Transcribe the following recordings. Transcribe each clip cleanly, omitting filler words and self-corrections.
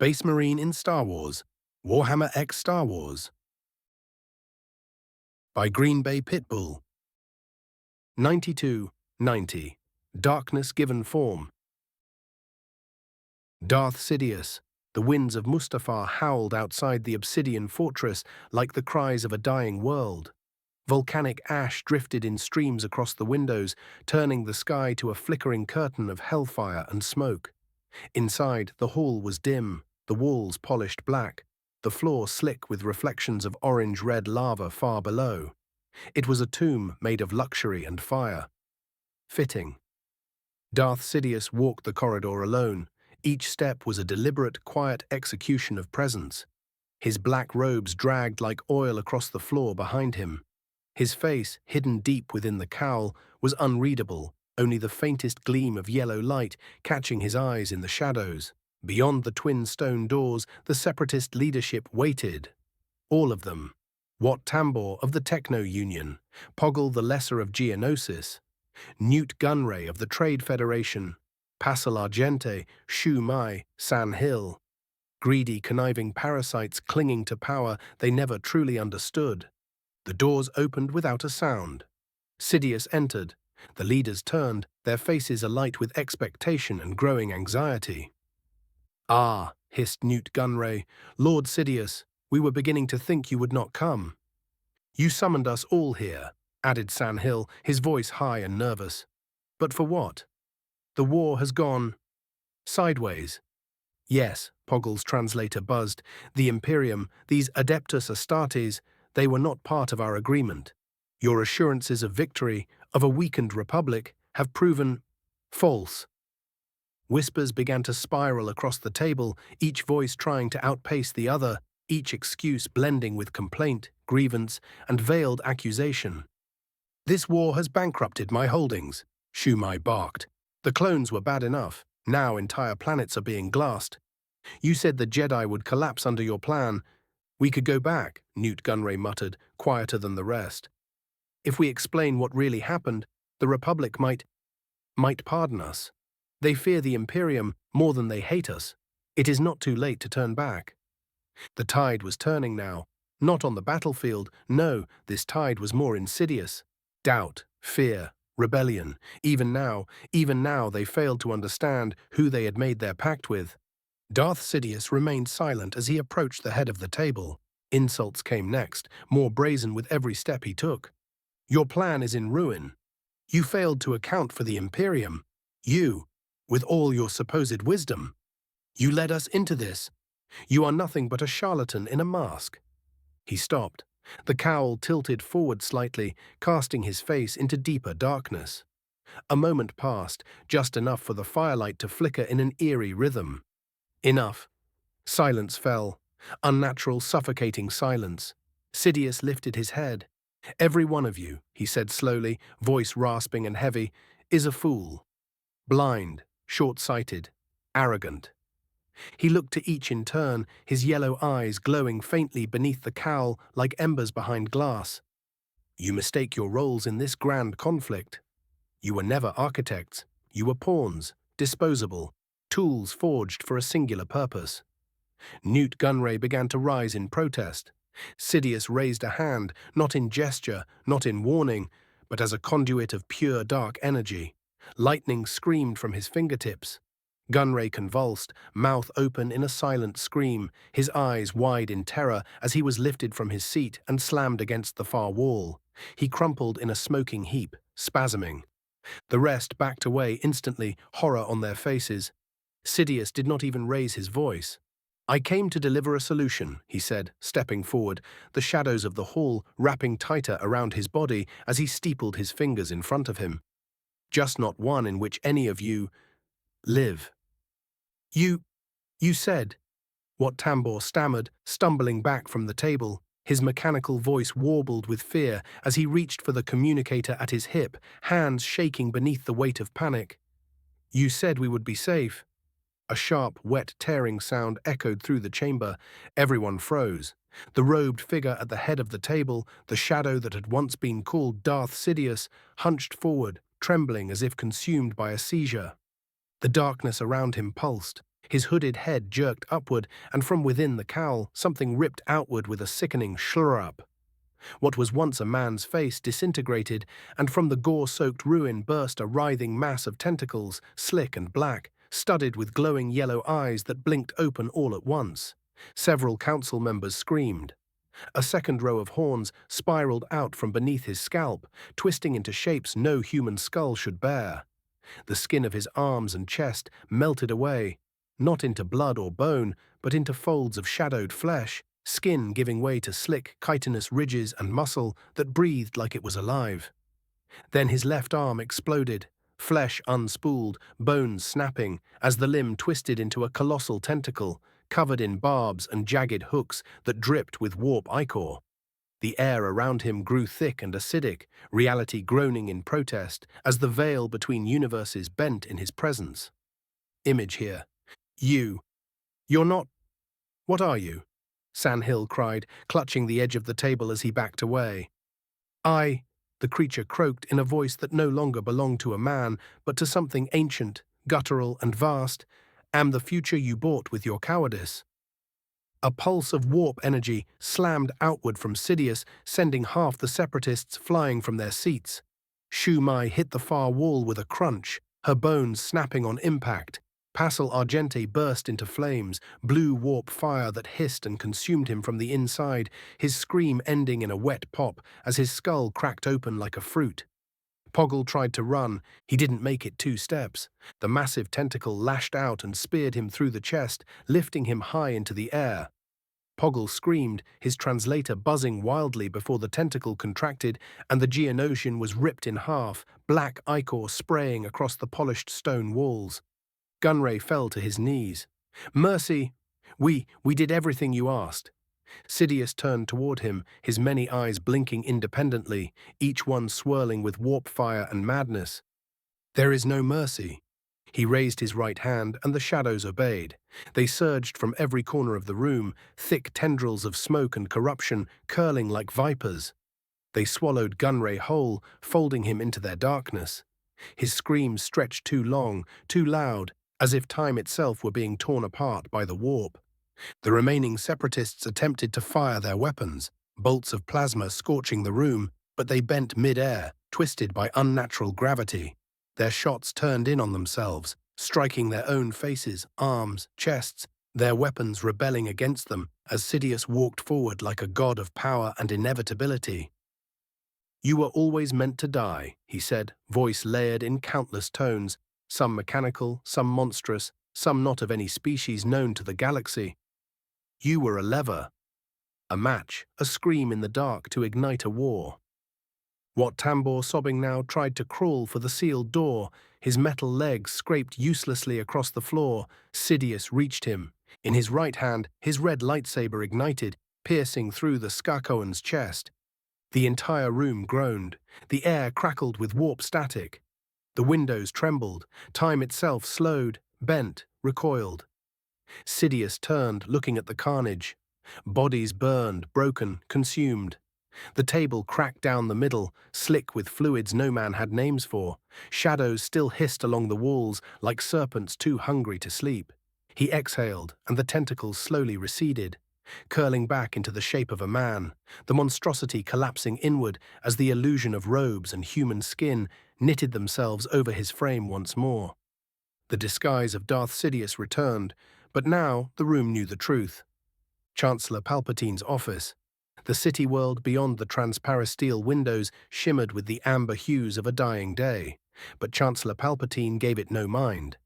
Space Marine in Star Wars, Warhammer X Star Wars. By greenbaypitbull. 9290. Darkness Given Form. Darth Sidious. The winds of Mustafar howled outside the obsidian fortress like the cries of a dying world. Volcanic ash drifted in streams across the windows, turning the sky to a flickering curtain of hellfire and smoke. Inside, the hall was dim, the walls polished black, the floor slick with reflections of orange-red lava far below. It was a tomb made of luxury and fire. Fitting. Darth Sidious walked the corridor alone. Each step was a deliberate, quiet execution of presence. His black robes dragged like oil across the floor behind him. His face, hidden deep within the cowl, was unreadable, only the faintest gleam of yellow light catching his eyes in the shadows. Beyond the twin stone doors, the separatist leadership waited. All of them. Wat Tambor of the Techno Union, Poggle the Lesser of Geonosis, Newt Gunray of the Trade Federation, Passel Argente, Shu Mai, San Hill. Greedy, conniving parasites clinging to power they never truly understood. The doors opened without a sound. Sidious entered. The leaders turned, their faces alight with expectation and growing anxiety. "Ah," hissed Newt Gunray, "Lord Sidious, we were beginning to think you would not come." "You summoned us all here," added San Hill, his voice high and nervous. "But for what? The war has gone sideways." "Yes," Poggle's translator buzzed, "the Imperium, these Adeptus Astartes, they were not part of our agreement. Your assurances of victory, of a weakened republic, have proven false." Whispers began to spiral across the table, each voice trying to outpace the other, each excuse blending with complaint, grievance, and veiled accusation. "This war has bankrupted my holdings," Shumai barked. "The clones were bad enough. Now entire planets are being glassed. You said the Jedi would collapse under your plan. We could go back," Newt Gunray muttered, quieter than the rest. "If we explain what really happened, the Republic might pardon us. They fear the Imperium more than they hate us. It is not too late to turn back." The tide was turning now. Not on the battlefield, no, this tide was more insidious. Doubt, fear, rebellion. Even now they failed to understand who they had made their pact with. Darth Sidious remained silent as he approached the head of the table. Insults came next, more brazen with every step he took. "Your plan is in ruin. You failed to account for the Imperium. You, with all your supposed wisdom. You led us into this. You are nothing but a charlatan in a mask." He stopped. The cowl tilted forward slightly, casting his face into deeper darkness. A moment passed, just enough for the firelight to flicker in an eerie rhythm. Enough. Silence fell. Unnatural, suffocating silence. Sidious lifted his head. "Every one of you," he said slowly, voice rasping and heavy, "is a fool. Blind, short-sighted, arrogant." He looked to each in turn, his yellow eyes glowing faintly beneath the cowl like embers behind glass. "You mistake your roles in this grand conflict. You were never architects. You were pawns, disposable, tools forged for a singular purpose." Newt Gunray began to rise in protest. Sidious raised a hand, not in gesture, not in warning, but as a conduit of pure dark energy. Lightning screamed from his fingertips. Gunray convulsed, mouth open in a silent scream, his eyes wide in terror as he was lifted from his seat and slammed against the far wall. He crumpled in a smoking heap, spasming. The rest backed away instantly, horror on their faces. Sidious did not even raise his voice. "I came to deliver a solution," he said, stepping forward, the shadows of the hall wrapping tighter around his body as he steepled his fingers in front of him. "Just not one in which any of you live." You said," Wat Tambor stammered, stumbling back from the table. His mechanical voice warbled with fear as he reached for the communicator at his hip, hands shaking beneath the weight of panic. "You said we would be safe." A sharp, wet, tearing sound echoed through the chamber. Everyone froze. The robed figure at the head of the table, the shadow that had once been called Darth Sidious, hunched forward, trembling as if consumed by a seizure. The darkness around him pulsed. His hooded head jerked upward, and from within the cowl, something ripped outward with a sickening schlurp. What was once a man's face disintegrated, and from the gore-soaked ruin burst a writhing mass of tentacles, slick and black, studded with glowing yellow eyes that blinked open all at once. Several council members screamed. A second row of horns spiraled out from beneath his scalp, twisting into shapes no human skull should bear. The skin of his arms and chest melted away, not into blood or bone, but into folds of shadowed flesh, skin giving way to slick, chitinous ridges and muscle that breathed like it was alive. Then his left arm exploded, flesh unspooled, bones snapping, as the limb twisted into a colossal tentacle, covered in barbs and jagged hooks that dripped with warp ichor. The air around him grew thick and acidic, reality groaning in protest as the veil between universes bent in his presence. Image here. You're not. What are you? Sandhill cried, clutching the edge of the table as he backed away. The creature croaked in a voice that no longer belonged to a man, but to something ancient, guttural, and vast, am the future you bought with your cowardice. A pulse of warp energy slammed outward from Sidious, sending half the separatists flying from their seats. Shu Mai hit the far wall with a crunch, her bones snapping on impact. Passel Argente burst into flames, blue warp fire that hissed and consumed him from the inside, his scream ending in a wet pop as his skull cracked open like a fruit. Poggle tried to run. He didn't make it 2 steps. The massive tentacle lashed out and speared him through the chest, lifting him high into the air. Poggle screamed, his translator buzzing wildly before the tentacle contracted and the Geonosian was ripped in half, black ichor spraying across the polished stone walls. Gunray fell to his knees. Mercy! We did everything you asked. Sidious turned toward him, his many eyes blinking independently, each one swirling with warp fire and madness. There is no mercy. He raised his right hand, and the shadows obeyed. They surged from every corner of the room, thick tendrils of smoke and corruption curling like vipers. They swallowed Gunray whole, folding him into their darkness. His screams stretched too long, too loud, as if time itself were being torn apart by the warp. The remaining separatists attempted to fire their weapons, bolts of plasma scorching the room, but they bent mid-air, twisted by unnatural gravity. Their shots turned in on themselves, striking their own faces, arms, chests, their weapons rebelling against them as Sidious walked forward like a god of power and inevitability. You were always meant to die, he said, voice layered in countless tones, some mechanical, some monstrous, some not of any species known to the galaxy. You were a lever, a match, a scream in the dark to ignite a war. Wat Tambor, sobbing now, tried to crawl for the sealed door. His metal legs scraped uselessly across the floor. Sidious reached him. In his right hand, his red lightsaber ignited, piercing through the Skakoan's chest. The entire room groaned. The air crackled with warp static. The windows trembled. Time itself slowed, bent, recoiled. Sidious turned, looking at the carnage. Bodies burned, broken, consumed. The table cracked down the middle, slick with fluids no man had names for. Shadows still hissed along the walls like serpents too hungry to sleep. He exhaled, and the tentacles slowly receded, curling back into the shape of a man, the monstrosity collapsing inward as the illusion of robes and human skin knitted themselves over his frame once more. The disguise of Darth Sidious returned, but now the room knew the truth. Chancellor Palpatine's office. The city world beyond the transparasteel windows shimmered with the amber hues of a dying day, but Chancellor Palpatine gave it no mind.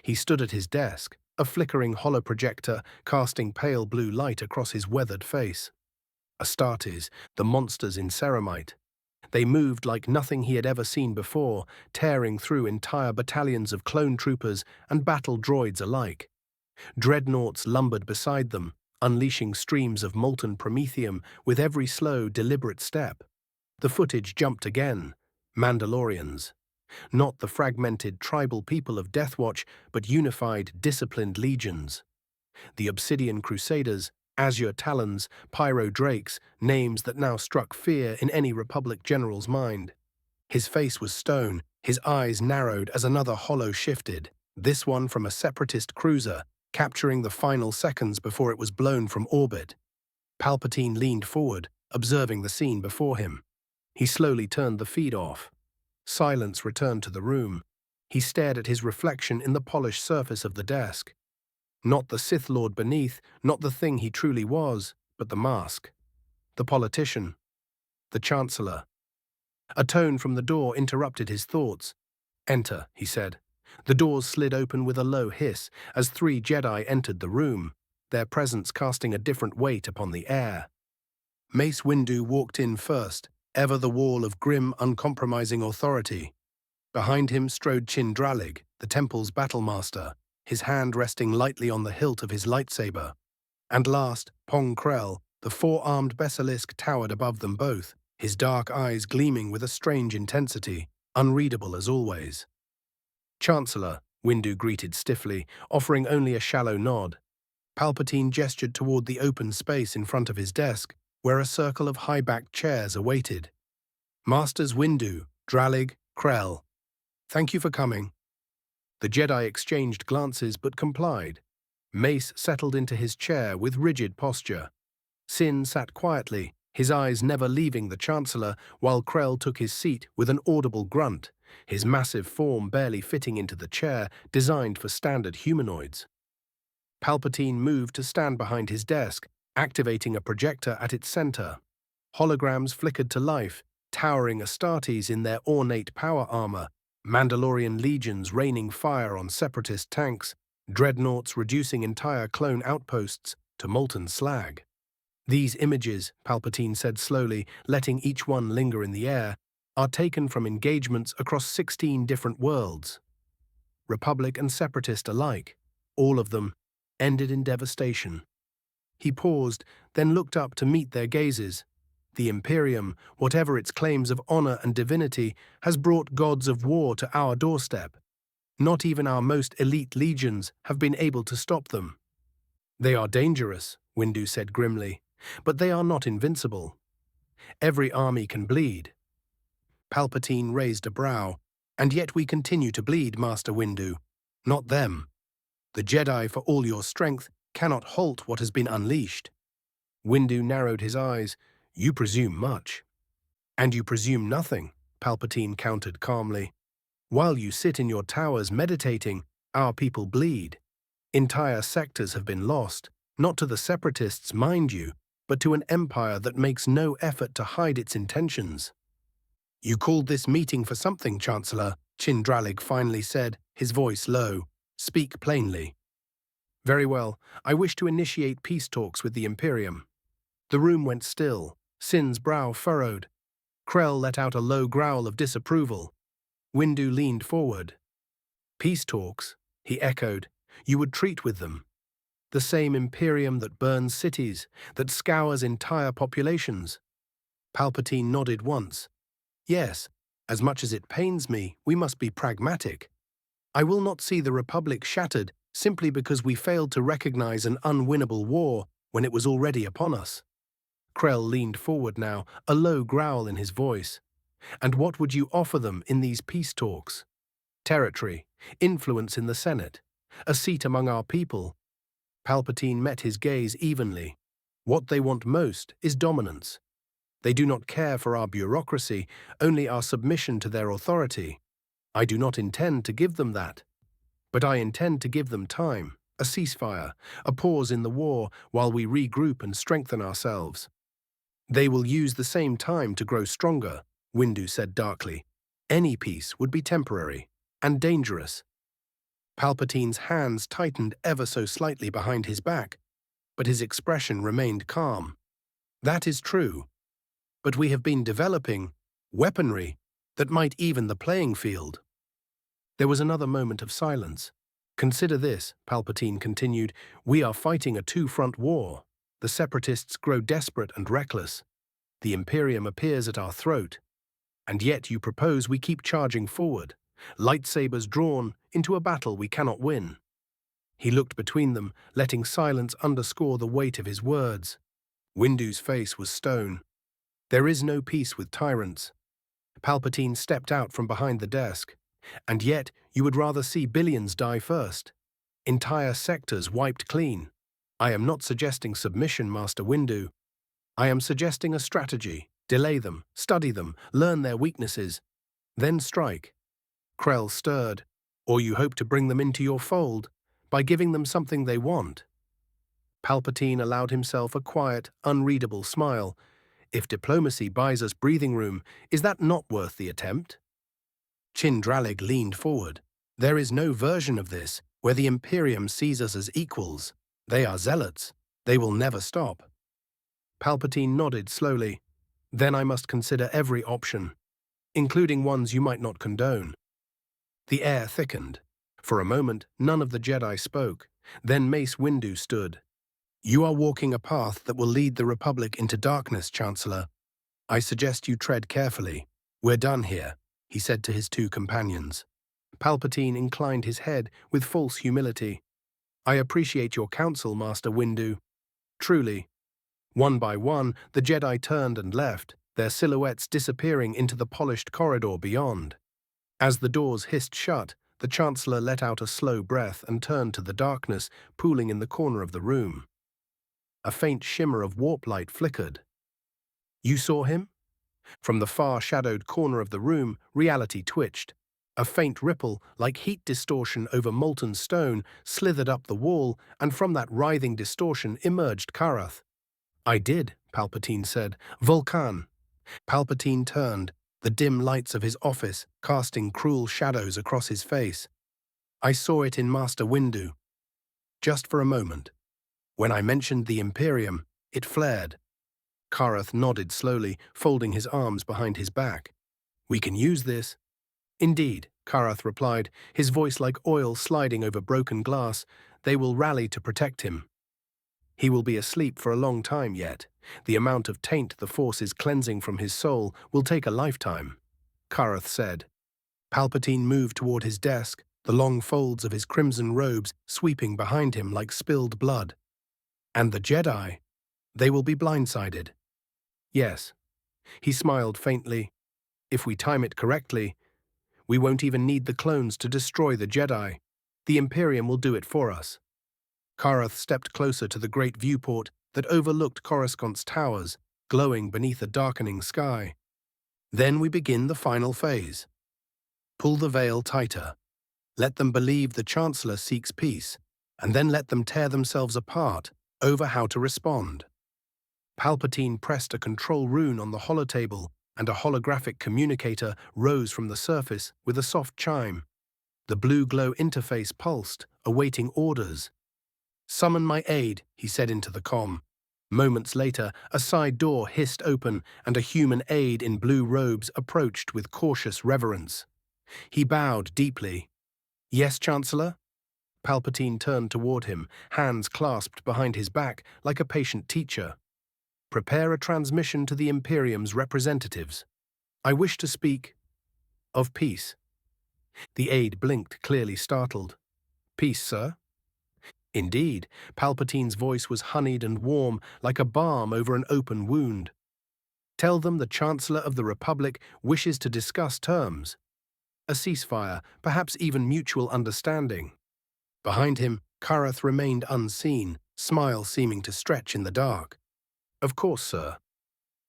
He stood at his desk, a flickering holoprojector casting pale blue light across his weathered face. Astartes, the monsters in ceramite. They moved like nothing he had ever seen before, tearing through entire battalions of clone troopers and battle droids alike. Dreadnoughts lumbered beside them, unleashing streams of molten promethium with every slow, deliberate step. The footage jumped again. Mandalorians. Not the fragmented tribal people of Deathwatch, but unified, disciplined legions. The Obsidian Crusaders, Azure Talons, Pyro Drakes, names that now struck fear in any Republic general's mind. His face was stone, his eyes narrowed as another hollow shifted, this one from a separatist cruiser, capturing the final seconds before it was blown from orbit. Palpatine leaned forward, observing the scene before him. He slowly turned the feed off. Silence returned to the room. He stared at his reflection in the polished surface of the desk. Not the Sith Lord beneath, not the thing he truly was, but the mask. The politician. The Chancellor. A tone from the door interrupted his thoughts. "Enter," he said. The doors slid open with a low hiss as 3 Jedi entered the room, their presence casting a different weight upon the air. Mace Windu walked in first, ever the wall of grim, uncompromising authority. Behind him strode Chin Dralig, the temple's battlemaster, his hand resting lightly on the hilt of his lightsaber. And last, Pong Krell, the 4-armed basilisk, towered above them both, his dark eyes gleaming with a strange intensity, unreadable as always. "Chancellor," Windu greeted stiffly, offering only a shallow nod. Palpatine gestured toward the open space in front of his desk, where a circle of high-backed chairs awaited. "Masters Windu, Dralig, Krell, thank you for coming." The Jedi exchanged glances but complied. Mace settled into his chair with rigid posture. Sin sat quietly, his eyes never leaving the Chancellor, while Krell took his seat with an audible grunt, his massive form barely fitting into the chair designed for standard humanoids. Palpatine moved to stand behind his desk, activating a projector at its center. Holograms flickered to life, towering Astartes in their ornate power armor, Mandalorian legions raining fire on separatist tanks, dreadnoughts reducing entire clone outposts to molten slag. "These images," Palpatine said slowly, letting each one linger in the air, "are taken from engagements across 16 different worlds. Republic and Separatist alike, all of them, ended in devastation." He paused, then looked up to meet their gazes. "The Imperium, whatever its claims of honor and divinity, has brought gods of war to our doorstep. Not even our most elite legions have been able to stop them." "They are dangerous," Windu said grimly, "but they are not invincible. Every army can bleed." Palpatine raised a brow. "And yet we continue to bleed, Master Windu. Not them. The Jedi, for all your strength, cannot halt what has been unleashed." Windu narrowed his eyes. "You presume much." "And you presume nothing," Palpatine countered calmly. "While you sit in your towers meditating, our people bleed. Entire sectors have been lost, not to the Separatists, mind you, but to an empire that makes no effort to hide its intentions." "You called this meeting for something, Chancellor," Chin Dralig finally said, his voice low. "Speak plainly." "Very well. I wish to initiate peace talks with the Imperium." The room went still. Sin's brow furrowed. Krell let out a low growl of disapproval. Windu leaned forward. "Peace talks," he echoed. "You would treat with them. The same Imperium that burns cities, that scours entire populations." Palpatine nodded once. "Yes, as much as it pains me, we must be pragmatic. I will not see the Republic shattered simply because we failed to recognize an unwinnable war when it was already upon us." Krell leaned forward now, a low growl in his voice. "And what would you offer them in these peace talks? Territory, influence in the Senate, a seat among our people." Palpatine met his gaze evenly. "What they want most is dominance. They do not care for our bureaucracy, only our submission to their authority. I do not intend to give them that. But I intend to give them time, a ceasefire, a pause in the war while we regroup and strengthen ourselves." "They will use the same time to grow stronger," Windu said darkly. "Any peace would be temporary and dangerous." Palpatine's hands tightened ever so slightly behind his back, but his expression remained calm. "That is true. But we have been developing weaponry that might even the playing field." There was another moment of silence. "Consider this," Palpatine continued. "We are fighting a two-front war. The Separatists grow desperate and reckless. The Imperium appears at our throat. And yet you propose we keep charging forward, lightsabers drawn, into a battle we cannot win." He looked between them, letting silence underscore the weight of his words. Windu's face was stone. "There is no peace with tyrants." Palpatine stepped out from behind the desk. "And yet you would rather see billions die first. Entire sectors wiped clean. I am not suggesting submission, Master Windu. I am suggesting a strategy. Delay them, study them, learn their weaknesses, then strike. Krell stirred. Or you hope to bring them into your fold by giving them something they want. Palpatine allowed himself a quiet, unreadable smile. If diplomacy buys us breathing room, is that not worth the attempt? Chindralig leaned forward. There is no version of this where the Imperium sees us as equals. They are zealots. They will never stop. Palpatine nodded slowly. Then I must consider every option, including ones you might not condone. The air thickened. For a moment, none of the Jedi spoke. Then Mace Windu stood. You are walking a path that will lead the Republic into darkness, Chancellor. I suggest you tread carefully. We're done here, he said to his two companions. Palpatine inclined his head with false humility. I appreciate your counsel, Master Windu. Truly. One by one, the Jedi turned and left, their silhouettes disappearing into the polished corridor beyond. As the doors hissed shut, the Chancellor let out a slow breath and turned to the darkness pooling in the corner of the room. A faint shimmer of warp light flickered. You saw him? From the far shadowed corner of the room, reality twitched. A faint ripple, like heat distortion over molten stone, slithered up the wall, and from that writhing distortion emerged Karath. I did, Palpatine said. Vulcan. Palpatine turned, the dim lights of his office casting cruel shadows across his face. I saw it in Master Windu. Just for a moment. When I mentioned the Imperium, it flared. Karath nodded slowly, folding his arms behind his back. We can use this. Indeed, Karath replied, his voice like oil sliding over broken glass. They will rally to protect him. He will be asleep for a long time yet. The amount of taint the Force is cleansing from his soul will take a lifetime, Karath said. Palpatine moved toward his desk, the long folds of his crimson robes sweeping behind him like spilled blood. And the Jedi? They will be blindsided. Yes. He smiled faintly. If we time it correctly, we won't even need the clones to destroy the Jedi. The Imperium will do it for us. Karath stepped closer to the great viewport that overlooked Coruscant's towers, glowing beneath a darkening sky. Then we begin the final phase. Pull the veil tighter. Let them believe the Chancellor seeks peace, and then let them tear themselves apart over how to respond. Palpatine pressed a control rune on the holotable, and a holographic communicator rose from the surface with a soft chime. The blue glow interface pulsed, awaiting orders. Summon my aide, he said into the comm. Moments later, a side door hissed open, and a human aide in blue robes approached with cautious reverence. He bowed deeply. Yes, Chancellor? Palpatine turned toward him, hands clasped behind his back like a patient teacher. Prepare a transmission to the Imperium's representatives. I wish to speak of peace. The aide blinked, clearly startled. Peace, sir? Indeed, Palpatine's voice was honeyed and warm, like a balm over an open wound. Tell them the Chancellor of the Republic wishes to discuss terms. A ceasefire, perhaps even mutual understanding. Behind him, Karath remained unseen, smile seeming to stretch in the dark. Of course, sir.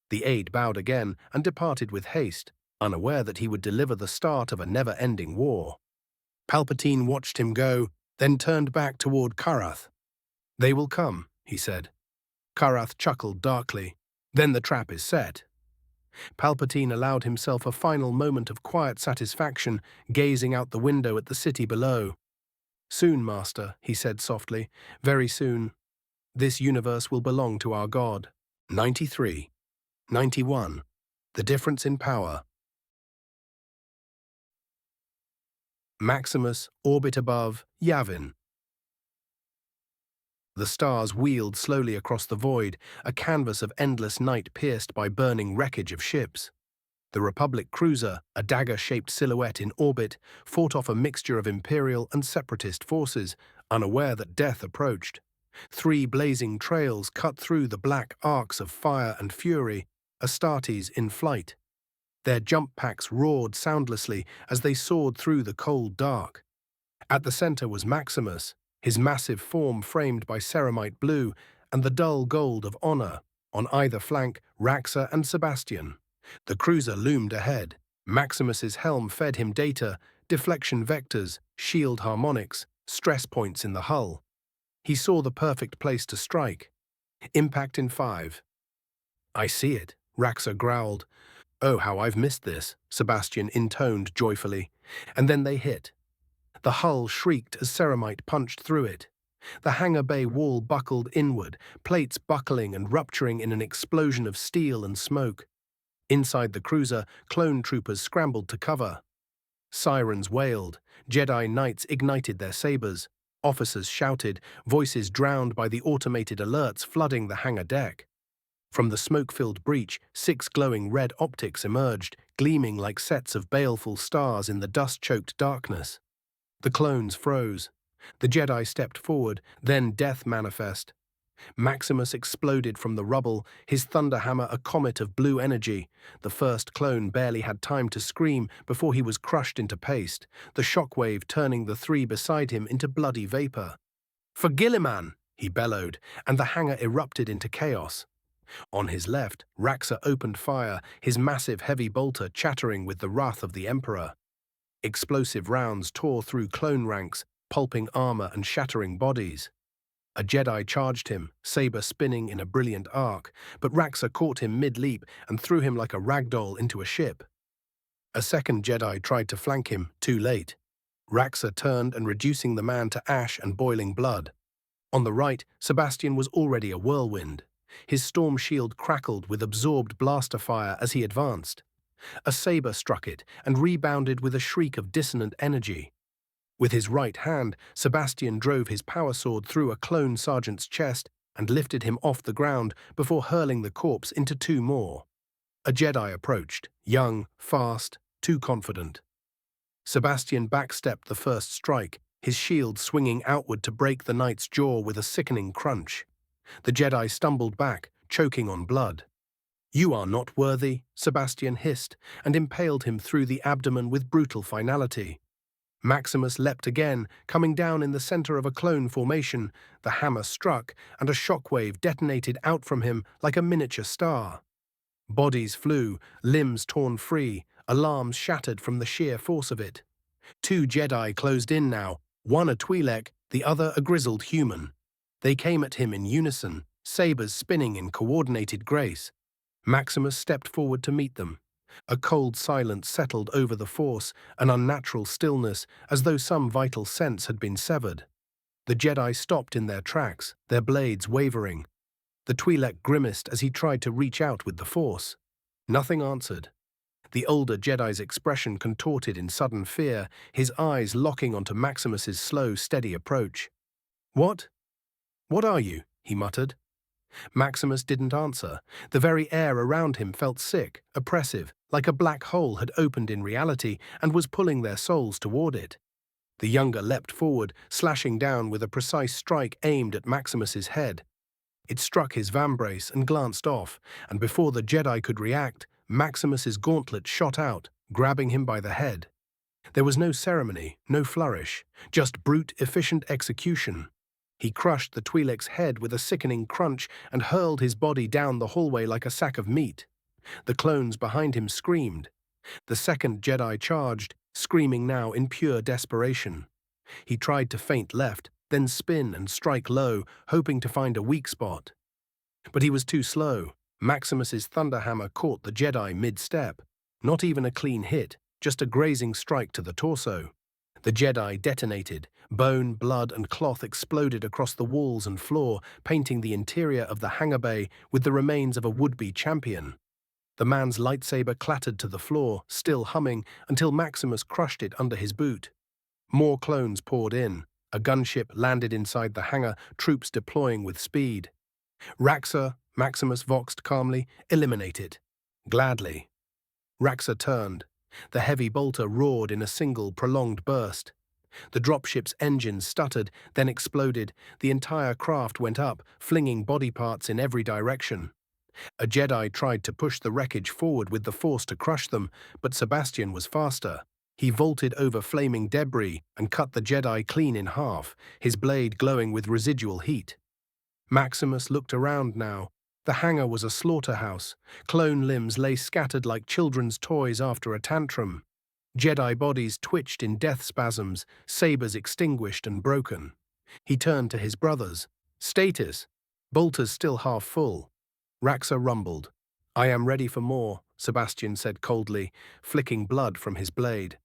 The aide bowed again and departed with haste, unaware that he would deliver the start of a never-ending war. Palpatine watched him go, then turned back toward Karath. They will come, he said. Karath chuckled darkly. Then the trap is set. Palpatine allowed himself a final moment of quiet satisfaction, gazing out the window at the city below. Soon, Master, he said softly, very soon. This universe will belong to our God. 93. 91. The difference in power. Maximus, orbit above, Yavin. The stars wheeled slowly across the void, a canvas of endless night pierced by burning wreckage of ships. The Republic cruiser, a dagger-shaped silhouette in orbit, fought off a mixture of Imperial and Separatist forces, unaware that death approached. 3 blazing trails cut through the black arcs of fire and fury, Astartes in flight. Their jump packs roared soundlessly as they soared through the cold dark. At the center was Maximus, his massive form framed by ceramite blue and the dull gold of honor. On either flank, Raxor and Sebastian. The cruiser loomed ahead. Maximus's helm fed him data, deflection vectors, shield harmonics, stress points in the hull. He saw the perfect place to strike. Impact in 5. "I see it," Raxor growled. "Oh, how I've missed this," Sebastian intoned joyfully. And then they hit. The hull shrieked as ceramite punched through it. The hangar bay wall buckled inward, plates buckling and rupturing in an explosion of steel and smoke. Inside the cruiser, clone troopers scrambled to cover. Sirens wailed. Jedi Knights ignited their sabers. Officers shouted, voices drowned by the automated alerts flooding the hangar deck. From the smoke-filled breach, 6 glowing red optics emerged, gleaming like sets of baleful stars in the dust-choked darkness. The clones froze. The Jedi stepped forward, then death manifest. Maximus exploded from the rubble, his thunderhammer a comet of blue energy. The first clone barely had time to scream before he was crushed into paste, the shockwave turning the 3 beside him into bloody vapor. "For Gilliman!" he bellowed, and the hangar erupted into chaos. On his left, Raxor opened fire, his massive heavy bolter chattering with the wrath of the Emperor. Explosive rounds tore through clone ranks, pulping armor and shattering bodies. A Jedi charged him, saber spinning in a brilliant arc, but Raxor caught him mid-leap and threw him like a ragdoll into a ship. A second Jedi tried to flank him, too late. Raxor turned and reducing the man to ash and boiling blood. On the right, Sebastian was already a whirlwind. His storm shield crackled with absorbed blaster fire as he advanced. A saber struck it and rebounded with a shriek of dissonant energy. With his right hand, Sebastian drove his power sword through a clone sergeant's chest and lifted him off the ground before hurling the corpse into 2 more. A Jedi approached, young, fast, too confident. Sebastian backstepped the first strike, his shield swinging outward to break the knight's jaw with a sickening crunch. The Jedi stumbled back, choking on blood. "You are not worthy," Sebastian hissed, and impaled him through the abdomen with brutal finality. Maximus leapt again, coming down in the center of a clone formation. The hammer struck, and a shockwave detonated out from him like a miniature star. Bodies flew, limbs torn free, alarms shattered from the sheer force of it. 2 Jedi closed in now, one a Twi'lek, the other a grizzled human. They came at him in unison, sabers spinning in coordinated grace. Maximus stepped forward to meet them. A cold silence settled over the force, an unnatural stillness, as though some vital sense had been severed. The Jedi stopped in their tracks, their blades wavering. The Twi'lek grimaced as he tried to reach out with the force. Nothing answered. The older Jedi's expression contorted in sudden fear, his eyes locking onto Maximus's slow, steady approach. "What? What are you?" he muttered. Maximus didn't answer. The very air around him felt sick, oppressive, like a black hole had opened in reality and was pulling their souls toward it. The younger leapt forward, slashing down with a precise strike aimed at Maximus's head. It struck his vambrace and glanced off, and before the Jedi could react, Maximus's gauntlet shot out, grabbing him by the head. There was no ceremony, no flourish, just brute, efficient execution. He crushed the Twi'lek's head with a sickening crunch and hurled his body down the hallway like a sack of meat. The clones behind him screamed. The second Jedi charged, screaming now in pure desperation. He tried to feint left, then spin and strike low, hoping to find a weak spot. But he was too slow. Maximus's thunderhammer caught the Jedi mid-step. Not even a clean hit, just a grazing strike to the torso. The Jedi detonated. Bone, blood, and cloth exploded across the walls and floor, painting the interior of the hangar bay with the remains of a would-be champion. The man's lightsaber clattered to the floor, still humming, until Maximus crushed it under his boot. More clones poured in. A gunship landed inside the hangar, troops deploying with speed. "Raxor," Maximus voxed calmly, "eliminate it." "Gladly." Raxor turned. The heavy bolter roared in a single, prolonged burst. The dropship's engines stuttered, then exploded. The entire craft went up, flinging body parts in every direction. A Jedi tried to push the wreckage forward with the force to crush them, but Sebastian was faster. He vaulted over flaming debris and cut the Jedi clean in half, his blade glowing with residual heat. Maximus looked around now. The hangar was a slaughterhouse. Clone limbs lay scattered like children's toys after a tantrum. Jedi bodies twitched in death spasms, sabers extinguished and broken. He turned to his brothers. "Status." "Bolter's still half full." Raxor rumbled. "I am ready for more," Sebastian said coldly, flicking blood from his blade.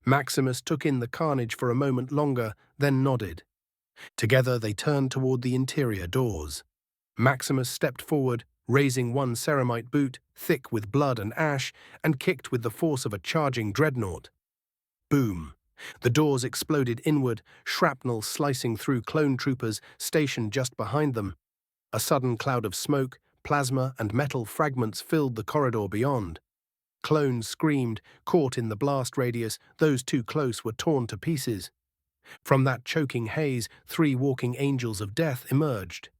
Maximus took in the carnage for a moment longer, then nodded. Together they turned toward the interior doors. Maximus stepped forward, raising one ceramite boot, thick with blood and ash, and kicked with the force of a charging dreadnought. Boom! The doors exploded inward, shrapnel slicing through clone troopers stationed just behind them. A sudden cloud of smoke, plasma, and metal fragments filled the corridor beyond. Clones screamed, caught in the blast radius. Those too close were torn to pieces. From that choking haze, 3 walking angels of death emerged.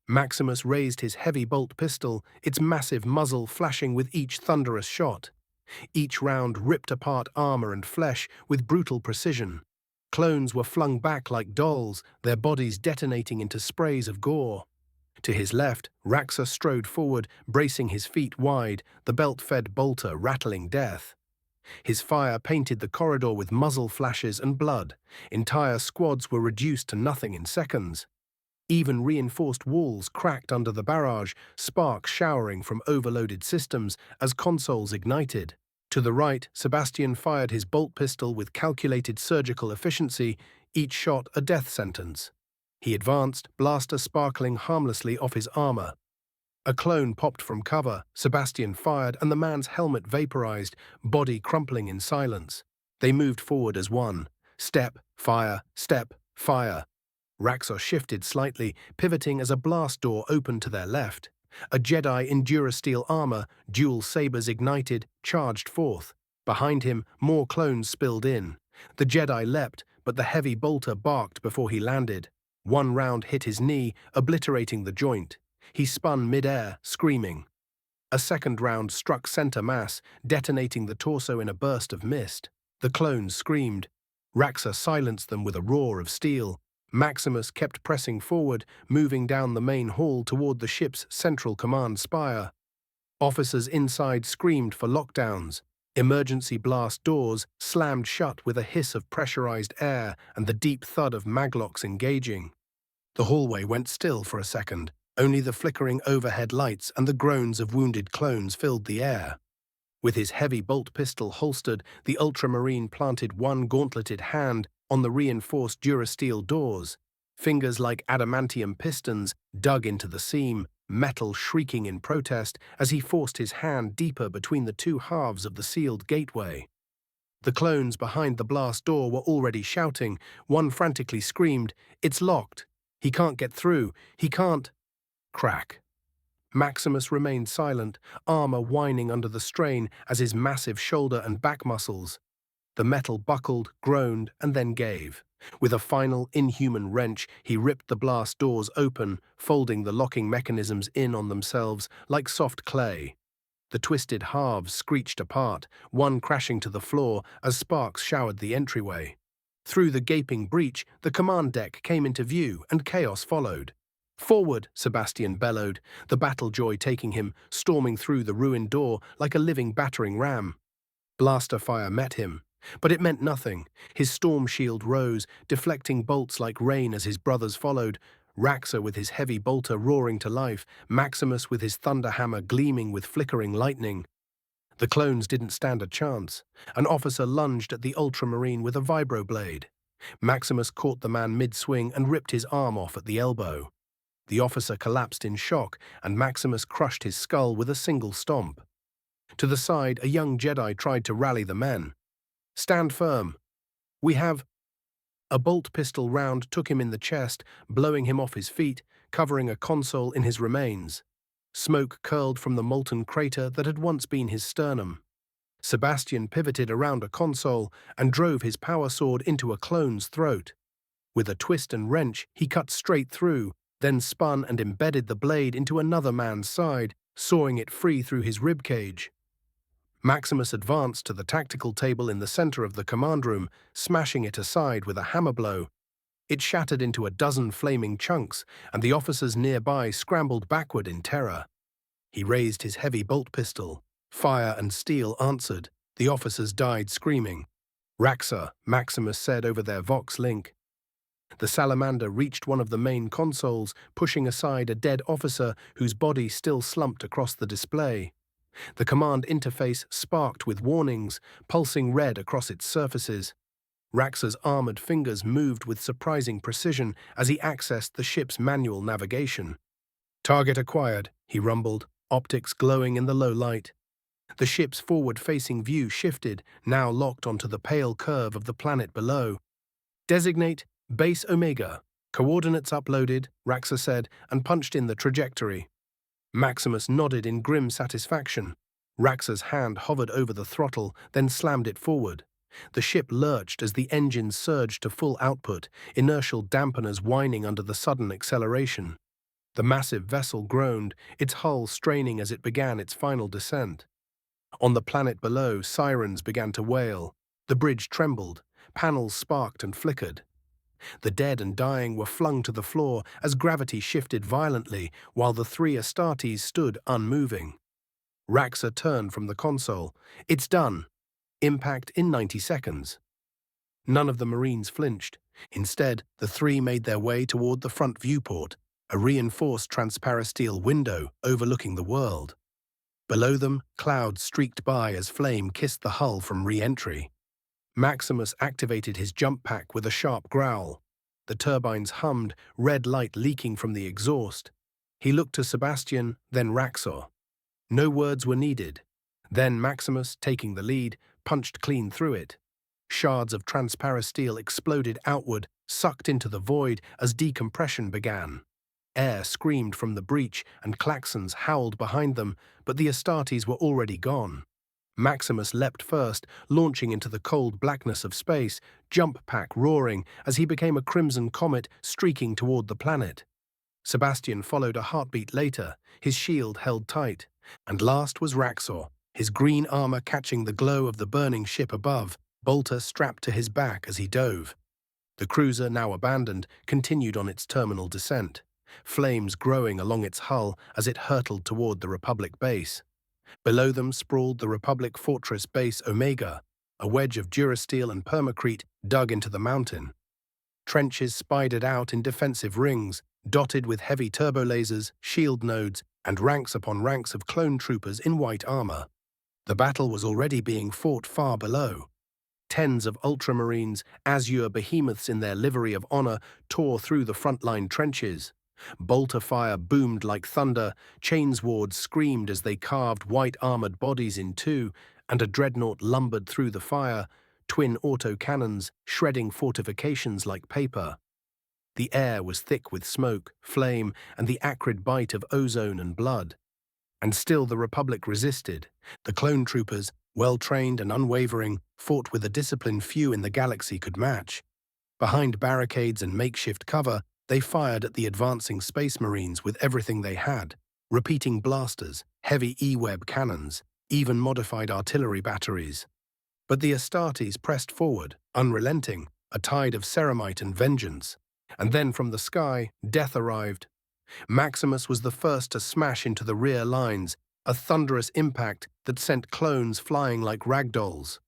Maximus raised his heavy bolt pistol, its massive muzzle flashing with each thunderous shot. Each round ripped apart armor and flesh with brutal precision. Clones were flung back like dolls, their bodies detonating into sprays of gore. To his left, Raxor strode forward, bracing his feet wide, the belt-fed bolter rattling death. His fire painted the corridor with muzzle flashes and blood. Entire squads were reduced to nothing in seconds. Even reinforced walls cracked under the barrage, sparks showering from overloaded systems as consoles ignited. To the right, Sebastian fired his bolt pistol with calculated surgical efficiency, each shot a death sentence. He advanced, blaster sparkling harmlessly off his armor. A clone popped from cover, Sebastian fired, and the man's helmet vaporized, body crumpling in silence. They moved forward as one. Step, fire, step, fire. Raxor shifted slightly, pivoting as a blast door opened to their left. A Jedi in durasteel armor, dual sabers ignited, charged forth. Behind him, more clones spilled in. The Jedi leapt, but the heavy bolter barked before he landed. One round hit his knee, obliterating the joint. He spun mid-air, screaming. A second round struck center mass, detonating the torso in a burst of mist. The clones screamed. Raxor silenced them with a roar of steel. Maximus kept pressing forward, moving down the main hall toward the ship's central command spire. Officers inside screamed for lockdowns. Emergency blast doors slammed shut with a hiss of pressurized air and the deep thud of maglocks engaging. The hallway went still for a second. Only the flickering overhead lights and the groans of wounded clones filled the air. With his heavy bolt pistol holstered, the Ultramarine planted one gauntleted hand on the reinforced durasteel doors. Fingers like adamantium pistons dug into the seam, metal shrieking in protest as he forced his hand deeper between the two halves of the sealed gateway. The clones behind the blast door were already shouting. One frantically screamed, "It's locked! He can't get through! He can't—" Crack. Maximus remained silent, armor whining under the strain as his massive shoulder and back muscles. The metal buckled, groaned, and then gave. With a final, inhuman wrench, he ripped the blast doors open, folding the locking mechanisms in on themselves like soft clay. The twisted halves screeched apart, one crashing to the floor as sparks showered the entryway. Through the gaping breach, the command deck came into view, and chaos followed. "Forward!" Sebastian bellowed, the battle joy taking him, storming through the ruined door like a living battering ram. Blaster fire met him, but it meant nothing. His storm shield rose, deflecting bolts like rain as his brothers followed, Raxor with his heavy bolter roaring to life, Maximus with his thunder hammer gleaming with flickering lightning. The clones didn't stand a chance. An officer lunged at the Ultramarine with a vibroblade. Maximus caught the man mid-swing and ripped his arm off at the elbow. The officer collapsed in shock, and Maximus crushed his skull with a single stomp. To the side, a young Jedi tried to rally the men. "Stand firm. We have—" A bolt pistol round took him in the chest, blowing him off his feet, covering a console in his remains. Smoke curled from the molten crater that had once been his sternum. Sebastian pivoted around a console and drove his power sword into a clone's throat. With a twist and wrench, he cut straight through, then spun and embedded the blade into another man's side, sawing it free through his ribcage. Maximus advanced to the tactical table in the center of the command room, smashing it aside with a hammer blow. It shattered into a dozen flaming chunks, and the officers nearby scrambled backward in terror. He raised his heavy bolt pistol. Fire and steel answered. The officers died screaming. "Raxor," Maximus said over their Vox link. The Salamander reached one of the main consoles, pushing aside a dead officer whose body still slumped across the display. The command interface sparked with warnings, pulsing red across its surfaces. Raxor's armored fingers moved with surprising precision as he accessed the ship's manual navigation. "Target acquired," he rumbled, optics glowing in the low light. The ship's forward-facing view shifted, now locked onto the pale curve of the planet below. "Designate Base Omega. Coordinates uploaded," Raxor said, and punched in the trajectory. Maximus nodded in grim satisfaction. Raxor's hand hovered over the throttle, then slammed it forward. The ship lurched as the engines surged to full output, inertial dampeners whining under the sudden acceleration. The massive vessel groaned, its hull straining as it began its final descent. On the planet below, sirens began to wail. The bridge trembled, panels sparked and flickered. The dead and dying were flung to the floor as gravity shifted violently, while the three Astartes stood unmoving. Raxor turned from the console. "It's done. Impact in 90 seconds. None of the Marines flinched. Instead, the three made their way toward the front viewport, a reinforced transparasteel window overlooking the world. Below them, clouds streaked by as flame kissed the hull from re-entry. Maximus activated his jump pack with a sharp growl. The turbines hummed, red light leaking from the exhaust. He looked to Sebastian, then Raxor. No words were needed. Then Maximus, taking the lead, punched clean through it. Shards of transparasteel exploded outward, sucked into the void as decompression began. Air screamed from the breach and klaxons howled behind them, but the Astartes were already gone. Maximus leapt first, launching into the cold blackness of space, jump pack roaring as he became a crimson comet streaking toward the planet. Sebastian followed a heartbeat later, his shield held tight. And last was Raxor, his green armor catching the glow of the burning ship above, bolter strapped to his back as he dove. The cruiser, now abandoned, continued on its terminal descent, flames growing along its hull as it hurtled toward the Republic base. Below them sprawled the Republic fortress base Omega, a wedge of durasteel and permacrete dug into the mountain. Trenches spidered out in defensive rings, dotted with heavy turbolasers, shield nodes, and ranks upon ranks of clone troopers in white armor. The battle was already being fought far below. Tens of Ultramarines, azure behemoths in their livery of honor, tore through the frontline trenches. Bolter fire boomed like thunder, chainswords screamed as they carved white-armored bodies in two, and a dreadnought lumbered through the fire, twin autocannons shredding fortifications like paper. The air was thick with smoke, flame, and the acrid bite of ozone and blood. And still the Republic resisted. The clone troopers, well-trained and unwavering, fought with a discipline few in the galaxy could match. Behind barricades and makeshift cover, they fired at the advancing Space Marines with everything they had, repeating blasters, heavy E-web cannons, even modified artillery batteries. But the Astartes pressed forward, unrelenting, a tide of ceramite and vengeance. And then from the sky, death arrived. Maximus was the first to smash into the rear lines, a thunderous impact that sent clones flying like ragdolls.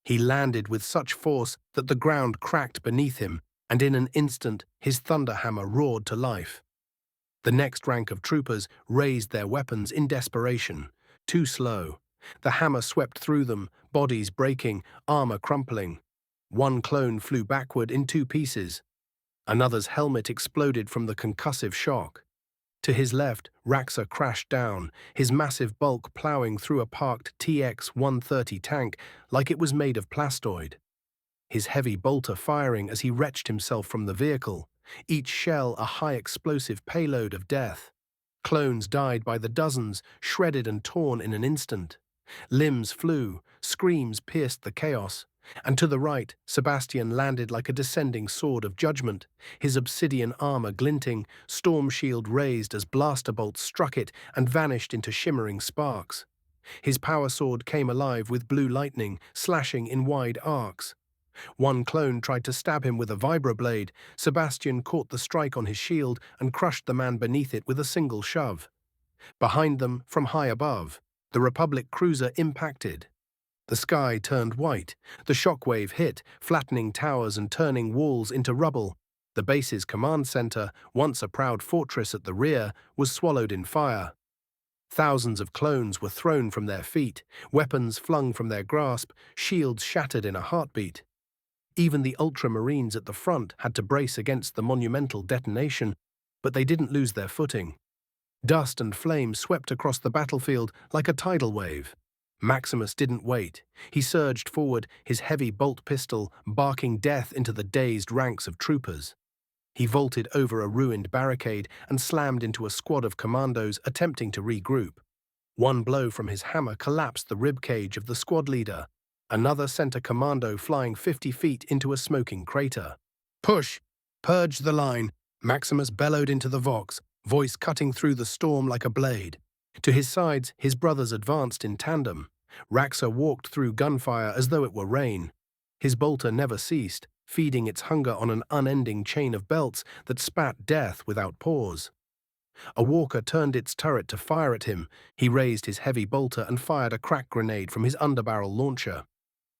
He landed with such force that the ground cracked beneath him, and in an instant his thunderhammer roared to life. The next rank of troopers raised their weapons in desperation. Too slow. The hammer swept through them, bodies breaking, armor crumpling. One clone flew backward in two pieces. Another's helmet exploded from the concussive shock. To his left, Raxor crashed down, his massive bulk plowing through a parked TX-130 tank like it was made of plastoid. His heavy bolter firing as he wrenched himself from the vehicle, each shell a high-explosive payload of death. Clones died by the dozens, shredded and torn in an instant. Limbs flew, screams pierced the chaos, and to the right, Sebastian landed like a descending sword of judgment, his obsidian armor glinting, storm shield raised as blaster bolts struck it and vanished into shimmering sparks. His power sword came alive with blue lightning, slashing in wide arcs. One clone tried to stab him with a vibroblade. Sebastian caught the strike on his shield and crushed the man beneath it with a single shove. Behind them, from high above, the Republic cruiser impacted. The sky turned white. The shockwave hit, flattening towers and turning walls into rubble. The base's command center, once a proud fortress at the rear, was swallowed in fire. Thousands of clones were thrown from their feet, weapons flung from their grasp, shields shattered in a heartbeat. Even the Ultramarines at the front had to brace against the monumental detonation, but they didn't lose their footing. Dust and flame swept across the battlefield like a tidal wave. Maximus didn't wait. He surged forward, his heavy bolt pistol barking death into the dazed ranks of troopers. He vaulted over a ruined barricade and slammed into a squad of commandos attempting to regroup. One blow from his hammer collapsed the ribcage of the squad leader. Another sent a commando flying 50 feet into a smoking crater. "Push! Purge the line!" Maximus bellowed into the Vox, voice cutting through the storm like a blade. To his sides, his brothers advanced in tandem. Raxor walked through gunfire as though it were rain. His bolter never ceased, feeding its hunger on an unending chain of belts that spat death without pause. A walker turned its turret to fire at him. He raised his heavy bolter and fired a crack grenade from his underbarrel launcher.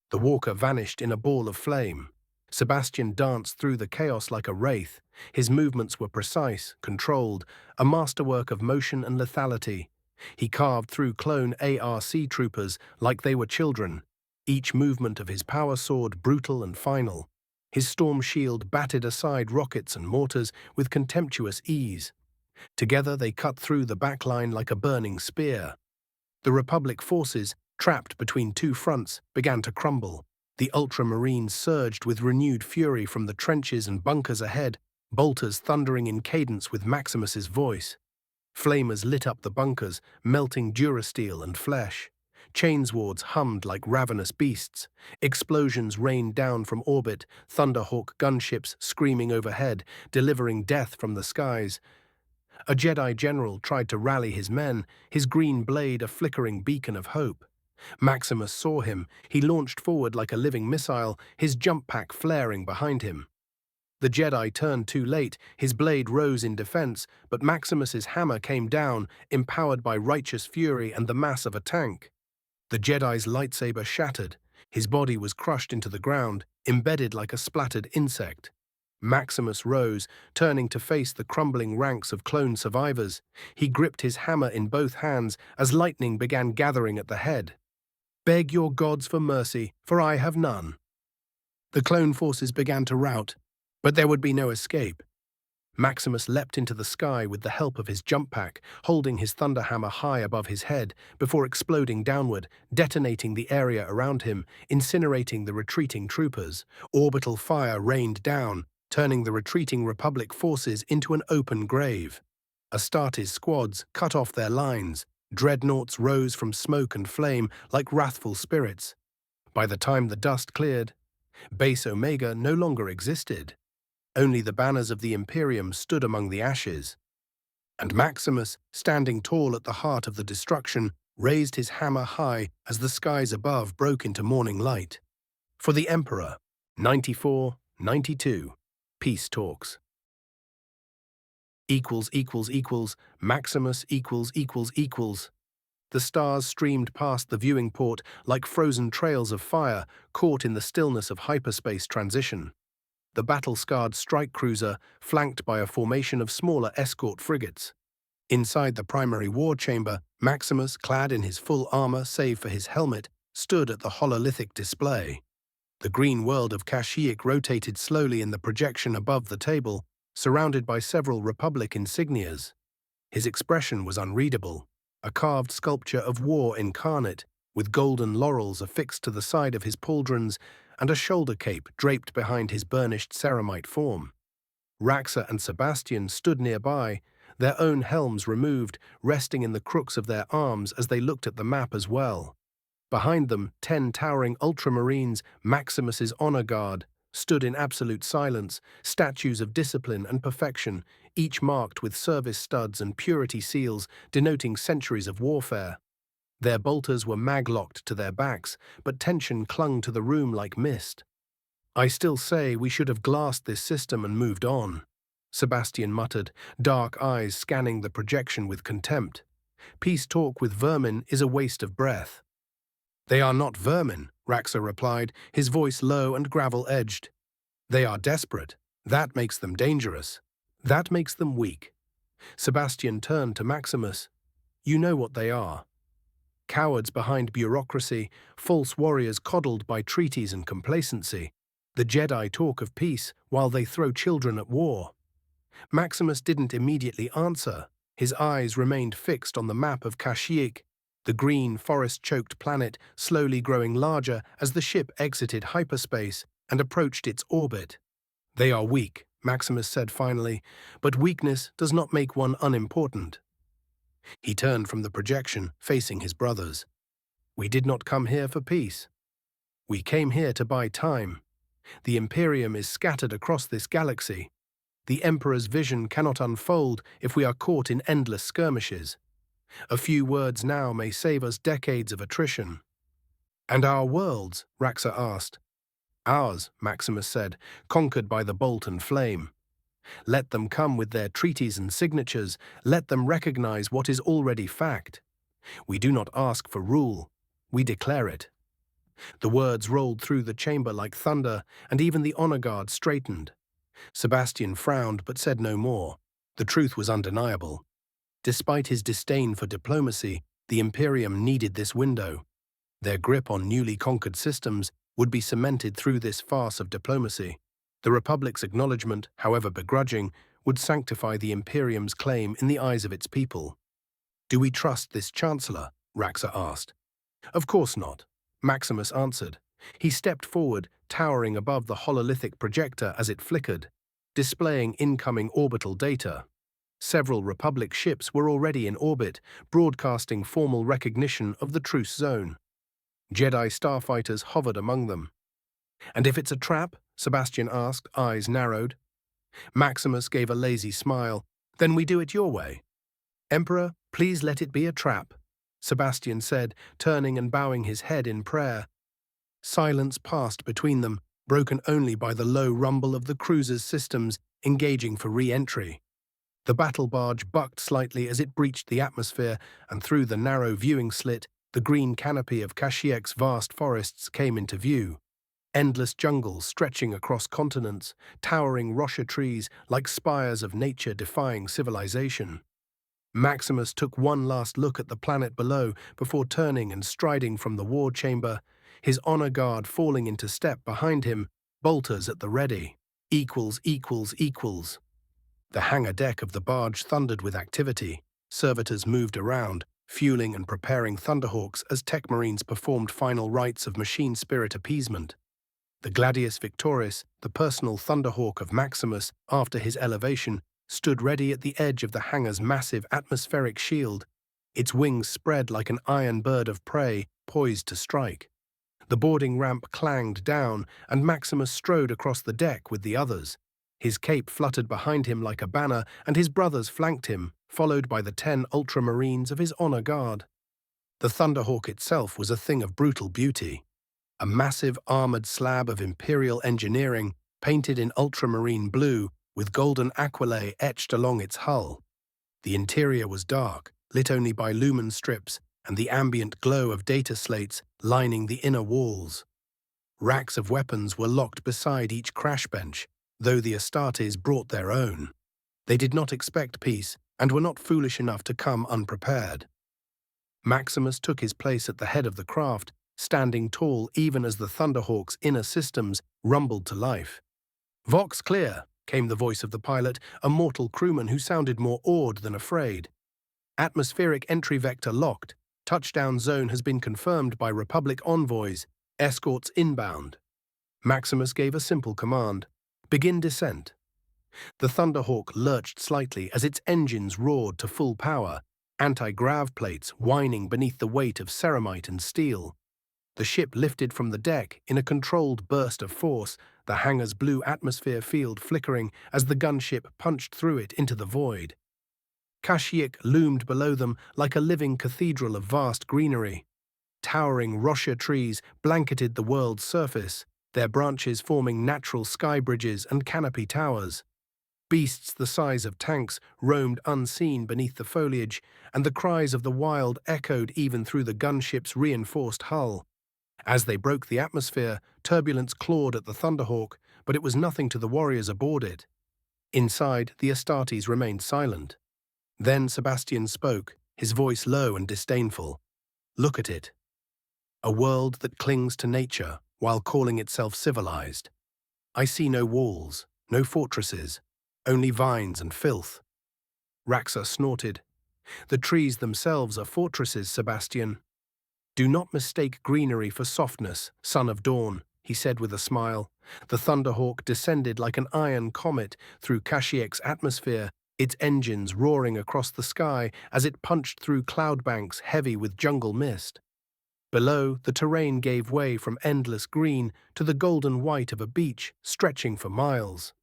The walker vanished in a ball of flame. Sebastian danced through the chaos like a wraith. His movements were precise, controlled, a masterwork of motion and lethality. He carved through clone ARC troopers like they were children, each movement of his power sword brutal and final. His storm shield batted aside rockets and mortars with contemptuous ease. Together they cut through the backline like a burning spear. The Republic forces, trapped between two fronts, began to crumble. The Ultramarines surged with renewed fury from the trenches and bunkers ahead, bolters thundering in cadence with Maximus's voice. Flamers lit up the bunkers, melting durasteel and flesh. Chainswords hummed like ravenous beasts. Explosions rained down from orbit, Thunderhawk gunships screaming overhead, delivering death from the skies. A Jedi general tried to rally his men, his green blade a flickering beacon of hope. Maximus saw him. He launched forward like a living missile, his jump pack flaring behind him. The Jedi turned too late, his blade rose in defense, but Maximus's hammer came down, empowered by righteous fury and the mass of a tank. The Jedi's lightsaber shattered. His body was crushed into the ground, embedded like a splattered insect. Maximus rose, turning to face the crumbling ranks of clone survivors. He gripped his hammer in both hands as lightning began gathering at the head. "Beg your gods for mercy, for I have none." The clone forces began to rout, but there would be no escape. Maximus leapt into the sky with the help of his jump pack, holding his thunderhammer high above his head before exploding downward, detonating the area around him, incinerating the retreating troopers. Orbital fire rained down, turning the retreating Republic forces into an open grave. Astartes squads cut off their lines. Dreadnoughts rose from smoke and flame like wrathful spirits. By the time the dust cleared, Base Omega no longer existed. Only the banners of the Imperium stood among the ashes. And Maximus, standing tall at the heart of the destruction, raised his hammer high as the skies above broke into morning light. For the Emperor, 94-92, peace talks. Maximus equals. The stars streamed past the viewing port like frozen trails of fire caught in the stillness of hyperspace transition. The battle-scarred strike cruiser, flanked by a formation of smaller escort frigates. Inside the primary war chamber, Maximus, clad in his full armor save for his helmet, stood at the hololithic display. The green world of Kashyyyk rotated slowly in the projection above the table, surrounded by several Republic insignias. His expression was unreadable, a carved sculpture of war incarnate, with golden laurels affixed to the side of his pauldrons and a shoulder cape draped behind his burnished ceramite form. Raxor and Sebastian stood nearby, their own helms removed, resting in the crooks of their arms as they looked at the map as well. Behind them, 10 towering Ultramarines, Maximus's honor guard, stood in absolute silence, statues of discipline and perfection, each marked with service studs and purity seals denoting centuries of warfare. Their bolters were mag-locked to their backs, but tension clung to the room like mist. "I still say we should have glassed this system and moved on," Sebastian muttered, dark eyes scanning the projection with contempt. "Peace talk with vermin is a waste of breath." "They are not vermin," Raxor replied, his voice low and gravel-edged. "They are desperate. That makes them dangerous. That makes them weak." Sebastian turned to Maximus. "You know what they are. Cowards behind bureaucracy, false warriors coddled by treaties and complacency. The Jedi talk of peace while they throw children at war." Maximus didn't immediately answer. His eyes remained fixed on the map of Kashyyyk, the green, forest-choked planet slowly growing larger as the ship exited hyperspace and approached its orbit. "They are weak," Maximus said finally, "but weakness does not make one unimportant." He turned from the projection, facing his brothers. "We did not come here for peace. We came here to buy time. The Imperium is scattered across this galaxy. The Emperor's vision cannot unfold if we are caught in endless skirmishes. A few words now may save us decades of attrition." "And our worlds?" Raxor asked. "Ours," Maximus said, conquered by the bolt and flame. "Let them come with their treaties and signatures. Let them recognize what is already fact. We do not ask for rule. We declare it." The words rolled through the chamber like thunder, and even the honor guard straightened. Sebastian frowned but said no more. The truth was undeniable. Despite his disdain for diplomacy, the Imperium needed this window. Their grip on newly conquered systems would be cemented through this farce of diplomacy. The Republic's acknowledgement, however begrudging, would sanctify the Imperium's claim in the eyes of its people. "Do we trust this Chancellor?" Raxor asked. "Of course not," Maximus answered. He stepped forward, towering above the hololithic projector as it flickered, displaying incoming orbital data. Several Republic ships were already in orbit, broadcasting formal recognition of the truce zone. Jedi starfighters hovered among them. "And if it's a trap?" Sebastian asked, eyes narrowed. Maximus gave a lazy smile. "Then we do it your way." "Emperor, please let it be a trap," Sebastian said, turning and bowing his head in prayer. Silence passed between them, broken only by the low rumble of the cruiser's systems engaging for re-entry. The battle barge bucked slightly as it breached the atmosphere, and through the narrow viewing slit, the green canopy of Kashyyyk's vast forests came into view. Endless jungles stretching across continents, towering rocher trees like spires of nature defying civilization. Maximus took one last look at the planet below before turning and striding from the war chamber, his honor guard falling into step behind him, bolters at the ready. Equals, equals, equals. The hangar deck of the barge thundered with activity. Servitors moved around, fueling and preparing Thunderhawks as tech marines performed final rites of machine spirit appeasement. The Gladius Victoris, the personal Thunderhawk of Maximus after his elevation, stood ready at the edge of the hangar's massive atmospheric shield, its wings spread like an iron bird of prey poised to strike. The boarding ramp clanged down, and Maximus strode across the deck with the others. His cape fluttered behind him like a banner, and his brothers flanked him, followed by the 10 Ultramarines of his honor guard. The Thunderhawk itself was a thing of brutal beauty. A massive armored slab of Imperial engineering, painted in ultramarine blue, with golden aquilae etched along its hull. The interior was dark, lit only by lumen strips and the ambient glow of data slates lining the inner walls. Racks of weapons were locked beside each crash bench, though the Astartes brought their own. They did not expect peace and were not foolish enough to come unprepared. Maximus took his place at the head of the craft, standing tall even as the Thunderhawk's inner systems rumbled to life. "Vox clear," came the voice of the pilot, a mortal crewman who sounded more awed than afraid. "Atmospheric entry vector locked. Touchdown zone has been confirmed by Republic envoys. Escorts inbound." Maximus gave a simple command. "Begin descent." The Thunderhawk lurched slightly as its engines roared to full power, anti-grav plates whining beneath the weight of ceramite and steel. The ship lifted from the deck in a controlled burst of force, the hangar's blue atmosphere field flickering as the gunship punched through it into the void. Kashyyyk loomed below them like a living cathedral of vast greenery. Towering Raxor trees blanketed the world's surface, their branches forming natural sky bridges and canopy towers. Beasts the size of tanks roamed unseen beneath the foliage, and the cries of the wild echoed even through the gunship's reinforced hull. As they broke the atmosphere, turbulence clawed at the Thunderhawk, but it was nothing to the warriors aboard it. Inside, the Astartes remained silent. Then Sebastian spoke, his voice low and disdainful. "Look at it. A world that clings to nature while calling itself civilized. I see no walls, no fortresses, only vines and filth." Raxor snorted. "The trees themselves are fortresses, Sebastian. Do not mistake greenery for softness, son of dawn," he said with a smile. The Thunderhawk descended like an iron comet through Kashyyyk's atmosphere, its engines roaring across the sky as it punched through cloud banks heavy with jungle mist. Below, the terrain gave way from endless green to the golden white of a beach stretching for miles.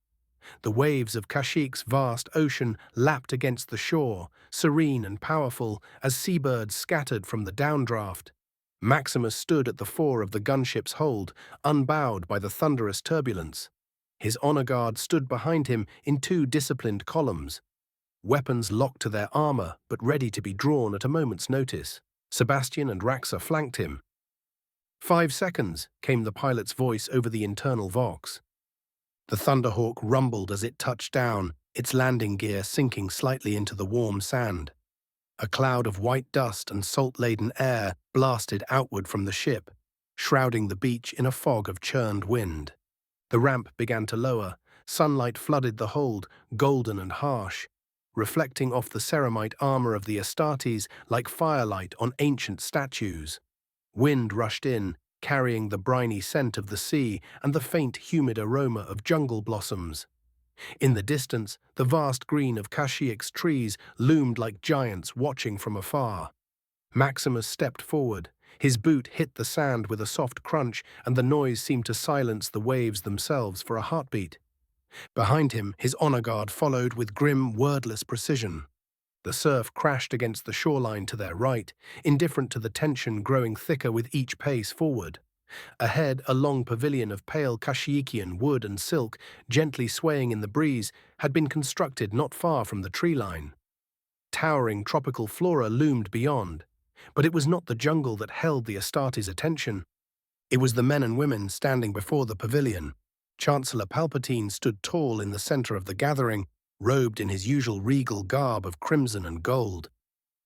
The waves of Kashyyyk's vast ocean lapped against the shore, serene and powerful as seabirds scattered from the downdraft. Maximus stood at the fore of the gunship's hold, unbowed by the thunderous turbulence. His honor guard stood behind him in two disciplined columns, weapons locked to their armor but ready to be drawn at a moment's notice. Sebastian and Raxor flanked him. 5 seconds, came the pilot's voice over the internal vox. The Thunderhawk rumbled as it touched down, its landing gear sinking slightly into the warm sand. A cloud of white dust and salt-laden air blasted outward from the ship, shrouding the beach in a fog of churned wind. The ramp began to lower. Sunlight flooded the hold, golden and harsh, reflecting off the ceramite armor of the Astartes like firelight on ancient statues. Wind rushed in, carrying the briny scent of the sea and the faint, humid aroma of jungle blossoms. In the distance, the vast green of Kashyyyyk's trees loomed like giants watching from afar. Maximus stepped forward. His boot hit the sand with a soft crunch, and the noise seemed to silence the waves themselves for a heartbeat. Behind him, his honor guard followed with grim, wordless precision. The surf crashed against the shoreline to their right, indifferent to the tension growing thicker with each pace forward. Ahead, a long pavilion of pale Kashyyykian wood and silk, gently swaying in the breeze, had been constructed not far from the tree line. Towering tropical flora loomed beyond, but it was not the jungle that held the Astartes' attention. It was the men and women standing before the pavilion. Chancellor Palpatine stood tall in the center of the gathering, robed in his usual regal garb of crimson and gold.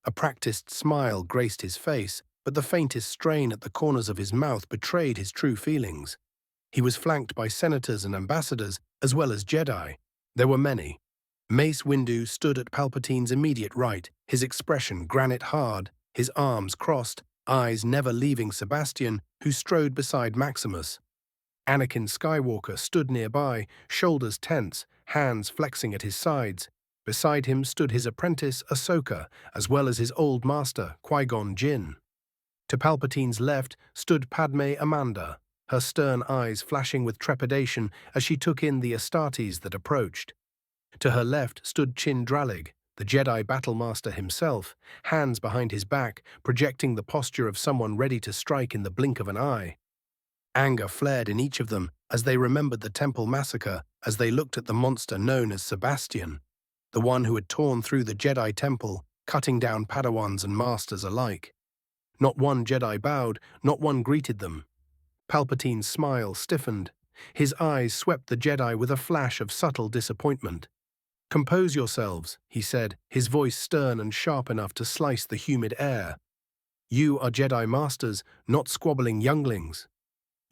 A practiced smile graced his face, but the faintest strain at the corners of his mouth betrayed his true feelings. He was flanked by senators and ambassadors, as well as Jedi. There were many. Mace Windu stood at Palpatine's immediate right, his expression granite hard, his arms crossed, eyes never leaving Sebastian, who strode beside Maximus. Anakin Skywalker stood nearby, shoulders tense, hands flexing at his sides. Beside him stood his apprentice, Ahsoka, as well as his old master, Qui-Gon Jinn. To Palpatine's left stood Padme Amanda, her stern eyes flashing with trepidation as she took in the Astartes that approached. To her left stood Chin Dralig, the Jedi battlemaster himself, hands behind his back, projecting the posture of someone ready to strike in the blink of an eye. Anger flared in each of them as they remembered the temple massacre, as they looked at the monster known as Sebastian, the one who had torn through the Jedi temple, cutting down Padawans and masters alike. Not one Jedi bowed, not one greeted them. Palpatine's smile stiffened. His eyes swept the Jedi with a flash of subtle disappointment. "Compose yourselves," he said, his voice stern and sharp enough to slice the humid air. "You are Jedi masters, not squabbling younglings.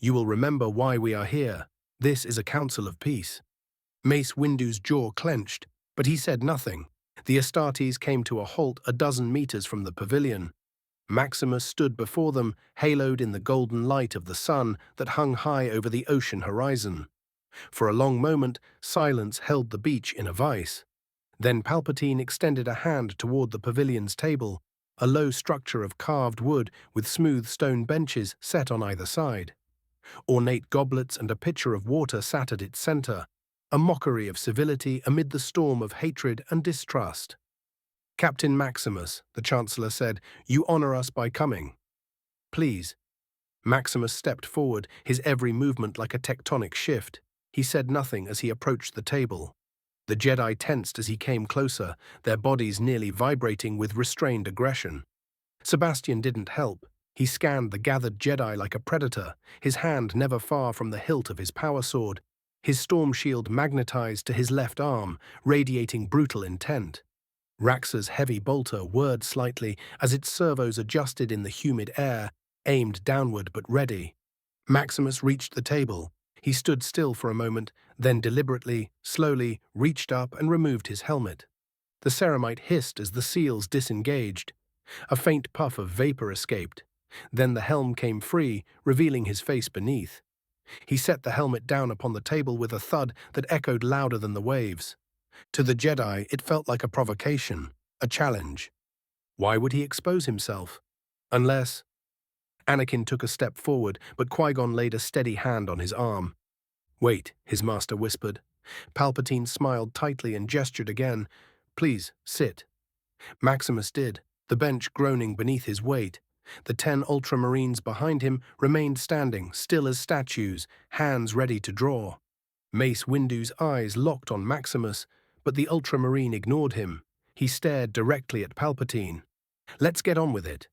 You will remember why we are here. This is a council of peace." Mace Windu's jaw clenched, but he said nothing. The Astartes came to a halt a dozen meters from the pavilion. Maximus stood before them, haloed in the golden light of the sun that hung high over the ocean horizon. For a long moment, silence held the beach in a vice. Then Palpatine extended a hand toward the pavilion's table, a low structure of carved wood with smooth stone benches set on either side. Ornate goblets and a pitcher of water sat at its center, a mockery of civility amid the storm of hatred and distrust. Captain Maximus, the Chancellor said, you honor us by coming. Please. Maximus stepped forward, his every movement like a tectonic shift. He said nothing as he approached the table. The Jedi tensed as he came closer, their bodies nearly vibrating with restrained aggression. Sebastian didn't help. He scanned the gathered Jedi like a predator, his hand never far from the hilt of his power sword, his storm shield magnetized to his left arm, radiating brutal intent. Raxor's heavy bolter whirred slightly as its servos adjusted in the humid air, aimed downward but ready. Maximus reached the table. He stood still for a moment, then deliberately, slowly, reached up and removed his helmet. The ceramite hissed as the seals disengaged. A faint puff of vapor escaped. Then the helm came free, revealing his face beneath. He set the helmet down upon the table with a thud that echoed louder than the waves. To the Jedi, it felt like a provocation, a challenge. Why would he expose himself? Unless... Anakin took a step forward, but Qui-Gon laid a steady hand on his arm. Wait, his master whispered. Palpatine smiled tightly and gestured again. Please, sit. Maximus did, the bench groaning beneath his weight. The 10 Ultramarines behind him remained standing, still as statues, hands ready to draw. Mace Windu's eyes locked on Maximus, but the Ultramarine ignored him. He stared directly at Palpatine. Let's get on with it.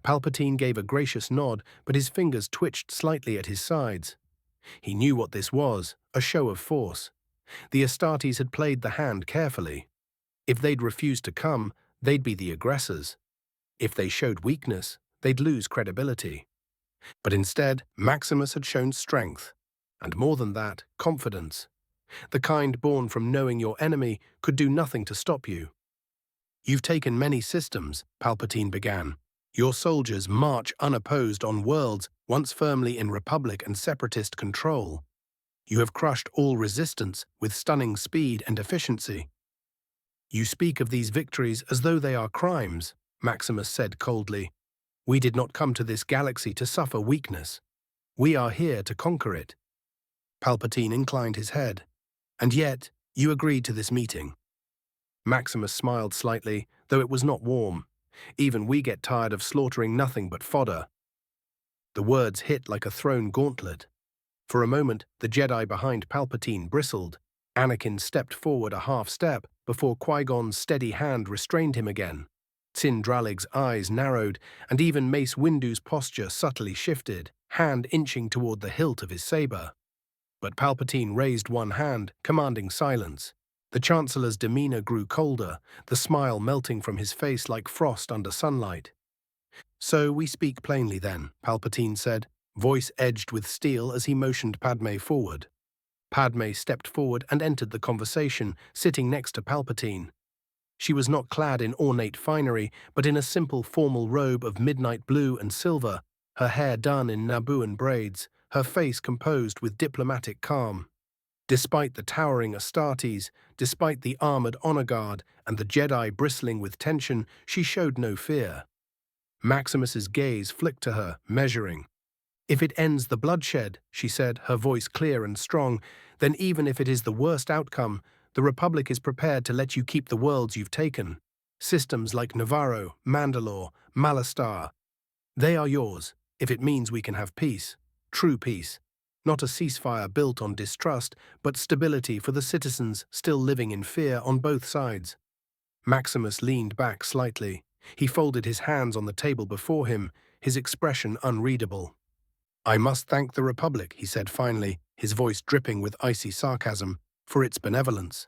Palpatine gave a gracious nod, but his fingers twitched slightly at his sides. He knew what this was, a show of force. The Astartes had played the hand carefully. If they'd refused to come, they'd be the aggressors. If they showed weakness, they'd lose credibility. But instead, Maximus had shown strength. And more than that, confidence. The kind born from knowing your enemy could do nothing to stop you. You've taken many systems, Palpatine began. Your soldiers march unopposed on worlds once firmly in Republic and Separatist control. You have crushed all resistance with stunning speed and efficiency. You speak of these victories as though they are crimes, Maximus said coldly. We did not come to this galaxy to suffer weakness. We are here to conquer it. Palpatine inclined his head. And yet, you agreed to this meeting. Maximus smiled slightly, though it was not warm. Even we get tired of slaughtering nothing but fodder. The words hit like a thrown gauntlet. For a moment, the Jedi behind Palpatine bristled. Anakin stepped forward a half step before Qui-Gon's steady hand restrained him again. Sin Dralig's eyes narrowed, and even Mace Windu's posture subtly shifted, hand inching toward the hilt of his saber. But Palpatine raised one hand, commanding silence. The Chancellor's demeanor grew colder, the smile melting from his face like frost under sunlight. So we speak plainly then, Palpatine said, voice edged with steel as he motioned Padme forward. Padme stepped forward and entered the conversation, sitting next to Palpatine. She was not clad in ornate finery, but in a simple formal robe of midnight blue and silver, her hair done in Nabooan braids, her face composed with diplomatic calm. Despite the towering Astartes, despite the armored honor guard and the Jedi bristling with tension, she showed no fear. Maximus's gaze flicked to her, measuring. If it ends the bloodshed, she said, her voice clear and strong, then even if it is the worst outcome, the Republic is prepared to let you keep the worlds you've taken. Systems like Navarro, Mandalore, Malastar. They are yours, if it means we can have peace. True peace. Not a ceasefire built on distrust, but stability for the citizens still living in fear on both sides. Maximus leaned back slightly. He folded his hands on the table before him, his expression unreadable. I must thank the Republic, he said finally, his voice dripping with icy sarcasm, for its benevolence.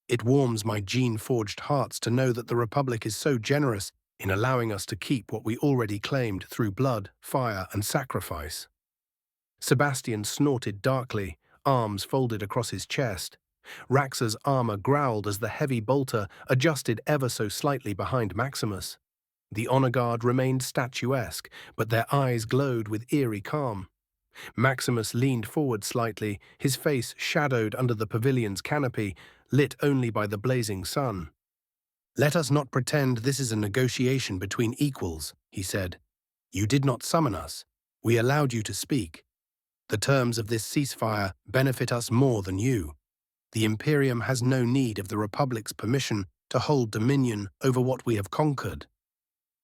It warms my gene-forged hearts to know that the Republic is so generous in allowing us to keep what we already claimed through blood, fire, and sacrifice. Sebastian snorted darkly, arms folded across his chest. Raxor's armor growled as the heavy bolter adjusted ever so slightly behind Maximus. The honor guard remained statuesque, but their eyes glowed with eerie calm. Maximus leaned forward slightly, his face shadowed under the pavilion's canopy, lit only by the blazing sun. Let us not pretend this is a negotiation between equals, he said. You did not summon us. We allowed you to speak. The terms of this ceasefire benefit us more than you. The Imperium has no need of the Republic's permission to hold dominion over what we have conquered.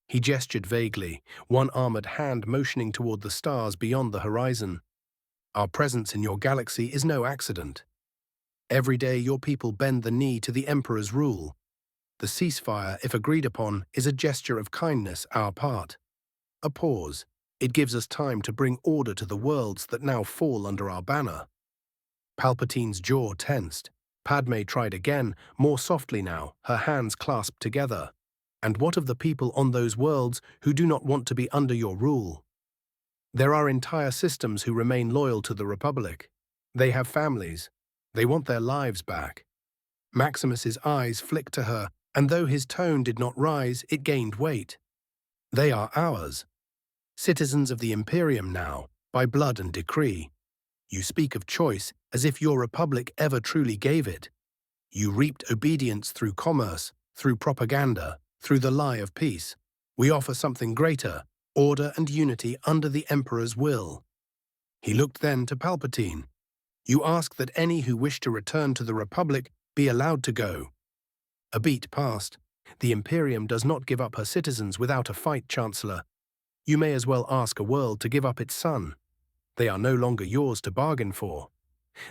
He gestured vaguely, one armored hand motioning toward the stars beyond the horizon. Our presence in your galaxy is no accident. Every day your people bend the knee to the Emperor's rule. The ceasefire, if agreed upon, is a gesture of kindness our part. A pause. It gives us time to bring order to the worlds that now fall under our banner. Palpatine's jaw tensed. Padme tried again, more softly now, her hands clasped together. And what of the people on those worlds who do not want to be under your rule? There are entire systems who remain loyal to the Republic. They have families. They want their lives back. Maximus's eyes flicked to her, and though his tone did not rise, it gained weight. They are ours. Citizens of the Imperium now, by blood and decree. You speak of choice as if your Republic ever truly gave it. You reaped obedience through commerce, through propaganda, through the lie of peace. We offer something greater, order and unity under the Emperor's will. He looked then to Palpatine. You ask that any who wish to return to the Republic be allowed to go. A beat passed. The Imperium does not give up her citizens without a fight, Chancellor. You may as well ask a world to give up its son. They are no longer yours to bargain for.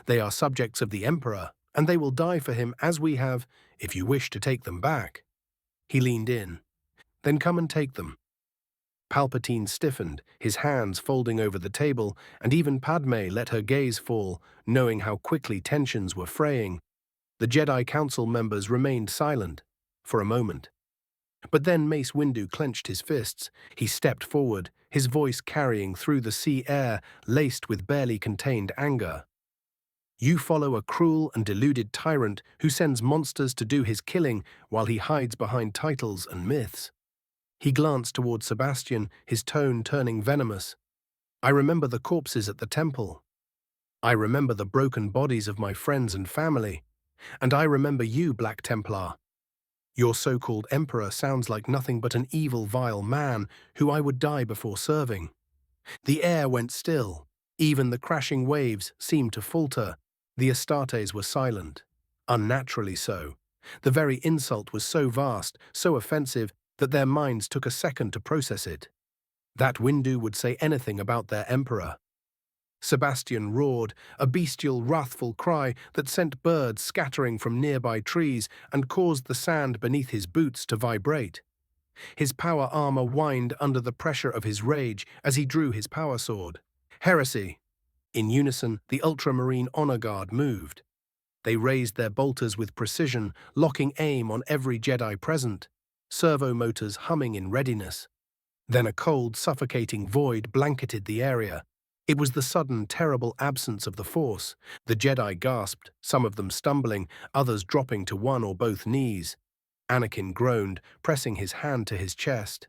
They are subjects of the Emperor, and they will die for him as we have, if you wish to take them back. He leaned in. Then come and take them. Palpatine stiffened, his hands folding over the table, and even Padme let her gaze fall, knowing how quickly tensions were fraying. The Jedi Council members remained silent, for a moment. But then Mace Windu clenched his fists. He stepped forward, his voice carrying through the sea air, laced with barely contained anger. You follow a cruel and deluded tyrant who sends monsters to do his killing while he hides behind titles and myths. He glanced toward Sebastian, his tone turning venomous. I remember the corpses at the temple. I remember the broken bodies of my friends and family. And I remember you, Black Templar. Your so-called emperor sounds like nothing but an evil, vile man who I would die before serving. The air went still. Even the crashing waves seemed to falter. The Astartes were silent, unnaturally so. The very insult was so vast, so offensive, that their minds took a second to process it. That Windu would say anything about their emperor. Sebastian roared, a bestial, wrathful cry that sent birds scattering from nearby trees and caused the sand beneath his boots to vibrate. His power armor whined under the pressure of his rage as he drew his power sword. Heresy! In unison, the Ultramarine honor guard moved. They raised their bolters with precision, locking aim on every Jedi present, servo motors humming in readiness. Then a cold, suffocating void blanketed the area. It was the sudden, terrible absence of the Force. The Jedi gasped, some of them stumbling, others dropping to one or both knees. Anakin groaned, pressing his hand to his chest.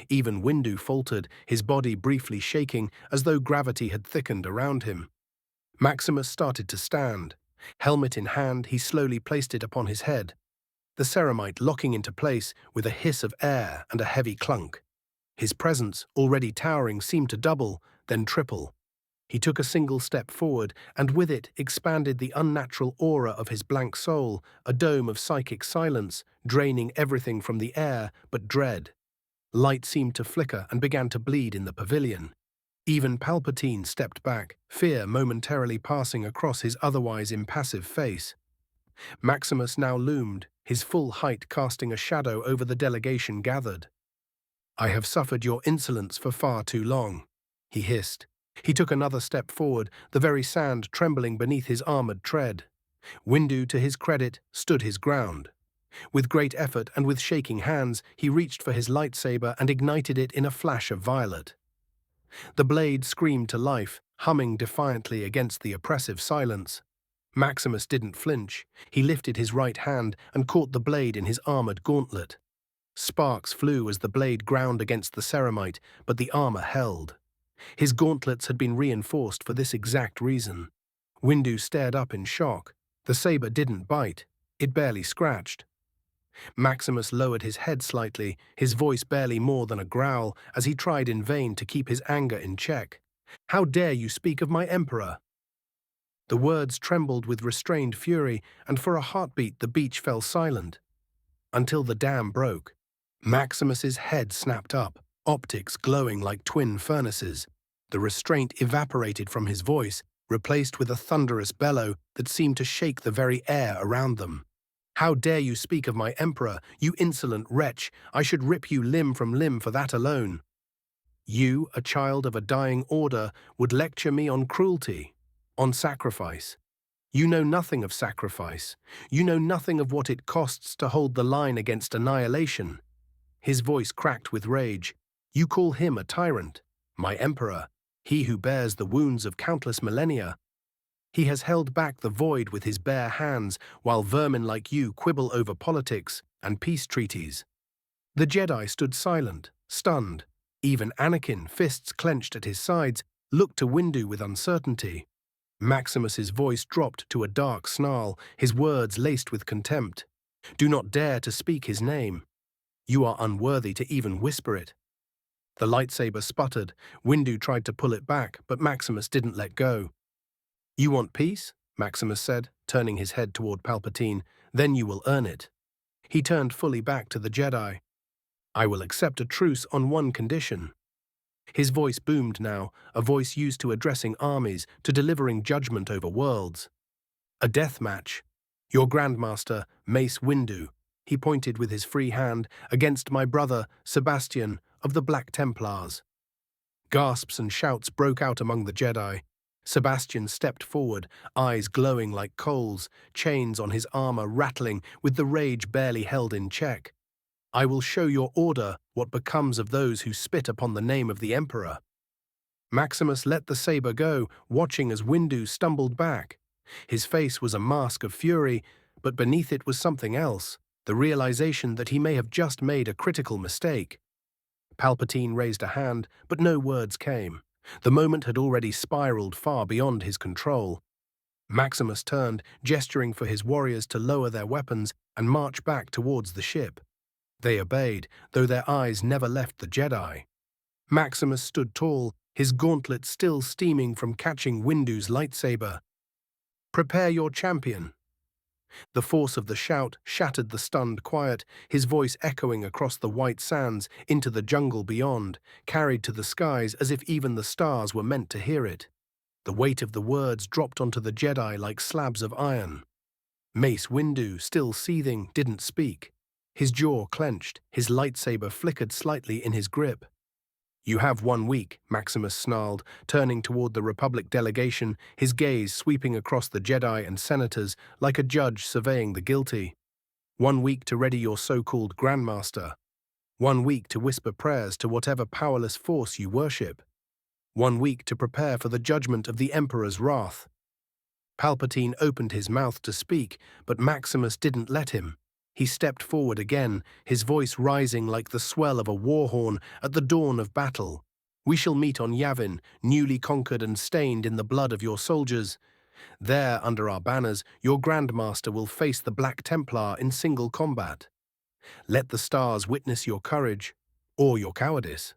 Even Windu faltered, his body briefly shaking as though gravity had thickened around him. Maximus started to stand. Helmet in hand, he slowly placed it upon his head, the ceramite locking into place with a hiss of air and a heavy clunk. His presence, already towering, seemed to double, then triple. He took a single step forward, and with it expanded the unnatural aura of his blank soul, a dome of psychic silence, draining everything from the air but dread. Light seemed to flicker and began to bleed in the pavilion. Even Palpatine stepped back, fear momentarily passing across his otherwise impassive face. Maximus now loomed, his full height casting a shadow over the delegation gathered. I have suffered your insolence for far too long, he hissed. He took another step forward, the very sand trembling beneath his armored tread. Windu, to his credit, stood his ground. With great effort and with shaking hands, he reached for his lightsaber and ignited it in a flash of violet. The blade screamed to life, humming defiantly against the oppressive silence. Maximus didn't flinch. He lifted his right hand and caught the blade in his armored gauntlet. Sparks flew as the blade ground against the ceramite, but the armor held. His gauntlets had been reinforced for this exact reason. Windu stared up in shock. The saber didn't bite. It barely scratched. Maximus lowered his head slightly, his voice barely more than a growl, as he tried in vain to keep his anger in check. How dare you speak of my emperor? The words trembled with restrained fury, and for a heartbeat the beach fell silent. until the dam broke. Maximus's head snapped up, optics glowing like twin furnaces. The restraint evaporated from his voice, replaced with a thunderous bellow that seemed to shake the very air around them. "How dare you speak of my emperor, you insolent wretch! I should rip you limb from limb for that alone. You, a child of a dying order, would lecture me on cruelty, on sacrifice. You know nothing of sacrifice. You know nothing of what it costs to hold the line against annihilation." His voice cracked with rage. "You call him a tyrant, my emperor, he who bears the wounds of countless millennia. He has held back the void with his bare hands, while vermin like you quibble over politics and peace treaties." The Jedi stood silent, stunned. Even Anakin, fists clenched at his sides, looked to Windu with uncertainty. Maximus's voice dropped to a dark snarl, his words laced with contempt. "Do not dare to speak his name. You are unworthy to even whisper it." The lightsaber sputtered. Windu tried to pull it back, but Maximus didn't let go. "You want peace?" Maximus said, turning his head toward Palpatine. "Then you will earn it." He turned fully back to the Jedi. "I will accept a truce on one condition." His voice boomed now, a voice used to addressing armies, to delivering judgment over worlds. "A death match. Your Grandmaster, Mace Windu," he pointed with his free hand, "against my brother, Sebastian, of the Black Templars." Gasps and shouts broke out among the Jedi. Sebastian stepped forward, eyes glowing like coals, chains on his armor rattling with the rage barely held in check. "I will show your order what becomes of those who spit upon the name of the Emperor." Maximus let the saber go, watching as Windu stumbled back. His face was a mask of fury, but beneath it was something else, the realization that he may have just made a critical mistake. Palpatine raised a hand, but no words came. The moment had already spiraled far beyond his control. Maximus turned, gesturing for his warriors to lower their weapons and march back towards the ship. They obeyed, though their eyes never left the Jedi. Maximus stood tall, his gauntlet still steaming from catching Windu's lightsaber. "Prepare your champion." The force of the shout shattered the stunned quiet, his voice echoing across the white sands into the jungle beyond, carried to the skies as if even the stars were meant to hear it. The weight of the words dropped onto the Jedi like slabs of iron. Mace Windu, still seething, didn't speak. His jaw clenched, his lightsaber flickered slightly in his grip. "You have 1 week," Maximus snarled, turning toward the Republic delegation, his gaze sweeping across the Jedi and senators like a judge surveying the guilty. 1 week to ready your so-called Grandmaster. 1 week to whisper prayers to whatever powerless force you worship. 1 week to prepare for the judgment of the Emperor's wrath." Palpatine opened his mouth to speak, but Maximus didn't let him. He stepped forward again, his voice rising like the swell of a war horn at the dawn of battle. "We shall meet on Yavin, newly conquered and stained in the blood of your soldiers. There, under our banners, your Grandmaster will face the Black Templar in single combat. Let the stars witness your courage, or your cowardice."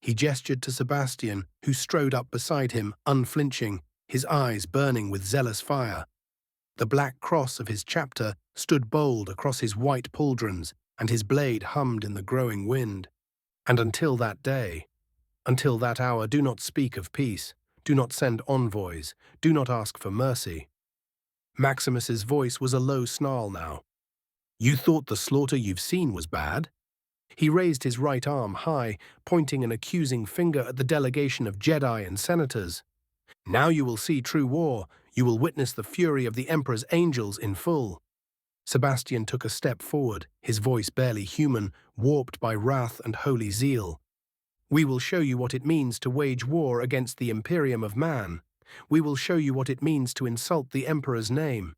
He gestured to Sebastian, who strode up beside him, unflinching, his eyes burning with zealous fire. The black cross of his chapter stood bold across his white pauldrons, and his blade hummed in the growing wind. "And until that day, until that hour, do not speak of peace, do not send envoys, do not ask for mercy." Maximus's voice was a low snarl now. "You thought the slaughter you've seen was bad?" He raised his right arm high, pointing an accusing finger at the delegation of Jedi and senators. "Now you will see true war. You will witness the fury of the Emperor's angels in full." Sebastian took a step forward, his voice barely human, warped by wrath and holy zeal. "We will show you what it means to wage war against the Imperium of man. We will show you what it means to insult the Emperor's name."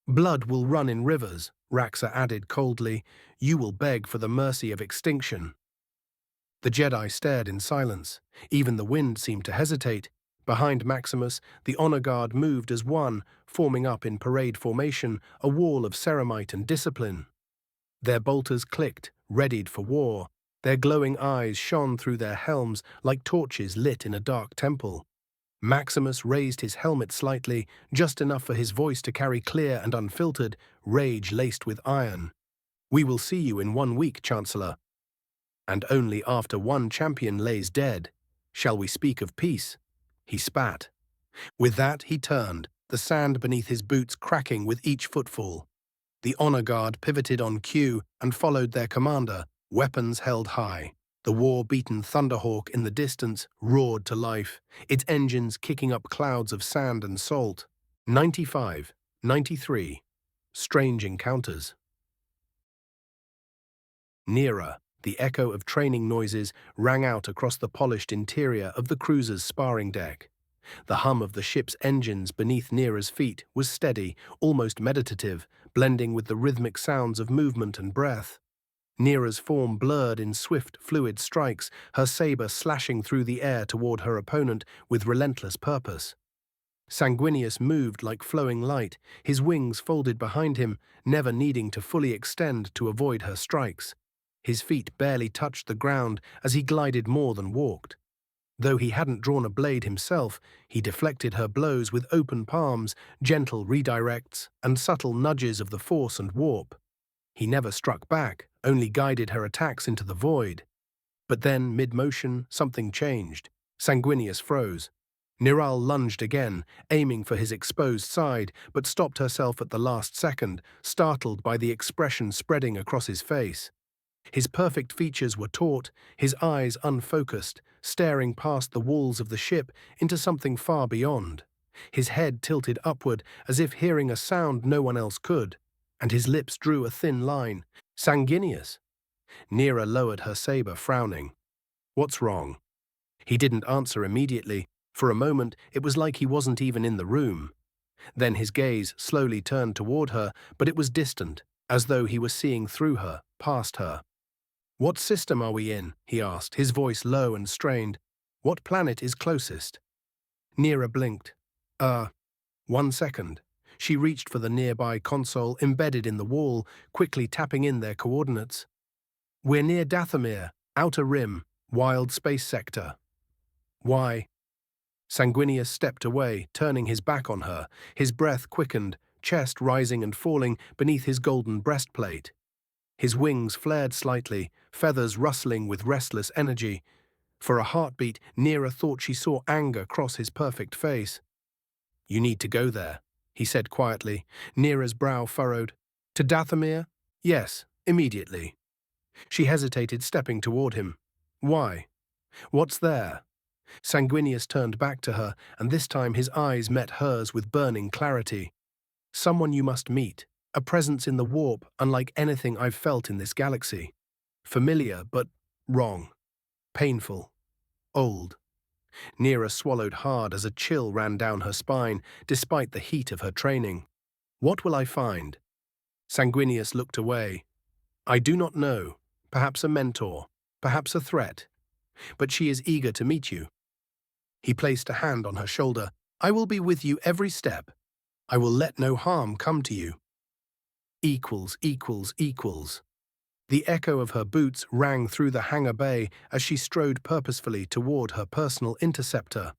"Blood will run in rivers," Raxor added coldly. "You will beg for the mercy of extinction." The Jedi stared in silence. Even the wind seemed to hesitate. Behind Maximus, the honor guard moved as one, forming up in parade formation, a wall of ceramite and discipline. Their bolters clicked, readied for war. Their glowing eyes shone through their helms like torches lit in a dark temple. Maximus raised his helmet slightly, just enough for his voice to carry clear and unfiltered, rage laced with iron. We will see you in 1 week, Chancellor. And only after one champion lays dead shall we speak of peace. He spat. With that, he turned, the sand beneath his boots cracking with each footfall. The honor guard pivoted on cue and followed their commander, weapons held high. The war-beaten Thunderhawk in the distance roared to life, its engines kicking up clouds of sand and salt. 95, 93. Strange encounters. Nearer, the echo of training noises rang out across the polished interior of the cruiser's sparring deck. The hum of the ship's engines beneath Neera's feet was steady, almost meditative, blending with the rhythmic sounds of movement and breath. Neera's form blurred in swift, fluid strikes, her saber slashing through the air toward her opponent with relentless purpose. Sanguinius moved like flowing light, his wings folded behind him, never needing to fully extend to avoid her strikes. His feet barely touched the ground as he glided more than walked. Though he hadn't drawn a blade himself, he deflected her blows with open palms, gentle redirects, and subtle nudges of the force and warp. He never struck back, only guided her attacks into the void. But then, mid-motion, something changed. Sanguinius froze. Niral lunged again, aiming for his exposed side, but stopped herself at the last second, startled by the expression spreading across his face. His perfect features were taut, his eyes unfocused, staring past the walls of the ship into something far beyond. His head tilted upward as if hearing a sound no one else could, and his lips drew a thin line. Sanguinius. Neera lowered her saber, frowning. What's wrong? He didn't answer immediately. For a moment, it was like he wasn't even in the room. Then his gaze slowly turned toward her, but it was distant, as though he were seeing through her, past her. What system are we in? He asked, his voice low and strained. What planet is closest? Neera blinked. 1 second. She reached for the nearby console embedded in the wall, quickly tapping in their coordinates. We're near Dathomir, Outer Rim, Wild Space Sector. Why? Sanguinius stepped away, turning his back on her, his breath quickened, chest rising and falling beneath his golden breastplate. His wings flared slightly, feathers rustling with restless energy. For a heartbeat, Neera thought she saw anger cross his perfect face. You need to go there, he said quietly. Neera's brow furrowed. To Dathomir? Yes, immediately. She hesitated, stepping toward him. Why? What's there? Sanguinius turned back to her, and this time his eyes met hers with burning clarity. Someone you must meet. A presence in the warp unlike anything I've felt in this galaxy. Familiar, but wrong. Painful. Old. Neera swallowed hard as a chill ran down her spine, despite the heat of her training. What will I find? Sanguinius looked away. I do not know. Perhaps a mentor. Perhaps a threat. But she is eager to meet you. He placed a hand on her shoulder. I will be with you every step. I will let no harm come to you. Equals, equals, equals. The echo of her boots rang through the hangar bay as she strode purposefully toward her personal interceptor.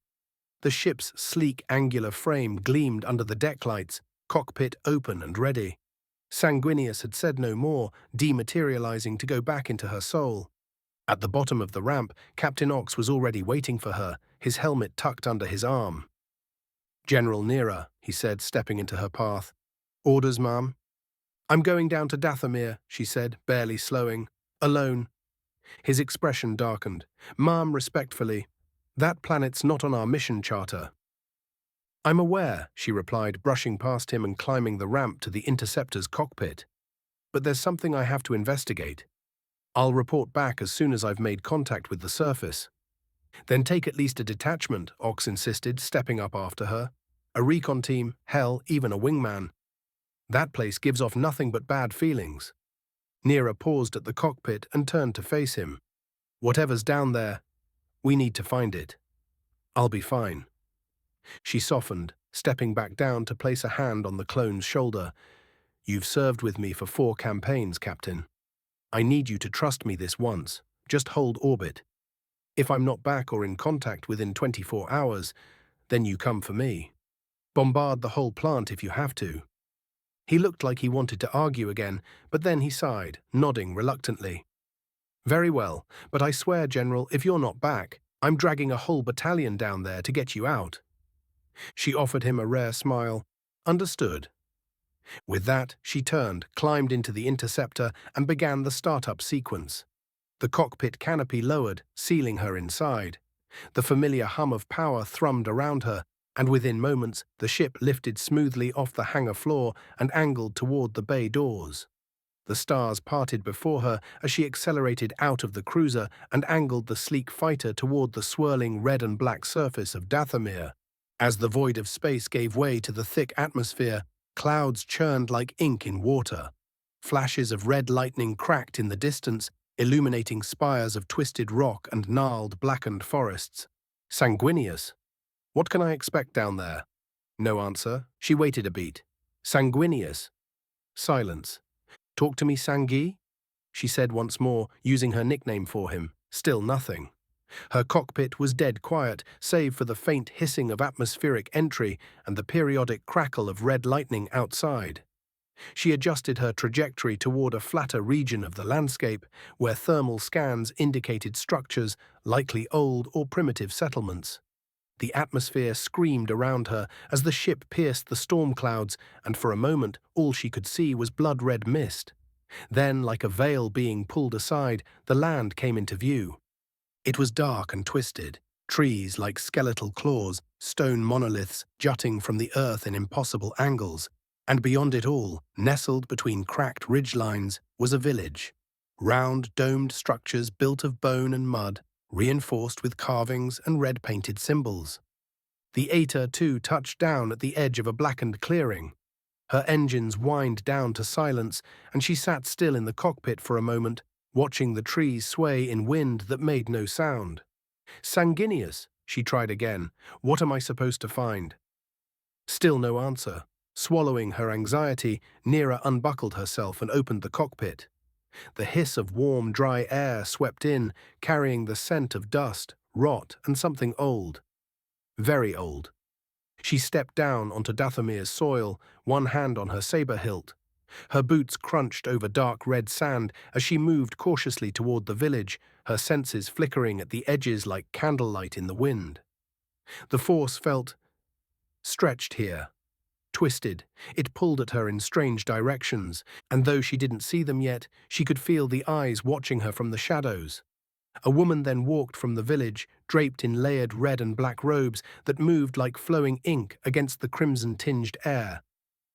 The ship's sleek, angular frame gleamed under the deck lights, cockpit open and ready. Sanguinius had said no more, dematerializing to go back into her soul. At the bottom of the ramp, Captain Ox was already waiting for her, his helmet tucked under his arm. General Neera, he said, stepping into her path. Orders, ma'am? I'm going down to Dathomir, she said, barely slowing. Alone. His expression darkened. Ma'am, respectfully. That planet's not on our mission charter. I'm aware, she replied, brushing past him and climbing the ramp to the interceptor's cockpit. But there's something I have to investigate. I'll report back as soon as I've made contact with the surface. Then take at least a detachment, Ox insisted, stepping up after her. A recon team, hell, even a wingman. That place gives off nothing but bad feelings. Neera paused at the cockpit and turned to face him. Whatever's down there, we need to find it. I'll be fine. She softened, stepping back down to place a hand on the clone's shoulder. You've served with me for 4 campaigns, Captain. I need you to trust me this once. Just hold orbit. If I'm not back or in contact within 24 hours, then you come for me. Bombard the whole plant if you have to. He looked like he wanted to argue again, but then he sighed, nodding reluctantly. Very well, but I swear, General, if you're not back, I'm dragging a whole battalion down there to get you out. She offered him a rare smile. Understood. With that, she turned, climbed into the interceptor, and began the startup sequence. The cockpit canopy lowered, sealing her inside. The familiar hum of power thrummed around her, and within moments the ship lifted smoothly off the hangar floor and angled toward the bay doors. The stars parted before her as she accelerated out of the cruiser and angled the sleek fighter toward the swirling red and black surface of Dathomir. As the void of space gave way to the thick atmosphere, clouds churned like ink in water. Flashes of red lightning cracked in the distance, illuminating spires of twisted rock and gnarled, blackened forests. Sanguinius. What can I expect down there? No answer. She waited a beat. Sanguinius. Silence. Talk to me, Sangui? She said once more, using her nickname for him. Still nothing. Her cockpit was dead quiet, save for the faint hissing of atmospheric entry and the periodic crackle of red lightning outside. She adjusted her trajectory toward a flatter region of the landscape, where thermal scans indicated structures, likely old or primitive settlements. The atmosphere screamed around her as the ship pierced the storm clouds, and for a moment all she could see was blood-red mist. Then, like a veil being pulled aside, the land came into view. It was dark and twisted, trees like skeletal claws, stone monoliths jutting from the earth in impossible angles, and beyond it all, nestled between cracked ridgelines, was a village. Round, domed structures built of bone and mud, reinforced with carvings and red-painted symbols. The Aeta, too, touched down at the edge of a blackened clearing. Her engines whined down to silence, and she sat still in the cockpit for a moment, watching the trees sway in wind that made no sound. Sanguinius, she tried again. What am I supposed to find? Still no answer. Swallowing her anxiety, Nera unbuckled herself and opened the cockpit. The hiss of warm, dry air swept in, carrying the scent of dust, rot, and something old. Very old. She stepped down onto Dathomir's soil, one hand on her saber hilt. Her boots crunched over dark red sand as she moved cautiously toward the village, her senses flickering at the edges like candlelight in the wind. The force felt stretched here. Twisted, it pulled at her in strange directions, and though she didn't see them yet, she could feel the eyes watching her from the shadows. A woman then walked from the village, draped in layered red and black robes that moved like flowing ink against the crimson-tinged air.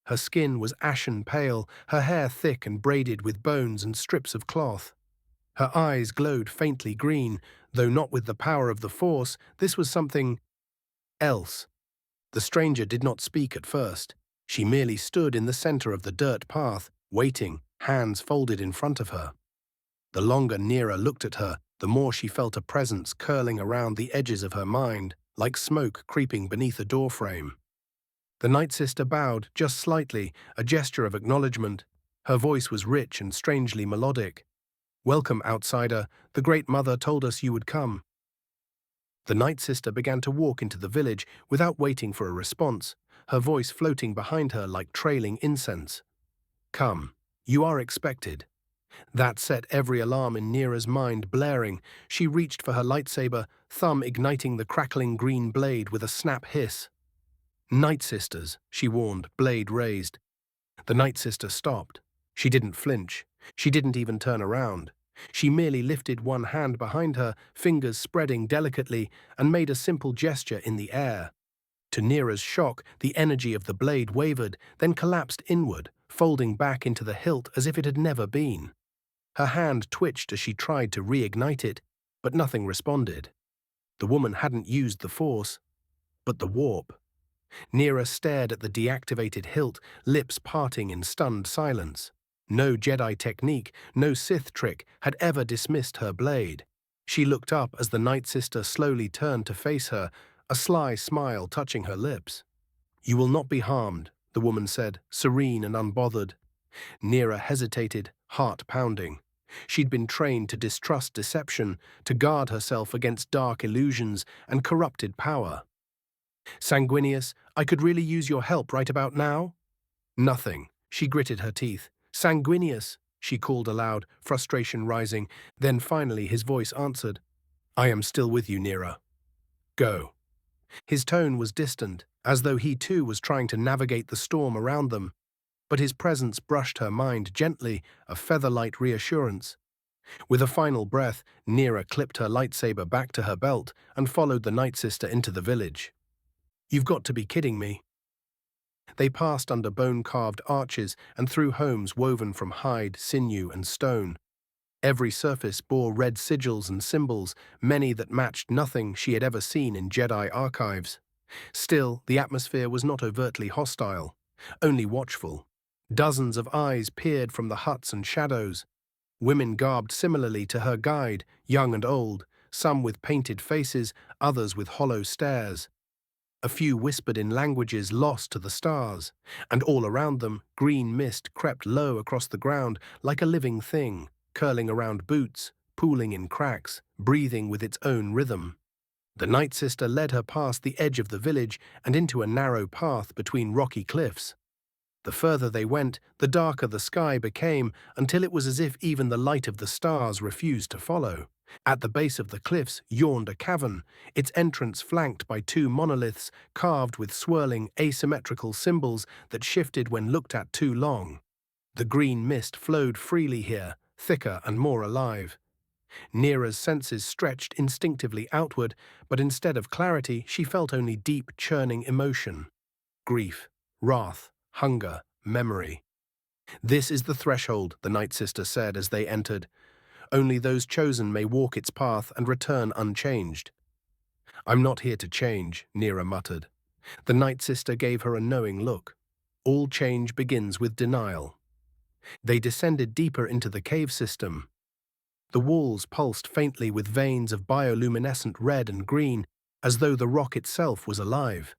Her skin was ashen pale, her hair thick and braided with bones and strips of cloth. Her eyes glowed faintly green, though not with the power of the Force. This was something else. The stranger did not speak at first. She merely stood in the center of the dirt path, waiting, hands folded in front of her. The longer Nera looked at her, the more she felt a presence curling around the edges of her mind, like smoke creeping beneath a doorframe. The Night Sister bowed, just slightly, a gesture of acknowledgement. Her voice was rich and strangely melodic. "Welcome, outsider. The Great Mother told us you would come." The Night Sister began to walk into the village without waiting for a response, her voice floating behind her like trailing incense. "Come. You are expected." That set every alarm in Nera's mind blaring. She reached for her lightsaber, thumb igniting the crackling green blade with a snap hiss. "Night Sisters," she warned, blade raised. The Night Sister stopped. She didn't flinch. She didn't even turn around. She merely lifted one hand behind her, fingers spreading delicately, and made a simple gesture in the air. To Nera's shock, the energy of the blade wavered, then collapsed inward, folding back into the hilt as if it had never been. Her hand twitched as she tried to reignite it, but nothing responded. The woman hadn't used the Force, but the warp. Nera stared at the deactivated hilt, lips parting in stunned silence. No Jedi technique, no Sith trick had ever dismissed her blade. She looked up as the Night Sister slowly turned to face her, a sly smile touching her lips. "You will not be harmed," the woman said, serene and unbothered. Nera hesitated, heart pounding. She'd been trained to distrust deception, to guard herself against dark illusions and corrupted power. "Sanguinius, I could really use your help right about now?" "Nothing," She gritted her teeth. "Sanguineous," she called aloud, frustration rising. Then finally his voice answered. "I am still with you, Nera. Go." His tone was distant, as though he too was trying to navigate the storm around them, but his presence brushed her mind gently, a feather-light reassurance. With a final breath, Nera clipped her lightsaber back to her belt and followed the Night Sister into the village. "You've got to be kidding me." They passed under bone-carved arches and through homes woven from hide, sinew, and stone. Every surface bore red sigils and symbols, many that matched nothing she had ever seen in Jedi archives. Still, the atmosphere was not overtly hostile, only watchful. Dozens of eyes peered from the huts and shadows. Women garbed similarly to her guide, young and old, some with painted faces, others with hollow stares. A few whispered in languages lost to the stars, and all around them, green mist crept low across the ground like a living thing, curling around boots, pooling in cracks, breathing with its own rhythm. The Night Sister led her past the edge of the village and into a narrow path between rocky cliffs. The further they went, the darker the sky became, until it was as if even the light of the stars refused to follow. At the base of the cliffs yawned a cavern, its entrance flanked by two monoliths carved with swirling, asymmetrical symbols that shifted when looked at too long. The green mist flowed freely here, thicker and more alive. Nera's senses stretched instinctively outward, but instead of clarity, she felt only deep, churning emotion. Grief, wrath, hunger, memory. "This is the threshold," the Night Sister said as they entered. "Only those chosen may walk its path and return unchanged." "I'm not here to change," Nera muttered. The Night Sister gave her a knowing look. "All change begins with denial." They descended deeper into the cave system. The walls pulsed faintly with veins of bioluminescent red and green, as though the rock itself was alive.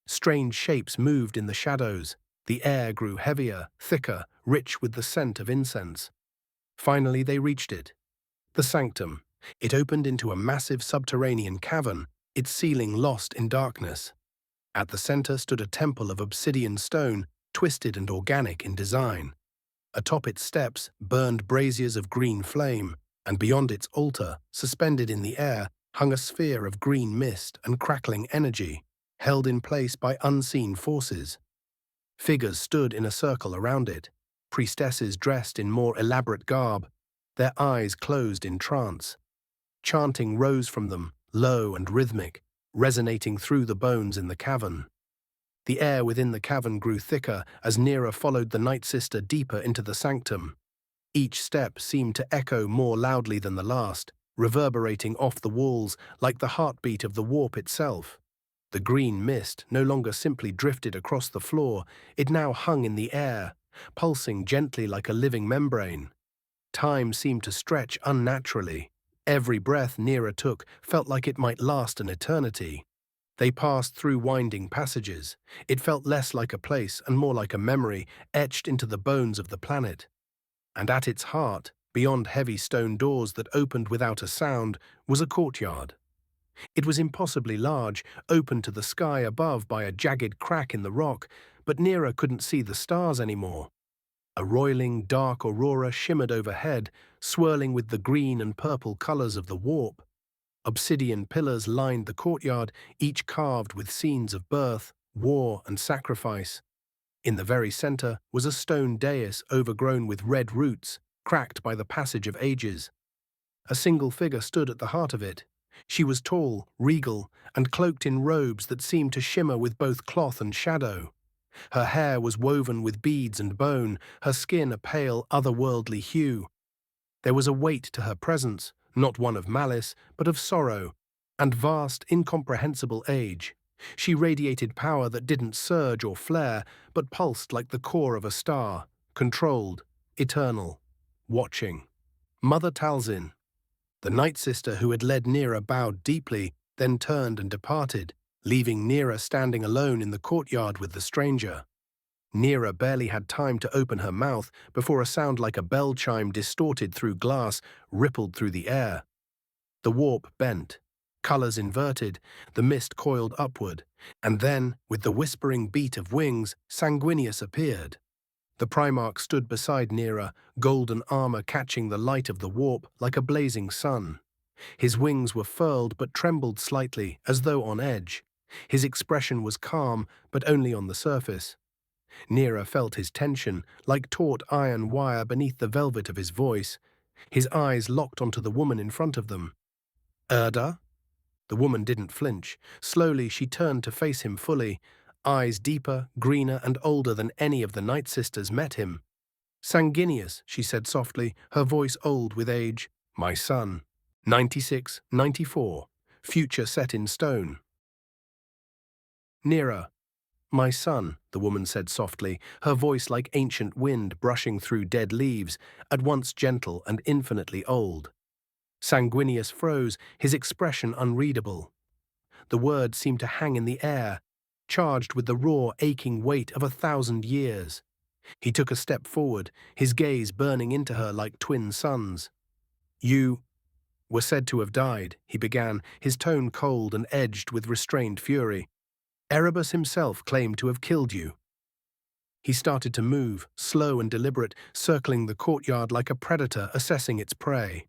Strange shapes moved in the shadows. The air grew heavier, thicker, rich with the scent of incense. Finally they reached it. The sanctum. It opened into a massive subterranean cavern, its ceiling lost in darkness. At the center stood a temple of obsidian stone, twisted and organic in design. Atop its steps burned braziers of green flame, and beyond its altar, suspended in the air, hung a sphere of green mist and crackling energy, held in place by unseen forces. Figures stood in a circle around it, priestesses dressed in more elaborate garb, their eyes closed in trance. Chanting rose from them, low and rhythmic, resonating through the bones in the cavern. The air within the cavern grew thicker as Nera followed the Night Sister deeper into the sanctum. Each step seemed to echo more loudly than the last, reverberating off the walls like the heartbeat of the warp itself. The green mist no longer simply drifted across the floor, it now hung in the air, pulsing gently like a living membrane. Time seemed to stretch unnaturally. Every breath Nera took felt like it might last an eternity. They passed through winding passages. It felt less like a place and more like a memory etched into the bones of the planet. And at its heart, beyond heavy stone doors that opened without a sound, was a courtyard. It was impossibly large, open to the sky above by a jagged crack in the rock, but Nera couldn't see the stars anymore. A roiling, dark aurora shimmered overhead, swirling with the green and purple colors of the warp. Obsidian pillars lined the courtyard, each carved with scenes of birth, war, and sacrifice. In the very center was a stone dais overgrown with red roots, cracked by the passage of ages. A single figure stood at the heart of it. She was tall, regal, and cloaked in robes that seemed to shimmer with both cloth and shadow. Her hair was woven with beads and bone, her skin a pale, otherworldly hue. There was a weight to her presence, not one of malice, but of sorrow, and vast, incomprehensible age. She radiated power that didn't surge or flare, but pulsed like the core of a star, controlled, eternal, watching. Mother Talzin. The Night Sister who had led Nera bowed deeply, then turned and departed, leaving Nera standing alone in the courtyard with the stranger. Nera barely had time to open her mouth before a sound like a bell chime distorted through glass rippled through the air. The warp bent, colors inverted, the mist coiled upward, and then, with the whispering beat of wings, Sanguinius appeared. The Primarch stood beside Nera, golden armor catching the light of the warp like a blazing sun. His wings were furled but trembled slightly, as though on edge. His expression was calm, but only on the surface. Nera felt his tension, like taut iron wire beneath the velvet of his voice. His eyes locked onto the woman in front of them. "Erda?" The woman didn't flinch. Slowly she turned to face him fully, eyes deeper, greener, and older than any of the Night Sisters met him. "Sanguinius," she said softly, her voice old with age. "My son. 96, 94. Future set in stone." "Nera, my son," the woman said softly, her voice like ancient wind brushing through dead leaves, at once gentle and infinitely old. Sanguinius froze, his expression unreadable. The words seemed to hang in the air, charged with the raw, aching weight of 1,000 years. He took a step forward, his gaze burning into her like twin suns. "You were said to have died," he began, his tone cold and edged with restrained fury. "Erebus himself claimed to have killed you." He started to move, slow and deliberate, circling the courtyard like a predator assessing its prey.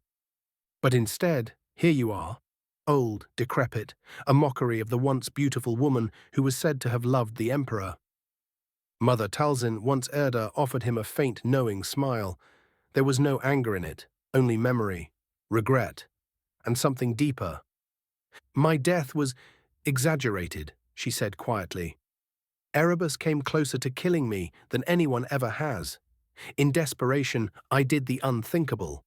But instead, here you are, old, decrepit, a mockery of the once beautiful woman who was said to have loved the Emperor. Mother Talzin, once Erda, offered him a faint, knowing smile. There was no anger in it, only memory, regret, and something deeper. "My death was exaggerated," she said quietly. "Erebus came closer to killing me than anyone ever has. In desperation, I did the unthinkable.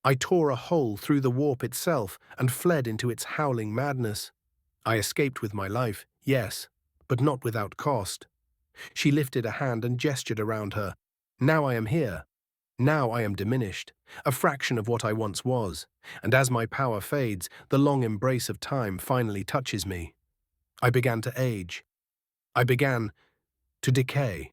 I tore a hole through the warp itself and fled into its howling madness. I escaped with my life, yes, but not without cost." She lifted a hand and gestured around her. "Now I am here. Now I am diminished, a fraction of what I once was, and as my power fades, the long embrace of time finally touches me. I began to age. I began to decay."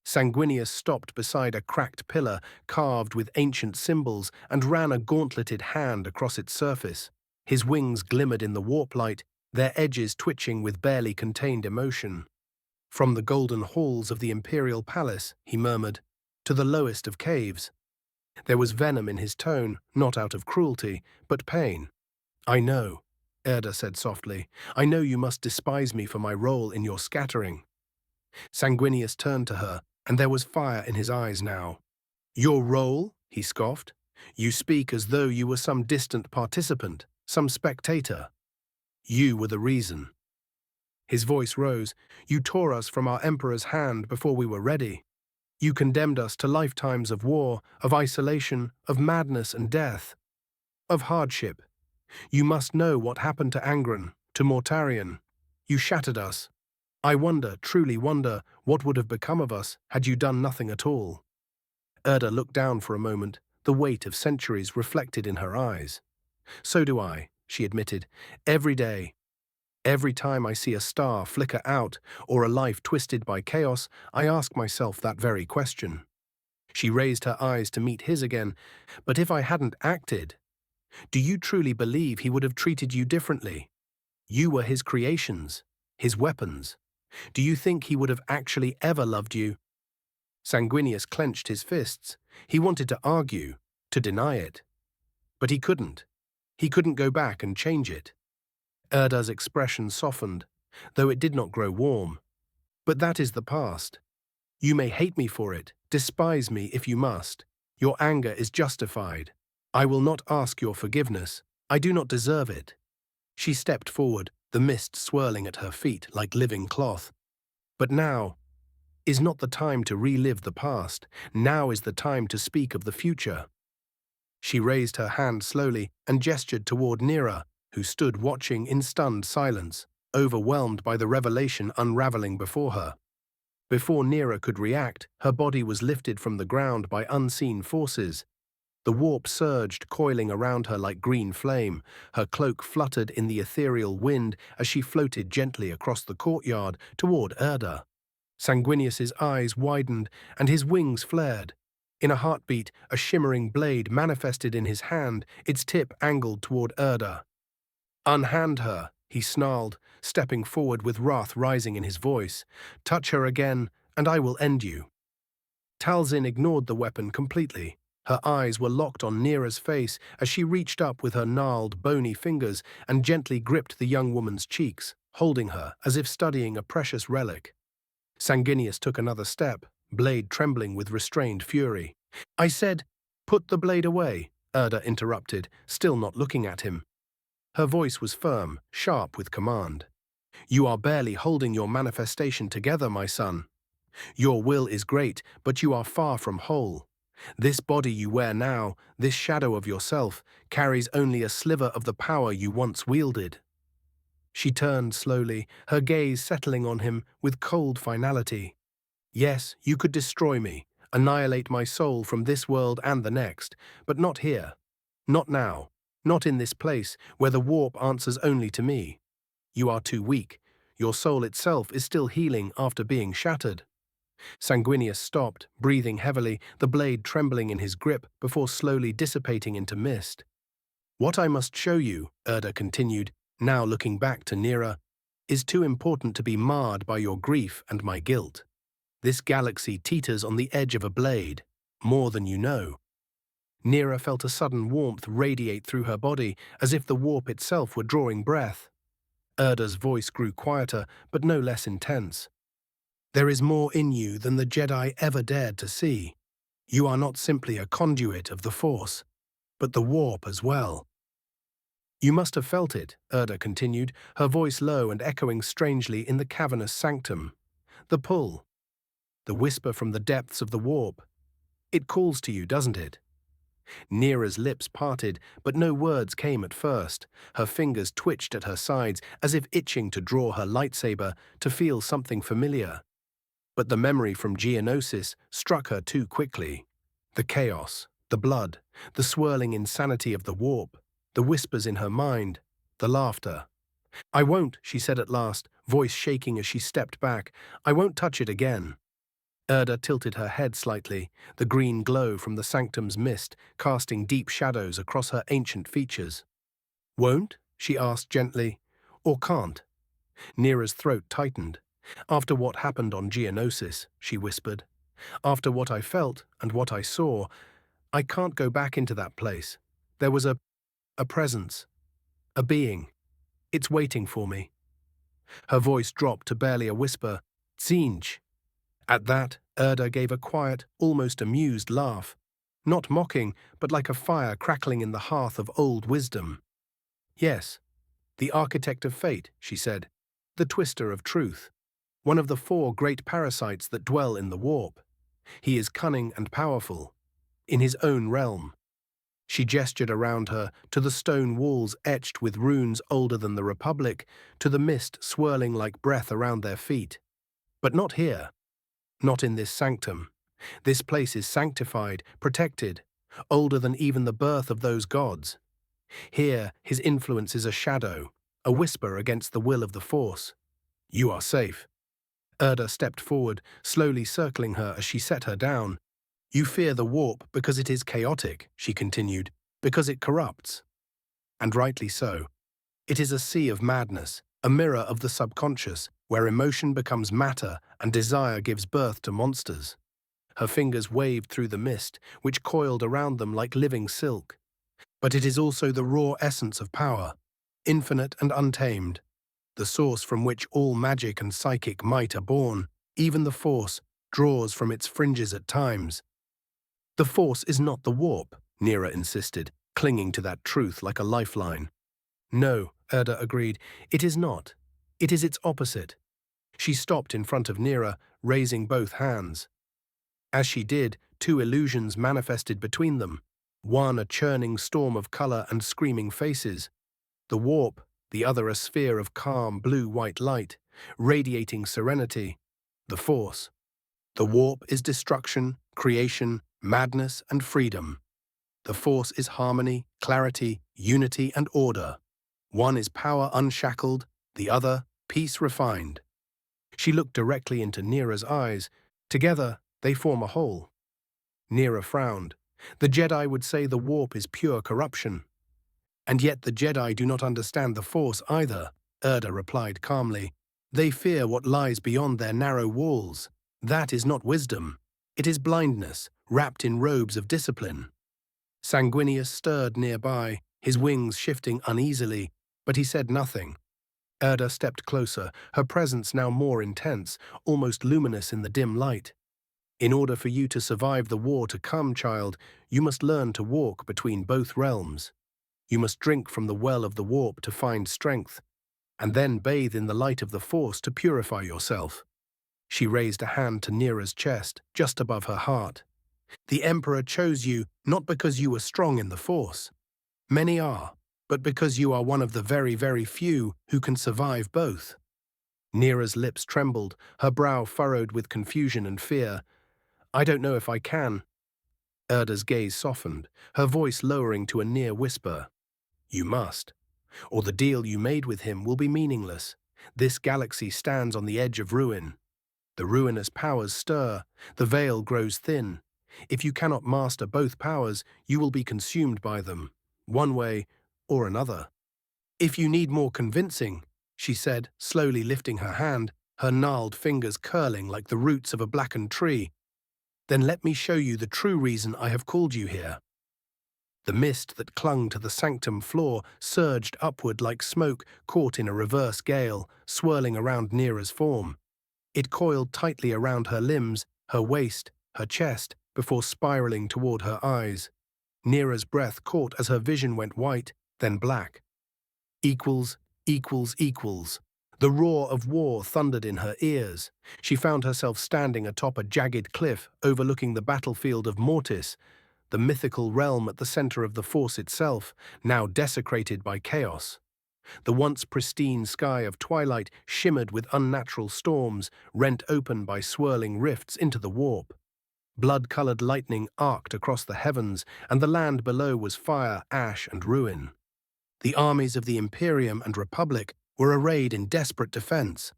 Sanguinius stopped beside a cracked pillar carved with ancient symbols and ran a gauntleted hand across its surface. His wings glimmered in the warp light, their edges twitching with barely contained emotion. "From the golden halls of the Imperial Palace," he murmured, "to the lowest of caves." There was venom in his tone, not out of cruelty, but pain. "I know," Erda said softly. "I know you must despise me for my role in your scattering." Sanguinius turned to her, and there was fire in his eyes now. "Your role?" he scoffed. "You speak as though you were some distant participant, some spectator. You were the reason." His voice rose. "You tore us from our Emperor's hand before we were ready. You condemned us to lifetimes of war, of isolation, of madness and death, of hardship. You must know what happened to Angron, to Mortarion. You shattered us. I wonder, truly wonder, what would have become of us had you done nothing at all." Erda looked down for a moment, the weight of centuries reflected in her eyes. "So do I," she admitted. "Every day. Every time I see a star flicker out or a life twisted by chaos, I ask myself that very question." She raised her eyes to meet his again. "But if I hadn't acted, do you truly believe he would have treated you differently? You were his creations, his weapons. Do you think he would have actually ever loved you?" Sanguinius clenched his fists. He wanted to argue, to deny it. But he couldn't. He couldn't go back and change it. Erda's expression softened, though it did not grow warm. "But that is the past. You may hate me for it, despise me if you must. Your anger is justified. I will not ask your forgiveness. I do not deserve it." She stepped forward, the mist swirling at her feet like living cloth. "But now is not the time to relive the past. Now is the time to speak of the future." She raised her hand slowly and gestured toward Nera, who stood watching in stunned silence, overwhelmed by the revelation unraveling before her. Before Nera could react, her body was lifted from the ground by unseen forces. The warp surged, coiling around her like green flame. Her cloak fluttered in the ethereal wind as she floated gently across the courtyard toward Erda. Sanguinius's eyes widened and his wings flared. In a heartbeat, a shimmering blade manifested in his hand, its tip angled toward Erda. "Unhand her," he snarled, stepping forward with wrath rising in his voice. "Touch her again, and I will end you." Talzin ignored the weapon completely. Her eyes were locked on Nera's face as she reached up with her gnarled, bony fingers and gently gripped the young woman's cheeks, holding her as if studying a precious relic. Sanguinius took another step, blade trembling with restrained fury. "I said, put the blade away," Erda interrupted, still not looking at him. Her voice was firm, sharp with command. "You are barely holding your manifestation together, my son. Your will is great, but you are far from whole. This body you wear now, this shadow of yourself, carries only a sliver of the power you once wielded." She turned slowly, her gaze settling on him with cold finality. "Yes, you could destroy me, annihilate my soul from this world and the next, but not here. Not now. Not in this place, where the warp answers only to me. You are too weak. Your soul itself is still healing after being shattered." Sanguinius stopped, breathing heavily, the blade trembling in his grip before slowly dissipating into mist. "What I must show you," Erda continued, now looking back to Nera, "is too important to be marred by your grief and my guilt. This galaxy teeters on the edge of a blade, more than you know." Nera felt a sudden warmth radiate through her body, as if the warp itself were drawing breath. Erda's voice grew quieter, but no less intense. "There is more in you than the Jedi ever dared to see. You are not simply a conduit of the Force, but the warp as well." "You must have felt it," Erda continued, her voice low and echoing strangely in the cavernous sanctum. "The pull. The whisper from the depths of the warp. It calls to you, doesn't it?" Nera's lips parted, but no words came at first. Her fingers twitched at her sides, as if itching to draw her lightsaber, to feel something familiar. But the memory from Geonosis struck her too quickly. The chaos, the blood, the swirling insanity of the warp, the whispers in her mind, the laughter. "I won't," she said at last, voice shaking as she stepped back. "I won't touch it again." Erda tilted her head slightly, the green glow from the sanctum's mist casting deep shadows across her ancient features. "Won't?" she asked gently. "Or can't?" Nera's throat tightened. "After what happened on Geonosis," she whispered. "After what I felt and what I saw, I can't go back into that place. There was a presence, a being. It's waiting for me." Her voice dropped to barely a whisper. "Tsinj." At that, Erda gave a quiet, almost amused laugh. Not mocking, but like a fire crackling in the hearth of old wisdom. "Yes, the architect of fate," she said. "The twister of truth. One of the 4 great parasites that dwell in the warp. He is cunning and powerful. In his own realm." She gestured around her, to the stone walls etched with runes older than the Republic, to the mist swirling like breath around their feet. "But not here. Not in this sanctum. This place is sanctified, protected, older than even the birth of those gods. Here, his influence is a shadow, a whisper against the will of the Force. You are safe." Erda stepped forward, slowly circling her as she set her down. "You fear the warp because it is chaotic," she continued, "because it corrupts. And rightly so. It is a sea of madness, a mirror of the subconscious, where emotion becomes matter and desire gives birth to monsters." Her fingers waved through the mist, which coiled around them like living silk. "But it is also the raw essence of power, infinite and untamed, the source from which all magic and psychic might are born. Even the Force draws from its fringes at times." "The Force is not the warp," Nera insisted, clinging to that truth like a lifeline. "No," Erda agreed, "it is not. It is its opposite." She stopped in front of Nera, raising both hands. As she did, 2 illusions manifested between them. One a churning storm of color and screaming faces. The warp, the other a sphere of calm blue-white light, radiating serenity. The Force. The warp is destruction, creation, madness, and freedom. The Force is harmony, clarity, unity, and order. One is power unshackled, the other, peace refined. She looked directly into Nera's eyes. Together, they form a whole. Nera frowned. The Jedi would say the warp is pure corruption. "And yet the Jedi do not understand the Force either," Erda replied calmly. "They fear what lies beyond their narrow walls. That is not wisdom." It is blindness, wrapped in robes of discipline. Sanguinius stirred nearby, his wings shifting uneasily, but he said nothing. Erda stepped closer, her presence now more intense, almost luminous in the dim light. In order for you to survive the war to come, child, you must learn to walk between both realms. You must drink from the well of the warp to find strength, and then bathe in the light of the Force to purify yourself. She raised a hand to Nera's chest, just above her heart. The Emperor chose you not because you were strong in the Force. Many are, but because you are one of the very, very few who can survive both. Nera's lips trembled, her brow furrowed with confusion and fear. I don't know if I can. Erda's gaze softened, her voice lowering to a near whisper. You must, or the deal you made with him will be meaningless. This galaxy stands on the edge of ruin. The ruinous powers stir, the veil grows thin. If you cannot master both powers, you will be consumed by them, one way or another. If you need more convincing, she said, slowly lifting her hand, her gnarled fingers curling like the roots of a blackened tree, then let me show you the true reason I have called you here. The mist that clung to the sanctum floor surged upward like smoke caught in a reverse gale, swirling around Nera's form. It coiled tightly around her limbs, her waist, her chest, before spiraling toward her eyes. Nera's breath caught as her vision went white, then black. Equals, equals, equals. The roar of war thundered in her ears. She found herself standing atop a jagged cliff overlooking the battlefield of Mortis, the mythical realm at the center of the Force itself, now desecrated by chaos. The once pristine sky of twilight shimmered with unnatural storms, rent open by swirling rifts into the warp. Blood-colored lightning arced across the heavens, and the land below was fire, ash, and ruin. The armies of the Imperium and Republic were arrayed in desperate defense.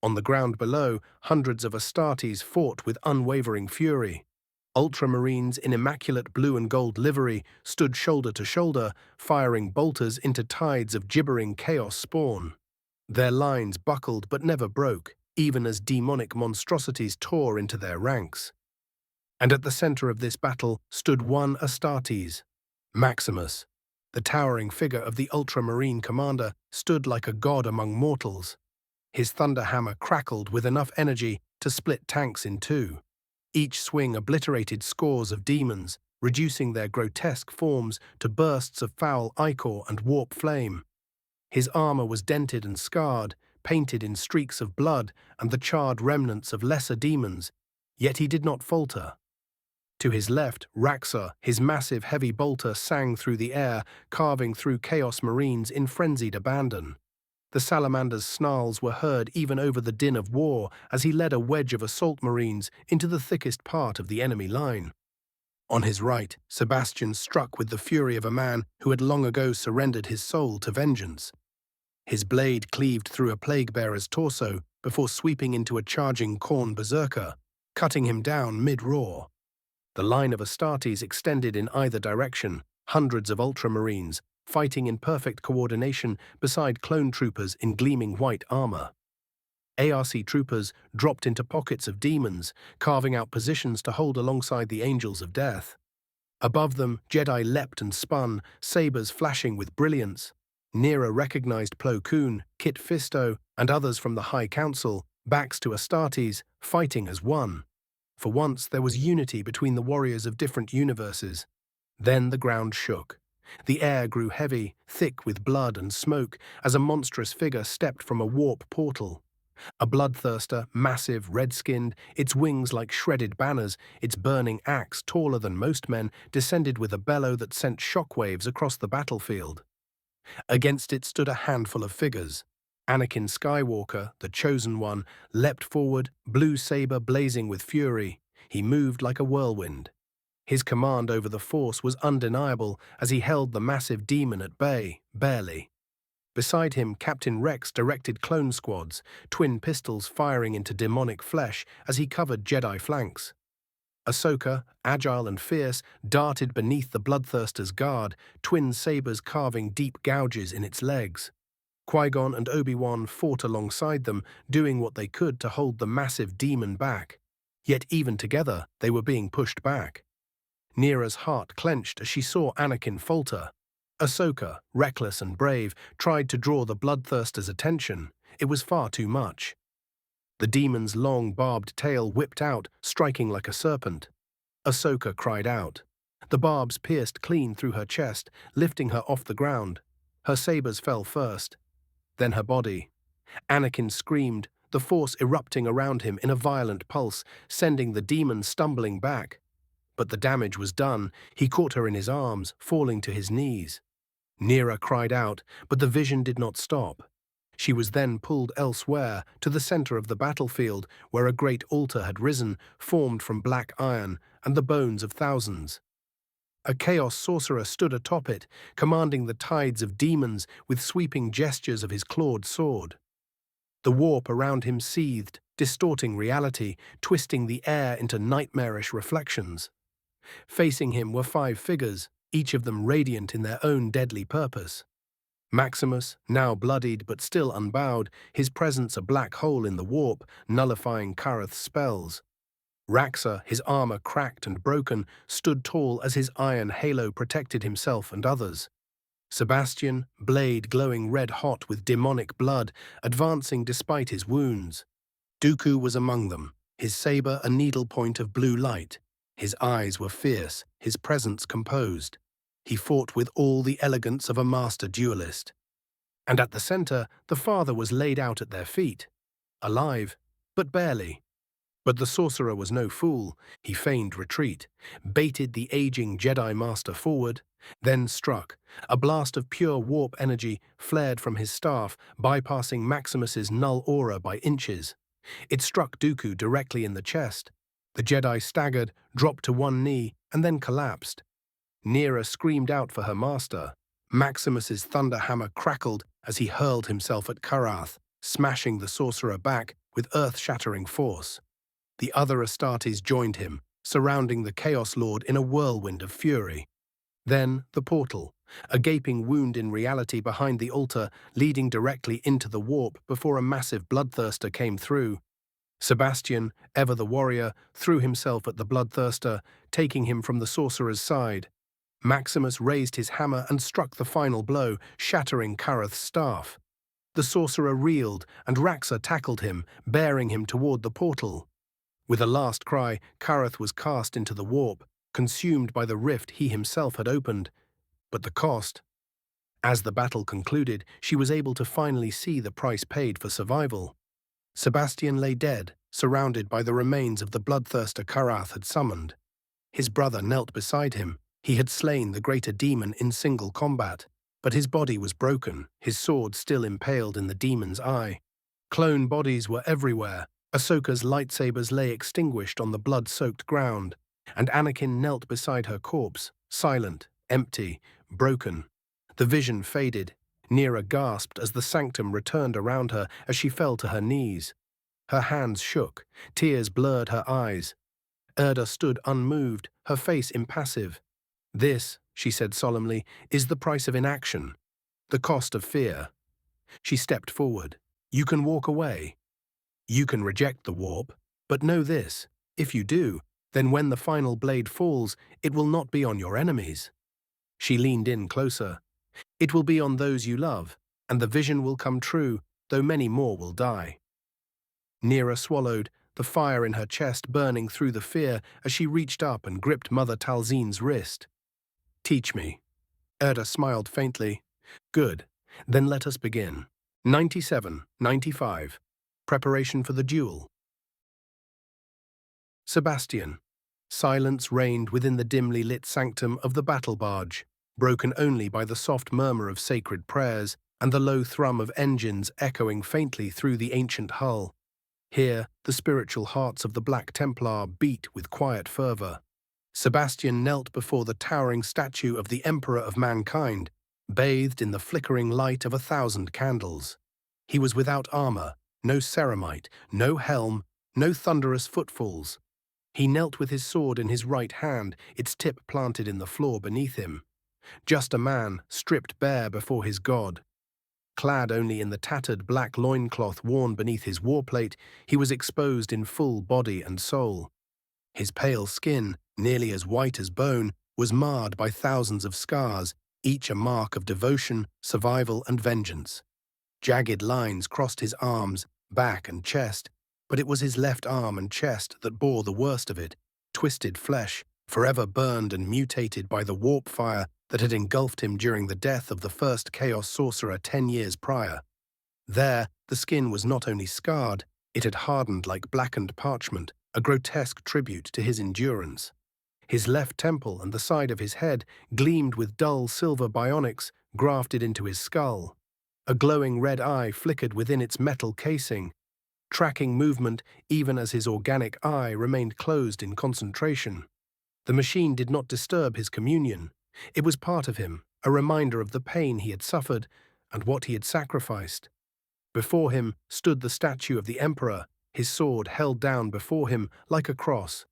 On the ground below, hundreds of Astartes fought with unwavering fury. Ultramarines in immaculate blue and gold livery stood shoulder to shoulder, firing bolters into tides of gibbering chaos spawn. Their lines buckled but never broke, even as demonic monstrosities tore into their ranks. And at the center of this battle stood one Astartes, Maximus. The towering figure of the Ultramarine commander stood like a god among mortals. His thunder hammer crackled with enough energy to split tanks in two. Each swing obliterated scores of demons, reducing their grotesque forms to bursts of foul ichor and warp flame. His armor was dented and scarred, painted in streaks of blood and the charred remnants of lesser demons, yet he did not falter. To his left, Raxor, his massive heavy bolter, sang through the air, carving through Chaos Marines in frenzied abandon. The Salamanders' snarls were heard even over the din of war as he led a wedge of assault marines into the thickest part of the enemy line. On his right, Sebastian struck with the fury of a man who had long ago surrendered his soul to vengeance. His blade cleaved through a plague-bearer's torso before sweeping into a charging Khorne berserker, cutting him down mid-roar. The line of Astartes extended in either direction, hundreds of Ultramarines, fighting in perfect coordination beside clone troopers in gleaming white armor. ARC troopers dropped into pockets of demons, carving out positions to hold alongside the Angels of Death. Above them, Jedi leapt and spun, sabers flashing with brilliance. Nera recognized Plo Koon, Kit Fisto, and others from the High Council, backs to Astartes, fighting as one. For once, there was unity between the warriors of different universes. Then the ground shook. The air grew heavy, thick with blood and smoke, as a monstrous figure stepped from a warp portal. A bloodthirster, massive, red-skinned, its wings like shredded banners, its burning axe taller than most men, descended with a bellow that sent shockwaves across the battlefield. Against it stood a handful of figures. Anakin Skywalker, the Chosen One, leapt forward, blue saber blazing with fury. He moved like a whirlwind. His command over the Force was undeniable as he held the massive demon at bay, barely. Beside him, Captain Rex directed clone squads, twin pistols firing into demonic flesh as he covered Jedi flanks. Ahsoka, agile and fierce, darted beneath the bloodthirster's guard, twin sabers carving deep gouges in its legs. Qui-Gon and Obi-Wan fought alongside them, doing what they could to hold the massive demon back. Yet even together, they were being pushed back. Neera's heart clenched as she saw Anakin falter. Ahsoka, reckless and brave, tried to draw the bloodthirster's attention. It was far too much. The demon's long, barbed tail whipped out, striking like a serpent. Ahsoka cried out. The barbs pierced clean through her chest, lifting her off the ground. Her sabers fell first, then her body. Anakin screamed, the force erupting around him in a violent pulse, sending the demon stumbling back. But the damage was done. He caught her in his arms, falling to his knees. Neera cried out, but the vision did not stop. She was then pulled elsewhere, to the center of the battlefield, where a great altar had risen, formed from black iron and the bones of thousands. A chaos sorcerer stood atop it, commanding the tides of demons with sweeping gestures of his clawed sword. The warp around him seethed, distorting reality, twisting the air into nightmarish reflections. Facing him were 5 figures, each of them radiant in their own deadly purpose. Maximus, now bloodied but still unbowed, his presence a black hole in the warp, nullifying Karath's spells. Raxor, his armor cracked and broken, stood tall as his iron halo protected himself and others. Sebastian, blade glowing red-hot with demonic blood, advancing despite his wounds. Dooku was among them, his saber a needlepoint of blue light. His eyes were fierce, his presence composed. He fought with all the elegance of a master duelist. And at the center, the father was laid out at their feet. Alive, but barely. But the sorcerer was no fool. He feigned retreat, baited the aging Jedi Master forward, then struck. A blast of pure warp energy flared from his staff, bypassing Maximus's null aura by inches. It struck Dooku directly in the chest. The Jedi staggered, dropped to one knee, and then collapsed. Neera screamed out for her master. Maximus's thunder hammer crackled as he hurled himself at Karath, smashing the sorcerer back with earth-shattering force. The other Astartes joined him, surrounding the Chaos Lord in a whirlwind of fury. Then the portal, a gaping wound in reality behind the altar, leading directly into the warp before a massive bloodthirster came through. Sebastian, ever the warrior, threw himself at the bloodthirster, taking him from the sorcerer's side. Maximus raised his hammer and struck the final blow, shattering Karath's staff. The sorcerer reeled, and Raxor tackled him, bearing him toward the portal. With a last cry, Karath was cast into the warp, consumed by the rift he himself had opened. But the cost? As the battle concluded, she was able to finally see the price paid for survival. Sebastian lay dead, surrounded by the remains of the bloodthirster Karath had summoned. His brother knelt beside him. He had slain the greater demon in single combat, but his body was broken, his sword still impaled in the demon's eye. Clone bodies were everywhere. Ahsoka's lightsabers lay extinguished on the blood-soaked ground, and Anakin knelt beside her corpse, silent, empty, broken. The vision faded. Neera gasped as the sanctum returned around her as she fell to her knees. Her hands shook, tears blurred her eyes. Erda stood unmoved, her face impassive. "This," she said solemnly, "is the price of inaction, the cost of fear." She stepped forward. "You can walk away. You can reject the warp, but know this, if you do, then when the final blade falls, it will not be on your enemies." She leaned in closer. "It will be on those you love, and the vision will come true, though many more will die." Neera swallowed, the fire in her chest burning through the fear as she reached up and gripped Mother Talzine's wrist. "Teach me." Erda smiled faintly. "Good, then let us begin." 97-95. Preparation for the duel. Sebastian. Silence reigned within the dimly lit sanctum of the battle barge, broken only by the soft murmur of sacred prayers and the low thrum of engines echoing faintly through the ancient hull. Here, the spiritual hearts of the Black Templar beat with quiet fervor. Sebastian knelt before the towering statue of the Emperor of Mankind, bathed in the flickering light of 1,000 candles. He was without armor, no ceramite, no helm, no thunderous footfalls. He knelt with his sword in his right hand, its tip planted in the floor beneath him. Just a man, stripped bare before his god. Clad only in the tattered black loincloth worn beneath his warplate, he was exposed in full body and soul. His pale skin, nearly as white as bone, was marred by thousands of scars, each a mark of devotion, survival, and vengeance. Jagged lines crossed his arms, back, and chest, but it was his left arm and chest that bore the worst of it, twisted flesh, forever burned and mutated by the warp fire that had engulfed him during the death of the first Chaos Sorcerer 10 years prior. There, the skin was not only scarred, it had hardened like blackened parchment, a grotesque tribute to his endurance. His left temple and the side of his head gleamed with dull silver bionics grafted into his skull. A glowing red eye flickered within its metal casing, tracking movement even as his organic eye remained closed in concentration. The machine did not disturb his communion. It was part of him, a reminder of the pain he had suffered and what he had sacrificed. Before him stood the statue of the Emperor, his sword held down before him like a cross.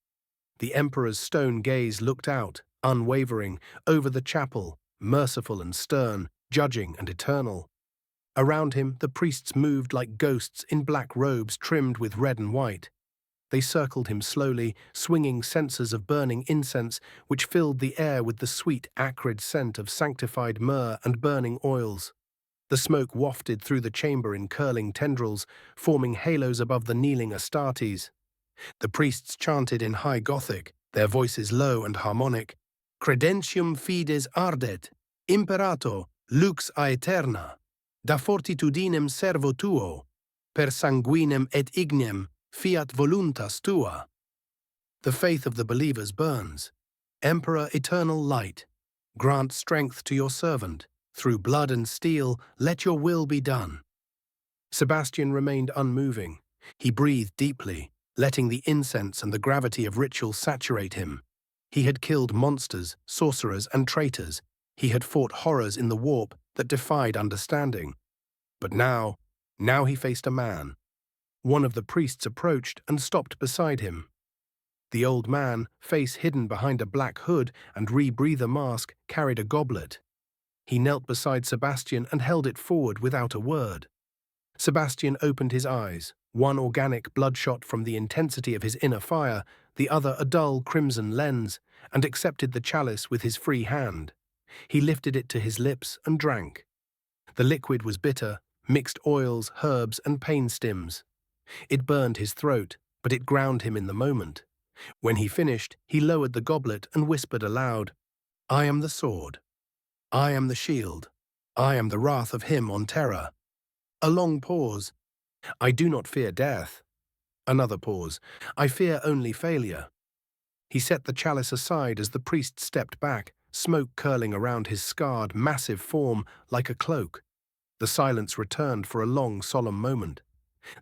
The Emperor's stone gaze looked out, unwavering, over the chapel, merciful and stern, judging and eternal. Around him, the priests moved like ghosts in black robes trimmed with red and white. They circled him slowly, swinging censers of burning incense which filled the air with the sweet, acrid scent of sanctified myrrh and burning oils. The smoke wafted through the chamber in curling tendrils, forming halos above the kneeling Astartes. The priests chanted in high Gothic, their voices low and harmonic, "Credentium fides ardet, imperator, lux aeterna, da fortitudinem servo tuo, per sanguinem et ignem, fiat voluntas tua." The faith of the believers burns. Emperor, eternal light, grant strength to your servant. Through blood and steel, let your will be done. Sebastian remained unmoving. He breathed deeply, letting the incense and the gravity of ritual saturate him. He had killed monsters, sorcerers, and traitors. He had fought horrors in the warp that defied understanding. But now he faced a man. One of the priests approached and stopped beside him. The old man, face hidden behind a black hood and rebreather mask, carried a goblet. He knelt beside Sebastian and held it forward without a word. Sebastian opened his eyes, one organic bloodshot from the intensity of his inner fire, the other a dull crimson lens, and accepted the chalice with his free hand. He lifted it to his lips and drank. The liquid was bitter, mixed oils, herbs, and pain stims. It burned his throat, but it ground him in the moment. When he finished, he lowered the goblet and whispered aloud, "I am the sword. I am the shield. I am the wrath of him on terror." A long pause. "I do not fear death." Another pause. "I fear only failure." He set the chalice aside as the priest stepped back, smoke curling around his scarred, massive form like a cloak. The silence returned for a long, solemn moment.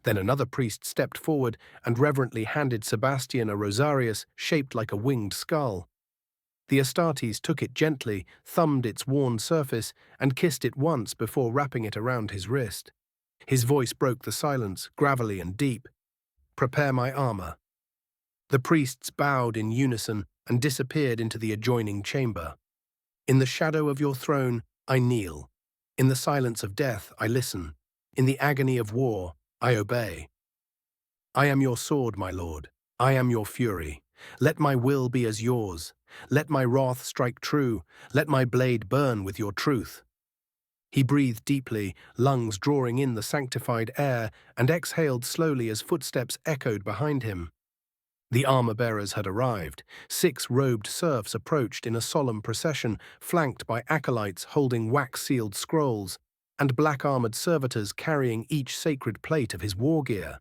Then another priest stepped forward and reverently handed Sebastian a rosarius shaped like a winged skull. The Astartes took it gently, thumbed its worn surface, and kissed it once before wrapping it around his wrist. His voice broke the silence, gravelly and deep. "Prepare my armor." The priests bowed in unison and disappeared into the adjoining chamber. "In the shadow of your throne, I kneel. In the silence of death, I listen. In the agony of war, I obey. I am your sword, my lord. I am your fury. Let my will be as yours. Let my wrath strike true. Let my blade burn with your truth." He breathed deeply, lungs drawing in the sanctified air, and exhaled slowly as footsteps echoed behind him. The armor-bearers had arrived. 6 robed serfs approached in a solemn procession, flanked by acolytes holding wax-sealed scrolls, and black-armored servitors carrying each sacred plate of his war gear.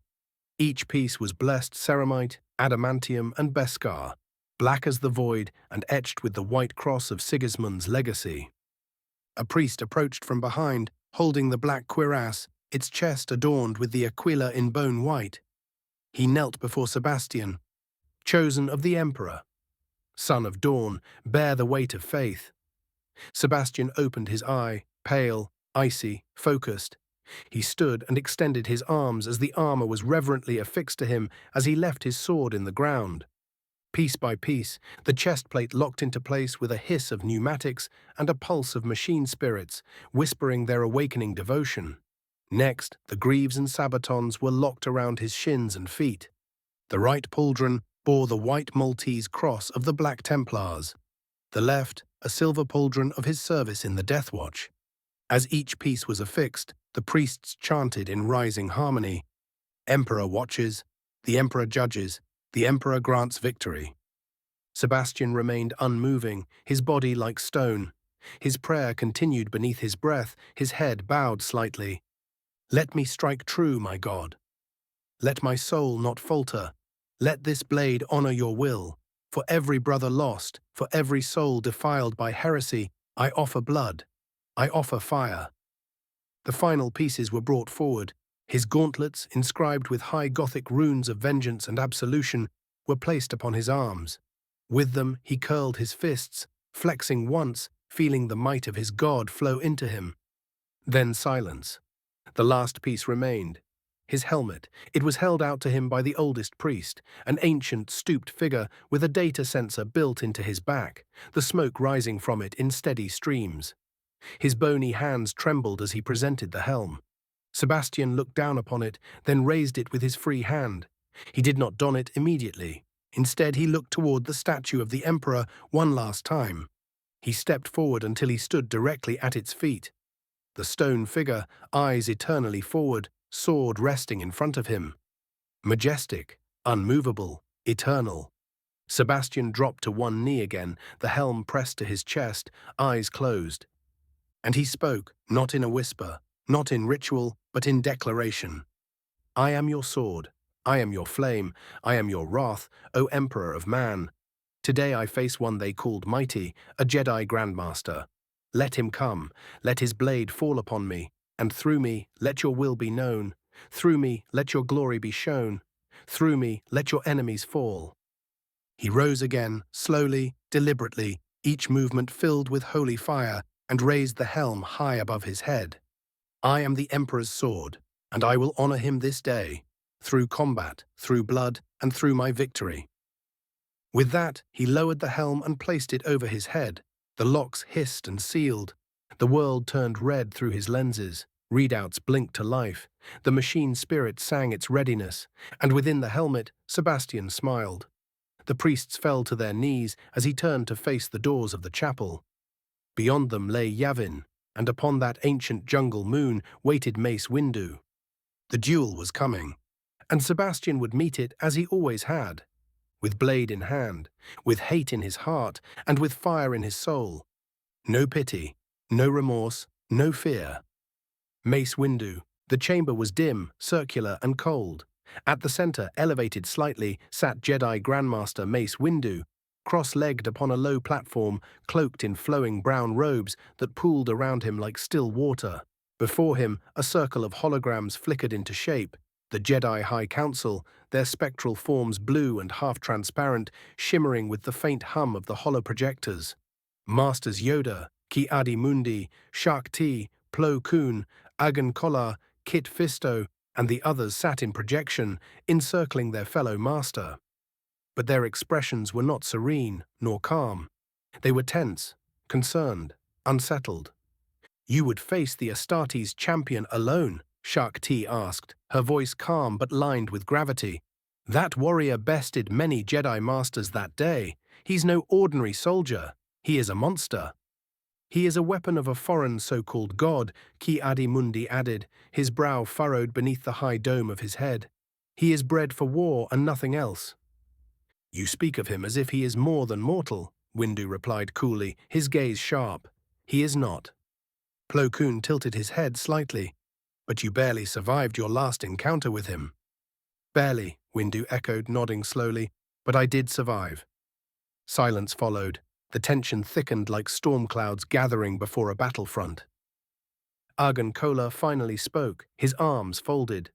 Each piece was blessed ceramite, adamantium, and beskar, black as the void and etched with the white cross of Sigismund's legacy. A priest approached from behind, holding the black cuirass, its chest adorned with the aquila in bone white. He knelt before Sebastian. "Chosen of the Emperor, son of dawn, bear the weight of faith." Sebastian opened his eye, pale, icy, focused. He stood and extended his arms as the armor was reverently affixed to him as he left his sword in the ground. Piece by piece, the chest plate locked into place with a hiss of pneumatics and a pulse of machine spirits, whispering their awakening devotion. Next, the greaves and sabatons were locked around his shins and feet. The right pauldron, bore the white Maltese cross of the Black Templars, the left a silver pauldron of his service in the Death Watch. As each piece was affixed, the priests chanted in rising harmony, "Emperor watches, the Emperor judges, the Emperor grants victory." Sebastian remained unmoving, his body like stone. His prayer continued beneath his breath, his head bowed slightly. "Let me strike true, my God. Let my soul not falter. Let this blade honor your will. For every brother lost, for every soul defiled by heresy, I offer blood. I offer fire." The final pieces were brought forward. His gauntlets, inscribed with high Gothic runes of vengeance and absolution, were placed upon his arms. With them he curled his fists, flexing once, feeling the might of his God flow into him. Then silence. The last piece remained. His helmet. It was held out to him by the oldest priest, an ancient, stooped figure with a data sensor built into his back, the smoke rising from it in steady streams. His bony hands trembled as he presented the helm. Sebastian looked down upon it, then raised it with his free hand. He did not don it immediately. Instead, he looked toward the statue of the Emperor one last time. He stepped forward until he stood directly at its feet. The stone figure, eyes eternally forward, sword resting in front of him. Majestic, unmovable, eternal. Sebastian dropped to one knee again, the helm pressed to his chest, eyes closed. And he spoke, not in a whisper, not in ritual, but in declaration. "I am your sword. I am your flame. I am your wrath, O Emperor of Man. Today I face one they called mighty, a Jedi Grandmaster. Let him come, let his blade fall upon me, and through me let your will be known. Through me let your glory be shown. Through me let your enemies fall." He rose again, slowly, deliberately, each movement filled with holy fire, and raised the helm high above his head. "I am the Emperor's sword, and I will honor him this day, through combat, through blood, and through my victory." With that, he lowered the helm and placed it over his head. The locks hissed and sealed. The world turned red through his lenses. Readouts blinked to life. The machine spirit sang its readiness, and within the helmet, Sebastian smiled. The priests fell to their knees as he turned to face the doors of the chapel. Beyond them lay Yavin, and upon that ancient jungle moon waited Mace Windu. The duel was coming, and Sebastian would meet it as he always had, with blade in hand, with hate in his heart, and with fire in his soul. No pity, no remorse, no fear. Mace Windu. The chamber was dim, circular, and cold. At the center, elevated slightly, sat Jedi Grandmaster Mace Windu, cross-legged upon a low platform, cloaked in flowing brown robes that pooled around him like still water. Before him, a circle of holograms flickered into shape. The Jedi High Council, their spectral forms blue and half-transparent, shimmering with the faint hum of the holoprojectors. Masters Yoda, Ki Adi Mundi, Shak Ti, Plo Koon, Agan Kolar, Kit Fisto, and the others sat in projection, encircling their fellow master. But their expressions were not serene nor calm. They were tense, concerned, unsettled. "You would face the Astartes champion alone?" Shak Ti asked, her voice calm but lined with gravity. "That warrior bested many Jedi Masters that day. He's no ordinary soldier. He is a monster." "He is a weapon of a foreign so-called god," Ki Adi Mundi added, his brow furrowed beneath the high dome of his head. "He is bred for war and nothing else." "You speak of him as if he is more than mortal," Windu replied coolly, his gaze sharp. "He is not." Plo Koon tilted his head slightly. "But you barely survived your last encounter with him." "Barely," Windu echoed, nodding slowly, "but I did survive." Silence followed. The tension thickened like storm clouds gathering before a battlefront. Agan Kolar finally spoke, his arms folded.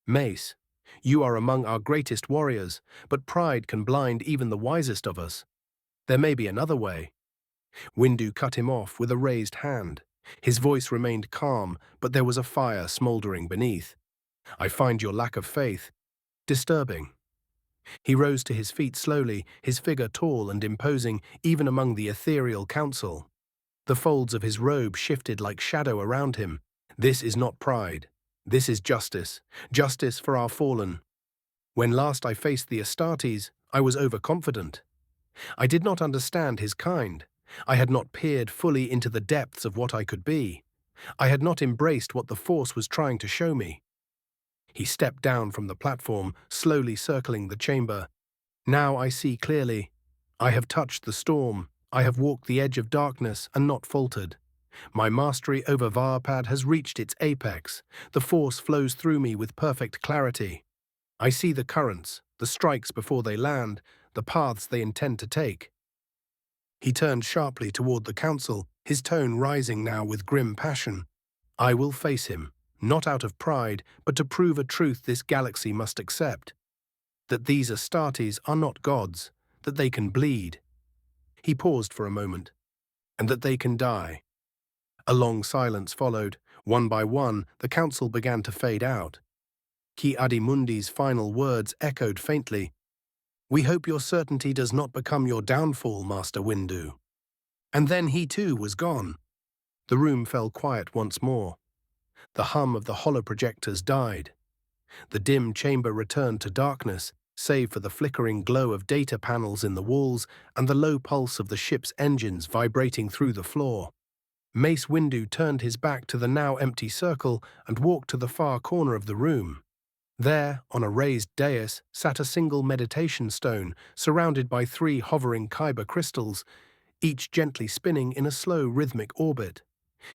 "Mace, you are among our greatest warriors, but pride can blind even the wisest of us. There may be another way." Windu cut him off with a raised hand. His voice remained calm, but there was a fire smoldering beneath. "I find your lack of faith disturbing." He rose to his feet slowly, his figure tall and imposing even among the ethereal council. The folds of his robe shifted like shadow around him. "This is not pride. This is justice. Justice for our fallen. When last I faced the Astartes, I was overconfident. I did not understand his kind. I had not peered fully into the depths of what I could be. I had not embraced what the Force was trying to show me. He stepped down from the platform, slowly circling the chamber. Now I see clearly. I have touched the storm. I have walked the edge of darkness and not faltered. My mastery over Varpad has reached its apex. The Force flows through me with perfect clarity. I see the currents, the strikes before they land, the paths they intend to take. He turned sharply toward the council, his tone rising now with grim passion. I will face him, not out of pride, but to prove a truth this galaxy must accept. That these Astartes are not gods, that they can bleed. He paused for a moment, and that they can die. A long silence followed. One by one, the council began to fade out. Ki Adimundi's final words echoed faintly. We hope your certainty does not become your downfall, Master Windu. And then he too was gone. The room fell quiet once more. The hum of the holoprojectors died. The dim chamber returned to darkness, save for the flickering glow of data panels in the walls and the low pulse of the ship's engines vibrating through the floor. Mace Windu turned his back to the now empty circle and walked to the far corner of the room. There, on a raised dais, sat a single meditation stone, surrounded by 3 hovering kyber crystals, each gently spinning in a slow rhythmic orbit.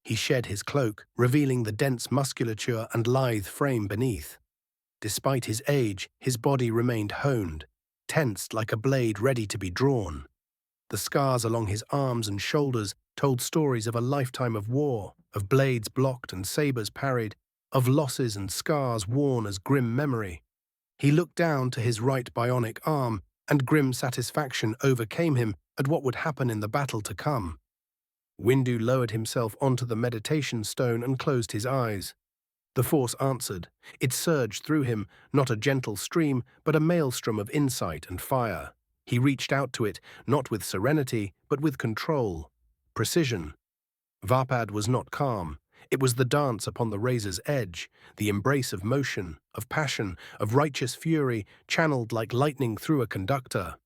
He shed his cloak, revealing the dense musculature and lithe frame beneath. Despite his age, his body remained honed, tensed like a blade ready to be drawn. The scars along his arms and shoulders told stories of a lifetime of war, of blades blocked and sabers parried, of losses and scars worn as grim memory. He looked down to his right bionic arm, and grim satisfaction overcame him at what would happen in the battle to come. Windu lowered himself onto the meditation stone and closed his eyes. The Force answered. It surged through him, not a gentle stream, but a maelstrom of insight and fire. He reached out to it, not with serenity, but with control, precision. Varpad was not calm. It was the dance upon the razor's edge, the embrace of motion, of passion, of righteous fury, channeled like lightning through a conductor.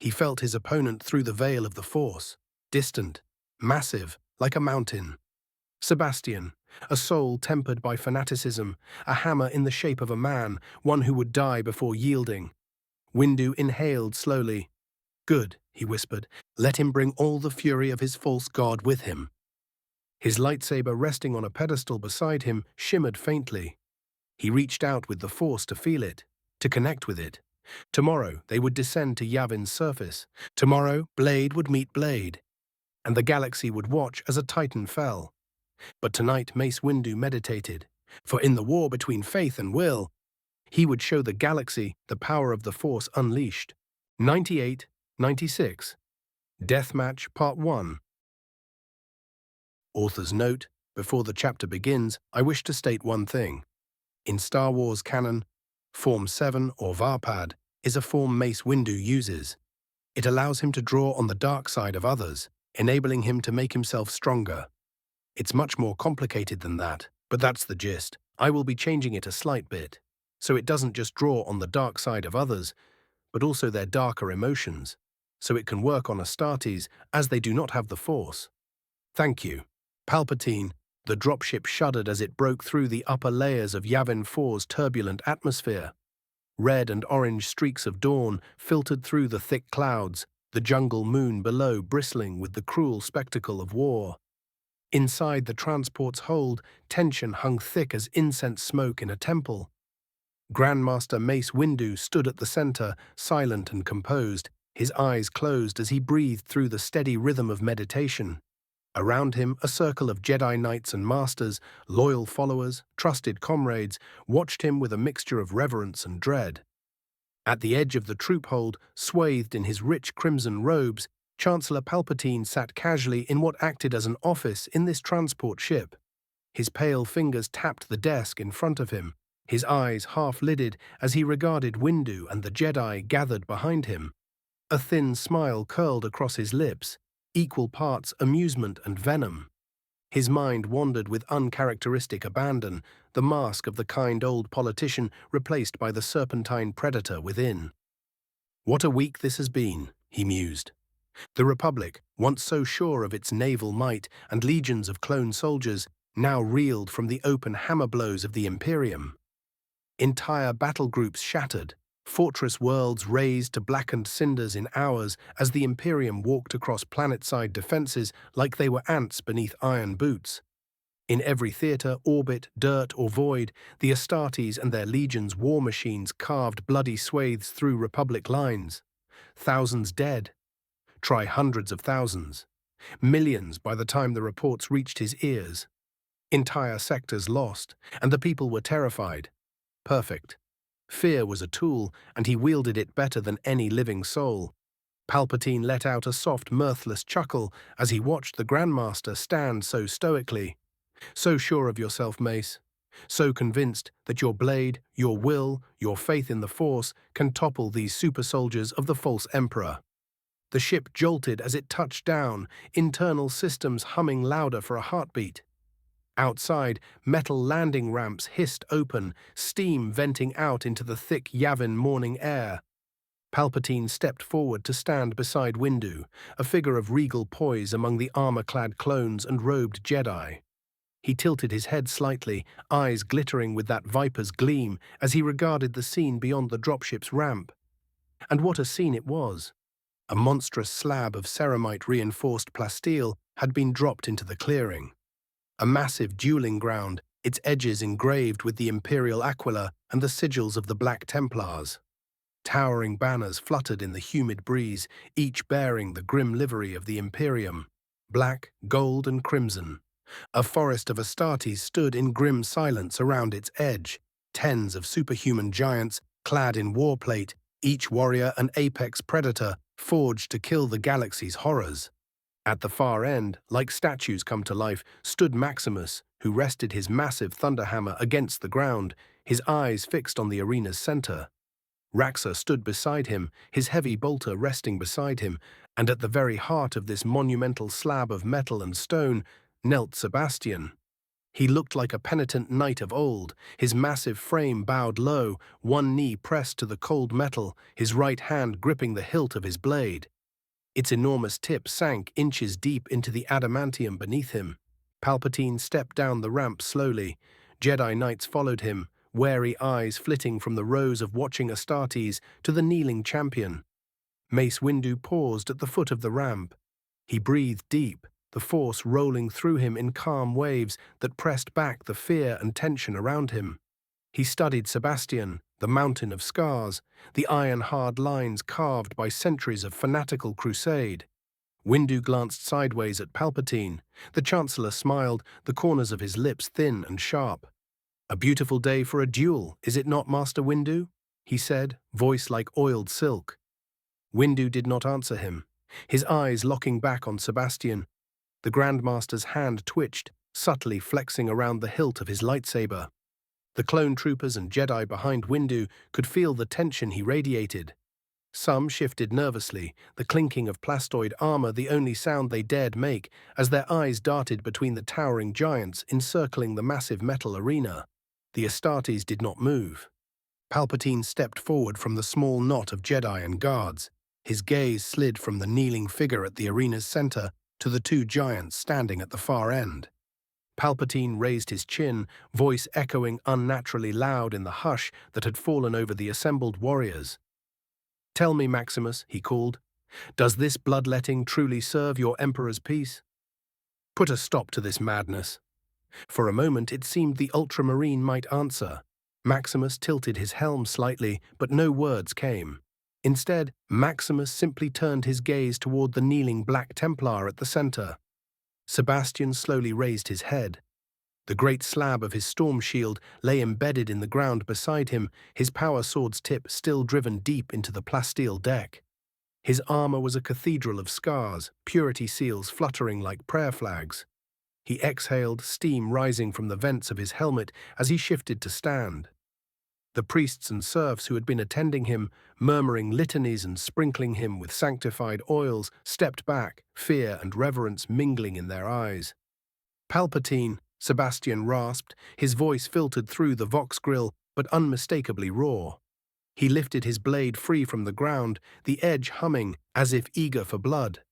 He felt his opponent through the veil of the Force, distant, massive, like a mountain. Sebastian, a soul tempered by fanaticism, a hammer in the shape of a man, one who would die before yielding. Windu inhaled slowly. Good, he whispered. Let him bring all the fury of his false god with him. His lightsaber resting on a pedestal beside him shimmered faintly. He reached out with the Force to feel it, to connect with it. Tomorrow they would descend to Yavin's surface. Tomorrow blade would meet blade, and the galaxy would watch as a titan fell. But tonight Mace Windu meditated, for in the war between faith and will, he would show the galaxy the power of the Force unleashed. 98-96. Deathmatch Part 1. Author's note: before the chapter begins, I wish to state one thing. In Star Wars canon, Form 7, or Varpad, is a form Mace Windu uses. It allows him to draw on the dark side of others, enabling him to make himself stronger. It's much more complicated than that, but that's the gist. I will be changing it a slight bit, so it doesn't just draw on the dark side of others, but also their darker emotions, so it can work on Astartes as they do not have the Force. Thank you. Palpatine. The dropship shuddered as it broke through the upper layers of Yavin 4's turbulent atmosphere. Red and orange streaks of dawn filtered through the thick clouds, the jungle moon below bristling with the cruel spectacle of war. Inside the transport's hold, tension hung thick as incense smoke in a temple. Grandmaster Mace Windu stood at the center, silent and composed, his eyes closed as he breathed through the steady rhythm of meditation. Around him, a circle of Jedi Knights and Masters, loyal followers, trusted comrades, watched him with a mixture of reverence and dread. At the edge of the troop hold, swathed in his rich crimson robes, Chancellor Palpatine sat casually in what acted as an office in this transport ship. His pale fingers tapped the desk in front of him, his eyes half-lidded as he regarded Windu and the Jedi gathered behind him. A thin smile curled across his lips, equal parts amusement and venom. His mind wandered with uncharacteristic abandon, the mask of the kind old politician replaced by the serpentine predator within. What a week this has been, he mused. The Republic, once so sure of its naval might and legions of clone soldiers, now reeled from the open hammer blows of the Imperium. Entire battle groups shattered, fortress worlds razed to blackened cinders in hours as the Imperium walked across planet-side defenses like they were ants beneath iron boots. In every theater, orbit, dirt, or void, the Astartes and their legions' war machines carved bloody swathes through Republic lines. Thousands dead. Try hundreds of thousands. Millions by the time the reports reached his ears. Entire sectors lost, and the people were terrified. Perfect. Fear was a tool, and he wielded it better than any living soul. Palpatine let out a soft, mirthless chuckle as he watched the Grandmaster stand so stoically. So sure of yourself, Mace. So convinced that your blade, your will, your faith in the Force can topple these super soldiers of the false Emperor. The ship jolted as it touched down, internal systems humming louder for a heartbeat. Outside, metal landing ramps hissed open, steam venting out into the thick Yavin morning air. Palpatine stepped forward to stand beside Windu, a figure of regal poise among the armor-clad clones and robed Jedi. He tilted his head slightly, eyes glittering with that viper's gleam as he regarded the scene beyond the dropship's ramp. And what a scene it was! A monstrous slab of ceramite-reinforced plasteel had been dropped into the clearing. A massive dueling ground, its edges engraved with the Imperial Aquila and the sigils of the Black Templars. Towering banners fluttered in the humid breeze, each bearing the grim livery of the Imperium, black, gold, and crimson. A forest of Astartes stood in grim silence around its edge, tens of superhuman giants clad in warplate, each warrior an apex predator forged to kill the galaxy's horrors. At the far end, like statues come to life, stood Maximus, who rested his massive thunderhammer against the ground, his eyes fixed on the arena's center. Raxor stood beside him, his heavy bolter resting beside him, and at the very heart of this monumental slab of metal and stone knelt Sebastian. He looked like a penitent knight of old, his massive frame bowed low, one knee pressed to the cold metal, his right hand gripping the hilt of his blade. Its enormous tip sank inches deep into the adamantium beneath him. Palpatine stepped down the ramp slowly. Jedi Knights followed him, wary eyes flitting from the rows of watching Astartes to the kneeling champion. Mace Windu paused at the foot of the ramp. He breathed deep, the Force rolling through him in calm waves that pressed back the fear and tension around him. He studied Sebastian, the mountain of scars, the iron-hard lines carved by centuries of fanatical crusade. Windu glanced sideways at Palpatine. The Chancellor smiled, the corners of his lips thin and sharp. "A beautiful day for a duel, is it not, Master Windu?" he said, voice like oiled silk. Windu did not answer him, his eyes locking back on Sebastian. The Grandmaster's hand twitched, subtly flexing around the hilt of his lightsaber. The clone troopers and Jedi behind Windu could feel the tension he radiated. Some shifted nervously, the clinking of plastoid armor the only sound they dared make, as their eyes darted between the towering giants encircling the massive metal arena. The Astartes did not move. Palpatine stepped forward from the small knot of Jedi and guards. His gaze slid from the kneeling figure at the arena's center to the two giants standing at the far end. Palpatine raised his chin, voice echoing unnaturally loud in the hush that had fallen over the assembled warriors. "Tell me, Maximus," he called, "does this bloodletting truly serve your Emperor's peace? Put a stop to this madness." For a moment it seemed the Ultramarine might answer. Maximus tilted his helm slightly, but no words came. Instead, Maximus simply turned his gaze toward the kneeling Black Templar at the center. Sebastian slowly raised his head. The great slab of his storm shield lay embedded in the ground beside him, his power sword's tip still driven deep into the plasteel deck. His armor was a cathedral of scars, purity seals fluttering like prayer flags. He exhaled, steam rising from the vents of his helmet as he shifted to stand. The priests and serfs who had been attending him, murmuring litanies and sprinkling him with sanctified oils, stepped back, fear and reverence mingling in their eyes. "Palpatine," Sebastian rasped, his voice filtered through the vox grill, but unmistakably raw. He lifted his blade free from the ground, the edge humming as if eager for blood.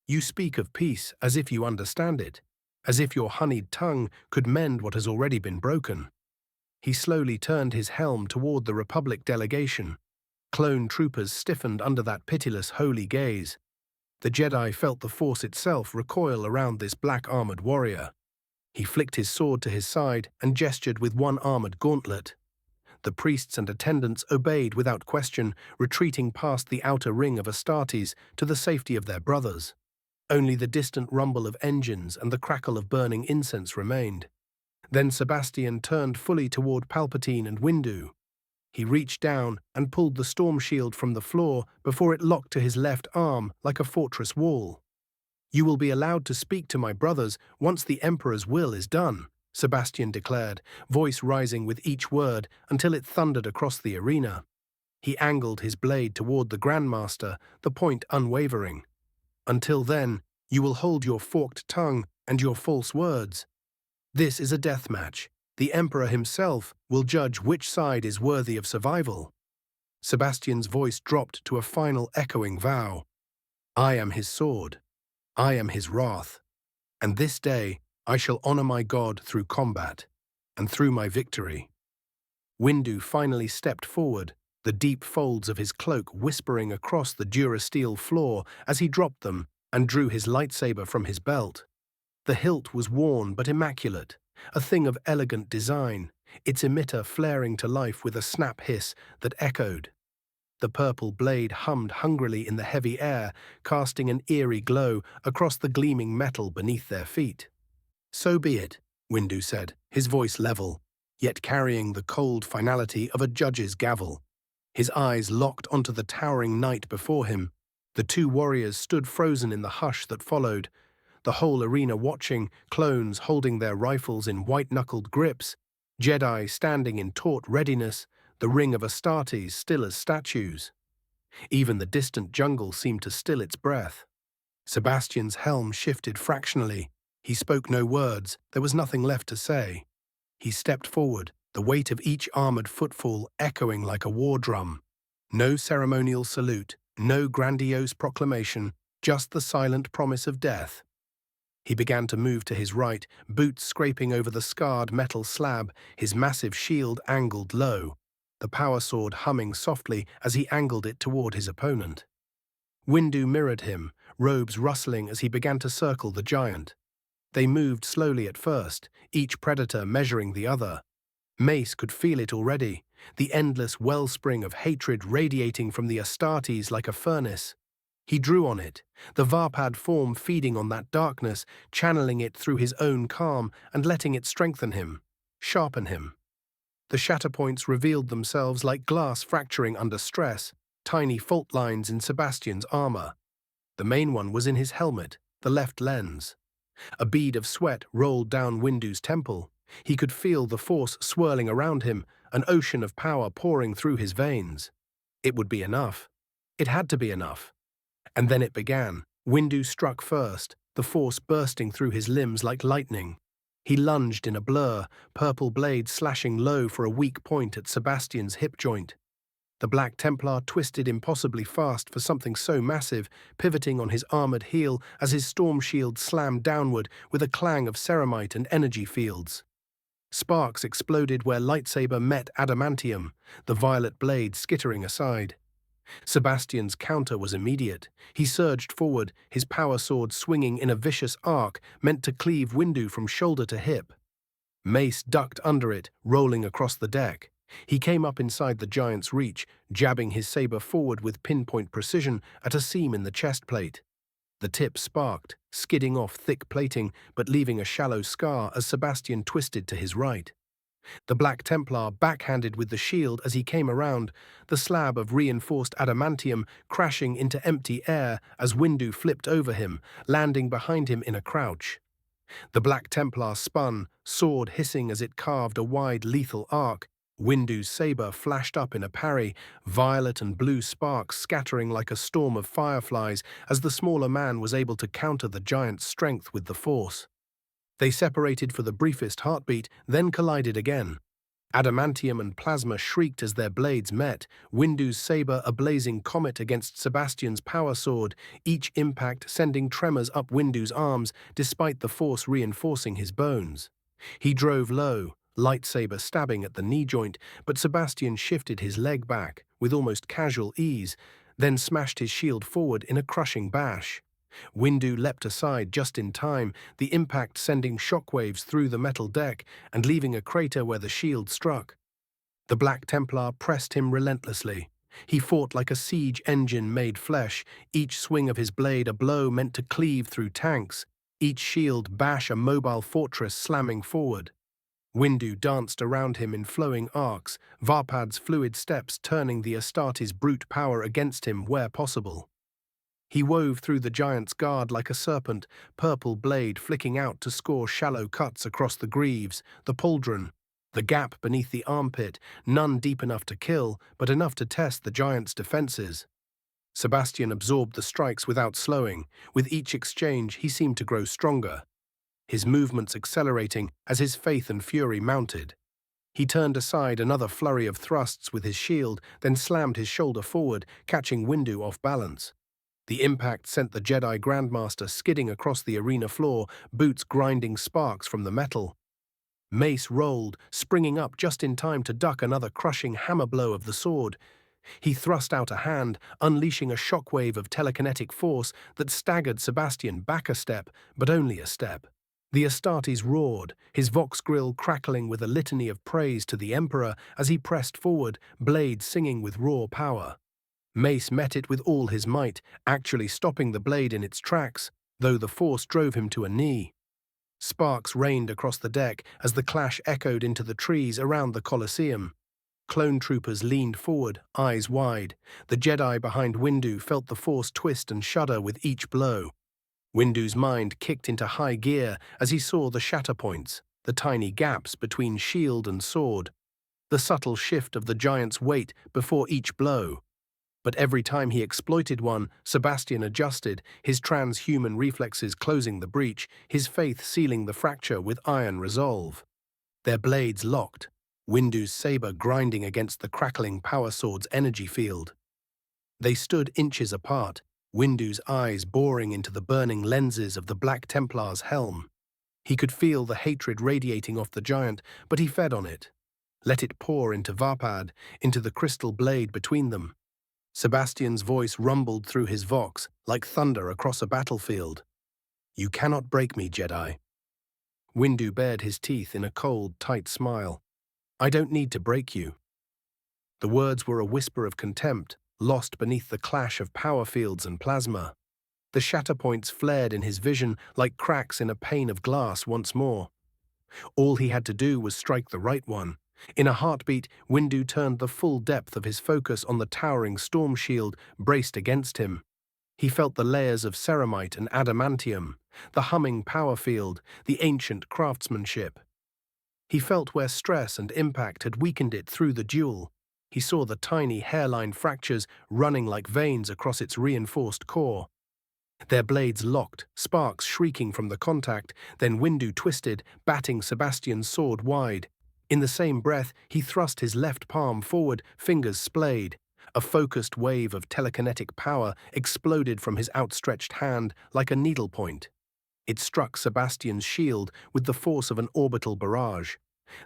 You speak of peace as if you understand it, as if your honeyed tongue could mend what has already been broken. He slowly turned his helm toward the Republic delegation. Clone troopers stiffened under that pitiless holy gaze. The Jedi felt the Force itself recoil around this black-armored warrior. He flicked his sword to his side and gestured with one armored gauntlet. The priests and attendants obeyed without question, retreating past the outer ring of Astartes to the safety of their brothers. Only the distant rumble of engines and the crackle of burning incense remained. Then Sebastian turned fully toward Palpatine and Windu. He reached down and pulled the storm shield from the floor before it locked to his left arm like a fortress wall. "You will be allowed to speak to my brothers once the Emperor's will is done," Sebastian declared, voice rising with each word until it thundered across the arena. He angled his blade toward the Grandmaster, the point unwavering. "Until then, you will hold your forked tongue and your false words. This is a death match. The Emperor himself will judge which side is worthy of survival." Sebastian's voice dropped to a final echoing vow. "I am his sword. I am his wrath. And this day I shall honor my God through combat, and through my victory." Windu finally stepped forward, the deep folds of his cloak whispering across the durasteel floor as he dropped them and drew his lightsaber from his belt. The hilt was worn but immaculate, a thing of elegant design, its emitter flaring to life with a snap hiss that echoed. The purple blade hummed hungrily in the heavy air, casting an eerie glow across the gleaming metal beneath their feet. "So be it," Windu said, his voice level, yet carrying the cold finality of a judge's gavel. His eyes locked onto the towering knight before him. The two warriors stood frozen in the hush that followed, the whole arena watching, clones holding their rifles in white-knuckled grips, Jedi standing in taut readiness, the ring of Astartes still as statues. Even the distant jungle seemed to still its breath. Sebastian's helm shifted fractionally. He spoke no words, there was nothing left to say. He stepped forward, the weight of each armored footfall echoing like a war drum. No ceremonial salute, no grandiose proclamation, just the silent promise of death. He began to move to his right, boots scraping over the scarred metal slab, his massive shield angled low, the power sword humming softly as he angled it toward his opponent. Windu mirrored him, robes rustling as he began to circle the giant. They moved slowly at first, each predator measuring the other. Mace could feel it already, the endless wellspring of hatred radiating from the Astartes like a furnace. He drew on it, the Varpad form feeding on that darkness, channeling it through his own calm and letting it strengthen him, sharpen him. The shatterpoints revealed themselves like glass fracturing under stress, tiny fault lines in Sebastian's armor. The main one was in his helmet, the left lens. A bead of sweat rolled down Windu's temple. He could feel the Force swirling around him, an ocean of power pouring through his veins. It would be enough. It had to be enough. And then it began. Windu struck first, the Force bursting through his limbs like lightning. He lunged in a blur, purple blade slashing low for a weak point at Sebastian's hip joint. The Black Templar twisted impossibly fast for something so massive, pivoting on his armored heel as his storm shield slammed downward with a clang of ceramite and energy fields. Sparks exploded where lightsaber met adamantium, the violet blade skittering aside. Sebastian's counter was immediate. He surged forward, his power sword swinging in a vicious arc meant to cleave Windu from shoulder to hip. Mace ducked under it, rolling across the deck. He came up inside the giant's reach, jabbing his saber forward with pinpoint precision at a seam in the chest plate. The tip sparked, skidding off thick plating but leaving a shallow scar as Sebastian twisted to his right. The Black Templar backhanded with the shield as he came around, the slab of reinforced adamantium crashing into empty air as Windu flipped over him, landing behind him in a crouch. The Black Templar spun, sword hissing as it carved a wide lethal arc. Windu's saber flashed up in a parry, violet and blue sparks scattering like a storm of fireflies as the smaller man was able to counter the giant's strength with the Force. They separated for the briefest heartbeat, then collided again. Adamantium and plasma shrieked as their blades met, Windu's saber a blazing comet against Sebastian's power sword, each impact sending tremors up Windu's arms despite the force reinforcing his bones. He drove low, lightsaber stabbing at the knee joint, but Sebastian shifted his leg back with almost casual ease, then smashed his shield forward in a crushing bash. Windu leapt aside just in time, the impact sending shockwaves through the metal deck and leaving a crater where the shield struck. The Black Templar pressed him relentlessly. He fought like a siege engine made flesh, each swing of his blade a blow meant to cleave through tanks, each shield bash a mobile fortress slamming forward. Windu danced around him in flowing arcs, Varpad's fluid steps turning the Astartes' brute power against him where possible. He wove through the giant's guard like a serpent, purple blade flicking out to score shallow cuts across the greaves, the pauldron, the gap beneath the armpit, none deep enough to kill, but enough to test the giant's defenses. Sebastian absorbed the strikes without slowing. With each exchange, he seemed to grow stronger, his movements accelerating as his faith and fury mounted. He turned aside another flurry of thrusts with his shield, then slammed his shoulder forward, catching Windu off balance. The impact sent the Jedi Grandmaster skidding across the arena floor, boots grinding sparks from the metal. Mace rolled, springing up just in time to duck another crushing hammer blow of the sword. He thrust out a hand, unleashing a shockwave of telekinetic force that staggered Sebastian back a step, but only a step. The Astartes roared, his vox grill crackling with a litany of praise to the Emperor as he pressed forward, blade singing with raw power. Mace met it with all his might, actually stopping the blade in its tracks, though the force drove him to a knee. Sparks rained across the deck as the clash echoed into the trees around the Colosseum. Clone troopers leaned forward, eyes wide. The Jedi behind Windu felt the force twist and shudder with each blow. Windu's mind kicked into high gear as he saw the shatter points, the tiny gaps between shield and sword, the subtle shift of the giant's weight before each blow. But every time he exploited one, Sebastian adjusted, his transhuman reflexes closing the breach, his faith sealing the fracture with iron resolve. Their blades locked, Windu's saber grinding against the crackling power sword's energy field. They stood inches apart, Windu's eyes boring into the burning lenses of the Black Templar's helm. He could feel the hatred radiating off the giant, but he fed on it. Let it pour into Varpad, into the crystal blade between them. Sebastian's voice rumbled through his vox, like thunder across a battlefield. "You cannot break me, Jedi." Windu bared his teeth in a cold, tight smile. "I don't need to break you." The words were a whisper of contempt, lost beneath the clash of power fields and plasma. The shatter points flared in his vision like cracks in a pane of glass once more. All he had to do was strike the right one. In a heartbeat, Windu turned the full depth of his focus on the towering storm shield braced against him. He felt the layers of ceramite and adamantium, the humming power field, the ancient craftsmanship. He felt where stress and impact had weakened it through the duel. He saw the tiny hairline fractures running like veins across its reinforced core. Their blades locked, sparks shrieking from the contact, then Windu twisted, batting Sebastian's sword wide. In the same breath, he thrust his left palm forward, fingers splayed. A focused wave of telekinetic power exploded from his outstretched hand like a needlepoint. It struck Sebastian's shield with the force of an orbital barrage.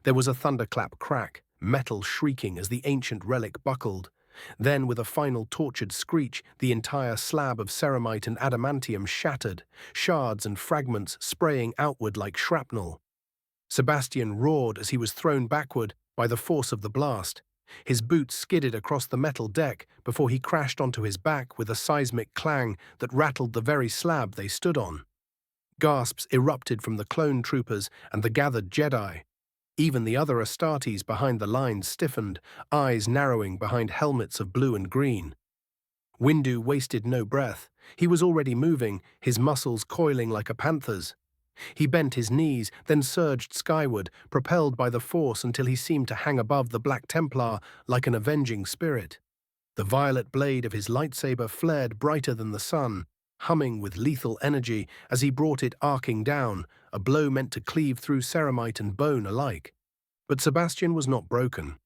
There was a thunderclap crack, metal shrieking as the ancient relic buckled. Then, with a final tortured screech, the entire slab of ceramite and adamantium shattered, shards and fragments spraying outward like shrapnel. Sebastian roared as he was thrown backward by the force of the blast. His boots skidded across the metal deck before he crashed onto his back with a seismic clang that rattled the very slab they stood on. Gasps erupted from the clone troopers and the gathered Jedi. Even the other Astartes behind the lines stiffened, eyes narrowing behind helmets of blue and green. Windu wasted no breath. He was already moving, his muscles coiling like a panther's. He bent his knees, then surged skyward, propelled by the force until he seemed to hang above the Black Templar like an avenging spirit. The violet blade of his lightsaber flared brighter than the sun, humming with lethal energy as he brought it arcing down, a blow meant to cleave through ceramite and bone alike. But Sebastian was not broken.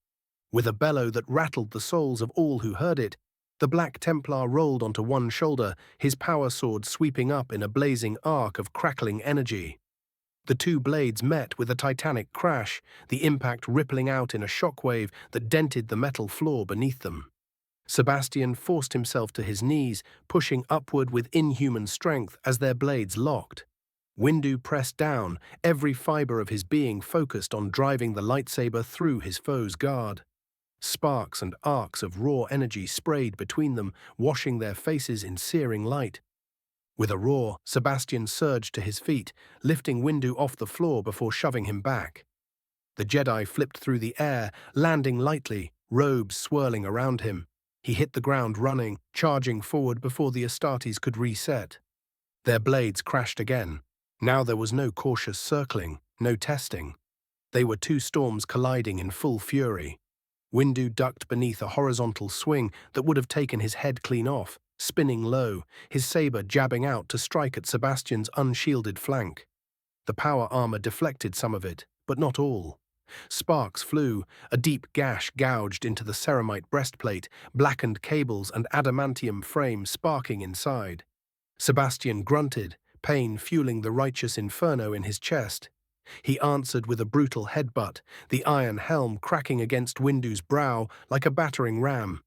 With a bellow that rattled the souls of all who heard it, the Black Templar rolled onto one shoulder, his power sword sweeping up in a blazing arc of crackling energy. The two blades met with a titanic crash, the impact rippling out in a shockwave that dented the metal floor beneath them. Sebastian forced himself to his knees, pushing upward with inhuman strength as their blades locked. Windu pressed down, every fiber of his being focused on driving the lightsaber through his foe's guard. Sparks and arcs of raw energy sprayed between them, washing their faces in searing light. With a roar, Sebastian surged to his feet, lifting Windu off the floor before shoving him back. The Jedi flipped through the air, landing lightly, robes swirling around him. He hit the ground running, charging forward before the Astartes could reset. Their blades crashed again. Now there was no cautious circling, no testing. They were two storms colliding in full fury. Windu ducked beneath a horizontal swing that would have taken his head clean off, spinning low, his saber jabbing out to strike at Sebastian's unshielded flank. The power armor deflected some of it, but not all. Sparks flew, a deep gash gouged into the ceramite breastplate, blackened cables and adamantium frame sparking inside. Sebastian grunted, pain fueling the righteous inferno in his chest. He answered with a brutal headbutt, the iron helm cracking against Windu's brow like a battering ram.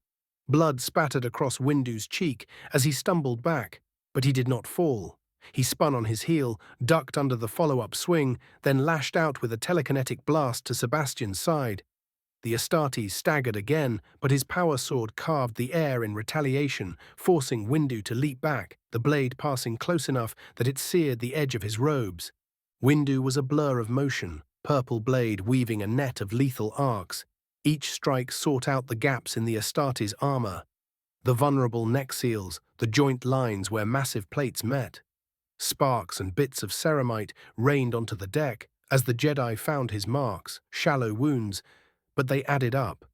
Blood spattered across Windu's cheek as he stumbled back, but he did not fall. He spun on his heel, ducked under the follow-up swing, then lashed out with a telekinetic blast to Sebastian's side. The Astartes staggered again, but his power sword carved the air in retaliation, forcing Windu to leap back, the blade passing close enough that it seared the edge of his robes. Windu was a blur of motion, purple blade weaving a net of lethal arcs. Each strike sought out the gaps in the Astartes' armor, the vulnerable neck seals, the joint lines where massive plates met. Sparks and bits of ceramite rained onto the deck as the Jedi found his marks, shallow wounds, but they added up.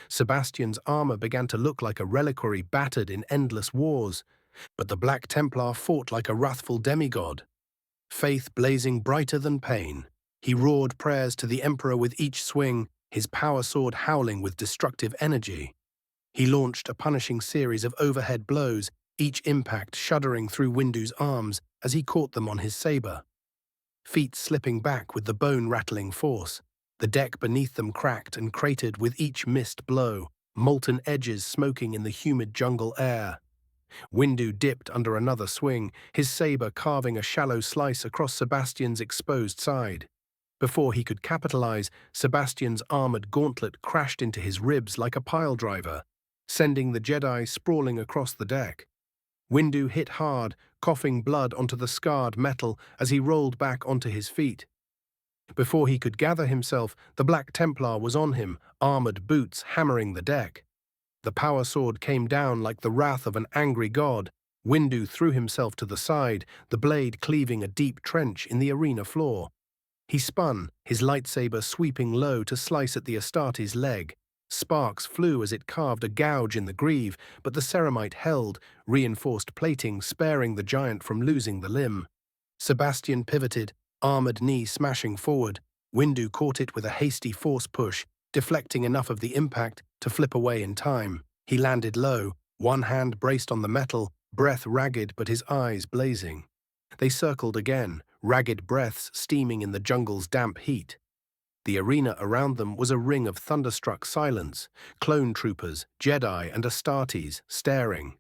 Sebastian's armor began to look like a reliquary battered in endless wars, but the Black Templar fought like a wrathful demigod. Faith blazing brighter than pain, he roared prayers to the Emperor with each swing, his power sword howling with destructive energy. He launched a punishing series of overhead blows, each impact shuddering through Windu's arms as he caught them on his saber. Feet slipping back with the bone-rattling force. The deck beneath them cracked and cratered with each missed blow, molten edges smoking in the humid jungle air. Windu dipped under another swing, his saber carving a shallow slice across Sebastian's exposed side. Before he could capitalize, Sebastian's armored gauntlet crashed into his ribs like a piledriver, sending the Jedi sprawling across the deck. Windu hit hard, coughing blood onto the scarred metal as he rolled back onto his feet. Before he could gather himself, the Black Templar was on him, armored boots hammering the deck. The power sword came down like the wrath of an angry god. Windu threw himself to the side, the blade cleaving a deep trench in the arena floor. He spun, his lightsaber sweeping low to slice at the Astartes' leg. Sparks flew as it carved a gouge in the greave, but the ceramite held, reinforced plating sparing the giant from losing the limb. Sebastian pivoted, armored knee smashing forward. Windu caught it with a hasty force push, deflecting enough of the impact to flip away in time. He landed low, one hand braced on the metal, breath ragged but his eyes blazing. They circled again, ragged breaths steaming in the jungle's damp heat. The arena around them was a ring of thunderstruck silence, clone troopers, Jedi and Astartes staring.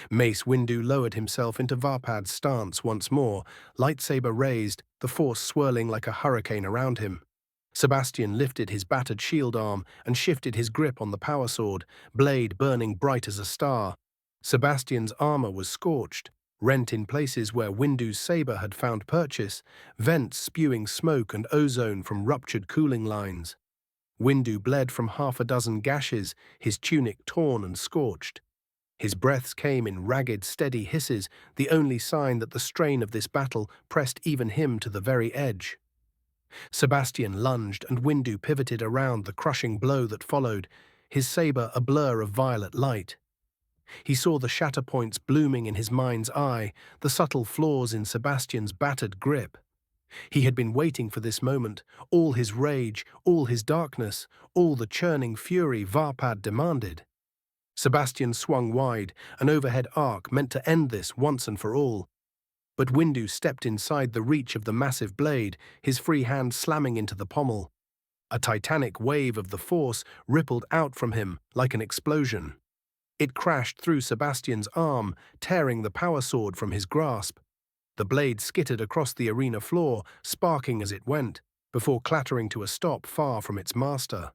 Mace Windu lowered himself into Varpad's stance once more, lightsaber raised, the force swirling like a hurricane around him. Sebastian lifted his battered shield arm and shifted his grip on the power sword, blade burning bright as a star. Sebastian's armor was scorched, rent in places where Windu's saber had found purchase, vents spewing smoke and ozone from ruptured cooling lines. Windu bled from half a dozen gashes, his tunic torn and scorched. His breaths came in ragged, steady hisses, the only sign that the strain of this battle pressed even him to the very edge. Sebastian lunged and Windu pivoted around the crushing blow that followed, his saber a blur of violet light. He saw the shatter points blooming in his mind's eye, the subtle flaws in Sebastian's battered grip. He had been waiting for this moment, all his rage, all his darkness, all the churning fury Varpad demanded. Sebastian swung wide, an overhead arc meant to end this once and for all. But Windu stepped inside the reach of the massive blade, his free hand slamming into the pommel. A titanic wave of the force rippled out from him like an explosion. It crashed through Sebastian's arm, tearing the power sword from his grasp. The blade skittered across the arena floor, sparking as it went, before clattering to a stop far from its master.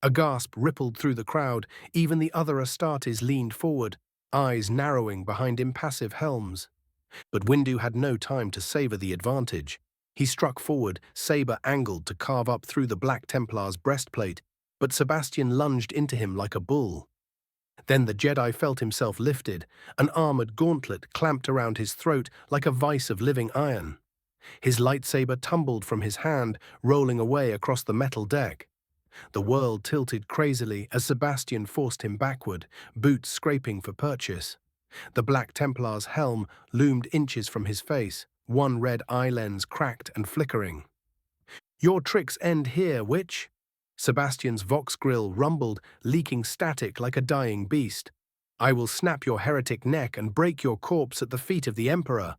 A gasp rippled through the crowd, even the other Astartes leaned forward, eyes narrowing behind impassive helms. But Windu had no time to savor the advantage. He struck forward, saber angled to carve up through the Black Templar's breastplate, but Sebastian lunged into him like a bull. Then the Jedi felt himself lifted, an armored gauntlet clamped around his throat like a vice of living iron. His lightsaber tumbled from his hand, rolling away across the metal deck. The world tilted crazily as Sebastian forced him backward, boots scraping for purchase. The Black Templar's helm loomed inches from his face, one red eye lens cracked and flickering. "Your tricks end here, witch!" Sebastian's vox grill rumbled, leaking static like a dying beast. "I will snap your heretic neck and break your corpse at the feet of the Emperor."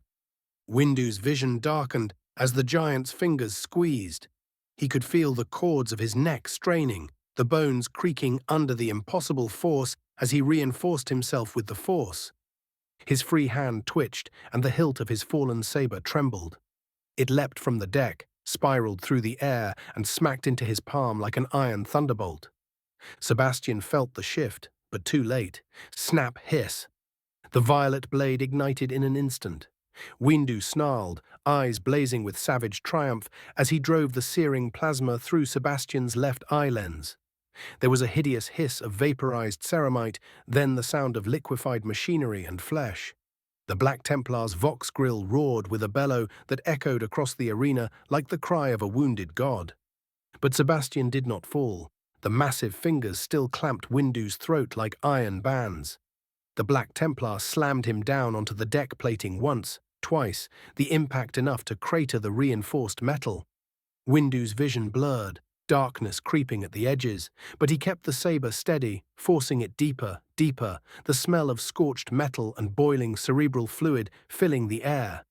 Windu's vision darkened as the giant's fingers squeezed. He could feel the cords of his neck straining, the bones creaking under the impossible force as he reinforced himself with the Force. His free hand twitched, and the hilt of his fallen saber trembled. It leapt from the deck, spiraled through the air, and smacked into his palm like an iron thunderbolt. Sebastian felt the shift, but too late. Snap, hiss. The violet blade ignited in an instant. Windu snarled, eyes blazing with savage triumph, as he drove the searing plasma through Sebastian's left eye lens. There was a hideous hiss of vaporized ceramite, then the sound of liquefied machinery and flesh. The Black Templar's vox grill roared with a bellow that echoed across the arena like the cry of a wounded god. But Sebastian did not fall. The massive fingers still clamped Windu's throat like iron bands. The Black Templar slammed him down onto the deck plating once, twice, the impact enough to crater the reinforced metal. Windu's vision blurred, darkness creeping at the edges, but he kept the saber steady, forcing it deeper, deeper, the smell of scorched metal and boiling cerebral fluid filling the air.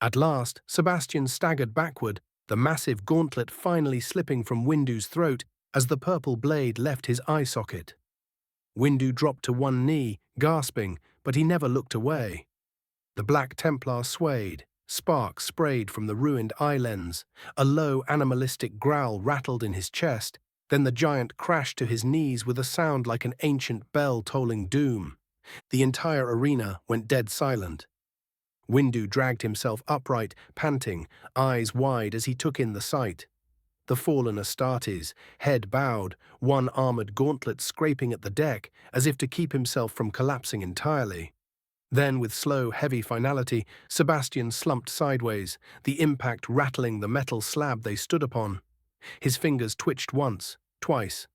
At last, Sebastian staggered backward, the massive gauntlet finally slipping from Windu's throat as the purple blade left his eye socket. Windu dropped to one knee, gasping, but he never looked away. The Black Templar swayed. Sparks sprayed from the ruined eye lens. A low, animalistic growl rattled in his chest. Then the giant crashed to his knees with a sound like an ancient bell tolling doom. The entire arena went dead silent. Windu dragged himself upright, panting, eyes wide as he took in the sight. The fallen Astartes, head bowed, one armored gauntlet scraping at the deck, as if to keep himself from collapsing entirely. Then, with slow, heavy finality, Sebastian slumped sideways, the impact rattling the metal slab they stood upon. His fingers twitched once, twice,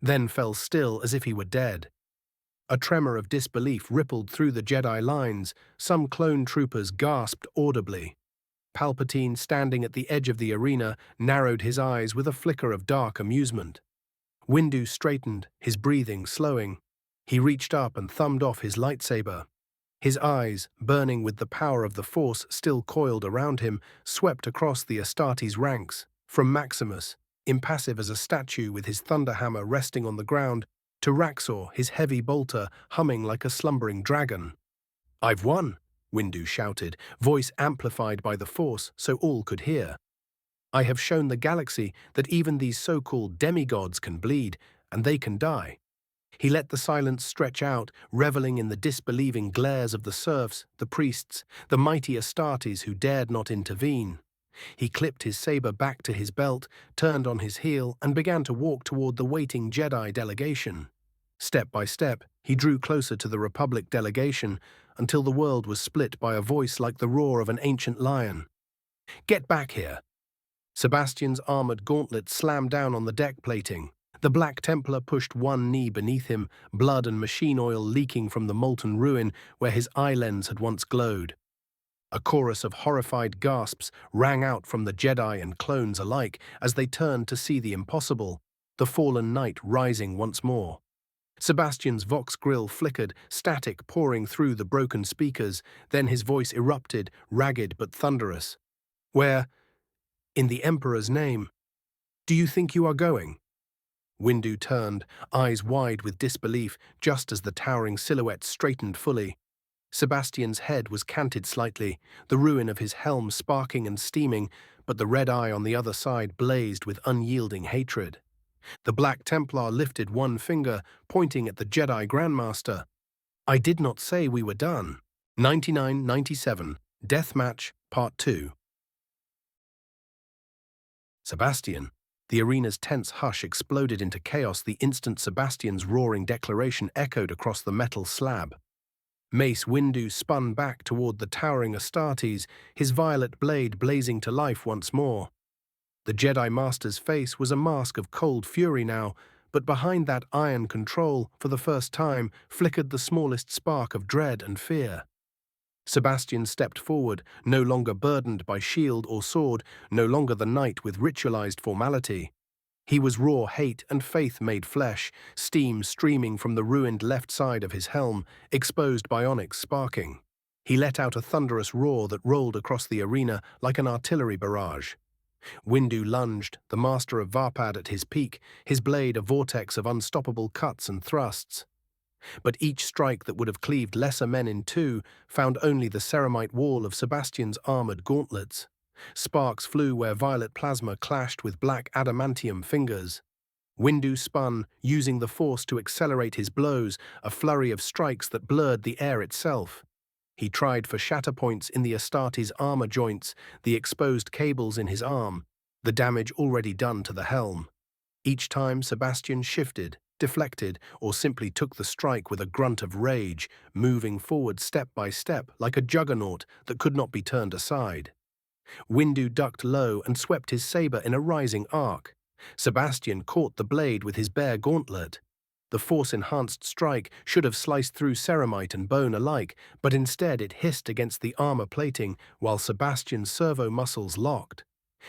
then fell still as if he were dead. A tremor of disbelief rippled through the Jedi lines. Some clone troopers gasped audibly. Palpatine, standing at the edge of the arena, narrowed his eyes with a flicker of dark amusement. Windu straightened, his breathing slowing. He reached up and thumbed off his lightsaber. His eyes, burning with the power of the Force still coiled around him, swept across the Astartes' ranks, from Maximus, impassive as a statue with his thunderhammer resting on the ground, to Raxor, his heavy bolter, humming like a slumbering dragon. "I've won," Windu shouted, voice amplified by the Force so all could hear. "I have shown the galaxy that even these so-called demigods can bleed, and they can die." He let the silence stretch out, reveling in the disbelieving glares of the serfs, the priests, the mighty Astartes who dared not intervene. He clipped his saber back to his belt, turned on his heel, and began to walk toward the waiting Jedi delegation. Step by step, he drew closer to the Republic delegation until the world was split by a voice like the roar of an ancient lion. "Get back here!" Sebastian's armored gauntlet slammed down on the deck plating. The Black Templar pushed one knee beneath him, blood and machine oil leaking from the molten ruin where his eye lens had once glowed. A chorus of horrified gasps rang out from the Jedi and clones alike as they turned to see the impossible, the fallen knight rising once more. Sebastian's Vox grill flickered, static pouring through the broken speakers, then his voice erupted, ragged but thunderous. "Where, in the Emperor's name, do you think you are going?" Windu turned, eyes wide with disbelief, just as the towering silhouette straightened fully. Sebastian's head was canted slightly, the ruin of his helm sparking and steaming, but the red eye on the other side blazed with unyielding hatred. The Black Templar lifted one finger, pointing at the Jedi Grandmaster. "I did not say we were done." 9997, Deathmatch, Part 2. Sebastian. The arena's tense hush exploded into chaos the instant Sebastian's roaring declaration echoed across the metal slab. Mace Windu spun back toward the towering Astartes, his violet blade blazing to life once more. The Jedi Master's face was a mask of cold fury now, but behind that iron control, for the first time, flickered the smallest spark of dread and fear. Sebastian stepped forward, no longer burdened by shield or sword, no longer the knight with ritualized formality. He was raw hate and faith made flesh, steam streaming from the ruined left side of his helm, exposed bionics sparking. He let out a thunderous roar that rolled across the arena like an artillery barrage. Windu lunged, the master of Varpad at his peak, his blade a vortex of unstoppable cuts and thrusts. But each strike that would have cleaved lesser men in two found only the ceramite wall of Sebastian's armored gauntlets. Sparks flew where violet plasma clashed with black adamantium fingers. Windu spun, using the force to accelerate his blows, a flurry of strikes that blurred the air itself. He tried for shatter points in the Astartes' armor joints, the exposed cables in his arm, the damage already done to the helm. Each time Sebastian shifted, deflected, or simply took the strike with a grunt of rage, moving forward step by step like a juggernaut that could not be turned aside. Windu ducked low and swept his saber in a rising arc. Sebastian caught the blade with his bare gauntlet. The force-enhanced strike should have sliced through ceramite and bone alike, but instead it hissed against the armor plating while Sebastian's servo muscles locked.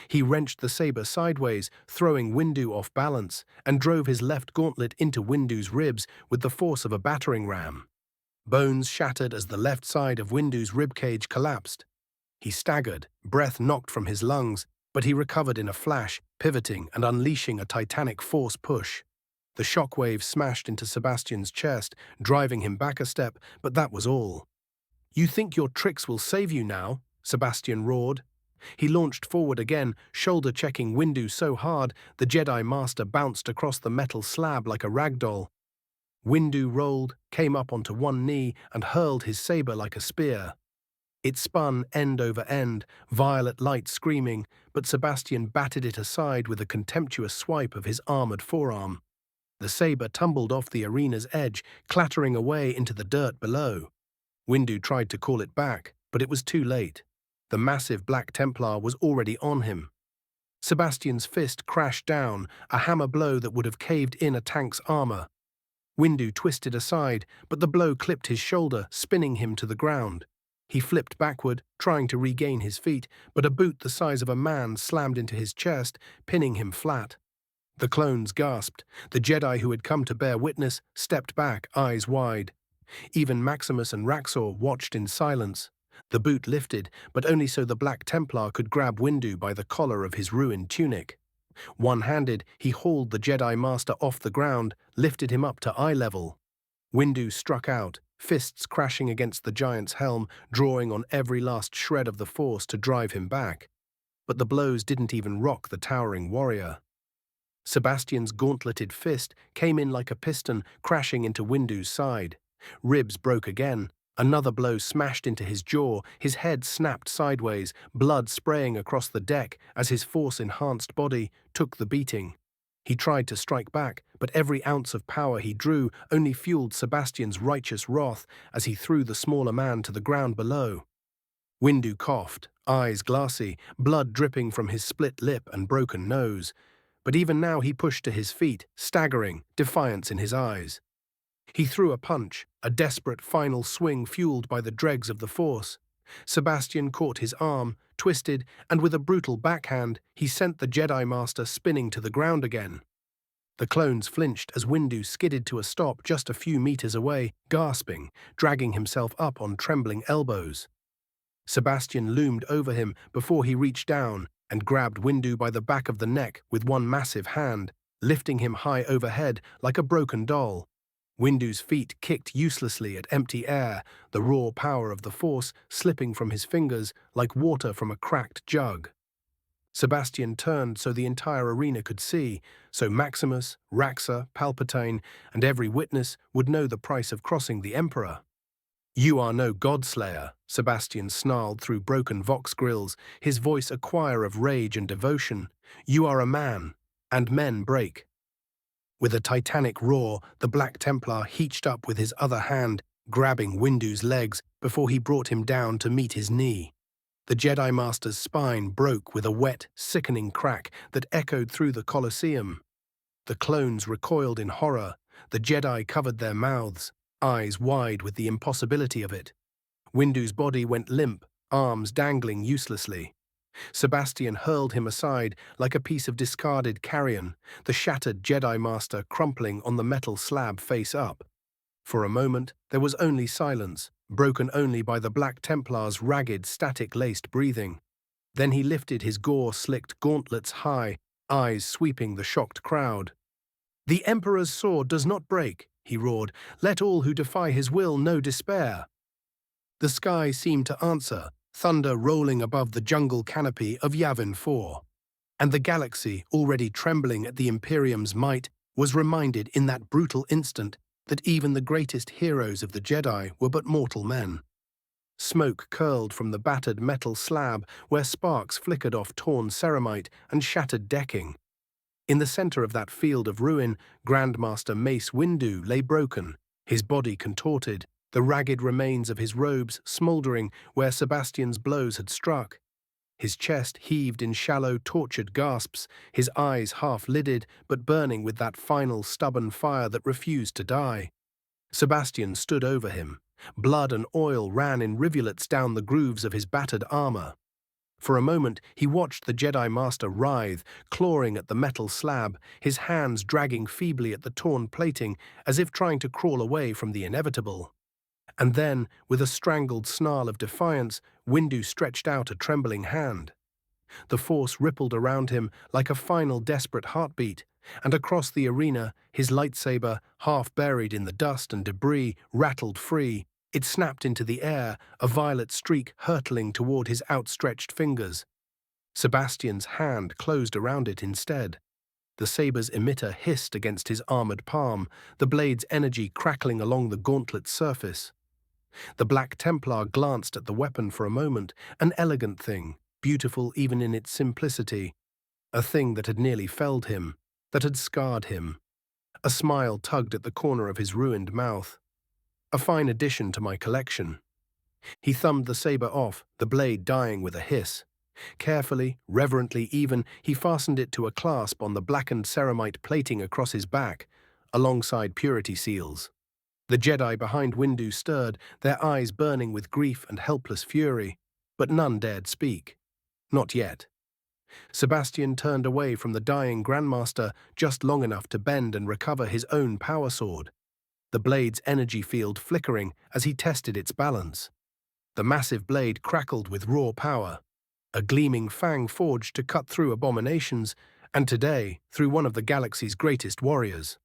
He wrenched the saber sideways, throwing Windu off balance, and drove his left gauntlet into Windu's ribs with the force of a battering ram. Bones shattered as the left side of Windu's ribcage collapsed. He staggered, breath knocked from his lungs, but he recovered in a flash, pivoting and unleashing a titanic force push. The shockwave smashed into Sebastian's chest, driving him back a step, but that was all. "You think your tricks will save you now?" Sebastian roared. He launched forward again, shoulder-checking Windu so hard the Jedi Master bounced across the metal slab like a ragdoll. Windu rolled, came up onto one knee, and hurled his saber like a spear. It spun end over end, violet light screaming, but Sebastian batted it aside with a contemptuous swipe of his armored forearm. The saber tumbled off the arena's edge, clattering away into the dirt below. Windu tried to call it back, but it was too late. The massive Black Templar was already on him. Sebastian's fist crashed down, a hammer blow that would have caved in a tank's armor. Windu twisted aside, but the blow clipped his shoulder, spinning him to the ground. He flipped backward, trying to regain his feet, but a boot the size of a man slammed into his chest, pinning him flat. The clones gasped. The Jedi who had come to bear witness stepped back, eyes wide. Even Maximus and Raxor watched in silence. The boot lifted, but only so the Black Templar could grab Windu by the collar of his ruined tunic. One-handed, he hauled the Jedi Master off the ground, lifted him up to eye level. Windu struck out, fists crashing against the giant's helm, drawing on every last shred of the force to drive him back. But the blows didn't even rock the towering warrior. Sebastian's gauntleted fist came in like a piston, crashing into Windu's side. Ribs broke again. Another blow smashed into his jaw, his head snapped sideways, blood spraying across the deck as his force-enhanced body took the beating. He tried to strike back, but every ounce of power he drew only fueled Sebastian's righteous wrath as he threw the smaller man to the ground below. Windu coughed, eyes glassy, blood dripping from his split lip and broken nose. But even now he pushed to his feet, staggering, defiance in his eyes. He threw a punch, a desperate final swing fueled by the dregs of the force. Sebastian caught his arm, twisted, and with a brutal backhand, he sent the Jedi Master spinning to the ground again. The clones flinched as Windu skidded to a stop just a few meters away, gasping, dragging himself up on trembling elbows. Sebastian loomed over him before he reached down and grabbed Windu by the back of the neck with one massive hand, lifting him high overhead like a broken doll. Windu's feet kicked uselessly at empty air, the raw power of the Force slipping from his fingers like water from a cracked jug. Sebastian turned so the entire arena could see, so Maximus, Raxor, Palpatine, and every witness would know the price of crossing the Emperor. "You are no godslayer," Sebastian snarled through broken vox grills, his voice a choir of rage and devotion. "You are a man, and men break." With a titanic roar, the Black Templar heached up with his other hand, grabbing Windu's legs before he brought him down to meet his knee. The Jedi Master's spine broke with a wet, sickening crack that echoed through the Colosseum. The clones recoiled in horror, the Jedi covered their mouths, eyes wide with the impossibility of it. Windu's body went limp, arms dangling uselessly. Sebastian hurled him aside like a piece of discarded carrion, the shattered Jedi Master crumpling on the metal slab face up. For a moment, there was only silence, broken only by the Black Templar's ragged, static-laced breathing. Then he lifted his gore-slicked gauntlets high, eyes sweeping the shocked crowd. "The Emperor's sword does not break," he roared. "Let all who defy his will know despair." The sky seemed to answer, thunder rolling above the jungle canopy of Yavin 4. And the galaxy, already trembling at the Imperium's might, was reminded in that brutal instant that even the greatest heroes of the Jedi were but mortal men. Smoke curled from the battered metal slab where sparks flickered off torn ceramite and shattered decking. In the center of that field of ruin, Grandmaster Mace Windu lay broken, his body contorted, the ragged remains of his robes smoldering where Sebastian's blows had struck. His chest heaved in shallow, tortured gasps, his eyes half-lidded but burning with that final stubborn fire that refused to die. Sebastian stood over him. Blood and oil ran in rivulets down the grooves of his battered armor. For a moment, he watched the Jedi Master writhe, clawing at the metal slab, his hands dragging feebly at the torn plating as if trying to crawl away from the inevitable. And then, with a strangled snarl of defiance, Windu stretched out a trembling hand. The Force rippled around him like a final desperate heartbeat, and across the arena, his lightsaber, half buried in the dust and debris, rattled free. It snapped into the air, a violet streak hurtling toward his outstretched fingers. Sebastian's hand closed around it instead. The saber's emitter hissed against his armored palm, the blade's energy crackling along the gauntlet's surface. The Black Templar glanced at the weapon for a moment, an elegant thing, beautiful even in its simplicity, a thing that had nearly felled him, that had scarred him. A smile tugged at the corner of his ruined mouth. "A fine addition to my collection." He thumbed the saber off, the blade dying with a hiss. Carefully, reverently even, he fastened it to a clasp on the blackened ceramite plating across his back, alongside purity seals. The Jedi behind Windu stirred, their eyes burning with grief and helpless fury, but none dared speak. Not yet. Sebastian turned away from the dying Grandmaster just long enough to bend and recover his own power sword, the blade's energy field flickering as he tested its balance. The massive blade crackled with raw power, a gleaming fang forged to cut through abominations, and today, through one of the galaxy's greatest warriors.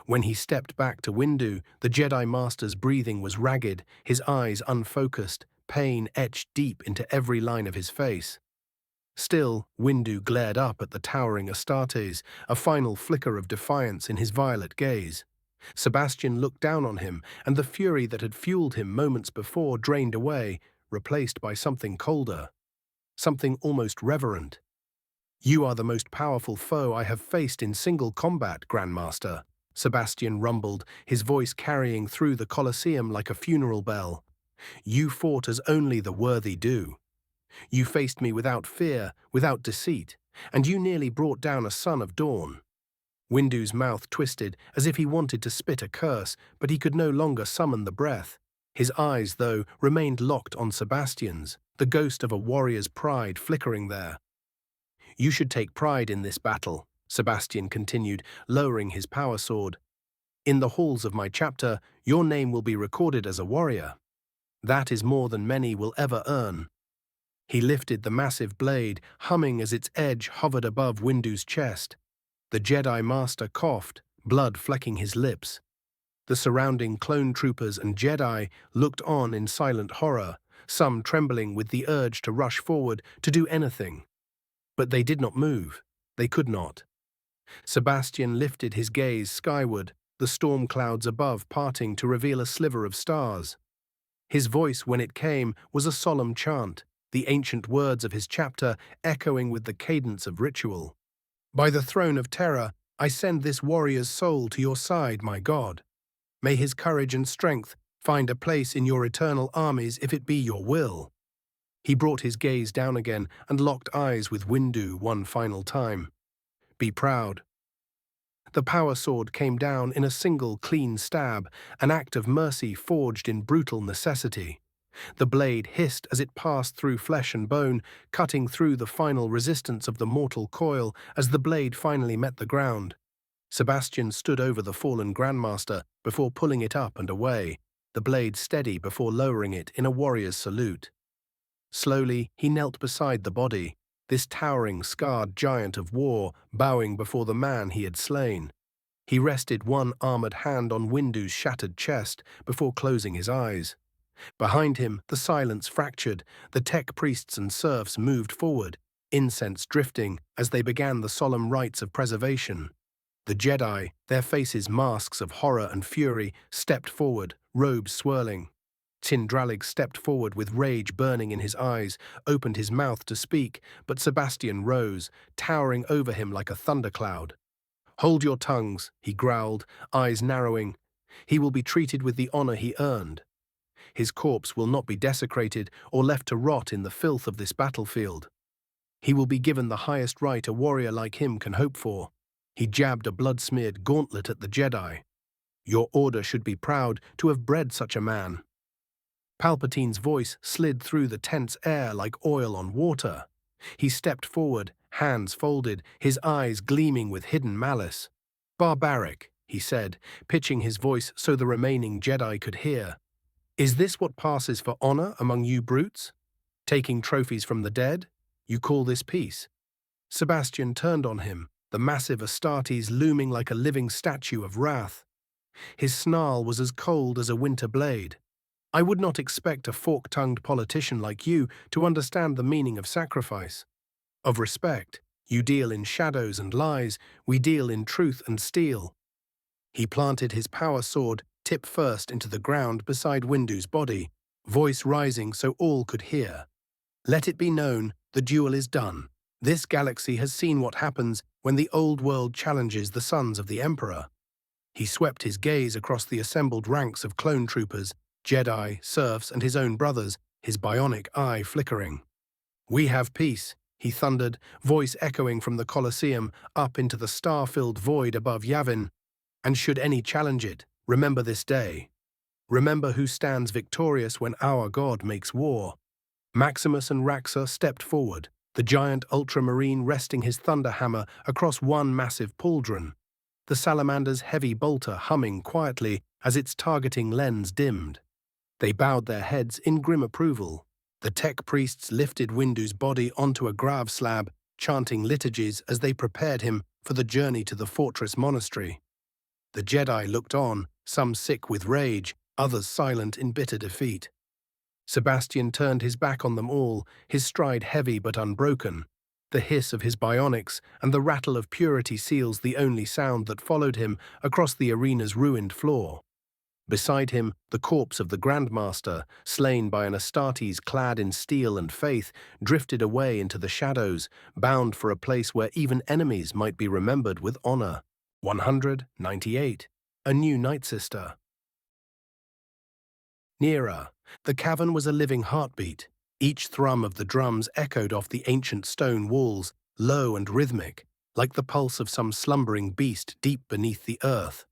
When he stepped back to Windu, the Jedi Master's breathing was ragged, his eyes unfocused, pain etched deep into every line of his face. Still, Windu glared up at the towering Astartes, a final flicker of defiance in his violet gaze. Sebastian looked down on him, and the fury that had fueled him moments before drained away, replaced by something colder, something almost reverent. "You are the most powerful foe I have faced in single combat, Grandmaster," Sebastian rumbled, his voice carrying through the Colosseum like a funeral bell. "You fought as only the worthy do. You faced me without fear, without deceit, and you nearly brought down a son of dawn." Windu's mouth twisted as if he wanted to spit a curse, but he could no longer summon the breath. His eyes, though, remained locked on Sebastian's, the ghost of a warrior's pride flickering there. "You should take pride in this battle," Sebastian continued, lowering his power sword. "In the halls of my chapter, your name will be recorded as a warrior. That is more than many will ever earn." He lifted the massive blade, humming as its edge hovered above Windu's chest. The Jedi Master coughed, blood flecking his lips. The surrounding clone troopers and Jedi looked on in silent horror, some trembling with the urge to rush forward to do anything. But they did not move. They could not. Sebastian lifted his gaze skyward, the storm clouds above parting to reveal a sliver of stars. His voice, when it came, was a solemn chant, the ancient words of his chapter echoing with the cadence of ritual. "By the throne of terror, I send this warrior's soul to your side, my God. May his courage and strength find a place in your eternal armies if it be your will." He brought his gaze down again and locked eyes with Windu one final time. "Be proud." The power sword came down in a single clean stab, an act of mercy forged in brutal necessity. The blade hissed as it passed through flesh and bone, cutting through the final resistance of the mortal coil as the blade finally met the ground. Sebastian stood over the fallen Grandmaster before pulling it up and away, the blade steady before lowering it in a warrior's salute. Slowly, he knelt beside the body, this towering, scarred giant of war bowing before the man he had slain. He rested one armored hand on Windu's shattered chest before closing his eyes. Behind him, the silence fractured, the tech priests and serfs moved forward, incense drifting as they began the solemn rites of preservation. The Jedi, their faces masks of horror and fury, stepped forward, robes swirling. Tindralig stepped forward with rage burning in his eyes, opened his mouth to speak, but Sebastian rose, towering over him like a thundercloud. "Hold your tongues," he growled, eyes narrowing. "He will be treated with the honor he earned. His corpse will not be desecrated or left to rot in the filth of this battlefield. He will be given the highest right a warrior like him can hope for." He jabbed a blood-smeared gauntlet at the Jedi. "Your order should be proud to have bred such a man." Palpatine's voice slid through the tense air like oil on water. He stepped forward, hands folded, his eyes gleaming with hidden malice. "Barbaric," he said, pitching his voice so the remaining Jedi could hear. "Is this what passes for honor among you brutes? Taking trophies from the dead? You call this peace?" Sebastian turned on him, the massive Astartes looming like a living statue of wrath. His snarl was as cold as a winter blade. "I would not expect a fork-tongued politician like you to understand the meaning of sacrifice, of respect. You deal in shadows and lies, we deal in truth and steel." He planted his power sword, tip first, into the ground beside Windu's body, voice rising so all could hear. "Let it be known, the duel is done. This galaxy has seen what happens when the old world challenges the sons of the Emperor." He swept his gaze across the assembled ranks of clone troopers, Jedi, serfs, and his own brothers, his bionic eye flickering. "We have peace," he thundered, voice echoing from the Colosseum up into the star-filled void above Yavin. "And should any challenge it, remember this day. Remember who stands victorious when our God makes war." Maximus and Raxor stepped forward, the giant Ultramarine resting his thunderhammer across one massive pauldron, the Salamander's heavy bolter humming quietly as its targeting lens dimmed. They bowed their heads in grim approval. The tech priests lifted Windu's body onto a grave slab, chanting liturgies as they prepared him for the journey to the fortress monastery. The Jedi looked on, some sick with rage, others silent in bitter defeat. Sebastian turned his back on them all, his stride heavy but unbroken. The hiss of his bionics and the rattle of purity seals the only sound that followed him across the arena's ruined floor. Beside him, the corpse of the Grandmaster, slain by an Astartes clad in steel and faith, drifted away into the shadows, bound for a place where even enemies might be remembered with honor. 198. A new Night Sister. Nearer, the cavern was a living heartbeat. Each thrum of the drums echoed off the ancient stone walls, low and rhythmic, like the pulse of some slumbering beast deep beneath the earth.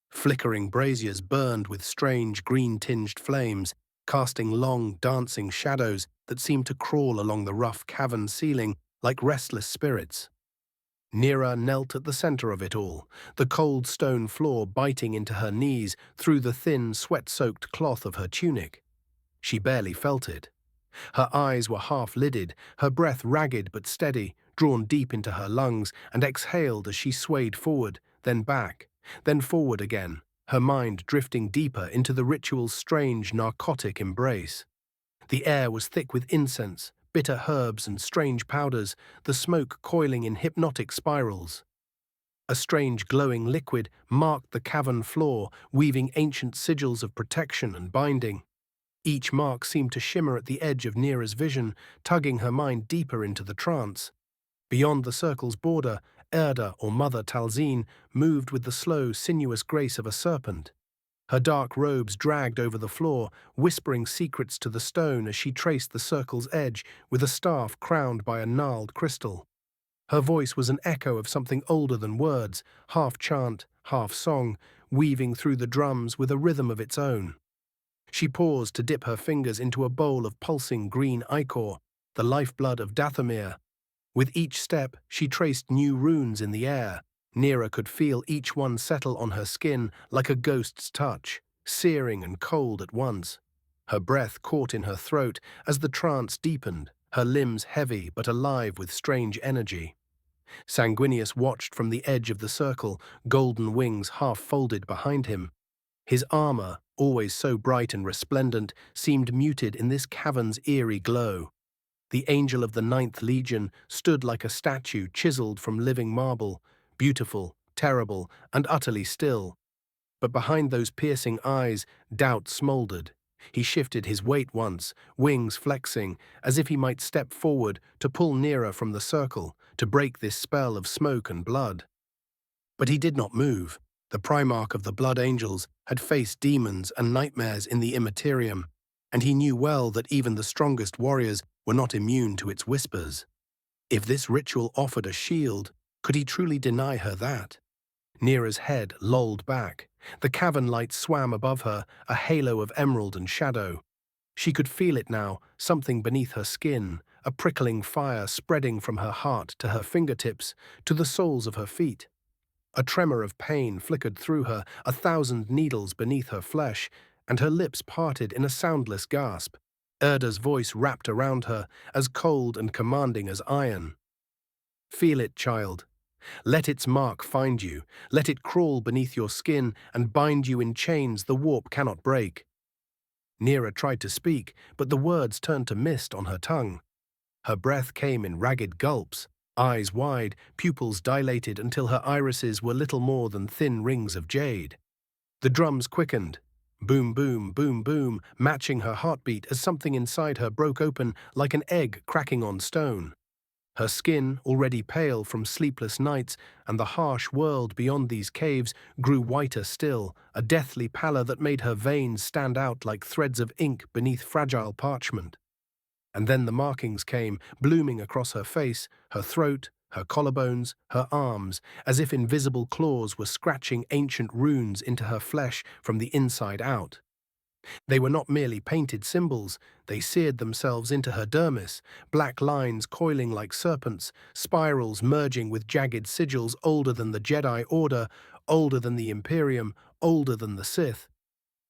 Flickering braziers burned with strange green-tinged flames, casting long, dancing shadows that seemed to crawl along the rough cavern ceiling like restless spirits. Nera knelt at the center of it all, the cold stone floor biting into her knees through the thin, sweat-soaked cloth of her tunic. She barely felt it. Her eyes were half-lidded, her breath ragged but steady, drawn deep into her lungs and exhaled as she swayed forward, then back, then forward again, her mind drifting deeper into the ritual's strange, narcotic embrace. The air was thick with incense, bitter herbs and strange powders, the smoke coiling in hypnotic spirals. A strange glowing liquid marked the cavern floor, weaving ancient sigils of protection and binding. Each mark seemed to shimmer at the edge of Nera's vision, tugging her mind deeper into the trance. Beyond the circle's border, Erda, or Mother Talzine, moved with the slow, sinuous grace of a serpent. Her dark robes dragged over the floor, whispering secrets to the stone as she traced the circle's edge with a staff crowned by a gnarled crystal. Her voice was an echo of something older than words, half chant, half song, weaving through the drums with a rhythm of its own. She paused to dip her fingers into a bowl of pulsing green ichor, the lifeblood of Dathomir. With each step, she traced new runes in the air. Nera could feel each one settle on her skin like a ghost's touch, searing and cold at once. Her breath caught in her throat as the trance deepened, her limbs heavy but alive with strange energy. Sanguinius watched from the edge of the circle, golden wings half folded behind him. His armor, always so bright and resplendent, seemed muted in this cavern's eerie glow. The angel of the 9th Legion stood like a statue chiseled from living marble, beautiful, terrible, and utterly still. But behind those piercing eyes, doubt smoldered. He shifted his weight once, wings flexing, as if he might step forward to pull Nera from the circle, to break this spell of smoke and blood. But he did not move. The Primarch of the Blood Angels had faced demons and nightmares in the Immaterium, and he knew well that even the strongest warriors were not immune to its whispers. If this ritual offered a shield, could he truly deny her that? Nera's head lolled back. The cavern light swam above her, a halo of emerald and shadow. She could feel it now, something beneath her skin, a prickling fire spreading from her heart to her fingertips, to the soles of her feet. A tremor of pain flickered through her, 1,000 needles beneath her flesh, and her lips parted in a soundless gasp. Erda's voice wrapped around her, as cold and commanding as iron. Feel it, child. Let its mark find you. Let it crawl beneath your skin and bind you in chains the warp cannot break. Nera tried to speak, but the words turned to mist on her tongue. Her breath came in ragged gulps, eyes wide, pupils dilated until her irises were little more than thin rings of jade. The drums quickened. Boom, boom, boom, boom, matching her heartbeat as something inside her broke open like an egg cracking on stone. Her skin, already pale from sleepless nights and the harsh world beyond these caves, grew whiter still, a deathly pallor that made her veins stand out like threads of ink beneath fragile parchment. And then the markings came, blooming across her face, her throat, her collarbones, her arms, as if invisible claws were scratching ancient runes into her flesh from the inside out. They were not merely painted symbols, they seared themselves into her dermis, black lines coiling like serpents, spirals merging with jagged sigils older than the Jedi Order, older than the Imperium, older than the Sith.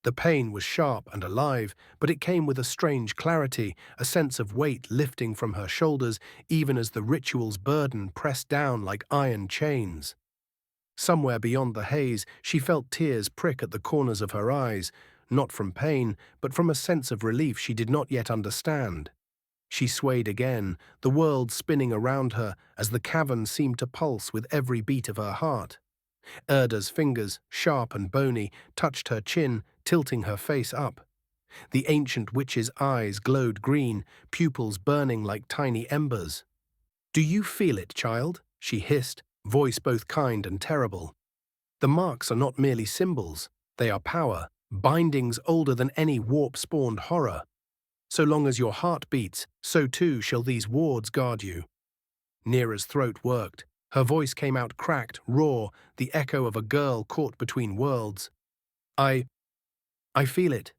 The pain was sharp and alive, but it came with a strange clarity, a sense of weight lifting from her shoulders even as the ritual's burden pressed down like iron chains. Somewhere beyond the haze, she felt tears prick at the corners of her eyes, not from pain, but from a sense of relief she did not yet understand. She swayed again, the world spinning around her as the cavern seemed to pulse with every beat of her heart. Erda's fingers, sharp and bony, touched her chin, tilting her face up. The ancient witch's eyes glowed green, pupils burning like tiny embers. "Do you feel it, child?" she hissed, voice both kind and terrible. "The marks are not merely symbols, they are power, bindings older than any warp-spawned horror. So long as your heart beats, so too shall these wards guard you." Nera's throat worked. Her voice came out cracked, raw, the echo of a girl caught between worlds. I feel it.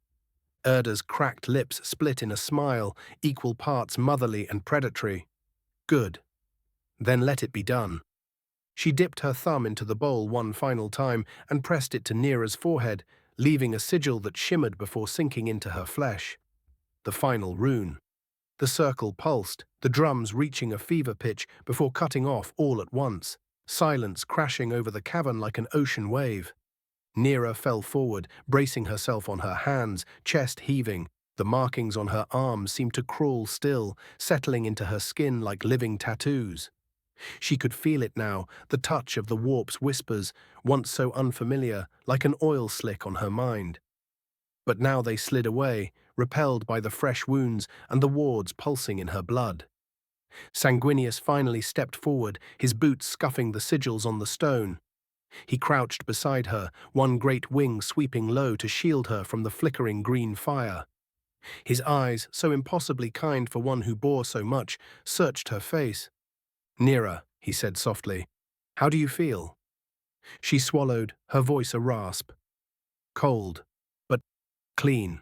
Erda's cracked lips split in a smile, equal parts motherly and predatory. Good. Then let it be done. She dipped her thumb into the bowl one final time and pressed it to Nera's forehead, leaving a sigil that shimmered before sinking into her flesh. The final rune. The circle pulsed, the drums reaching a fever pitch before cutting off all at once, silence crashing over the cavern like an ocean wave. Nera fell forward, bracing herself on her hands, chest heaving. The markings on her arms seemed to crawl still, settling into her skin like living tattoos. She could feel it now, the touch of the warp's whispers, once so unfamiliar, like an oil slick on her mind. But now they slid away, repelled by the fresh wounds and the wards pulsing in her blood. Sanguinius finally stepped forward, his boots scuffing the sigils on the stone. He crouched beside her, one great wing sweeping low to shield her from the flickering green fire. His eyes, so impossibly kind for one who bore so much, searched her face. "Nera," he said softly, "how do you feel?" She swallowed, her voice a rasp. "Cold, but clean."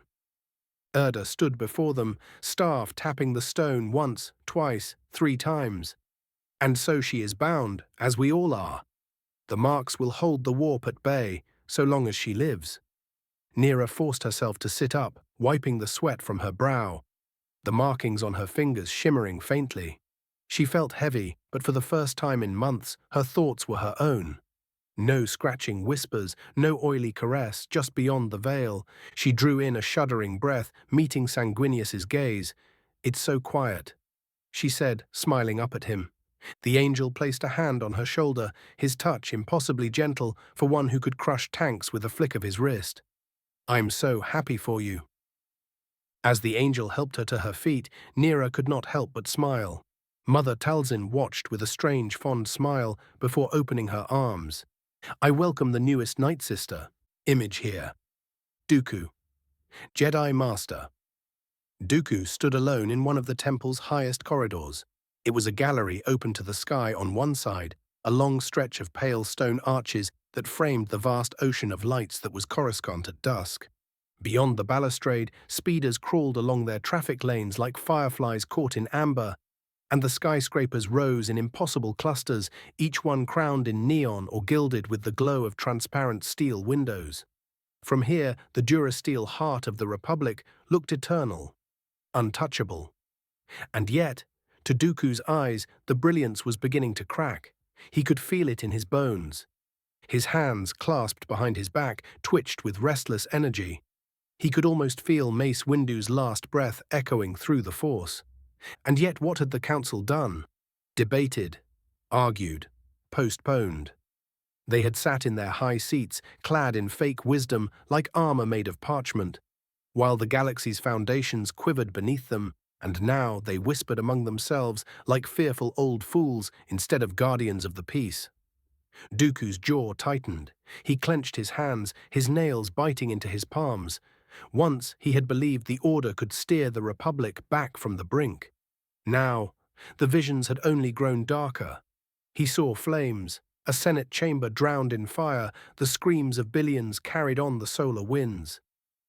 Erda stood before them, staff tapping the stone once, twice, 3 times. "And so she is bound, as we all are. The marks will hold the warp at bay, so long as she lives." Nera forced herself to sit up, wiping the sweat from her brow, the markings on her fingers shimmering faintly. She felt heavy, but for the first time in months, her thoughts were her own. No scratching whispers, no oily caress, just beyond the veil. She drew in a shuddering breath, meeting Sanguinius's gaze. "It's so quiet," she said, smiling up at him. The angel placed a hand on her shoulder, his touch impossibly gentle for one who could crush tanks with a flick of his wrist. "I'm so happy for you." As the angel helped her to her feet, Nera could not help but smile. Mother Talzin watched with a strange, fond smile before opening her arms. "I welcome the newest Night Sister. Image here. Dooku, Jedi Master." Dooku stood alone in one of the temple's highest corridors. It was a gallery open to the sky on one side, a long stretch of pale stone arches that framed the vast ocean of lights that was Coruscant at dusk. Beyond the balustrade, speeders crawled along their traffic lanes like fireflies caught in amber, and the skyscrapers rose in impossible clusters, each one crowned in neon or gilded with the glow of transparent steel windows. From here, the durasteel heart of the Republic looked eternal, untouchable. And yet, to Dooku's eyes, the brilliance was beginning to crack. He could feel it in his bones. His hands, clasped behind his back, twitched with restless energy. He could almost feel Mace Windu's last breath echoing through the Force. And yet what had the Council done? Debated, argued, postponed. They had sat in their high seats, clad in fake wisdom like armor made of parchment, while the galaxy's foundations quivered beneath them, and now they whispered among themselves like fearful old fools instead of guardians of the peace. Dooku's jaw tightened. He clenched his hands, his nails biting into his palms. Once he had believed the Order could steer the Republic back from the brink. Now, the visions had only grown darker. He saw flames, a Senate chamber drowned in fire, the screams of billions carried on the solar winds.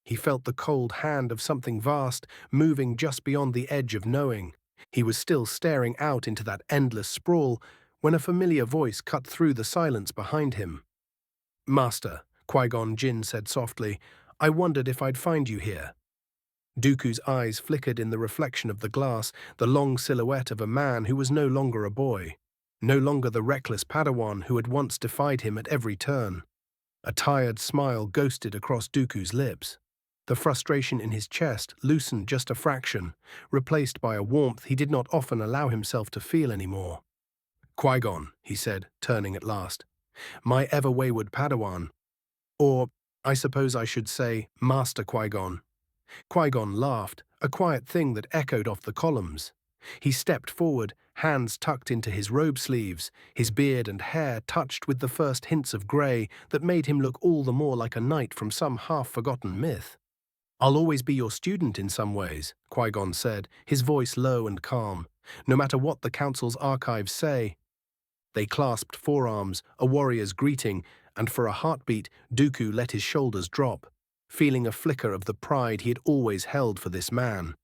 He felt the cold hand of something vast, moving just beyond the edge of knowing. He was still staring out into that endless sprawl when a familiar voice cut through the silence behind him. "Master," Qui-Gon Jinn said softly, "I wondered if I'd find you here." Dooku's eyes flickered in the reflection of the glass, the long silhouette of a man who was no longer a boy, no longer the reckless Padawan who had once defied him at every turn. A tired smile ghosted across Dooku's lips. The frustration in his chest loosened just a fraction, replaced by a warmth he did not often allow himself to feel anymore. "Qui-Gon," he said, turning at last, "my ever-wayward Padawan. Or, I suppose I should say, Master Qui-Gon." Qui-Gon laughed, a quiet thing that echoed off the columns. He stepped forward, hands tucked into his robe sleeves, his beard and hair touched with the first hints of grey that made him look all the more like a knight from some half-forgotten myth. "I'll always be your student in some ways," Qui-Gon said, his voice low and calm, "no matter what the Council's archives say." They clasped forearms, a warrior's greeting, and for a heartbeat, Dooku let his shoulders drop, feeling a flicker of the pride he had always held for this man.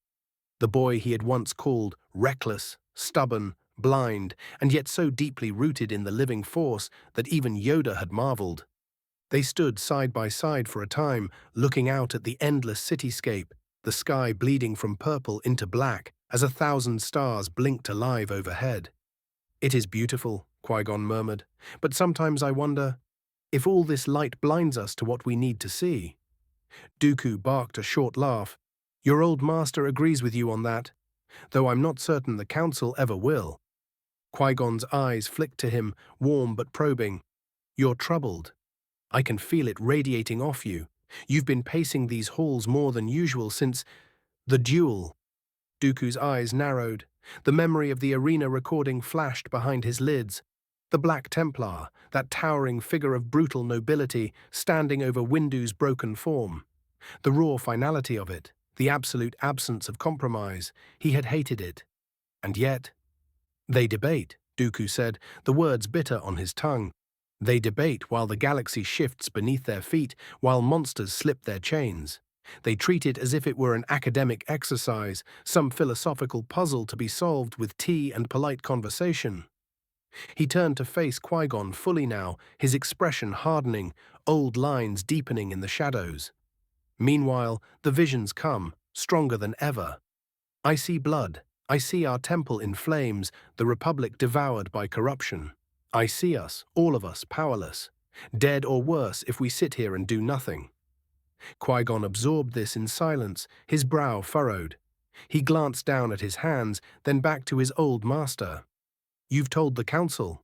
The boy he had once called reckless, stubborn, blind, and yet so deeply rooted in the living force that even Yoda had marveled. They stood side by side for a time, looking out at the endless cityscape, the sky bleeding from purple into black as 1,000 stars blinked alive overhead. "It is beautiful," Qui-Gon murmured, "but sometimes I wonder if all this light blinds us to what we need to see." Dooku barked a short laugh. "Your old master agrees with you on that, though I'm not certain the Council ever will." Qui-Gon's eyes flicked to him, warm but probing. "You're troubled. I can feel it radiating off you. You've been pacing these halls more than usual since the duel." Dooku's eyes narrowed. The memory of the arena recording flashed behind his lids. The Black Templar, that towering figure of brutal nobility, standing over Windu's broken form. The raw finality of it, the absolute absence of compromise. He had hated it. And yet, "They debate," Dooku said, the words bitter on his tongue. "They debate while the galaxy shifts beneath their feet, while monsters slip their chains. They treat it as if it were an academic exercise, some philosophical puzzle to be solved with tea and polite conversation." He turned to face Qui-Gon fully now, his expression hardening, old lines deepening in the shadows. "Meanwhile, the visions come, stronger than ever. I see blood. I see our temple in flames, the Republic devoured by corruption. I see us, all of us, powerless, dead or worse if we sit here and do nothing." Qui-Gon absorbed this in silence, his brow furrowed. He glanced down at his hands, then back to his old master. "You've told the Council."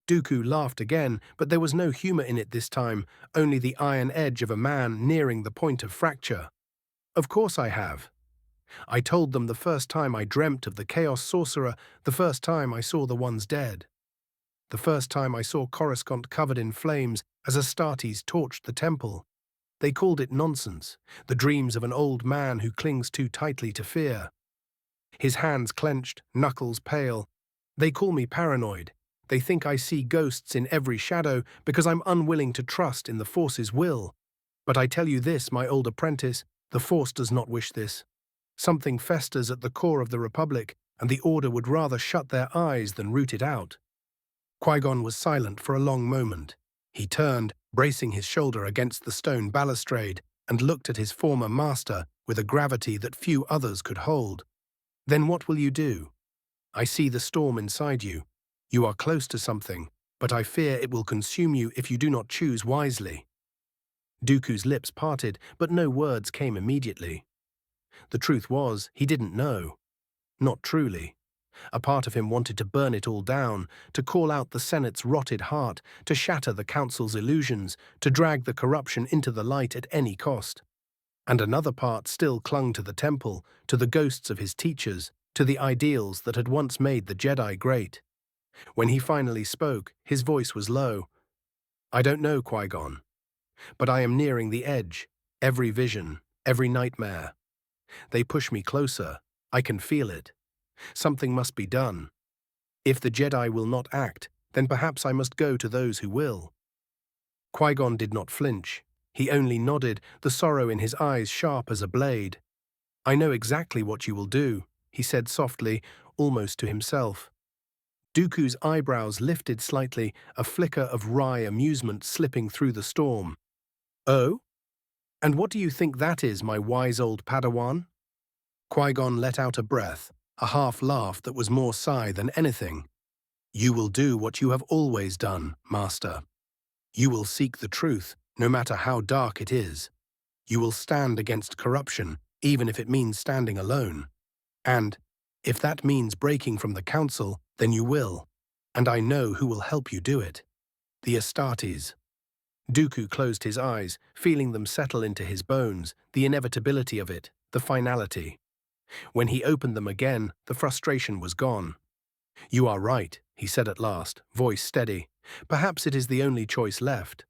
Dooku laughed again, but there was no humor in it this time, only the iron edge of a man nearing the point of fracture. "Of course I have. I told them the first time I dreamt of the Chaos Sorcerer, the first time I saw the ones dead. The first time I saw Coruscant covered in flames as Astartes torched the temple. They called it nonsense, the dreams of an old man who clings too tightly to fear." His hands clenched, knuckles pale. "They call me paranoid. They think I see ghosts in every shadow because I'm unwilling to trust in the Force's will. But I tell you this, my old apprentice, the Force does not wish this. Something festers at the core of the Republic, and the Order would rather shut their eyes than root it out." Qui-Gon was silent for a long moment. He turned, bracing his shoulder against the stone balustrade, and looked at his former master with a gravity that few others could hold. "Then what will you do? I see the storm inside you. You are close to something, but I fear it will consume you if you do not choose wisely." Dooku's lips parted, but no words came immediately. The truth was, he didn't know. Not truly. A part of him wanted to burn it all down, to call out the Senate's rotted heart, to shatter the Council's illusions, to drag the corruption into the light at any cost. And another part still clung to the temple, to the ghosts of his teachers, to the ideals that had once made the Jedi great. When he finally spoke, his voice was low. "I don't know, Qui-Gon. But I am nearing the edge. Every vision, every nightmare. They push me closer. I can feel it. Something must be done. If the Jedi will not act, then perhaps I must go to those who will." Qui-Gon did not flinch. He only nodded, the sorrow in his eyes sharp as a blade. "I know exactly what you will do," he said softly, almost to himself. Dooku's eyebrows lifted slightly, a flicker of wry amusement slipping through the storm. "Oh? And what do you think that is, my wise old Padawan?" Qui-Gon let out a breath, a half-laugh that was more sigh than anything. "You will do what you have always done, Master. You will seek the truth, no matter how dark it is. You will stand against corruption, even if it means standing alone. And, if that means breaking from the Council, then you will. And I know who will help you do it. The Astartes." Dooku closed his eyes, feeling them settle into his bones, the inevitability of it, the finality. When he opened them again, the frustration was gone. "You are right," he said at last, voice steady. "Perhaps it is the only choice left.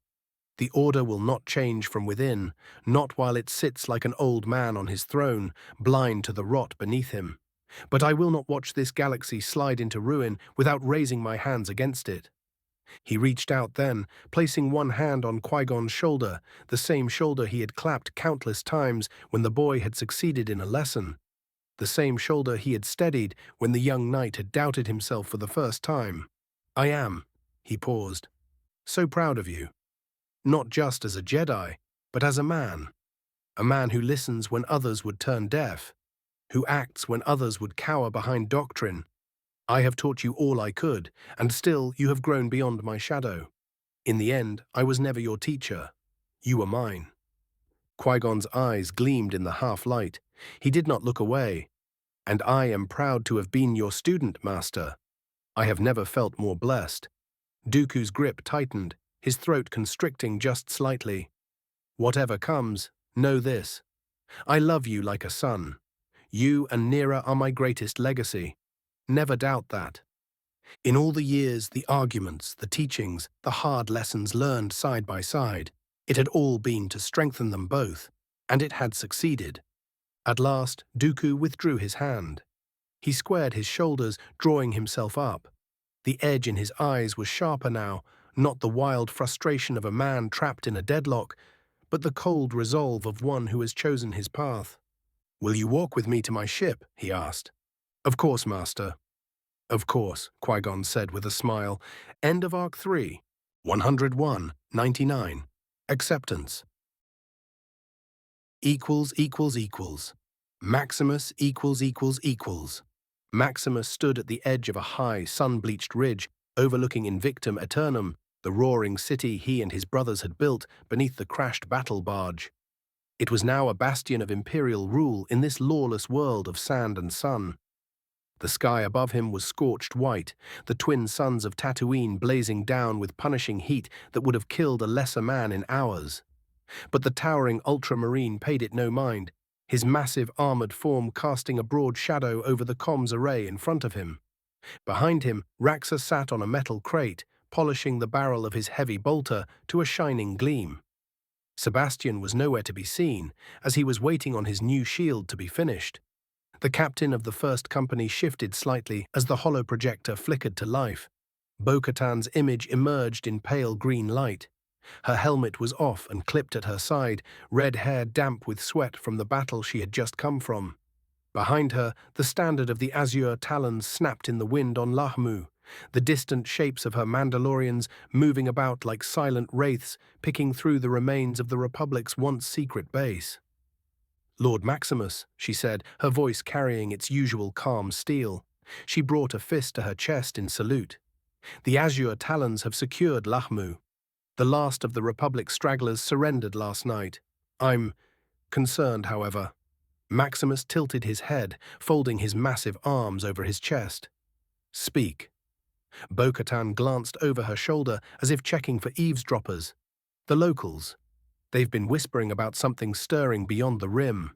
The Order will not change from within, not while it sits like an old man on his throne, blind to the rot beneath him. But I will not watch this galaxy slide into ruin without raising my hands against it. He reached out then, placing one hand on Qui-Gon's shoulder, the same shoulder he had clapped countless times when the boy had succeeded in a lesson, the same shoulder he had steadied when the young knight had doubted himself for the first time. I am, he paused, so proud of you. Not just as a Jedi, but as a man who listens when others would turn deaf, who acts when others would cower behind doctrine. I have taught you all I could, and still you have grown beyond my shadow. In the end, I was never your teacher. You were mine. Qui-Gon's eyes gleamed in the half-light. He did not look away. And I am proud to have been your student, Master. I have never felt more blessed. Dooku's grip tightened, his throat constricting just slightly. Whatever comes, know this. I love you like a son. You and Nera are my greatest legacy. Never doubt that. In all the years, the arguments, the teachings, the hard lessons learned side by side, it had all been to strengthen them both, and it had succeeded. At last, Dooku withdrew his hand. He squared his shoulders, drawing himself up. The edge in his eyes was sharper now, not the wild frustration of a man trapped in a deadlock, but the cold resolve of one who has chosen his path. Will you walk with me to my ship? He asked. Of course, Master. Of course, Qui-Gon said with a smile. End of Arc 3. 101:99. Acceptance. ====. Maximus ====. Maximus stood at the edge of a high, sun-bleached ridge, overlooking Invictum Aeternum, the roaring city he and his brothers had built beneath the crashed battle barge. It was now a bastion of imperial rule in this lawless world of sand and sun. The sky above him was scorched white, the twin suns of Tatooine blazing down with punishing heat that would have killed a lesser man in hours. But the towering Ultramarine paid it no mind, his massive armored form casting a broad shadow over the comms array in front of him. Behind him, Raxor sat on a metal crate, polishing the barrel of his heavy bolter to a shining gleam. Sebastian was nowhere to be seen, as he was waiting on his new shield to be finished. The captain of the first company shifted slightly as the holoprojector flickered to life. Bo-Katan's image emerged in pale green light. Her helmet was off and clipped at her side, red hair damp with sweat from the battle she had just come from. Behind her, the standard of the azure talons snapped in the wind on Lahmu, the distant shapes of her Mandalorians moving about like silent wraiths, picking through the remains of the Republic's once secret base. Lord Maximus, she said, her voice carrying its usual calm steel. She brought a fist to her chest in salute. The azure talons have secured Lahmu. The last of the Republic's stragglers surrendered last night. I'm concerned, however. Maximus tilted his head, folding his massive arms over his chest. Speak. Bo-Katan glanced over her shoulder as if checking for eavesdroppers. The locals. They've been whispering about something stirring beyond the rim.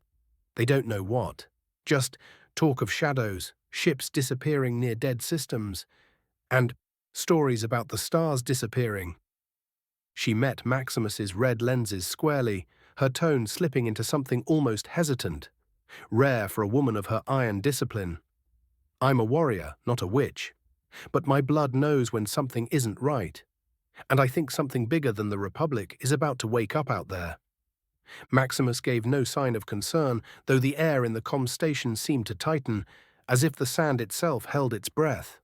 They don't know what. Just talk of shadows, ships disappearing near dead systems, and stories about the stars disappearing. She met Maximus's red lenses squarely, her tone slipping into something almost hesitant, rare for a woman of her iron discipline. I'm a warrior, not a witch, but my blood knows when something isn't right, and I think something bigger than the Republic is about to wake up out there. Maximus gave no sign of concern, though the air in the comm station seemed to tighten, as if the sand itself held its breath.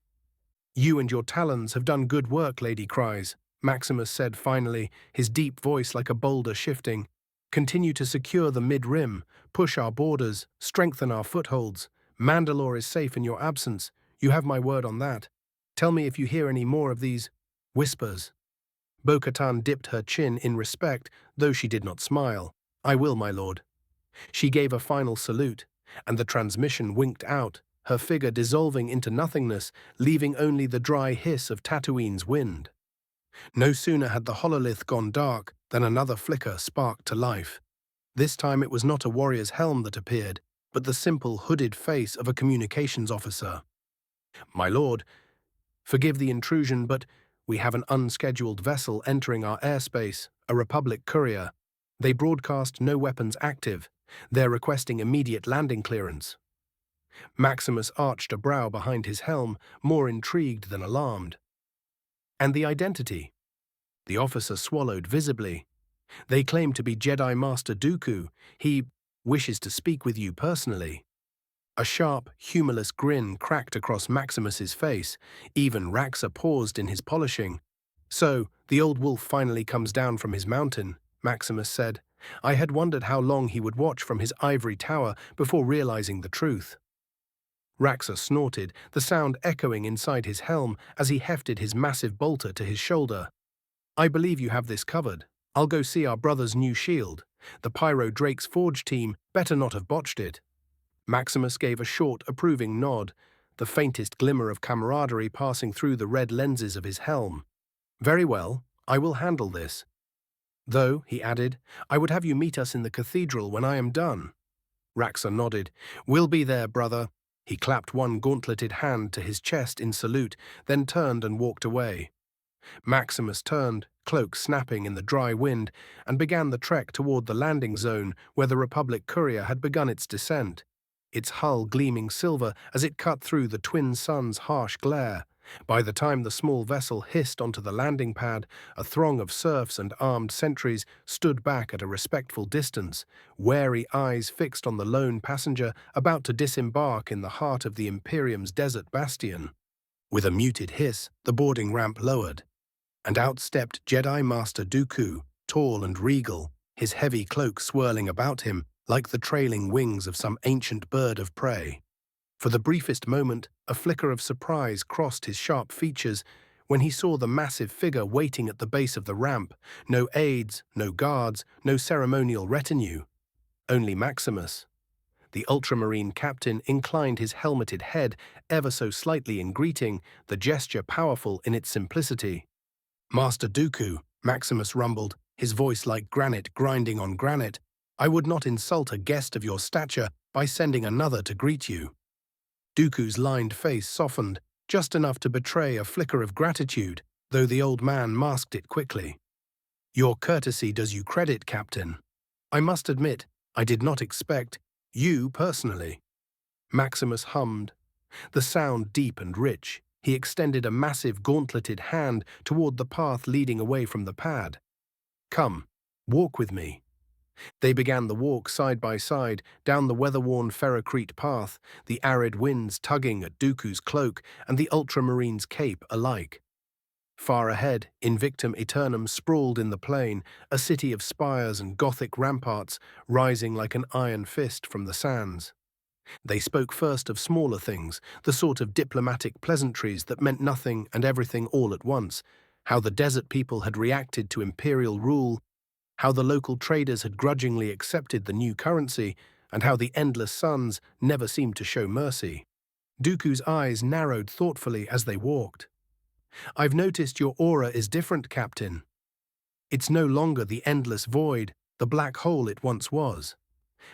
You and your talons have done good work, Lady Cries, Maximus said finally, his deep voice like a boulder shifting. Continue to secure the mid-rim, push our borders, strengthen our footholds. Mandalore is safe in your absence. You have my word on that. Tell me if you hear any more of these whispers. Bo-Katan dipped her chin in respect, though she did not smile. I will, my lord. She gave a final salute, and the transmission winked out, her figure dissolving into nothingness, leaving only the dry hiss of Tatooine's wind. No sooner had the hololith gone dark than another flicker sparked to life. This time it was not a warrior's helm that appeared, but the simple hooded face of a communications officer. My lord, forgive the intrusion, but we have an unscheduled vessel entering our airspace, a Republic courier. They broadcast no weapons active. They're requesting immediate landing clearance. Maximus arched a brow behind his helm, more intrigued than alarmed. And the identity? The officer swallowed visibly. They claim to be Jedi Master Dooku. He wishes to speak with you personally. A sharp, humorless grin cracked across Maximus's face. Even Raxor paused in his polishing. So, the old wolf finally comes down from his mountain, Maximus said. I had wondered how long he would watch from his ivory tower before realizing the truth. Raxor snorted, the sound echoing inside his helm as he hefted his massive bolter to his shoulder. I believe you have this covered. I'll go see our brother's new shield. The Pyro Drake's Forge team better not have botched it. Maximus gave a short, approving nod, the faintest glimmer of camaraderie passing through the red lenses of his helm. Very well, I will handle this. Though, he added, I would have you meet us in the cathedral when I am done. Raxor nodded. We'll be there, brother. He clapped one gauntleted hand to his chest in salute, then turned and walked away. Maximus turned, cloak snapping in the dry wind, and began the trek toward the landing zone where the Republic courier had begun its descent, its hull gleaming silver as it cut through the twin suns' harsh glare. By the time the small vessel hissed onto the landing pad, a throng of serfs and armed sentries stood back at a respectful distance, wary eyes fixed on the lone passenger about to disembark in the heart of the Imperium's desert bastion. With a muted hiss, the boarding ramp lowered, and out stepped Jedi Master Dooku, tall and regal, his heavy cloak swirling about him like the trailing wings of some ancient bird of prey. For the briefest moment, a flicker of surprise crossed his sharp features when he saw the massive figure waiting at the base of the ramp, no aides, no guards, no ceremonial retinue. Only Maximus. The Ultramarine captain inclined his helmeted head ever so slightly in greeting, the gesture powerful in its simplicity. Master Dooku, Maximus rumbled, his voice like granite grinding on granite, I would not insult a guest of your stature by sending another to greet you. Dooku's lined face softened, just enough to betray a flicker of gratitude, though the old man masked it quickly. Your courtesy does you credit, Captain. I must admit, I did not expect you personally. Maximus hummed, the sound deep and rich. He extended a massive gauntleted hand toward the path leading away from the pad. Come, walk with me. They began the walk side by side down the weather-worn ferrocrete path, the arid winds tugging at Dooku's cloak and the Ultramarine's cape alike. Far ahead, Invictum Aeternum sprawled in the plain, a city of spires and Gothic ramparts rising like an iron fist from the sands. They spoke first of smaller things, the sort of diplomatic pleasantries that meant nothing and everything all at once, how the desert people had reacted to imperial rule, how the local traders had grudgingly accepted the new currency, and how the endless suns never seemed to show mercy. Dooku's eyes narrowed thoughtfully as they walked. I've noticed your aura is different, Captain. It's no longer the endless void, the black hole it once was.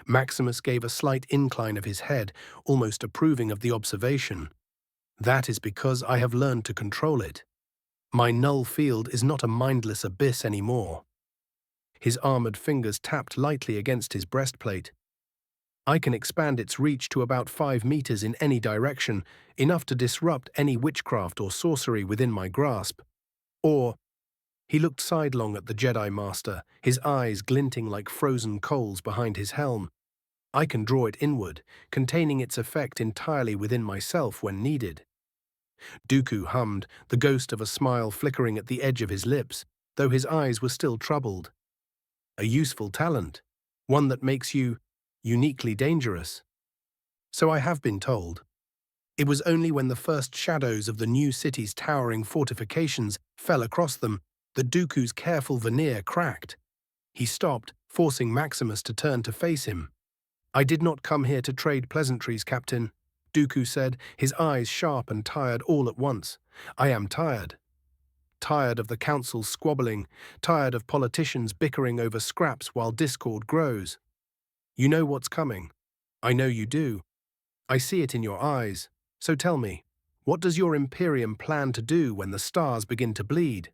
Maximus gave a slight incline of his head, almost approving of the observation. That is because I have learned to control it. My null field is not a mindless abyss anymore. His armored fingers tapped lightly against his breastplate. I can expand its reach to about 5 meters in any direction, enough to disrupt any witchcraft or sorcery within my grasp. Or, he looked sidelong at the Jedi Master, his eyes glinting like frozen coals behind his helm. I can draw it inward, containing its effect entirely within myself when needed. Dooku hummed, the ghost of a smile flickering at the edge of his lips, though his eyes were still troubled. A useful talent, one that makes you uniquely dangerous. So I have been told. It was only when the first shadows of the new city's towering fortifications fell across them that Dooku's careful veneer cracked. He stopped, forcing Maximus to turn to face him. I did not come here to trade pleasantries, Captain, Dooku said, his eyes sharp and tired all at once. I am tired. Tired of the council's squabbling, tired of politicians bickering over scraps while discord grows. You know what's coming. I know you do. I see it in your eyes. So tell me, what does your Imperium plan to do when the stars begin to bleed?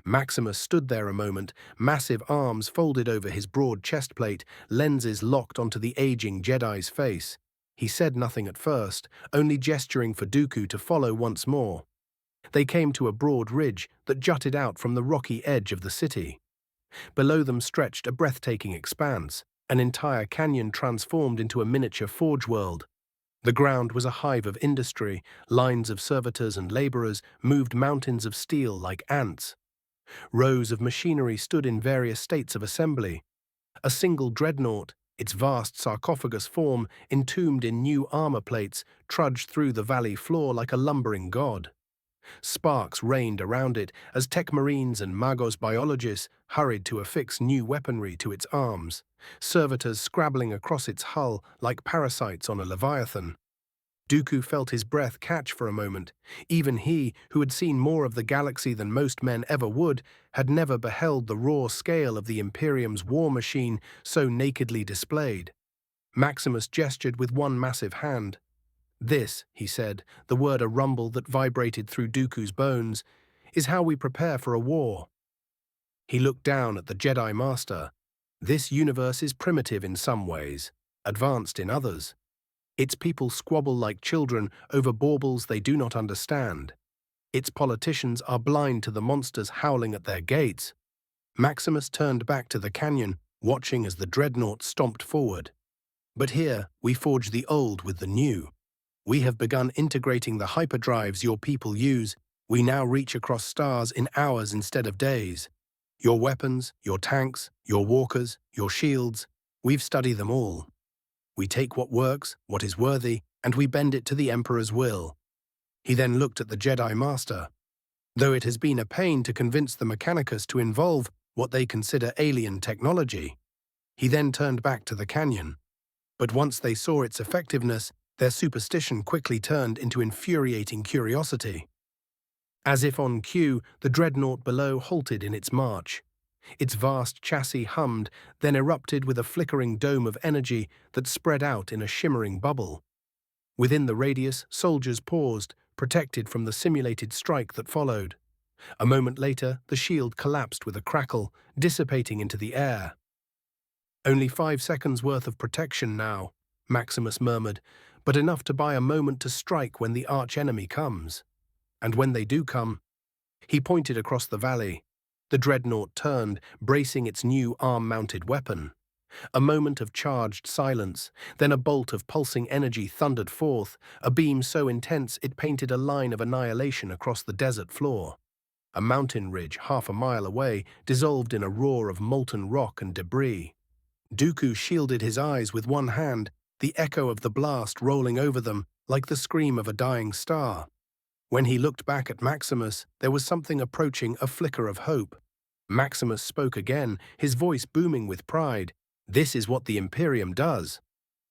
Maximus stood there a moment, massive arms folded over his broad chest plate, lenses locked onto the aging Jedi's face. He said nothing at first, only gesturing for Dooku to follow once more. They came to a broad ridge that jutted out from the rocky edge of the city. Below them stretched a breathtaking expanse, an entire canyon transformed into a miniature forge world. The ground was a hive of industry, lines of servitors and laborers moved mountains of steel like ants. Rows of machinery stood in various states of assembly. A single dreadnought, its vast sarcophagus form entombed in new armor plates, trudged through the valley floor like a lumbering god. Sparks rained around it as tech marines and magos biologists hurried to affix new weaponry to its arms, servitors scrabbling across its hull like parasites on a leviathan. Dooku felt his breath catch for a moment. Even he, who had seen more of the galaxy than most men ever would, had never beheld the raw scale of the Imperium's war machine so nakedly displayed. Maximus gestured with one massive hand. "This," he said, the word a rumble that vibrated through Dooku's bones, "is how we prepare for a war." He looked down at the Jedi Master. "This universe is primitive in some ways, advanced in others. Its people squabble like children over baubles they do not understand. Its politicians are blind to the monsters howling at their gates." Maximus turned back to the canyon, watching as the dreadnought stomped forward. "But here, we forge the old with the new. We have begun integrating the hyperdrives your people use. We now reach across stars in hours instead of days. Your weapons, your tanks, your walkers, your shields, we've studied them all. We take what works, what is worthy, and we bend it to the Emperor's will." He then looked at the Jedi Master. Though it has been a pain to convince the Mechanicus to involve what they consider alien technology. He then turned back to the canyon. But once they saw its effectiveness, their superstition quickly turned into infuriating curiosity. As if on cue, the dreadnought below halted in its march. Its vast chassis hummed, then erupted with a flickering dome of energy that spread out in a shimmering bubble. Within the radius, soldiers paused, protected from the simulated strike that followed. A moment later, the shield collapsed with a crackle, dissipating into the air. "Only 5 seconds worth of protection now," Maximus murmured, "but enough to buy a moment to strike when the arch-enemy comes. And when they do come..." He pointed across the valley. The dreadnought turned, bracing its new arm-mounted weapon. A moment of charged silence, then a bolt of pulsing energy thundered forth, a beam so intense it painted a line of annihilation across the desert floor. A mountain ridge half a mile away dissolved in a roar of molten rock and debris. Dooku shielded his eyes with one hand, the echo of the blast rolling over them like the scream of a dying star. When he looked back at Maximus, there was something approaching a flicker of hope. Maximus spoke again, his voice booming with pride. "This is what the Imperium does.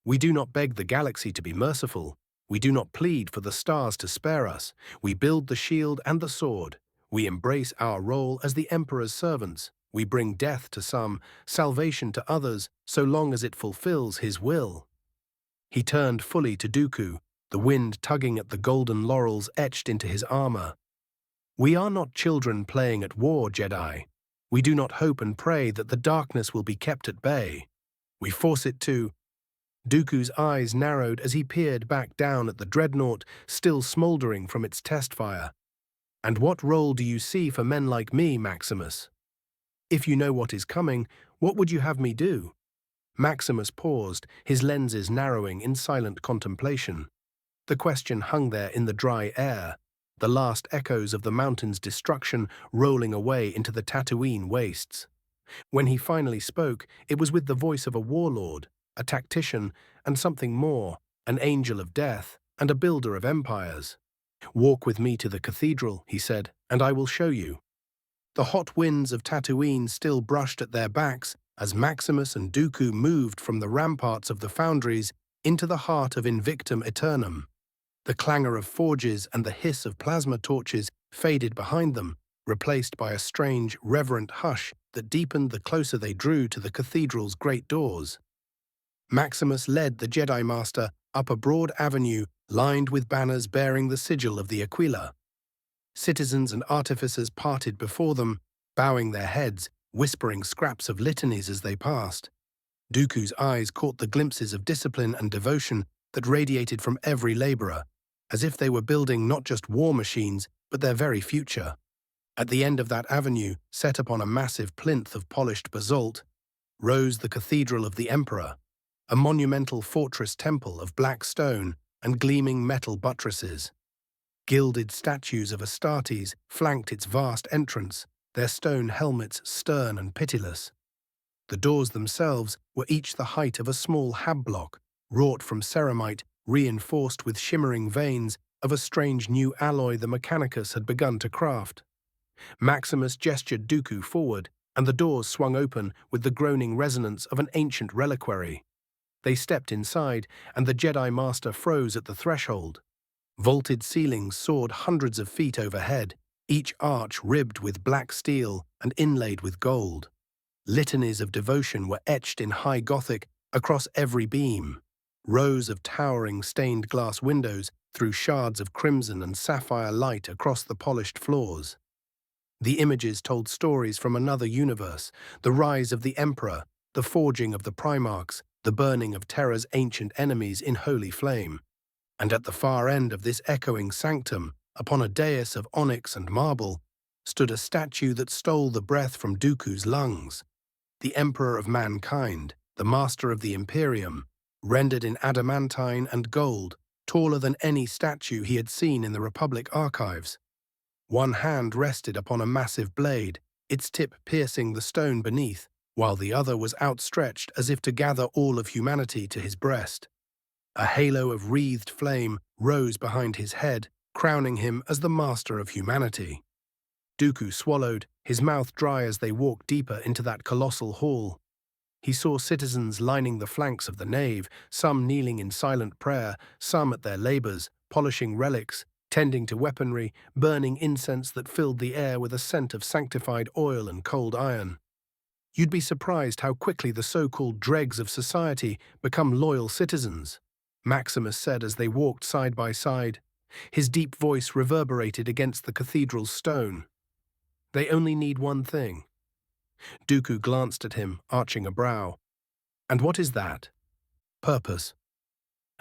We do not beg the galaxy to be merciful. We do not plead for the stars to spare us. We build the shield and the sword. We embrace our role as the Emperor's servants. We bring death to some, salvation to others, so long as it fulfills his will." He turned fully to Dooku, the wind tugging at the golden laurels etched into his armor. "We are not children playing at war, Jedi. We do not hope and pray that the darkness will be kept at bay. We force it to..." Dooku's eyes narrowed as he peered back down at the dreadnought, still smoldering from its test fire. "And what role do you see for men like me, Maximus? If you know what is coming, what would you have me do?" Maximus paused, his lenses narrowing in silent contemplation. The question hung there in the dry air, the last echoes of the mountain's destruction rolling away into the Tatooine wastes. When he finally spoke, it was with the voice of a warlord, a tactician, and something more, an angel of death, and a builder of empires. "Walk with me to the cathedral," he said, "and I will show you." The hot winds of Tatooine still brushed at their backs as Maximus and Dooku moved from the ramparts of the foundries into the heart of Invictum Aeternum. The clangor of forges and the hiss of plasma torches faded behind them, replaced by a strange, reverent hush that deepened the closer they drew to the cathedral's great doors. Maximus led the Jedi Master up a broad avenue lined with banners bearing the sigil of the Aquila. Citizens and artificers parted before them, bowing their heads, whispering scraps of litanies as they passed. Dooku's eyes caught the glimpses of discipline and devotion that radiated from every laborer, as if they were building not just war machines, but their very future. At the end of that avenue, set upon a massive plinth of polished basalt, rose the Cathedral of the Emperor, a monumental fortress temple of black stone and gleaming metal buttresses. Gilded statues of Astartes flanked its vast entrance, their stone helmets stern and pitiless. The doors themselves were each the height of a small hab-block, wrought from ceramite, reinforced with shimmering veins of a strange new alloy the Mechanicus had begun to craft. Maximus gestured Dooku forward, and the doors swung open with the groaning resonance of an ancient reliquary. They stepped inside, and the Jedi Master froze at the threshold. Vaulted ceilings soared hundreds of feet overhead, each arch ribbed with black steel and inlaid with gold. Litanies of devotion were etched in high Gothic across every beam. Rows of towering stained glass windows threw shards of crimson and sapphire light across the polished floors. The images told stories from another universe, the rise of the Emperor, the forging of the Primarchs, the burning of Terra's ancient enemies in holy flame. And at the far end of this echoing sanctum, upon a dais of onyx and marble, stood a statue that stole the breath from Dooku's lungs. The Emperor of Mankind, the Master of the Imperium, rendered in adamantine and gold, taller than any statue he had seen in the Republic archives. One hand rested upon a massive blade, its tip piercing the stone beneath, while the other was outstretched as if to gather all of humanity to his breast. A halo of wreathed flame rose behind his head, crowning him as the master of humanity. Dooku swallowed, his mouth dry as they walked deeper into that colossal hall. He saw citizens lining the flanks of the nave, some kneeling in silent prayer, some at their labors, polishing relics, tending to weaponry, burning incense that filled the air with a scent of sanctified oil and cold iron. You'd be surprised how quickly the so-called dregs of society become loyal citizens, Maximus said as they walked side by side. His deep voice reverberated against the cathedral's stone. They only need one thing. Dooku glanced at him, arching a brow. And what is that? Purpose.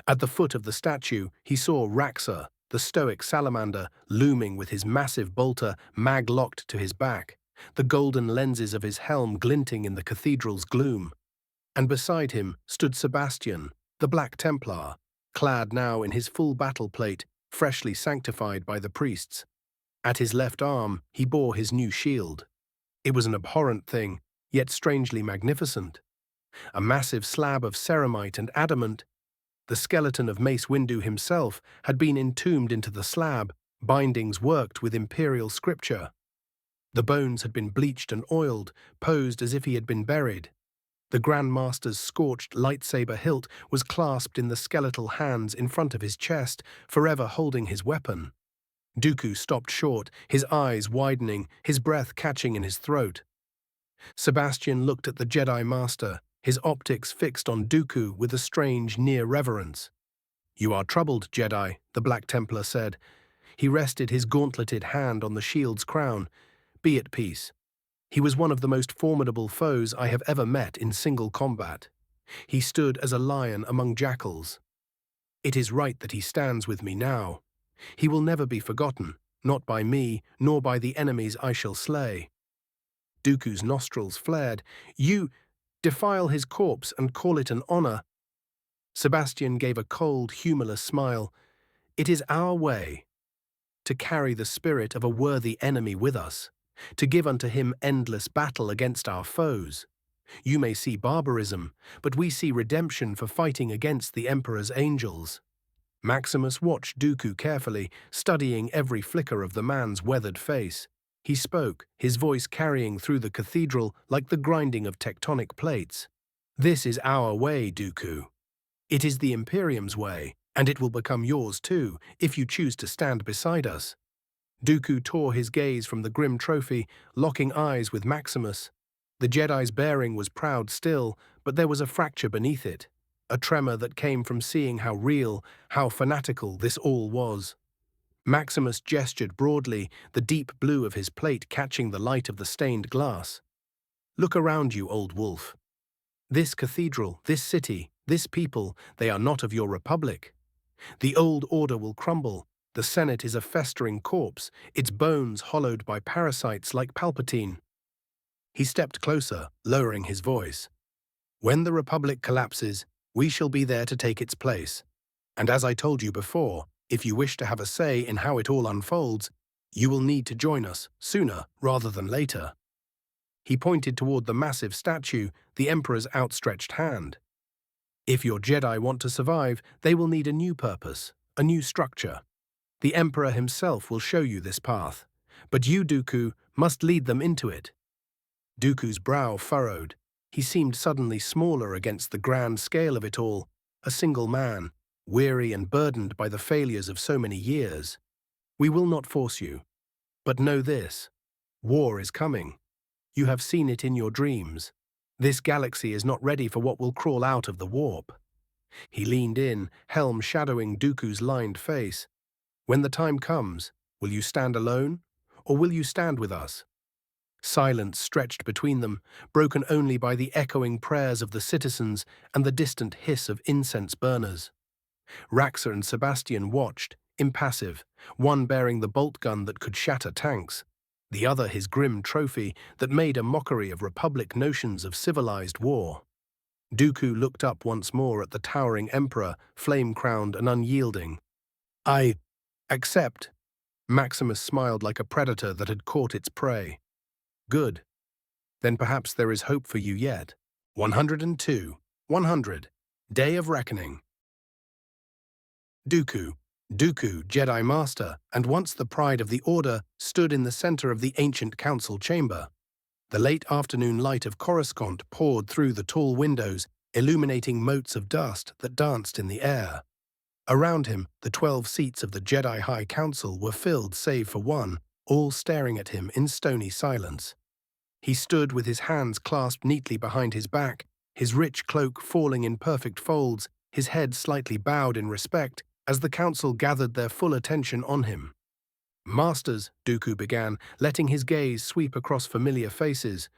At the foot of the statue, he saw Raxor, the stoic salamander, looming with his massive bolter mag-locked to his back, the golden lenses of his helm glinting in the cathedral's gloom. And beside him stood Sebastian, the Black Templar, clad now in his full battle plate, freshly sanctified by the priests. At his left arm, he bore his new shield. It was an abhorrent thing, yet strangely magnificent. A massive slab of ceramite and adamant. The skeleton of Mace Windu himself had been entombed into the slab, bindings worked with imperial scripture. The bones had been bleached and oiled, posed as if he had been buried. The Grand Master's scorched lightsaber hilt was clasped in the skeletal hands in front of his chest, forever holding his weapon. Dooku stopped short, his eyes widening, his breath catching in his throat. Sebastian looked at the Jedi Master, his optics fixed on Dooku with a strange, near reverence. "You are troubled, Jedi," the Black Templar said. He rested his gauntleted hand on the shield's crown. "Be at peace. He was one of the most formidable foes I have ever met in single combat. He stood as a lion among jackals. It is right that he stands with me now. He will never be forgotten, not by me, nor by the enemies I shall slay." Dooku's nostrils flared. "You defile his corpse and call it an honor." Sebastian gave a cold, humorless smile. "It is our way to carry the spirit of a worthy enemy with us, to give unto him endless battle against our foes. You may see barbarism, but we see redemption for fighting against the Emperor's angels." Maximus watched Dooku carefully, studying every flicker of the man's weathered face. He spoke, his voice carrying through the cathedral like the grinding of tectonic plates. "This is our way, Dooku. It is the Imperium's way, and it will become yours too, if you choose to stand beside us." Dooku tore his gaze from the grim trophy, locking eyes with Maximus. The Jedi's bearing was proud still, but there was a fracture beneath it, a tremor that came from seeing how real, how fanatical this all was. Maximus gestured broadly, the deep blue of his plate catching the light of the stained glass. "Look around you, old wolf. This cathedral, this city, This people, they are not of your republic. The old order will crumble. The Senate is a festering corpse, its bones hollowed by parasites like Palpatine. He stepped closer, lowering his voice. When the republic collapses, we shall be there to take its place. And as I told you before, if you wish to have a say in how it all unfolds, you will need to join us sooner rather than later. He pointed toward the massive statue, the Emperor's outstretched hand. If your Jedi want to survive, they will need a new purpose, a new structure. The Emperor himself will show you this path, but you, Dooku, must lead them into it. Dooku's brow furrowed. He seemed suddenly smaller against the grand scale of it all, a single man, weary and burdened by the failures of so many years. We will not force you. But know this: war is coming. You have seen it in your dreams. This galaxy is not ready for what will crawl out of the warp. He leaned in, helm shadowing Dooku's lined face. When the time comes, will you stand alone, or will you stand with us? Silence stretched between them, broken only by the echoing prayers of the citizens and the distant hiss of incense burners. Raxor and Sebastian watched, impassive, one bearing the bolt gun that could shatter tanks, the other his grim trophy that made a mockery of Republic notions of civilized war. Dooku looked up once more at the towering Emperor, flame-crowned and unyielding. I accept. Maximus smiled like a predator that had caught its prey. Good. Then perhaps there is hope for you yet. 102. 100. Day of Reckoning. Dooku, Jedi Master, and once the pride of the Order, stood in the center of the ancient council chamber. The late afternoon light of Coruscant poured through the tall windows, illuminating motes of dust that danced in the air. Around him, the 12 seats of the Jedi High Council were filled save for one, all staring at him in stony silence. He stood with his hands clasped neatly behind his back, his rich cloak falling in perfect folds, his head slightly bowed in respect, as the council gathered their full attention on him. Masters, Dooku began, letting his gaze sweep across familiar faces.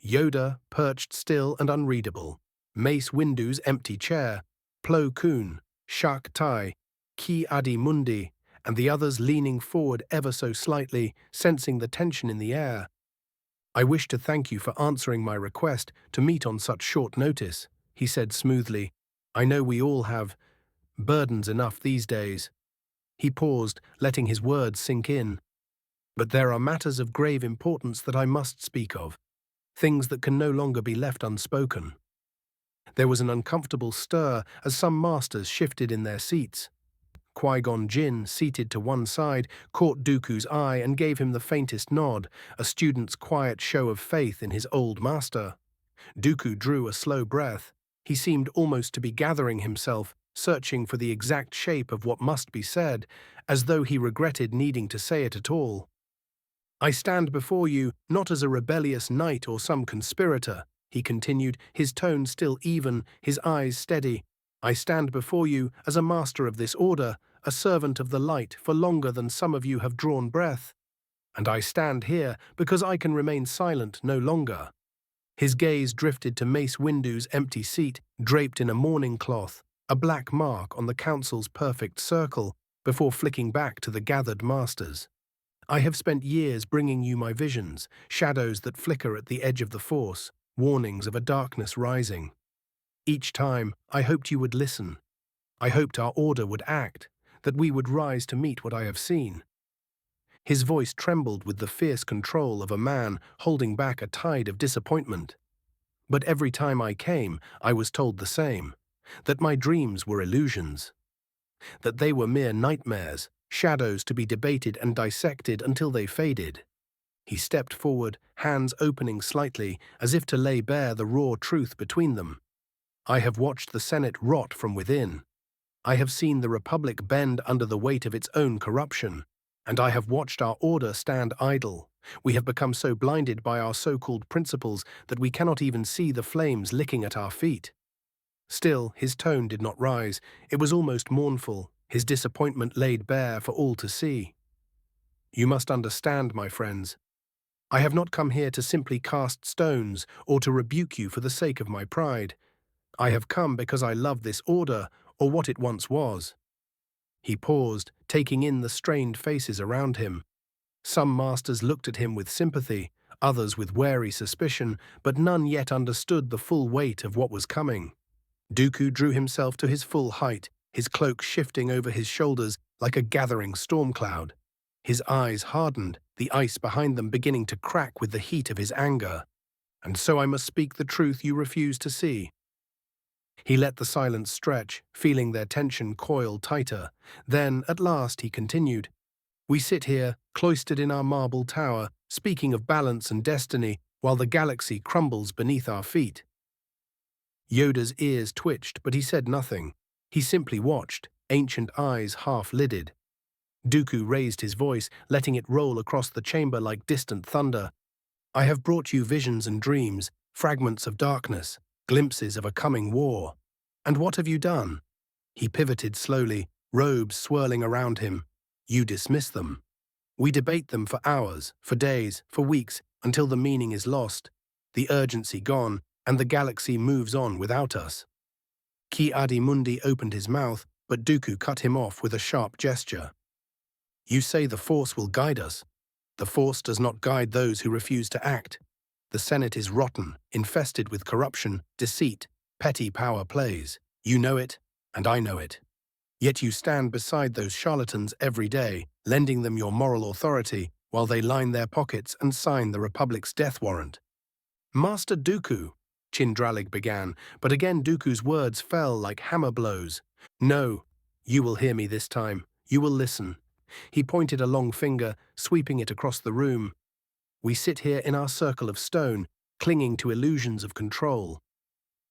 Yoda, perched still and unreadable. Mace Windu's empty chair. Plo Koon, Shak Tai, Ki Adi Mundi, and the others leaning forward ever so slightly, sensing the tension in the air. I wish to thank you for answering my request to meet on such short notice, he said smoothly. I know we all have burdens enough these days. He paused, letting his words sink in. But there are matters of grave importance that I must speak of, things that can no longer be left unspoken. There was an uncomfortable stir as some masters shifted in their seats. Qui-Gon Jinn, seated to one side, caught Dooku's eye and gave him the faintest nod, a student's quiet show of faith in his old master. Dooku drew a slow breath. He seemed almost to be gathering himself, searching for the exact shape of what must be said, as though he regretted needing to say it at all. I stand before you not as a rebellious knight or some conspirator, he continued, his tone still even, his eyes steady. I stand before you as a master of this order, a servant of the light for longer than some of you have drawn breath. And I stand here because I can remain silent no longer. His gaze drifted to Mace Windu's empty seat, draped in a mourning cloth, a black mark on the council's perfect circle, before flicking back to the gathered masters. I have spent years bringing you my visions, shadows that flicker at the edge of the Force, warnings of a darkness rising. Each time, I hoped you would listen. I hoped our order would act, that we would rise to meet what I have seen. His voice trembled with the fierce control of a man holding back a tide of disappointment. But every time I came, I was told the same, that my dreams were illusions, that they were mere nightmares, shadows to be debated and dissected until they faded. He stepped forward, hands opening slightly, as if to lay bare the raw truth between them. I have watched the Senate rot from within. I have seen the Republic bend under the weight of its own corruption, and I have watched our order stand idle. We have become so blinded by our so-called principles that we cannot even see the flames licking at our feet. Still, his tone did not rise. It was almost mournful, his disappointment laid bare for all to see. You must understand, my friends. I have not come here to simply cast stones or to rebuke you for the sake of my pride. I have come because I love this order, or what it once was." He paused, taking in the strained faces around him. Some masters looked at him with sympathy, others with wary suspicion, but none yet understood the full weight of what was coming. Dooku drew himself to his full height, his cloak shifting over his shoulders like a gathering storm cloud. His eyes hardened, the ice behind them beginning to crack with the heat of his anger. "And so I must speak the truth you refuse to see." He let the silence stretch, feeling their tension coil tighter. Then, at last, he continued, "We sit here, cloistered in our marble tower, speaking of balance and destiny, while the galaxy crumbles beneath our feet." Yoda's ears twitched, but he said nothing. He simply watched, ancient eyes half-lidded. Dooku raised his voice, letting it roll across the chamber like distant thunder. "I have brought you visions and dreams, fragments of darkness, glimpses of a coming war. And what have you done?" He pivoted slowly, robes swirling around him. "You dismiss them. We debate them for hours, for days, for weeks, until the meaning is lost, the urgency gone, and the galaxy moves on without us." Ki-Adi-Mundi opened his mouth, but Dooku cut him off with a sharp gesture. "You say the Force will guide us. The Force does not guide those who refuse to act. The Senate is rotten, infested with corruption, deceit, petty power plays. You know it, and I know it. Yet you stand beside those charlatans every day, lending them your moral authority, while they line their pockets and sign the Republic's death warrant." "Master Dooku," Chindralig began, but again Dooku's words fell like hammer blows. "No, you will hear me this time. You will listen." He pointed a long finger, sweeping it across the room. "We sit here in our circle of stone, clinging to illusions of control.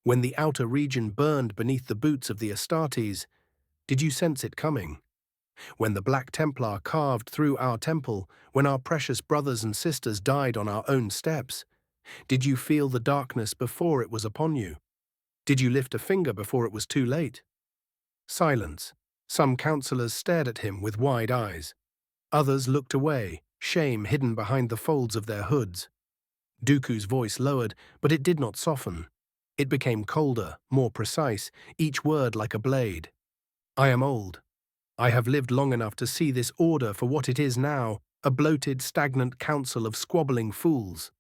When the outer region burned beneath the boots of the Astartes, did you sense it coming? When the Black Templar carved through our temple, when our precious brothers and sisters died on our own steps, did you feel the darkness before it was upon you? Did you lift a finger before it was too late?" Silence. Some counselors stared at him with wide eyes. Others looked away, shame hidden behind the folds of their hoods. Dooku's voice lowered, but it did not soften. It became colder, more precise, each word like a blade. "I am old. I have lived long enough to see this order for what it is now, a bloated, stagnant council of squabbling fools.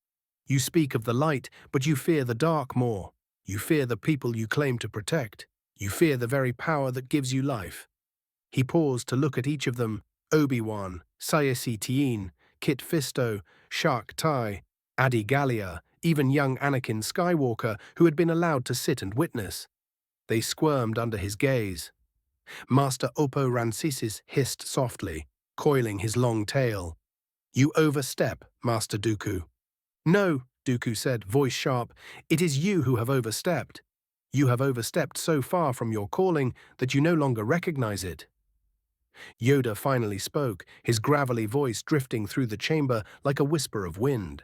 You speak of the light, but you fear the dark more. You fear the people you claim to protect. You fear the very power that gives you life." He paused to look at each of them: Obi-Wan, Sayesi Tiin, Kit Fisto, Shark Tai, Adi Gallia, even young Anakin Skywalker, who had been allowed to sit and witness. They squirmed under his gaze. Master Oppo Rancisis hissed softly, coiling his long tail. "You overstep, Master Dooku." "No," Dooku said, voice sharp, "it is you who have overstepped. You have overstepped so far from your calling that you no longer recognize it." Yoda finally spoke, his gravelly voice drifting through the chamber like a whisper of wind.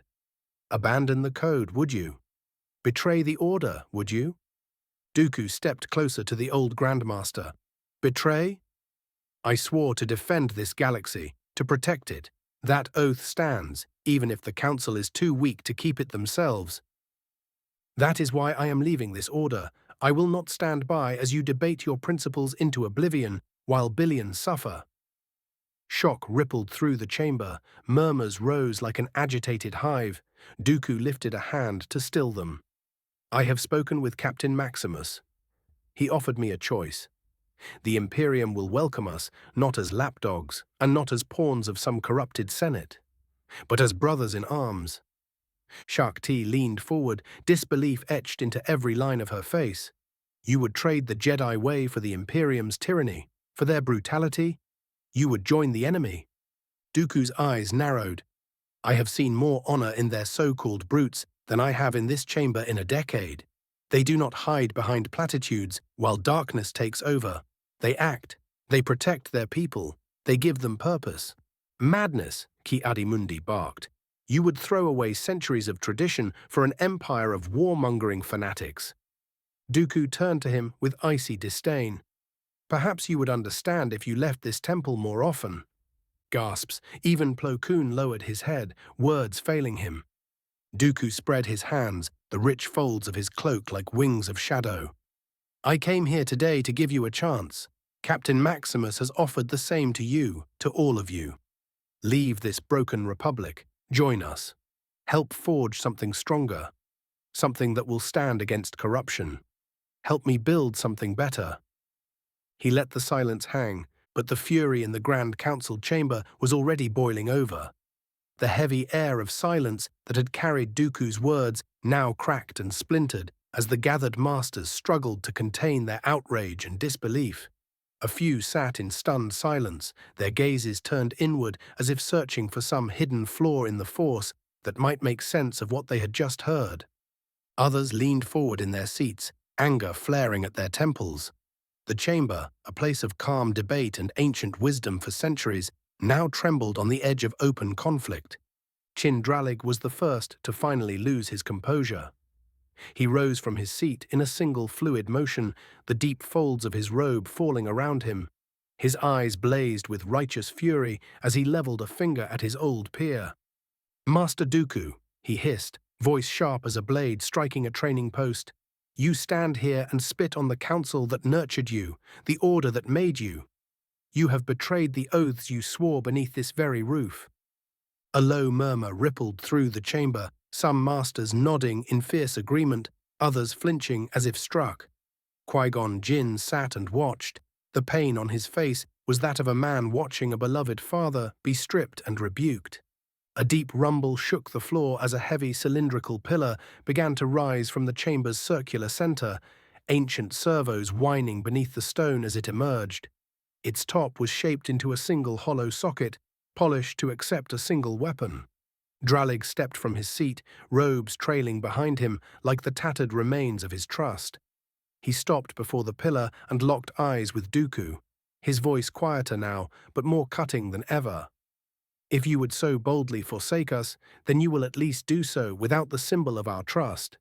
"Abandon the code, would you? Betray the order, would you?" Dooku stepped closer to the old Grandmaster. "Betray? I swore to defend this galaxy, to protect it. That oath stands, even if the Council is too weak to keep it themselves. That is why I am leaving this order. I will not stand by as you debate your principles into oblivion, while billions suffer." Shock rippled through the chamber. Murmurs rose like an agitated hive. Dooku lifted a hand to still them. "I have spoken with Captain Maximus. He offered me a choice. The Imperium will welcome us, not as lapdogs, and not as pawns of some corrupted Senate, but as brothers in arms." Shakti leaned forward, disbelief etched into every line of her face. "You would trade the Jedi way for the Imperium's tyranny, for their brutality? You would join the enemy?" Dooku's eyes narrowed. "I have seen more honor in their so-called brutes than I have in this chamber in a decade. They do not hide behind platitudes while darkness takes over. They act. They protect their people. They give them purpose." "Madness," Ki-Adi-Mundi barked. "You would throw away centuries of tradition for an empire of warmongering fanatics." Dooku turned to him with icy disdain. "Perhaps you would understand if you left this temple more often." Gasps. Even Plo Koon lowered his head, words failing him. Dooku spread his hands, the rich folds of his cloak like wings of shadow. I came here today to give you a chance. Captain Maximus has offered the same to you, to all of you. Leave this broken republic. Join us. Help forge something stronger, something that will stand against corruption. Help me build something better. He let the silence hang, but the fury in the Grand Council chamber was already boiling over. The heavy air of silence that had carried Dooku's words now cracked and splintered as the gathered masters struggled to contain their outrage and disbelief. A few sat in stunned silence, their gazes turned inward as if searching for some hidden flaw in the Force that might make sense of what they had just heard. Others leaned forward in their seats, anger flaring at their temples. The chamber, a place of calm debate and ancient wisdom for centuries, now trembled on the edge of open conflict. Chindralig was the first to finally lose his composure. He rose from his seat in a single fluid motion, the deep folds of his robe falling around him. His eyes blazed with righteous fury as he leveled a finger at his old peer. "Master Dooku," he hissed, voice sharp as a blade striking a training post. "You stand here and spit on the council that nurtured you, the order that made you. You have betrayed the oaths you swore beneath this very roof." A low murmur rippled through the chamber, some masters nodding in fierce agreement, others flinching as if struck. Qui-Gon Jinn sat and watched. The pain on his face was that of a man watching a beloved father be stripped and rebuked. A deep rumble shook the floor as a heavy cylindrical pillar began to rise from the chamber's circular center, ancient servos whining beneath the stone as it emerged. Its top was shaped into a single hollow socket, polished to accept a single weapon. Dralig stepped from his seat, robes trailing behind him like the tattered remains of his trust. He stopped before the pillar and locked eyes with Dooku, his voice quieter now, but more cutting than ever. "If you would so boldly forsake us, then you will at least do so without the symbol of our trust.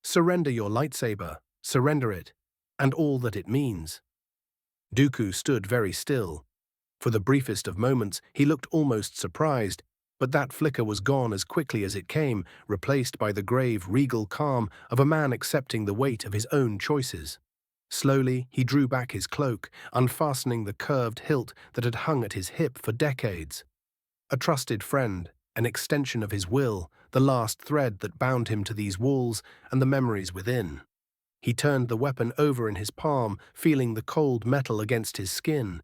Surrender your lightsaber, surrender it, and all that it means." Dooku stood very still. For the briefest of moments, he looked almost surprised, but that flicker was gone as quickly as it came, replaced by the grave, regal calm of a man accepting the weight of his own choices. Slowly, he drew back his cloak, unfastening the curved hilt that had hung at his hip for decades. A trusted friend, an extension of his will, the last thread that bound him to these walls and the memories within. He turned the weapon over in his palm, feeling the cold metal against his skin.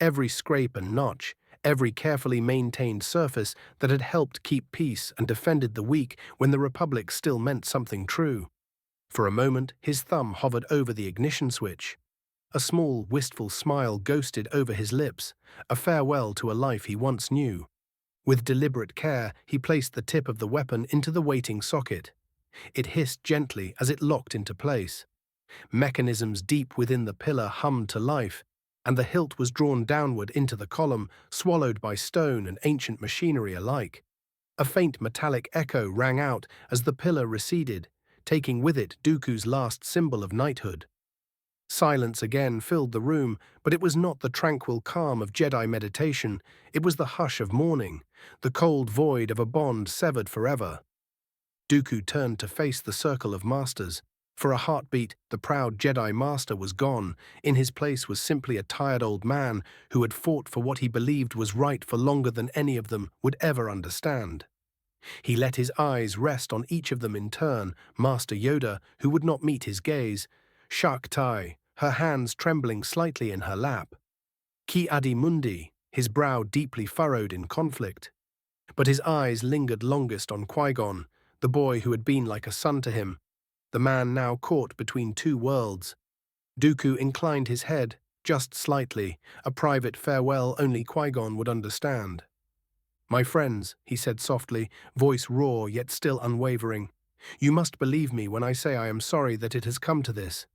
Every scrape and notch, every carefully maintained surface that had helped keep peace and defended the weak when the Republic still meant something true. For a moment, his thumb hovered over the ignition switch. A small, wistful smile ghosted over his lips, a farewell to a life he once knew. With deliberate care, he placed the tip of the weapon into the waiting socket. It hissed gently as it locked into place. Mechanisms deep within the pillar hummed to life, and the hilt was drawn downward into the column, swallowed by stone and ancient machinery alike. A faint metallic echo rang out as the pillar receded, taking with it Dooku's last symbol of knighthood. Silence again filled the room, but it was not the tranquil calm of Jedi meditation, it was the hush of mourning, the cold void of a bond severed forever. Dooku turned to face the circle of masters. For a heartbeat, the proud Jedi Master was gone. In his place was simply a tired old man who had fought for what he believed was right for longer than any of them would ever understand. He let his eyes rest on each of them in turn, Master Yoda, who would not meet his gaze, Shak Tai, her hands trembling slightly in her lap, Ki Adi Mundi, his brow deeply furrowed in conflict. But his eyes lingered longest on Qui-Gon, the boy who had been like a son to him, the man now caught between two worlds. Dooku inclined his head, just slightly, a private farewell only Qui-Gon would understand. "My friends," he said softly, voice raw yet still unwavering, "you must believe me when I say I am sorry that it has come to this.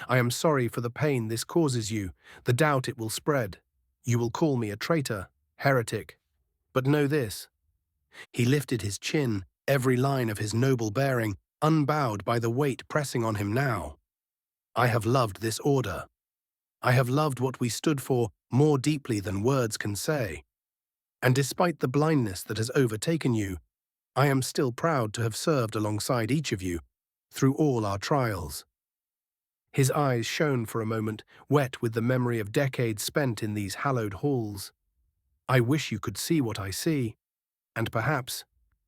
I am sorry for the pain this causes you, the doubt it will spread. You will call me a traitor, heretic. But know this." He lifted his chin, every line of his noble bearing, unbowed by the weight pressing on him now. "I have loved this order. I have loved what we stood for more deeply than words can say. And despite the blindness that has overtaken you, I am still proud to have served alongside each of you through all our trials." His eyes shone for a moment, wet with the memory of decades spent in these hallowed halls. "I wish you could see what I see. And perhaps,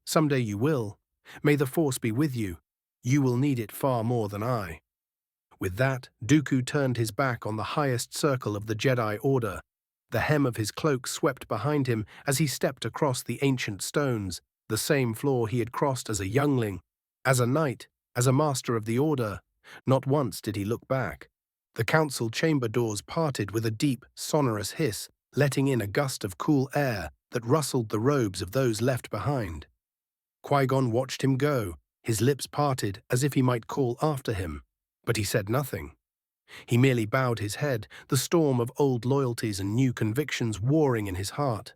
someday you will. May the Force be with you. You will need it far more than I." With that, Dooku turned his back on the highest circle of the Jedi Order. The hem of his cloak swept behind him as he stepped across the ancient stones, the same floor he had crossed as a youngling, as a knight, as a master of the Order. Not once did he look back. The council chamber doors parted with a deep, sonorous hiss, letting in a gust of cool air that rustled the robes of those left behind. Qui-Gon watched him go, his lips parted as if he might call after him, but he said nothing. He merely bowed his head, the storm of old loyalties and new convictions warring in his heart.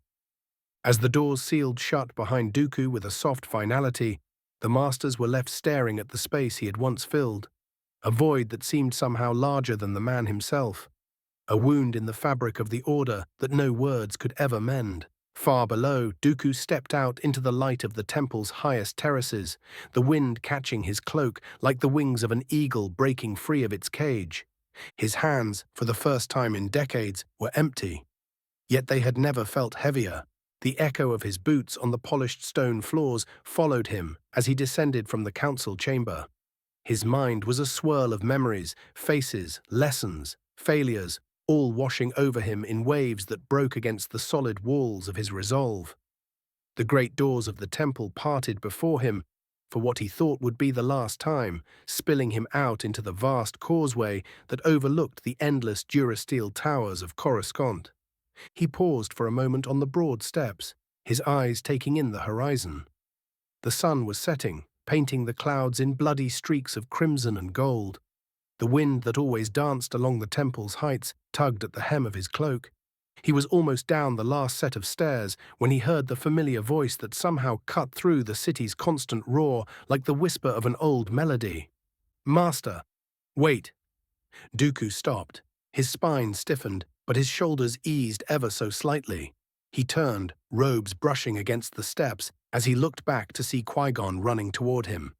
As the doors sealed shut behind Dooku with a soft finality, the masters were left staring at the space he had once filled, a void that seemed somehow larger than the man himself, a wound in the fabric of the Order that no words could ever mend. Far below, Dooku stepped out into the light of the temple's highest terraces, the wind catching his cloak like the wings of an eagle breaking free of its cage. His hands, for the first time in decades, were empty. Yet they had never felt heavier. The echo of his boots on the polished stone floors followed him as he descended from the council chamber. His mind was a swirl of memories, faces, lessons, failures, all washing over him in waves that broke against the solid walls of his resolve. The great doors of the temple parted before him, for what he thought would be the last time, spilling him out into the vast causeway that overlooked the endless durasteel towers of Coruscant. He paused for a moment on the broad steps, his eyes taking in the horizon. The sun was setting, painting the clouds in bloody streaks of crimson and gold. The wind that always danced along the temple's heights tugged at the hem of his cloak. He was almost down the last set of stairs when he heard the familiar voice that somehow cut through the city's constant roar like the whisper of an old melody. "Master!" "Wait!" Dooku stopped. His spine stiffened, but his shoulders eased ever so slightly. He turned, robes brushing against the steps, as he looked back to see Qui-Gon running toward him.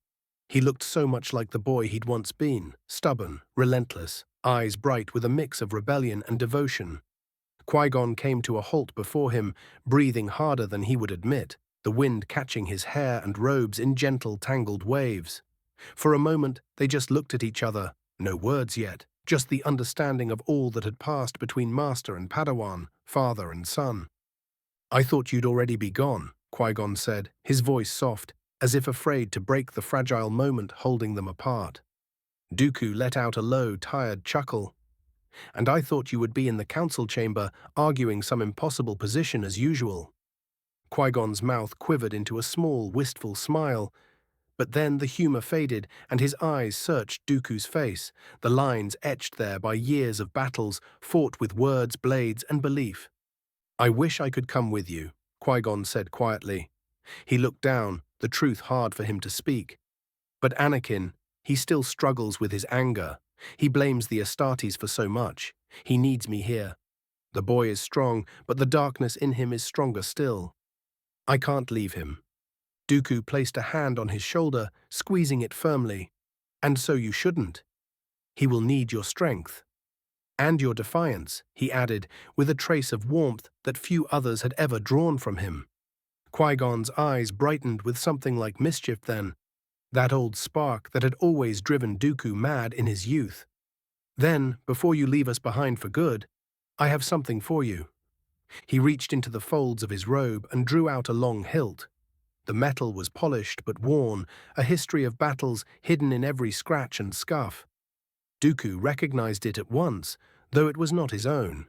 He looked so much like the boy he'd once been, stubborn, relentless, eyes bright with a mix of rebellion and devotion. Qui-Gon came to a halt before him, breathing harder than he would admit, the wind catching his hair and robes in gentle, tangled waves. For a moment, they just looked at each other, no words yet, just the understanding of all that had passed between master and Padawan, father and son. "I thought you'd already be gone," Qui-Gon said, his voice soft, as if afraid to break the fragile moment holding them apart. Dooku let out a low, tired chuckle. "And I thought you would be in the council chamber, arguing some impossible position as usual." Qui-Gon's mouth quivered into a small, wistful smile, but then the humor faded and his eyes searched Dooku's face, the lines etched there by years of battles fought with words, blades, and belief. "I wish I could come with you," Qui-Gon said quietly. He looked down, the truth hard for him to speak. "But Anakin, he still struggles with his anger. He blames the Astartes for so much. He needs me here. The boy is strong, but the darkness in him is stronger still. I can't leave him." Dooku placed a hand on his shoulder, squeezing it firmly. "And so you shouldn't. He will need your strength. And your defiance," he added, with a trace of warmth that few others had ever drawn from him. Qui-Gon's eyes brightened with something like mischief then, that old spark that had always driven Dooku mad in his youth. "Then, before you leave us behind for good, I have something for you." He reached into the folds of his robe and drew out a long hilt. The metal was polished but worn, a history of battles hidden in every scratch and scuff. Dooku recognized it at once, though it was not his own.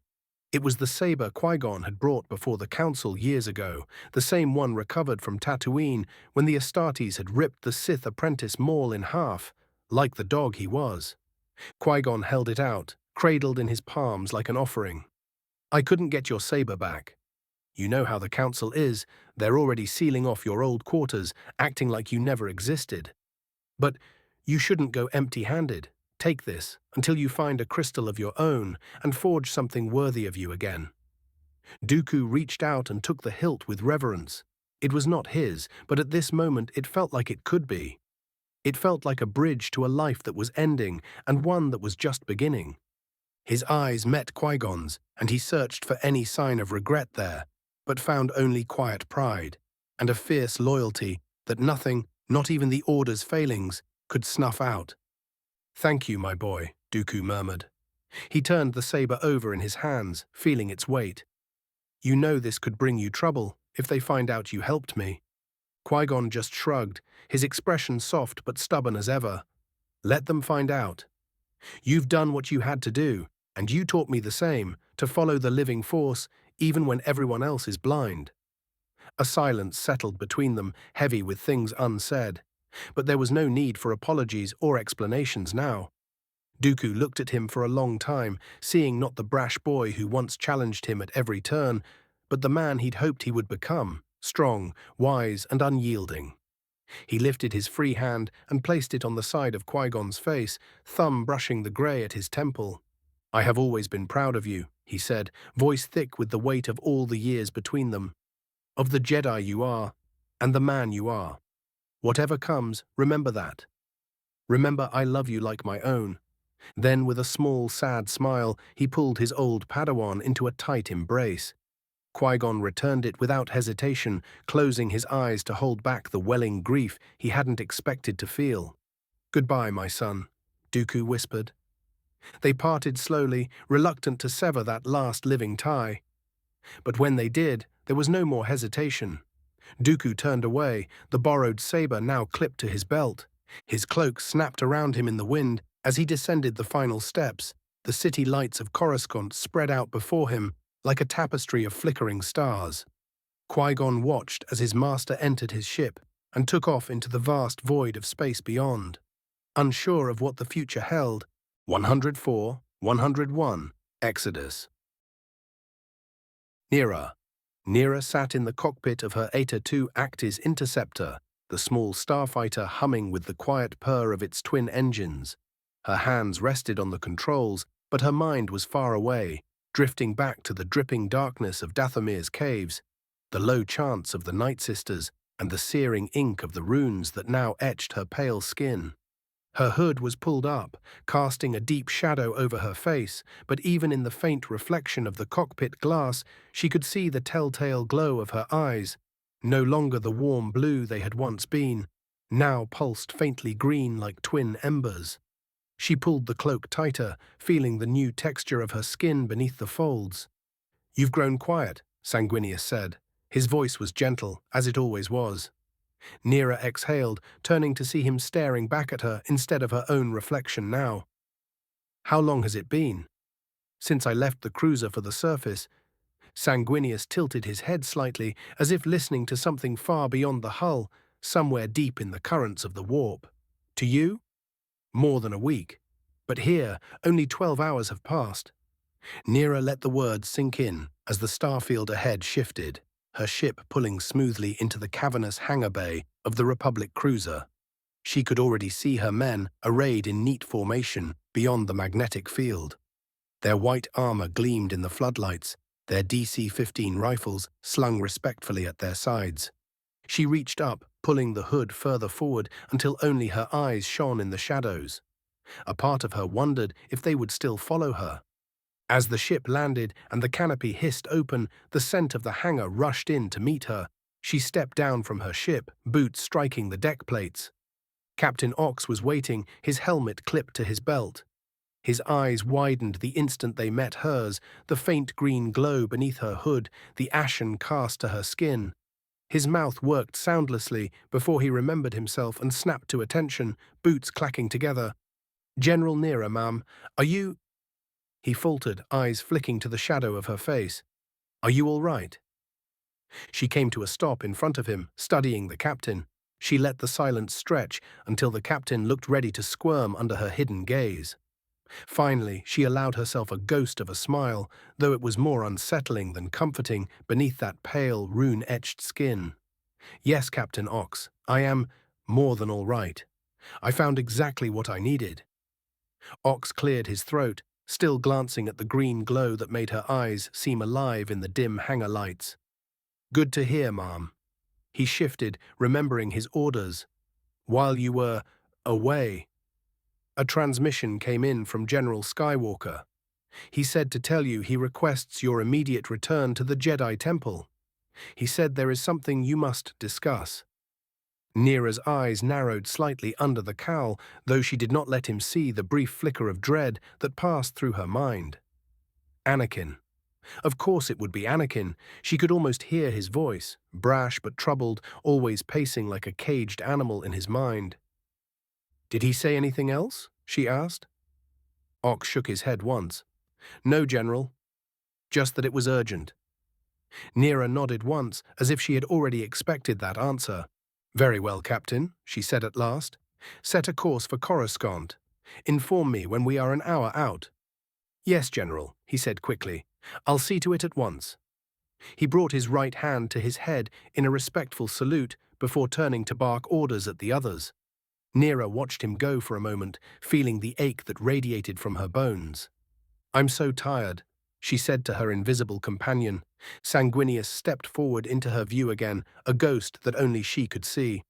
It was the saber Qui-Gon had brought before the council years ago, the same one recovered from Tatooine when the Astartes had ripped the Sith apprentice Maul in half, like the dog he was. Qui-Gon held it out, cradled in his palms like an offering. "I couldn't get your saber back. You know how the council is, they're already sealing off your old quarters, acting like you never existed. But you shouldn't go empty-handed. Take this, until you find a crystal of your own, and forge something worthy of you again." Dooku reached out and took the hilt with reverence. It was not his, but at this moment it felt like it could be. It felt like a bridge to a life that was ending and one that was just beginning. His eyes met Qui-Gon's, and he searched for any sign of regret there, but found only quiet pride and a fierce loyalty that nothing, not even the Order's failings, could snuff out. "Thank you, my boy," Dooku murmured. He turned the saber over in his hands, feeling its weight. "You know this could bring you trouble if they find out you helped me." Qui-Gon just shrugged, his expression soft but stubborn as ever. "Let them find out. You've done what you had to do, and you taught me the same, to follow the living force even when everyone else is blind." A silence settled between them, heavy with things unsaid. But there was no need for apologies or explanations now. Dooku looked at him for a long time, seeing not the brash boy who once challenged him at every turn, but the man he'd hoped he would become, strong, wise, and unyielding. He lifted his free hand and placed it on the side of Qui-Gon's face, thumb brushing the grey at his temple. "I have always been proud of you," he said, voice thick with the weight of all the years between them. "Of the Jedi you are, and the man you are. Whatever comes, remember that. Remember I love you like my own." Then, with a small, sad smile, he pulled his old Padawan into a tight embrace. Qui-Gon returned it without hesitation, closing his eyes to hold back the welling grief he hadn't expected to feel. "Goodbye, my son," Dooku whispered. They parted slowly, reluctant to sever that last living tie. But when they did, there was no more hesitation. Dooku turned away, the borrowed saber now clipped to his belt. His cloak snapped around him in the wind as he descended the final steps. The city lights of Coruscant spread out before him like a tapestry of flickering stars. Qui-Gon watched as his master entered his ship and took off into the vast void of space beyond. Unsure of what the future held, 104, 101, Exodus. Neera sat in the cockpit of her Eta II Actis interceptor, the small starfighter humming with the quiet purr of its twin engines. Her hands rested on the controls, but her mind was far away, drifting back to the dripping darkness of Dathomir's caves, the low chants of the Night Sisters, and the searing ink of the runes that now etched her pale skin. Her hood was pulled up, casting a deep shadow over her face, but even in the faint reflection of the cockpit glass, she could see the telltale glow of her eyes, no longer the warm blue they had once been, now pulsed faintly green like twin embers. She pulled the cloak tighter, feeling the new texture of her skin beneath the folds. "You've grown quiet," Sanguinius said. His voice was gentle, as it always was. Neera exhaled, turning to see him staring back at her instead of her own reflection now. "How long has it been?" "Since I left the cruiser for the surface." Sanguinius tilted his head slightly, as if listening to something far beyond the hull, somewhere deep in the currents of the warp. "To you? More than a week. But here, only 12 hours have passed." Neera let the words sink in as the starfield ahead shifted, her ship pulling smoothly into the cavernous hangar bay of the Republic cruiser. She could already see her men arrayed in neat formation beyond the magnetic field. Their white armor gleamed in the floodlights, their DC-15 rifles slung respectfully at their sides. She reached up, pulling the hood further forward until only her eyes shone in the shadows. A part of her wondered if they would still follow her. As the ship landed and the canopy hissed open, the scent of the hangar rushed in to meet her. She stepped down from her ship, boots striking the deck plates. Captain Ox was waiting, his helmet clipped to his belt. His eyes widened the instant they met hers, the faint green glow beneath her hood, the ashen cast to her skin. His mouth worked soundlessly before he remembered himself and snapped to attention, boots clacking together. "General Neera, ma'am, are you—" He faltered, eyes flicking to the shadow of her face. "Are you all right?" She came to a stop in front of him, studying the captain. She let the silence stretch until the captain looked ready to squirm under her hidden gaze. Finally, she allowed herself a ghost of a smile, though it was more unsettling than comforting beneath that pale, rune-etched skin. "Yes, Captain Ox, I am more than all right. I found exactly what I needed." Ox cleared his throat, still glancing at the green glow that made her eyes seem alive in the dim hangar lights. "Good to hear, ma'am." He shifted, remembering his orders. "While you were away. A transmission came in from General Skywalker. He said to tell you he requests your immediate return to the Jedi Temple. He said there is something you must discuss. Neera's eyes narrowed slightly under the cowl, though she did not let him see the brief flicker of dread that passed through her mind. Anakin. Of course it would be Anakin. She could almost hear his voice, brash but troubled, always pacing like a caged animal in his mind. "Did he say anything else?" she asked. Ock shook his head once. "No, General. Just that it was urgent." Neera nodded once, as if she had already expected that answer. "Very well, Captain," she said at last. "Set a course for Coruscant. Inform me when we are an hour out." "Yes, General," he said quickly. "I'll see to it at once." He brought his right hand to his head in a respectful salute before turning to bark orders at the others. Neera watched him go for a moment, feeling the ache that radiated from her bones. "I'm so tired," she said to her invisible companion. Sanguinius stepped forward into her view again, a ghost that only she could see.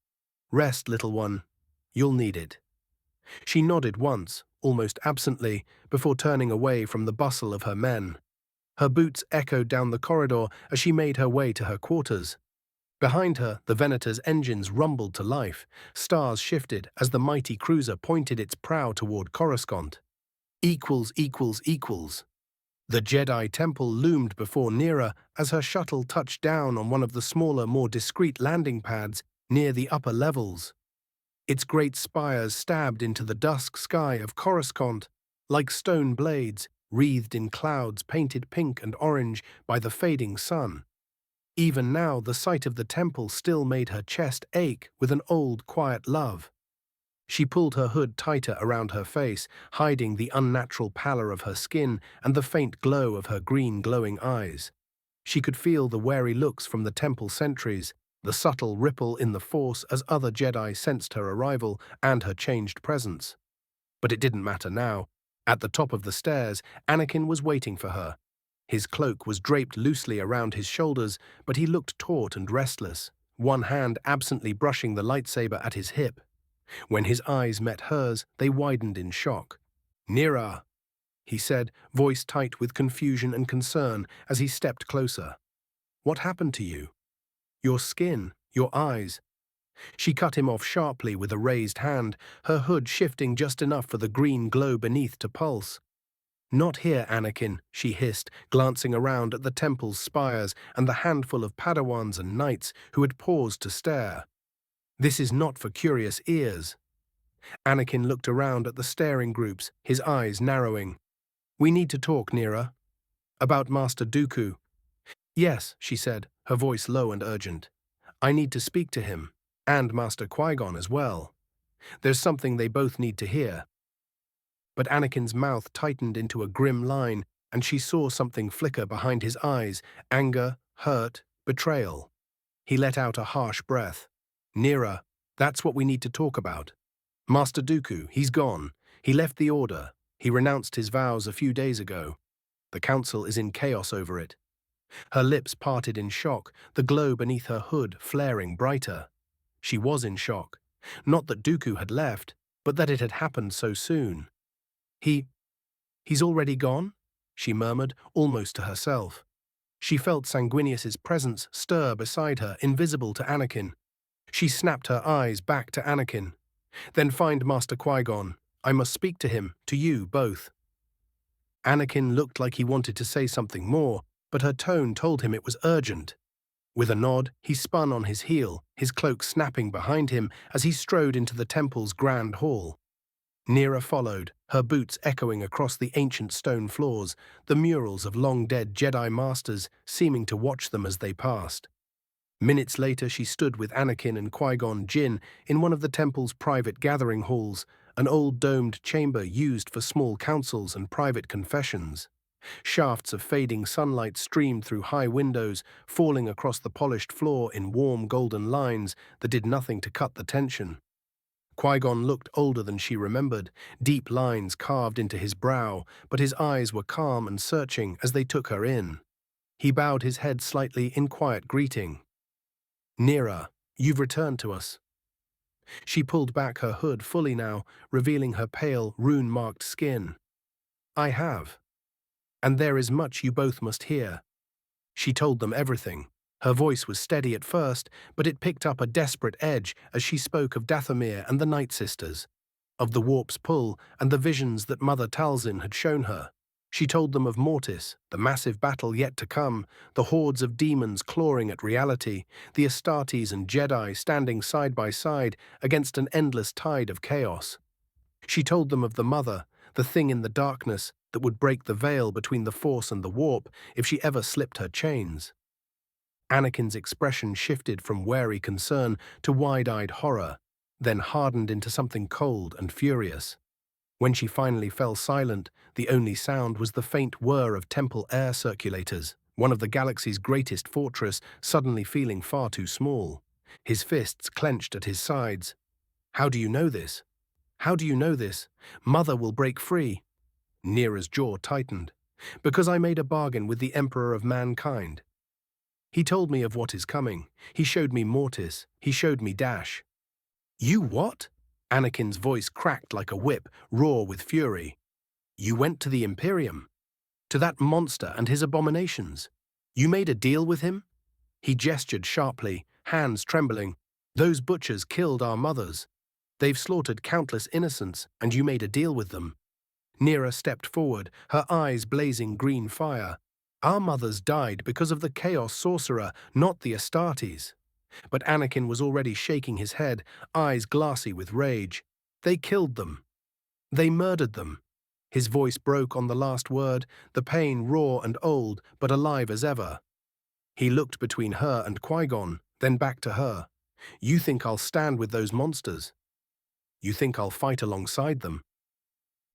"Rest, little one. You'll need it." She nodded once, almost absently, before turning away from the bustle of her men. Her boots echoed down the corridor as she made her way to her quarters. Behind her, the Venator's engines rumbled to life. Stars shifted as the mighty cruiser pointed its prow toward Coruscant. Equals, equals, equals. The Jedi Temple loomed before Neera as her shuttle touched down on one of the smaller, more discreet landing pads near the upper levels. Its great spires stabbed into the dusk sky of Coruscant like stone blades, wreathed in clouds painted pink and orange by the fading sun. Even now, the sight of the temple still made her chest ache with an old, quiet love. She pulled her hood tighter around her face, hiding the unnatural pallor of her skin and the faint glow of her green, glowing eyes. She could feel the wary looks from the temple sentries, the subtle ripple in the Force as other Jedi sensed her arrival and her changed presence. But it didn't matter now. At the top of the stairs, Anakin was waiting for her. His cloak was draped loosely around his shoulders, but he looked taut and restless, one hand absently brushing the lightsaber at his hip. When his eyes met hers, they widened in shock. "Neera," he said, voice tight with confusion and concern as he stepped closer. "What happened to you? Your skin, your eyes." She cut him off sharply with a raised hand, her hood shifting just enough for the green glow beneath to pulse. "Not here, Anakin," she hissed, glancing around at the temple's spires and the handful of Padawans and knights who had paused to stare. "This is not for curious ears." Anakin looked around at the staring groups, his eyes narrowing. "We need to talk, Neera. About Master Dooku." "Yes," she said, her voice low and urgent. "I need to speak to him, and Master Qui-Gon as well. There's something they both need to hear." But Anakin's mouth tightened into a grim line, and she saw something flicker behind his eyes, anger, hurt, betrayal. He let out a harsh breath. "Neera, that's what we need to talk about. Master Dooku, he's gone. He left the Order. He renounced his vows a few days ago. The Council is in chaos over it." Her lips parted in shock, the glow beneath her hood flaring brighter. She was in shock. Not that Dooku had left, but that it had happened so soon. He's already gone?" she murmured, almost to herself. She felt Sanguinius's presence stir beside her, invisible to Anakin. She snapped her eyes back to Anakin. "Then find Master Qui-Gon. I must speak to him, to you both." Anakin looked like he wanted to say something more, but her tone told him it was urgent. With a nod, he spun on his heel, his cloak snapping behind him as he strode into the temple's grand hall. Neera followed, her boots echoing across the ancient stone floors, the murals of long-dead Jedi Masters seeming to watch them as they passed. Minutes later, she stood with Anakin and Qui-Gon Jinn in one of the temple's private gathering halls, an old domed chamber used for small councils and private confessions. Shafts of fading sunlight streamed through high windows, falling across the polished floor in warm golden lines that did nothing to cut the tension. Qui-Gon looked older than she remembered, deep lines carved into his brow, but his eyes were calm and searching as they took her in. He bowed his head slightly in quiet greeting. "Neera, you've returned to us." She pulled back her hood fully now, revealing her pale, rune-marked skin. I have. And there is much you both must hear. She told them everything. Her voice was steady at first, but it picked up a desperate edge as she spoke of Dathomir and the Night Sisters, of the warp's pull and the visions that Mother Talzin had shown her. She told them of Mortis, the massive battle yet to come, the hordes of demons clawing at reality, the Astartes and Jedi standing side by side against an endless tide of chaos. She told them of the Mother, the thing in the darkness that would break the veil between the Force and the warp if she ever slipped her chains. Anakin's expression shifted from wary concern to wide-eyed horror, then hardened into something cold and furious. When she finally fell silent, the only sound was the faint whir of temple air circulators, one of the galaxy's greatest fortress suddenly feeling far too small. His fists clenched at his sides. How do you know this? How do you know this? Mother will break free. Neera's jaw tightened. Because I made a bargain with the Emperor of Mankind. He told me of what is coming. He showed me Mortis. He showed me Dash. You what? Anakin's voice cracked like a whip, raw with fury. You went to the Imperium. To that monster and his abominations. You made a deal with him? He gestured sharply, hands trembling. Those butchers killed our mothers. They've slaughtered countless innocents, and you made a deal with them. Neera stepped forward, her eyes blazing green fire. Our mothers died because of the Chaos Sorcerer, not the Astartes. But Anakin was already shaking his head, eyes glassy with rage. They killed them. They murdered them. His voice broke on the last word, the pain raw and old, but alive as ever. He looked between her and Qui-Gon, then back to her. You think I'll stand with those monsters? You think I'll fight alongside them?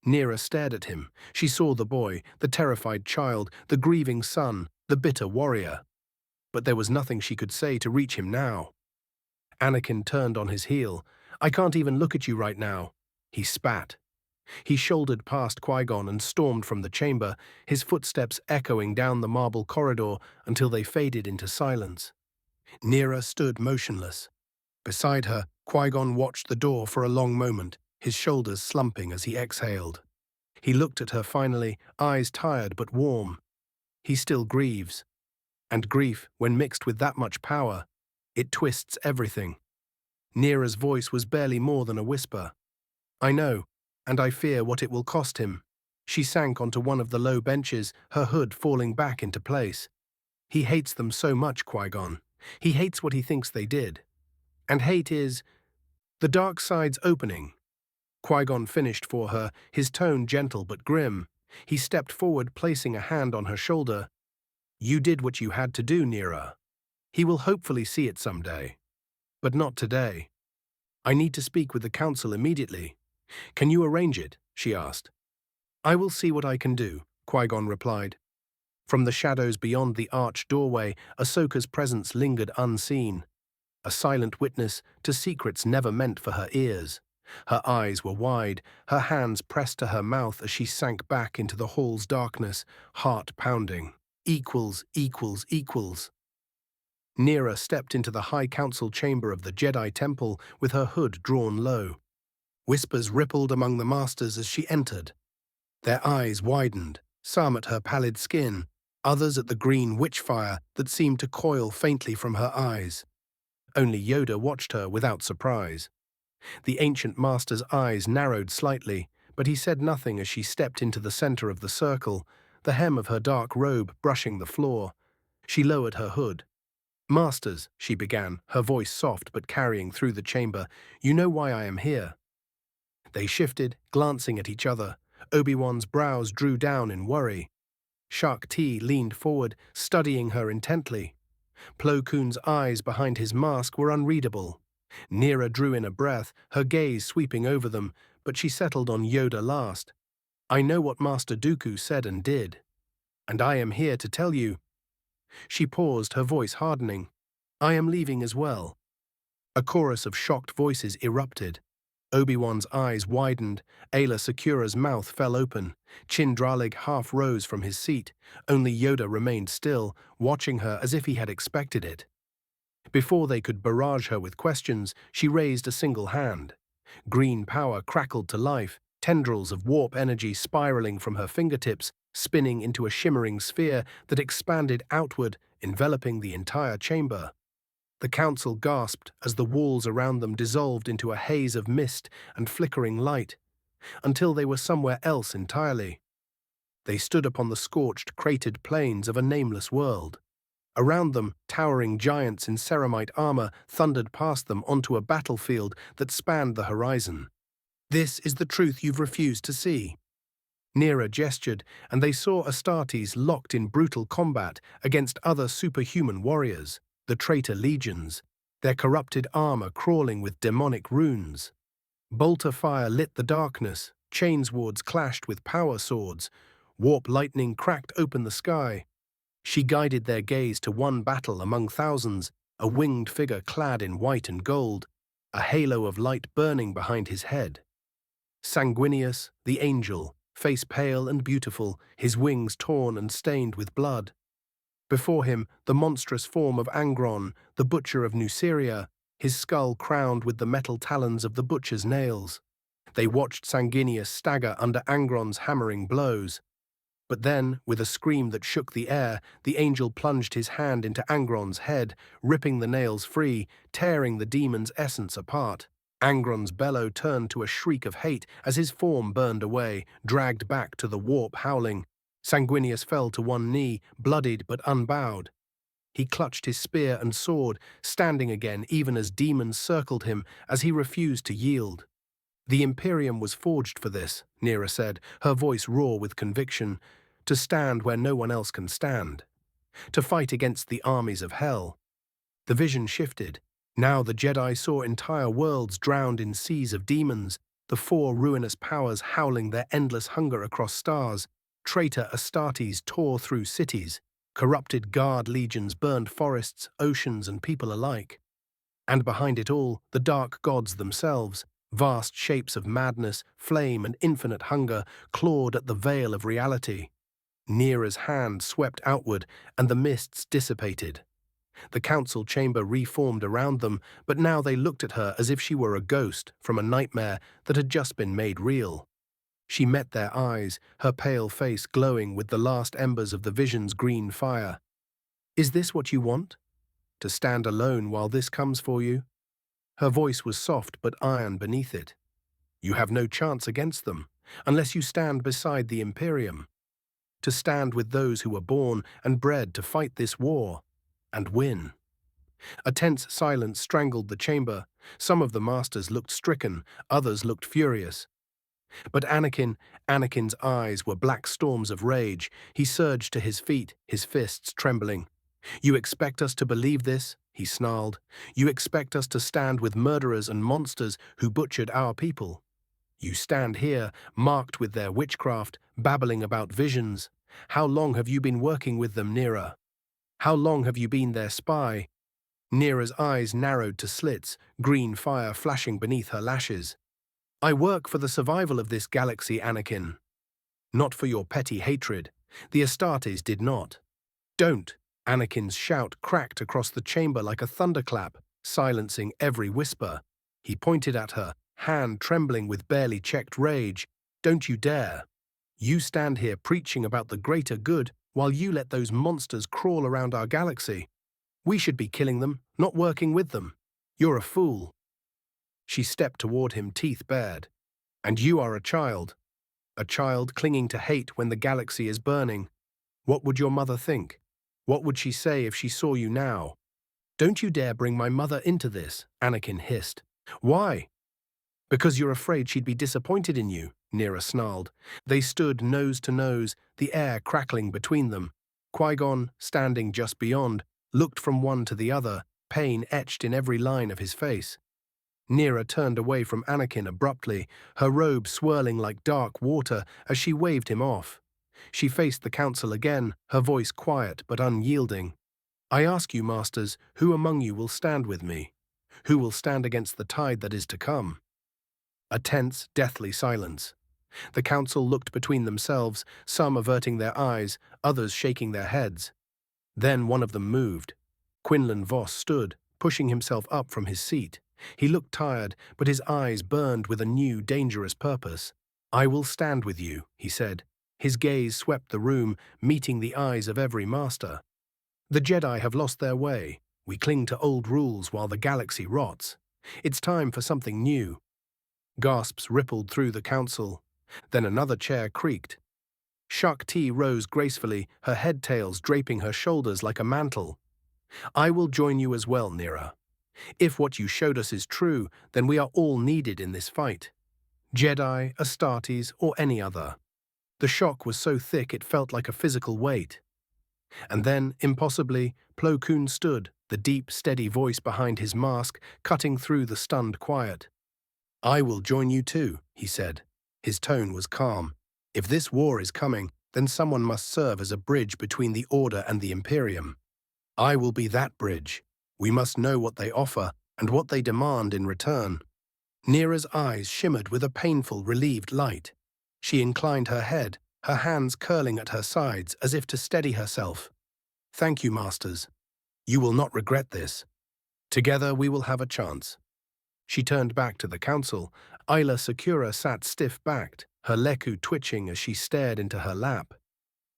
Neera stared at him. She saw the boy, the terrified child, the grieving son, the bitter warrior. But there was nothing she could say to reach him now. Anakin turned on his heel. I can't even look at you right now. He spat. He shouldered past Qui-Gon and stormed from the chamber, his footsteps echoing down the marble corridor until they faded into silence. Neera stood motionless. Beside her, Qui-Gon watched the door for a long moment, his shoulders slumping as he exhaled. He looked at her finally, eyes tired but warm. He still grieves. And grief, when mixed with that much power, it twists everything. Neera's voice was barely more than a whisper. I know, and I fear what it will cost him. She sank onto one of the low benches, her hood falling back into place. He hates them so much, Qui-Gon. He hates what he thinks they did. And hate is the dark side's opening. Qui-Gon finished for her, his tone gentle but grim. He stepped forward, placing a hand on her shoulder. You did what you had to do, Neera. He will hopefully see it someday. But not today. I need to speak with the council immediately. Can you arrange it? She asked. I will see what I can do, Qui-Gon replied. From the shadows beyond the arched doorway, Ahsoka's presence lingered unseen. A silent witness to secrets never meant for her ears. Her eyes were wide, her hands pressed to her mouth as she sank back into the hall's darkness, heart pounding. Equals, equals, equals. Neera stepped into the High Council chamber of the Jedi Temple with her hood drawn low. Whispers rippled among the masters as she entered. Their eyes widened, some at her pallid skin, others at the green witchfire that seemed to coil faintly from her eyes. Only Yoda watched her without surprise. The ancient master's eyes narrowed slightly, but he said nothing as she stepped into the center of the circle, the hem of her dark robe brushing the floor. She lowered her hood. Masters, she began, her voice soft but carrying through the chamber, you know why I am here. They shifted, glancing at each other. Obi-Wan's brows drew down in worry. Shak Ti leaned forward, studying her intently. Plo Koon's eyes behind his mask were unreadable. Neera drew in a breath, her gaze sweeping over them, but she settled on Yoda last. I know what Master Dooku said and did. And I am here to tell you. She paused, her voice hardening. I am leaving as well. A chorus of shocked voices erupted. Obi-Wan's eyes widened, Aayla Secura's mouth fell open, Chindralig half rose from his seat. Only Yoda remained still, watching her as if he had expected it. Before they could barrage her with questions, she raised a single hand. Green power crackled to life, tendrils of warp energy spiraling from her fingertips, spinning into a shimmering sphere that expanded outward, enveloping the entire chamber. The council gasped as the walls around them dissolved into a haze of mist and flickering light, until they were somewhere else entirely. They stood upon the scorched, cratered plains of a nameless world. Around them, towering giants in ceramite armor thundered past them onto a battlefield that spanned the horizon. "This is the truth you've refused to see." Nera gestured, and they saw Astartes locked in brutal combat against other superhuman warriors, the traitor legions, their corrupted armor crawling with demonic runes. Bolter fire lit the darkness, chain swords clashed with power swords, warp lightning cracked open the sky. She guided their gaze to one battle among thousands, a winged figure clad in white and gold, a halo of light burning behind his head. Sanguinius, the angel, face pale and beautiful, his wings torn and stained with blood. Before him, the monstrous form of Angron, the butcher of Nuceria, his skull crowned with the metal talons of the butcher's nails. They watched Sanguinius stagger under Angron's hammering blows. But then, with a scream that shook the air, the angel plunged his hand into Angron's head, ripping the nails free, tearing the demon's essence apart. Angron's bellow turned to a shriek of hate as his form burned away, dragged back to the warp howling. Sanguinius fell to one knee, bloodied but unbowed. He clutched his spear and sword, standing again even as demons circled him as he refused to yield. "The Imperium was forged for this," Nera said, her voice raw with conviction, "to stand where no one else can stand, to fight against the armies of hell." The vision shifted. Now the Jedi saw entire worlds drowned in seas of demons, the four ruinous powers howling their endless hunger across stars. Traitor Astartes tore through cities. Corrupted guard legions burned forests, oceans, and people alike. And behind it all, the dark gods themselves, vast shapes of madness, flame, and infinite hunger, clawed at the veil of reality. Nera's hand swept outward, and the mists dissipated. The council chamber reformed around them, but now they looked at her as if she were a ghost from a nightmare that had just been made real. She met their eyes, her pale face glowing with the last embers of the vision's green fire. "Is this what you want? To stand alone while this comes for you?" Her voice was soft but iron beneath it. "You have no chance against them, unless you stand beside the Imperium. To stand with those who were born and bred to fight this war, and win." A tense silence strangled the chamber. Some of the masters looked stricken, others looked furious. But Anakin's eyes were black storms of rage. He surged to his feet, his fists trembling. "You expect us to believe this?" he snarled. "You expect us to stand with murderers and monsters who butchered our people? You stand here, marked with their witchcraft, babbling about visions. How long have you been working with them, Nera? How long have you been their spy?" Nera's eyes narrowed to slits, green fire flashing beneath her lashes. "I work for the survival of this galaxy, Anakin. Not for your petty hatred. The Astartes did not." "Don't!" Anakin's shout cracked across the chamber like a thunderclap, silencing every whisper. He pointed at her, hand trembling with barely checked rage. "Don't you dare! You stand here preaching about the greater good while you let those monsters crawl around our galaxy. We should be killing them, not working with them. You're a fool." She stepped toward him, teeth bared. "And you are a child clinging to hate when the galaxy is burning. What would your mother think? What would she say if she saw you now?" "Don't you dare bring my mother into this," Anakin hissed. "Why?" "Because you're afraid she'd be disappointed in you," Nera snarled. They stood nose to nose, the air crackling between them. Qui-Gon, standing just beyond, looked from one to the other, pain etched in every line of his face. Nera turned away from Anakin abruptly, her robe swirling like dark water as she waved him off. She faced the council again, her voice quiet but unyielding. "I ask you, masters, who among you will stand with me? Who will stand against the tide that is to come?" A tense, deathly silence. The council looked between themselves, some averting their eyes, others shaking their heads. Then one of them moved. Quinlan Voss stood, pushing himself up from his seat. He looked tired, but his eyes burned with a new, dangerous purpose. "I will stand with you," he said. His gaze swept the room, meeting the eyes of every master. "The Jedi have lost their way. We cling to old rules while the galaxy rots. It's time for something new." Gasps rippled through the council. Then another chair creaked. Shak Ti rose gracefully, her head-tails draping her shoulders like a mantle. "I will join you as well, Nira. If what you showed us is true, then we are all needed in this fight. Jedi, Astartes, or any other." The shock was so thick it felt like a physical weight. And then, impossibly, Plo Koon stood, the deep, steady voice behind his mask cutting through the stunned quiet. "I will join you too," he said. His tone was calm. "If this war is coming, then someone must serve as a bridge between the Order and the Imperium. I will be that bridge. We must know what they offer and what they demand in return." Nira's eyes shimmered with a painful, relieved light. She inclined her head, her hands curling at her sides as if to steady herself. "Thank you, masters. You will not regret this. Together we will have a chance." She turned back to the council. Ayla Secura sat stiff-backed, her leku twitching as she stared into her lap.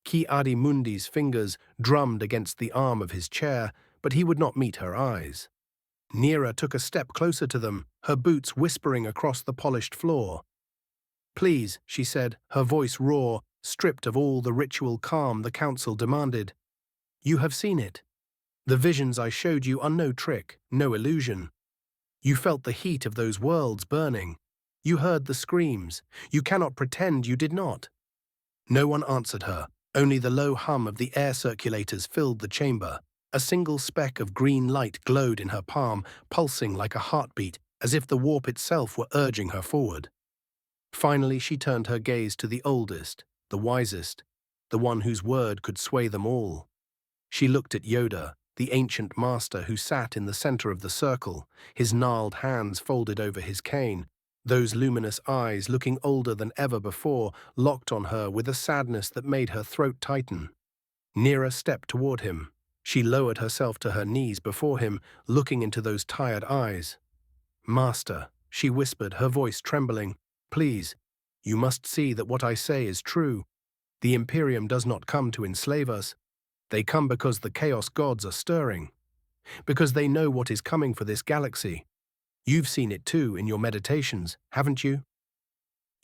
Ki Adi Mundi's fingers drummed against the arm of his chair, but he would not meet her eyes. Nira took a step closer to them, her boots whispering across the polished floor. "Please," she said, her voice raw, stripped of all the ritual calm the council demanded. "You have seen it. The visions I showed you are no trick, no illusion. You felt the heat of those worlds burning. You heard the screams. You cannot pretend you did not." No one answered her. Only the low hum of the air circulators filled the chamber. A single speck of green light glowed in her palm, pulsing like a heartbeat, as if the warp itself were urging her forward. Finally, she turned her gaze to the oldest, the wisest, the one whose word could sway them all. She looked at Yoda, the ancient master who sat in the center of the circle, his gnarled hands folded over his cane, those luminous eyes looking older than ever before, locked on her with a sadness that made her throat tighten. Nira stepped toward him. She lowered herself to her knees before him, looking into those tired eyes. "Master," she whispered, her voice trembling, "please, you must see that what I say is true. The Imperium does not come to enslave us. They come because the Chaos Gods are stirring, because they know what is coming for this galaxy. You've seen it too in your meditations, haven't you?"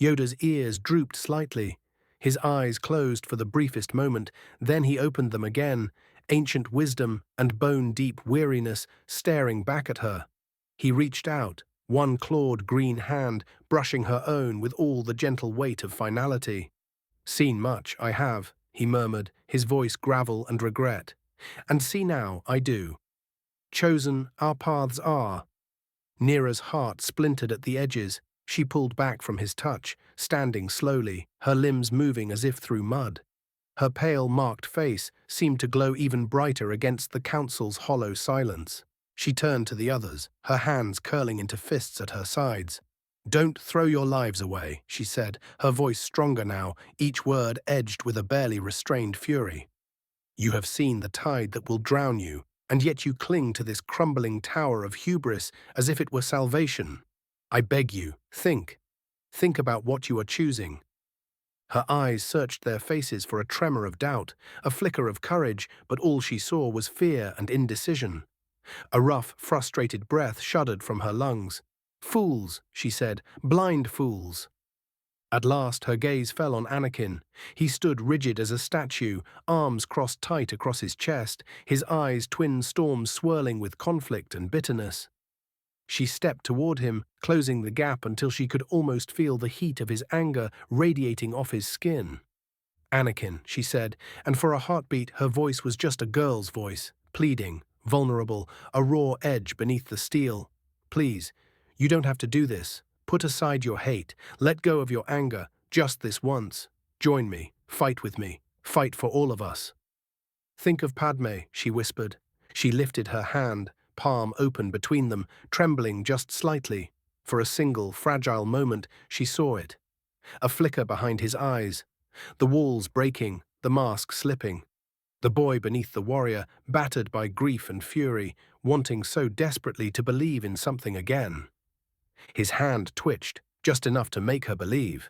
Yoda's ears drooped slightly. His eyes closed for the briefest moment, then he opened them again, ancient wisdom and bone-deep weariness staring back at her. He reached out, one clawed green hand brushing her own with all the gentle weight of finality. "Seen much, I have," he murmured, his voice gravel and regret. "And see now, I do. Chosen, our paths are." Nira's heart splintered at the edges. She pulled back from his touch, standing slowly, her limbs moving as if through mud. Her pale, marked face seemed to glow even brighter against the council's hollow silence. She turned to the others, her hands curling into fists at her sides. "Don't throw your lives away," she said, her voice stronger now, each word edged with a barely restrained fury. "You have seen the tide that will drown you, and yet you cling to this crumbling tower of hubris as if it were salvation. I beg you, think. Think about what you are choosing." Her eyes searched their faces for a tremor of doubt, a flicker of courage, but all she saw was fear and indecision. A rough, frustrated breath shuddered from her lungs. "Fools," she said, "blind fools." At last her gaze fell on Anakin. He stood rigid as a statue, arms crossed tight across his chest, his eyes twin storms swirling with conflict and bitterness. She stepped toward him, closing the gap until she could almost feel the heat of his anger radiating off his skin. "Anakin," she said, and for a heartbeat her voice was just a girl's voice, pleading, vulnerable, a raw edge beneath the steel. "Please, you don't have to do this. Put aside your hate, let go of your anger, just this once. Join me, fight with me, fight for all of us." "Think of Padme," she whispered. She lifted her hand, palm open between them, trembling just slightly. For a single, fragile moment, she saw it. A flicker behind his eyes. The walls breaking, the mask slipping. The boy beneath the warrior, battered by grief and fury, wanting so desperately to believe in something again. His hand twitched, just enough to make her believe.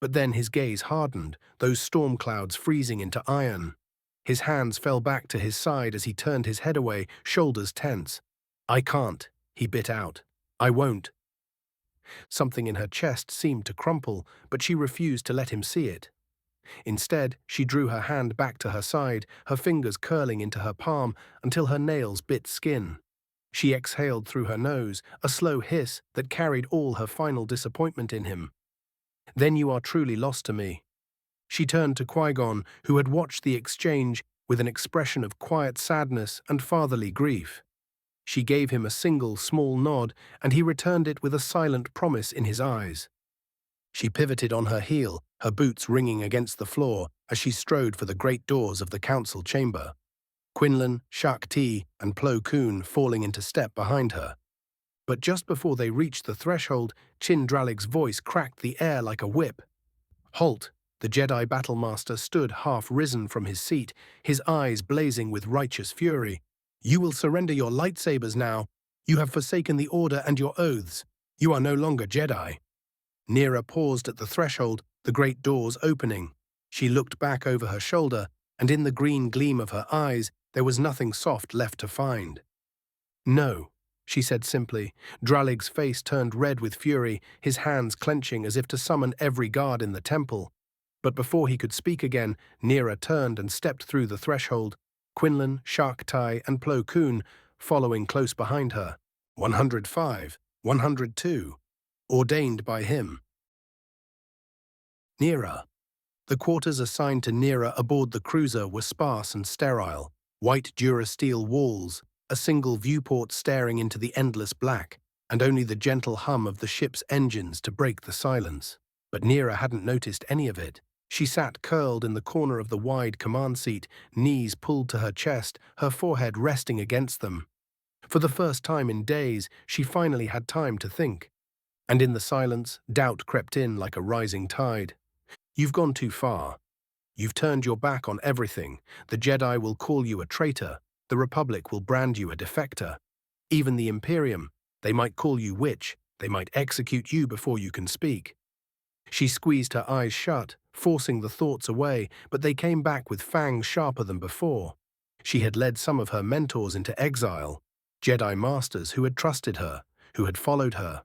But then his gaze hardened, those storm clouds freezing into iron. His hands fell back to his side as he turned his head away, shoulders tense. "I can't," he bit out. "I won't." Something in her chest seemed to crumple, but she refused to let him see it. Instead, she drew her hand back to her side, her fingers curling into her palm until her nails bit skin. She exhaled through her nose, a slow hiss that carried all her final disappointment in him. "Then you are truly lost to me." She turned to Qui-Gon, who had watched the exchange with an expression of quiet sadness and fatherly grief. She gave him a single, small nod, and he returned it with a silent promise in his eyes. She pivoted on her heel, her boots ringing against the floor as she strode for the great doors of the council chamber. Quinlan, Shak Ti, and Plo Koon falling into step behind her. But just before they reached the threshold, Chin Dralig's voice cracked the air like a whip. "Halt!" The Jedi Battlemaster stood half-risen from his seat, his eyes blazing with righteous fury. "You will surrender your lightsabers now. You have forsaken the Order and your oaths. You are no longer Jedi." Nera paused at the threshold, the great doors opening. She looked back over her shoulder, and in the green gleam of her eyes, there was nothing soft left to find. "No," she said simply. Dralig's face turned red with fury, his hands clenching as if to summon every guard in the temple. But before he could speak again, Nera turned and stepped through the threshold, Quinlan, Shak Ti, and Plo Koon following close behind her. 105, 102, ordained by him. Nera. The quarters assigned to Nera aboard the cruiser were sparse and sterile. White durasteel walls, a single viewport staring into the endless black, and only the gentle hum of the ship's engines to break the silence. But Nera hadn't noticed any of it. She sat curled in the corner of the wide command seat, knees pulled to her chest, her forehead resting against them. For the first time in days, she finally had time to think. And in the silence, doubt crept in like a rising tide. "You've gone too far. You've turned your back on everything. The Jedi will call you a traitor. The Republic will brand you a defector. Even the Imperium, they might call you witch. They might execute you before you can speak." She squeezed her eyes shut, forcing the thoughts away, but they came back with fangs sharper than before. She had led some of her mentors into exile, Jedi Masters who had trusted her, who had followed her.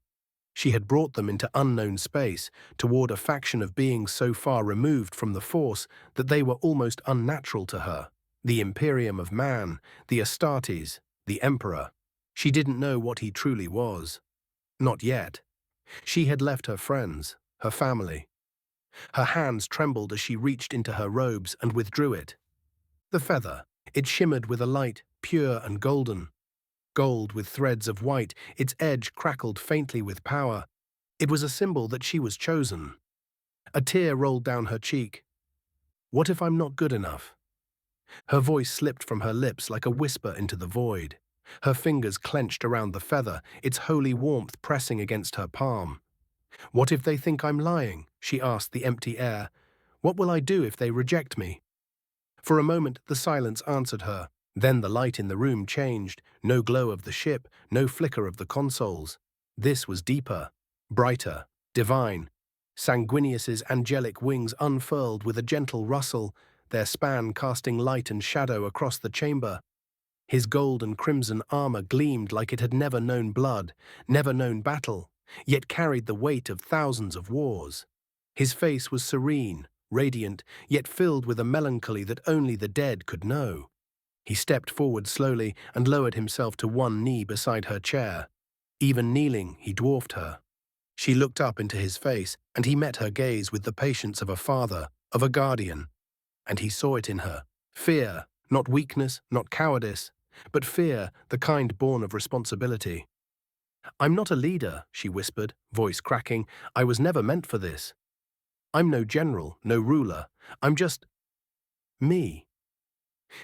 She had brought them into unknown space, toward a faction of beings so far removed from the Force that they were almost unnatural to her. The Imperium of Man, the Astartes, the Emperor. She didn't know what he truly was. Not yet. She had left her friends, her family. Her hands trembled as she reached into her robes and withdrew it. The feather, it shimmered with a light, pure and golden. Gold with threads of white, its edge crackled faintly with power. It was a symbol that she was chosen. A tear rolled down her cheek. "What if I'm not good enough?" Her voice slipped from her lips like a whisper into the void. Her fingers clenched around the feather, its holy warmth pressing against her palm. "What if they think I'm lying?" she asked the empty air. "What will I do if they reject me?" For a moment, the silence answered her. Then the light in the room changed. No glow of the ship, no flicker of the consoles. This was deeper, brighter, divine. Sanguinius's angelic wings unfurled with a gentle rustle, their span casting light and shadow across the chamber. His gold and crimson armor gleamed like it had never known blood, never known battle, yet carried the weight of thousands of wars. His face was serene, radiant, yet filled with a melancholy that only the dead could know. He stepped forward slowly and lowered himself to one knee beside her chair. Even kneeling, he dwarfed her. She looked up into his face, and he met her gaze with the patience of a father, of a guardian. And he saw it in her. Fear, not weakness, not cowardice, but fear, the kind born of responsibility. "I'm not a leader," she whispered, voice cracking. "I was never meant for this. I'm no general, no ruler. I'm just me."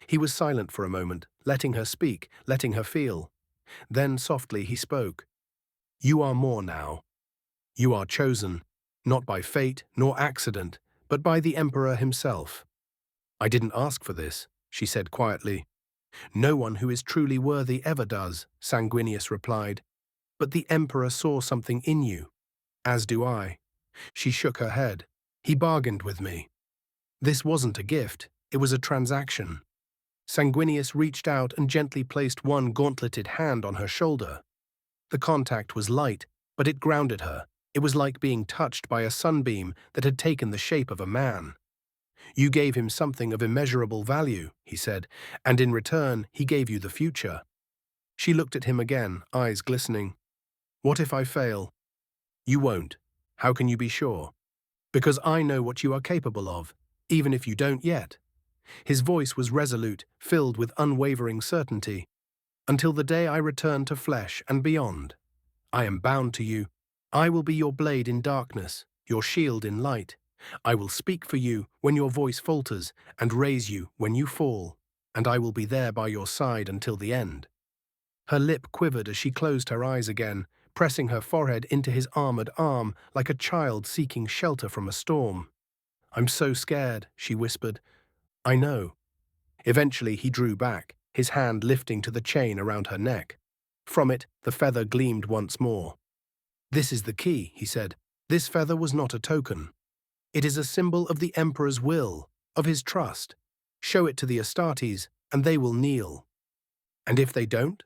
He was silent for a moment, letting her speak, letting her feel. Then softly he spoke. "You are more now. You are chosen, not by fate nor accident, but by the Emperor himself. I didn't ask for this," she said quietly. No one who is truly worthy ever does, Sanguinius replied. But the Emperor saw something in you. As do I. She shook her head. He bargained with me. This wasn't a gift, it was a transaction. Sanguinius reached out and gently placed one gauntleted hand on her shoulder. The contact was light, but it grounded her. It was like being touched by a sunbeam that had taken the shape of a man. You gave him something of immeasurable value, he said, and in return he gave you the future. She looked at him again, eyes glistening. What if I fail? You won't. How can you be sure? Because I know what you are capable of, even if you don't yet. His voice was resolute, filled with unwavering certainty. Until the day I return to flesh and beyond. I am bound to you. I will be your blade in darkness, your shield in light. I will speak for you when your voice falters and raise you when you fall, and I will be there by your side until the end. Her lip quivered as she closed her eyes again, pressing her forehead into his armored arm like a child seeking shelter from a storm. I'm so scared, she whispered. I know. Eventually he drew back, his hand lifting to the chain around her neck. From it, the feather gleamed once more. This is the key, he said. This feather was not a token. It is a symbol of the Emperor's will, of his trust. Show it to the Astartes, and they will kneel. And if they don't?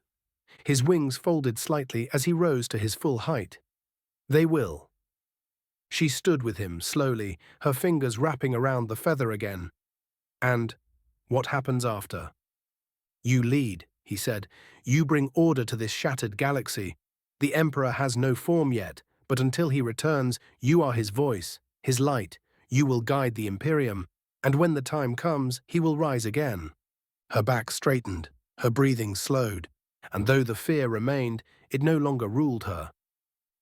His wings folded slightly as he rose to his full height. They will. She stood with him, slowly, her fingers wrapping around the feather again. And what happens after? You lead, he said. You bring order to this shattered galaxy. The Emperor has no form yet, but until he returns, you are his voice, his light. You will guide the Imperium, and when the time comes, he will rise again. Her back straightened, her breathing slowed, and though the fear remained, it no longer ruled her.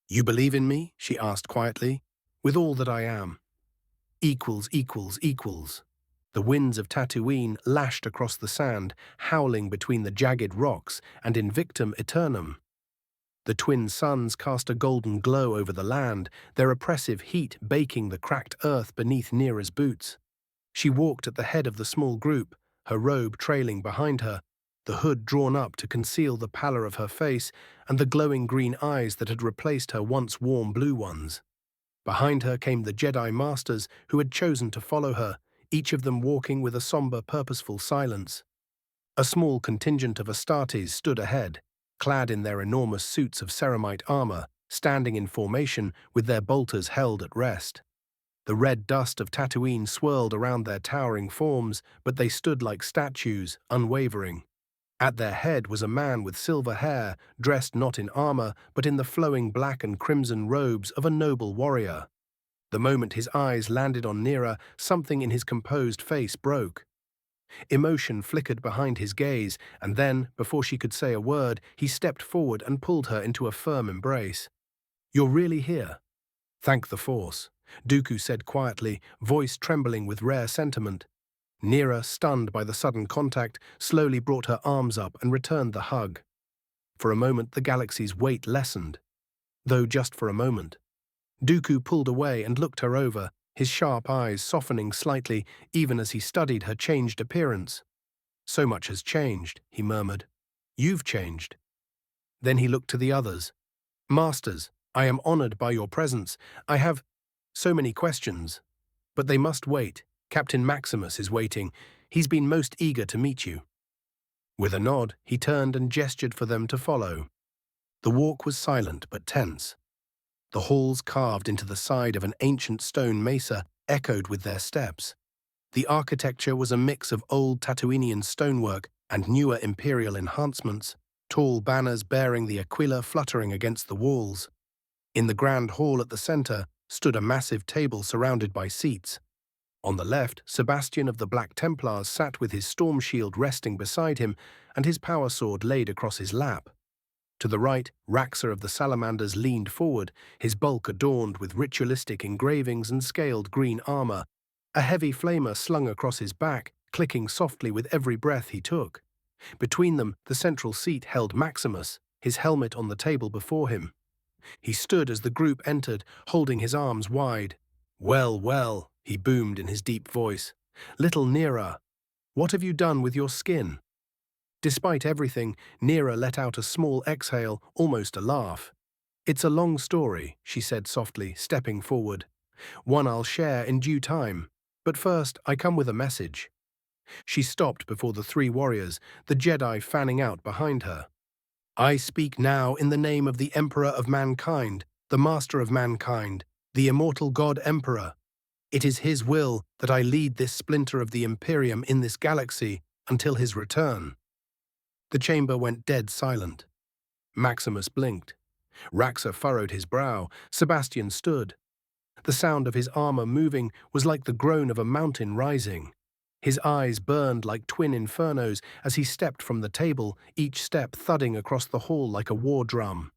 You believe in me? She asked quietly. With all that I am. Equals, equals, equals. The winds of Tatooine lashed across the sand, howling between the jagged rocks and in victum aeternum. The twin suns cast a golden glow over the land, their oppressive heat baking the cracked earth beneath Neera's boots. She walked at the head of the small group, her robe trailing behind her, the hood drawn up to conceal the pallor of her face and the glowing green eyes that had replaced her once warm blue ones. Behind her came the Jedi Masters who had chosen to follow her, each of them walking with a somber, purposeful silence. A small contingent of Astartes stood ahead, clad in their enormous suits of ceramite armor, standing in formation with their bolters held at rest. The red dust of Tatooine swirled around their towering forms, but they stood like statues, unwavering. At their head was a man with silver hair, dressed not in armor, but in the flowing black and crimson robes of a noble warrior. The moment his eyes landed on Neera, something in his composed face broke. Emotion flickered behind his gaze, and then, before she could say a word, he stepped forward and pulled her into a firm embrace. You're really here? Thank the Force, Dooku said quietly, voice trembling with rare sentiment. Neera, stunned by the sudden contact, slowly brought her arms up and returned the hug. For a moment the galaxy's weight lessened. Though just for a moment. Dooku pulled away and looked her over, his sharp eyes softening slightly even as he studied her changed appearance. So much has changed, he murmured. You've changed. Then he looked to the others. Masters, I am honored by your presence. I have so many questions. But they must wait. Captain Maximus is waiting. He's been most eager to meet you. With a nod, he turned and gestured for them to follow. The walk was silent but tense. The halls carved into the side of an ancient stone mesa echoed with their steps. The architecture was a mix of old Tatooinian stonework and newer imperial enhancements, tall banners bearing the Aquila fluttering against the walls. In the grand hall at the center stood a massive table surrounded by seats. On the left, Sebastian of the Black Templars sat with his storm shield resting beside him and his power sword laid across his lap. To the right, Raxor of the Salamanders leaned forward, his bulk adorned with ritualistic engravings and scaled green armor, a heavy flamer slung across his back, clicking softly with every breath he took. Between them, the central seat held Maximus, his helmet on the table before him. He stood as the group entered, holding his arms wide. Well, well, he boomed in his deep voice. Little Neera. What have you done with your skin? Despite everything, Nera let out a small exhale, almost a laugh. It's a long story, she said softly, stepping forward. One I'll share in due time. But first, I come with a message. She stopped before the three warriors, the Jedi fanning out behind her. I speak now in the name of the Emperor of Mankind, the Master of Mankind, the immortal God Emperor. It is his will that I lead this splinter of the Imperium in this galaxy until his return. The chamber went dead silent. Maximus blinked. Raxor furrowed his brow. Sebastian stood. The sound of his armor moving was like the groan of a mountain rising. His eyes burned like twin infernos as he stepped from the table, each step thudding across the hall like a war drum.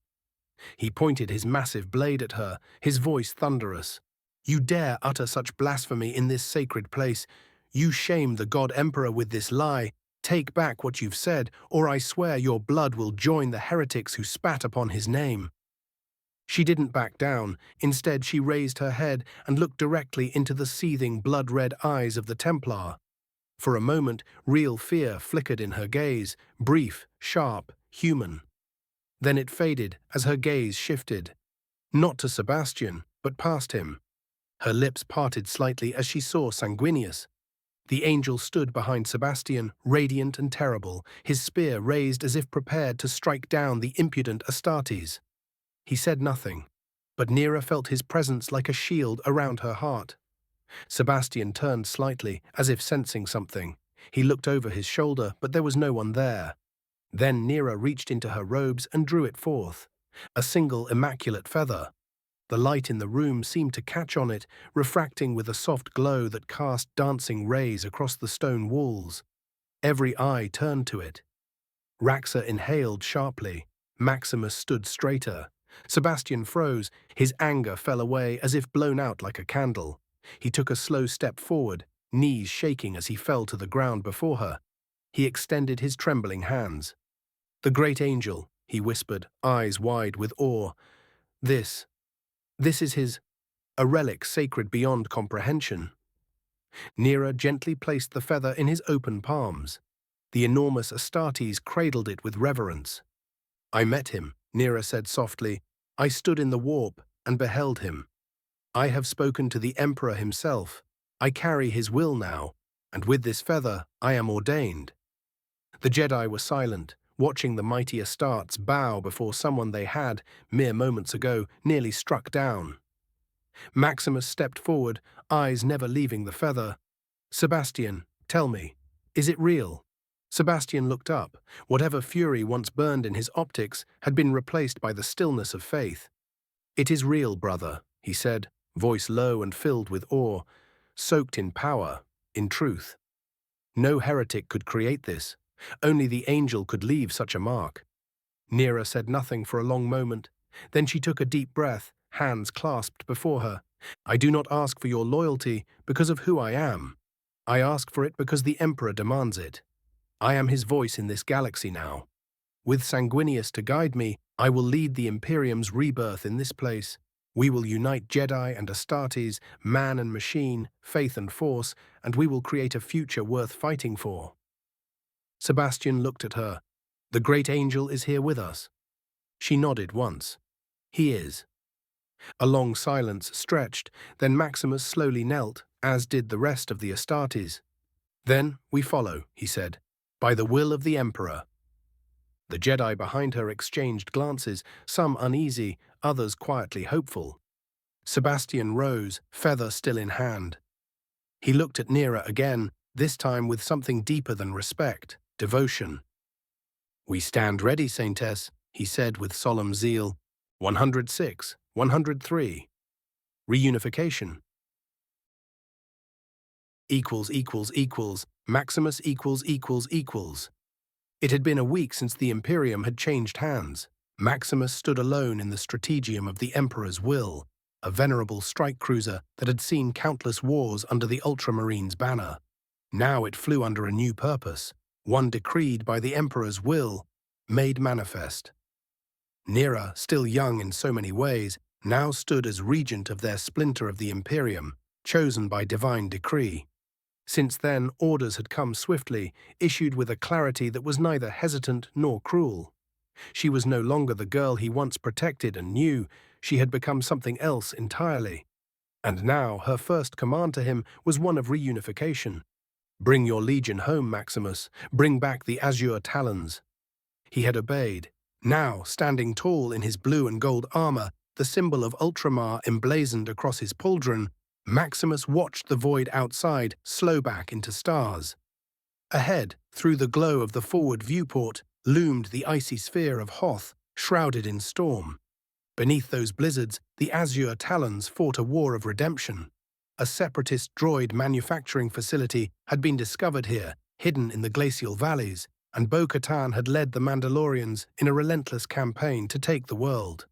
He pointed his massive blade at her, his voice thunderous. You dare utter such blasphemy in this sacred place. You shame the God Emperor with this lie. Take back what you've said, or I swear your blood will join the heretics who spat upon his name. She didn't back down. Instead, she raised her head and looked directly into the seething, blood-red eyes of the Templar. For a moment, real fear flickered in her gaze, brief, sharp, human. Then it faded as her gaze shifted. Not to Sebastian, but past him. Her lips parted slightly as she saw Sanguinius. The angel stood behind Sebastian, radiant and terrible, his spear raised as if prepared to strike down the impudent Astartes. He said nothing, but Nera felt his presence like a shield around her heart. Sebastian turned slightly, as if sensing something. He looked over his shoulder, but there was no one there. Then Nera reached into her robes and drew it forth. A single immaculate feather. The light in the room seemed to catch on it, refracting with a soft glow that cast dancing rays across the stone walls. Every eye turned to it. Raxor inhaled sharply. Maximus stood straighter. Sebastian froze. His anger fell away as if blown out like a candle. He took a slow step forward, knees shaking as he fell to the ground before her. He extended his trembling hands. The great angel, he whispered, eyes wide with awe. This is a relic sacred beyond comprehension. Nera gently placed the feather in his open palms. The enormous Astartes cradled it with reverence. I met him, Nera said softly. I stood in the warp and beheld him. I have spoken to the Emperor himself. I carry his will now, and with this feather I am ordained. The Jedi were silent, watching the mighty Astartes bow before someone they had, mere moments ago, nearly struck down. Maximus stepped forward, eyes never leaving the feather. Sebastian, tell me, is it real? Sebastian looked up. Whatever fury once burned in his optics had been replaced by the stillness of faith. It is real, brother, he said, voice low and filled with awe, soaked in power, in truth. No heretic could create this. Only the angel could leave such a mark. Nera said nothing for a long moment. Then she took a deep breath, hands clasped before her. I do not ask for your loyalty because of who I am. I ask for it because the Emperor demands it. I am his voice in this galaxy now. With Sanguinius to guide me, I will lead the Imperium's rebirth in this place. We will unite Jedi and Astartes, man and machine, faith and force, and we will create a future worth fighting for. Sebastian looked at her. The great angel is here with us. She nodded once. He is. A long silence stretched, then Maximus slowly knelt, as did the rest of the Astartes. Then we follow, he said, by the will of the Emperor. The Jedi behind her exchanged glances, some uneasy, others quietly hopeful. Sebastian rose, feather still in hand. He looked at Nera again, this time with something deeper than respect, devotion. We stand ready, Saintess, he said with solemn zeal. 106, 103. Reunification. Maximus equals. It had been a week since the Imperium had changed hands. Maximus stood alone in the strategium of the Emperor's will, a venerable strike cruiser that had seen countless wars under the Ultramarines' banner. Now it flew under a new purpose, one decreed by the Emperor's will, made manifest. Nera, still young in so many ways, now stood as regent of their splinter of the Imperium, chosen by divine decree. Since then, orders had come swiftly, issued with a clarity that was neither hesitant nor cruel. She was no longer the girl he once protected and knew. She had become something else entirely. And now her first command to him was one of reunification. "Bring your legion home, Maximus. Bring back the azure talons." He had obeyed. Now, standing tall in his blue and gold armor, the symbol of Ultramar emblazoned across his pauldron, Maximus watched the void outside slow back into stars. Ahead, through the glow of the forward viewport, loomed the icy sphere of Hoth, shrouded in storm. Beneath those blizzards, the azure talons fought a war of redemption. A separatist droid manufacturing facility had been discovered here, hidden in the glacial valleys, and Bo-Katan had led the Mandalorians in a relentless campaign to take the world.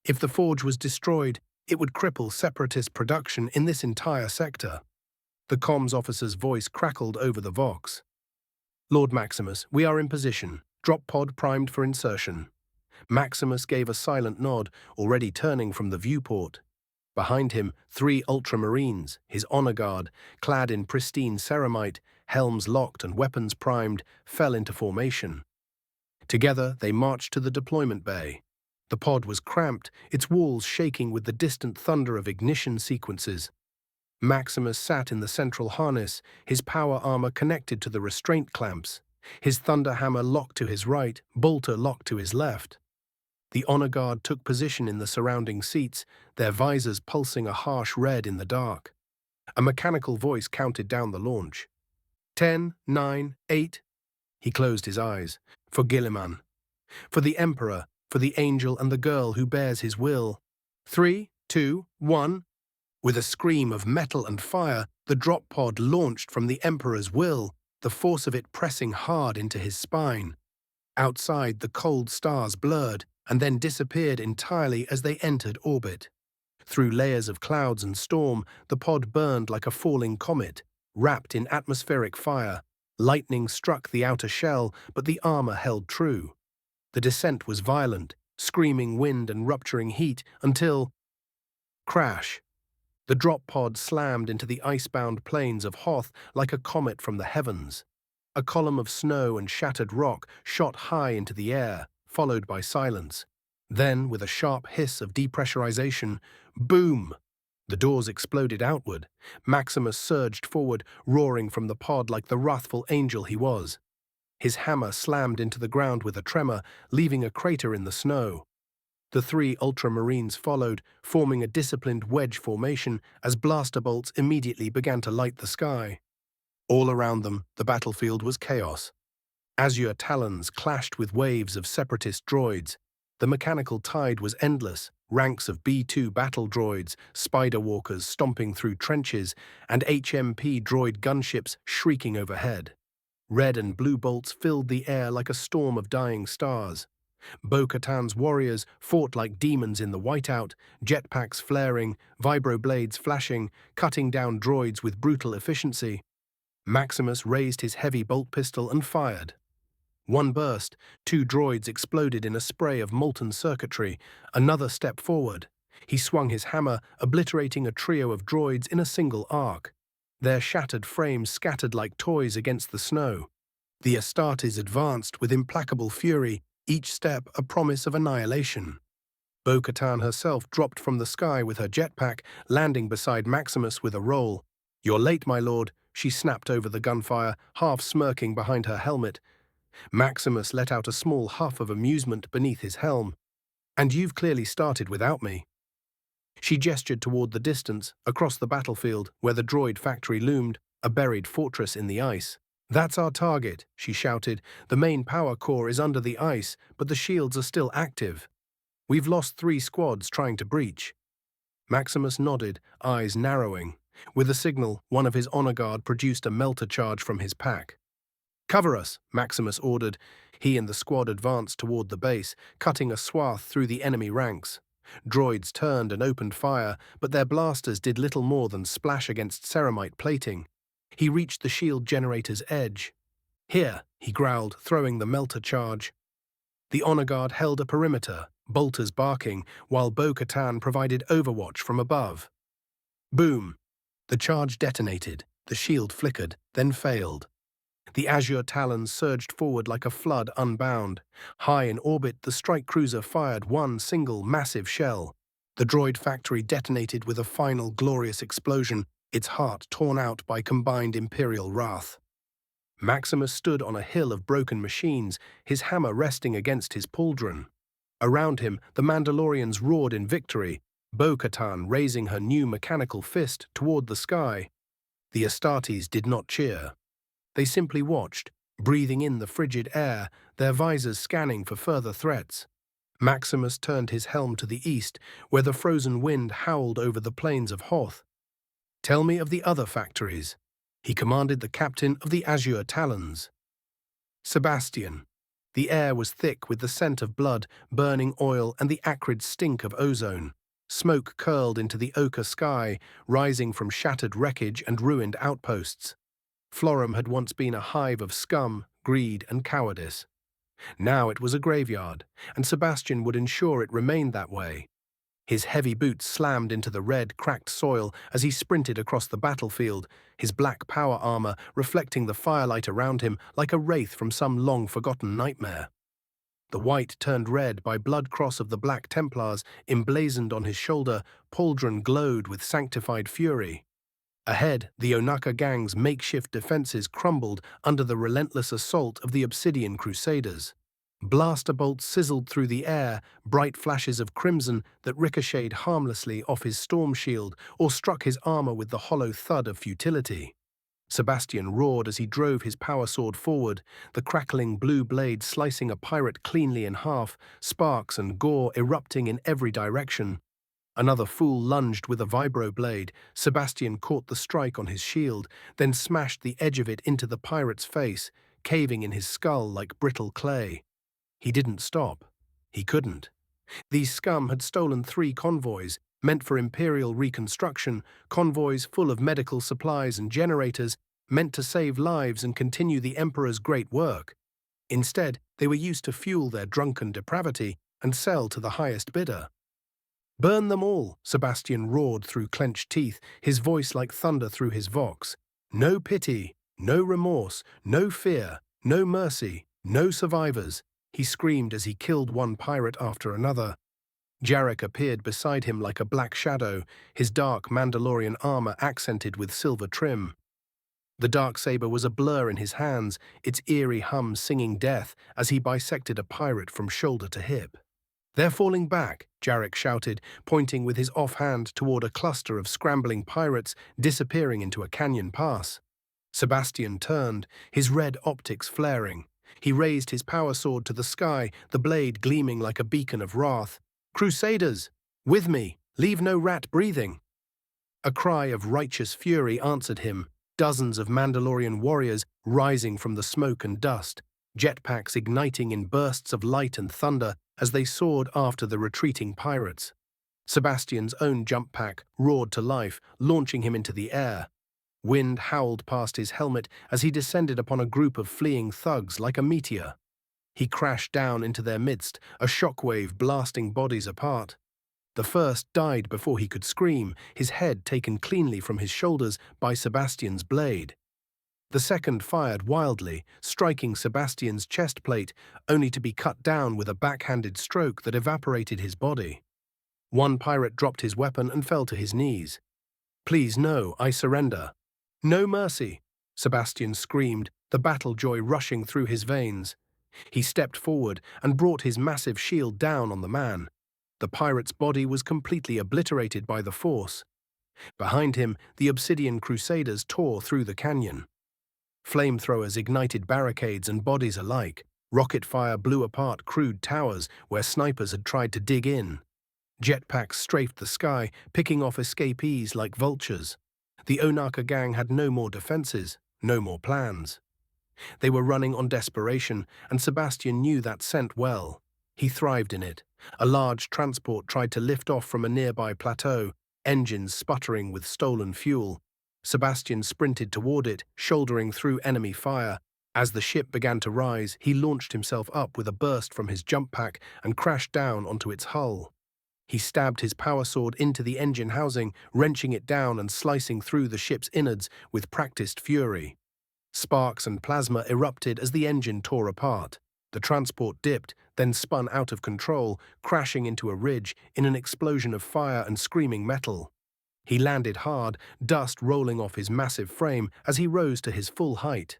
If the forge was destroyed, it would cripple separatist production in this entire sector. The comms officer's voice crackled over the Vox. "Lord Maximus, we are in position. Drop pod primed for insertion." Maximus gave a silent nod, already turning from the viewport. Behind him, 3 Ultramarines, his honor guard, clad in pristine ceramite, helms locked and weapons primed, fell into formation. Together, they marched to the deployment bay. The pod was cramped, its walls shaking with the distant thunder of ignition sequences. Maximus sat in the central harness, his power armor connected to the restraint clamps, his thunder hammer locked to his right, bolter locked to his left. The honor guard took position in the surrounding seats, their visors pulsing a harsh red in the dark. A mechanical voice counted down the launch. 10, 9, 8. He closed his eyes. For Guilliman. For the Emperor, for the angel and the girl who bears his will. 3, 2, 1. With a scream of metal and fire, the drop pod launched from the Emperor's will, the force of it pressing hard into his spine. Outside, the cold stars blurred, and then disappeared entirely as they entered orbit. Through layers of clouds and storm, the pod burned like a falling comet, wrapped in atmospheric fire. Lightning struck the outer shell, but the armor held true. The descent was violent, screaming wind and rupturing heat, until... crash. The drop pod slammed into the icebound plains of Hoth like a comet from the heavens. A column of snow and shattered rock shot high into the air, followed by silence. Then, with a sharp hiss of depressurization, boom! The doors exploded outward. Maximus surged forward, roaring from the pod like the wrathful angel he was. His hammer slammed into the ground with a tremor, leaving a crater in the snow. The 3 Ultramarines followed, forming a disciplined wedge formation as blaster bolts immediately began to light the sky. All around them, the battlefield was chaos. Azure talons clashed with waves of separatist droids. The mechanical tide was endless, ranks of B-2 battle droids, spider walkers stomping through trenches, and HMP droid gunships shrieking overhead. Red and blue bolts filled the air like a storm of dying stars. Bo-Katan's warriors fought like demons in the whiteout, jetpacks flaring, vibroblades flashing, cutting down droids with brutal efficiency. Maximus raised his heavy bolt pistol and fired. One burst, 2 droids exploded in a spray of molten circuitry. Another step forward. He swung his hammer, obliterating a trio of droids in a single arc. Their shattered frames scattered like toys against the snow. The Astartes advanced with implacable fury, each step a promise of annihilation. Bo-Katan herself dropped from the sky with her jetpack, landing beside Maximus with a roll. "You're late, my lord," she snapped over the gunfire, half smirking behind her helmet. Maximus let out a small huff of amusement beneath his helm. "And you've clearly started without me." She gestured toward the distance, across the battlefield, where the droid factory loomed, a buried fortress in the ice. "That's our target," she shouted. "The main power core is under the ice, but the shields are still active. We've lost 3 squads trying to breach." Maximus nodded, eyes narrowing. With a signal, one of his honor guard produced a melter charge from his pack. "Cover us," Maximus ordered. He and the squad advanced toward the base, cutting a swath through the enemy ranks. Droids turned and opened fire, but their blasters did little more than splash against ceramite plating. He reached the shield generator's edge. "Here," he growled, throwing the melter charge. The honor guard held a perimeter, bolters barking, while Bo-Katan provided overwatch from above. Boom! The charge detonated, The shield flickered, then failed. The azure talons surged forward like a flood unbound. High in orbit, the strike cruiser fired one single massive shell. The droid factory detonated with a final glorious explosion, its heart torn out by combined Imperial wrath. Maximus stood on a hill of broken machines, his hammer resting against his pauldron. Around him, the Mandalorians roared in victory, Bo-Katan raising her new mechanical fist toward the sky. The Astartes did not cheer. They simply watched, breathing in the frigid air, their visors scanning for further threats. Maximus turned his helm to the east, where the frozen wind howled over the plains of Hoth. "Tell me of the other factories," he commanded the captain of the Azure Talons. Sebastian. The air was thick with the scent of blood, burning oil, and the acrid stink of ozone. Smoke curled into the ochre sky, rising from shattered wreckage and ruined outposts. Florum had once been a hive of scum, greed, and cowardice. Now it was a graveyard, and Sebastian would ensure it remained that way. His heavy boots slammed into the red, cracked soil as he sprinted across the battlefield, his black power armor reflecting the firelight around him like a wraith from some long-forgotten nightmare. The white turned red by blood cross of the Black Templars emblazoned on his shoulder, pauldron glowed with sanctified fury. Ahead, the Onaka gang's makeshift defenses crumbled under the relentless assault of the Obsidian Crusaders. Blaster bolts sizzled through the air, bright flashes of crimson that ricocheted harmlessly off his storm shield or struck his armor with the hollow thud of futility. Sebastian roared as he drove his power sword forward, the crackling blue blade slicing a pirate cleanly in half, sparks and gore erupting in every direction. Another fool lunged with a vibro-blade. Sebastian caught the strike on his shield, then smashed the edge of it into the pirate's face, caving in his skull like brittle clay. He didn't stop. He couldn't. These scum had stolen 3 convoys, meant for Imperial reconstruction, convoys full of medical supplies and generators, meant to save lives and continue the Emperor's great work. Instead, they were used to fuel their drunken depravity and sell to the highest bidder. "Burn them all," Sebastian roared through clenched teeth, his voice like thunder through his vox. "No pity, no remorse, no fear, no mercy, no survivors," he screamed as he killed one pirate after another. Jarek appeared beside him like a black shadow, his dark Mandalorian armor accented with silver trim. The darksaber was a blur in his hands, its eerie hum singing death as he bisected a pirate from shoulder to hip. "They're falling back," Jarek shouted, pointing with his offhand toward a cluster of scrambling pirates disappearing into a canyon pass. Sebastian turned, his red optics flaring. He raised his power sword to the sky, the blade gleaming like a beacon of wrath. "Crusaders! With me! Leave no rat breathing!" A cry of righteous fury answered him, dozens of Mandalorian warriors rising from the smoke and dust, jetpacks igniting in bursts of light and thunder as they soared after the retreating pirates. Sebastian's own jump pack roared to life, launching him into the air. Wind howled past his helmet as he descended upon a group of fleeing thugs like a meteor. He crashed down into their midst, a shockwave blasting bodies apart. The first died before he could scream, his head taken cleanly from his shoulders by Sebastian's blade. The second fired wildly, striking Sebastian's chest plate, only to be cut down with a backhanded stroke that evaporated his body. One pirate dropped his weapon and fell to his knees. "Please no, I surrender." "No mercy," Sebastian screamed, the battle joy rushing through his veins. He stepped forward and brought his massive shield down on the man. The pirate's body was completely obliterated by the force. Behind him, the Obsidian Crusaders tore through the canyon. Flamethrowers ignited barricades and bodies alike. Rocket fire blew apart crude towers where snipers had tried to dig in. Jetpacks strafed the sky, picking off escapees like vultures. The Onaka gang had no more defenses, no more plans. They were running on desperation, and Sebastian knew that scent well. He thrived in it. A large transport tried to lift off from a nearby plateau, engines sputtering with stolen fuel. Sebastian sprinted toward it, shouldering through enemy fire. As the ship began to rise, he launched himself up with a burst from his jump pack and crashed down onto its hull. He stabbed his power sword into the engine housing, wrenching it down and slicing through the ship's innards with practiced fury. Sparks and plasma erupted as the engine tore apart. The transport dipped, then spun out of control, crashing into a ridge in an explosion of fire and screaming metal. He landed hard, dust rolling off his massive frame as he rose to his full height.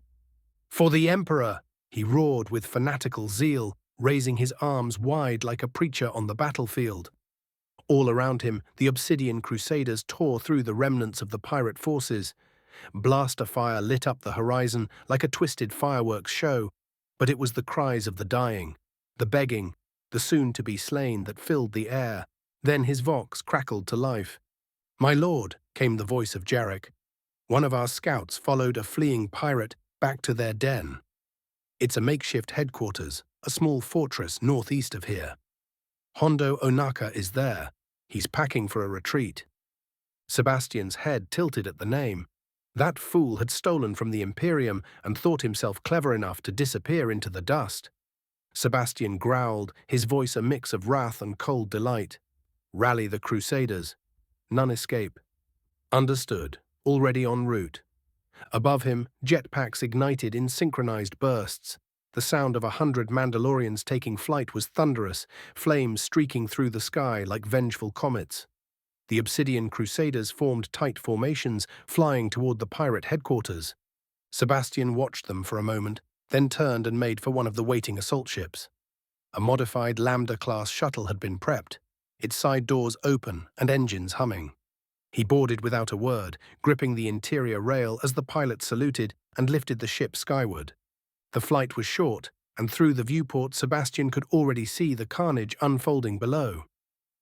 "For the Emperor!" he roared with fanatical zeal, raising his arms wide like a preacher on the battlefield. All around him, the Obsidian Crusaders tore through the remnants of the pirate forces. Blaster fire lit up the horizon like a twisted fireworks show, but it was the cries of the dying, the begging, the soon-to-be slain that filled the air. Then his vox crackled to life. "My lord," came the voice of Jarek. "One of our scouts followed a fleeing pirate back to their den. It's a makeshift headquarters, a small fortress northeast of here. Hondo Onaka is there. He's packing for a retreat." Sebastian's head tilted at the name. That fool had stolen from the Imperium and thought himself clever enough to disappear into the dust. Sebastian growled, his voice a mix of wrath and cold delight. "Rally the Crusaders. None escape." "Understood. Already en route." Above him, jetpacks ignited in synchronized bursts. The sound of 100 Mandalorians taking flight was thunderous, flames streaking through the sky like vengeful comets. The Obsidian Crusaders formed tight formations, flying toward the pirate headquarters. Sebastian watched them for a moment, then turned and made for one of the waiting assault ships. A modified Lambda-class shuttle had been prepped, its side doors open and engines humming. He boarded without a word, gripping the interior rail as the pilot saluted and lifted the ship skyward. The flight was short, and through the viewport Sebastian could already see the carnage unfolding below.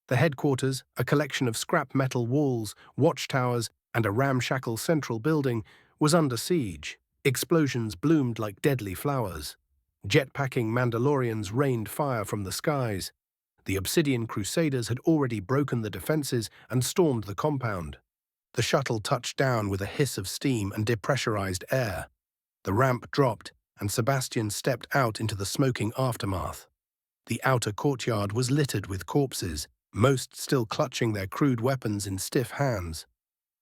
The headquarters, a collection of scrap metal walls, watchtowers, and a ramshackle central building, was under siege. Explosions bloomed like deadly flowers. Jetpacking Mandalorians rained fire from the skies. The Obsidian Crusaders had already broken the defenses and stormed the compound. The shuttle touched down with a hiss of steam and depressurized air. The ramp dropped, and Sebastian stepped out into the smoking aftermath. The outer courtyard was littered with corpses, most still clutching their crude weapons in stiff hands.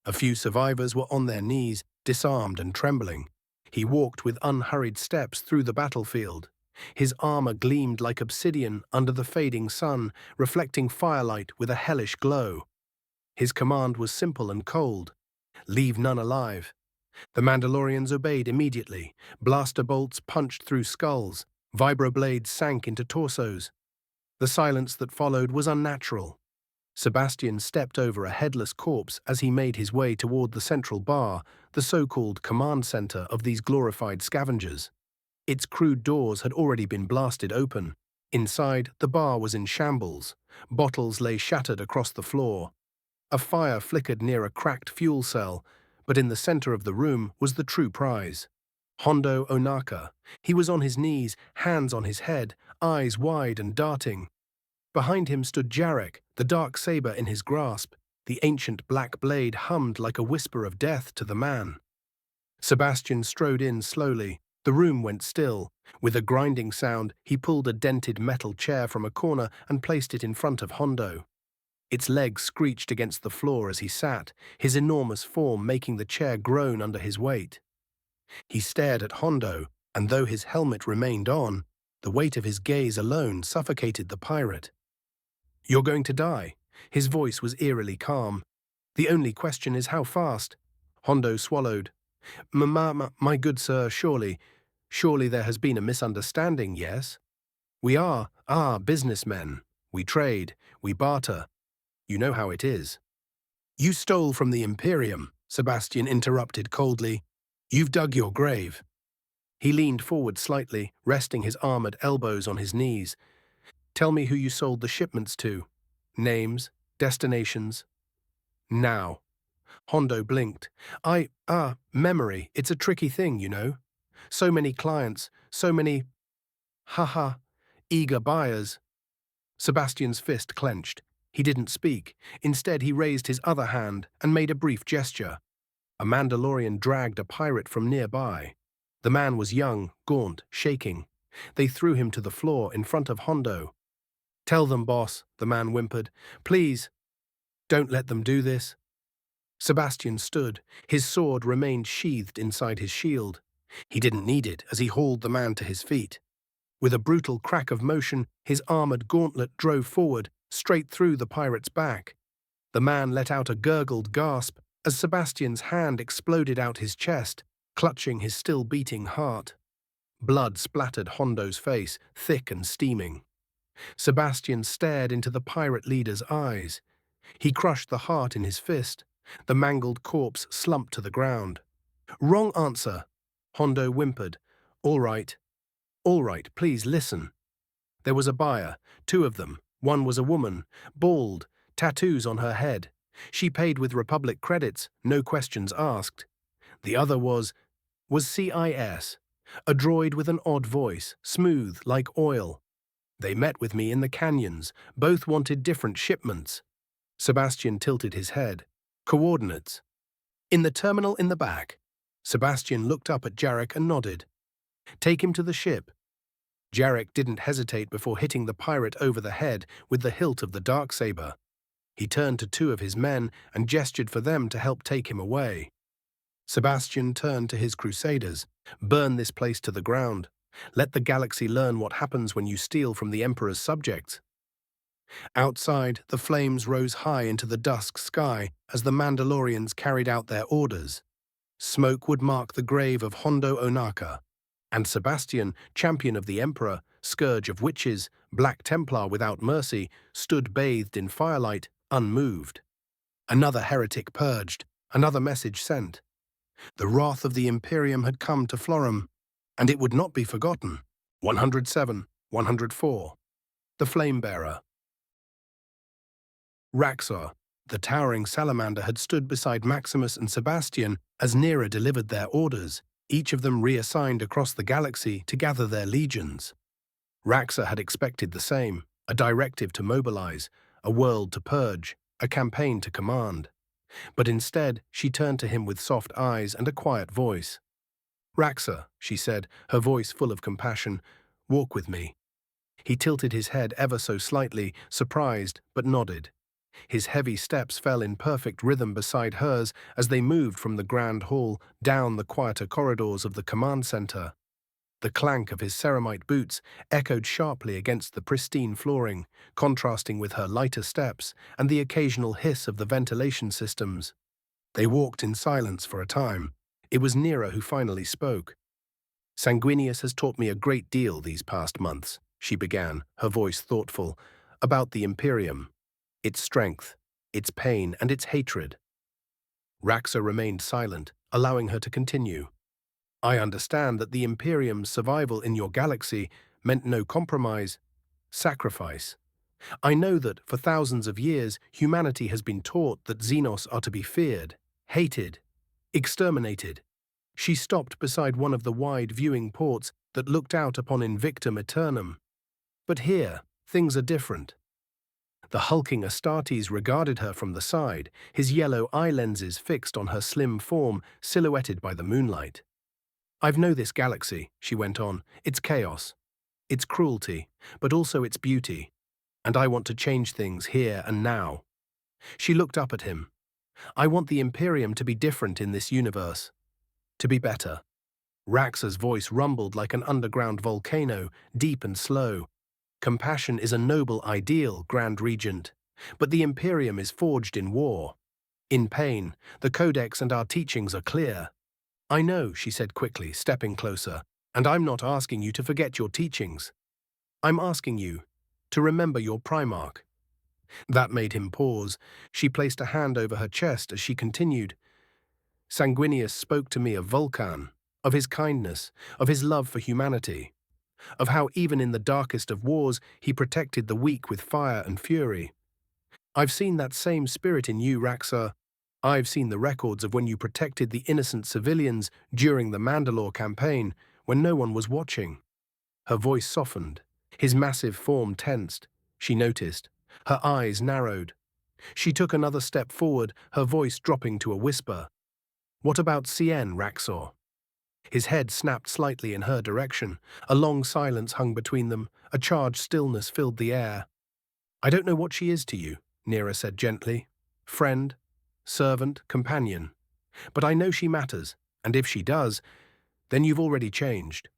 A few survivors were on their knees, disarmed and trembling. He walked with unhurried steps through the battlefield. His armor gleamed like obsidian under the fading sun, reflecting firelight with a hellish glow. His command was simple and cold: leave none alive. The Mandalorians obeyed immediately. Blaster bolts punched through skulls. Vibroblades sank into torsos. The silence that followed was unnatural. Sebastian stepped over a headless corpse as he made his way toward the central bar, the so-called command center of these glorified scavengers. Its crude doors had already been blasted open. Inside, the bar was in shambles. Bottles lay shattered across the floor. A fire flickered near a cracked fuel cell, but in the center of the room was the true prize. Hondo Onaka. He was on his knees, hands on his head, eyes wide and darting. Behind him stood Jarek, the dark saber in his grasp. The ancient black blade hummed like a whisper of death to the man. Sebastian strode in slowly. The room went still. With a grinding sound, he pulled a dented metal chair from a corner and placed it in front of Hondo. Its legs screeched against the floor as he sat, his enormous form making the chair groan under his weight. He stared at Hondo, and though his helmet remained on, the weight of his gaze alone suffocated the pirate. "You're going to die." His voice was eerily calm. "The only question is how fast." Hondo swallowed. My good sir, surely there has been a misunderstanding, yes? We are, businessmen. We trade, we barter. You know how it is." "You stole from the Imperium," Sebastian interrupted coldly. "You've dug your grave." He leaned forward slightly, resting his armored elbows on his knees. "Tell me who you sold the shipments to. Names, destinations." "Now." Hondo blinked. Memory. It's a tricky thing, you know. So many clients, so many, eager buyers." Sebastian's fist clenched. He didn't speak. Instead, he raised his other hand and made a brief gesture. A Mandalorian dragged a pirate from nearby. The man was young, gaunt, shaking. They threw him to the floor in front of Hondo. "Tell them, boss," the man whimpered. "Please, don't let them do this." Sebastian stood. His sword remained sheathed inside his shield. He didn't need it as he hauled the man to his feet. With a brutal crack of motion, his armored gauntlet drove forward, straight through the pirate's back. The man let out a gurgled gasp as Sebastian's hand exploded out his chest, clutching his still-beating heart. Blood splattered Hondo's face, thick and steaming. Sebastian stared into the pirate leader's eyes. He crushed the heart in his fist. The mangled corpse slumped to the ground. "Wrong answer," Hondo whimpered. All right, please listen." There was a buyer, two of them. One was a woman, bald, tattoos on her head. She paid with Republic credits, no questions asked. The other was CIS, a droid with an odd voice, smooth like oil. They met with me in the canyons. Both wanted different shipments. Sebastian tilted his head. "Coordinates." "In the terminal in the back." Sebastian looked up at Jarek and nodded. "Take him to the ship." Jarek didn't hesitate before hitting the pirate over the head with the hilt of the darksaber. He turned to two of his men and gestured for them to help take him away. Sebastian turned to his crusaders. "Burn this place to the ground. Let the galaxy learn what happens when you steal from the Emperor's subjects." Outside, the flames rose high into the dusk sky as the Mandalorians carried out their orders. Smoke would mark the grave of Hondo Ohnaka, and Sebastian, champion of the Emperor, scourge of witches, Black Templar without mercy, stood bathed in firelight, unmoved. Another heretic purged, another message sent. The wrath of the Imperium had come to Florum, and it would not be forgotten. 107, 104. The Flamebearer. Raxor, the towering salamander, had stood beside Maximus and Sebastian as Nera delivered their orders, each of them reassigned across the galaxy to gather their legions. Raxor had expected the same, a directive to mobilize, a world to purge, a campaign to command. But instead, she turned to him with soft eyes and a quiet voice. "Raxor," she said, her voice full of compassion, "walk with me." He tilted his head ever so slightly, surprised, but nodded. His heavy steps fell in perfect rhythm beside hers as they moved from the grand hall down the quieter corridors of the command center. The clank of his ceramite boots echoed sharply against the pristine flooring, contrasting with her lighter steps and the occasional hiss of the ventilation systems. They walked in silence for a time. It was Nera who finally spoke. "Sanguinius has taught me a great deal these past months," she began, her voice thoughtful, "about the Imperium. Its strength, its pain, and its hatred." Raxor remained silent, allowing her to continue. "I understand that the Imperium's survival in your galaxy meant no compromise, sacrifice. I know that, for thousands of years, humanity has been taught that Xenos are to be feared, hated, exterminated." She stopped beside one of the wide viewing ports that looked out upon Invictum Aeternum. "But here, things are different." The hulking Astartes regarded her from the side, his yellow eye lenses fixed on her slim form, silhouetted by the moonlight. "I've known this galaxy," she went on, "its chaos, its cruelty, but also its beauty, and I want to change things here and now." She looked up at him. "I want the Imperium to be different in this universe, to be better." Raxor's voice rumbled like an underground volcano, deep and slow. "Compassion is a noble ideal, Grand Regent, but the Imperium is forged in war. In pain, the Codex and our teachings are clear." "I know," she said quickly, stepping closer, "and I'm not asking you to forget your teachings. I'm asking you to remember your Primarch." That made him pause. She placed a hand over her chest as she continued. "Sanguinius spoke to me of Vulcan, of his kindness, of his love for humanity, of how even in the darkest of wars he protected the weak with fire and fury. I've seen that same spirit in you, Raxor. I've seen the records of when you protected the innocent civilians during the Mandalore campaign, when no one was watching." Her voice softened. His massive form tensed. She noticed. Her eyes narrowed. She took another step forward, her voice dropping to a whisper. "What about Cien, Raxor?" His head snapped slightly in her direction. A long silence hung between them. A charged stillness filled the air. I don't know what she is to you, Nera said gently. Friend, servant, companion. But I know she matters, and if she does, then you've already changed.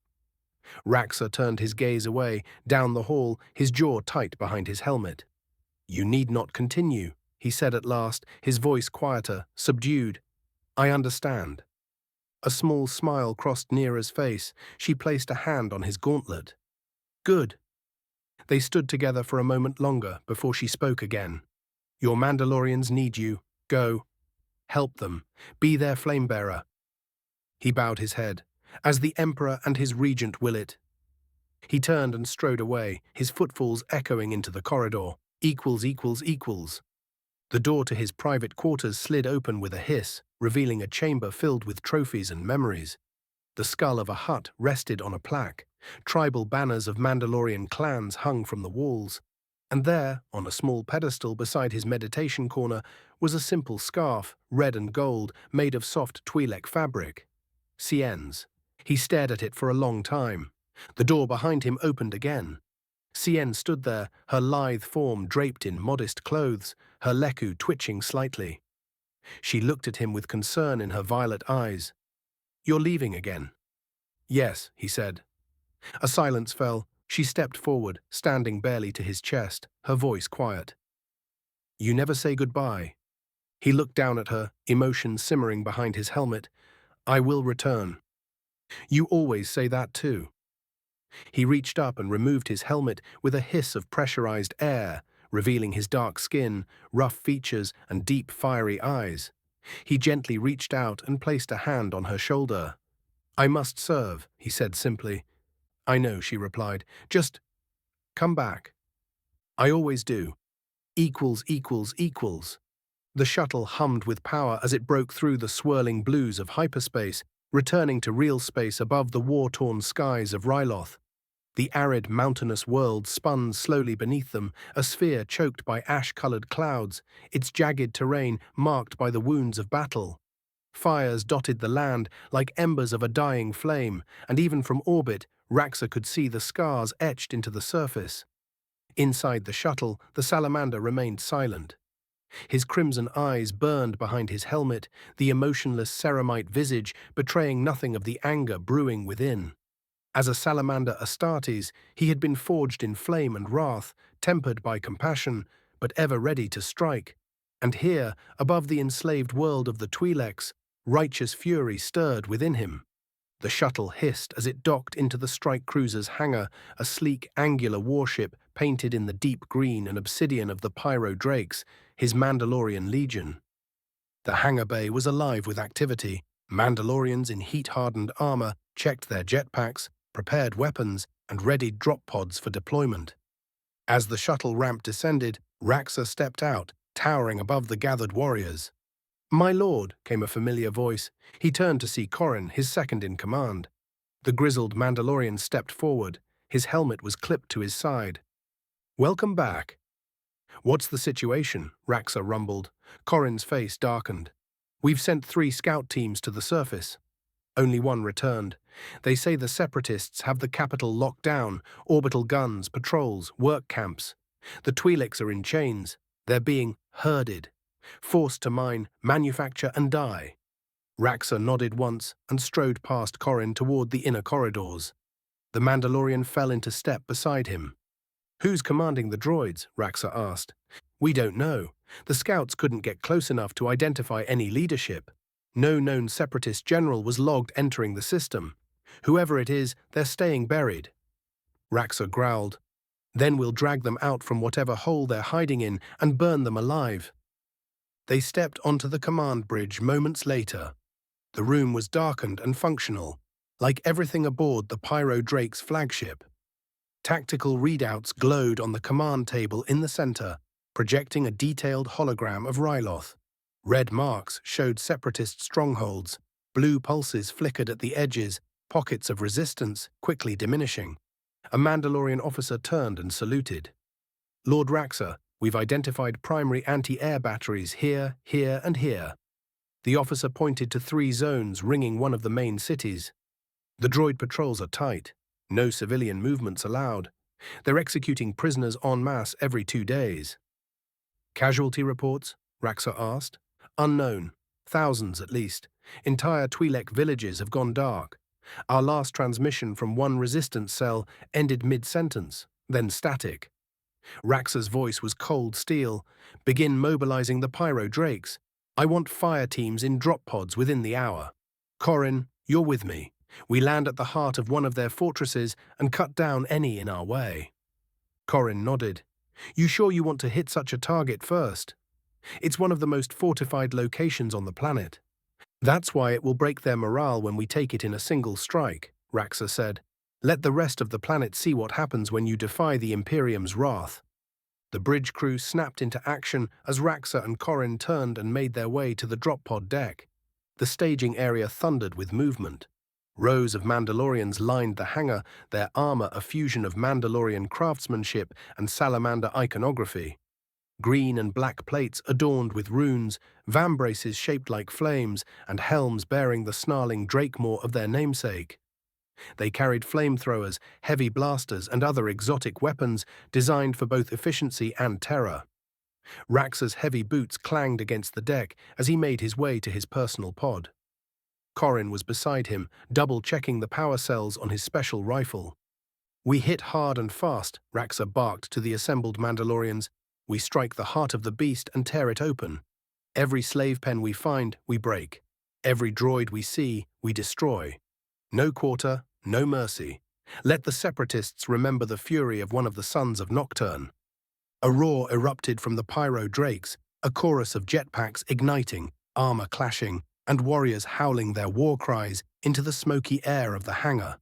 Raxor turned his gaze away, down the hall, his jaw tight behind his helmet. You need not continue, he said at last, his voice quieter, subdued. I understand. A small smile crossed Nera's face. She placed a hand on his gauntlet. Good. They stood together for a moment longer before she spoke again. Your Mandalorians need you. Go. Help them. Be their flame-bearer. He bowed his head. As the Emperor and his regent will it. He turned and strode away, his footfalls echoing into the corridor. Equals, equals, equals. The door to his private quarters slid open with a hiss, revealing a chamber filled with trophies and memories. The skull of a hut rested on a plaque. Tribal banners of Mandalorian clans hung from the walls. And there, on a small pedestal beside his meditation corner, was a simple scarf, red and gold, made of soft Twi'lek fabric. Cien's. He stared at it for a long time. The door behind him opened again. Cien stood there, her lithe form draped in modest clothes, her leku twitching slightly. She looked at him with concern in her violet eyes. You're leaving again? Yes, he said. A silence fell. She stepped forward, standing barely to his chest, her voice quiet. You never say goodbye. He looked down at her, emotion simmering behind his helmet. I will return. You always say that too. He reached up and removed his helmet with a hiss of pressurized air, revealing his dark skin, rough features, and deep, fiery eyes. He gently reached out and placed a hand on her shoulder. I must serve, he said simply. I know, she replied. Just come back. I always do. Equals, equals, equals. The shuttle hummed with power as it broke through the swirling blues of hyperspace, returning to real space above the war-torn skies of Ryloth. The arid, mountainous world spun slowly beneath them, a sphere choked by ash-colored clouds, its jagged terrain marked by the wounds of battle. Fires dotted the land like embers of a dying flame, and even from orbit, Raxor could see the scars etched into the surface. Inside the shuttle, the salamander remained silent. His crimson eyes burned behind his helmet, the emotionless ceramite visage betraying nothing of the anger brewing within. As a salamander Astartes, he had been forged in flame and wrath, tempered by compassion, but ever ready to strike. And here, above the enslaved world of the Twi'leks, righteous fury stirred within him. The shuttle hissed as it docked into the strike cruiser's hangar, a sleek, angular warship painted in the deep green and obsidian of the Pyro Drakes, his Mandalorian legion. The hangar bay was alive with activity. Mandalorians in heat-hardened armor checked their jetpacks, prepared weapons, and readied drop pods for deployment. As the shuttle ramp descended, Raxor stepped out, towering above the gathered warriors. My lord, came a familiar voice. He turned to see Corrin, his second-in-command. The grizzled Mandalorian stepped forward. His helmet was clipped to his side. Welcome back. What's the situation? Raxor rumbled. Corrin's face darkened. We've sent 3 scout teams to the surface. Only one returned. They say the Separatists have the capital locked down, orbital guns, patrols, work camps. The Twi'leks are in chains. They're being herded, forced to mine, manufacture, and die. Raxor nodded once and strode past Corrin toward the inner corridors. The Mandalorian fell into step beside him. Who's commanding the droids? Raxor asked. We don't know. The scouts couldn't get close enough to identify any leadership. No known Separatist general was logged entering the system. Whoever it is, they're staying buried. Raxor growled. Then we'll drag them out from whatever hole they're hiding in and burn them alive. They stepped onto the command bridge moments later. The room was darkened and functional, like everything aboard the Pyro Drake's flagship. Tactical readouts glowed on the command table in the center, projecting a detailed hologram of Ryloth. Red marks showed Separatist strongholds, blue pulses flickered at the edges, pockets of resistance quickly diminishing. A Mandalorian officer turned and saluted. Lord Raxor, we've identified primary anti-air batteries here, here, and here. The officer pointed to 3 zones ringing one of the main cities. The droid patrols are tight. No civilian movements allowed. They're executing prisoners en masse every 2 days. Casualty reports? Raxor asked. Unknown. Thousands at least. Entire Twi'lek villages have gone dark. Our last transmission from one resistance cell ended mid-sentence, then static. Raxor's voice was cold steel. Begin mobilizing the pyro drakes. I want fire teams in drop pods within the hour. Corin, you're with me. We land at the heart of one of their fortresses and cut down any in our way. Corin nodded. You sure you want to hit such a target first? It's one of the most fortified locations on the planet. That's why it will break their morale when we take it in a single strike, Raxor said. Let the rest of the planet see what happens when you defy the Imperium's wrath. The bridge crew snapped into action as Raxor and Corin turned and made their way to the drop pod deck. The staging area thundered with movement. Rows of Mandalorians lined the hangar, their armor a fusion of Mandalorian craftsmanship and Salamander iconography. Green and black plates adorned with runes, vambraces shaped like flames, and helms bearing the snarling Drakemore of their namesake. They carried flamethrowers, heavy blasters, and other exotic weapons designed for both efficiency and terror. Raxor's heavy boots clanged against the deck as he made his way to his personal pod. Corin was beside him, double-checking the power cells on his special rifle. We hit hard and fast, Raxor barked to the assembled Mandalorians. We strike the heart of the beast and tear it open. Every slave pen we find, we break. Every droid we see, we destroy. No quarter, no mercy. Let the Separatists remember the fury of one of the sons of Nocturne. A roar erupted from the pyro drakes, a chorus of jetpacks igniting, armor clashing, and warriors howling their war cries into the smoky air of the hangar.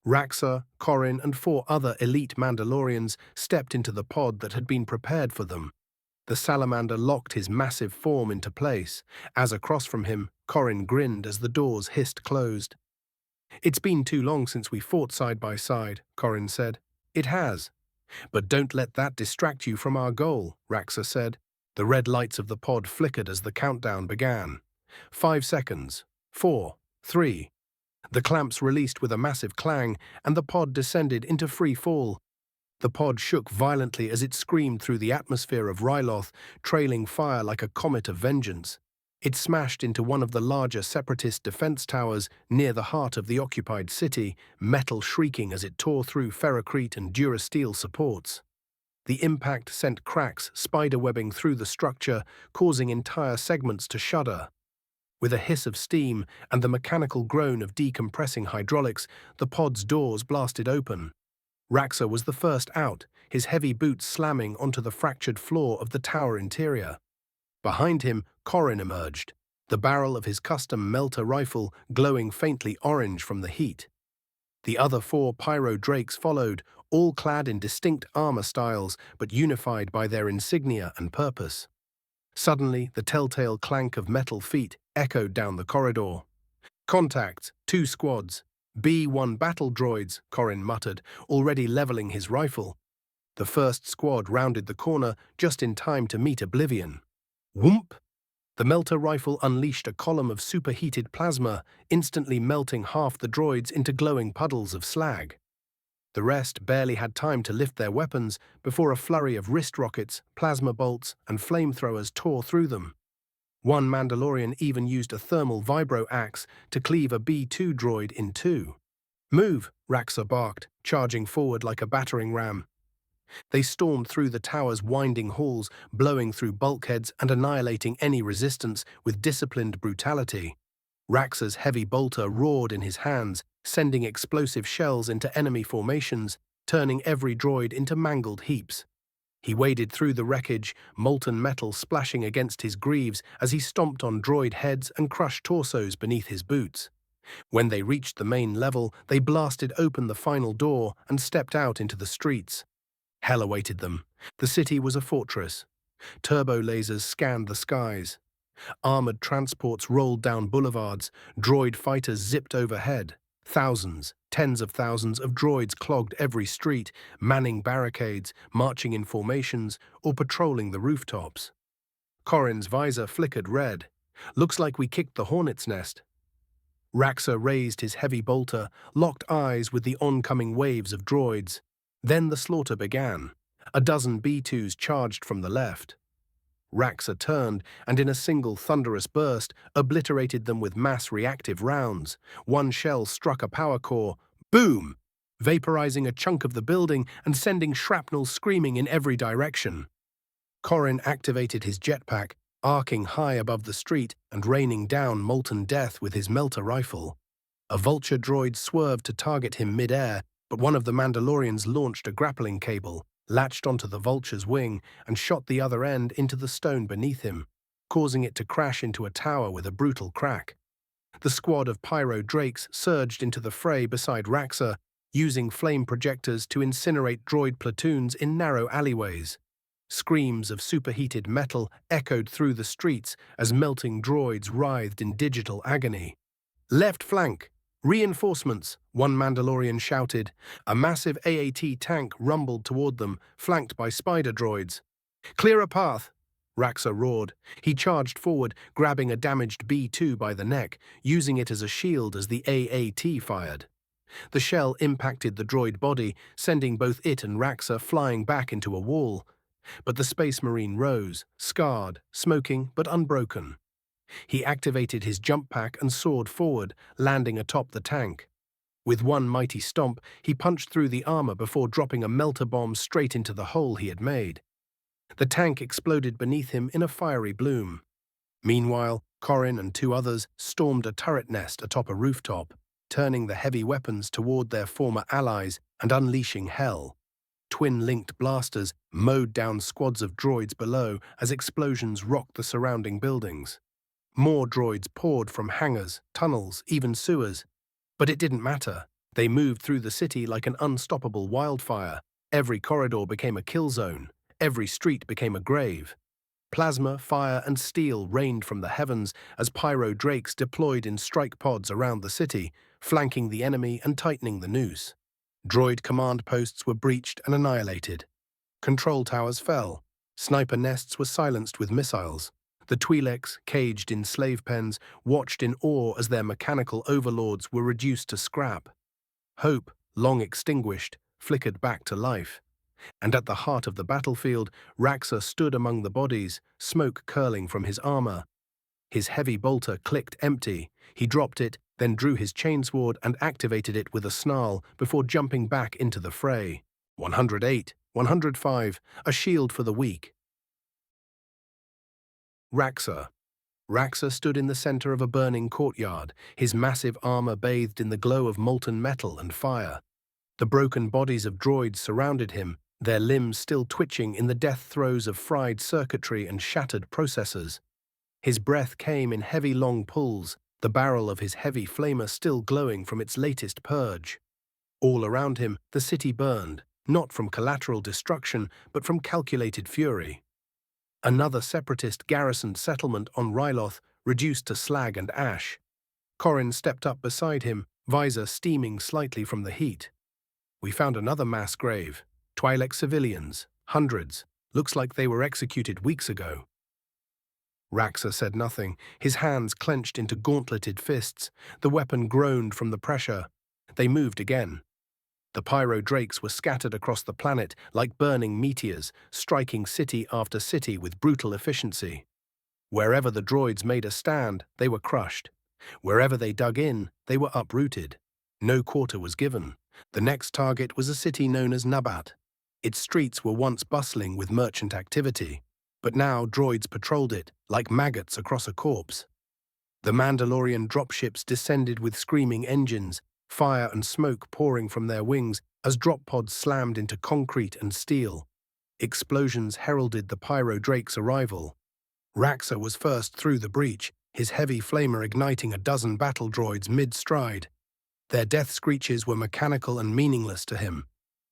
Raxor, Corin, and 4 other elite Mandalorians stepped into the pod that had been prepared for them. The Salamander locked his massive form into place, as across from him, Corin grinned as the doors hissed closed. It's been too long since we fought side by side, Corin said. It has. But don't let that distract you from our goal, Raxor said. The red lights of the pod flickered as the countdown began. 5 seconds. 4. 3. The clamps released with a massive clang, and the pod descended into free fall. The pod shook violently as it screamed through the atmosphere of Ryloth, trailing fire like a comet of vengeance. It smashed into one of the larger Separatist defense towers near the heart of the occupied city, metal shrieking as it tore through ferrocrete and durasteel supports. The impact sent cracks spiderwebbing through the structure, causing entire segments to shudder. With a hiss of steam and the mechanical groan of decompressing hydraulics, the pod's doors blasted open. Raxor was the first out, his heavy boots slamming onto the fractured floor of the tower interior. Behind him, Corin emerged, the barrel of his custom melter rifle glowing faintly orange from the heat. The other 4 pyro drakes followed, all clad in distinct armor styles but unified by their insignia and purpose. Suddenly, the telltale clank of metal feet echoed down the corridor. Contacts, 2 squads. B-1 battle droids, Corin muttered, already leveling his rifle. The first squad rounded the corner just in time to meet oblivion. Whoomp! The melter rifle unleashed a column of superheated plasma, instantly melting half the droids into glowing puddles of slag. The rest barely had time to lift their weapons before a flurry of wrist rockets, plasma bolts, and flamethrowers tore through them. One Mandalorian even used a thermal vibro axe to cleave a B-2 droid in 2. Move, Raxor barked, charging forward like a battering ram. They stormed through the tower's winding halls, blowing through bulkheads and annihilating any resistance with disciplined brutality. Raxor's heavy bolter roared in his hands, sending explosive shells into enemy formations, turning every droid into mangled heaps. He waded through the wreckage, molten metal splashing against his greaves as he stomped on droid heads and crushed torsos beneath his boots. When they reached the main level, they blasted open the final door and stepped out into the streets. Hell awaited them. The city was a fortress. Turbo lasers scanned the skies. Armored transports rolled down boulevards, droid fighters zipped overhead. Thousands, tens of thousands of droids clogged every street, manning barricades, marching in formations, or patrolling the rooftops. Corin's visor flickered red. Looks like we kicked the hornet's nest. Raxor raised his heavy bolter, locked eyes with the oncoming waves of droids. Then the slaughter began. A dozen B-2s charged from the left. Raxor turned and in a single thunderous burst obliterated them with mass reactive rounds. One shell struck a power core, boom, vaporizing a chunk of the building and sending shrapnel screaming in every direction. Corin activated his jetpack, arcing high above the street and raining down molten death with his melter rifle. A vulture droid swerved to target him mid-air, but one of the Mandalorians launched a grappling cable, latched onto the vulture's wing, and shot the other end into the stone beneath him, causing it to crash into a tower with a brutal crack. The squad of pyro drakes surged into the fray beside Raxor, using flame projectors to incinerate droid platoons in narrow alleyways. Screams of superheated metal echoed through the streets as melting droids writhed in digital agony. "Left flank! Reinforcements!" one Mandalorian shouted. A massive AAT tank rumbled toward them, flanked by spider droids. "Clear a path!" Raxor roared. He charged forward, grabbing a damaged B-2 by the neck, using it as a shield as the AAT fired. The shell impacted the droid body, sending both it and Raxor flying back into a wall. But the Space Marine rose, scarred, smoking but unbroken. He activated his jump pack and soared forward, landing atop the tank. With one mighty stomp, he punched through the armor before dropping a melter bomb straight into the hole he had made. The tank exploded beneath him in a fiery bloom. Meanwhile, Corin and two others stormed a turret nest atop a rooftop, turning the heavy weapons toward their former allies and unleashing hell. Twin-linked blasters mowed down squads of droids below as explosions rocked the surrounding buildings. More droids poured from hangars, tunnels, even sewers. But it didn't matter. They moved through the city like an unstoppable wildfire. Every corridor became a kill zone. Every street became a grave. Plasma, fire, and steel rained from the heavens as pyro drakes deployed in strike pods around the city, flanking the enemy and tightening the noose. Droid command posts were breached and annihilated. Control towers fell. Sniper nests were silenced with missiles. The Twi'leks, caged in slave pens, watched in awe as their mechanical overlords were reduced to scrap. Hope, long extinguished, flickered back to life. And at the heart of the battlefield, Raxor stood among the bodies, smoke curling from his armor. His heavy bolter clicked empty. He dropped it, then drew his chainsword and activated it with a snarl before jumping back into the fray. 108, 105, a shield for the weak. Raxor. Raxor stood in the center of a burning courtyard, his massive armor bathed in the glow of molten metal and fire. The broken bodies of droids surrounded him, their limbs still twitching in the death throes of fried circuitry and shattered processors. His breath came in heavy long pulls, the barrel of his heavy flamer still glowing from its latest purge. All around him, the city burned, not from collateral destruction, but from calculated fury. Another separatist garrisoned settlement on Ryloth, reduced to slag and ash. Corin stepped up beside him, visor steaming slightly from the heat. "We found another mass grave. Twi'lek civilians, hundreds. Looks like they were executed weeks ago." Raxor said nothing, his hands clenched into gauntleted fists. The weapon groaned from the pressure. They moved again. The pyro drakes were scattered across the planet like burning meteors, striking city after city with brutal efficiency. Wherever the droids made a stand, they were crushed. Wherever they dug in, they were uprooted. No quarter was given. The next target was a city known as Nabat. Its streets were once bustling with merchant activity, but now droids patrolled it like maggots across a corpse. The Mandalorian dropships descended with screaming engines, fire and smoke pouring from their wings as drop pods slammed into concrete and steel. Explosions heralded the pyro drake's arrival. Raxor was first through the breach, his heavy flamer igniting a dozen battle droids mid-stride. Their death screeches were mechanical and meaningless to him.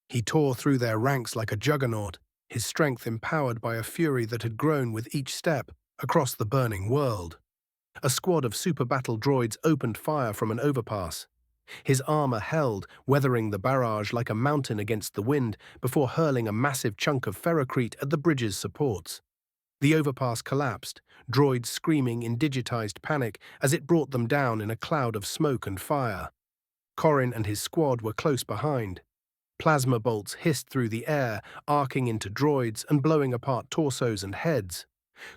He tore through their ranks like a juggernaut, his strength empowered by a fury that had grown with each step across the burning world. A squad of super battle droids opened fire from an overpass. His armor held, weathering the barrage like a mountain against the wind before hurling a massive chunk of ferrocrete at the bridge's supports. The overpass collapsed, droids screaming in digitized panic as it brought them down in a cloud of smoke and fire. Corin and his squad were close behind. Plasma bolts hissed through the air, arcing into droids and blowing apart torsos and heads.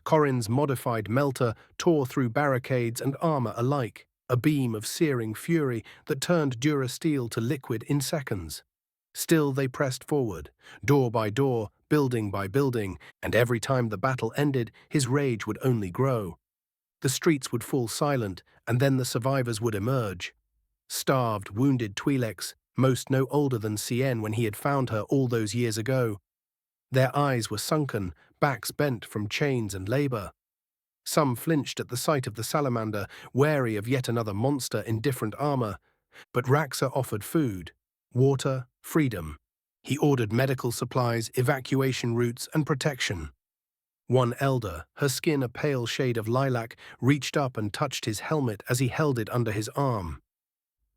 Corrin's modified melter tore through barricades and armor alike, a beam of searing fury that turned durasteel to liquid in seconds. Still they pressed forward, door by door, building by building, and every time the battle ended, his rage would only grow. The streets would fall silent, and then the survivors would emerge. Starved, wounded Twi'leks, most no older than Cien when he had found her all those years ago. Their eyes were sunken, backs bent from chains and labor. Some flinched at the sight of the salamander, wary of yet another monster in different armor. But Raxor offered food, water, freedom. He ordered medical supplies, evacuation routes, and protection. One elder, her skin a pale shade of lilac, reached up and touched his helmet as he held it under his arm.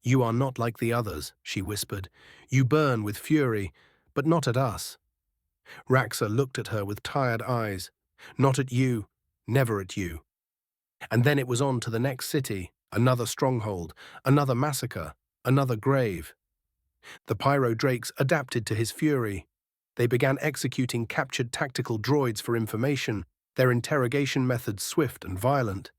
"You are not like the others," she whispered. "You burn with fury, but not at us." Raxor looked at her with tired eyes. "Not at you, never at you." And then it was on to the next city, another stronghold, another massacre, another grave. The pyro drakes adapted to his fury. They began executing captured tactical droids for information, their interrogation methods swift and violent.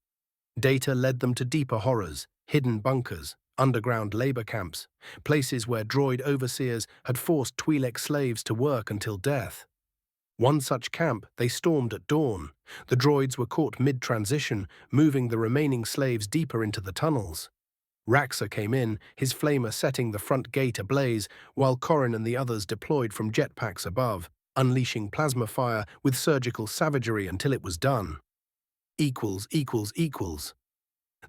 Data led them to deeper horrors, hidden bunkers, underground labor camps, places where droid overseers had forced Twi'lek slaves to work until death. One such camp they stormed at dawn. The droids were caught mid-transition, moving the remaining slaves deeper into the tunnels. Raxor came in, his flamer setting the front gate ablaze, while Corrin and the others deployed from jetpacks above, unleashing plasma fire with surgical savagery until it was done. Equals.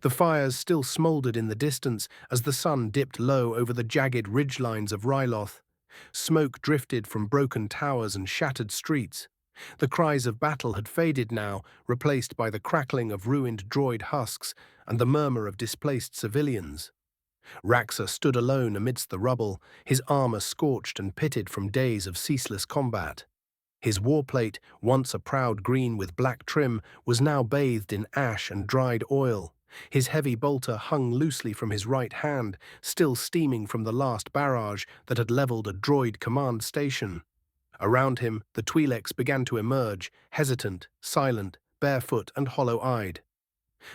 The fires still smoldered in the distance as the sun dipped low over the jagged ridgelines of Ryloth. Smoke drifted from broken towers and shattered streets. The cries of battle had faded now, replaced by the crackling of ruined droid husks and the murmur of displaced civilians. Raxor stood alone amidst the rubble, his armor scorched and pitted from days of ceaseless combat. His warplate, once a proud green with black trim, was now bathed in ash and dried oil. His heavy bolter hung loosely from his right hand, still steaming from the last barrage that had leveled a droid command station. Around him, the Twi'leks began to emerge, hesitant, silent, barefoot and hollow-eyed.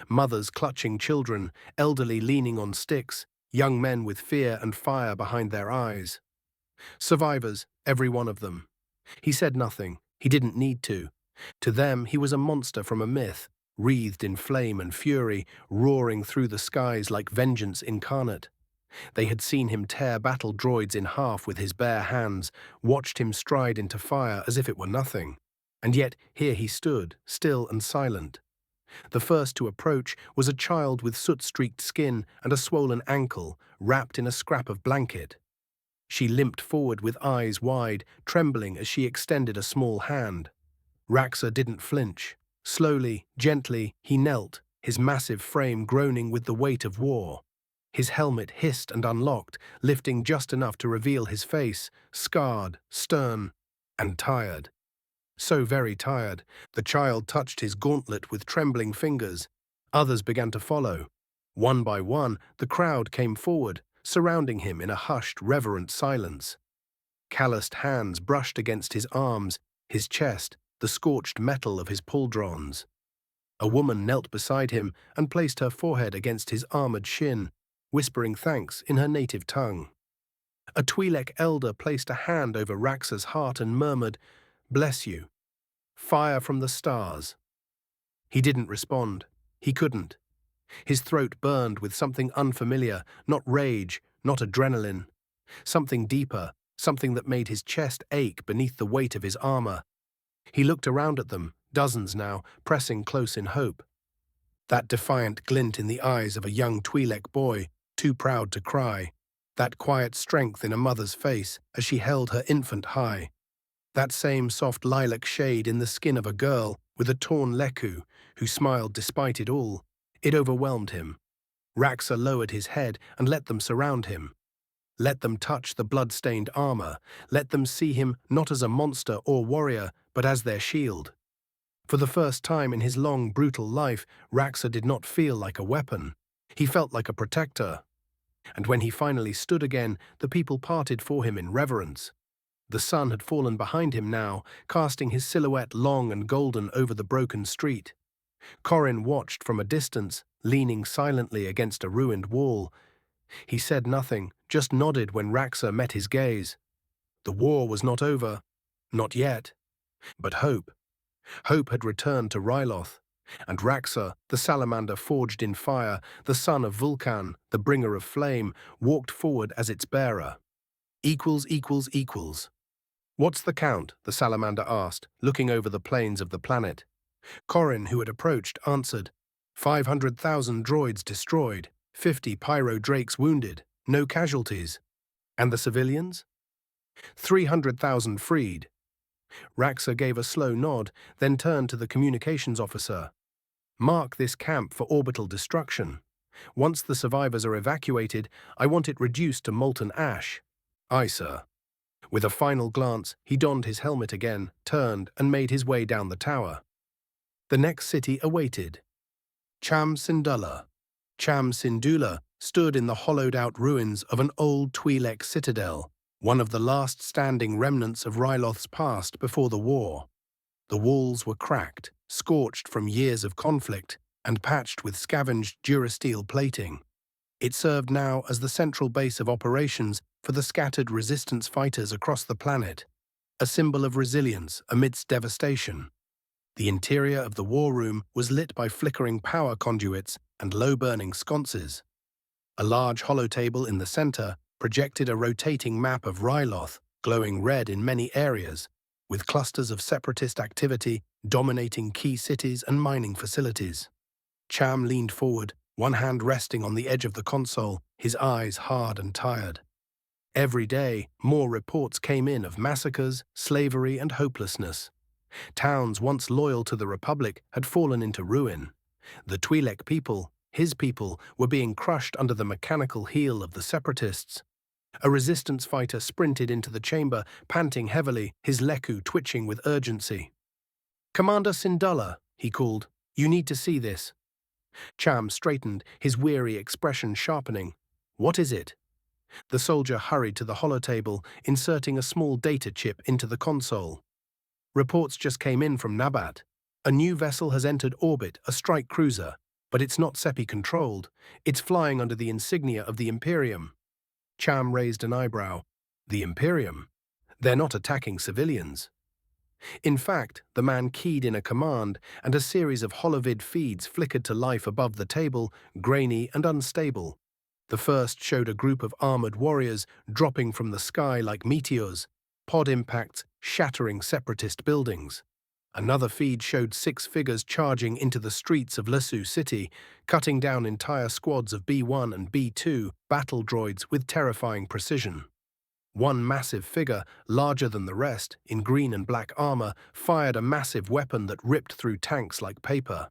Mothers clutching children, elderly leaning on sticks, young men with fear and fire behind their eyes. Survivors, every one of them. He said nothing. He didn't need to. To them, he was a monster from a myth, wreathed in flame and fury, roaring through the skies like vengeance incarnate. They had seen him tear battle droids in half with his bare hands, watched him stride into fire as if it were nothing. And yet here he stood, still and silent. The first to approach was a child with soot-streaked skin and a swollen ankle, wrapped in a scrap of blanket. She limped forward with eyes wide, trembling as she extended a small hand. Raxor didn't flinch. Slowly, gently, he knelt, his massive frame groaning with the weight of war. His helmet hissed and unlocked, lifting just enough to reveal his face, scarred, stern, and tired. So very tired, the child touched his gauntlet with trembling fingers. Others began to follow. One by one, the crowd came forward, surrounding him in a hushed, reverent silence. Calloused hands brushed against his arms, his chest, the scorched metal of his pauldrons. A woman knelt beside him and placed her forehead against his armored shin, whispering thanks in her native tongue. A Twi'lek elder placed a hand over Raxor's heart and murmured, "Bless you. Fire from the stars." He didn't respond. He couldn't. His throat burned with something unfamiliar, not rage, not adrenaline. Something deeper, something that made his chest ache beneath the weight of his armor. He looked around at them, dozens now, pressing close in hope. That defiant glint in the eyes of a young Twi'lek boy, too proud to cry. That quiet strength in a mother's face as she held her infant high. That same soft lilac shade in the skin of a girl with a torn leku who smiled despite it all. It overwhelmed him. Raxor lowered his head and let them surround him. Let them touch the blood-stained armor. Let them see him not as a monster or warrior, but as their shield. For the first time in his long, brutal life, Raxor did not feel like a weapon. He felt like a protector. And when he finally stood again, the people parted for him in reverence. The sun had fallen behind him now, casting his silhouette long and golden over the broken street. Corin watched from a distance, leaning silently against a ruined wall. He said nothing, just nodded when Raxor met his gaze. The war was not over. Not yet. But hope. Hope had returned to Ryloth. And Raxor, the salamander forged in fire, the son of Vulcan, the bringer of flame, walked forward as its bearer. Equals, equals, equals. What's the count? The salamander asked, looking over the plains of the planet. Corin, who had approached, answered, 500,000 droids destroyed, 50 pyro drakes wounded, no casualties. And the civilians? 300,000 freed. Raxor gave a slow nod, then turned to the communications officer. Mark this camp for orbital destruction. Once the survivors are evacuated, I want it reduced to molten ash. Aye, sir. With a final glance, he donned his helmet again, turned, and made his way down the tower. The next city awaited. Cham Syndulla. Cham Syndulla stood in the hollowed-out ruins of an old Twi'lek citadel, one of the last standing remnants of Ryloth's past before the war. The walls were cracked, scorched from years of conflict, and patched with scavenged durasteel plating. It served now as the central base of operations for the scattered resistance fighters across the planet, a symbol of resilience amidst devastation. The interior of the war room was lit by flickering power conduits and low-burning sconces. A large holotable in the center projected a rotating map of Ryloth, glowing red in many areas, with clusters of separatist activity dominating key cities and mining facilities. Cham leaned forward, one hand resting on the edge of the console, his eyes hard and tired. Every day, more reports came in of massacres, slavery, and hopelessness. Towns once loyal to the Republic had fallen into ruin. The Twi'lek people, his people, were being crushed under the mechanical heel of the separatists. A resistance fighter sprinted into the chamber, panting heavily, his leku twitching with urgency. "Commander Syndulla," he called, "you need to see this." Cham straightened, his weary expression sharpening. "What is it?" The soldier hurried to the holotable, inserting a small data chip into the console. "Reports just came in from Nabat. A new vessel has entered orbit, a strike cruiser, but it's not Seppi-controlled. It's flying under the insignia of the Imperium." Cham raised an eyebrow. "The Imperium? They're not attacking civilians." In fact, the man keyed in a command, and a series of holovid feeds flickered to life above the table, grainy and unstable. The first showed a group of armored warriors dropping from the sky like meteors, pod impacts shattering separatist buildings. Another feed showed 6 figures charging into the streets of Lesu City, cutting down entire squads of B-1 and B-2 battle droids with terrifying precision. One massive figure, larger than the rest, in green and black armor, fired a massive weapon that ripped through tanks like paper.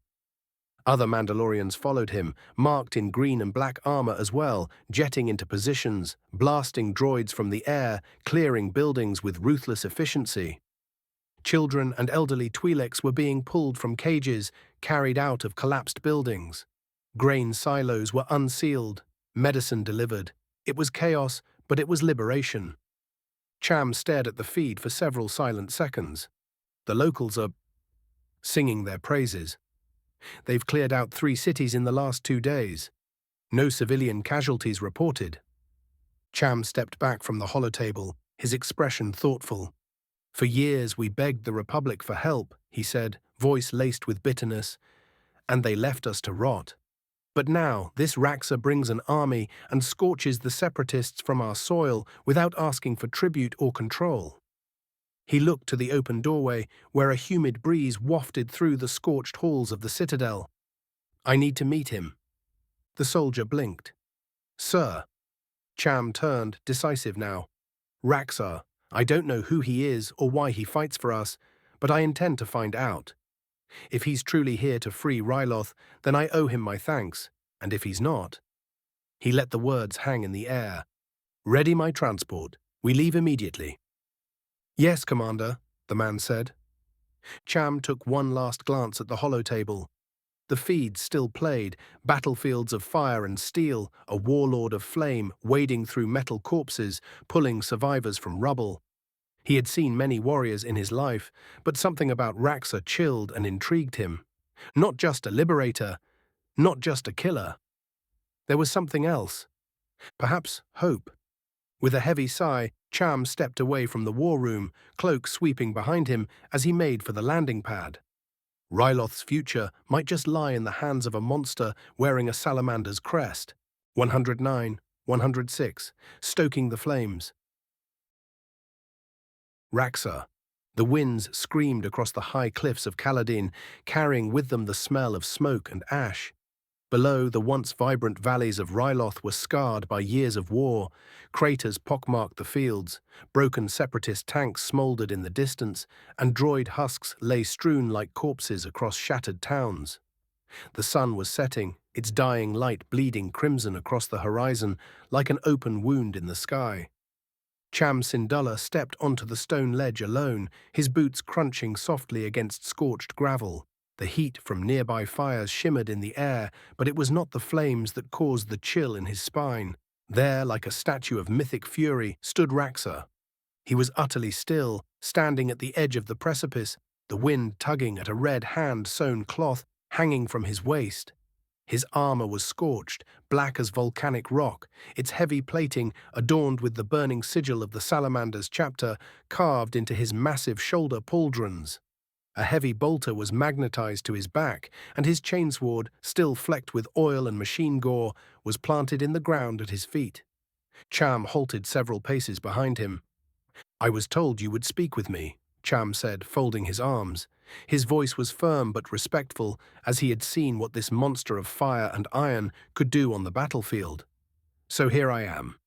Other Mandalorians followed him, marked in green and black armor as well, jetting into positions, blasting droids from the air, clearing buildings with ruthless efficiency. Children and elderly Twi'leks were being pulled from cages, carried out of collapsed buildings. Grain silos were unsealed, medicine delivered. It was chaos, but it was liberation. Cham stared at the feed for several silent seconds. The locals are singing their praises. They've cleared out 3 cities in the last 2 days. No civilian casualties reported. Cham stepped back from the holotable, his expression thoughtful. "For years we begged the Republic for help," he said, voice laced with bitterness, "and they left us to rot. But now this Raxor brings an army and scorches the separatists from our soil without asking for tribute or control." He looked to the open doorway, where a humid breeze wafted through the scorched halls of the citadel. "I need to meet him." The soldier blinked. "Sir." Cham turned, decisive now. "Raxor, I don't know who he is or why he fights for us, but I intend to find out. If he's truly here to free Ryloth, then I owe him my thanks, and if he's not—" He let the words hang in the air. "Ready my transport. We leave immediately." "Yes, Commander," the man said. Cham took one last glance at the holotable. The feeds still played, battlefields of fire and steel, a warlord of flame wading through metal corpses, pulling survivors from rubble. He had seen many warriors in his life, but something about Raxor chilled and intrigued him. Not just a liberator, not just a killer. There was something else. Perhaps hope. With a heavy sigh, Cham stepped away from the war room, cloak sweeping behind him as he made for the landing pad. Ryloth's future might just lie in the hands of a monster wearing a salamander's crest. 109, 106, stoking the flames. Raxor. The winds screamed across the high cliffs of Kaladin, carrying with them the smell of smoke and ash. Below, the once vibrant valleys of Ryloth were scarred by years of war. Craters pockmarked the fields, broken separatist tanks smouldered in the distance, and droid husks lay strewn like corpses across shattered towns. The sun was setting, its dying light bleeding crimson across the horizon like an open wound in the sky. Cham Syndulla stepped onto the stone ledge alone, his boots crunching softly against scorched gravel. The heat from nearby fires shimmered in the air, but it was not the flames that caused the chill in his spine. There, like a statue of mythic fury, stood Raxor. He was utterly still, standing at the edge of the precipice, the wind tugging at a red hand-sewn cloth hanging from his waist. His armor was scorched, black as volcanic rock, its heavy plating adorned with the burning sigil of the Salamanders chapter carved into his massive shoulder pauldrons. A heavy bolter was magnetized to his back, and his chainsword, still flecked with oil and machine gore, was planted in the ground at his feet. Cham halted several paces behind him. "I was told you would speak with me," Cham said, folding his arms. His voice was firm but respectful, as he had seen what this monster of fire and iron could do on the battlefield. "So here I am."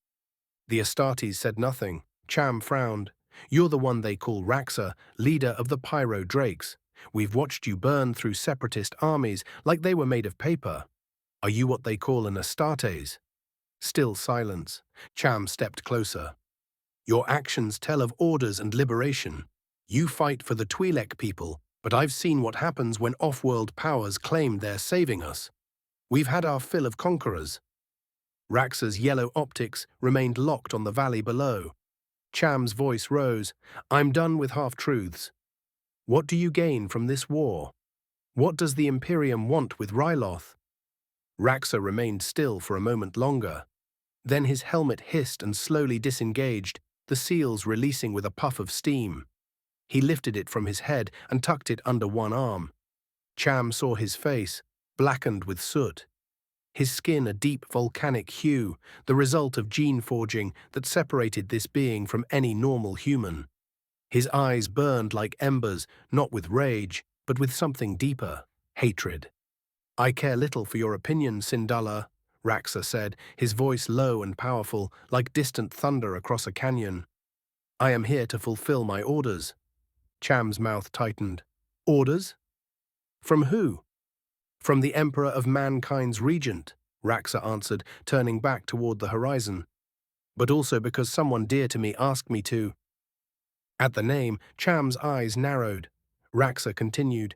The Astartes said nothing. Cham frowned. "You're the one they call Raxor, leader of the Pyro Drakes. We've watched you burn through separatist armies like they were made of paper. Are you what they call an Astartes?" Still silence. Cham stepped closer. "Your actions tell of orders and liberation. You fight for the Twi'lek people, but I've seen what happens when off-world powers claim they're saving us. We've had our fill of conquerors." Raxor's yellow optics remained locked on the valley below. Cham's voice rose. "I'm done with half-truths. What do you gain from this war? What does the Imperium want with Ryloth?" Raxor remained still for a moment longer. Then his helmet hissed and slowly disengaged, the seals releasing with a puff of steam. He lifted it from his head and tucked it under one arm. Cham saw his face, blackened with soot. His skin a deep volcanic hue, the result of gene forging that separated this being from any normal human. His eyes burned like embers, not with rage, but with something deeper, hatred. "I care little for your opinion, Syndulla," Raxor said, his voice low and powerful, like distant thunder across a canyon. "I am here to fulfill my orders." Cham's mouth tightened. "Orders? From who?" "From the Emperor of Mankind's regent," Raxor answered, turning back toward the horizon. "But also because someone dear to me asked me to." At the name, Cham's eyes narrowed. Raxor continued.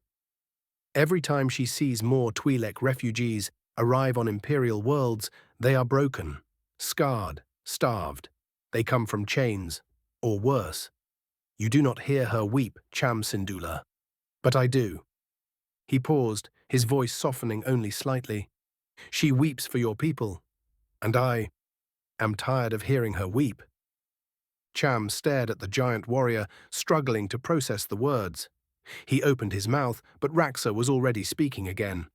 "Every time she sees more Twi'lek refugees arrive on Imperial worlds, they are broken, scarred, starved. They come from chains, or worse. You do not hear her weep, Cham Syndulla. But I do." He paused, his voice softening only slightly. "She weeps for your people, and I am tired of hearing her weep." Cham stared at the giant warrior, struggling to process the words. He opened his mouth, but Raxor was already speaking again.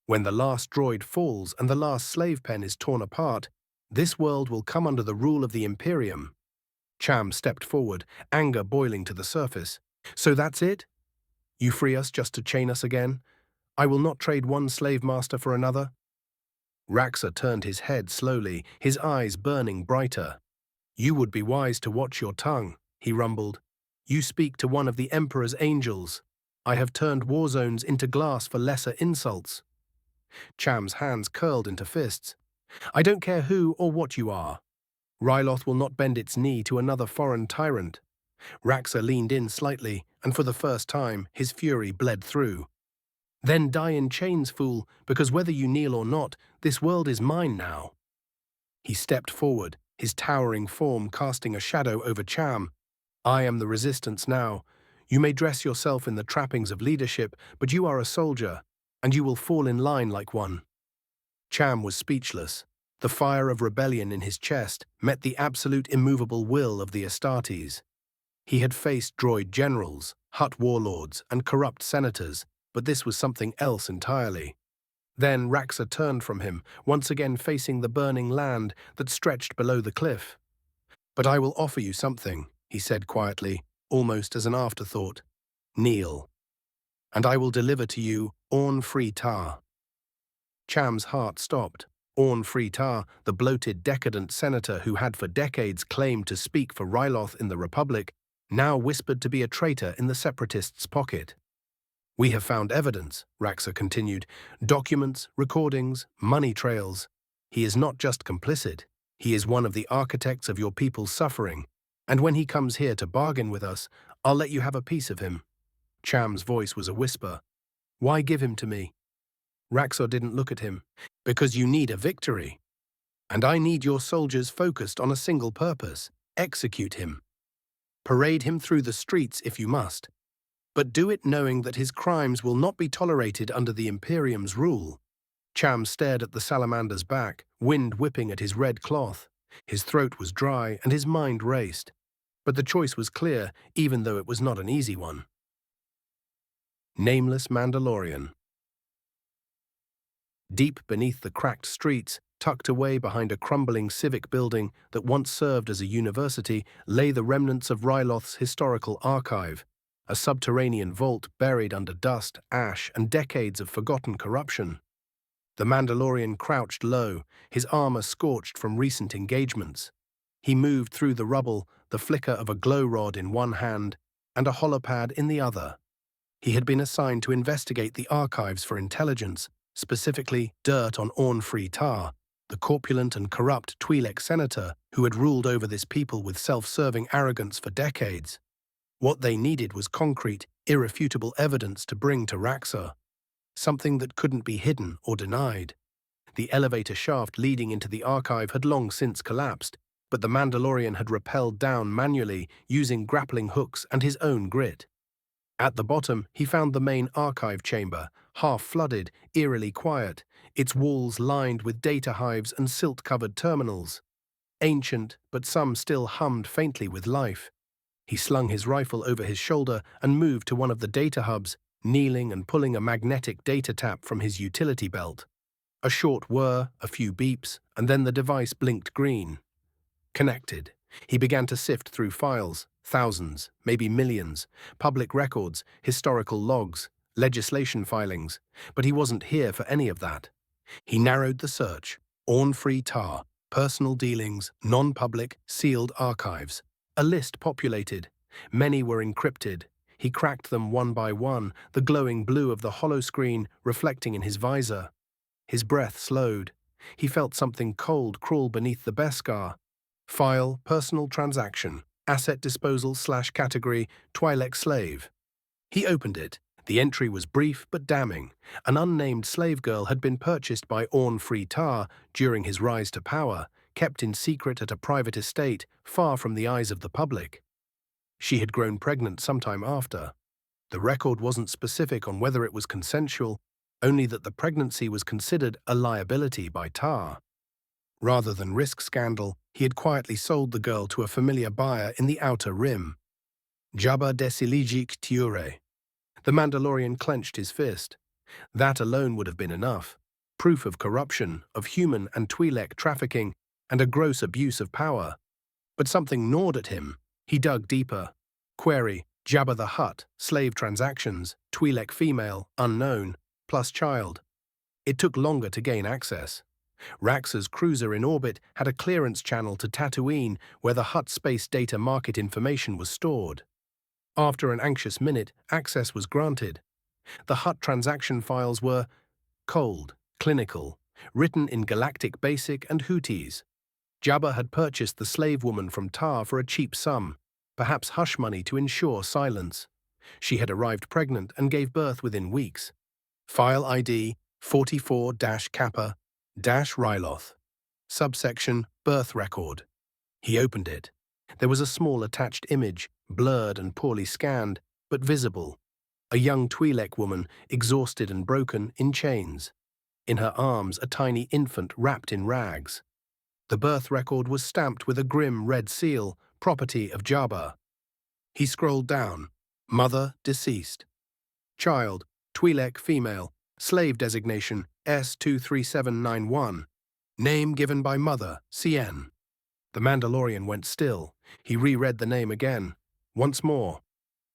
"When the last droid falls and the last slave pen is torn apart, this world will come under the rule of the Imperium." Cham stepped forward, anger boiling to the surface. "So that's it? You free us just to chain us again? I will not trade one slave master for another." Raxor turned his head slowly, his eyes burning brighter. "You would be wise to watch your tongue," he rumbled. "You speak to one of the Emperor's angels. I have turned war zones into glass for lesser insults." Cham's hands curled into fists. "I don't care who or what you are. Ryloth will not bend its knee to another foreign tyrant." Raxor leaned in slightly, and for the first time, his fury bled through. Then die in chains, fool, because whether you kneel or not, this world is mine now. He stepped forward, his towering form casting a shadow over Cham. I am the resistance now. You may dress yourself in the trappings of leadership, but you are a soldier, and you will fall in line like one. Cham was speechless. The fire of rebellion in his chest met the absolute immovable will of the Astartes. He had faced droid generals, Hutt warlords, and corrupt senators, but this was something else entirely. Then Raxor turned from him, once again facing the burning land that stretched below the cliff. "But I will offer you something," he said quietly, almost as an afterthought. "Kneel, and I will deliver to you Orn-free Tar." Cham's heart stopped. Orn-free Tar, the bloated, decadent senator who had for decades claimed to speak for Ryloth in the Republic, now whispered to be a traitor in the Separatists' pocket. "We have found evidence," Raxor continued, "documents, recordings, money trails. He is not just complicit, he is one of the architects of your people's suffering, and when he comes here to bargain with us, I'll let you have a piece of him." Cham's voice was a whisper. "Why give him to me?" Raxor didn't look at him. "Because you need a victory. And I need your soldiers focused on a single purpose: execute him. Parade him through the streets if you must. But do it knowing that his crimes will not be tolerated under the Imperium's rule." Cham stared at the Salamander's back, wind whipping at his red cloth. His throat was dry and his mind raced. But the choice was clear, even though it was not an easy one. Nameless Mandalorian. Deep beneath the cracked streets, tucked away behind a crumbling civic building that once served as a university, lay the remnants of Ryloth's historical archive, a subterranean vault buried under dust, ash, and decades of forgotten corruption. The Mandalorian crouched low, his armor scorched from recent engagements. He moved through the rubble, the flicker of a glow rod in one hand and a holopad in the other. He had been assigned to investigate the archives for intelligence, specifically dirt on Orn-free Tar, the corpulent and corrupt Twi'lek senator who had ruled over this people with self-serving arrogance for decades. What they needed was concrete, irrefutable evidence to bring to Raxor, something that couldn't be hidden or denied. The elevator shaft leading into the archive had long since collapsed, but the Mandalorian had rappelled down manually using grappling hooks and his own grit. At the bottom, he found the main archive chamber, half-flooded, eerily quiet, its walls lined with data hives and silt-covered terminals. Ancient, but some still hummed faintly with life. He slung his rifle over his shoulder and moved to one of the data hubs, kneeling and pulling a magnetic data tap from his utility belt. A short whir, a few beeps, and then the device blinked green. Connected. He began to sift through files, thousands, maybe millions, public records, historical logs, legislation filings, but he wasn't here for any of that. He narrowed the search: Orn-free Tar, personal dealings, non-public, sealed archives. A list populated. Many were encrypted. He cracked them one by one, the glowing blue of the holoscreen reflecting in his visor. His breath slowed. He felt something cold crawl beneath the Beskar. File, personal transaction, asset disposal/category, Twi'lek slave. He opened it. The entry was brief but damning. An unnamed slave girl had been purchased by Orn-free Tar during his rise to power, kept in secret at a private estate, far from the eyes of the public. She had grown pregnant sometime after. The record wasn't specific on whether it was consensual, only that the pregnancy was considered a liability by Tar. Rather than risk scandal, he had quietly sold the girl to a familiar buyer in the Outer Rim. Jabba Desilijik Tiure. The Mandalorian clenched his fist. That alone would have been enough. Proof of corruption, of human and Twi'lek trafficking, and a gross abuse of power. But something gnawed at him. He dug deeper. Query: Jabba the Hutt, slave transactions, Twi'lek female, unknown, plus child. It took longer to gain access. Raxor's cruiser in orbit had a clearance channel to Tatooine where the Hutt space data market information was stored. After an anxious minute, access was granted. The Hutt transaction files were cold, clinical, written in Galactic Basic and Houthis. Jabba had purchased the slave woman from Tar for a cheap sum, perhaps hush money to ensure silence. She had arrived pregnant and gave birth within weeks. File ID 44-Kappa-Ryloth. Subsection Birth Record. He opened it. There was a small attached image, blurred and poorly scanned, but visible. A young Twi'lek woman, exhausted and broken, in chains. In her arms, a tiny infant wrapped in rags. The birth record was stamped with a grim red seal, property of Jabba. He scrolled down. Mother, deceased. Child, Twi'lek female, slave designation S23791. Name given by mother, Cien. The Mandalorian went still. He reread the name again. Once more.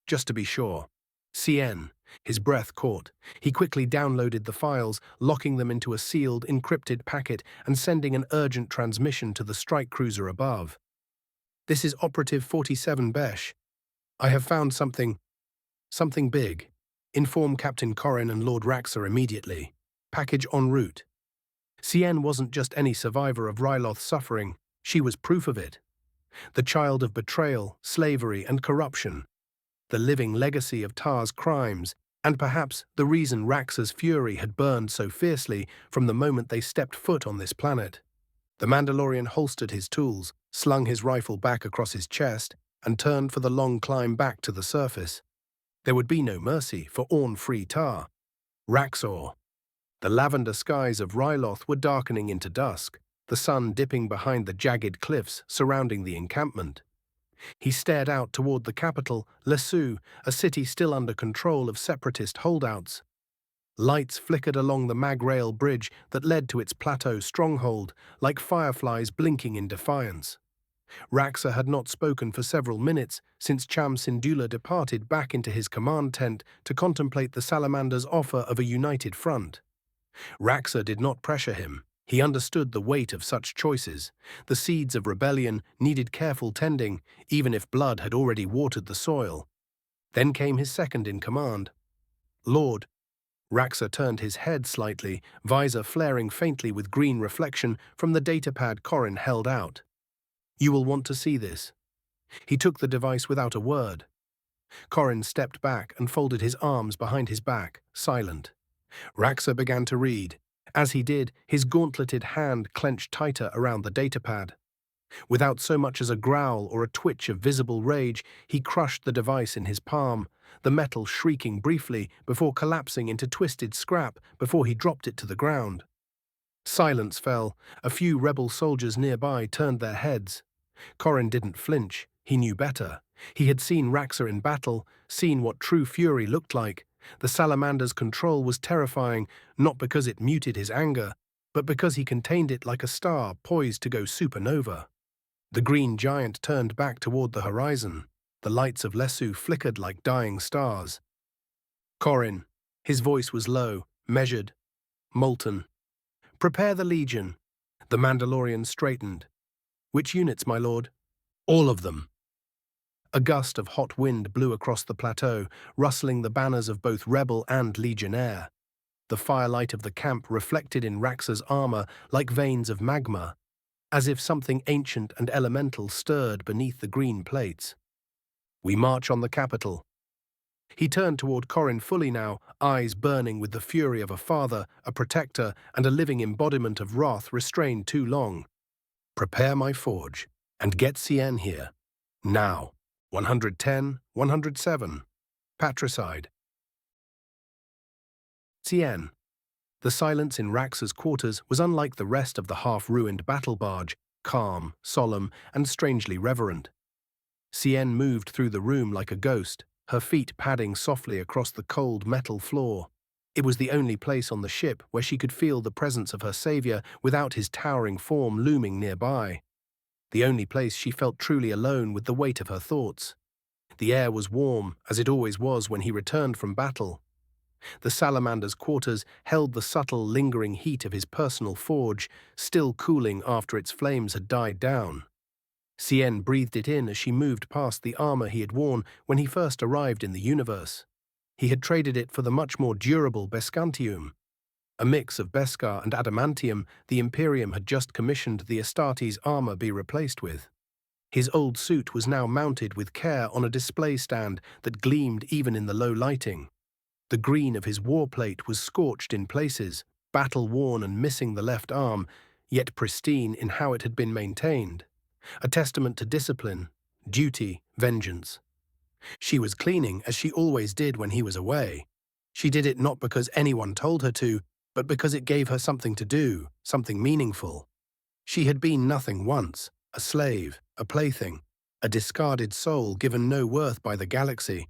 Just to be sure. Cien. His breath caught. He quickly downloaded the files, locking them into a sealed, encrypted packet and sending an urgent transmission to the strike cruiser above. This is Operative 47 Besh. I have found something big. Inform Captain Corrin and Lord Raxor immediately. Package en route. Cien wasn't just any survivor of Ryloth's suffering. She was proof of it. The child of betrayal, slavery, and corruption. The living legacy of Tar's crimes, and perhaps the reason Raxor's fury had burned so fiercely from the moment they stepped foot on this planet. The Mandalorian holstered his tools, slung his rifle back across his chest, and turned for the long climb back to the surface. There would be no mercy for Orn-free Tar. Raxor. The lavender skies of Ryloth were darkening into dusk, the sun dipping behind the jagged cliffs surrounding the encampment. He stared out toward the capital, Lesu, a city still under control of separatist holdouts. Lights flickered along the mag-rail bridge that led to its plateau stronghold, like fireflies blinking in defiance. Raxor had not spoken for several minutes since Cham Syndulla departed back into his command tent to contemplate the Salamanders' offer of a united front. Raxor did not pressure him. He understood the weight of such choices. The seeds of rebellion needed careful tending, even if blood had already watered the soil. Then came his second in command. Lord. Raxor turned his head slightly, visor flaring faintly with green reflection from the datapad Corrin held out. You will want to see this. He took the device without a word. Corrin stepped back and folded his arms behind his back, silent. Raxor began to read. As he did, his gauntleted hand clenched tighter around the datapad. Without so much as a growl or a twitch of visible rage, he crushed the device in his palm, the metal shrieking briefly before collapsing into twisted scrap before he dropped it to the ground. Silence fell. A few rebel soldiers nearby turned their heads. Corrin didn't flinch. He knew better. He had seen Raxor in battle, seen what true fury looked like. The Salamander's control was terrifying, not because it muted his anger, but because he contained it like a star poised to go supernova. The green giant turned back toward the horizon. The lights of Lesu flickered like dying stars. Corrin. His voice was low, measured, molten. Prepare the Legion. The Mandalorian straightened. Which units, my lord? All of them. A gust of hot wind blew across the plateau, rustling the banners of both rebel and legionnaire. The firelight of the camp reflected in Raxor's armor like veins of magma, as if something ancient and elemental stirred beneath the green plates. We march on the capital. He turned toward Corrin fully now, eyes burning with the fury of a father, a protector, and a living embodiment of wrath restrained too long. Prepare my forge, and get Cien here. Now. 110, 107. Patricide. Cien. The silence in Raxor's quarters was unlike the rest of the half-ruined battle barge, calm, solemn, and strangely reverent. Cien moved through the room like a ghost, her feet padding softly across the cold metal floor. It was the only place on the ship where she could feel the presence of her savior without his towering form looming nearby. The only place she felt truly alone with the weight of her thoughts. The air was warm, as it always was when he returned from battle. The Salamander's quarters held the subtle, lingering heat of his personal forge, still cooling after its flames had died down. Cien breathed it in as she moved past the armor he had worn when he first arrived in the universe. He had traded it for the much more durable Bescantium. A mix of Beskar and adamantium the Imperium had just commissioned the Astartes' armor be replaced with. His old suit was now mounted with care on a display stand that gleamed even in the low lighting. The green of his war plate was scorched in places, battle-worn and missing the left arm, yet pristine in how it had been maintained. A testament to discipline, duty, vengeance. She was cleaning as she always did when he was away. She did it not because anyone told her to, but because it gave her something to do, something meaningful. She had been nothing once, a slave, a plaything, a discarded soul given no worth by the galaxy.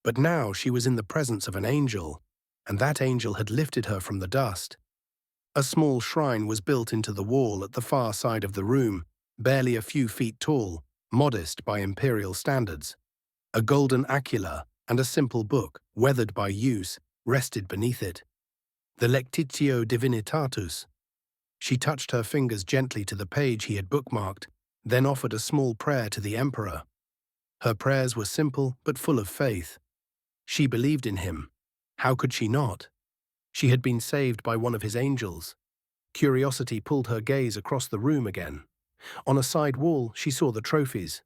But now she was in the presence of an angel, and that angel had lifted her from the dust. A small shrine was built into the wall at the far side of the room, barely a few feet tall, modest by imperial standards. A golden aquila and a simple book, weathered by use, rested beneath it. The Lectitio Divinitatus. She touched her fingers gently to the page he had bookmarked, then offered a small prayer to the Emperor. Her prayers were simple but full of faith. She believed in him. How could she not? She had been saved by one of his angels. Curiosity pulled her gaze across the room again. On a side wall, she saw the trophies.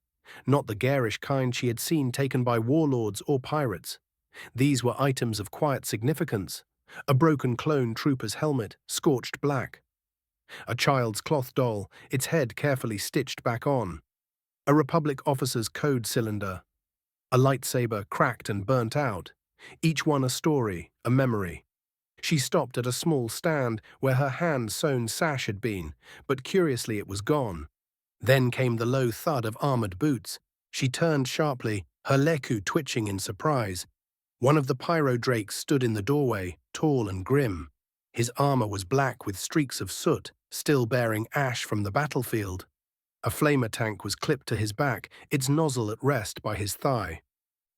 Not the garish kind she had seen taken by warlords or pirates. These were items of quiet significance. A broken clone trooper's helmet, scorched black. A child's cloth doll, its head carefully stitched back on. A Republic officer's code cylinder. A lightsaber cracked and burnt out. Each one a story, a memory. She stopped at a small stand where her hand-sewn sash had been, but curiously it was gone. Then came the low thud of armored boots. She turned sharply, her leku twitching in surprise. One of the pyro drakes stood in the doorway, tall and grim. His armor was black with streaks of soot, still bearing ash from the battlefield. A flamer tank was clipped to his back, its nozzle at rest by his thigh.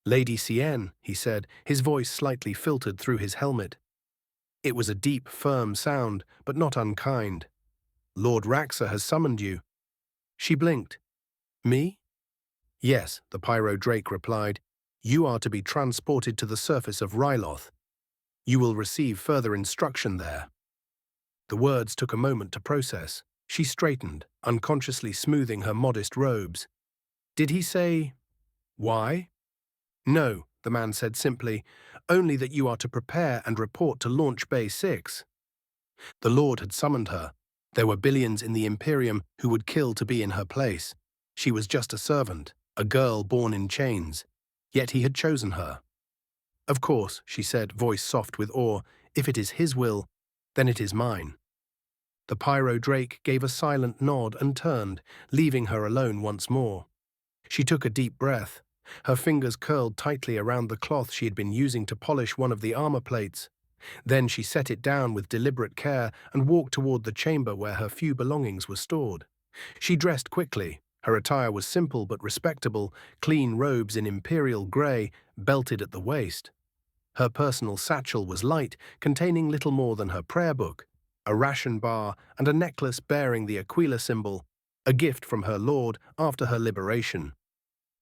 "Lady Cien," he said, his voice slightly filtered through his helmet. It was a deep, firm sound, but not unkind. "Lord Raxor has summoned you." She blinked. "Me?" "Yes," the pyro drake replied. "You are to be transported to the surface of Ryloth. You will receive further instruction there." The words took a moment to process. She straightened, unconsciously smoothing her modest robes. "Did he say why?" "No," the man said simply, "only that you are to prepare and report to Launch Bay 6. The Lord had summoned her. There were billions in the Imperium who would kill to be in her place. She was just a servant, a girl born in chains. Yet he had chosen her. "Of course," she said, voice soft with awe, "if it is his will, then it is mine." The pyro drake gave a silent nod and turned, leaving her alone once more. She took a deep breath. Her fingers curled tightly around the cloth she had been using to polish one of the armor plates. Then she set it down with deliberate care and walked toward the chamber where her few belongings were stored. She dressed quickly. Her attire was simple but respectable, clean robes in imperial grey, belted at the waist. Her personal satchel was light, containing little more than her prayer book, a ration bar, and a necklace bearing the Aquila symbol, a gift from her lord after her liberation.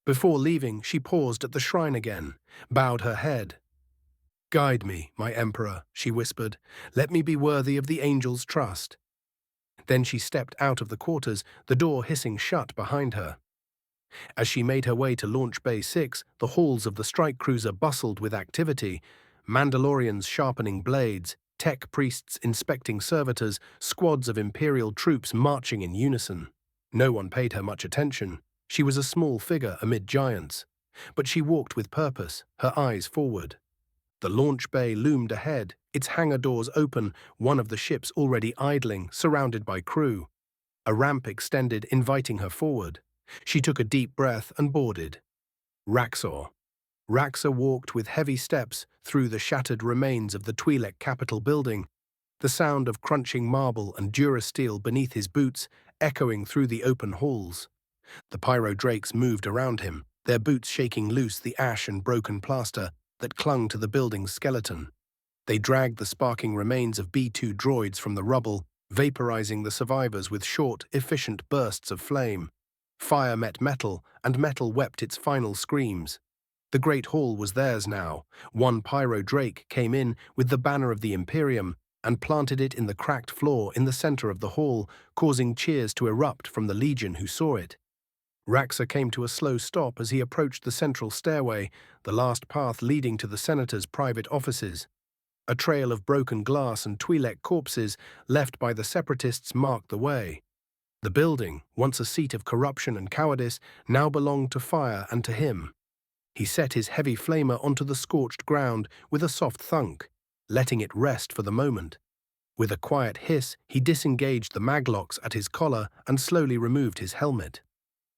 Before leaving, she paused at the shrine again, bowed her head. "Guide me, my emperor," she whispered. "Let me be worthy of the angel's trust." Then she stepped out of the quarters, the door hissing shut behind her. As she made her way to Launch Bay 6, the halls of the strike cruiser bustled with activity. Mandalorians sharpening blades, tech priests inspecting servitors, squads of Imperial troops marching in unison. No one paid her much attention. She was a small figure amid giants. But she walked with purpose, her eyes forward. The launch bay loomed ahead, its hangar doors open, one of the ships already idling, surrounded by crew. A ramp extended, inviting her forward. She took a deep breath and boarded. Raxor. Raxor walked with heavy steps through the shattered remains of the Twi'lek Capitol building, the sound of crunching marble and durasteel beneath his boots echoing through the open halls. The pyro drakes moved around him, their boots shaking loose the ash and broken plaster that clung to the building's skeleton. They dragged the sparking remains of B-2 droids from the rubble, vaporizing the survivors with short, efficient bursts of flame. Fire met metal, and metal wept its final screams. The Great Hall was theirs now. One pyro drake came in with the banner of the Imperium and planted it in the cracked floor in the center of the hall, causing cheers to erupt from the legion who saw it. Raxor came to a slow stop as he approached the central stairway, the last path leading to the senator's private offices. A trail of broken glass and Twi'lek corpses left by the separatists marked the way. The building, once a seat of corruption and cowardice, now belonged to fire and to him. He set his heavy flamer onto the scorched ground with a soft thunk, letting it rest for the moment. With a quiet hiss, he disengaged the maglocks at his collar and slowly removed his helmet.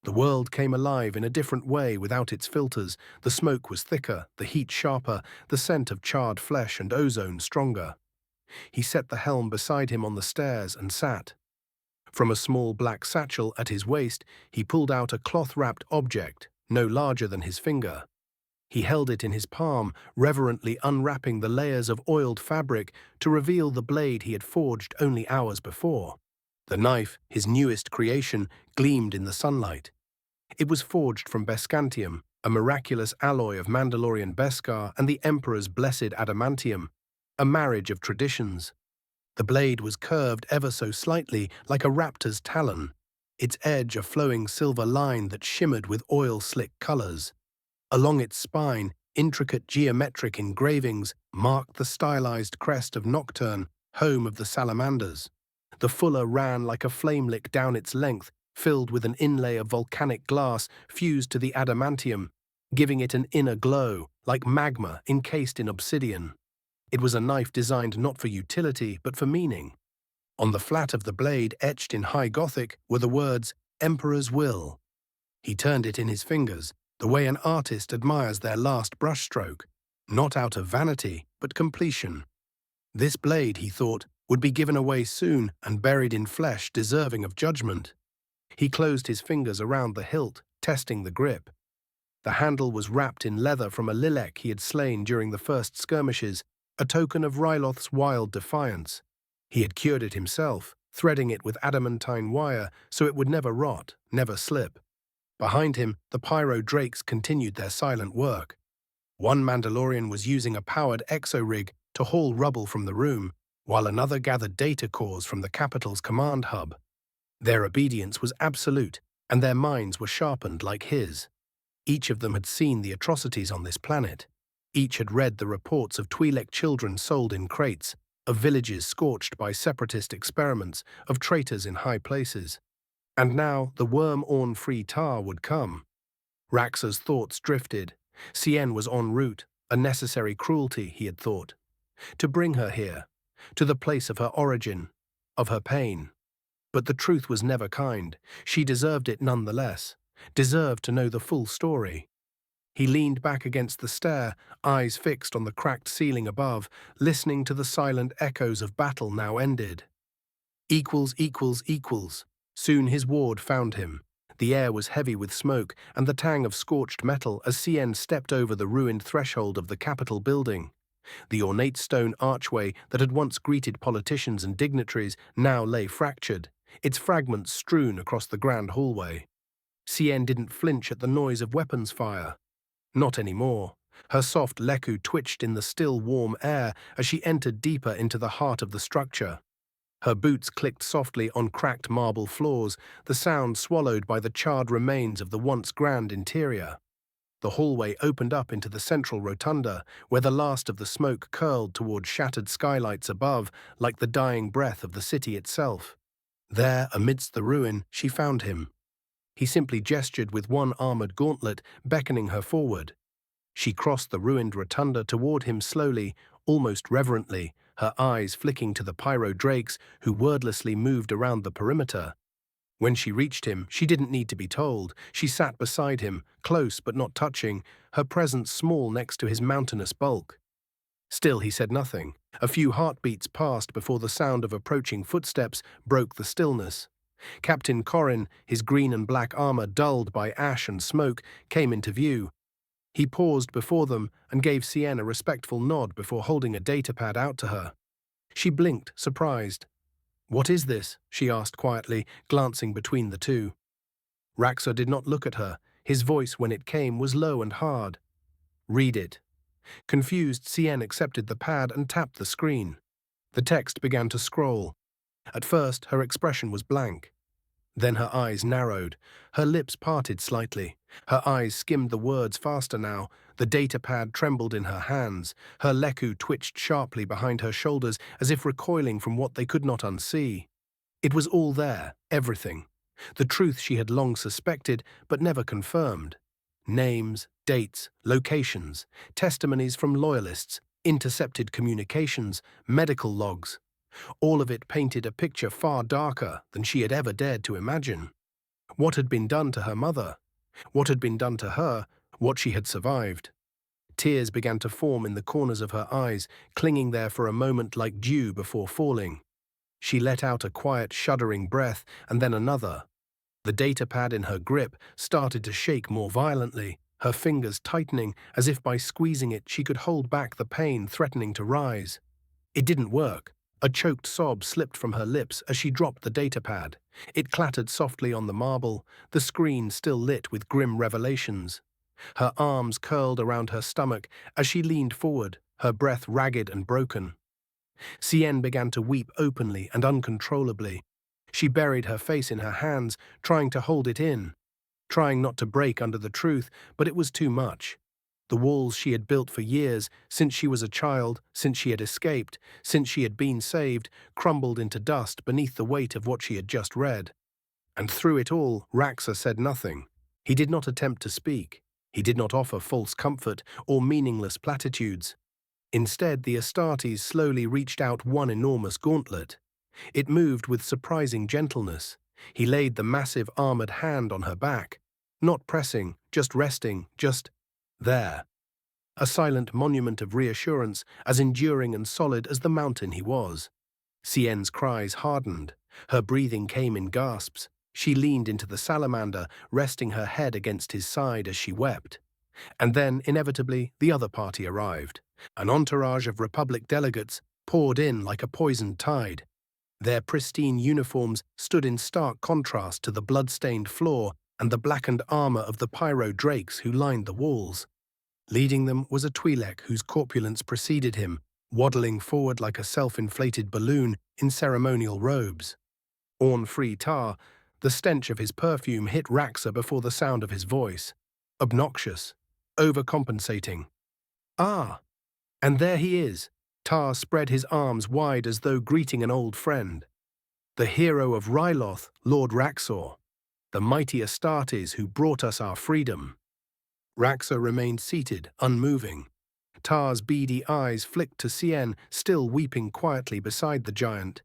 The world came alive in a different way without its filters. The smoke was thicker, the heat sharper, the scent of charred flesh and ozone stronger. He set the helm beside him on the stairs and sat. From a small black satchel at his waist, he pulled out a cloth-wrapped object, no larger than his finger. He held it in his palm, reverently unwrapping the layers of oiled fabric to reveal the blade he had forged only hours before. The knife, his newest creation, gleamed in the sunlight. It was forged from Bescantium, a miraculous alloy of Mandalorian Beskar and the Emperor's blessed adamantium, a marriage of traditions. The blade was curved ever so slightly, like a raptor's talon, its edge a flowing silver line that shimmered with oil-slick colors. Along its spine, intricate geometric engravings marked the stylized crest of Nocturne, home of the Salamanders. The fuller ran like a flame-lick down its length, filled with an inlay of volcanic glass fused to the adamantium, giving it an inner glow, like magma encased in obsidian. It was a knife designed not for utility, but for meaning. On the flat of the blade, etched in high Gothic, were the words, "Emperor's Will." He turned it in his fingers, the way an artist admires their last brushstroke, not out of vanity, but completion. This blade, he thought, would be given away soon and buried in flesh deserving of judgment. He closed his fingers around the hilt, testing the grip. The handle was wrapped in leather from a lilek he had slain during the first skirmishes, a token of Ryloth's wild defiance. He had cured it himself, threading it with adamantine wire so it would never rot, never slip. Behind him, the pyro drakes continued their silent work. One Mandalorian was using a powered exo-rig to haul rubble from the room, while another gathered data cores from the capital's command hub. Their obedience was absolute, and their minds were sharpened like his. Each of them had seen the atrocities on this planet. Each had read the reports of Twi'lek children sold in crates, of villages scorched by separatist experiments, of traitors in high places. And now the worm-orn free tar would come. Raxor's thoughts drifted. Cien was en route, a necessary cruelty, he had thought. To bring her here, to the place of her origin, of her pain. But the truth was never kind. She deserved it nonetheless, deserved to know the full story. He leaned back against the stair, eyes fixed on the cracked ceiling above, listening to the silent echoes of battle now ended. Equals, equals, equals. Soon his ward found him. The air was heavy with smoke and the tang of scorched metal as Cien stepped over the ruined threshold of the Capitol building. The ornate stone archway that had once greeted politicians and dignitaries now lay fractured, its fragments strewn across the grand hallway. Cien didn't flinch at the noise of weapons fire. Not anymore. Her soft leku twitched in the still warm air as she entered deeper into the heart of the structure. Her boots clicked softly on cracked marble floors, the sound swallowed by the charred remains of the once grand interior. The hallway opened up into the central rotunda, where the last of the smoke curled toward shattered skylights above, like the dying breath of the city itself. There, amidst the ruin, she found him. He simply gestured with one armored gauntlet, beckoning her forward. She crossed the ruined rotunda toward him slowly, almost reverently, her eyes flicking to the pyro drakes who wordlessly moved around the perimeter. When she reached him, she didn't need to be told. She sat beside him, close but not touching, her presence small next to his mountainous bulk. Still he said nothing. A few heartbeats passed before the sound of approaching footsteps broke the stillness. Captain Corrin, his green and black armor dulled by ash and smoke, came into view. He paused before them and gave Cien a respectful nod before holding a datapad out to her. She blinked, surprised. "What is this?" she asked quietly, glancing between the two. Raxor did not look at her. His voice, when it came, was low and hard. "Read it." Confused, Cien accepted the pad and tapped the screen. The text began to scroll. At first, her expression was blank. Then her eyes narrowed, her lips parted slightly. Her eyes skimmed the words faster now. The datapad trembled in her hands. Her leku twitched sharply behind her shoulders as if recoiling from what they could not unsee. It was all there, everything. The truth she had long suspected but never confirmed. Names, dates, locations, testimonies from loyalists, intercepted communications, medical logs. All of it painted a picture far darker than she had ever dared to imagine. What had been done to her mother? What had been done to her? What she had survived? Tears began to form in the corners of her eyes, clinging there for a moment like dew before falling. She let out a quiet, shuddering breath, and then another. The datapad in her grip started to shake more violently, her fingers tightening as if by squeezing it she could hold back the pain threatening to rise. It didn't work. A choked sob slipped from her lips as she dropped the datapad. It clattered softly on the marble, the screen still lit with grim revelations. Her arms curled around her stomach as she leaned forward, her breath ragged and broken. Cien began to weep openly and uncontrollably. She buried her face in her hands, trying to hold it in, trying not to break under the truth, but it was too much. The walls she had built for years, since she was a child, since she had escaped, since she had been saved, crumbled into dust beneath the weight of what she had just read. And through it all, Raxor said nothing. He did not attempt to speak. He did not offer false comfort or meaningless platitudes. Instead, the Astartes slowly reached out one enormous gauntlet. It moved with surprising gentleness. He laid the massive armored hand on her back, not pressing, just resting, just there. A silent monument of reassurance, as enduring and solid as the mountain he was. Cien's cries hardened. Her breathing came in gasps. She leaned into the salamander, resting her head against his side as she wept. And then, inevitably, the other party arrived. An entourage of Republic delegates poured in like a poisoned tide. Their pristine uniforms stood in stark contrast to the blood-stained floor and the blackened armor of the pyro drakes who lined the walls. Leading them was a Twi'lek whose corpulence preceded him, waddling forward like a self-inflated balloon in ceremonial robes. Orn-free Tar, the stench of his perfume hit Raxor before the sound of his voice. Obnoxious, overcompensating. Ah! And there he is. Tar spread his arms wide as though greeting an old friend. The hero of Ryloth, Lord Raxor. The mighty Astartes who brought us our freedom. Raxor remained seated, unmoving. Tar's beady eyes flicked to Cien, still weeping quietly beside the giant.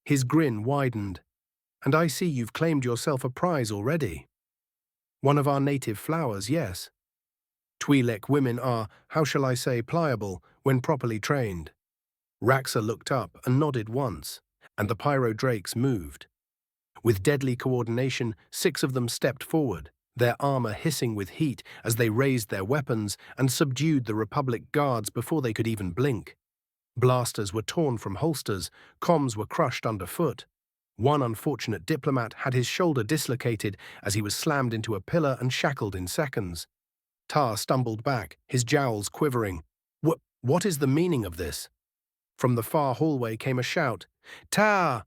His grin widened. And I see you've claimed yourself a prize already. One of our native flowers, yes. Twi'lek women are, how shall I say, pliable when properly trained. Raxor looked up and nodded once, and the pyro drakes moved. With deadly coordination, 6 of them stepped forward, their armor hissing with heat as they raised their weapons and subdued the Republic guards before they could even blink. Blasters were torn from holsters, comms were crushed underfoot. One unfortunate diplomat had his shoulder dislocated as he was slammed into a pillar and shackled in seconds. Tar stumbled back, his jowls quivering. What is the meaning of this? From the far hallway came a shout. Tar!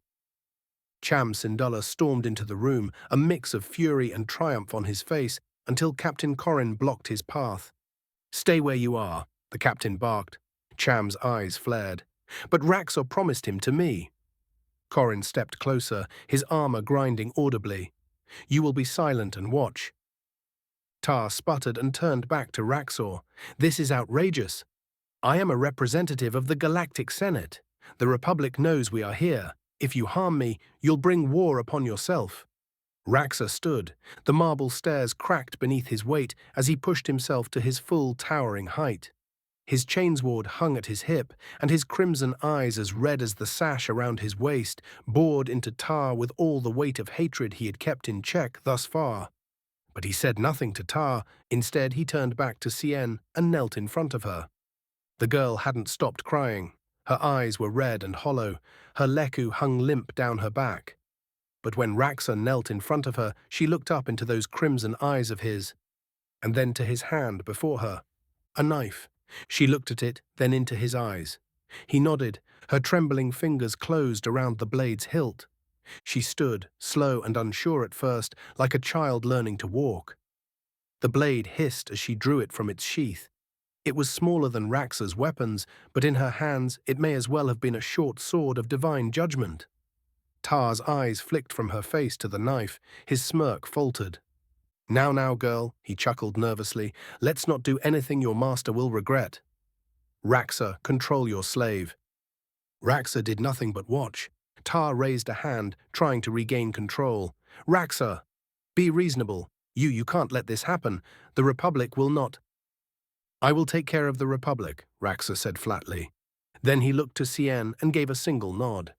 Cham Syndulla stormed into the room, a mix of fury and triumph on his face, until Captain Corrin blocked his path. Stay where you are, the captain barked. Cham's eyes flared. But Raxor promised him to me. Corrin stepped closer, his armor grinding audibly. You will be silent and watch. Tar sputtered and turned back to Raxor. This is outrageous. I am a representative of the Galactic Senate. The Republic knows we are here. If you harm me, you'll bring war upon yourself. Raxor stood. The marble stairs cracked beneath his weight as he pushed himself to his full towering height. His chainsword hung at his hip, and his crimson eyes as red as the sash around his waist bored into Tar with all the weight of hatred he had kept in check thus far. But he said nothing to Tar. Instead, he turned back to Cien and knelt in front of her. The girl hadn't stopped crying. Her eyes were red and hollow. Her leku hung limp down her back. But when Raxor knelt in front of her, she looked up into those crimson eyes of his, and then to his hand before her. A knife. She looked at it, then into his eyes. He nodded. Her trembling fingers closed around the blade's hilt. She stood, slow and unsure at first, like a child learning to walk. The blade hissed as she drew it from its sheath. It was smaller than Raxor's weapons, but in her hands it may as well have been a short sword of divine judgment. Tar's eyes flicked from her face to the knife, his smirk faltered. Now, girl, he chuckled nervously, let's not do anything your master will regret. Raxor, control your slave. Raxor did nothing but watch. Tar raised a hand, trying to regain control. Raxor, be reasonable. You can't let this happen. The Republic will not. I will take care of the Republic, Raxor said flatly. Then he looked to Cien and gave a single nod.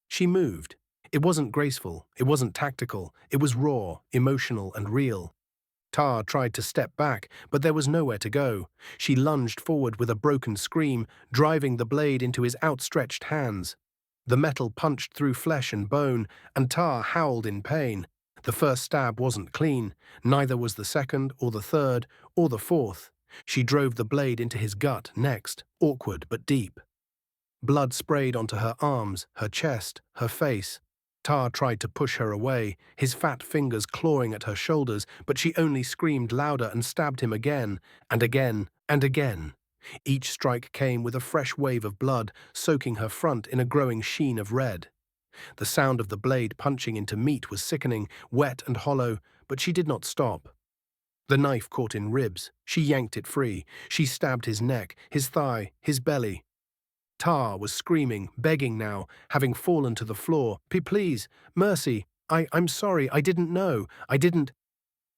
She moved. It wasn't graceful, it wasn't tactical, it was raw, emotional and real. Tar tried to step back, but there was nowhere to go. She lunged forward with a broken scream, driving the blade into his outstretched hands. The metal punched through flesh and bone, and Tar howled in pain. The first stab wasn't clean, neither was the second or the third or the fourth. She drove the blade into his gut next, awkward but deep. Blood sprayed onto her arms, her chest, her face. Tar tried to push her away, his fat fingers clawing at her shoulders, but she only screamed louder and stabbed him again, and again, and again. Each strike came with a fresh wave of blood, soaking her front in a growing sheen of red. The sound of the blade punching into meat was sickening, wet and hollow, but she did not stop. The knife caught in ribs. She yanked it free. She stabbed his neck, his thigh, his belly. Tar was screaming, begging now, having fallen to the floor. Please, mercy, I'm sorry, I didn't know, I didn't.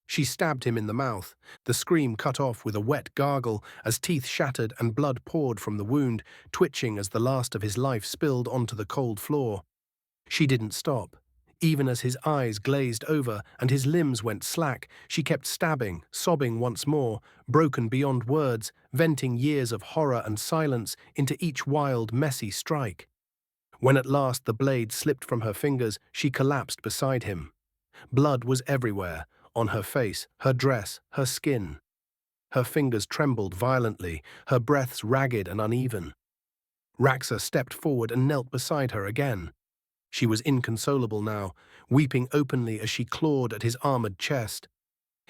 She stabbed him in the mouth. The scream cut off with a wet gargle as teeth shattered and blood poured from the wound, twitching as the last of his life spilled onto the cold floor. She didn't stop. Even as his eyes glazed over and his limbs went slack, she kept stabbing, sobbing once more, broken beyond words, venting years of horror and silence into each wild, messy strike. When at last the blade slipped from her fingers, she collapsed beside him. Blood was everywhere, on her face, her dress, her skin. Her fingers trembled violently, her breaths ragged and uneven. Raxor stepped forward and knelt beside her again. She was inconsolable now, weeping openly as she clawed at his armored chest.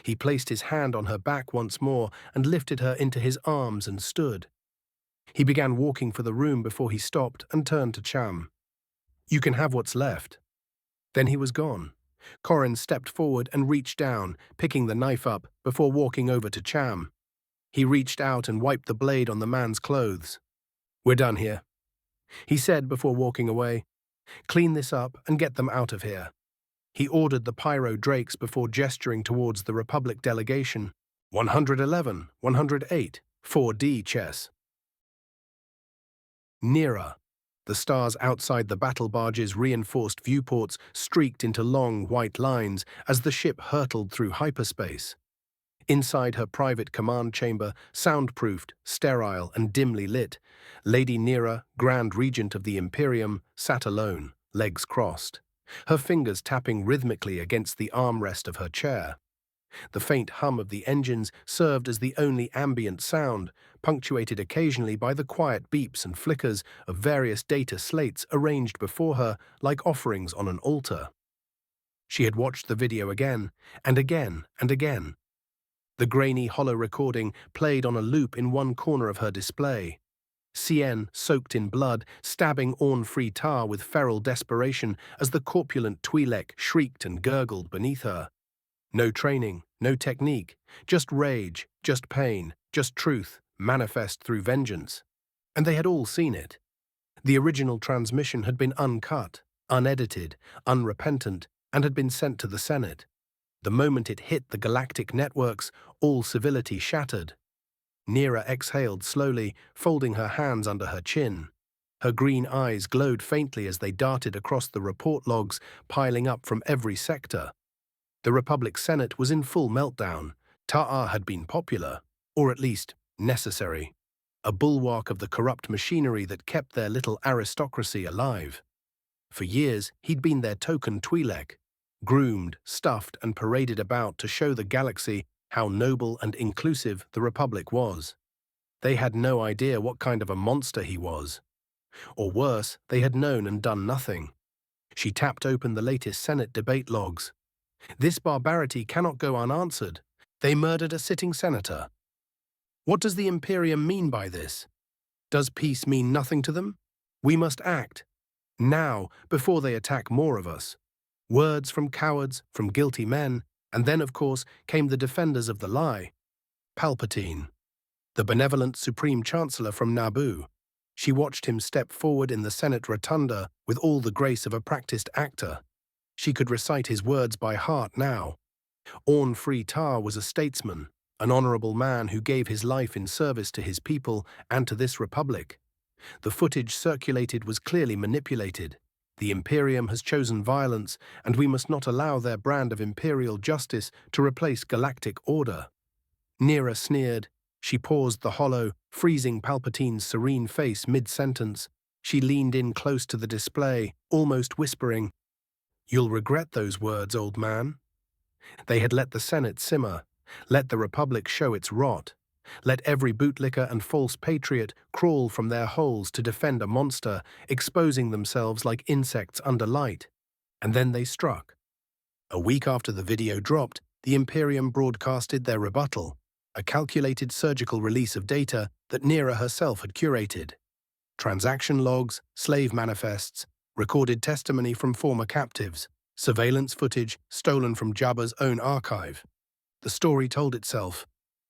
He placed his hand on her back once more and lifted her into his arms and stood. He began walking for the room before he stopped and turned to Cham. You can have what's left. Then he was gone. Corin stepped forward and reached down, picking the knife up before walking over to Cham. He reached out and wiped the blade on the man's clothes. We're done here, he said before walking away. Clean this up and get them out of here. He ordered the pyro drakes before gesturing towards the Republic delegation. 111, 108, 4D chess. Nearer. The stars outside the battle barge's reinforced viewports streaked into long white lines as the ship hurtled through hyperspace. Inside her private command chamber, soundproofed, sterile, and dimly lit, Lady Neera, Grand Regent of the Imperium, sat alone, legs crossed, her fingers tapping rhythmically against the armrest of her chair. The faint hum of the engines served as the only ambient sound, punctuated occasionally by the quiet beeps and flickers of various data slates arranged before her like offerings on an altar. She had watched the video again, and again, and again. The grainy, hollow recording played on a loop in one corner of her display. Cien, soaked in blood, stabbing Orn-free Tar with feral desperation as the corpulent Twi'lek shrieked and gurgled beneath her. No training, no technique, just rage, just pain, just truth, manifest through vengeance. And they had all seen it. The original transmission had been uncut, unedited, unrepentant, and had been sent to the Senate. The moment it hit the galactic networks, all civility shattered. Neera exhaled slowly, folding her hands under her chin. Her green eyes glowed faintly as they darted across the report logs, piling up from every sector. The Republic Senate was in full meltdown. Ta'a had been popular, or at least necessary. A bulwark of the corrupt machinery that kept their little aristocracy alive. For years, he'd been their token Twi'lek, groomed, stuffed, and paraded about to show the galaxy how noble and inclusive the Republic was. They had no idea what kind of a monster he was. Or worse, they had known and done nothing. She tapped open the latest Senate debate logs. This barbarity cannot go unanswered. They murdered a sitting senator. What does the Imperium mean by this? Does peace mean nothing to them? We must act, now, before they attack more of us. Words from cowards, from guilty men, and then, of course, came the defenders of the lie. Palpatine, the benevolent Supreme Chancellor from Naboo. She watched him step forward in the Senate rotunda with all the grace of a practiced actor. She could recite his words by heart now. Orn Free Tar was a statesman, an honorable man who gave his life in service to his people and to this republic. The footage circulated was clearly manipulated. The Imperium has chosen violence, and we must not allow their brand of imperial justice to replace galactic order. Neera sneered. She paused the hollow, freezing Palpatine's serene face mid-sentence. She leaned in close to the display, almost whispering, "You'll regret those words, old man." They had let the Senate simmer, let the Republic show its rot, let every bootlicker and false patriot crawl from their holes to defend a monster, exposing themselves like insects under light. And then they struck. A week after the video dropped, the Imperium broadcasted their rebuttal, a calculated surgical release of data that Neera herself had curated. Transaction logs, slave manifests, recorded testimony from former captives, surveillance footage stolen from Jabba's own archive. The story told itself.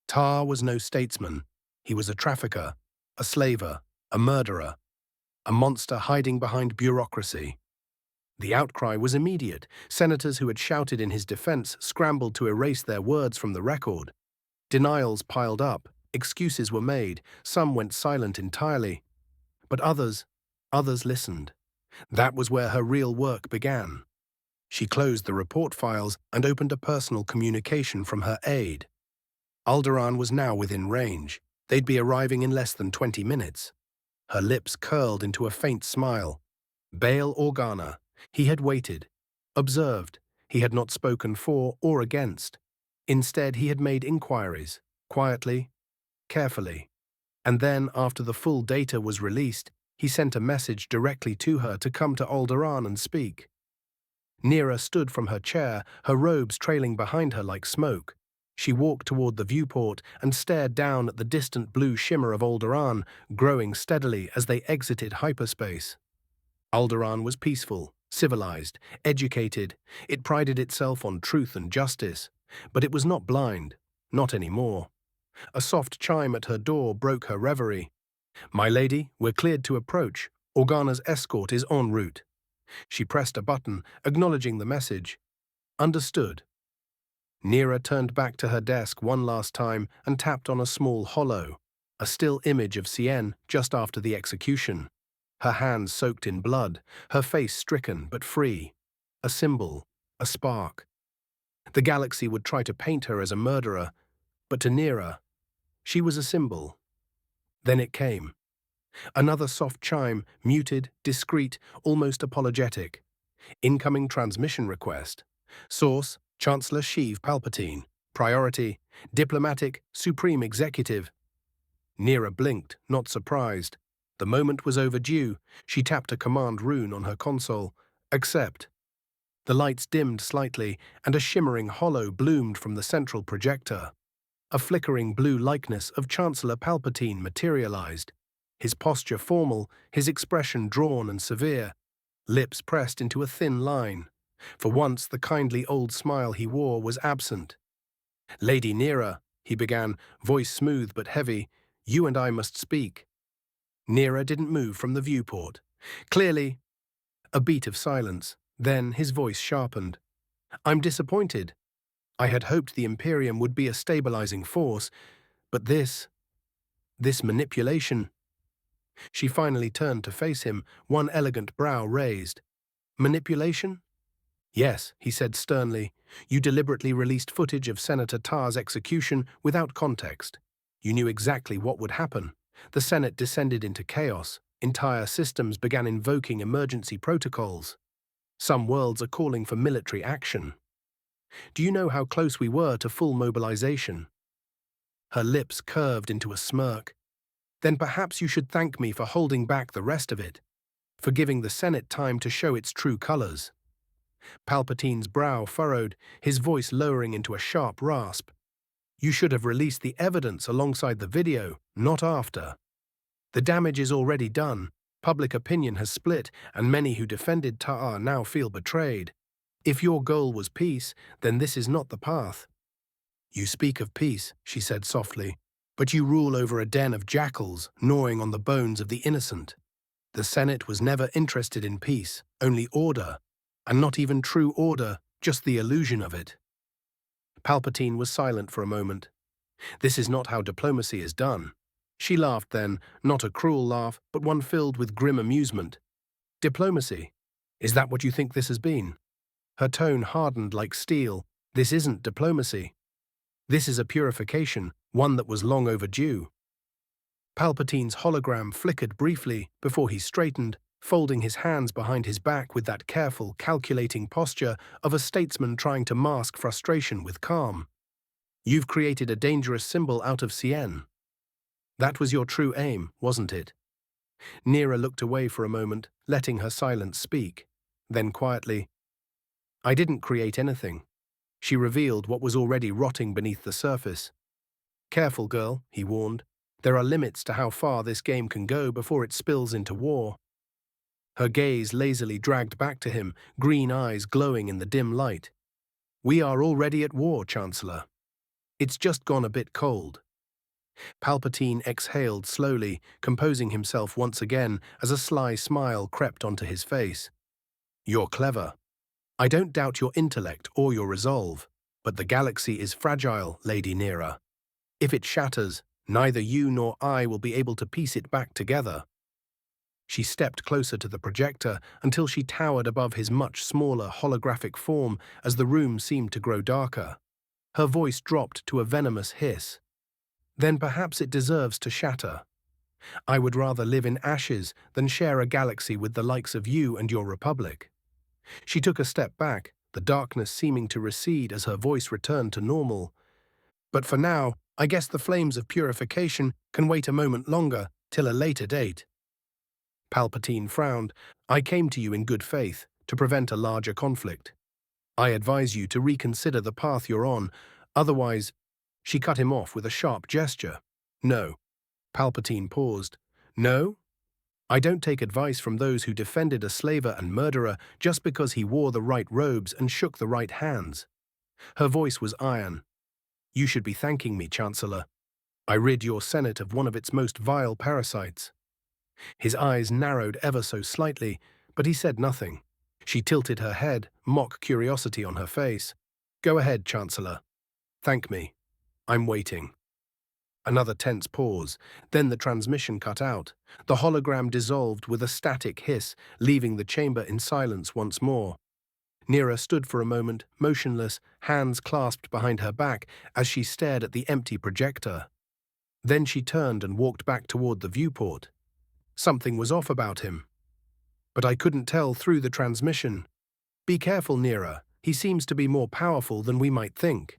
Tar was no statesman. He was a trafficker, a slaver, a murderer, a monster hiding behind bureaucracy. The outcry was immediate. Senators who had shouted in his defense scrambled to erase their words from the record. Denials piled up, excuses were made, some went silent entirely. But others listened. That was where her real work began. She closed the report files and opened a personal communication from her aide. Alderaan was now within range. They'd be arriving in less than 20 minutes. Her lips curled into a faint smile. Bail Organa. He had waited, observed. He had not spoken for or against. Instead, he had made inquiries, quietly, carefully. And then, after the full data was released, he sent a message directly to her to come to Alderaan and speak. Neera stood from her chair, her robes trailing behind her like smoke. She walked toward the viewport and stared down at the distant blue shimmer of Alderaan, growing steadily as they exited hyperspace. Alderaan was peaceful, civilized, educated. It prided itself on truth and justice. But it was not blind, not anymore. A soft chime at her door broke her reverie. "My lady, we're cleared to approach. Organa's escort is en route." She pressed a button, acknowledging the message. Understood. Neera turned back to her desk one last time and tapped on a small hollow, a still image of Cien just after the execution. Her hands soaked in blood, her face stricken but free. A symbol, a spark. The galaxy would try to paint her as a murderer, but to Neera, she was a symbol. Then it came. Another soft chime, muted, discreet, almost apologetic. Incoming transmission request. Source, Chancellor Sheev Palpatine. Priority, diplomatic, supreme executive. Neera blinked, not surprised. The moment was overdue. She tapped a command rune on her console. Accept. The lights dimmed slightly, and a shimmering hollow bloomed from the central projector. A flickering blue likeness of Chancellor Palpatine materialized. His posture formal, his expression drawn and severe, lips pressed into a thin line. For once, the kindly old smile he wore was absent. "Lady Neera," he began, voice smooth but heavy, "you and I must speak." Neera didn't move from the viewport. Clearly, a beat of silence. Then his voice sharpened. "I'm disappointed. I had hoped the Imperium would be a stabilizing force, but this manipulation." She finally turned to face him, one elegant brow raised. "Manipulation?" "Yes," he said sternly. "You deliberately released footage of Senator Tar's execution without context. You knew exactly what would happen. The Senate descended into chaos. Entire systems began invoking emergency protocols. Some worlds are calling for military action. Do you know how close we were to full mobilization?" Her lips curved into a smirk. "Then perhaps you should thank me for holding back the rest of it." for giving the Senate time to show its true colors. Palpatine's brow furrowed, his voice lowering into a sharp rasp. You should have released the evidence alongside the video, not after. The damage is already done, public opinion has split, and many who defended Ta'a now feel betrayed. If your goal was peace, then this is not the path. You speak of peace, she said softly, but you rule over a den of jackals, gnawing on the bones of the innocent. The Senate was never interested in peace, only order, and not even true order, just the illusion of it. Palpatine was silent for a moment. This is not how diplomacy is done. She laughed then, not a cruel laugh, but one filled with grim amusement. Diplomacy? Is that what you think this has been? Her tone hardened like steel. This isn't diplomacy. This is a purification, one that was long overdue. Palpatine's hologram flickered briefly before he straightened, folding his hands behind his back with that careful, calculating posture of a statesman trying to mask frustration with calm. You've created a dangerous symbol out of Cien. That was your true aim, wasn't it? Nera looked away for a moment, letting her silence speak. Then quietly, I didn't create anything. She revealed what was already rotting beneath the surface. Careful, girl, he warned. There are limits to how far this game can go before it spills into war. Her gaze lazily dragged back to him, green eyes glowing in the dim light. We are already at war, Chancellor. It's just gone a bit cold. Palpatine exhaled slowly, composing himself once again as a sly smile crept onto his face. You're clever. I don't doubt your intellect or your resolve, but the galaxy is fragile, Lady Nera. If it shatters, neither you nor I will be able to piece it back together. She stepped closer to the projector until she towered above his much smaller holographic form as the room seemed to grow darker. Her voice dropped to a venomous hiss. Then perhaps it deserves to shatter. I would rather live in ashes than share a galaxy with the likes of you and your republic. She took a step back, the darkness seeming to recede as her voice returned to normal. But for now, I guess the flames of purification can wait a moment longer, till a later date. Palpatine frowned. I came to you in good faith, to prevent a larger conflict. I advise you to reconsider the path you're on, otherwise— She cut him off with a sharp gesture. No. Palpatine paused. No? I don't take advice from those who defended a slaver and murderer just because he wore the right robes and shook the right hands. Her voice was iron. You should be thanking me, Chancellor. I rid your Senate of one of its most vile parasites. His eyes narrowed ever so slightly, but he said nothing. She tilted her head, mock curiosity on her face. Go ahead, Chancellor. Thank me. I'm waiting. Another tense pause, then the transmission cut out. The hologram dissolved with a static hiss, leaving the chamber in silence once more. Nera stood for a moment, motionless, hands clasped behind her back as she stared at the empty projector. Then she turned and walked back toward the viewport. Something was off about him. But I couldn't tell through the transmission. Be careful, Nera. He seems to be more powerful than we might think.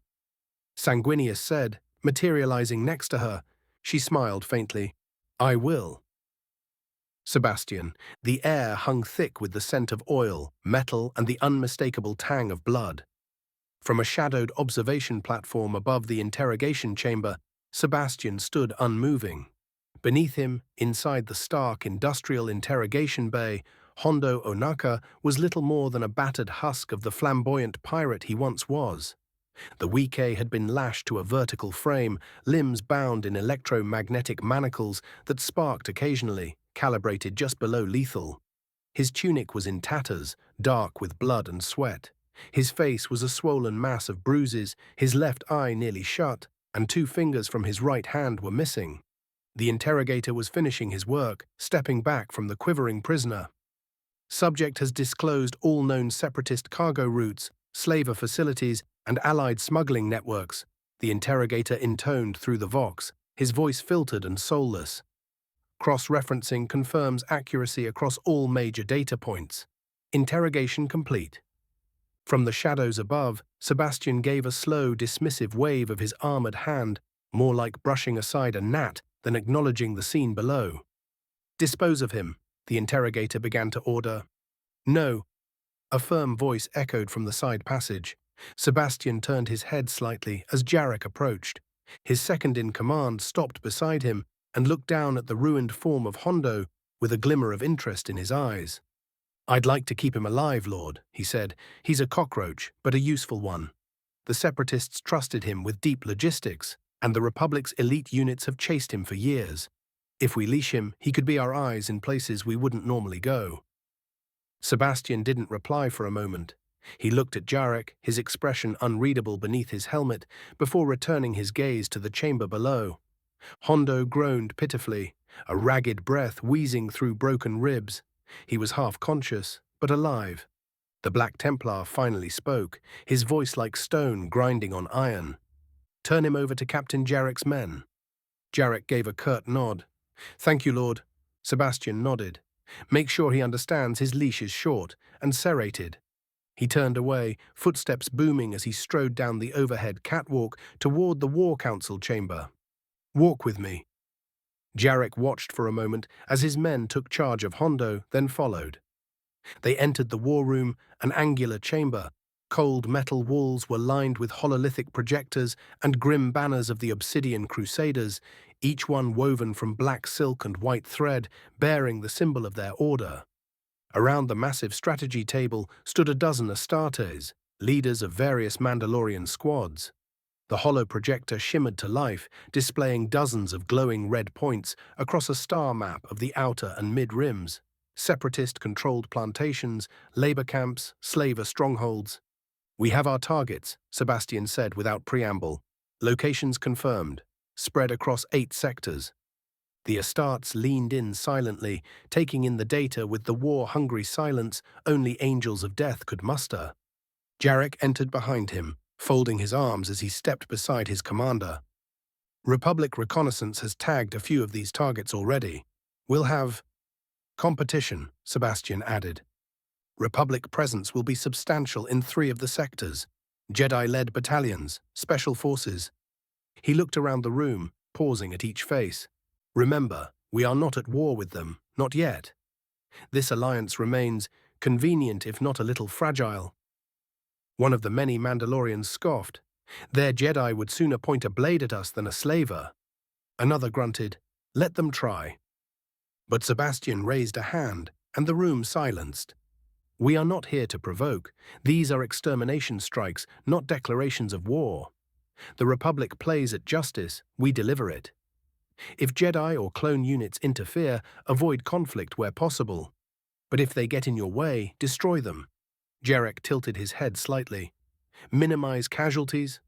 Sanguinius said, materializing next to her. She smiled faintly. I will. Sebastian, the air hung thick with the scent of oil, metal, and the unmistakable tang of blood. From a shadowed observation platform above the interrogation chamber, Sebastian stood unmoving. Beneath him, inside the stark industrial interrogation bay, Hondo Onaka was little more than a battered husk of the flamboyant pirate he once was. The Weike had been lashed to a vertical frame, limbs bound in electromagnetic manacles that sparked occasionally, calibrated just below lethal. His tunic was in tatters, dark with blood and sweat. His face was a swollen mass of bruises, his left eye nearly shut, and 2 fingers from his right hand were missing. The interrogator was finishing his work, stepping back from the quivering prisoner. Subject has disclosed all known separatist cargo routes, slaver facilities, and allied smuggling networks, the interrogator intoned through the vox, his voice filtered and soulless. Cross-referencing confirms accuracy across all major data points. Interrogation complete. From the shadows above, Sebastian gave a slow, dismissive wave of his armored hand, more like brushing aside a gnat than acknowledging the scene below. Dispose of him, The interrogator began to order. "No," a firm voice echoed from the side passage. Sebastian turned his head slightly as Jarek approached. His second-in-command stopped beside him and looked down at the ruined form of Hondo with a glimmer of interest in his eyes. "I'd like to keep him alive, Lord," he said. "He's a cockroach, but a useful one. The Separatists trusted him with deep logistics, and the Republic's elite units have chased him for years. If we leash him, he could be our eyes in places we wouldn't normally go." Sebastian didn't reply for a moment. He looked at Jarek, his expression unreadable beneath his helmet, before returning his gaze to the chamber below. Hondo groaned pitifully, a ragged breath wheezing through broken ribs. He was half conscious, but alive. The Black Templar finally spoke, his voice like stone grinding on iron. "Turn him over to Captain Jarek's men." Jarek gave a curt nod. "Thank you, Lord." Sebastian nodded. "Make sure he understands his leash is short and serrated." He turned away, footsteps booming as he strode down the overhead catwalk toward the War Council chamber. "Walk with me." Jarek watched for a moment as his men took charge of Hondo, then followed. They entered the war room, an angular chamber. Cold metal walls were lined with hololithic projectors and grim banners of the Obsidian Crusaders, each one woven from black silk and white thread, bearing the symbol of their order. Around the massive strategy table stood a dozen Astartes, leaders of various Mandalorian squads. The hollow projector shimmered to life, displaying dozens of glowing red points across a star map of the outer and mid-rims. Separatist-controlled plantations, labor camps, slaver strongholds. "We have our targets," Sebastian said without preamble. "Locations confirmed, spread across 8 sectors." The Astartes leaned in silently, taking in the data with the war-hungry silence only angels of death could muster. Jarek entered behind him, folding his arms as he stepped beside his commander. "Republic reconnaissance has tagged a few of these targets already. We'll have competition," Sebastian added. "Republic presence will be substantial in 3 of the sectors. Jedi-led battalions, special forces." He looked around the room, pausing at each face. "Remember, we are not at war with them, not yet. This alliance remains convenient if not a little fragile." One of the many Mandalorians scoffed. "Their Jedi would sooner point a blade at us than a slaver." Another grunted, "Let them try." But Sebastian raised a hand, and the room silenced. "We are not here to provoke. These are extermination strikes, not declarations of war. The Republic plays at justice, we deliver it. If Jedi or clone units interfere, avoid conflict where possible. But if they get in your way, destroy them." Jarek tilted his head slightly. "Minimize casualties?"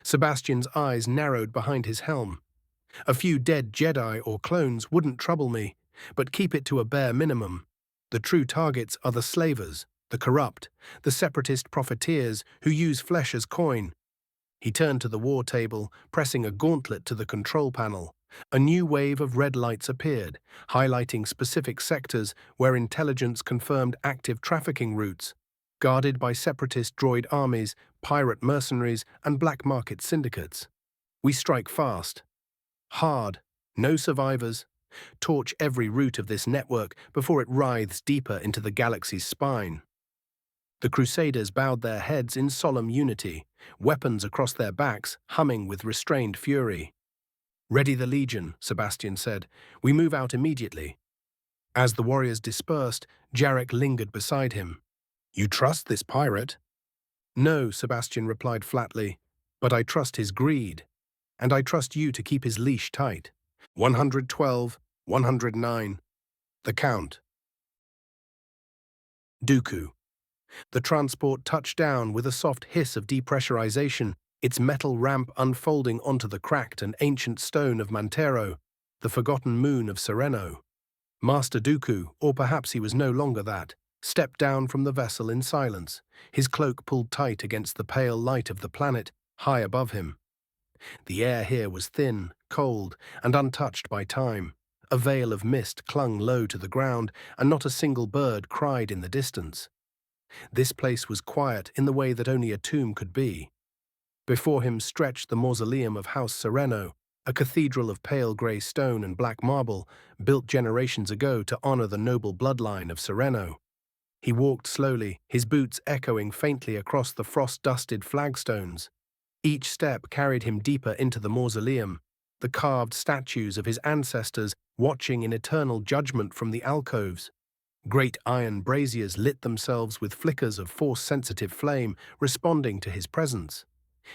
Sebastian's eyes narrowed behind his helm. "A few dead Jedi or clones wouldn't trouble me, but keep it to a bare minimum. The true targets are the slavers, the corrupt, the separatist profiteers who use flesh as coin." He turned to the war table, pressing a gauntlet to the control panel. A new wave of red lights appeared, highlighting specific sectors where intelligence confirmed active trafficking routes, guarded by separatist droid armies, pirate mercenaries, and black market syndicates. "We strike fast. Hard. No survivors. Torch every route of this network before it writhes deeper into the galaxy's spine." The Crusaders bowed their heads in solemn unity, weapons across their backs humming with restrained fury. "Ready the Legion," Sebastian said. "We move out immediately." As the warriors dispersed, Jarek lingered beside him. "You trust this pirate?" "No," Sebastian replied flatly, "but I trust his greed. And I trust you to keep his leash tight." 112, 109. The Count. Dooku. The transport touched down with a soft hiss of depressurization, its metal ramp unfolding onto the cracked and ancient stone of Mantero, the forgotten moon of Sereno. Master Dooku, or perhaps he was no longer that, stepped down from the vessel in silence, his cloak pulled tight against the pale light of the planet high above him. The air here was thin, cold, and untouched by time. A veil of mist clung low to the ground, and not a single bird cried in the distance. This place was quiet in the way that only a tomb could be. Before him stretched the mausoleum of House Sereno, a cathedral of pale grey stone and black marble, built generations ago to honor the noble bloodline of Sereno. He walked slowly, his boots echoing faintly across the frost-dusted flagstones. Each step carried him deeper into the mausoleum, the carved statues of his ancestors watching in eternal judgment from the alcoves. Great iron braziers lit themselves with flickers of force-sensitive flame, responding to his presence.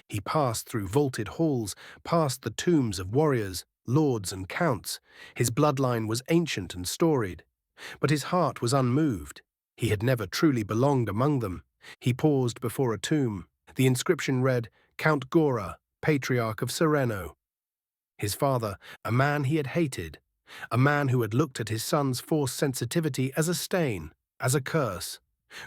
He passed through vaulted halls, past the tombs of warriors, lords and counts. His bloodline was ancient and storied, but his heart was unmoved. He had never truly belonged among them. He paused before a tomb. The inscription read, Count Gora, Patriarch of Sereno. His father, a man he had hated, a man who had looked at his son's force sensitivity as a stain, as a curse.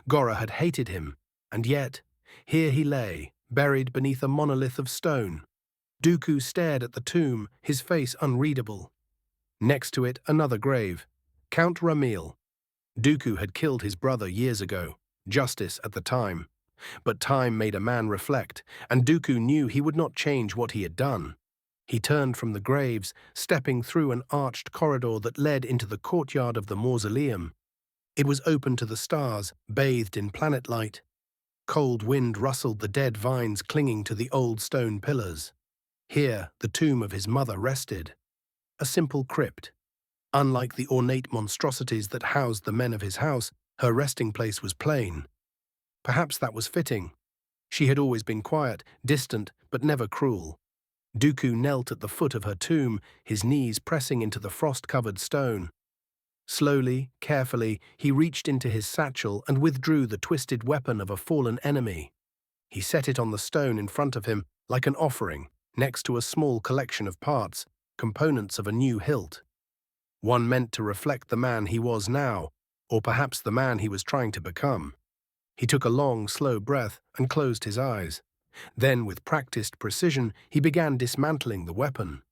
Gora had hated him, and yet, here he lay, buried beneath a monolith of stone. Dooku stared at the tomb, his face unreadable. Next to it, another grave. Count Ramil. Dooku had killed his brother years ago, justice at the time. But time made a man reflect, and Dooku knew he would not change what he had done. He turned from the graves, stepping through an arched corridor that led into the courtyard of the mausoleum. It was open to the stars, bathed in planet light. Cold wind rustled the dead vines clinging to the old stone pillars. Here, the tomb of his mother rested. A simple crypt. Unlike the ornate monstrosities that housed the men of his house, her resting place was plain. Perhaps that was fitting. She had always been quiet, distant, but never cruel. Dooku knelt at the foot of her tomb, his knees pressing into the frost-covered stone. Slowly, carefully, he reached into his satchel and withdrew the twisted weapon of a fallen enemy. He set it on the stone in front of him like an offering, next to a small collection of parts, components of a new hilt. One meant to reflect the man he was now, or perhaps the man he was trying to become. He took a long, slow breath and closed his eyes. Then, with practiced precision, he began dismantling the weapon.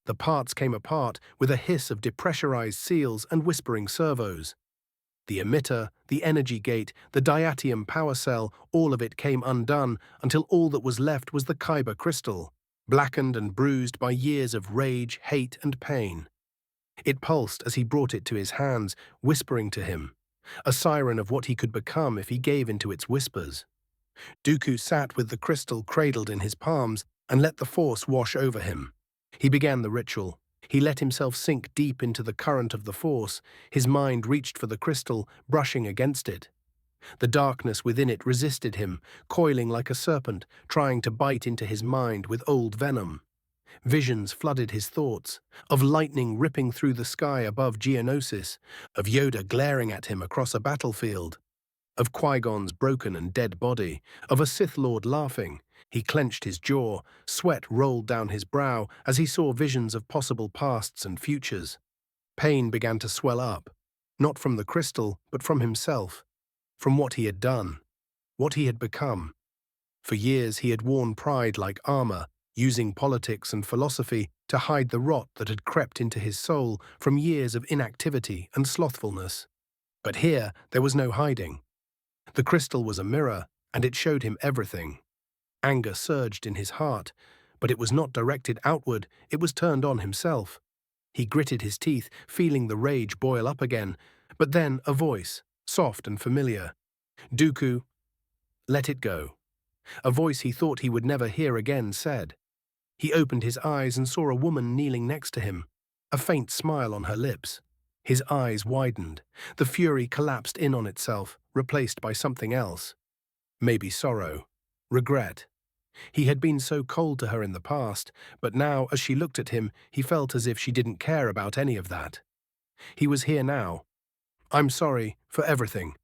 The parts came apart with a hiss of depressurized seals and whispering servos. The emitter, the energy gate, the diatium power cell, all of it came undone until all that was left was the kyber crystal, blackened and bruised by years of rage, hate, and pain. It pulsed as he brought it to his hands, whispering to him, a siren of what he could become if he gave into its whispers. Dooku sat with the crystal cradled in his palms and let the force wash over him. He began the ritual. He let himself sink deep into the current of the force. His mind reached for the crystal, brushing against it. The darkness within it resisted him, coiling like a serpent, trying to bite into his mind with old venom. Visions flooded his thoughts, of lightning ripping through the sky above Geonosis, of Yoda glaring at him across a battlefield, of Qui-Gon's broken and dead body, of a Sith Lord laughing. He clenched his jaw, sweat rolled down his brow as he saw visions of possible pasts and futures. Pain began to swell up, not from the crystal, but from himself, from what he had done, what he had become. For years he had worn pride like armor, using politics and philosophy to hide the rot that had crept into his soul from years of inactivity and slothfulness. But here there was no hiding. The crystal was a mirror, and it showed him everything. Anger surged in his heart, but it was not directed outward, it was turned on himself. He gritted his teeth, feeling the rage boil up again, but then a voice, soft and familiar. Dooku, let it go. A voice he thought he would never hear again said. He opened his eyes and saw a woman kneeling next to him, a faint smile on her lips. His eyes widened. The fury collapsed in on itself, replaced by something else. Maybe sorrow, regret. He had been so cold to her in the past, but now, as she looked at him, he felt as if she didn't care about any of that. He was here now. I'm sorry for everything,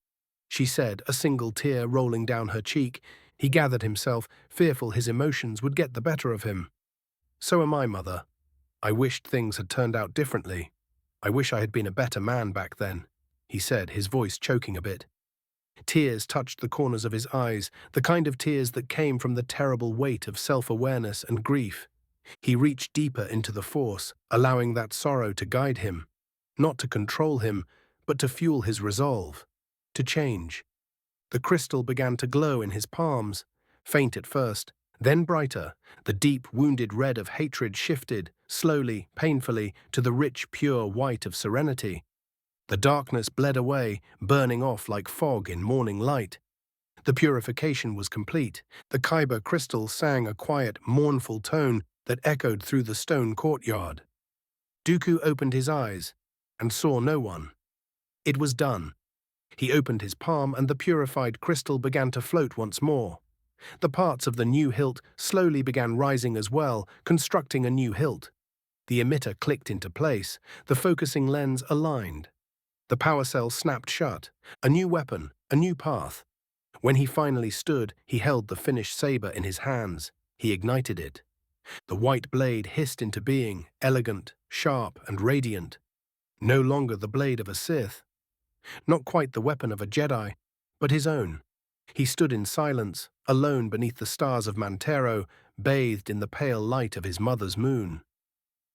she said, a single tear rolling down her cheek. He gathered himself, fearful his emotions would get the better of him. So am I, Mother. I wished things had turned out differently. I wish I had been a better man back then, he said, his voice choking a bit. Tears touched the corners of his eyes, the kind of tears that came from the terrible weight of self-awareness and grief. He reached deeper into the force, allowing that sorrow to guide him, not to control him, but to fuel his resolve, to change. The crystal began to glow in his palms, faint at first, Then brighter, the deep, wounded red of hatred shifted, slowly, painfully, to the rich, pure white of serenity. The darkness bled away, burning off like fog in morning light. The purification was complete. The Kyber crystal sang a quiet, mournful tone that echoed through the stone courtyard. Dooku opened his eyes and saw no one. It was done. He opened his palm and the purified crystal began to float once more. The parts of the new hilt slowly began rising as well, constructing a new hilt. The emitter clicked into place, the focusing lens aligned. The power cell snapped shut. A new weapon, a new path. When he finally stood, he held the finished saber in his hands. He ignited it. The white blade hissed into being, elegant, sharp, and radiant. No longer the blade of a Sith. Not quite the weapon of a Jedi, but his own. He stood in silence, alone beneath the stars of Mantero, bathed in the pale light of his mother's moon.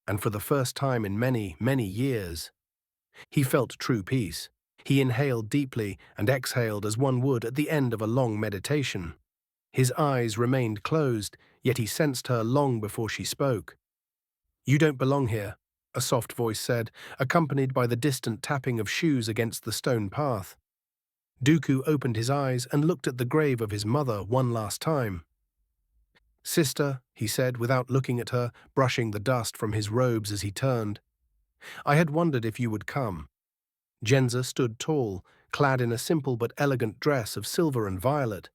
And for the first time in many, many years, he felt true peace. He inhaled deeply and exhaled as one would at the end of a long meditation. His eyes remained closed, yet he sensed her long before she spoke. "You don't belong here," a soft voice said, accompanied by the distant tapping of shoes against the stone path. Dooku opened his eyes and looked at the grave of his mother one last time. "Sister," he said without looking at her, brushing the dust from his robes as he turned. "I had wondered if you would come." Genza stood tall, clad in a simple but elegant dress of silver and violet.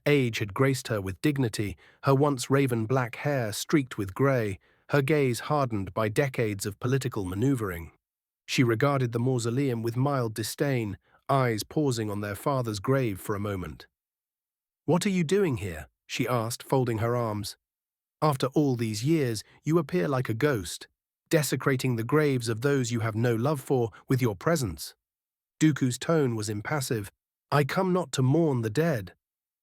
Age had graced her with dignity, her once raven black hair streaked with grey, her gaze hardened by decades of political maneuvering. She regarded the mausoleum with mild disdain, eyes pausing on their father's grave for a moment. "What are you doing here?" she asked, folding her arms. "After all these years, you appear like a ghost, desecrating the graves of those you have no love for with your presence." Dooku's tone was impassive. "I come not to mourn the dead.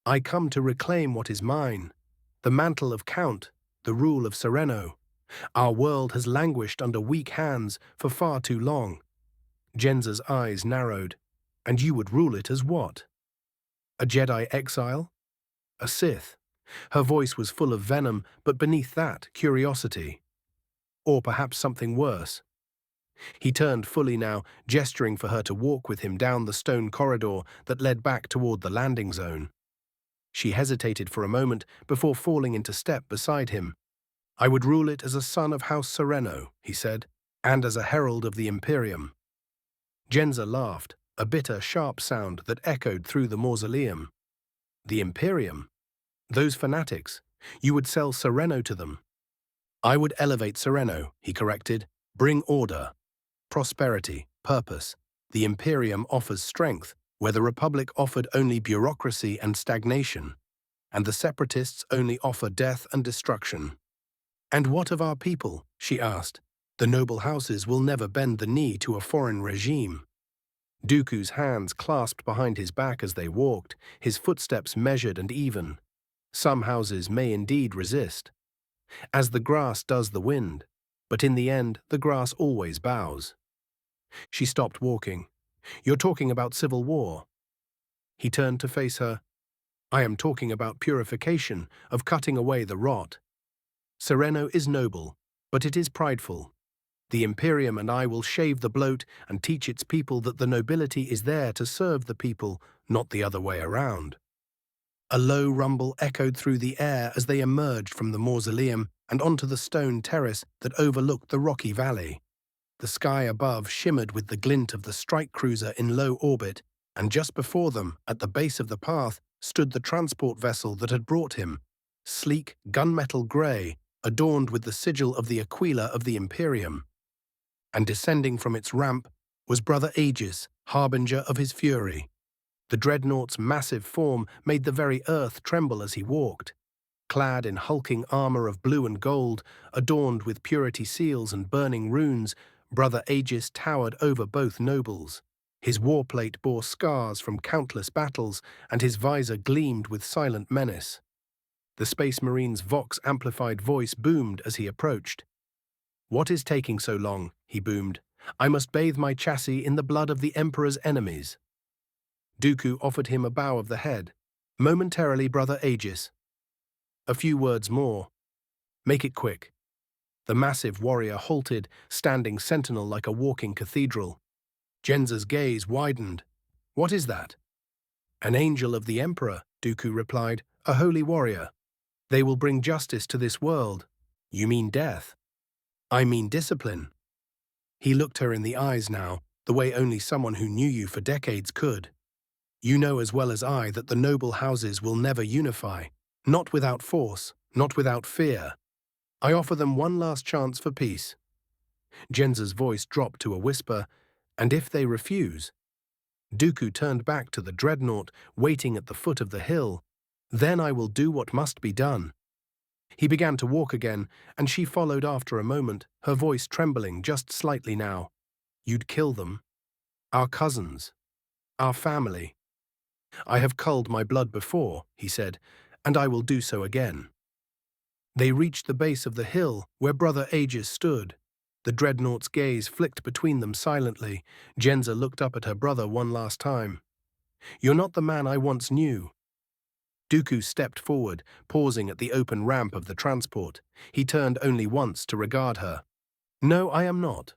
I come to reclaim what is mine. The mantle of Count, the rule of Sereno. Our world has languished under weak hands for far too long." Genza's eyes narrowed. "And you would rule it as what? A Jedi exile? A Sith?" Her voice was full of venom, but beneath that, curiosity. "Or perhaps something worse." He turned fully now, gesturing for her to walk with him down the stone corridor that led back toward the landing zone. She hesitated for a moment before falling into step beside him. "I would rule it as a son of House Sereno," he said, "and as a herald of the Imperium." Genza laughed, a bitter, sharp sound that echoed through the mausoleum. "The Imperium? Those fanatics? You would sell Sereno to them?" "I would elevate Sereno," he corrected. "Bring order, prosperity, purpose. The Imperium offers strength, where the Republic offered only bureaucracy and stagnation, and the Separatists only offer death and destruction." "And what of our people?" she asked. "The noble houses will never bend the knee to a foreign regime." Dooku's hands clasped behind his back as they walked, his footsteps measured and even. Some houses may indeed resist, as the grass does the wind, but in the end the grass always bows. She stopped walking. "You're talking about civil war." He turned to face her. "I am talking about purification, of cutting away the rot. Sereno is noble, but it is prideful. The Imperium and I will shave the bloat and teach its people that the nobility is there to serve the people, not the other way around." A low rumble echoed through the air as they emerged from the mausoleum and onto the stone terrace that overlooked the rocky valley. The sky above shimmered with the glint of the strike cruiser in low orbit, and just before them, at the base of the path, stood the transport vessel that had brought him, sleek, gunmetal grey, adorned with the sigil of the Aquila of the Imperium. And descending from its ramp was Brother Aegis, harbinger of his fury. The dreadnought's massive form made the very earth tremble as he walked. Clad in hulking armor of blue and gold, adorned with purity seals and burning runes, Brother Aegis towered over both nobles. His warplate bore scars from countless battles, and his visor gleamed with silent menace. The Space Marine's Vox-amplified voice boomed as he approached. "What is taking so long?" he boomed. "I must bathe my chassis in the blood of the Emperor's enemies." Dooku offered him a bow of the head. "Momentarily, Brother Aegis." A few words more. Make it quick. The massive warrior halted, standing sentinel like a walking cathedral. Genza's gaze widened. What is that? An angel of the Emperor, Dooku replied, a holy warrior. They will bring justice to this world. You mean death? I mean discipline. He looked her in the eyes now, the way only someone who knew you for decades could. You know as well as I that the noble houses will never unify, not without force, not without fear. I offer them one last chance for peace. Genza's voice dropped to a whisper, and if they refuse? Dooku turned back to the dreadnought, waiting at the foot of the hill. Then I will do what must be done. He began to walk again, and she followed after a moment, her voice trembling just slightly now. You'd kill them. Our cousins. Our family. I have culled my blood before, he said, and I will do so again. They reached the base of the hill where Brother Aegis stood. The dreadnought's gaze flicked between them silently. Genza looked up at her brother one last time. You're not the man I once knew. Dooku stepped forward, pausing at the open ramp of the transport. He turned only once to regard her. No, I am not.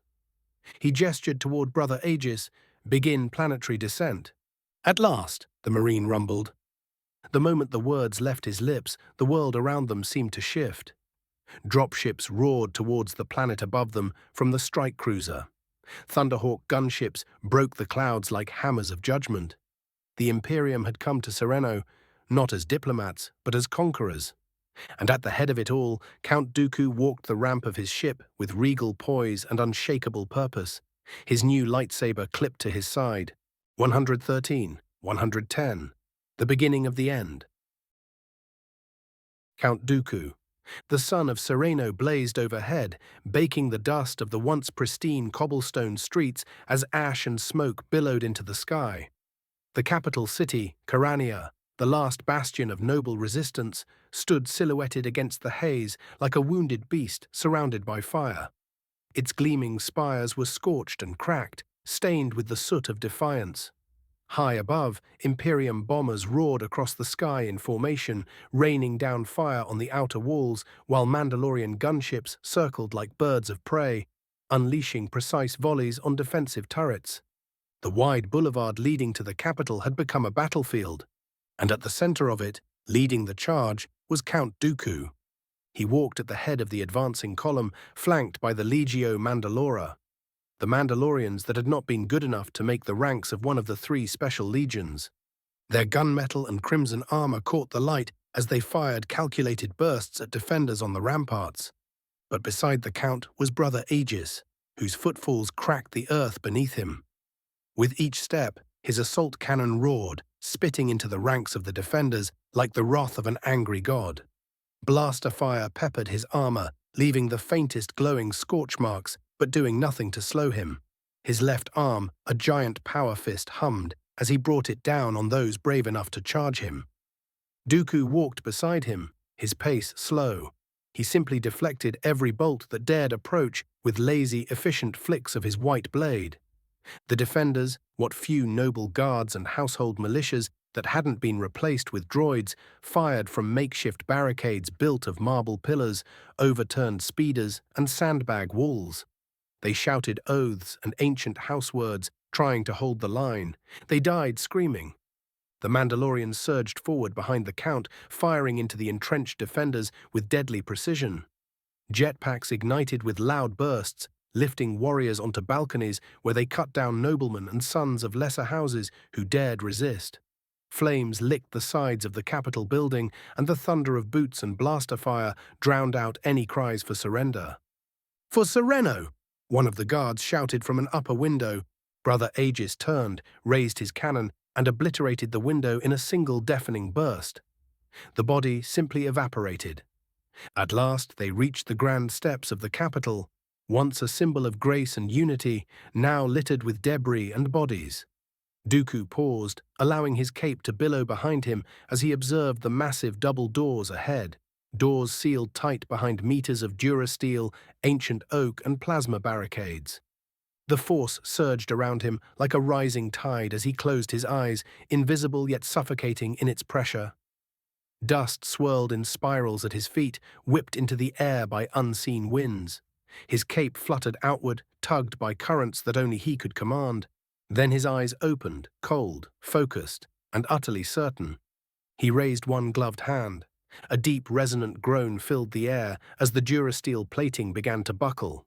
He gestured toward Brother Aegis. Begin planetary descent. At last, the Marine rumbled. The moment the words left his lips, the world around them seemed to shift. Dropships roared towards the planet above them from the strike cruiser. Thunderhawk gunships broke the clouds like hammers of judgment. The Imperium had come to Sereno, not as diplomats, but as conquerors. And at the head of it all, Count Dooku walked the ramp of his ship with regal poise and unshakable purpose, his new lightsaber clipped to his side. 113, 110, the beginning of the end. Count Dooku. The sun of Sereno blazed overhead, baking the dust of the once pristine cobblestone streets as ash and smoke billowed into the sky. The capital city, Karania, the last bastion of noble resistance, stood silhouetted against the haze like a wounded beast surrounded by fire. Its gleaming spires were scorched and cracked, stained with the soot of defiance. High above, Imperium bombers roared across the sky in formation, raining down fire on the outer walls, while Mandalorian gunships circled like birds of prey, unleashing precise volleys on defensive turrets. The wide boulevard leading to the capital had become a battlefield, and at the center of it, leading the charge, was Count Dooku. He walked at the head of the advancing column, flanked by the Legio Mandalora, the Mandalorians that had not been good enough to make the ranks of one of the 3 special legions. Their gunmetal and crimson armor caught the light as they fired calculated bursts at defenders on the ramparts. But beside the Count was Brother Aegis, whose footfalls cracked the earth beneath him. With each step, his assault cannon roared, spitting into the ranks of the defenders like the wrath of an angry god. Blaster fire peppered his armor, leaving the faintest glowing scorch marks, but doing nothing to slow him. His left arm, a giant power fist, hummed as he brought it down on those brave enough to charge him. Dooku walked beside him, his pace slow. He simply deflected every bolt that dared approach with lazy, efficient flicks of his white blade. The defenders, what few noble guards and household militias that hadn't been replaced with droids, fired from makeshift barricades built of marble pillars, overturned speeders, and sandbag walls. They shouted oaths and ancient house words, trying to hold the line. They died screaming. The Mandalorians surged forward behind the Count, firing into the entrenched defenders with deadly precision. Jetpacks ignited with loud bursts, lifting warriors onto balconies where they cut down noblemen and sons of lesser houses who dared resist. Flames licked the sides of the Capitol building, and the thunder of boots and blaster fire drowned out any cries for surrender. "For Sereno!" one of the guards shouted from an upper window. Brother Aegis turned, raised his cannon, and obliterated the window in a single deafening burst. The body simply evaporated. At last they reached the grand steps of the Capitol, once a symbol of grace and unity, now littered with debris and bodies. Dooku paused, allowing his cape to billow behind him as he observed the massive double doors ahead, doors sealed tight behind meters of durasteel, ancient oak, and plasma barricades. The force surged around him like a rising tide as he closed his eyes, invisible yet suffocating in its pressure. Dust swirled in spirals at his feet, whipped into the air by unseen winds. His cape fluttered outward, tugged by currents that only he could command. Then his eyes opened, cold, focused, and utterly certain. He raised one gloved hand. A deep, resonant groan filled the air as the durasteel plating began to buckle.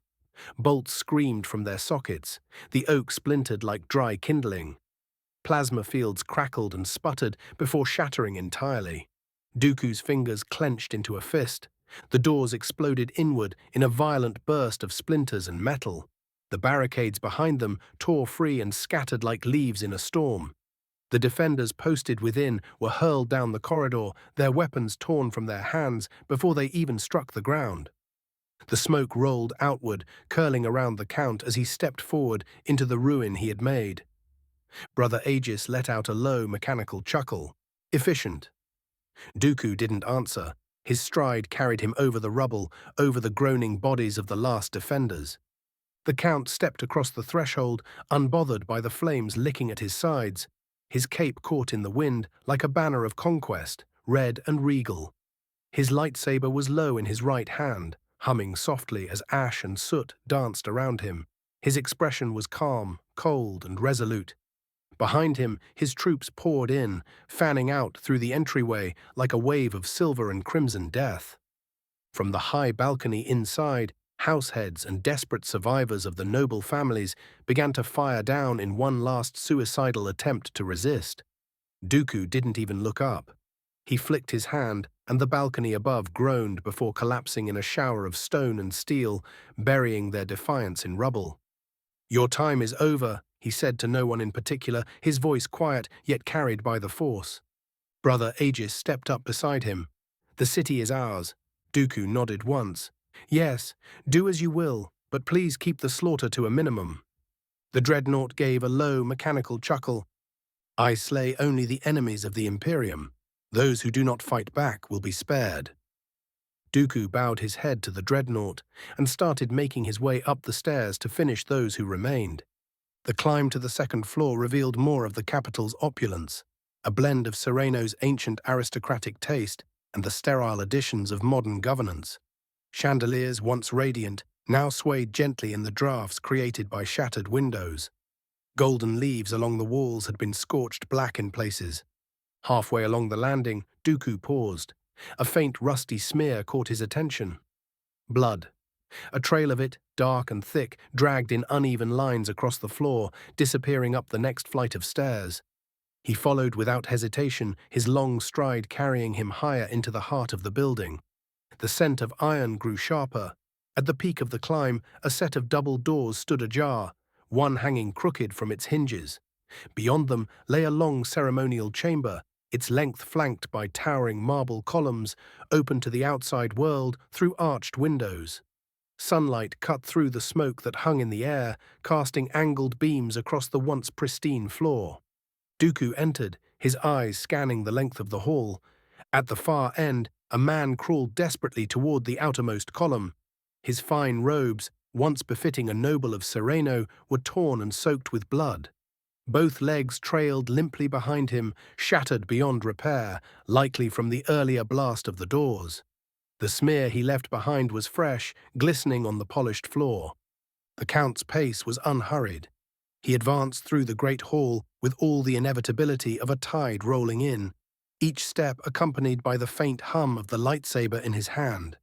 Bolts screamed from their sockets. The oak splintered like dry kindling. Plasma fields crackled and sputtered before shattering entirely. Dooku's fingers clenched into a fist. The doors exploded inward in a violent burst of splinters and metal. The barricades behind them tore free and scattered like leaves in a storm. The defenders posted within were hurled down the corridor, their weapons torn from their hands before they even struck the ground. The smoke rolled outward, curling around the Count as he stepped forward into the ruin he had made. Brother Aegis let out a low, mechanical chuckle. Efficient. Dooku didn't answer. His stride carried him over the rubble, over the groaning bodies of the last defenders. The Count stepped across the threshold, unbothered by the flames licking at his sides. His cape caught in the wind like a banner of conquest, red and regal. His lightsaber was low in his right hand, humming softly as ash and soot danced around him. His expression was calm, cold, and resolute. Behind him, his troops poured in, fanning out through the entryway like a wave of silver and crimson death. From the high balcony inside, househeads and desperate survivors of the noble families began to fire down in one last suicidal attempt to resist. Dooku didn't even look up. He flicked his hand, and the balcony above groaned before collapsing in a shower of stone and steel, burying their defiance in rubble. "Your time is over," he said to no one in particular, his voice quiet yet carried by the Force. Brother Aegis stepped up beside him. "The city is ours." Dooku nodded once. "Yes, do as you will, but please keep the slaughter to a minimum." The dreadnought gave a low, mechanical chuckle. "I slay only the enemies of the Imperium. Those who do not fight back will be spared." Dooku bowed his head to the dreadnought and started making his way up the stairs to finish those who remained. The climb to the second floor revealed more of the capital's opulence, a blend of Sereno's ancient aristocratic taste and the sterile additions of modern governance. Chandeliers, once radiant, now swayed gently in the drafts created by shattered windows. Golden leaves along the walls had been scorched black in places. Halfway along the landing, Dooku paused. A faint rusty smear caught his attention. Blood. A trail of it, dark and thick, dragged in uneven lines across the floor, disappearing up the next flight of stairs. He followed without hesitation, his long stride carrying him higher into the heart of the building. The scent of iron grew sharper. At the peak of the climb, a set of double doors stood ajar, one hanging crooked from its hinges. Beyond them lay a long ceremonial chamber, its length flanked by towering marble columns, open to the outside world through arched windows. Sunlight cut through the smoke that hung in the air, casting angled beams across the once pristine floor. Dooku entered, his eyes scanning the length of the hall. At the far end, a man crawled desperately toward the outermost column. His fine robes, once befitting a noble of Sereno, were torn and soaked with blood. Both legs trailed limply behind him, shattered beyond repair, likely from the earlier blast of the doors. The smear he left behind was fresh, glistening on the polished floor. The Count's pace was unhurried. He advanced through the great hall with all the inevitability of a tide rolling in, each step accompanied by the faint hum of the lightsaber in his hand.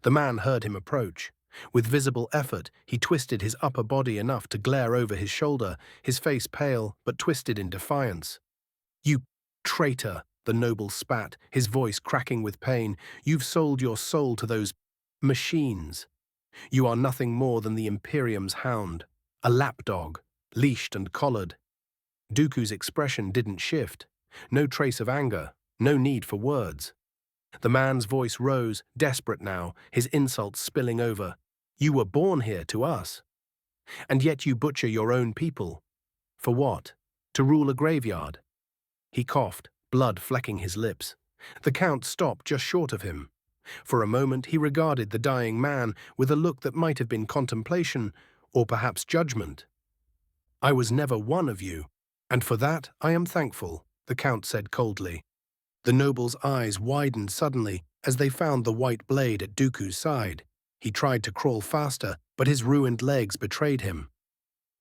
The man heard him approach. With visible effort, he twisted his upper body enough to glare over his shoulder, his face pale but twisted in defiance. "You traitor," the noble spat, his voice cracking with pain. "You've sold your soul to those machines. You are nothing more than the Imperium's hound, a lapdog, leashed and collared." Dooku's expression didn't shift. No trace of anger, no need for words. The man's voice rose, desperate now, his insults spilling over. "You were born here to us. And yet you butcher your own people. For what? To rule a graveyard?" He coughed, blood flecking his lips. The Count stopped just short of him. For a moment he regarded the dying man with a look that might have been contemplation, or perhaps judgment. "I was never one of you, and for that I am thankful," the Count said coldly. The noble's eyes widened suddenly as they found the white blade at Dooku's side. He tried to crawl faster, but his ruined legs betrayed him.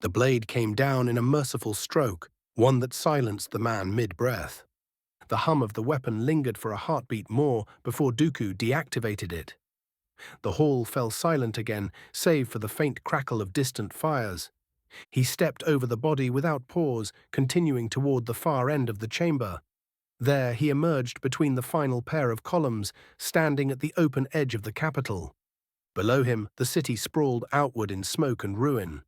The blade came down in a merciful stroke, one that silenced the man mid-breath. The hum of the weapon lingered for a heartbeat more before Dooku deactivated it. The hall fell silent again, save for the faint crackle of distant fires. He stepped over the body without pause, continuing toward the far end of the chamber. There he emerged between the final pair of columns, standing at the open edge of the capital. Below him, the city sprawled outward in smoke and ruin.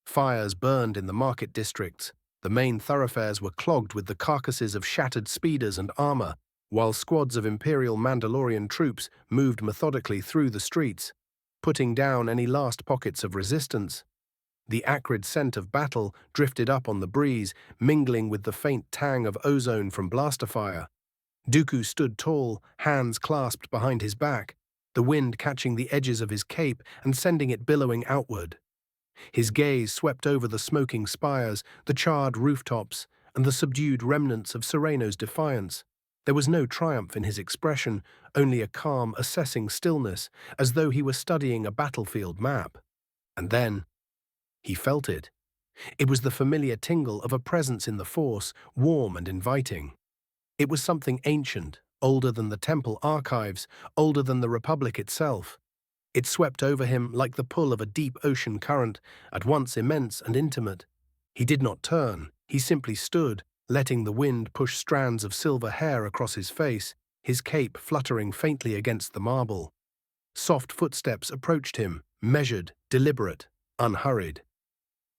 Fires burned in the market districts. The main thoroughfares were clogged with the carcasses of shattered speeders and armor, while squads of Imperial Mandalorian troops moved methodically through the streets, putting down any last pockets of resistance. The acrid scent of battle drifted up on the breeze, mingling with the faint tang of ozone from blaster fire. Dooku stood tall, hands clasped behind his back, the wind catching the edges of his cape and sending it billowing outward. His gaze swept over the smoking spires, the charred rooftops, and the subdued remnants of Sereno's defiance. There was no triumph in his expression, only a calm, assessing stillness, as though he were studying a battlefield map. And then he felt it. It was the familiar tingle of a presence in the Force, warm and inviting. It was something ancient, older than the Temple archives, older than the Republic itself. It swept over him like the pull of a deep ocean current, at once immense and intimate. He did not turn, he simply stood, letting the wind push strands of silver hair across his face, his cape fluttering faintly against the marble. Soft footsteps approached him, measured, deliberate, unhurried.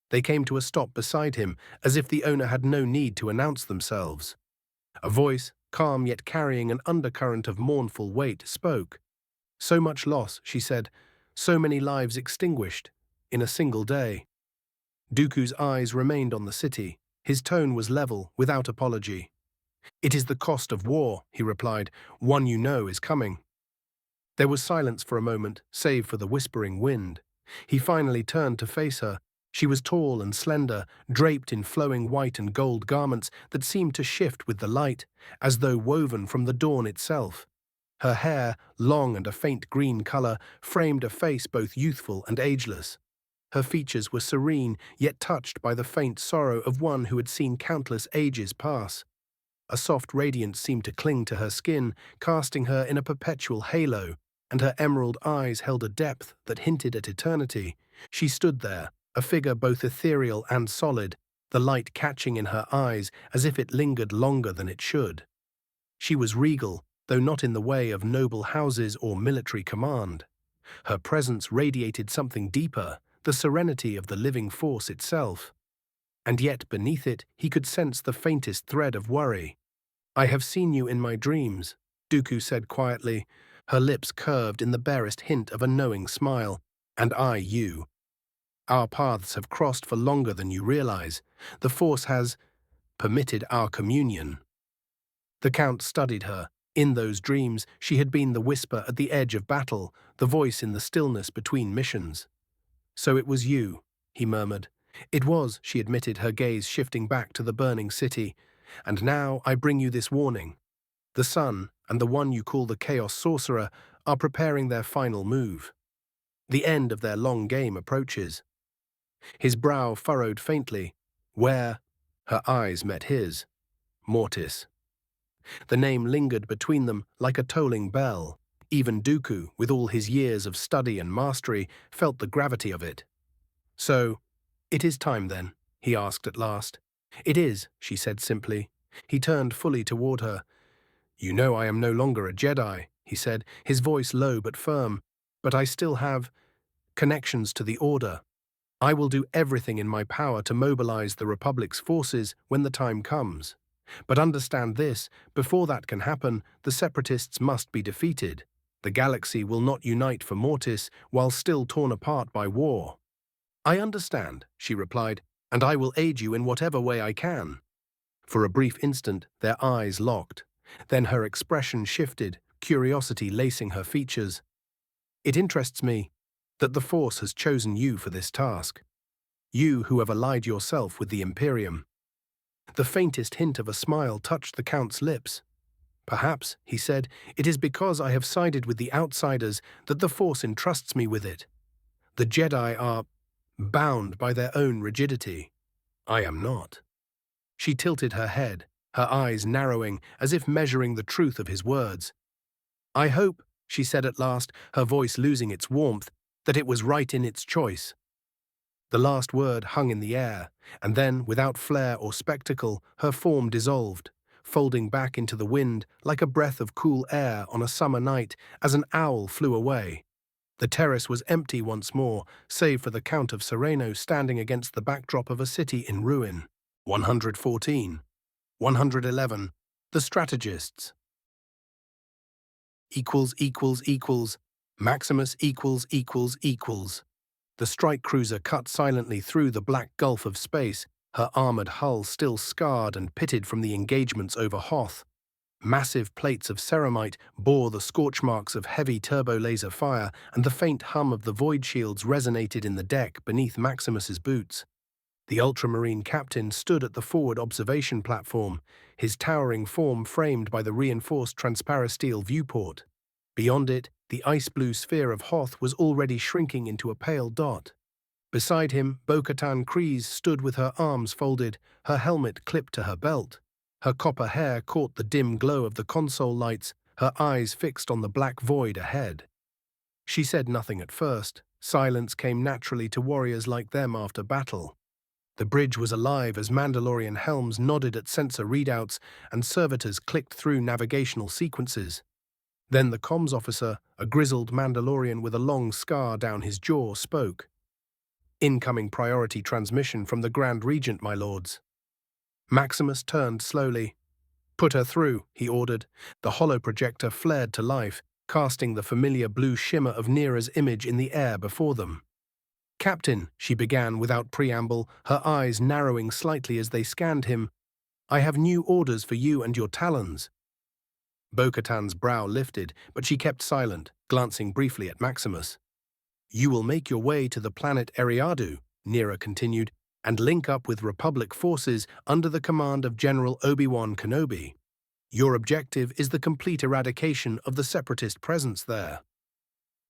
They came to a stop beside him, as if the owner had no need to announce themselves. A voice, calm yet carrying an undercurrent of mournful weight, spoke. "So much loss," she said, "so many lives extinguished, in a single day." Dooku's eyes remained on the city. His tone was level, without apology. "It is the cost of war," he replied. "One you know is coming." There was silence for a moment, save for the whispering wind. He finally turned to face her. She was tall and slender, draped in flowing white and gold garments that seemed to shift with the light, as though woven from the dawn itself. Her hair, long and a faint green color, framed a face both youthful and ageless. Her features were serene, yet touched by the faint sorrow of one who had seen countless ages pass. A soft radiance seemed to cling to her skin, casting her in a perpetual halo, and her emerald eyes held a depth that hinted at eternity. She stood there, a figure both ethereal and solid, the light catching in her eyes as if it lingered longer than it should. She was regal, though not in the way of noble houses or military command. Her presence radiated something deeper, the serenity of the living force itself. And yet beneath it he could sense the faintest thread of worry. "I have seen you in my dreams," Dooku said quietly, her lips curved in the barest hint of a knowing smile. "And I you. Our paths have crossed for longer than you realize. The Force has permitted our communion." The Count studied her. In those dreams, she had been the whisper at the edge of battle, the voice in the stillness between missions. "So it was you," he murmured. "It was," she admitted, her gaze shifting back to the burning city. "And now I bring you this warning. The Sun, and the one you call the Chaos Sorcerer, are preparing their final move. The end of their long game approaches." His brow furrowed faintly. "Where?" Her eyes met his. "Mortis." The name lingered between them like a tolling bell. Even Dooku, with all his years of study and mastery, felt the gravity of it. "So, it is time then?" he asked at last. "It is," she said simply. He turned fully toward her. "You know I am no longer a Jedi," he said, his voice low but firm. "But I still have connections to the Order. I will do everything in my power to mobilize the Republic's forces when the time comes. But understand this, before that can happen, the Separatists must be defeated. The galaxy will not unite for Mortis while still torn apart by war." "I understand," she replied, "and I will aid you in whatever way I can." For a brief instant, their eyes locked. Then her expression shifted, curiosity lacing her features. "It interests me that the Force has chosen you for this task. You who have allied yourself with the Imperium." The faintest hint of a smile touched the Count's lips. Perhaps, he said, it is because I have sided with the outsiders that the Force entrusts me with it. The Jedi are bound by their own rigidity. I am not. She tilted her head, her eyes narrowing as if measuring the truth of his words. I hope, she said at last, her voice losing its warmth, that it was right in its choice. The last word hung in the air, and then, without flair or spectacle, her form dissolved, folding back into the wind like a breath of cool air on a summer night as an owl flew away. The terrace was empty once more, save for the Count of Sereno standing against the backdrop of a city in ruin. 114. 111. The strategists. == Maximus == The strike cruiser cut silently through the black gulf of space, her armored hull still scarred and pitted from the engagements over Hoth. Massive plates of ceramite bore the scorch marks of heavy turbo-laser fire, and the faint hum of the void shields resonated in the deck beneath Maximus's boots. The Ultramarine captain stood at the forward observation platform, his towering form framed by the reinforced transparasteel viewport. Beyond it, the ice-blue sphere of Hoth was already shrinking into a pale dot. Beside him, Bo-Katan Kryze stood with her arms folded, her helmet clipped to her belt. Her copper hair caught the dim glow of the console lights, her eyes fixed on the black void ahead. She said nothing at first. Silence came naturally to warriors like them after battle. The bridge was alive as Mandalorian helms nodded at sensor readouts and servitors clicked through navigational sequences. Then the comms officer, a grizzled Mandalorian with a long scar down his jaw, spoke. Incoming priority transmission from the Grand Regent, my lords. Maximus turned slowly. Put her through, he ordered. The holoprojector flared to life, casting the familiar blue shimmer of Nera's image in the air before them. Captain, she began without preamble, her eyes narrowing slightly as they scanned him. I have new orders for you and your talons. Bo-Katan's brow lifted, but she kept silent, glancing briefly at Maximus. You will make your way to the planet Eriadu, Nera continued, and link up with Republic forces under the command of General Obi-Wan Kenobi. Your objective is the complete eradication of the Separatist presence there.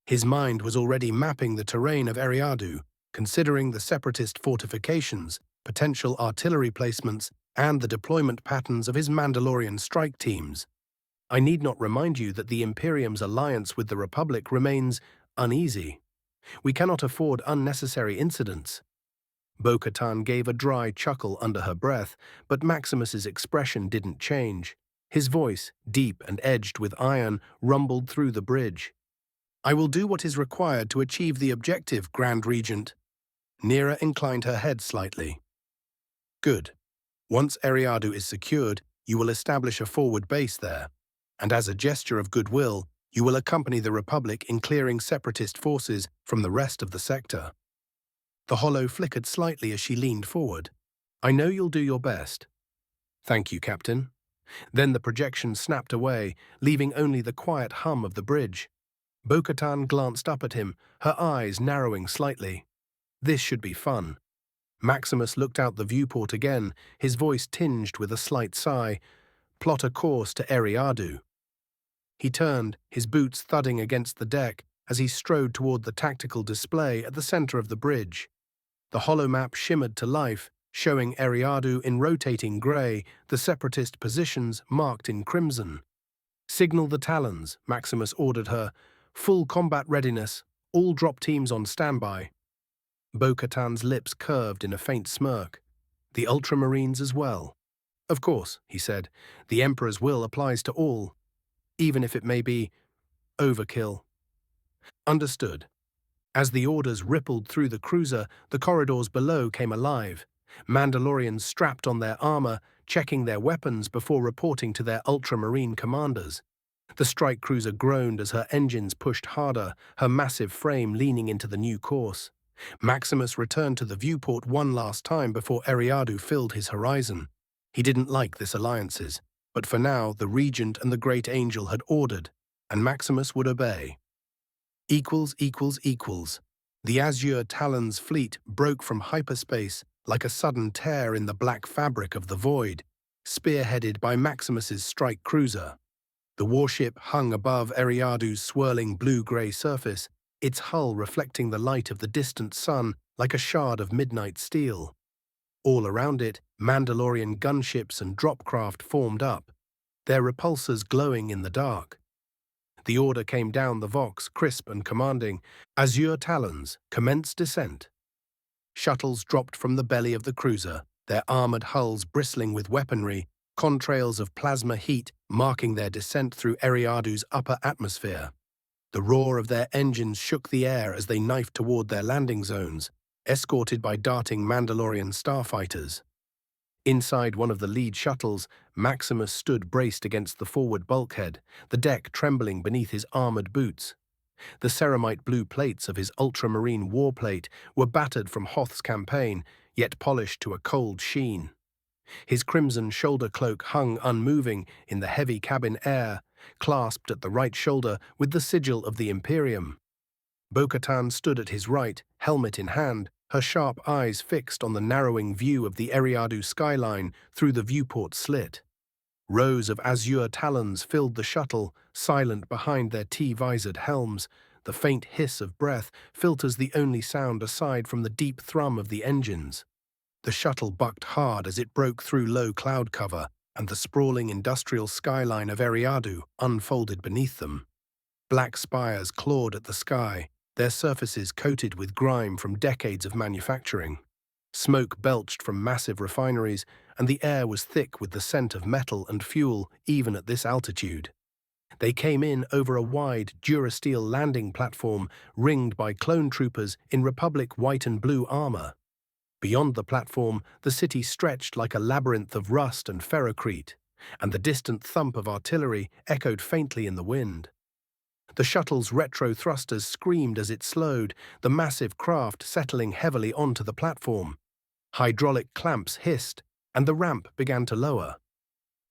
His mind was already mapping the terrain of Eriadu, considering the Separatist fortifications, potential artillery placements, and the deployment patterns of his Mandalorian strike teams. I need not remind you that the Imperium's alliance with the Republic remains uneasy. We cannot afford unnecessary incidents. Bo-Katan gave a dry chuckle under her breath, but Maximus's expression didn't change. His voice, deep and edged with iron, rumbled through the bridge. I will do what is required to achieve the objective, Grand Regent. Nera inclined her head slightly. Good. Once Eriadu is secured, you will establish a forward base there. And as a gesture of goodwill, you will accompany the Republic in clearing Separatist forces from the rest of the sector. The holo flickered slightly as she leaned forward. I know you'll do your best. Thank you, Captain. Then the projection snapped away, leaving only the quiet hum of the bridge. Bo-Katan glanced up at him, her eyes narrowing slightly. This should be fun. Maximus looked out the viewport again, his voice tinged with a slight sigh. Plot a course to Eriadu. He turned, his boots thudding against the deck, as he strode toward the tactical display at the center of the bridge. The holomap shimmered to life, showing Eriadu in rotating grey, the Separatist positions marked in crimson. Signal the talons, Maximus ordered her. Full combat readiness, all drop teams on standby. Bo-Katan's lips curved in a faint smirk. The Ultramarines as well. Of course, he said, the Emperor's will applies to all, even if it may be overkill. Understood. As the orders rippled through the cruiser, the corridors below came alive. Mandalorians strapped on their armor, checking their weapons before reporting to their Ultramarine commanders. The strike cruiser groaned as her engines pushed harder, her massive frame leaning into the new course. Maximus returned to the viewport one last time before Eriadu filled his horizon. He didn't like this alliances, but for now the Regent and the Great Angel had ordered, and Maximus would obey. The Azure Talon's fleet broke from hyperspace like a sudden tear in the black fabric of the void, spearheaded by Maximus's strike cruiser. The warship hung above Eriadu's swirling blue-grey surface, its hull reflecting the light of the distant sun like a shard of midnight steel. All around it, Mandalorian gunships and dropcraft formed up, their repulsors glowing in the dark. The order came down the Vox, crisp and commanding. Azure Talons, commence descent. Shuttles dropped from the belly of the cruiser, their armored hulls bristling with weaponry, contrails of plasma heat marking their descent through Eriadu's upper atmosphere. The roar of their engines shook the air as they knifed toward their landing zones, escorted by darting Mandalorian starfighters. Inside one of the lead shuttles, Maximus stood braced against the forward bulkhead, the deck trembling beneath his armored boots. The ceramite blue plates of his ultramarine warplate were battered from Hoth's campaign, yet polished to a cold sheen. His crimson shoulder cloak hung unmoving in the heavy cabin air, clasped at the right shoulder with the sigil of the Imperium. Bo-Katan stood at his right, helmet in hand, her sharp eyes fixed on the narrowing view of the Eriadu skyline through the viewport slit. Rows of azure talons filled the shuttle, silent behind their T-visored helms. The faint hiss of breath filters the only sound aside from the deep thrum of the engines. The shuttle bucked hard as it broke through low cloud cover, and the sprawling industrial skyline of Eriadu unfolded beneath them. Black spires clawed at the sky, their surfaces coated with grime from decades of manufacturing. Smoke belched from massive refineries, and the air was thick with the scent of metal and fuel even at this altitude. They came in over a wide Durasteel landing platform ringed by clone troopers in Republic white and blue armor. Beyond the platform, the city stretched like a labyrinth of rust and ferrocrete, and the distant thump of artillery echoed faintly in the wind. The shuttle's retro thrusters screamed as it slowed, the massive craft settling heavily onto the platform. Hydraulic clamps hissed, and the ramp began to lower.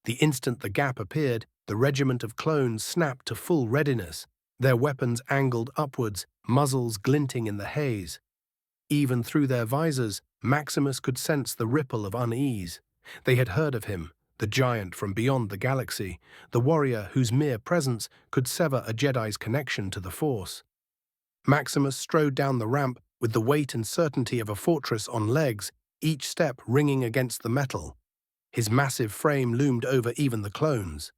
The instant the gap appeared, the regiment of clones snapped to full readiness, their weapons angled upwards, muzzles glinting in the haze. Even through their visors, Maximus could sense the ripple of unease. They had heard of him, the giant from beyond the galaxy, the warrior whose mere presence could sever a Jedi's connection to the Force. Maximus strode down the ramp with the weight and certainty of a fortress on legs, each step ringing against the metal. His massive frame loomed over even the clones.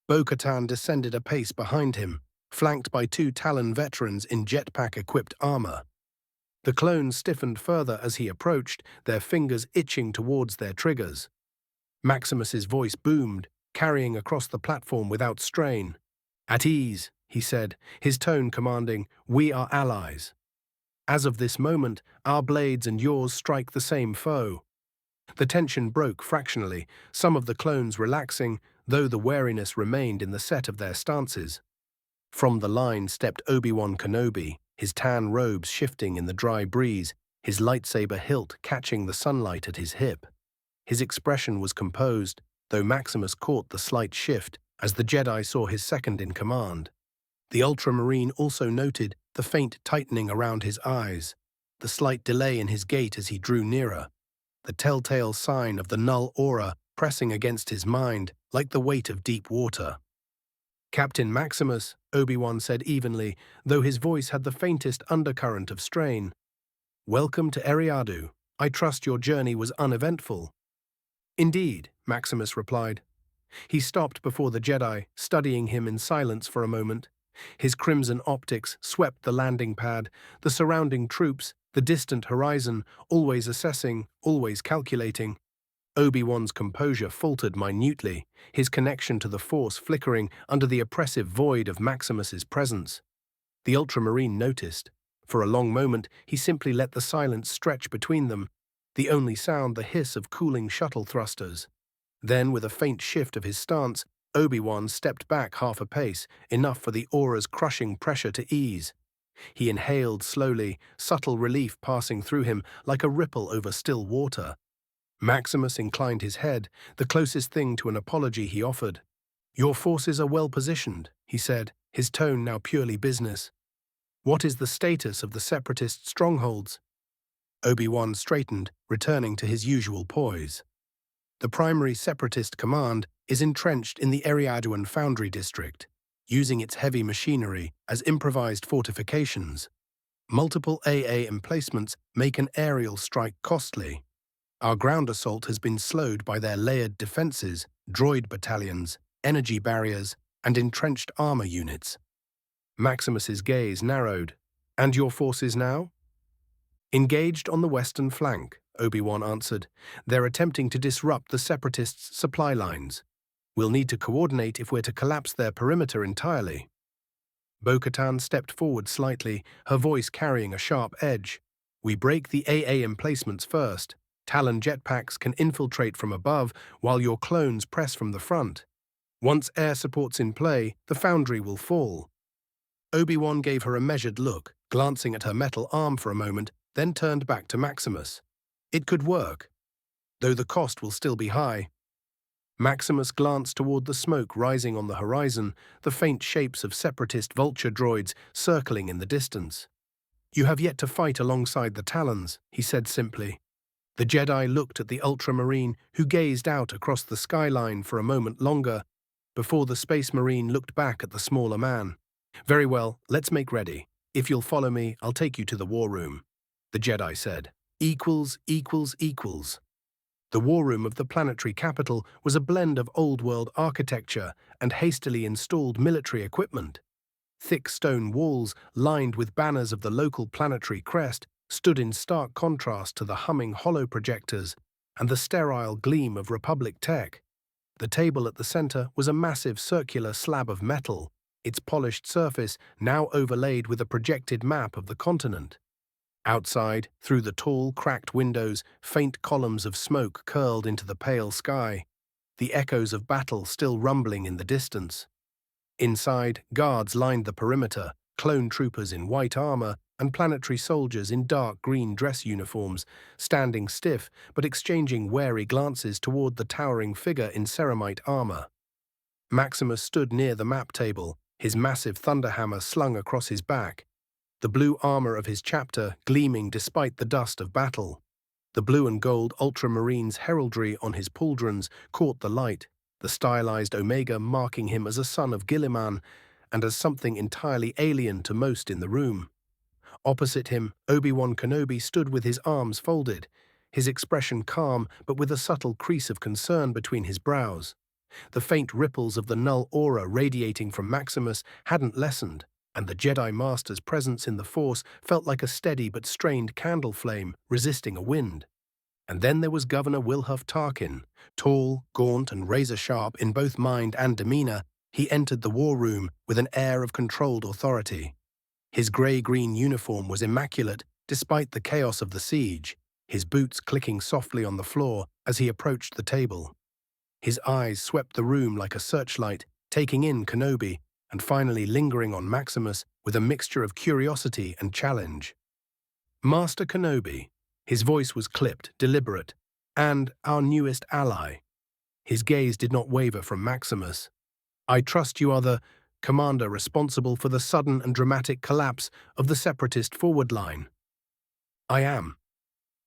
Bo-Katan descended a pace behind him, flanked by two Talon veterans in jetpack-equipped armor. The clones stiffened further as he approached, their fingers itching towards their triggers. Maximus's voice boomed, carrying across the platform without strain. "At ease," he said, his tone commanding, "We are allies. As of this moment, our blades and yours strike the same foe." The tension broke fractionally, some of the clones relaxing, though the wariness remained in the set of their stances. From the line stepped Obi-Wan Kenobi, his tan robes shifting in the dry breeze, his lightsaber hilt catching the sunlight at his hip. His expression was composed, though Maximus caught the slight shift as the Jedi saw his second-in-command. The Ultramarine also noted the faint tightening around his eyes, the slight delay in his gait as he drew nearer, the telltale sign of the null aura pressing against his mind like the weight of deep water. "Captain Maximus," Obi-Wan said evenly, though his voice had the faintest undercurrent of strain. "Welcome to Eriadu. I trust your journey was uneventful." "Indeed," Maximus replied. He stopped before the Jedi, studying him in silence for a moment. His crimson optics swept the landing pad, the surrounding troops, the distant horizon, always assessing, always calculating. Obi-Wan's composure faltered minutely, his connection to the Force flickering under the oppressive void of Maximus's presence. The Ultramarine noticed. For a long moment, he simply let the silence stretch between them, the only sound the hiss of cooling shuttle thrusters. Then, with a faint shift of his stance, Obi-Wan stepped back half a pace, enough for the aura's crushing pressure to ease. He inhaled slowly, subtle relief passing through him like a ripple over still water. Maximus inclined his head, the closest thing to an apology he offered. "Your forces are well positioned," he said, his tone now purely business. "What is the status of the separatist strongholds?" Obi-Wan straightened, returning to his usual poise. "The primary separatist command, is entrenched in the Ariaduan Foundry district, using its heavy machinery as improvised fortifications. Multiple AA emplacements make an aerial strike costly. Our ground assault has been slowed by their layered defenses, droid battalions, energy barriers, and entrenched armor units. Maximus's gaze narrowed. And your forces now? Engaged on the western flank, Obi-Wan answered. They're attempting to disrupt the Separatists' supply lines. We'll need to coordinate if we're to collapse their perimeter entirely. Bo-Katan stepped forward slightly, her voice carrying a sharp edge. We break the AA emplacements first. Talon jetpacks can infiltrate from above while your clones press from the front. Once air support's in play, the foundry will fall. Obi-Wan gave her a measured look, glancing at her metal arm for a moment, then turned back to Maximus. It could work, though the cost will still be high. Maximus glanced toward the smoke rising on the horizon, the faint shapes of separatist vulture droids circling in the distance. You have yet to fight alongside the Talons, he said simply. The Jedi looked at the Ultramarine, who gazed out across the skyline for a moment longer, before the Space Marine looked back at the smaller man. Very well, let's make ready. If you'll follow me, I'll take you to the war room, the Jedi said. Equals. The war room of the planetary capital was a blend of old-world architecture and hastily installed military equipment. Thick stone walls, lined with banners of the local planetary crest, stood in stark contrast to the humming holo projectors and the sterile gleam of Republic tech. The table at the center was a massive circular slab of metal, its polished surface now overlaid with a projected map of the continent. Outside, through the tall, cracked windows, faint columns of smoke curled into the pale sky, the echoes of battle still rumbling in the distance. Inside, guards lined the perimeter, clone troopers in white armor and planetary soldiers in dark green dress uniforms, standing stiff but exchanging wary glances toward the towering figure in ceramite armor. Maximus stood near the map table, his massive thunderhammer slung across his back, the blue armor of his chapter gleaming despite the dust of battle. The blue and gold Ultramarines' heraldry on his pauldrons caught the light, the stylized Omega marking him as a son of Gilliman and as something entirely alien to most in the room. Opposite him, Obi-Wan Kenobi stood with his arms folded, his expression calm but with a subtle crease of concern between his brows. The faint ripples of the null aura radiating from Maximus hadn't lessened, and the Jedi Master's presence in the Force felt like a steady but strained candle flame resisting a wind. And then there was Governor Wilhuff Tarkin. Tall, gaunt, and razor-sharp in both mind and demeanor, he entered the war room with an air of controlled authority. His grey-green uniform was immaculate despite the chaos of the siege, his boots clicking softly on the floor as he approached the table. His eyes swept the room like a searchlight, taking in Kenobi, and finally lingering on Maximus with a mixture of curiosity and challenge. Master Kenobi. His voice was clipped, deliberate, and our newest ally. His gaze did not waver from Maximus. I trust you are the commander responsible for the sudden and dramatic collapse of the Separatist forward line. I am.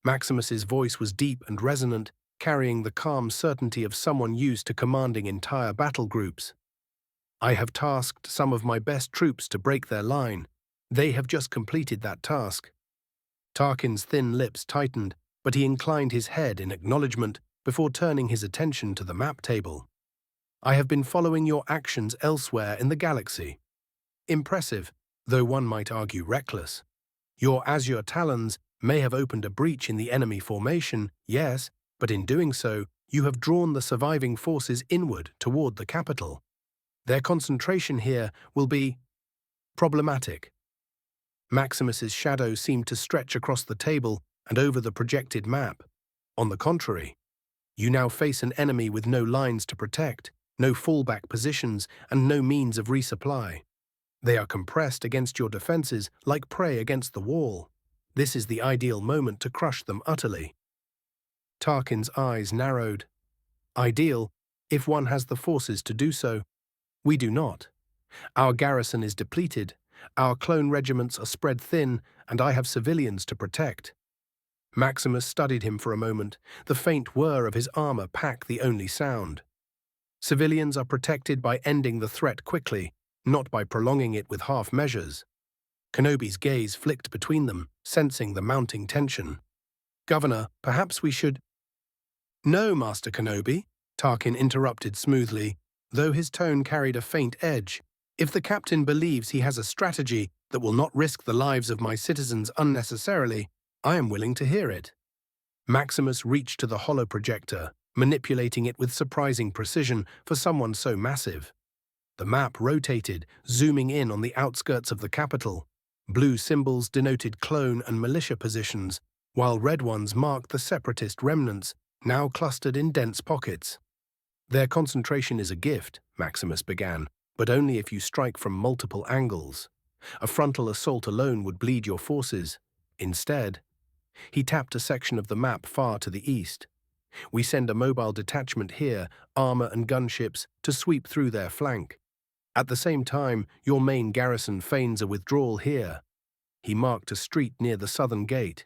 Maximus's voice was deep and resonant, carrying the calm certainty of someone used to commanding entire battle groups. I have tasked some of my best troops to break their line. They have just completed that task. Tarkin's thin lips tightened, but he inclined his head in acknowledgement before turning his attention to the map table. I have been following your actions elsewhere in the galaxy. Impressive, though one might argue reckless. Your azure talons may have opened a breach in the enemy formation, yes, but in doing so, you have drawn the surviving forces inward toward the capital. Their concentration here will be problematic. Maximus's shadow seemed to stretch across the table and over the projected map. On the contrary, you now face an enemy with no lines to protect, no fallback positions, and no means of resupply. They are compressed against your defenses like prey against the wall. This is the ideal moment to crush them utterly. Tarkin's eyes narrowed. Ideal, if one has the forces to do so. We do not. Our garrison is depleted, our clone regiments are spread thin, and I have civilians to protect. Maximus studied him for a moment, the faint whir of his armor pack the only sound. Civilians are protected by ending the threat quickly, not by prolonging it with half measures. Kenobi's gaze flicked between them, sensing the mounting tension. Governor, perhaps we should— No, Master Kenobi, Tarkin interrupted smoothly, though his tone carried a faint edge. If the captain believes he has a strategy that will not risk the lives of my citizens unnecessarily, I am willing to hear it. Maximus reached to the holoprojector, manipulating it with surprising precision for someone so massive. The map rotated, zooming in on the outskirts of the capital. Blue symbols denoted clone and militia positions, while red ones marked the separatist remnants, now clustered in dense pockets. Their concentration is a gift, Maximus began, but only if you strike from multiple angles. A frontal assault alone would bleed your forces. Instead, he tapped a section of the map far to the east. We send a mobile detachment here, armor and gunships, to sweep through their flank. At the same time, your main garrison feigns a withdrawal here. He marked a street near the southern gate.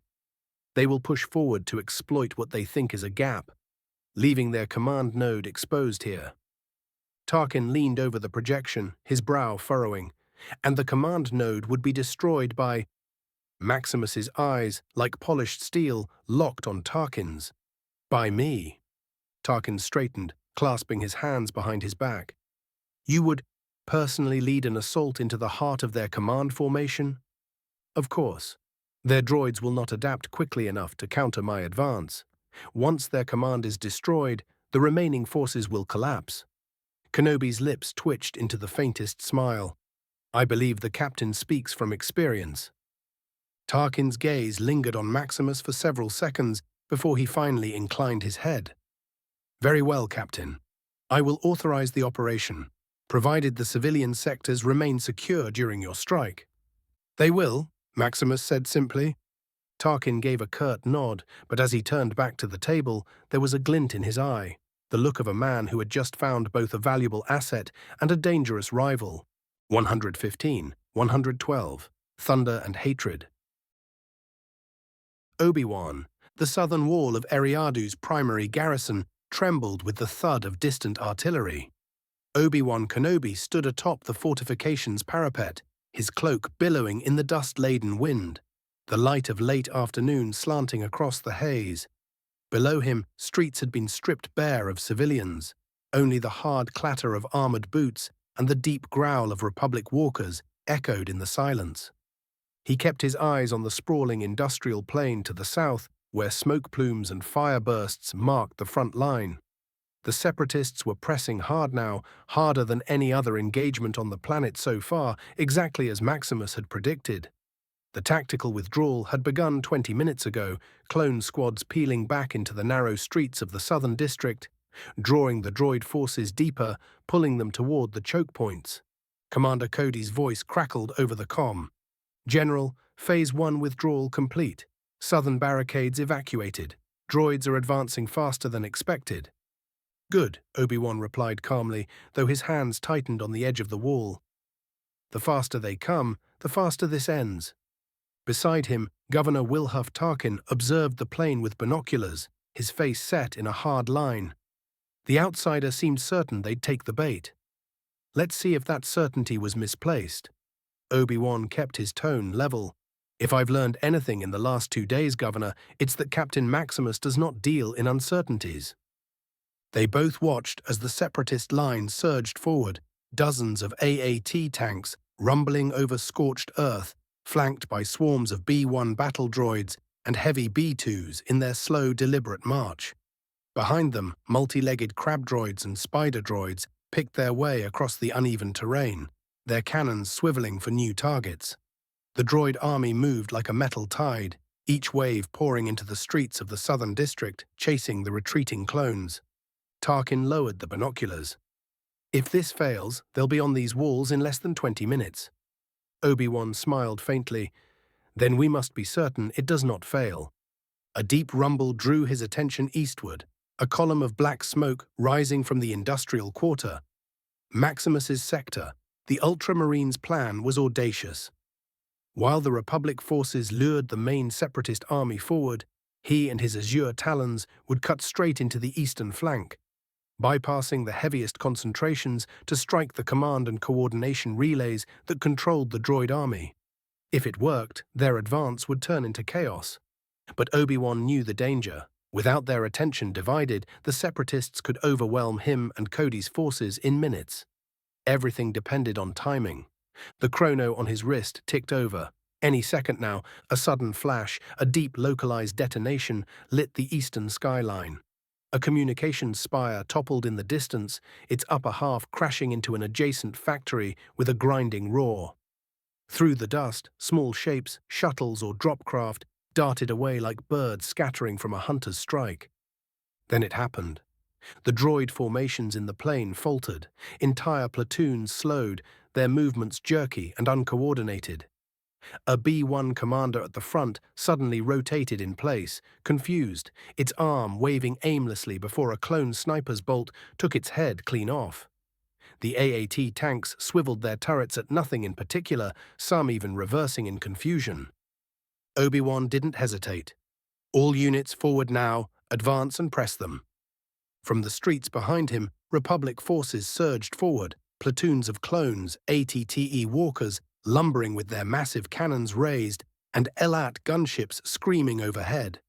They will push forward to exploit what they think is a gap, leaving their command node exposed here. Tarkin leaned over the projection, his brow furrowing, and the command node would be destroyed by— Maximus's eyes, like polished steel, locked on Tarkin's. By me. Tarkin straightened, clasping his hands behind his back. You would personally lead an assault into the heart of their command formation? Of course. Their droids will not adapt quickly enough to counter my advance. Once their command is destroyed, the remaining forces will collapse. Kenobi's lips twitched into the faintest smile. I believe the captain speaks from experience. Tarkin's gaze lingered on Maximus for several seconds before he finally inclined his head. Very well, Captain. I will authorize the operation, provided the civilian sectors remain secure during your strike. They will, Maximus said simply. Tarkin gave a curt nod, but as he turned back to the table, there was a glint in his eye, the look of a man who had just found both a valuable asset and a dangerous rival. 115, 112, thunder and hatred. Obi-Wan, the southern wall of Eriadu's primary garrison, trembled with the thud of distant artillery. Obi-Wan Kenobi stood atop the fortification's parapet, his cloak billowing in the dust-laden wind, the light of late afternoon slanting across the haze. Below him, streets had been stripped bare of civilians. Only the hard clatter of armored boots and the deep growl of Republic walkers echoed in the silence. He kept his eyes on the sprawling industrial plain to the south, where smoke plumes and fire bursts marked the front line. The separatists were pressing hard now, harder than any other engagement on the planet so far, exactly as Maximus had predicted. The tactical withdrawal had begun 20 minutes ago, clone squads peeling back into the narrow streets of the southern district, drawing the droid forces deeper, pulling them toward the choke points. Commander Cody's voice crackled over the comm. General, Phase 1 withdrawal complete. Southern barricades evacuated. Droids are advancing faster than expected. Good, Obi-Wan replied calmly, though his hands tightened on the edge of the wall. The faster they come, the faster this ends. Beside him, Governor Wilhuff Tarkin observed the plain with binoculars, his face set in a hard line. The outsider seemed certain they'd take the bait. Let's see if that certainty was misplaced. Obi-Wan kept his tone level. If I've learned anything in the last 2 days, Governor, it's that Captain Maximus does not deal in uncertainties. They both watched as the separatist line surged forward, dozens of AAT tanks rumbling over scorched earth, flanked by swarms of B-1 battle droids and heavy B-2s in their slow, deliberate march. Behind them, multi-legged crab droids and spider droids picked their way across the uneven terrain, their cannons swiveling for new targets. The droid army moved like a metal tide, each wave pouring into the streets of the southern district, chasing the retreating clones. Tarkin lowered the binoculars. If this fails, they'll be on these walls in less than 20 minutes. Obi-Wan smiled faintly. Then we must be certain it does not fail. A deep rumble drew his attention eastward, a column of black smoke rising from the industrial quarter. Maximus's sector, the Ultramarines' plan was audacious. While the Republic forces lured the main separatist army forward, he and his azure talons would cut straight into the eastern flank. bypassing the heaviest concentrations to strike the command and coordination relays that controlled the droid army. If it worked, their advance would turn into chaos. But Obi-Wan knew the danger. Without their attention divided, the Separatists could overwhelm him and Cody's forces in minutes. Everything depended on timing. The chrono on his wrist ticked over. Any second now, a sudden flash, a deep localized detonation lit the eastern skyline. A communications spire toppled in the distance, its upper half crashing into an adjacent factory with a grinding roar. Through the dust, small shapes, shuttles or dropcraft, darted away like birds scattering from a hunter's strike. Then it happened. The droid formations in the plain faltered. Entire platoons slowed, their movements jerky and uncoordinated. A B-1 commander at the front suddenly rotated in place, confused, its arm waving aimlessly before a clone sniper's bolt took its head clean off. The AAT tanks swiveled their turrets at nothing in particular, some even reversing in confusion. Obi-Wan didn't hesitate. All units forward now, advance and press them. From the streets behind him, Republic forces surged forward, platoons of clones, ATTE walkers, lumbering with their massive cannons raised, and Elat gunships screaming overhead.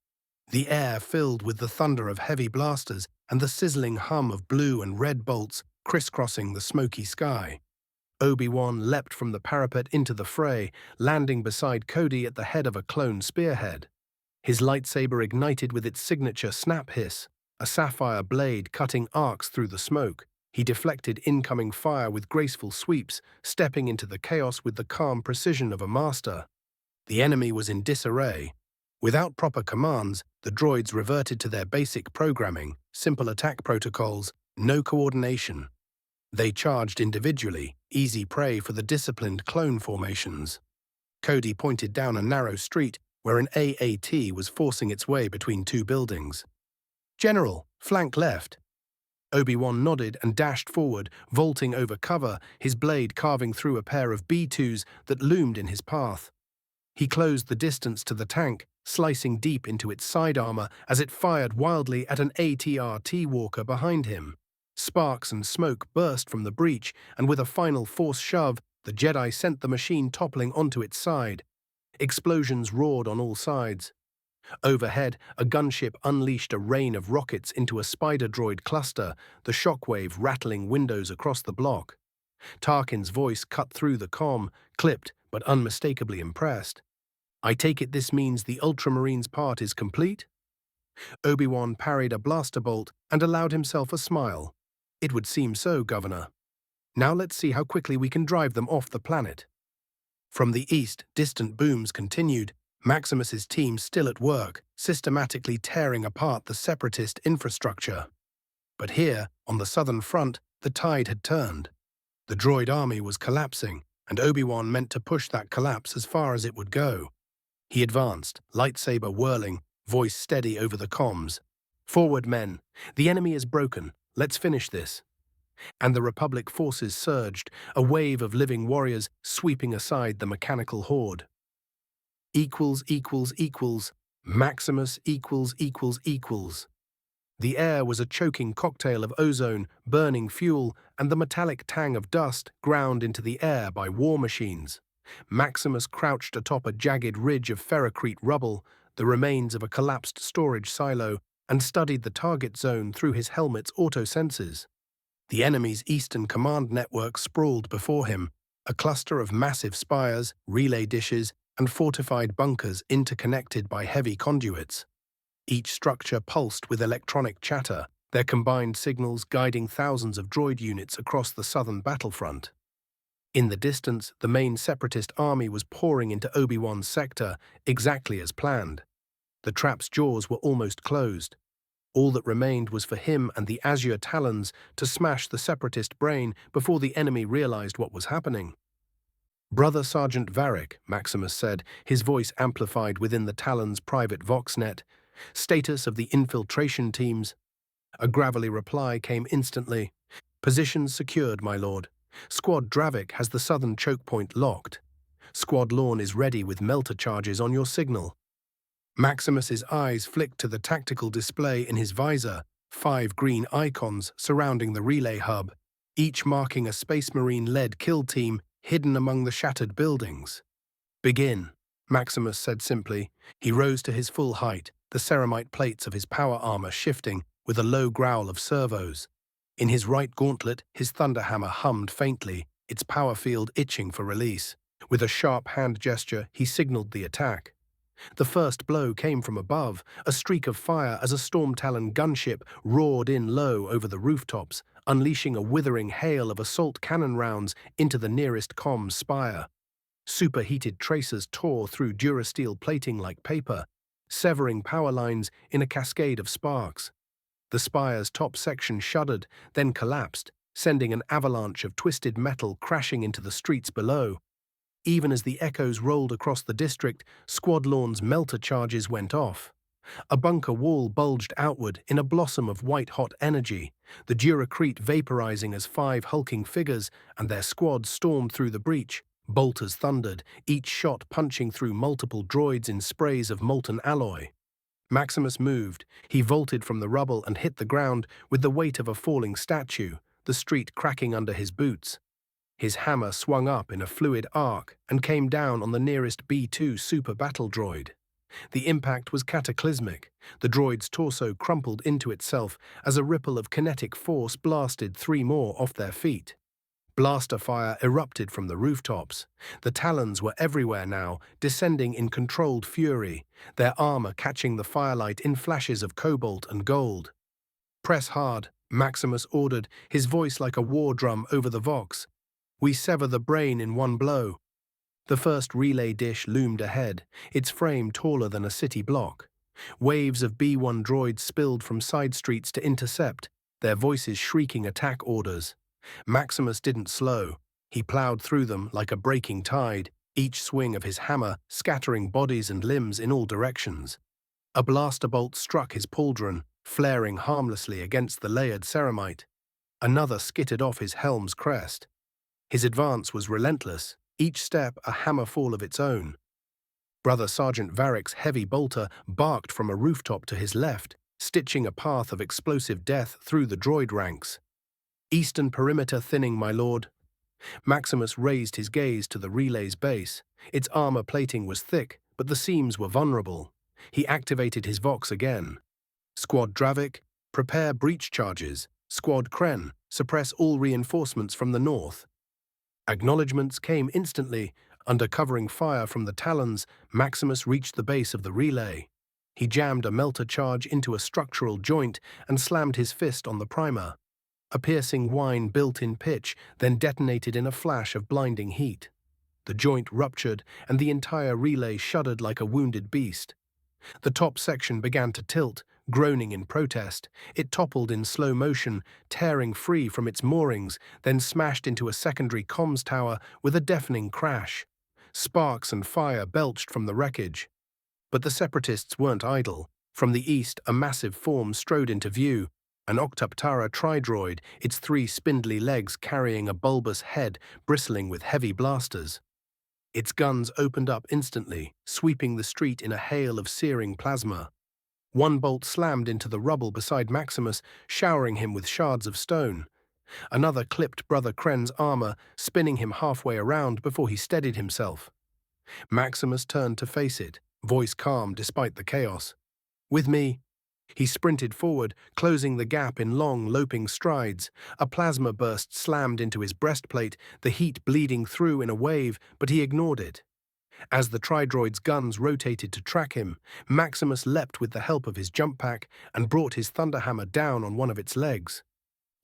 The air filled with the thunder of heavy blasters and the sizzling hum of blue and red bolts crisscrossing the smoky sky. Obi-Wan leapt from the parapet into the fray, landing beside Cody at the head of a clone spearhead. His lightsaber ignited with its signature snap hiss, a sapphire blade cutting arcs through the smoke. He deflected incoming fire with graceful sweeps, stepping into the chaos with the calm precision of a master. The enemy was in disarray. Without proper commands, the droids reverted to their basic programming, simple attack protocols, no coordination. They charged individually, easy prey for the disciplined clone formations. Cody pointed down a narrow street where an AAT was forcing its way between two buildings. "General, flank left." Obi-Wan nodded and dashed forward, vaulting over cover, his blade carving through a pair of B-2s that loomed in his path. He closed the distance to the tank, slicing deep into its side armor as it fired wildly at an ATRT walker behind him. Sparks and smoke burst from the breach, and with a final force shove, the Jedi sent the machine toppling onto its side. Explosions roared on all sides. Overhead, a gunship unleashed a rain of rockets into a spider droid cluster, the shockwave rattling windows across the block. Tarkin's voice cut through the comm, clipped but unmistakably impressed. "I take it this means the Ultramarines' part is complete?" Obi-Wan parried a blaster bolt and allowed himself a smile. "It would seem so, Governor. Now let's see how quickly we can drive them off the planet." From the east, distant booms continued, Maximus's team still at work, systematically tearing apart the Separatist infrastructure. But here, on the southern front, the tide had turned. The droid army was collapsing, and Obi-Wan meant to push that collapse as far as it would go. He advanced, lightsaber whirling, voice steady over the comms. "Forward, men. The enemy is broken. Let's finish this." And the Republic forces surged, a wave of living warriors sweeping aside the mechanical horde. Equals. Maximus equals. The air was a choking cocktail of ozone, burning fuel, and the metallic tang of dust ground into the air by war machines. Maximus crouched atop a jagged ridge of ferrocrete rubble, the remains of a collapsed storage silo, and studied the target zone through his helmet's auto-sensors. The enemy's eastern command network sprawled before him, a cluster of massive spires, relay dishes, and fortified bunkers interconnected by heavy conduits. Each structure pulsed with electronic chatter, their combined signals guiding thousands of droid units across the southern battlefront. In the distance, the main Separatist army was pouring into Obi-Wan's sector, exactly as planned. The trap's jaws were almost closed. All that remained was for him and the Azure Talons to smash the Separatist brain before the enemy realized what was happening. "Brother Sergeant Varric," Maximus said, his voice amplified within the Talon's private Voxnet. "Status of the infiltration teams?" A gravelly reply came instantly. "Positions secured, my lord. Squad Dravik has the southern choke point locked. Squad Lorne is ready with melter charges on your signal." Maximus's eyes flicked to the tactical display in his visor, 5 green icons surrounding the relay hub, each marking a Space Marine-led kill team hidden among the shattered buildings. "Begin," Maximus said simply. He rose to his full height, the ceramite plates of his power armor shifting with a low growl of servos. In his right gauntlet, his thunderhammer hummed faintly, its power field itching for release. With a sharp hand gesture, he signaled the attack. The first blow came from above, a streak of fire as a Storm Talon gunship roared in low over the rooftops, unleashing a withering hail of assault cannon rounds into the nearest comms spire. Superheated tracers tore through durasteel plating like paper, severing power lines in a cascade of sparks. The spire's top section shuddered, then collapsed, sending an avalanche of twisted metal crashing into the streets below. Even as the echoes rolled across the district, Squad Lawn's melter charges went off. A bunker wall bulged outward in a blossom of white-hot energy, the Duracrete vaporizing as 5 hulking figures and their squad stormed through the breach. Bolters thundered, each shot punching through multiple droids in sprays of molten alloy. Maximus moved. He vaulted from the rubble and hit the ground with the weight of a falling statue, the street cracking under his boots. His hammer swung up in a fluid arc and came down on the nearest B-2 super battle droid. The impact was cataclysmic. The droid's torso crumpled into itself as a ripple of kinetic force blasted 3 more off their feet. Blaster fire erupted from the rooftops. The Talons were everywhere now, descending in controlled fury, their armor catching the firelight in flashes of cobalt and gold. "Press hard," Maximus ordered, his voice like a war drum over the vox. "We sever the brain in one blow." The first relay dish loomed ahead, its frame taller than a city block. Waves of B-1 droids spilled from side streets to intercept, their voices shrieking attack orders. Maximus didn't slow. He plowed through them like a breaking tide, each swing of his hammer scattering bodies and limbs in all directions. A blaster bolt struck his pauldron, flaring harmlessly against the layered ceramite. Another skittered off his helm's crest. His advance was relentless, each step a hammerfall of its own. Brother Sergeant Varick's heavy bolter barked from a rooftop to his left, stitching a path of explosive death through the droid ranks. "Eastern perimeter thinning, my lord." Maximus raised his gaze to the relay's base. Its armor plating was thick, but the seams were vulnerable. He activated his vox again. "Squad Dravik, prepare breach charges. Squad Kren, suppress all reinforcements from the north." Acknowledgements came instantly. Under covering fire from the Talons, Maximus reached the base of the relay. He jammed a melter charge into a structural joint and slammed his fist on the primer. A piercing whine built in pitch, then detonated in a flash of blinding heat. The joint ruptured, and the entire relay shuddered like a wounded beast. The top section began to tilt, groaning in protest. It toppled in slow motion, tearing free from its moorings, then smashed into a secondary comms tower with a deafening crash. Sparks and fire belched from the wreckage. But the Separatists weren't idle. From the east, a massive form strode into view. An Octoptara tridroid, its 3 spindly legs carrying a bulbous head bristling with heavy blasters. Its guns opened up instantly, sweeping the street in a hail of searing plasma. One bolt slammed into the rubble beside Maximus, showering him with shards of stone. Another clipped Brother Kren's armor, spinning him halfway around before he steadied himself. Maximus turned to face it, voice calm despite the chaos. "With me." He sprinted forward, closing the gap in long, loping strides. A plasma burst slammed into his breastplate, the heat bleeding through in a wave, but he ignored it. As the tridroid's guns rotated to track him, Maximus leapt with the help of his jump pack and brought his thunderhammer down on one of its legs.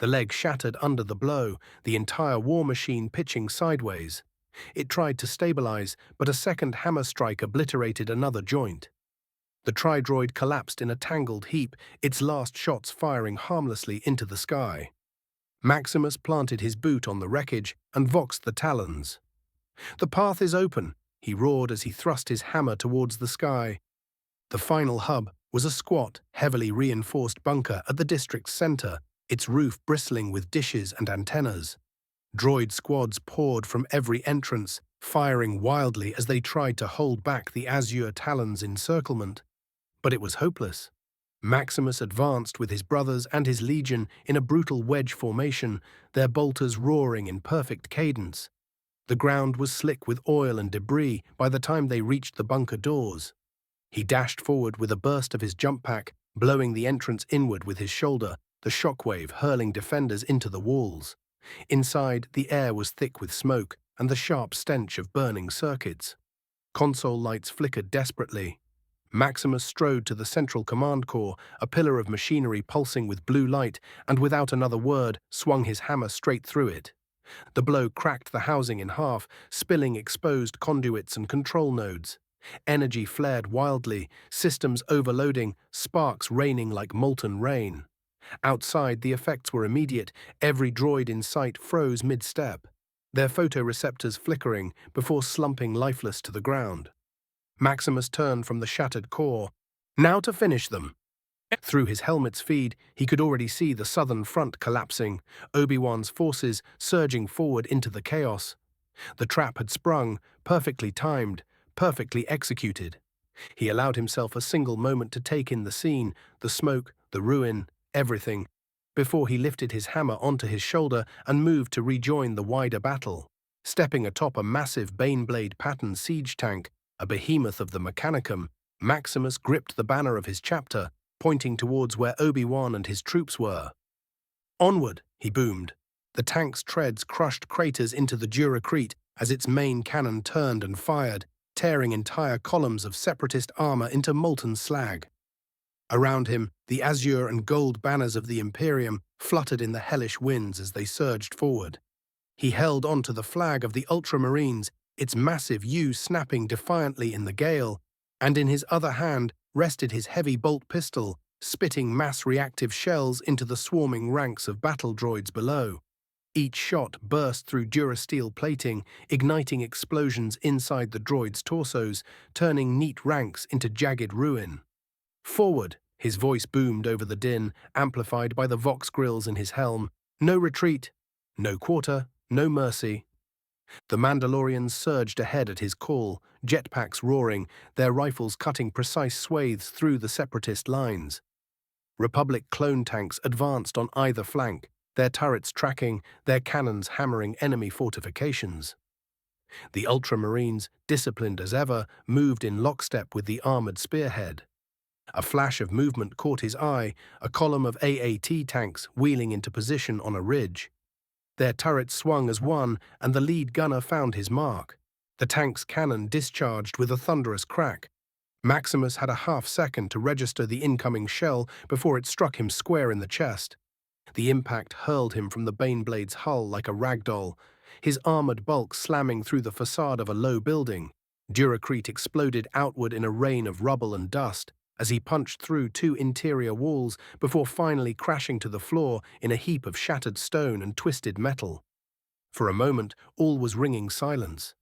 The leg shattered under the blow, the entire war machine pitching sideways. It tried to stabilize, but a second hammer strike obliterated another joint. The tridroid collapsed in a tangled heap, its last shots firing harmlessly into the sky. Maximus planted his boot on the wreckage and voxed the Talons. "The path is open," he roared as he thrust his hammer towards the sky. The final hub was a squat, heavily reinforced bunker at the district's center, its roof bristling with dishes and antennas. Droid squads poured from every entrance, firing wildly as they tried to hold back the Azure Talon's encirclement. But it was hopeless. Maximus advanced with his brothers and his legion in a brutal wedge formation, their bolters roaring in perfect cadence. The ground was slick with oil and debris by the time they reached the bunker doors. He dashed forward with a burst of his jump pack, blowing the entrance inward with his shoulder, the shockwave hurling defenders into the walls. Inside, the air was thick with smoke and the sharp stench of burning circuits. Console lights flickered desperately. Maximus strode to the central command core, a pillar of machinery pulsing with blue light, and without another word, swung his hammer straight through it. The blow cracked the housing in half, spilling exposed conduits and control nodes. Energy flared wildly, systems overloading, sparks raining like molten rain. Outside, the effects were immediate. Every droid in sight froze mid-step, their photoreceptors flickering before slumping lifeless to the ground. Maximus turned from the shattered core. Now to finish them. Through his helmet's feed, he could already see the southern front collapsing, Obi-Wan's forces surging forward into the chaos. The trap had sprung, perfectly timed, perfectly executed. He allowed himself a single moment to take in the scene, the smoke, the ruin, everything, before he lifted his hammer onto his shoulder and moved to rejoin the wider battle. Stepping atop a massive Baneblade pattern siege tank, a behemoth of the Mechanicum, Maximus gripped the banner of his chapter, pointing towards where Obi-Wan and his troops were. "Onward," he boomed. The tank's treads crushed craters into the Duracrete as its main cannon turned and fired, tearing entire columns of separatist armor into molten slag. Around him, the azure and gold banners of the Imperium fluttered in the hellish winds as they surged forward. He held onto the flag of the Ultramarines, its massive U snapping defiantly in the gale, and in his other hand rested his heavy bolt pistol, spitting mass-reactive shells into the swarming ranks of battle droids below. Each shot burst through durasteel plating, igniting explosions inside the droids' torsos, turning neat ranks into jagged ruin. "Forward!" His voice boomed over the din, amplified by the vox grills in his helm. "No retreat, no quarter, no mercy." The Mandalorians surged ahead at his call, jetpacks roaring, their rifles cutting precise swathes through the separatist lines. Republic clone tanks advanced on either flank, their turrets tracking, their cannons hammering enemy fortifications. The Ultramarines, disciplined as ever, moved in lockstep with the armored spearhead. A flash of movement caught his eye, a column of AAT tanks wheeling into position on a ridge. Their turrets swung as one, and the lead gunner found his mark. The tank's cannon discharged with a thunderous crack. Maximus had a half-second to register the incoming shell before it struck him square in the chest. The impact hurled him from the Baneblade's hull like a ragdoll, his armored bulk slamming through the facade of a low building. Duracrete exploded outward in a rain of rubble and dust as he punched through two interior walls before finally crashing to the floor in a heap of shattered stone and twisted metal. For a moment, all was ringing silence.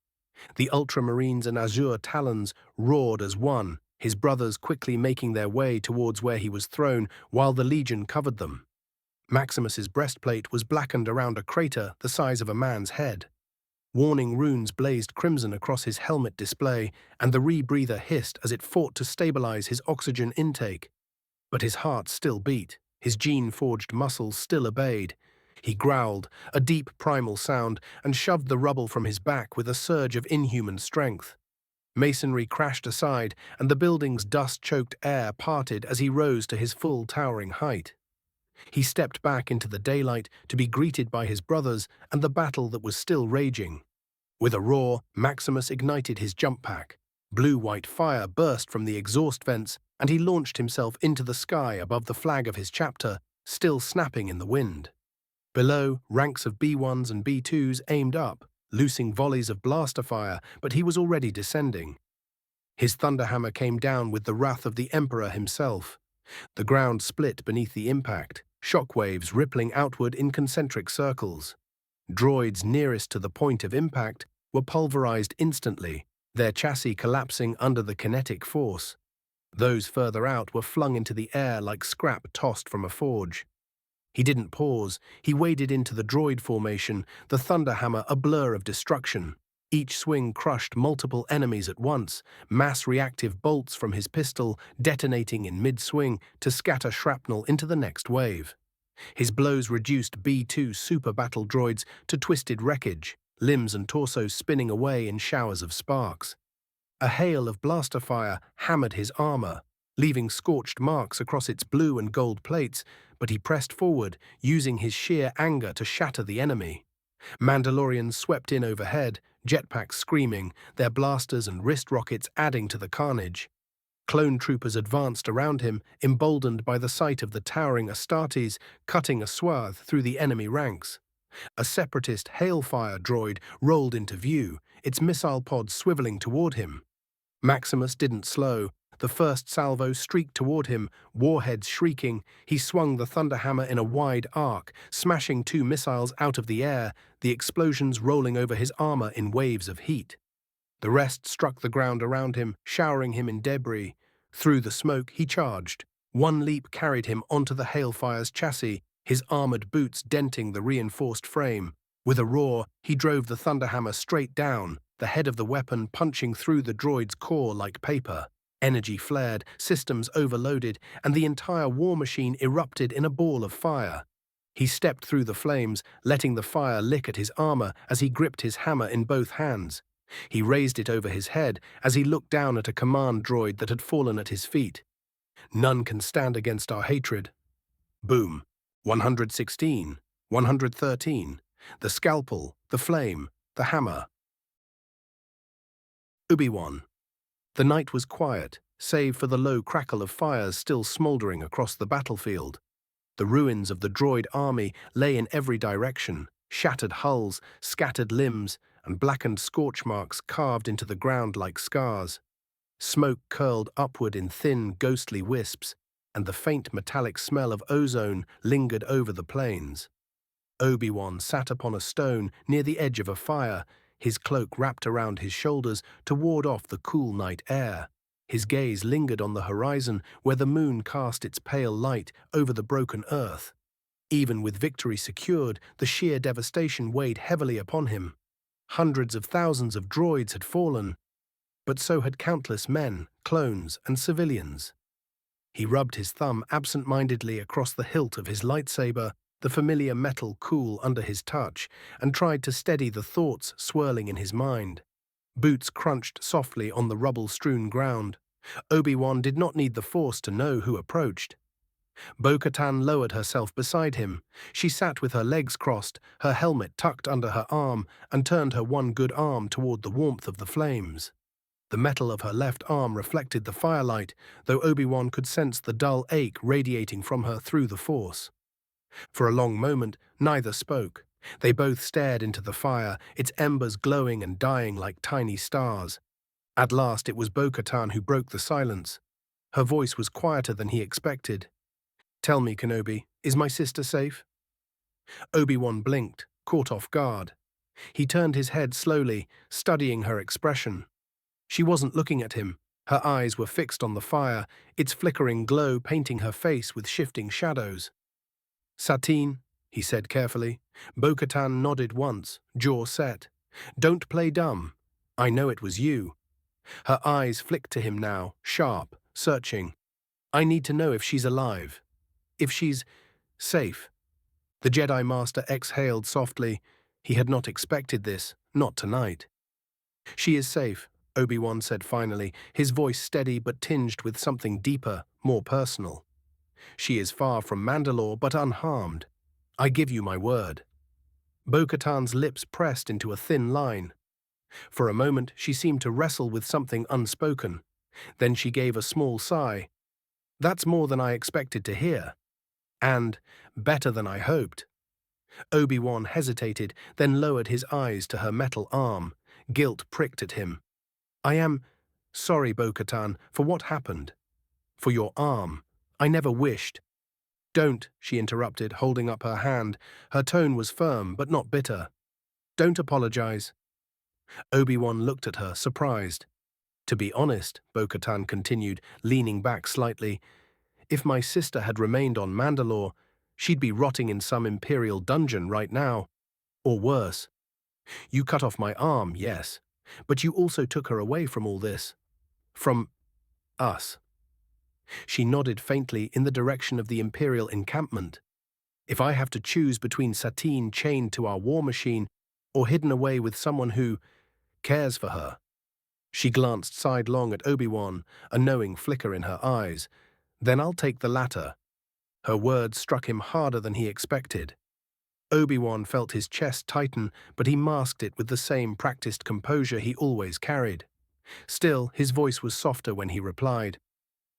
The Ultramarines and Azure Talons roared as one, his brothers quickly making their way towards where he was thrown while the Legion covered them. Maximus's breastplate was blackened around a crater the size of a man's head. Warning runes blazed crimson across his helmet display, and the rebreather hissed as it fought to stabilize his oxygen intake. But his heart still beat, his gene-forged muscles still obeyed. He growled, a deep primal sound, and shoved the rubble from his back with a surge of inhuman strength. Masonry crashed aside, and the building's dust-choked air parted as he rose to his full towering height. He stepped back into the daylight to be greeted by his brothers and the battle that was still raging. With a roar, Maximus ignited his jump pack. Blue-white fire burst from the exhaust vents, and he launched himself into the sky above the flag of his chapter, still snapping in the wind. Below, ranks of B-1s and B-2s aimed up, loosing volleys of blaster fire, but he was already descending. His thunderhammer came down with the wrath of the Emperor himself. The ground split beneath the impact, shockwaves rippling outward in concentric circles. Droids nearest to the point of impact were pulverized instantly, their chassis collapsing under the kinetic force. Those further out were flung into the air like scrap tossed from a forge. He didn't pause. He waded into the droid formation, the thunderhammer a blur of destruction. Each swing crushed multiple enemies at once, mass reactive bolts from his pistol detonating in mid-swing to scatter shrapnel into the next wave. His blows reduced B-2 super battle droids to twisted wreckage, limbs and torsos spinning away in showers of sparks. A hail of blaster fire hammered his armor, leaving scorched marks across its blue and gold plates, but he pressed forward, using his sheer anger to shatter the enemy. Mandalorians swept in overhead, jetpacks screaming, their blasters and wrist rockets adding to the carnage. Clone troopers advanced around him, emboldened by the sight of the towering Astartes cutting a swath through the enemy ranks. A separatist hailfire droid rolled into view, its missile pod swiveling toward him. Maximus didn't slow. The first salvo streaked toward him, warheads shrieking. He swung the thunderhammer in a wide arc, smashing 2 missiles out of the air, the explosions rolling over his armor in waves of heat. The rest struck the ground around him, showering him in debris. Through the smoke, he charged. One leap carried him onto the Hailfire's chassis, his armored boots denting the reinforced frame. With a roar, he drove the thunderhammer straight down, the head of the weapon punching through the droid's core like paper. Energy flared, systems overloaded, and the entire war machine erupted in a ball of fire. He stepped through the flames, letting the fire lick at his armor as he gripped his hammer in both hands. He raised it over his head as he looked down at a command droid that had fallen at his feet. None can stand against our hatred. Boom. 116. 113. The scalpel, the flame, the hammer. Obi-Wan. The night was quiet, save for the low crackle of fires still smoldering across the battlefield. The ruins of the droid army lay in every direction, shattered hulls, scattered limbs, and blackened scorch marks carved into the ground like scars. Smoke curled upward in thin, ghostly wisps, and the faint metallic smell of ozone lingered over the plains. Obi-Wan sat upon a stone near the edge of a fire, his cloak wrapped around his shoulders to ward off the cool night air. His gaze lingered on the horizon where the moon cast its pale light over the broken earth. Even with victory secured, the sheer devastation weighed heavily upon him. Hundreds of thousands of droids had fallen, but so had countless men, clones, and civilians. He rubbed his thumb absent-mindedly across the hilt of his lightsaber, the familiar metal cool under his touch, and tried to steady the thoughts swirling in his mind. Boots crunched softly on the rubble-strewn ground. Obi-Wan did not need the Force to know who approached. Bo-Katan lowered herself beside him. She sat with her legs crossed, her helmet tucked under her arm, and turned her one good arm toward the warmth of the flames. The metal of her left arm reflected the firelight, though Obi-Wan could sense the dull ache radiating from her through the Force. For a long moment, neither spoke. They both stared into the fire, its embers glowing and dying like tiny stars. At last it was Bo-Katan who broke the silence. Her voice was quieter than he expected. "Tell me, Kenobi, is my sister safe?" Obi-Wan blinked, caught off guard. He turned his head slowly, studying her expression. She wasn't looking at him. Her eyes were fixed on the fire, its flickering glow painting her face with shifting shadows. "Satine," he said carefully. Bo-Katan nodded once, jaw set. "Don't play dumb. I know it was you." Her eyes flicked to him now, sharp, searching. "I need to know if she's alive. If she's safe." The Jedi Master exhaled softly. He had not expected this, not tonight. "She is safe," Obi-Wan said finally, his voice steady but tinged with something deeper, more personal. "She is far from Mandalore but unharmed. I give you my word." Bo-Katan's lips pressed into a thin line. For a moment she seemed to wrestle with something unspoken. Then she gave a small sigh. "That's more than I expected to hear. And better than I hoped." Obi-Wan hesitated, then lowered his eyes to her metal arm. Guilt pricked at him. "I am sorry, Bo-Katan, for what happened. For your arm. I never wished." "Don't," she interrupted, holding up her hand. Her tone was firm, but not bitter. "Don't apologize." Obi-Wan looked at her, surprised. "To be honest," Bo-Katan continued, leaning back slightly, "if my sister had remained on Mandalore, she'd be rotting in some Imperial dungeon right now. Or worse." You cut off my arm, yes, but you also took her away from all this. From us. She nodded faintly in the direction of the Imperial encampment. If I have to choose between Satine chained to our war machine or hidden away with someone who cares for her. She glanced sidelong at Obi-Wan, a knowing flicker in her eyes. Then I'll take the latter. Her words struck him harder than he expected. Obi-Wan felt his chest tighten, but he masked it with the same practiced composure he always carried. Still, his voice was softer when he replied,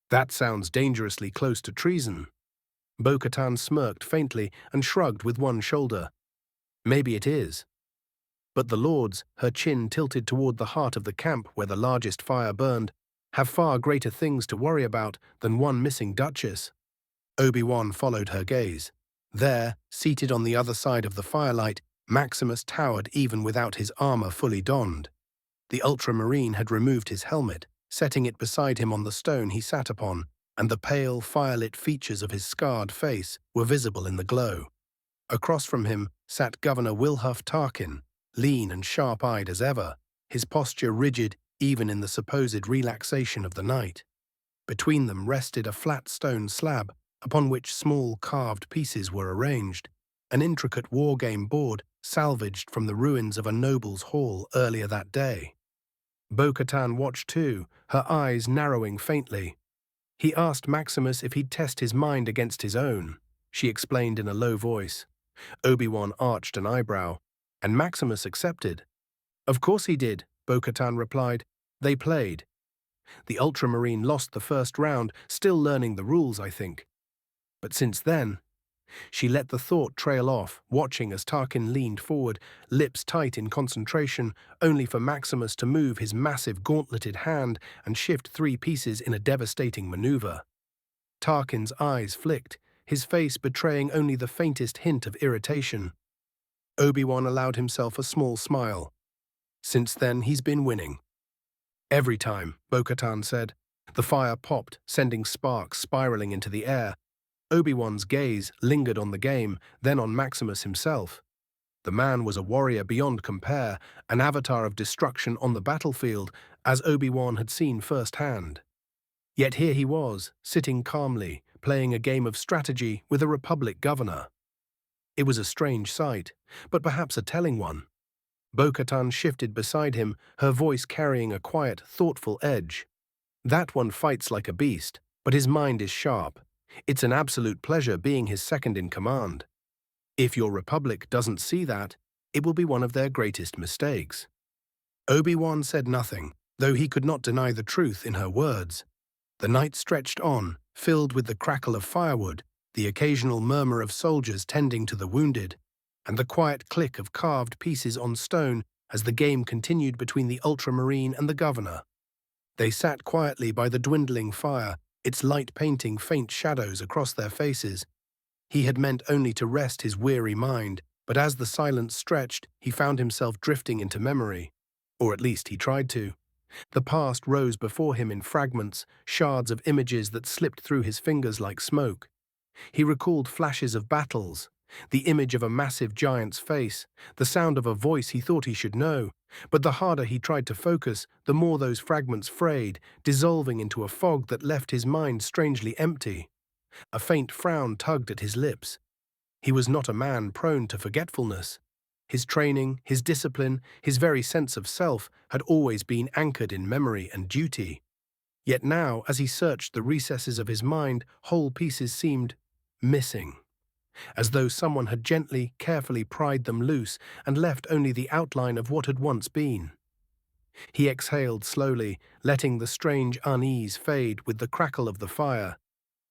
"That sounds dangerously close to treason." Bo-Katan smirked faintly and shrugged with one shoulder. "Maybe it is." But the lords, her chin tilted toward the heart of the camp where the largest fire burned, have far greater things to worry about than one missing duchess. Obi-Wan followed her gaze. There, seated on the other side of the firelight, Maximus towered even without his armor fully donned. The Ultramarine had removed his helmet, setting it beside him on the stone he sat upon, and the pale, firelit features of his scarred face were visible in the glow. Across from him sat Governor Wilhuff Tarkin, lean and sharp-eyed as ever, his posture rigid even in the supposed relaxation of the night. Between them rested a flat stone slab upon which small carved pieces were arranged, an intricate wargame board salvaged from the ruins of a noble's hall earlier that day. Bo-Katan watched too, her eyes narrowing faintly. He asked Maximus if he'd test his mind against his own. She explained in a low voice. Obi-Wan arched an eyebrow, and Maximus accepted. "Of course he did," Bo-Katan replied. "They played. The Ultramarine lost the first round, still learning the rules, I think. But since then..." She let the thought trail off, watching as Tarkin leaned forward, lips tight in concentration, only for Maximus to move his massive gauntleted hand and shift 3 pieces in a devastating maneuver. Tarkin's eyes flicked, his face betraying only the faintest hint of irritation. Obi-Wan allowed himself a small smile. "Since then, he's been winning." "Every time," Bo-Katan said. The fire popped, sending sparks spiraling into the air. Obi-Wan's gaze lingered on the game, then on Maximus himself. The man was a warrior beyond compare, an avatar of destruction on the battlefield, as Obi-Wan had seen firsthand. Yet here he was, sitting calmly, playing a game of strategy with a Republic governor. It was a strange sight, but perhaps a telling one. Bo-Katan shifted beside him, her voice carrying a quiet, thoughtful edge. "That one fights like a beast, but his mind is sharp. It's an absolute pleasure being his second in command. If your Republic doesn't see that, it will be one of their greatest mistakes." Obi-Wan said nothing, though he could not deny the truth in her words. The night stretched on, filled with the crackle of firewood, the occasional murmur of soldiers tending to the wounded, and the quiet click of carved pieces on stone as the game continued between the Ultramarine and the governor. They sat quietly by the dwindling fire, its light painting faint shadows across their faces. He had meant only to rest his weary mind, but as the silence stretched, he found himself drifting into memory. Or at least he tried to. The past rose before him in fragments, shards of images that slipped through his fingers like smoke. He recalled flashes of battles, the image of a massive giant's face, the sound of a voice he thought he should know. But the harder he tried to focus, the more those fragments frayed, dissolving into a fog that left his mind strangely empty. A faint frown tugged at his lips. He was not a man prone to forgetfulness. His training, his discipline, his very sense of self had always been anchored in memory and duty. Yet now, as he searched the recesses of his mind, whole pieces seemed missing, as though someone had gently, carefully pried them loose and left only the outline of what had once been. He exhaled slowly, letting the strange unease fade with the crackle of the fire.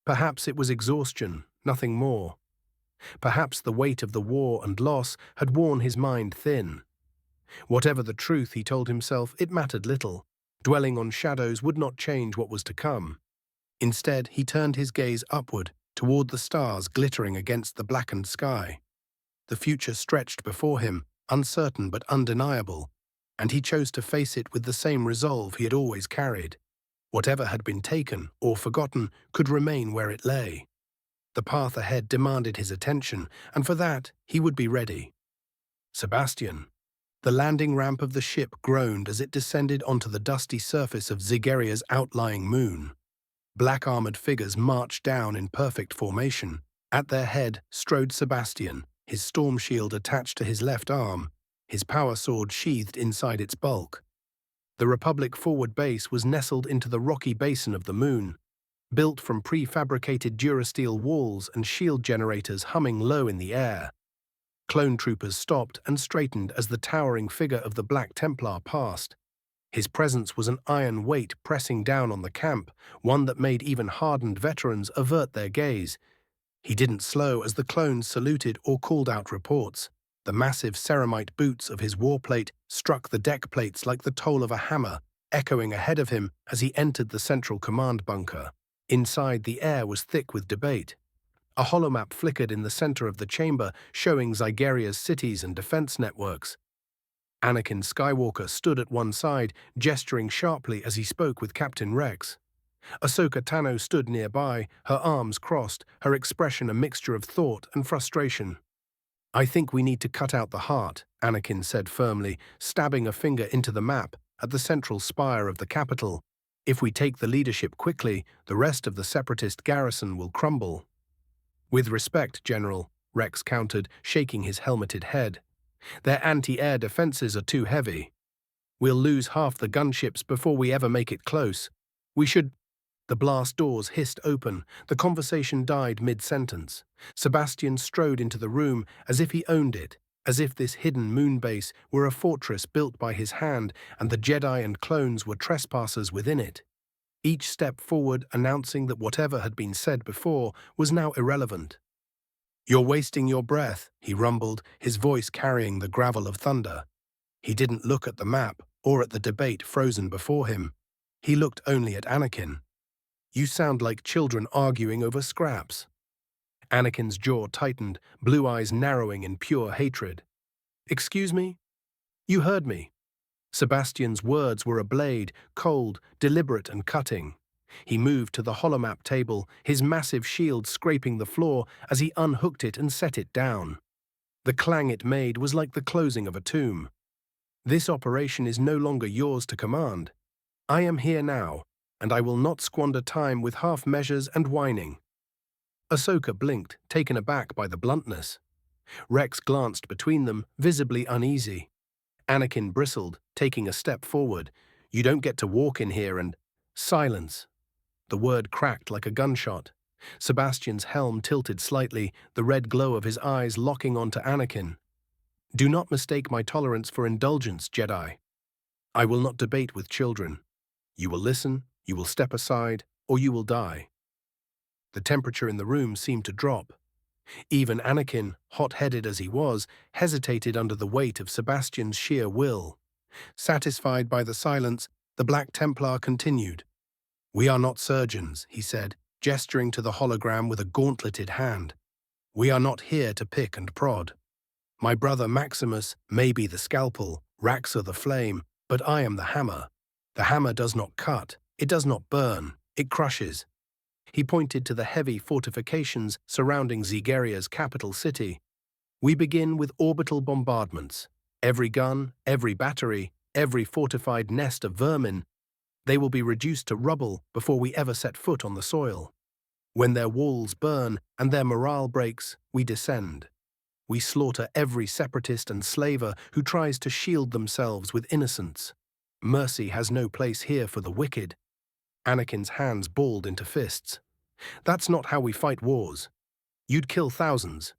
Perhaps it was exhaustion, nothing more. Perhaps the weight of the war and loss had worn his mind thin. Whatever the truth, he told himself, it mattered little. Dwelling on shadows would not change what was to come. Instead, he turned his gaze upward, toward the stars glittering against the blackened sky. The future stretched before him, uncertain but undeniable, and he chose to face it with the same resolve he had always carried. Whatever had been taken or forgotten could remain where it lay. The path ahead demanded his attention, and for that he would be ready. "Sebastian." The landing ramp of the ship groaned as it descended onto the dusty surface of Zigeria's outlying moon. Black armored figures marched down in perfect formation. At their head strode Sebastian, his storm shield attached to his left arm, his power sword sheathed inside its bulk. The Republic forward base was nestled into the rocky basin of the moon, built from prefabricated durasteel walls and shield generators humming low in the air. Clone troopers stopped and straightened as the towering figure of the Black Templar passed. His presence was an iron weight pressing down on the camp, one that made even hardened veterans avert their gaze. He didn't slow as the clones saluted or called out reports. The massive ceramite boots of his warplate struck the deck plates like the toll of a hammer, echoing ahead of him as he entered the central command bunker. Inside, the air was thick with debate. A holomap flickered in the center of the chamber, showing Zygeria's cities and defense networks. Anakin Skywalker stood at one side, gesturing sharply as he spoke with Captain Rex. Ahsoka Tano stood nearby, her arms crossed, her expression a mixture of thought and frustration. "I think we need to cut out the heart," Anakin said firmly, stabbing a finger into the map at the central spire of the capital. "If we take the leadership quickly, the rest of the separatist garrison will crumble." "With respect, General," Rex countered, shaking his helmeted head. "Their anti-air defenses are too heavy. We'll lose half the gunships before we ever make it close. We should—" The blast doors hissed open. The conversation died mid-sentence. Sebastian strode into the room as if he owned it, as if this hidden moon base were a fortress built by his hand and the Jedi and clones were trespassers within it. Each step forward announcing that whatever had been said before was now irrelevant. "You're wasting your breath," he rumbled, his voice carrying the gravel of thunder. He didn't look at the map or at the debate frozen before him. He looked only at Anakin. "You sound like children arguing over scraps." Anakin's jaw tightened, blue eyes narrowing in pure hatred. "Excuse me? You heard me." Sebastian's words were a blade, cold, deliberate and cutting. He moved to the holomap table, his massive shield scraping the floor as he unhooked it and set it down. The clang it made was like the closing of a tomb. "This operation is no longer yours to command. I am here now, and I will not squander time with half measures and whining." Ahsoka blinked, taken aback by the bluntness. Rex glanced between them, visibly uneasy. Anakin bristled, taking a step forward. "You don't get to walk in here and—" "Silence." The word cracked like a gunshot. Sebastian's helm tilted slightly, the red glow of his eyes locking onto Anakin. "Do not mistake my tolerance for indulgence, Jedi. I will not debate with children. You will listen, you will step aside, or you will die." The temperature in the room seemed to drop. Even Anakin, hot-headed as he was, hesitated under the weight of Sebastian's sheer will. Satisfied by the silence, the Black Templar continued. "We are not surgeons," he said, gesturing to the hologram with a gauntleted hand. "We are not here to pick and prod. My brother Maximus may be the scalpel, Raxor the flame, but I am the hammer. The hammer does not cut, it does not burn, it crushes." He pointed to the heavy fortifications surrounding Zygeria's capital city. "We begin with orbital bombardments. Every gun, every battery, every fortified nest of vermin, they will be reduced to rubble before we ever set foot on the soil. When their walls burn and their morale breaks, we descend. We slaughter every separatist and slaver who tries to shield themselves with innocence. Mercy has no place here for the wicked." Anakin's hands balled into fists. "That's not how we fight wars. You'd kill thousands."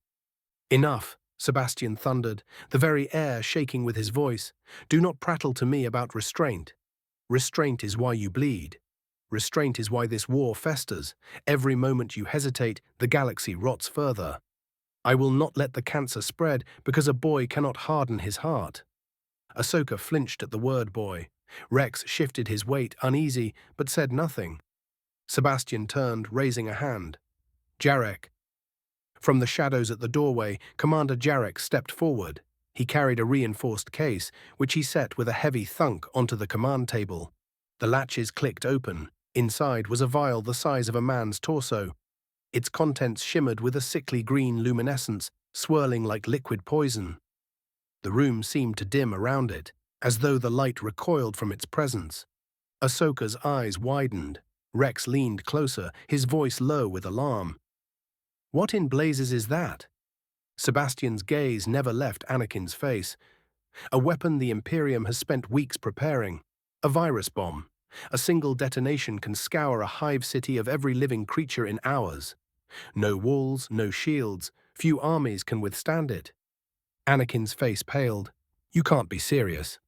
"Enough," Sebastian thundered, the very air shaking with his voice. "Do not prattle to me about restraint. Restraint is why you bleed. Restraint is why this war festers. Every moment you hesitate, the galaxy rots further. I will not let the cancer spread because a boy cannot harden his heart." Ahsoka flinched at the word boy. Rex shifted his weight, uneasy, but said nothing. Sebastian turned, raising a hand. "Jarek." From the shadows at the doorway, Commander Jarek stepped forward. He carried a reinforced case, which he set with a heavy thunk onto the command table. The latches clicked open. Inside was a vial the size of a man's torso. Its contents shimmered with a sickly green luminescence, swirling like liquid poison. The room seemed to dim around it, as though the light recoiled from its presence. Ahsoka's eyes widened. Rex leaned closer, his voice low with alarm. "What in blazes is that?" Sebastian's gaze never left Anakin's face. "A weapon the Imperium has spent weeks preparing. A virus bomb. A single detonation can scour a hive city of every living creature in hours. No walls, no shields. Few armies can withstand it." Anakin's face paled. "You can't be serious."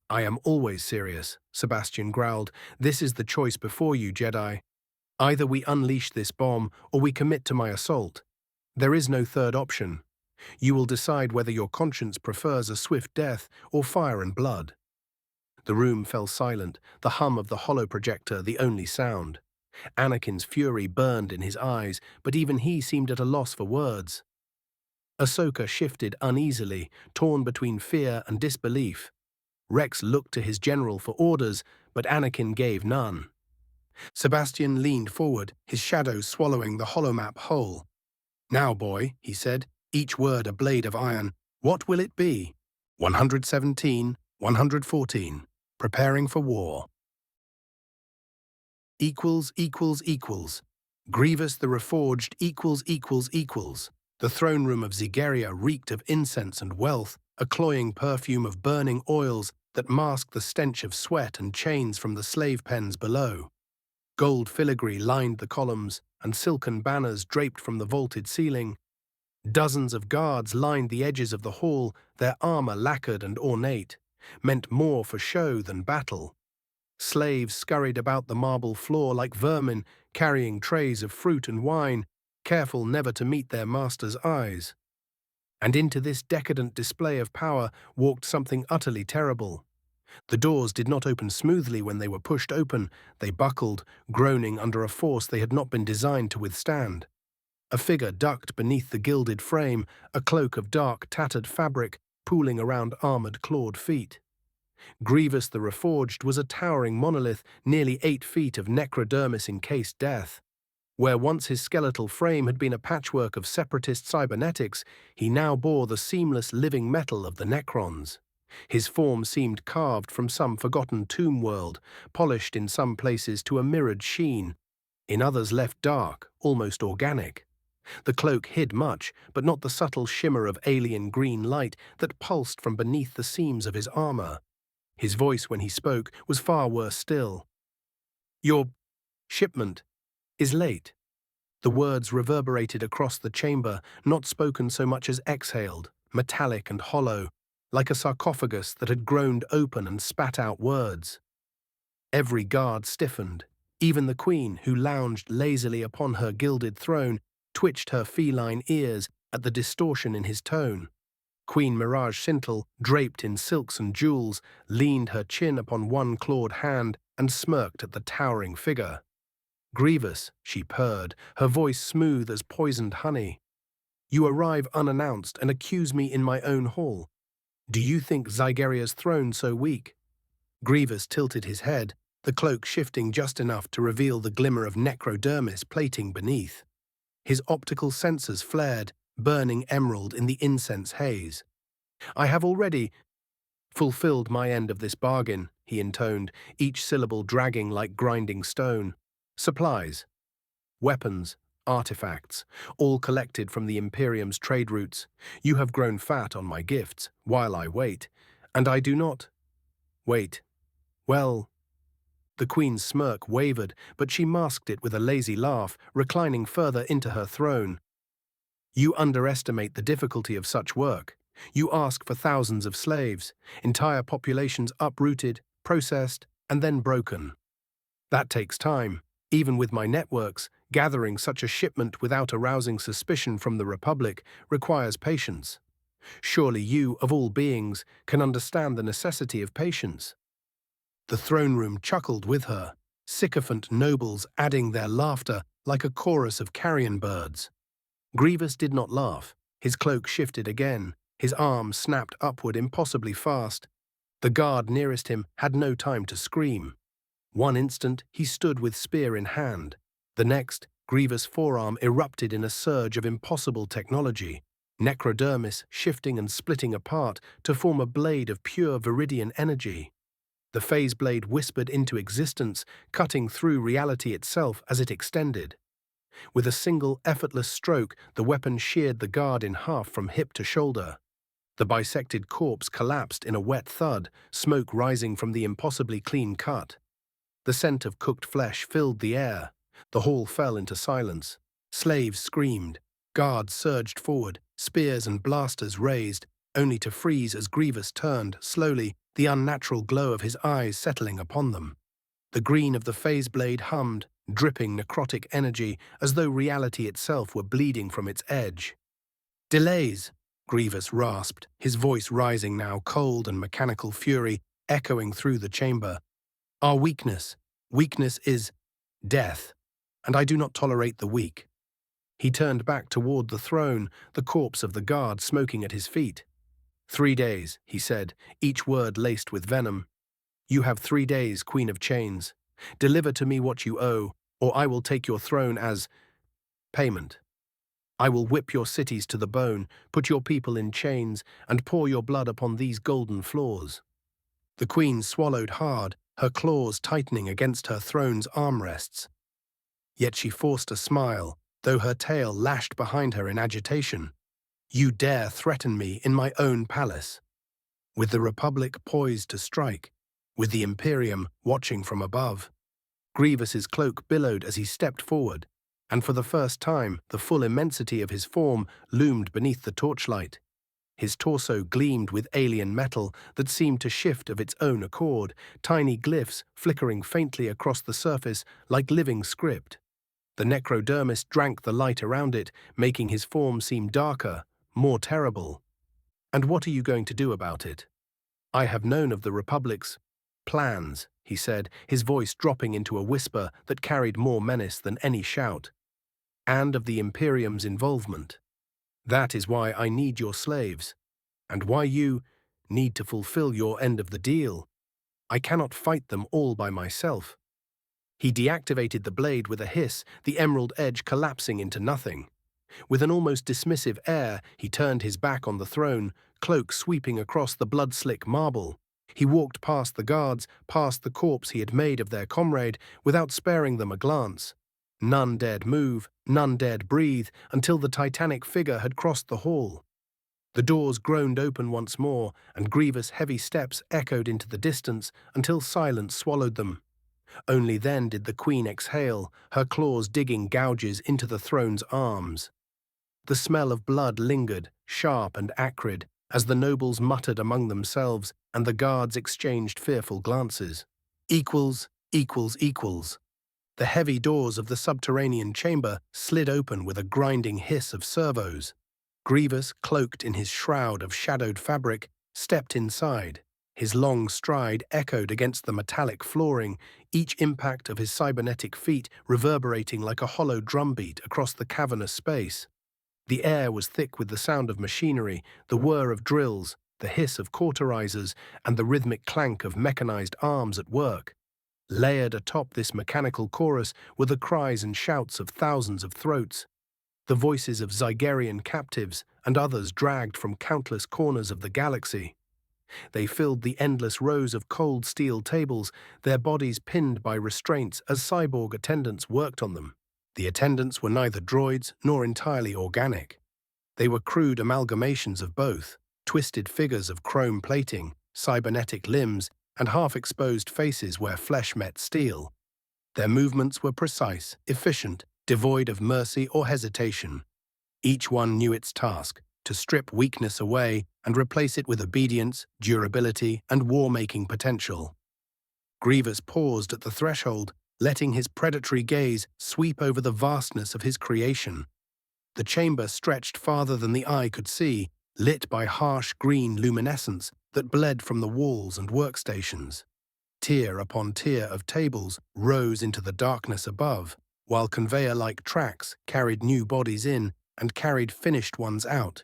"I am always serious," Sebastian growled. "This is the choice before you, Jedi. Either we unleash this bomb, or we commit to my assault. There is no third option. You will decide whether your conscience prefers a swift death or fire and blood." The room fell silent, the hum of the holoprojector the only sound. Anakin's fury burned in his eyes, but even he seemed at a loss for words. Ahsoka shifted uneasily, torn between fear and disbelief. Rex looked to his general for orders, but Anakin gave none. Sebastian leaned forward, his shadow swallowing the holomap whole. "Now, boy," he said, each word a blade of iron, "what will it be? 117, 114. Preparing for war. Equals. Grievous the Reforged equals. The throne room of Zygerria reeked of incense and wealth, a cloying perfume of burning oils that masked the stench of sweat and chains from the slave pens below. Gold filigree lined the columns, and silken banners draped from the vaulted ceiling. Dozens of guards lined the edges of the hall, their armor lacquered and ornate, meant more for show than battle. Slaves scurried about the marble floor like vermin, carrying trays of fruit and wine, careful never to meet their master's eyes. And into this decadent display of power walked something utterly terrible. The doors did not open smoothly when they were pushed open. They buckled, groaning under a force they had not been designed to withstand. A figure ducked beneath the gilded frame, a cloak of dark, tattered fabric pooling around armored, clawed feet. Grievous the Reforged was a towering monolith, nearly 8 feet of necrodermis-encased death. Where once his skeletal frame had been a patchwork of separatist cybernetics, he now bore the seamless living metal of the Necrons. His form seemed carved from some forgotten tomb world, polished in some places to a mirrored sheen, in others left dark, almost organic. The cloak hid much, but not the subtle shimmer of alien green light that pulsed from beneath the seams of his armor. His voice, when he spoke, was far worse still. "Your shipment is late." The words reverberated across the chamber, not spoken so much as exhaled, metallic and hollow, like a sarcophagus that had groaned open and spat out words. Every guard stiffened. Even the queen, who lounged lazily upon her gilded throne, twitched her feline ears at the distortion in his tone. Queen Mirage Sintel, draped in silks and jewels, leaned her chin upon one clawed hand and smirked at the towering figure. "Grievous," she purred, her voice smooth as poisoned honey. "You arrive unannounced and accuse me in my own hall. Do you think Zygerria's throne so weak?" Grievous tilted his head, the cloak shifting just enough to reveal the glimmer of necrodermis plating beneath. His optical sensors flared, burning emerald in the incense haze. "I have already fulfilled my end of this bargain," he intoned, each syllable dragging like grinding stone. "Supplies, weapons, artifacts, all collected from the Imperium's trade routes. You have grown fat on my gifts, while I wait, and I do not wait. Well..." The queen's smirk wavered, but she masked it with a lazy laugh, reclining further into her throne. "You underestimate the difficulty of such work. You ask for thousands of slaves, entire populations uprooted, processed, and then broken. That takes time. Even with my networks, gathering such a shipment without arousing suspicion from the Republic requires patience. Surely you, of all beings, can understand the necessity of patience." The throne room chuckled with her, sycophant nobles adding their laughter like a chorus of carrion birds. Grievous did not laugh. His cloak shifted again. His arm snapped upward impossibly fast. The guard nearest him had no time to scream. One instant, he stood with spear in hand. The next, Grievous' forearm erupted in a surge of impossible technology. necrodermis shifting and splitting apart to form a blade of pure viridian energy. The phase blade whispered into existence, cutting through reality itself as it extended. With a single, effortless stroke, the weapon sheared the guard in half from hip to shoulder. The bisected corpse collapsed in a wet thud, smoke rising from the impossibly clean cut. The scent of cooked flesh filled the air. The hall fell into silence. Slaves screamed. Guards surged forward, spears and blasters raised, only to freeze as Grievous turned, slowly, the unnatural glow of his eyes settling upon them. The green of the phase blade hummed, dripping necrotic energy as though reality itself were bleeding from its edge. "Delays," Grievous rasped, his voice rising now, cold and mechanical fury echoing through the chamber. "Our weakness. Weakness is death, and I do not tolerate the weak." He turned back toward the throne, the corpse of the guard smoking at his feet. 3 days, he said, each word laced with venom. "You have 3 days, Queen of Chains. Deliver to me what you owe, or I will take your throne as payment. I will whip your cities to the bone, put your people in chains, and pour your blood upon these golden floors." The queen swallowed hard, her claws tightening against her throne's armrests. Yet she forced a smile, though her tail lashed behind her in agitation. "You dare threaten me in my own palace?" With the Republic poised to strike, with the Imperium watching from above. Grievous's cloak billowed as he stepped forward, and for the first time the full immensity of his form loomed beneath the torchlight. His torso gleamed with alien metal that seemed to shift of its own accord, tiny glyphs flickering faintly across the surface like living script. The necrodermis drank the light around it, making his form seem darker, more terrible. "And what are you going to do about it?" "I have known of the Republic's plans," he said, his voice dropping into a whisper that carried more menace than any shout. "And of the Imperium's involvement. That is why I need your slaves, and why you need to fulfill your end of the deal. I cannot fight them all by myself." He deactivated the blade with a hiss, the emerald edge collapsing into nothing. With an almost dismissive air, he turned his back on the throne, cloak sweeping across the blood-slick marble. He walked past the guards, past the corpse he had made of their comrade, without sparing them a glance. None dared move, none dared breathe, until the titanic figure had crossed the hall. The doors groaned open once more, and Grievous' heavy steps echoed into the distance until silence swallowed them. Only then did the queen exhale, her claws digging gouges into the throne's arms. The smell of blood lingered, sharp and acrid, as the nobles muttered among themselves and the guards exchanged fearful glances. Equals, equals, equals. The heavy doors of the subterranean chamber slid open with a grinding hiss of servos. Grievous, cloaked in his shroud of shadowed fabric, stepped inside. His long stride echoed against the metallic flooring, each impact of his cybernetic feet reverberating like a hollow drumbeat across the cavernous space. The air was thick with the sound of machinery, the whir of drills, the hiss of cauterizers, and the rhythmic clank of mechanized arms at work. Layered atop this mechanical chorus were the cries and shouts of thousands of throats, the voices of Zygerian captives and others dragged from countless corners of the galaxy. They filled the endless rows of cold steel tables, their bodies pinned by restraints as cyborg attendants worked on them. The attendants were neither droids nor entirely organic. They were crude amalgamations of both, twisted figures of chrome plating, cybernetic limbs, and half-exposed faces where flesh met steel. Their movements were precise, efficient, devoid of mercy or hesitation. Each one knew its task, to strip weakness away and replace it with obedience, durability, and war-making potential. Grievous paused at the threshold, letting his predatory gaze sweep over the vastness of his creation. The chamber stretched farther than the eye could see, lit by harsh green luminescence that bled from the walls and workstations. Tier upon tier of tables rose into the darkness above, while conveyor-like tracks carried new bodies in and carried finished ones out.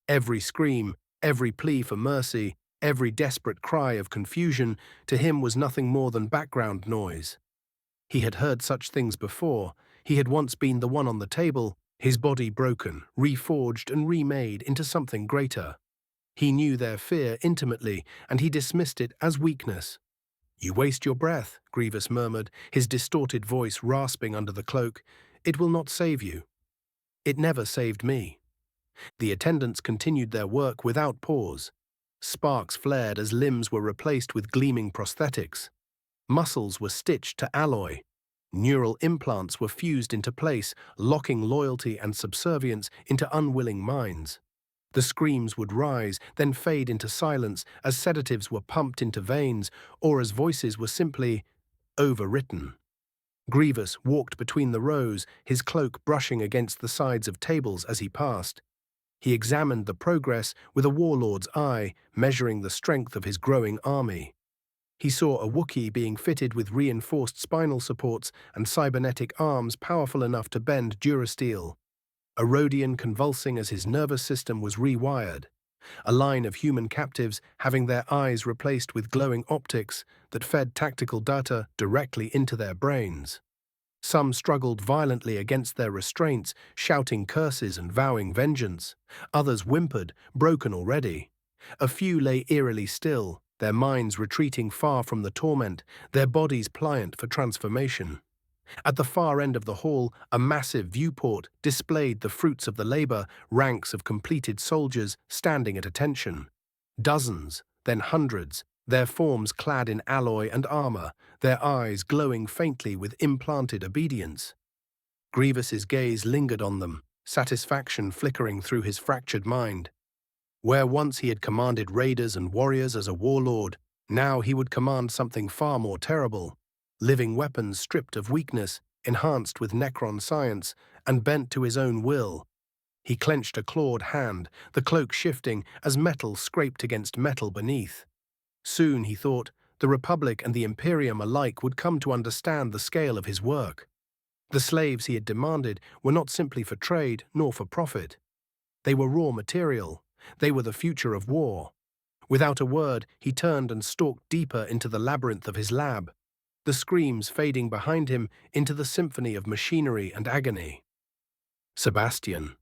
Every scream, every plea for mercy, every desperate cry of confusion to him was nothing more than background noise. He had heard such things before. He had once been the one on the table, his body broken, reforged and remade into something greater. He knew their fear intimately, and he dismissed it as weakness. "You waste your breath," Grievous murmured, his distorted voice rasping under the cloak. "It will not save you. It never saved me." The attendants continued their work without pause. Sparks flared as limbs were replaced with gleaming prosthetics. Muscles were stitched to alloy. Neural implants were fused into place, locking loyalty and subservience into unwilling minds. The screams would rise, then fade into silence as sedatives were pumped into veins or as voices were simply overwritten. Grievous walked between the rows, his cloak brushing against the sides of tables as he passed. He examined the progress with a warlord's eye, measuring the strength of his growing army. He saw a Wookiee being fitted with reinforced spinal supports and cybernetic arms powerful enough to bend durasteel. A Rhodian convulsing as his nervous system was rewired. A line of human captives having their eyes replaced with glowing optics that fed tactical data directly into their brains. Some struggled violently against their restraints, shouting curses and vowing vengeance. Others whimpered, broken already. A few lay eerily still, their minds retreating far from the torment, their bodies pliant for transformation. At the far end of the hall, a massive viewport displayed the fruits of the labor, ranks of completed soldiers standing at attention. Dozens, then hundreds, their forms clad in alloy and armor, their eyes glowing faintly with implanted obedience. Grievous's gaze lingered on them, satisfaction flickering through his fractured mind. Where once he had commanded raiders and warriors as a warlord, now he would command something far more terrible. Living weapons stripped of weakness, enhanced with Necron science, and bent to his own will. He clenched a clawed hand, the cloak shifting as metal scraped against metal beneath. Soon, he thought, the Republic and the Imperium alike would come to understand the scale of his work. The slaves he had demanded were not simply for trade nor for profit. They were raw material. They were the future of war. Without a word, he turned and stalked deeper into the labyrinth of his lab, the screams fading behind him into the symphony of machinery and agony. Sebastian.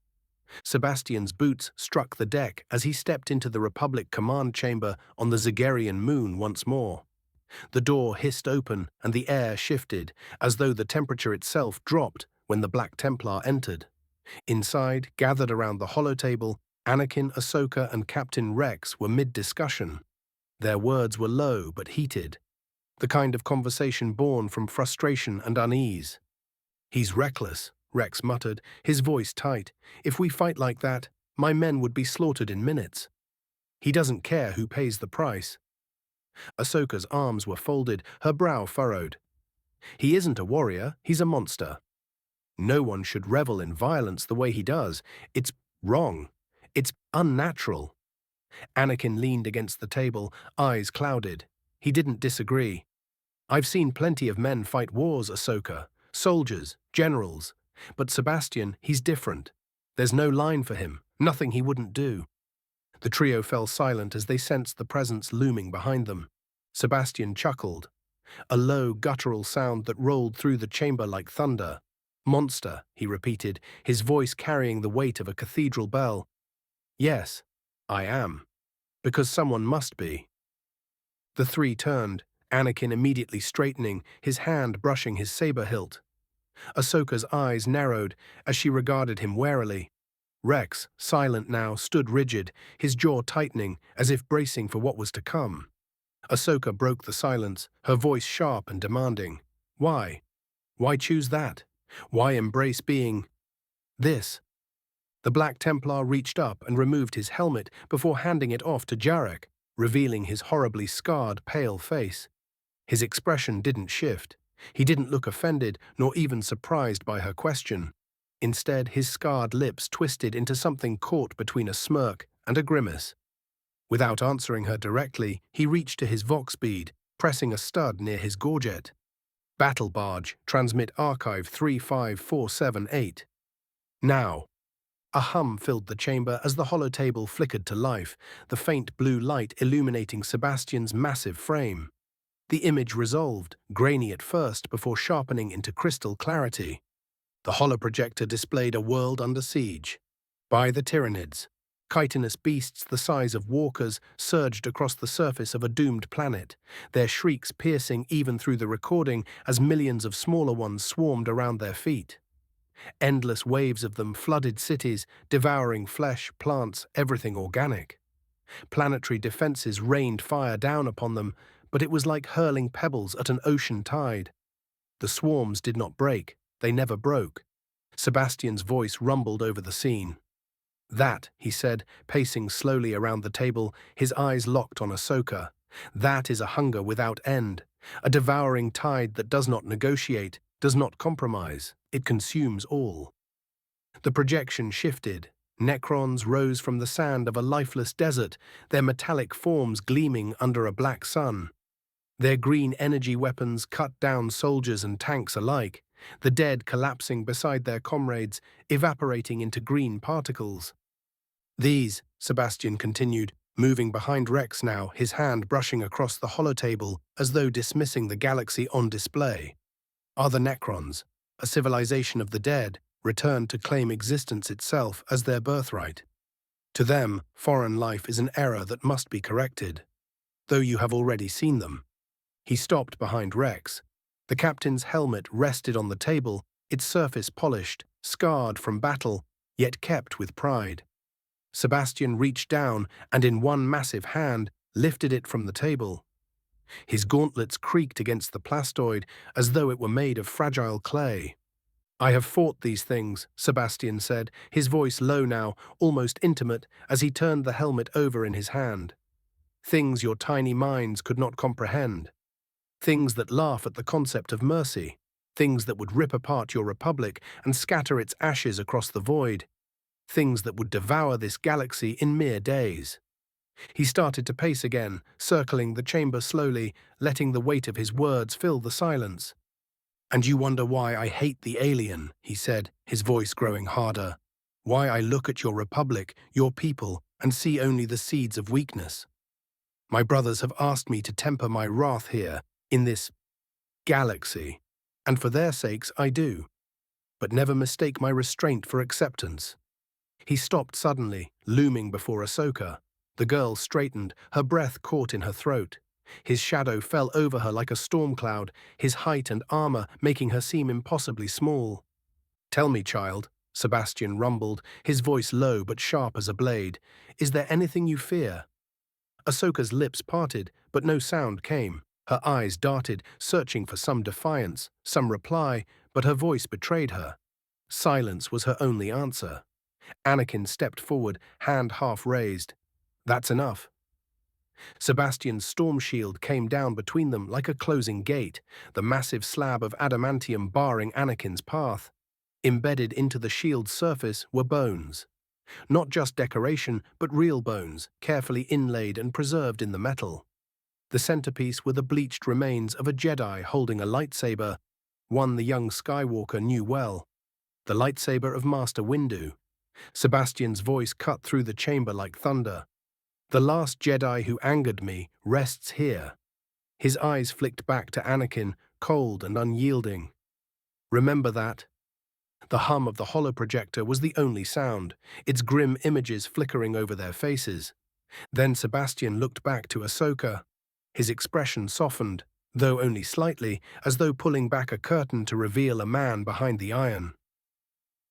Sebastian's boots struck the deck as he stepped into the Republic command chamber on the Zagarian moon once more. The door hissed open and the air shifted, as though the temperature itself dropped when the Black Templar entered. Inside, gathered around the holotable, Anakin, Ahsoka, and Captain Rex were mid-discussion. Their words were low but heated, the kind of conversation born from frustration and unease. "He's reckless," Rex muttered, his voice tight. "If we fight like that, my men would be slaughtered in minutes. He doesn't care who pays the price." Ahsoka's arms were folded, her brow furrowed. "He isn't a warrior, he's a monster. No one should revel in violence the way he does. It's wrong. It's unnatural." Anakin leaned against the table, eyes clouded. He didn't disagree. "I've seen plenty of men fight wars, Ahsoka. Soldiers, generals. But Sebastian, he's different. There's no line for him, nothing he wouldn't do." The trio fell silent as they sensed the presence looming behind them. Sebastian chuckled, a low, guttural sound that rolled through the chamber like thunder. "Monster," he repeated, his voice carrying the weight of a cathedral bell. "Yes, I am. Because someone must be." The three turned, Anakin immediately straightening, his hand brushing his saber hilt. Ahsoka's eyes narrowed as she regarded him warily. Rex, silent now, stood rigid, his jaw tightening as if bracing for what was to come. Ahsoka broke the silence, her voice sharp and demanding. "Why? Why choose that? Why embrace being this?" The Black Templar reached up and removed his helmet before handing it off to Jarek, revealing his horribly scarred, pale face. His expression didn't shift. He didn't look offended nor even surprised by her question. Instead, his scarred lips twisted into something caught between a smirk and a grimace. Without answering her directly, he reached to his vox bead, pressing a stud near his gorget. "Battle barge, transmit archive 35478. Now." A hum filled the chamber as the holotable flickered to life, the faint blue light illuminating Sebastian's massive frame. The image resolved, grainy at first before sharpening into crystal clarity. The holoprojector displayed a world under siege. By the tyrannids, chitinous beasts the size of walkers surged across the surface of a doomed planet, their shrieks piercing even through the recording as millions of smaller ones swarmed around their feet. Endless waves of them flooded cities, devouring flesh, plants, everything organic. Planetary defenses rained fire down upon them, but it was like hurling pebbles at an ocean tide. The swarms did not break, they never broke. Sebastian's voice rumbled over the scene. "That," he said, pacing slowly around the table, his eyes locked on Ahsoka. "That is a hunger without end, a devouring tide that does not negotiate, does not compromise. It consumes all." The projection shifted. Necrons rose from the sand of a lifeless desert, their metallic forms gleaming under a black sun. Their green energy weapons cut down soldiers and tanks alike, the dead collapsing beside their comrades, evaporating into green particles. "These," Sebastian continued, moving behind Rex now, his hand brushing across the holotable as though dismissing the galaxy on display, "are the Necrons, a civilization of the dead, returned to claim existence itself as their birthright. To them, foreign life is an error that must be corrected, though you have already seen them." He stopped behind Rex. The captain's helmet rested on the table, its surface polished, scarred from battle, yet kept with pride. Sebastian reached down and in one massive hand lifted it from the table. His gauntlets creaked against the plastoid as though it were made of fragile clay. "I have fought these things," Sebastian said, his voice low now, almost intimate, as he turned the helmet over in his hand. "Things your tiny minds could not comprehend. Things that laugh at the concept of mercy. Things that would rip apart your republic and scatter its ashes across the void. Things that would devour this galaxy in mere days." He started to pace again, circling the chamber slowly, letting the weight of his words fill the silence. "And you wonder why I hate the alien," he said, his voice growing harder. "Why I look at your republic, your people, and see only the seeds of weakness. My brothers have asked me to temper my wrath here, in this galaxy, and for their sakes I do. But never mistake my restraint for acceptance." He stopped suddenly, looming before Ahsoka. The girl straightened, her breath caught in her throat. His shadow fell over her like a storm cloud, his height and armor making her seem impossibly small. "Tell me, child," Sebastian rumbled, his voice low but sharp as a blade, "is there anything you fear?" Ahsoka's lips parted, but no sound came. Her eyes darted, searching for some defiance, some reply, but her voice betrayed her. Silence was her only answer. Anakin stepped forward, hand half raised. "That's enough." Sebastian's storm shield came down between them like a closing gate, the massive slab of adamantium barring Anakin's path. Embedded into the shield's surface were bones. Not just decoration, but real bones, carefully inlaid and preserved in the metal. The centerpiece were the bleached remains of a Jedi holding a lightsaber, one the young Skywalker knew well, the lightsaber of Master Windu. Sebastian's voice cut through the chamber like thunder. "The last Jedi who angered me rests here." His eyes flicked back to Anakin, cold and unyielding. "Remember that?" The hum of the holoprojector was the only sound, its grim images flickering over their faces. Then Sebastian looked back to Ahsoka. His expression softened, though only slightly, as though pulling back a curtain to reveal a man behind the iron.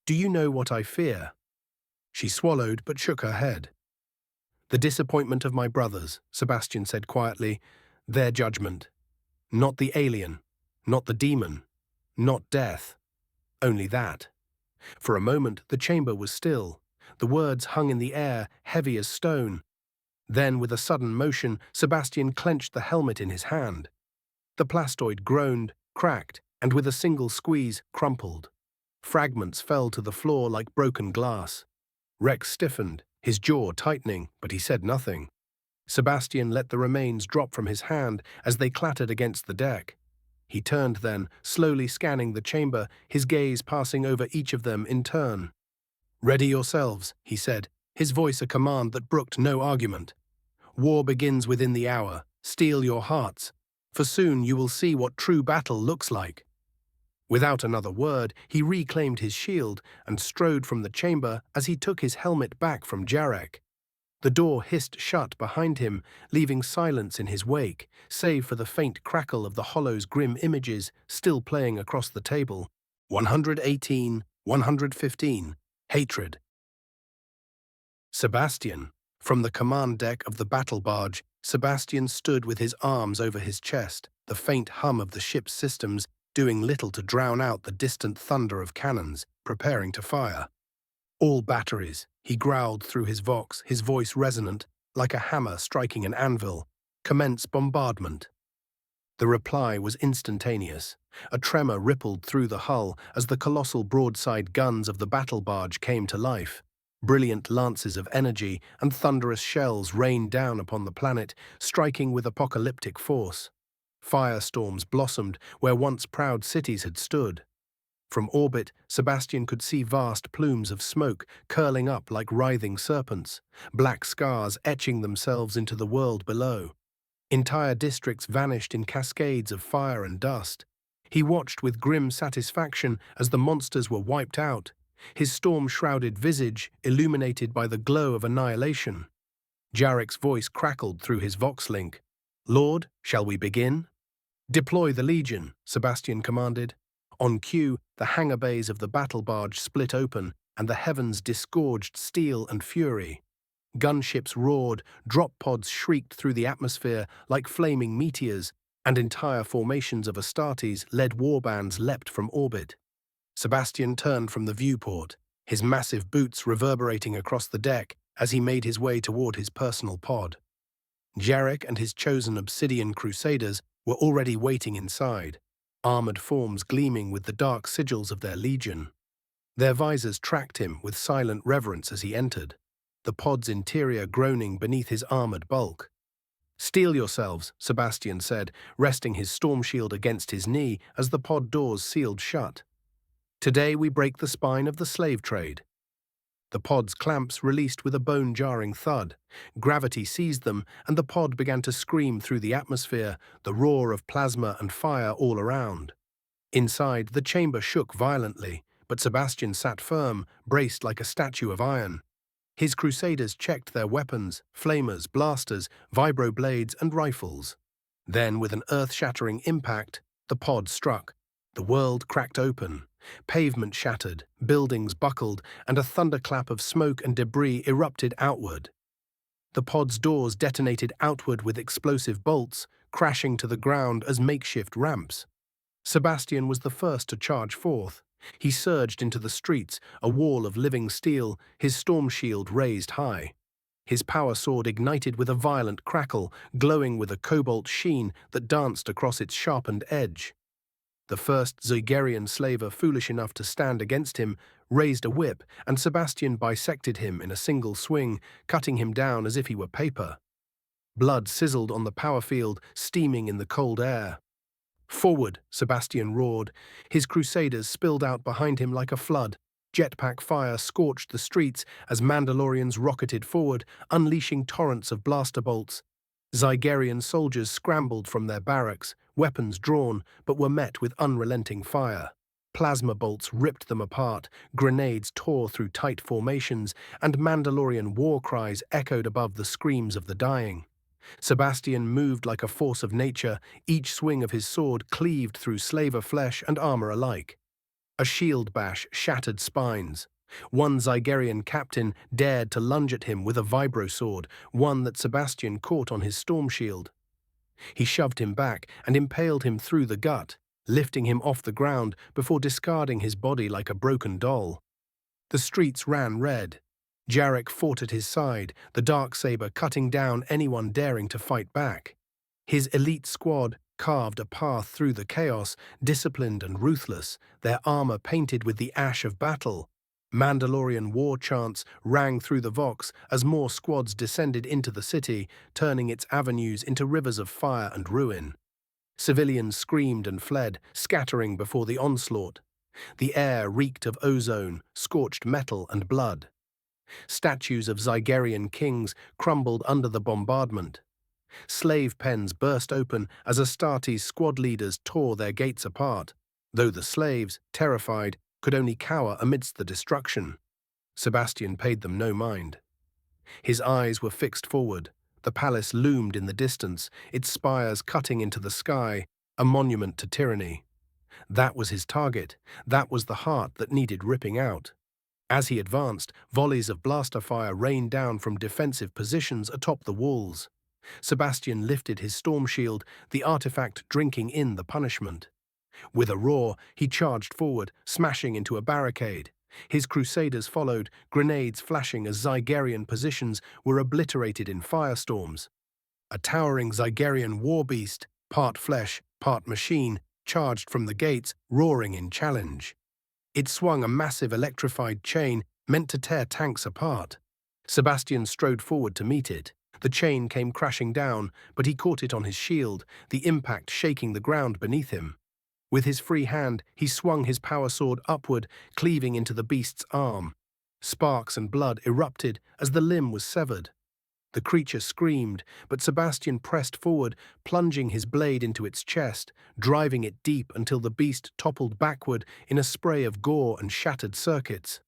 "Do you know what I fear?" She swallowed but shook her head. "The disappointment of my brothers," Sebastian said quietly, "their judgment. Not the alien, not the demon, not death. Only that." For a moment the chamber was still. The words hung in the air, heavy as stone. Then, with a sudden motion, Sebastian clenched the helmet in his hand. The plastoid groaned, cracked, and with a single squeeze, crumpled. Fragments fell to the floor like broken glass. Rex stiffened, his jaw tightening, but he said nothing. Sebastian let the remains drop from his hand as they clattered against the deck. He turned then, slowly scanning the chamber, his gaze passing over each of them in turn. "Ready yourselves," he said, his voice a command that brooked no argument. "War begins within the hour. Steel your hearts, for soon you will see what true battle looks like." Without another word, he reclaimed his shield and strode from the chamber as he took his helmet back from Jarek. The door hissed shut behind him, leaving silence in his wake, save for the faint crackle of the hollow's grim images still playing across the table. 118, 115, Hatred. Sebastian. From the command deck of the battle barge, Sebastian stood with his arms over his chest, the faint hum of the ship's systems doing little to drown out the distant thunder of cannons preparing to fire. All batteries, he growled through his vox, his voice resonant, like a hammer striking an anvil. Commence bombardment. The reply was instantaneous. A tremor rippled through the hull as the colossal broadside guns of the battle barge came to life. Brilliant lances of energy and thunderous shells rained down upon the planet, striking with apocalyptic force. Firestorms blossomed where once proud cities had stood. From orbit, Sebastian could see vast plumes of smoke curling up like writhing serpents, black scars etching themselves into the world below. Entire districts vanished in cascades of fire and dust. He watched with grim satisfaction as the monsters were wiped out, his storm-shrouded visage illuminated by the glow of annihilation. Jarek's voice crackled through his vox-link. "Lord, shall we begin?" "Deploy the Legion," Sebastian commanded. On cue, the hangar bays of the battle barge split open, and the heavens disgorged steel and fury. Gunships roared, drop pods shrieked through the atmosphere like flaming meteors, and entire formations of Astartes led warbands leapt from orbit. Sebastian turned from the viewport, his massive boots reverberating across the deck as he made his way toward his personal pod. Jarek and his chosen Obsidian Crusaders were already waiting inside, armored forms gleaming with the dark sigils of their legion. Their visors tracked him with silent reverence as he entered, the pod's interior groaning beneath his armored bulk. "Steel yourselves," Sebastian said, resting his storm shield against his knee as the pod doors sealed shut. "Today we break the spine of the slave trade." The pod's clamps released with a bone-jarring thud. Gravity seized them, and the pod began to scream through the atmosphere, the roar of plasma and fire all around. Inside, the chamber shook violently, but Sebastian sat firm, braced like a statue of iron. His crusaders checked their weapons, flamers, blasters, vibroblades, and rifles. Then, with an earth-shattering impact, the pod struck. The world cracked open. Pavement shattered, buildings buckled, and a thunderclap of smoke and debris erupted outward. The pod's doors detonated outward with explosive bolts, crashing to the ground as makeshift ramps. Sebastian was the first to charge forth. He surged into the streets, a wall of living steel, his storm shield raised high. His power sword ignited with a violent crackle, glowing with a cobalt sheen that danced across its sharpened edge. The first Zygerrian slaver foolish enough to stand against him raised a whip, and Sebastian bisected him in a single swing, cutting him down as if he were paper. Blood sizzled on the power field, steaming in the cold air. "Forward!" Sebastian roared. His crusaders spilled out behind him like a flood. Jetpack fire scorched the streets as Mandalorians rocketed forward, unleashing torrents of blaster bolts. Zygerrian soldiers scrambled from their barracks, weapons drawn, but were met with unrelenting fire. Plasma bolts ripped them apart, grenades tore through tight formations, and Mandalorian war cries echoed above the screams of the dying. Sebastian moved like a force of nature, each swing of his sword cleaved through slaver flesh and armor alike. A shield bash shattered spines. One Zygerrian captain dared to lunge at him with a vibrosword, one that Sebastian caught on his storm shield. He shoved him back and impaled him through the gut, lifting him off the ground before discarding his body like a broken doll. The streets ran red. Jarek fought at his side, the darksaber cutting down anyone daring to fight back. His elite squad carved a path through the chaos, disciplined and ruthless, their armor painted with the ash of battle. Mandalorian war chants rang through the Vox as more squads descended into the city, turning its avenues into rivers of fire and ruin. Civilians screamed and fled, scattering before the onslaught. The air reeked of ozone, scorched metal and blood. Statues of Zygerrian kings crumbled under the bombardment. Slave pens burst open as Astartes squad leaders tore their gates apart. though the slaves, terrified, could only cower amidst the destruction. Sebastian paid them no mind. His eyes were fixed forward. The palace loomed in the distance, its spires cutting into the sky, a monument to tyranny. That was his target. That was the heart that needed ripping out. As he advanced, volleys of blaster fire rained down from defensive positions atop the walls. Sebastian lifted his storm shield, the artifact drinking in the punishment. With a roar, he charged forward, smashing into a barricade. His crusaders followed, grenades flashing as Zygerian positions were obliterated in firestorms. A towering Zygerian war beast, part flesh, part machine, charged from the gates, roaring in challenge. It swung a massive electrified chain meant to tear tanks apart. Sebastian strode forward to meet it. The chain came crashing down, but he caught it on his shield, the impact shaking the ground beneath him. With his free hand, he swung his power sword upward, cleaving into the beast's arm. Sparks and blood erupted as the limb was severed. The creature screamed, but Sebastian pressed forward, plunging his blade into its chest, driving it deep until the beast toppled backward in a spray of gore and shattered circuits.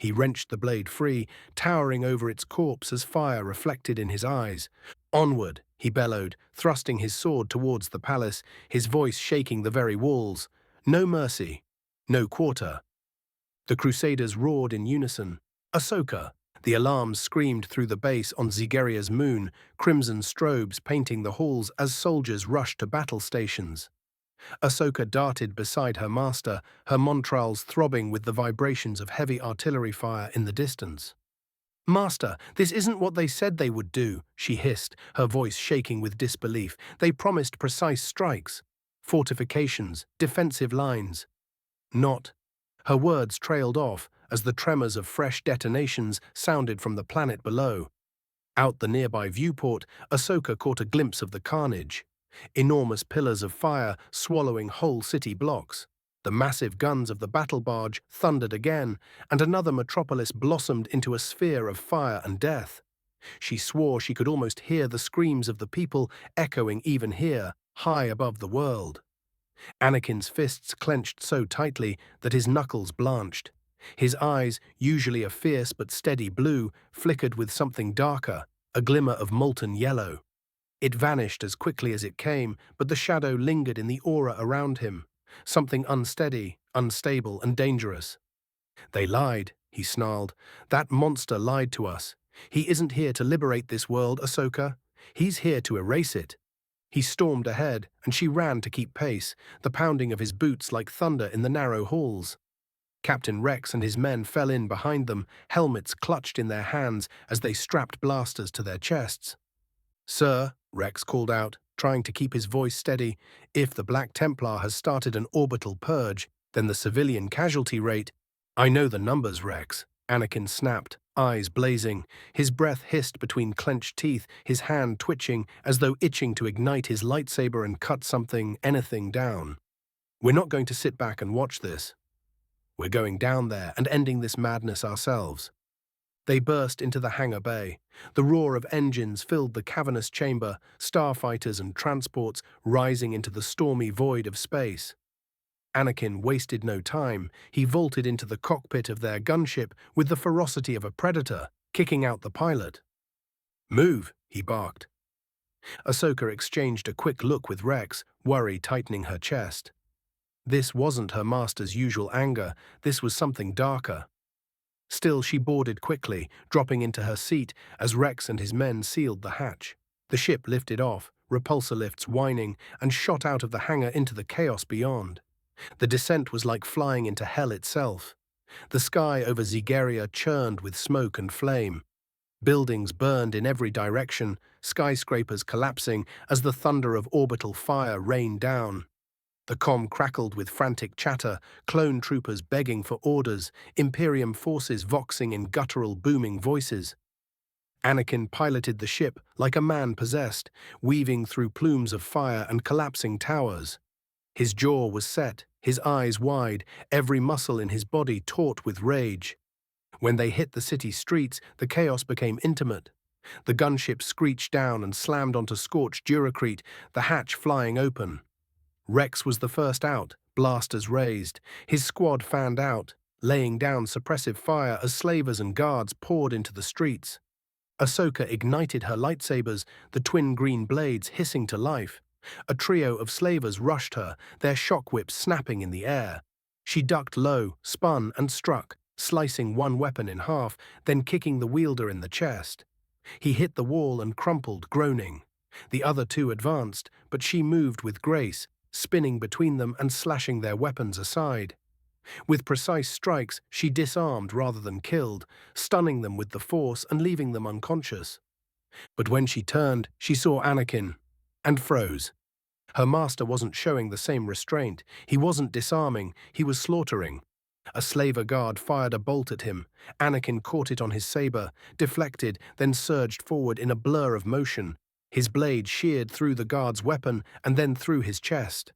He wrenched the blade free, towering over its corpse as fire reflected in his eyes. "Onward," he bellowed, thrusting his sword towards the palace, his voice shaking the very walls. "No mercy, no quarter." The crusaders roared in unison. "Ahsoka!" The alarms screamed through the base on Zygeria's moon, crimson strobes painting the halls as soldiers rushed to battle stations. Ahsoka darted beside her master, her montrals throbbing with the vibrations of heavy artillery fire in the distance. "Master, this isn't what they said they would do," she hissed, her voice shaking with disbelief. "They promised precise strikes, fortifications, defensive lines." Not. Her words trailed off as the tremors of fresh detonations sounded from the planet below. Out the nearby viewport, Ahsoka caught a glimpse of the carnage. Enormous pillars of fire swallowing whole city blocks. The massive guns of the battle barge thundered again, and another metropolis blossomed into a sphere of fire and death. She swore she could almost hear the screams of the people echoing even here, high above the world. Anakin's fists clenched so tightly that his knuckles blanched. His eyes, usually a fierce but steady blue, flickered with something darker, a glimmer of molten yellow. It vanished as quickly as it came, but the shadow lingered in the aura around him, something unsteady, unstable, and dangerous. "They lied," he snarled. "That monster lied to us. He isn't here to liberate this world, Ahsoka. He's here to erase it." He stormed ahead, and she ran to keep pace, the pounding of his boots like thunder in the narrow halls. Captain Rex and his men fell in behind them, helmets clutched in their hands as they strapped blasters to their chests. "Sir," Rex called out, trying to keep his voice steady, "if the Black Templar has started an orbital purge, then the civilian casualty rate—" "I know the numbers, Rex," Anakin snapped, eyes blazing. His breath hissed between clenched teeth, his hand twitching as though itching to ignite his lightsaber and cut anything down. "We're not going to sit back and watch this. We're going down there and ending this madness ourselves." They burst into the hangar bay. The roar of engines filled the cavernous chamber, starfighters and transports rising into the stormy void of space. Anakin wasted no time. He vaulted into the cockpit of their gunship with the ferocity of a predator, kicking out the pilot. "Move," he barked. Ahsoka exchanged a quick look with Rex, worry tightening her chest. This wasn't her master's usual anger, this was something darker. Still, she boarded quickly, dropping into her seat as Rex and his men sealed the hatch. The ship lifted off, repulsor lifts whining, and shot out of the hangar into the chaos beyond. The descent was like flying into hell itself. The sky over Zygeria churned with smoke and flame. Buildings burned in every direction, skyscrapers collapsing as the thunder of orbital fire rained down. The comm crackled with frantic chatter, clone troopers begging for orders, Imperium forces voxing in guttural booming voices. Anakin piloted the ship like a man possessed, weaving through plumes of fire and collapsing towers. His jaw was set, his eyes wide, every muscle in his body taut with rage. When they hit the city streets, the chaos became intimate. The gunship screeched down and slammed onto scorched Duracrete, the hatch flying open. Rex was the first out, blasters raised. His squad fanned out, laying down suppressive fire as slavers and guards poured into the streets. Ahsoka ignited her lightsabers, the twin green blades hissing to life. A trio of slavers rushed her, their shock whips snapping in the air. She ducked low, spun, and struck, slicing one weapon in half, then kicking the wielder in the chest. He hit the wall and crumpled, groaning. The other two advanced, but she moved with grace, spinning between them and slashing their weapons aside. With precise strikes, she disarmed rather than killed, stunning them with the Force and leaving them unconscious. But when she turned, she saw Anakin, and froze. Her master wasn't showing the same restraint. He wasn't disarming, he was slaughtering. A slaver guard fired a bolt at him. Anakin caught it on his saber, deflected, then surged forward in a blur of motion. His blade sheared through the guard's weapon and then through his chest.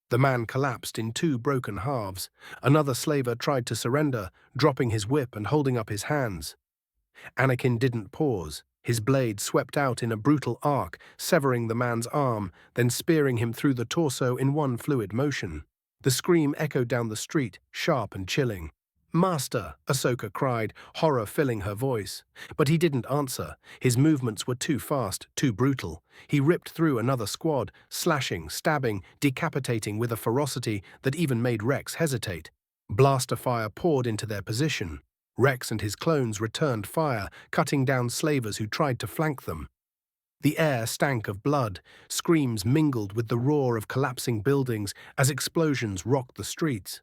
The man collapsed in two broken halves. Another slaver tried to surrender, dropping his whip and holding up his hands. Anakin didn't pause. His blade swept out in a brutal arc, severing the man's arm, then spearing him through the torso in one fluid motion. The scream echoed down the street, sharp and chilling. "Master!" Ahsoka cried, horror filling her voice. But he didn't answer. His movements were too fast, too brutal. He ripped through another squad, slashing, stabbing, decapitating with a ferocity that even made Rex hesitate. Blaster fire poured into their position. Rex and his clones returned fire, cutting down slavers who tried to flank them. The air stank of blood. Screams mingled with the roar of collapsing buildings as explosions rocked the streets.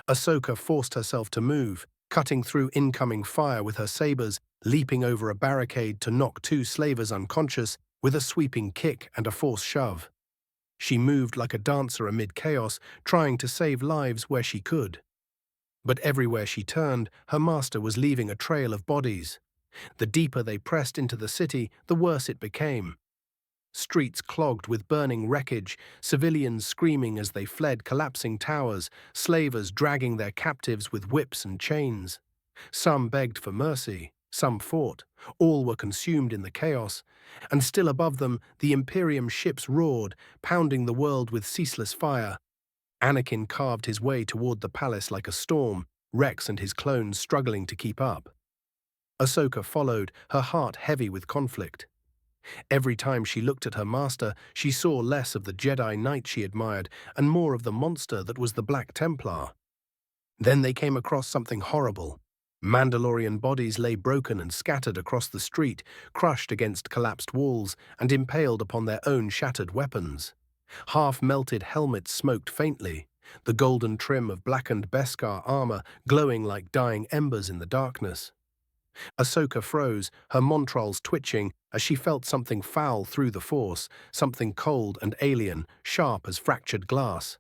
Ahsoka forced herself to move, cutting through incoming fire with her sabers, leaping over a barricade to knock two slavers unconscious with a sweeping kick and a force shove. She moved like a dancer amid chaos, trying to save lives where she could. But everywhere she turned, her master was leaving a trail of bodies. The deeper they pressed into the city, the worse it became. Streets clogged with burning wreckage, civilians screaming as they fled collapsing towers, slavers dragging their captives with whips and chains. Some begged for mercy, some fought, all were consumed in the chaos, and still above them the Imperium ships roared, pounding the world with ceaseless fire. Anakin carved his way toward the palace like a storm, Rex and his clones struggling to keep up. Ahsoka followed, her heart heavy with conflict. Every time she looked at her master, she saw less of the Jedi Knight she admired and more of the monster that was the Black Templar. Then they came across something horrible. Mandalorian bodies lay broken and scattered across the street, crushed against collapsed walls and impaled upon their own shattered weapons. Half-melted helmets smoked faintly, the golden trim of blackened Beskar armor glowing like dying embers in the darkness. Ahsoka froze, her montrals twitching as she felt something foul through the Force, something cold and alien, sharp as fractured glass.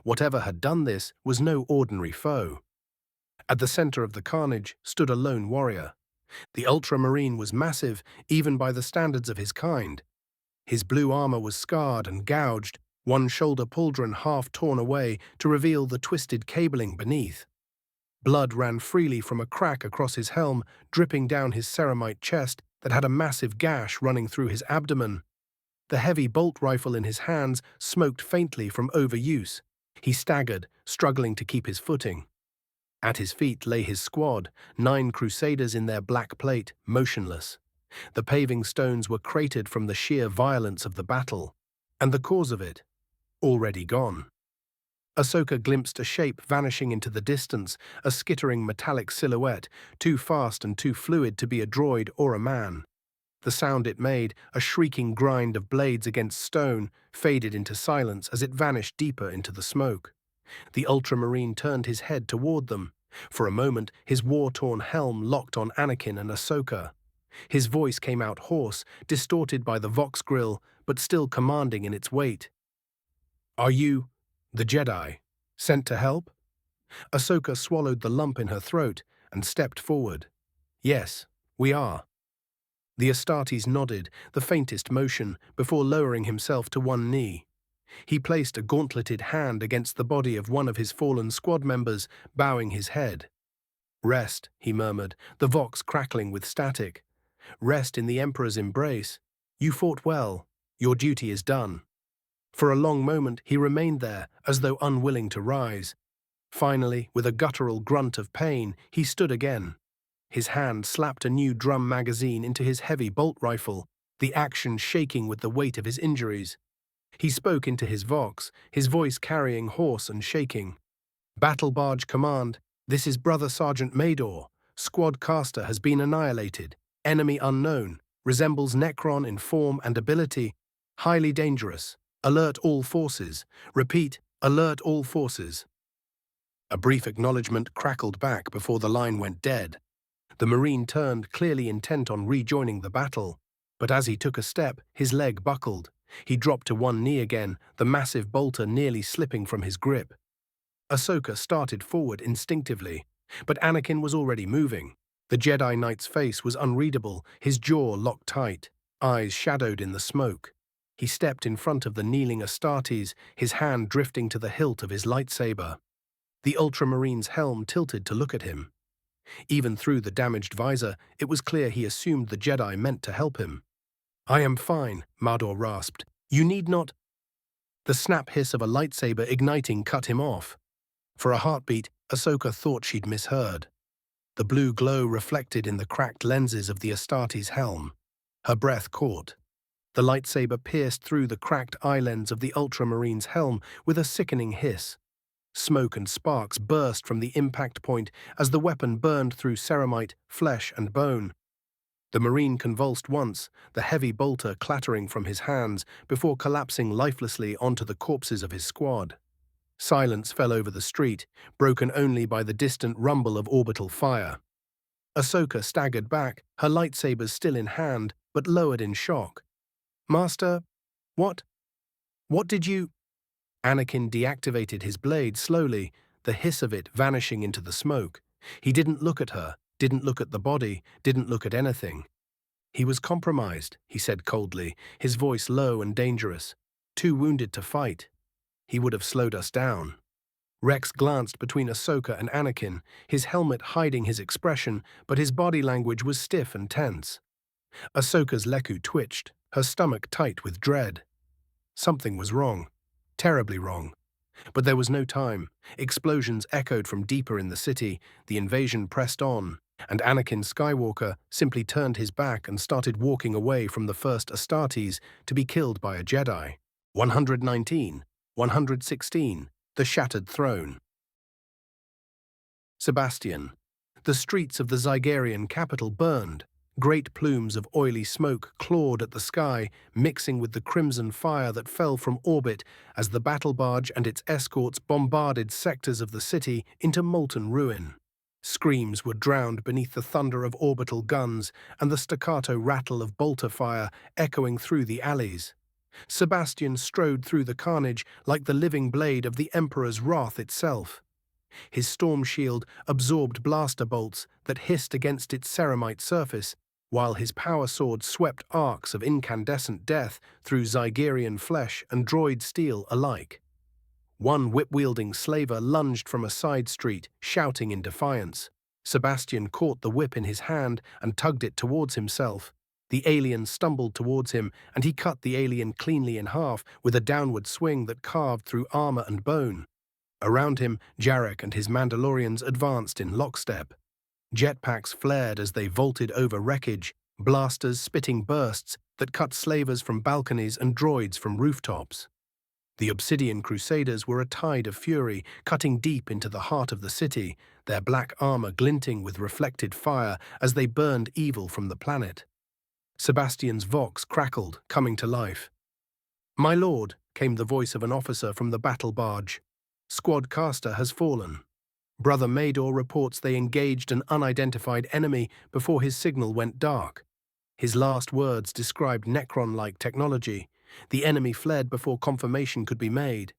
Whatever had done this was no ordinary foe. At the center of the carnage stood a lone warrior. The Ultramarine was massive, even by the standards of his kind. His blue armor was scarred and gouged, one shoulder pauldron half torn away to reveal the twisted cabling beneath. Blood ran freely from a crack across his helm, dripping down his ceramite chest that had a massive gash running through his abdomen. The heavy bolt rifle in his hands smoked faintly from overuse. He staggered, struggling to keep his footing. At his feet lay his squad, 9 crusaders in their black plate, motionless. The paving stones were cratered from the sheer violence of the battle, and the cause of it, already gone. Ahsoka glimpsed a shape vanishing into the distance, a skittering metallic silhouette, too fast and too fluid to be a droid or a man. The sound it made, a shrieking grind of blades against stone, faded into silence as it vanished deeper into the smoke. The Ultramarine turned his head toward them. For a moment, his war-torn helm locked on Anakin and Ahsoka. His voice came out hoarse, distorted by the Vox grill, but still commanding in its weight. "Are you, the Jedi, sent to help?" Ahsoka swallowed the lump in her throat and stepped forward. "Yes, we are." The Astartes nodded, the faintest motion, before lowering himself to one knee. He placed a gauntleted hand against the body of one of his fallen squad members, bowing his head. "Rest," he murmured, the Vox crackling with static. "Rest in the Emperor's embrace. You fought well. Your duty is done." For a long moment he remained there, as though unwilling to rise. Finally, with a guttural grunt of pain, he stood again. His hand slapped a new drum magazine into his heavy bolt rifle, the action shaking with the weight of his injuries. He spoke into his vox, his voice carrying hoarse and shaking. "Battle Barge Command, this is Brother Sergeant Mador. Squad caster has been annihilated. Enemy unknown. Resembles Necron in form and ability. Highly dangerous. Alert all forces. Repeat, alert all forces." A brief acknowledgement crackled back before the line went dead. The Marine turned, clearly intent on rejoining the battle. But as he took a step, his leg buckled. He dropped to one knee again, the massive bolter nearly slipping from his grip. Ahsoka started forward instinctively, but Anakin was already moving. The Jedi Knight's face was unreadable, his jaw locked tight, eyes shadowed in the smoke. He stepped in front of the kneeling Astartes, his hand drifting to the hilt of his lightsaber. The Ultramarine's helm tilted to look at him. Even through the damaged visor, it was clear he assumed the Jedi meant to help him. "I am fine," Mador rasped. "You need not—" The snap hiss of a lightsaber igniting cut him off. For a heartbeat, Ahsoka thought she'd misheard. The blue glow reflected in the cracked lenses of the Astartes' helm. Her breath caught. The lightsaber pierced through the cracked eye lens of the Ultramarine's helm with a sickening hiss. Smoke and sparks burst from the impact point as the weapon burned through ceramite, flesh, and bone. The Marine convulsed once, the heavy bolter clattering from his hands before collapsing lifelessly onto the corpses of his squad. Silence fell over the street, broken only by the distant rumble of orbital fire. Ahsoka staggered back, her lightsabers still in hand, but lowered in shock. "Master, what? What did you—" Anakin deactivated his blade slowly, the hiss of it vanishing into the smoke. He didn't look at her, didn't look at the body, didn't look at anything. "He was compromised," he said coldly, his voice low and dangerous. "Too wounded to fight. He would have slowed us down." Rex glanced between Ahsoka and Anakin, his helmet hiding his expression, but his body language was stiff and tense. Ahsoka's leku twitched, her stomach tight with dread. Something was wrong. Terribly wrong. But there was no time. Explosions echoed from deeper in the city, the invasion pressed on, and Anakin Skywalker simply turned his back and started walking away from the first Astartes to be killed by a Jedi. 119, 116, the Shattered Throne. Sebastian. The streets of the Zygerian capital burned. Great plumes of oily smoke clawed at the sky, mixing with the crimson fire that fell from orbit as the battle barge and its escorts bombarded sectors of the city into molten ruin. Screams were drowned beneath the thunder of orbital guns and the staccato rattle of bolter fire echoing through the alleys. Sebastian strode through the carnage like the living blade of the Emperor's wrath itself. His storm shield absorbed blaster bolts that hissed against its ceramite surface, while his power sword swept arcs of incandescent death through Zygerian flesh and droid steel alike. One whip-wielding slaver lunged from a side street, shouting in defiance. Sebastian caught the whip in his hand and tugged it towards himself. The alien stumbled towards him, and he cut the alien cleanly in half with a downward swing that carved through armor and bone. Around him, Jarek and his Mandalorians advanced in lockstep. Jetpacks flared as they vaulted over wreckage, blasters spitting bursts that cut slavers from balconies and droids from rooftops. The Obsidian Crusaders were a tide of fury, cutting deep into the heart of the city, their black armor glinting with reflected fire as they burned evil from the planet. Sebastian's vox crackled, coming to life. "My lord," came the voice of an officer from the battle barge. "Squad caster has fallen. Brother Mador reports they engaged an unidentified enemy before his signal went dark. His last words described Necron-like technology. The enemy fled before confirmation could be made."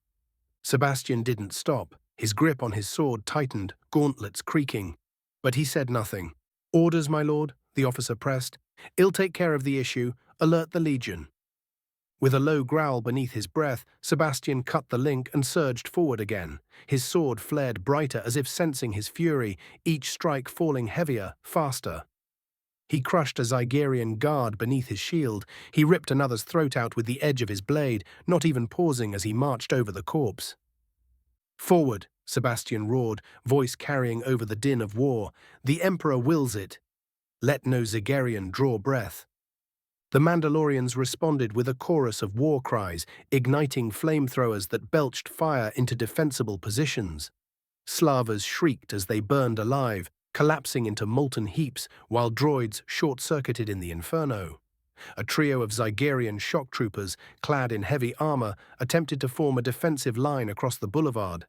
Sebastian didn't stop. His grip on his sword tightened, gauntlets creaking. But he said nothing. "Orders, my lord," the officer pressed. "I'll take care of the issue. Alert the Legion." With a low growl beneath his breath, Sebastian cut the link and surged forward again. His sword flared brighter as if sensing his fury, each strike falling heavier, faster. He crushed a Zygerian guard beneath his shield. He ripped another's throat out with the edge of his blade, not even pausing as he marched over the corpse. "Forward," Sebastian roared, voice carrying over the din of war. "The Emperor wills it. Let no Zygerian draw breath." The Mandalorians responded with a chorus of war cries, igniting flamethrowers that belched fire into defensible positions. Slavers shrieked as they burned alive, collapsing into molten heaps while droids short-circuited in the inferno. A trio of Zygerian shock troopers, clad in heavy armor, attempted to form a defensive line across the boulevard.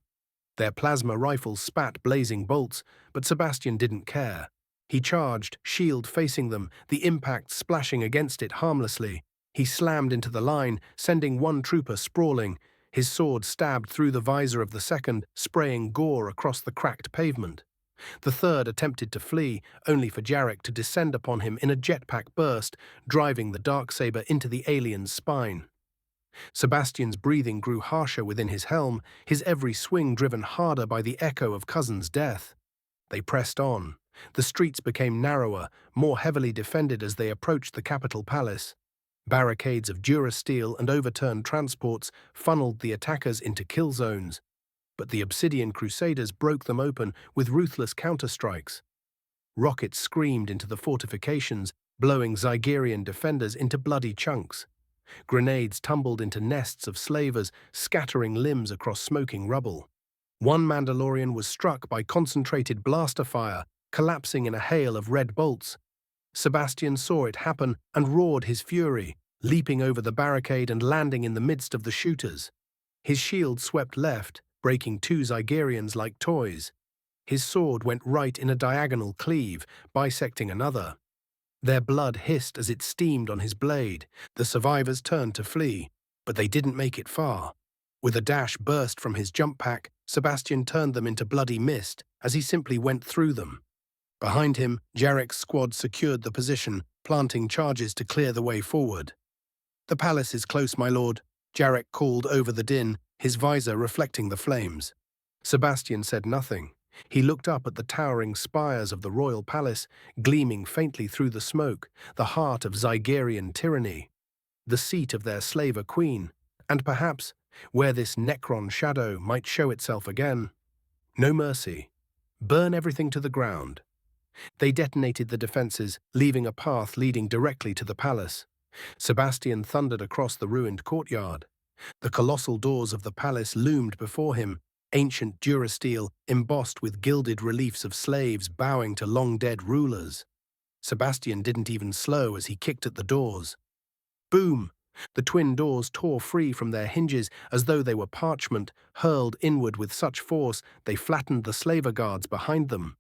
Their plasma rifles spat blazing bolts, but Sebastian didn't care. He charged, shield facing them, the impact splashing against it harmlessly. He slammed into the line, sending one trooper sprawling. His sword stabbed through the visor of the second, spraying gore across the cracked pavement. The third attempted to flee, only for Jarek to descend upon him in a jetpack burst, driving the darksaber into the alien's spine. Sebastian's breathing grew harsher within his helm, his every swing driven harder by the echo of Cousin's death. They pressed on. The streets became narrower, more heavily defended as they approached the capital palace. Barricades of durasteel and overturned transports funneled the attackers into kill zones, but the Obsidian Crusaders broke them open with ruthless counterstrikes. Rockets screamed into the fortifications, blowing Zygerian defenders into bloody chunks. Grenades tumbled into nests of slavers, scattering limbs across smoking rubble. One Mandalorian was struck by concentrated blaster fire, collapsing in a hail of red bolts. Sebastian saw it happen and roared his fury, leaping over the barricade and landing in the midst of the shooters. His shield swept left, breaking two Zygerians like toys. His sword went right in a diagonal cleave, bisecting another. Their blood hissed as it steamed on his blade. The survivors turned to flee, but they didn't make it far. With a dash burst from his jump pack, Sebastian turned them into bloody mist as he simply went through them. Behind him, Jarek's squad secured the position, planting charges to clear the way forward. "The palace is close, my lord," Jarek called over the din, his visor reflecting the flames. Sebastian said nothing. He looked up at the towering spires of the royal palace, gleaming faintly through the smoke, the heart of Zygerian tyranny, the seat of their slaver queen, and perhaps where this Necron shadow might show itself again. No mercy. Burn everything to the ground. They detonated the defenses, leaving a path leading directly to the palace. Sebastian thundered across the ruined courtyard. The colossal doors of the palace loomed before him, ancient durasteel embossed with gilded reliefs of slaves bowing to long-dead rulers. Sebastian didn't even slow as he kicked at the doors. Boom! The twin doors tore free from their hinges as though they were parchment, hurled inward with such force they flattened the slaver guards behind them.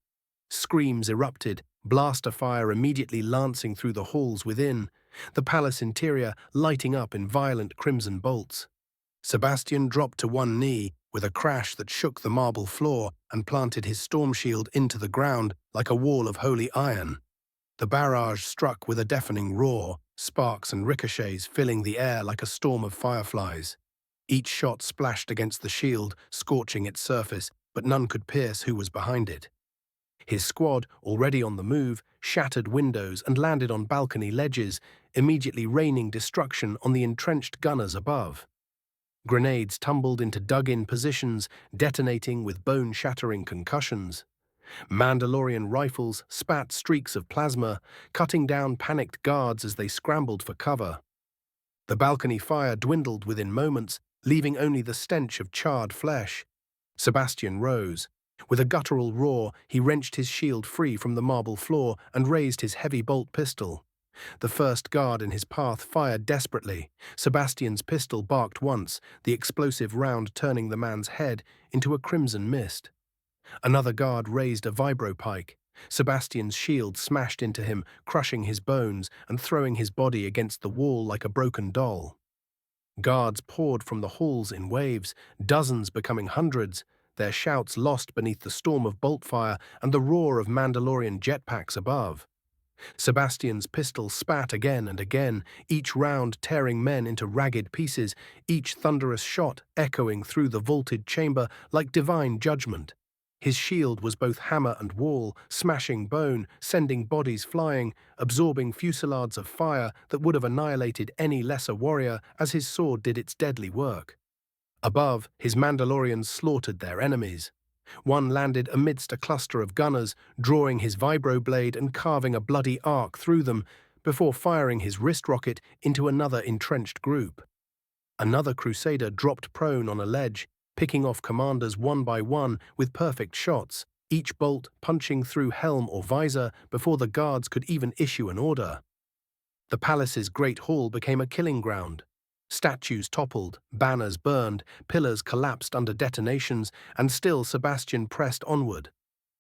Screams erupted, blaster fire immediately lancing through the halls within, the palace interior lighting up in violent crimson bolts. Sebastian dropped to one knee with a crash that shook the marble floor and planted his storm shield into the ground like a wall of holy iron. The barrage struck with a deafening roar, sparks and ricochets filling the air like a storm of fireflies. Each shot splashed against the shield, scorching its surface, but none could pierce who was behind it. His squad, already on the move, shattered windows and landed on balcony ledges, immediately raining destruction on the entrenched gunners above. Grenades tumbled into dug-in positions, detonating with bone-shattering concussions. Mandalorian rifles spat streaks of plasma, cutting down panicked guards as they scrambled for cover. The balcony fire dwindled within moments, leaving only the stench of charred flesh. Sebastian rose. With a guttural roar, he wrenched his shield free from the marble floor and raised his heavy bolt pistol. The first guard in his path fired desperately. Sebastian's pistol barked once, the explosive round turning the man's head into a crimson mist. Another guard raised a vibropike. Sebastian's shield smashed into him, crushing his bones and throwing his body against the wall like a broken doll. Guards poured from the halls in waves, dozens becoming hundreds, their shouts lost beneath the storm of bolt fire and the roar of Mandalorian jetpacks above. Sebastian's pistol spat again and again, each round tearing men into ragged pieces, each thunderous shot echoing through the vaulted chamber like divine judgment. His shield was both hammer and wall, smashing bone, sending bodies flying, absorbing fusillades of fire that would have annihilated any lesser warrior as his sword did its deadly work. Above, his Mandalorians slaughtered their enemies. One landed amidst a cluster of gunners, drawing his vibroblade and carving a bloody arc through them before firing his wrist rocket into another entrenched group. Another crusader dropped prone on a ledge, picking off commanders one by one with perfect shots, each bolt punching through helm or visor before the guards could even issue an order. The palace's great hall became a killing ground. Statues toppled, banners burned, pillars collapsed under detonations, and still Sebastian pressed onward.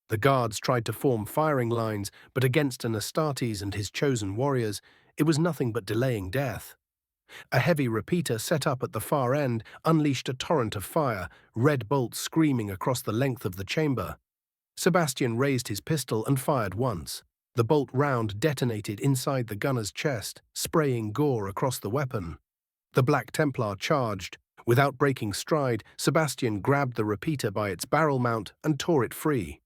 The guards tried to form firing lines, but against an Astartes and his chosen warriors, it was nothing but delaying death. A heavy repeater set up at the far end unleashed a torrent of fire, red bolts screaming across the length of the chamber. Sebastian raised his pistol and fired once. The bolt round detonated inside the gunner's chest, spraying gore across the weapon. The Black Templar charged. Without breaking stride, Sebastian grabbed the repeater by its barrel mount and tore it free.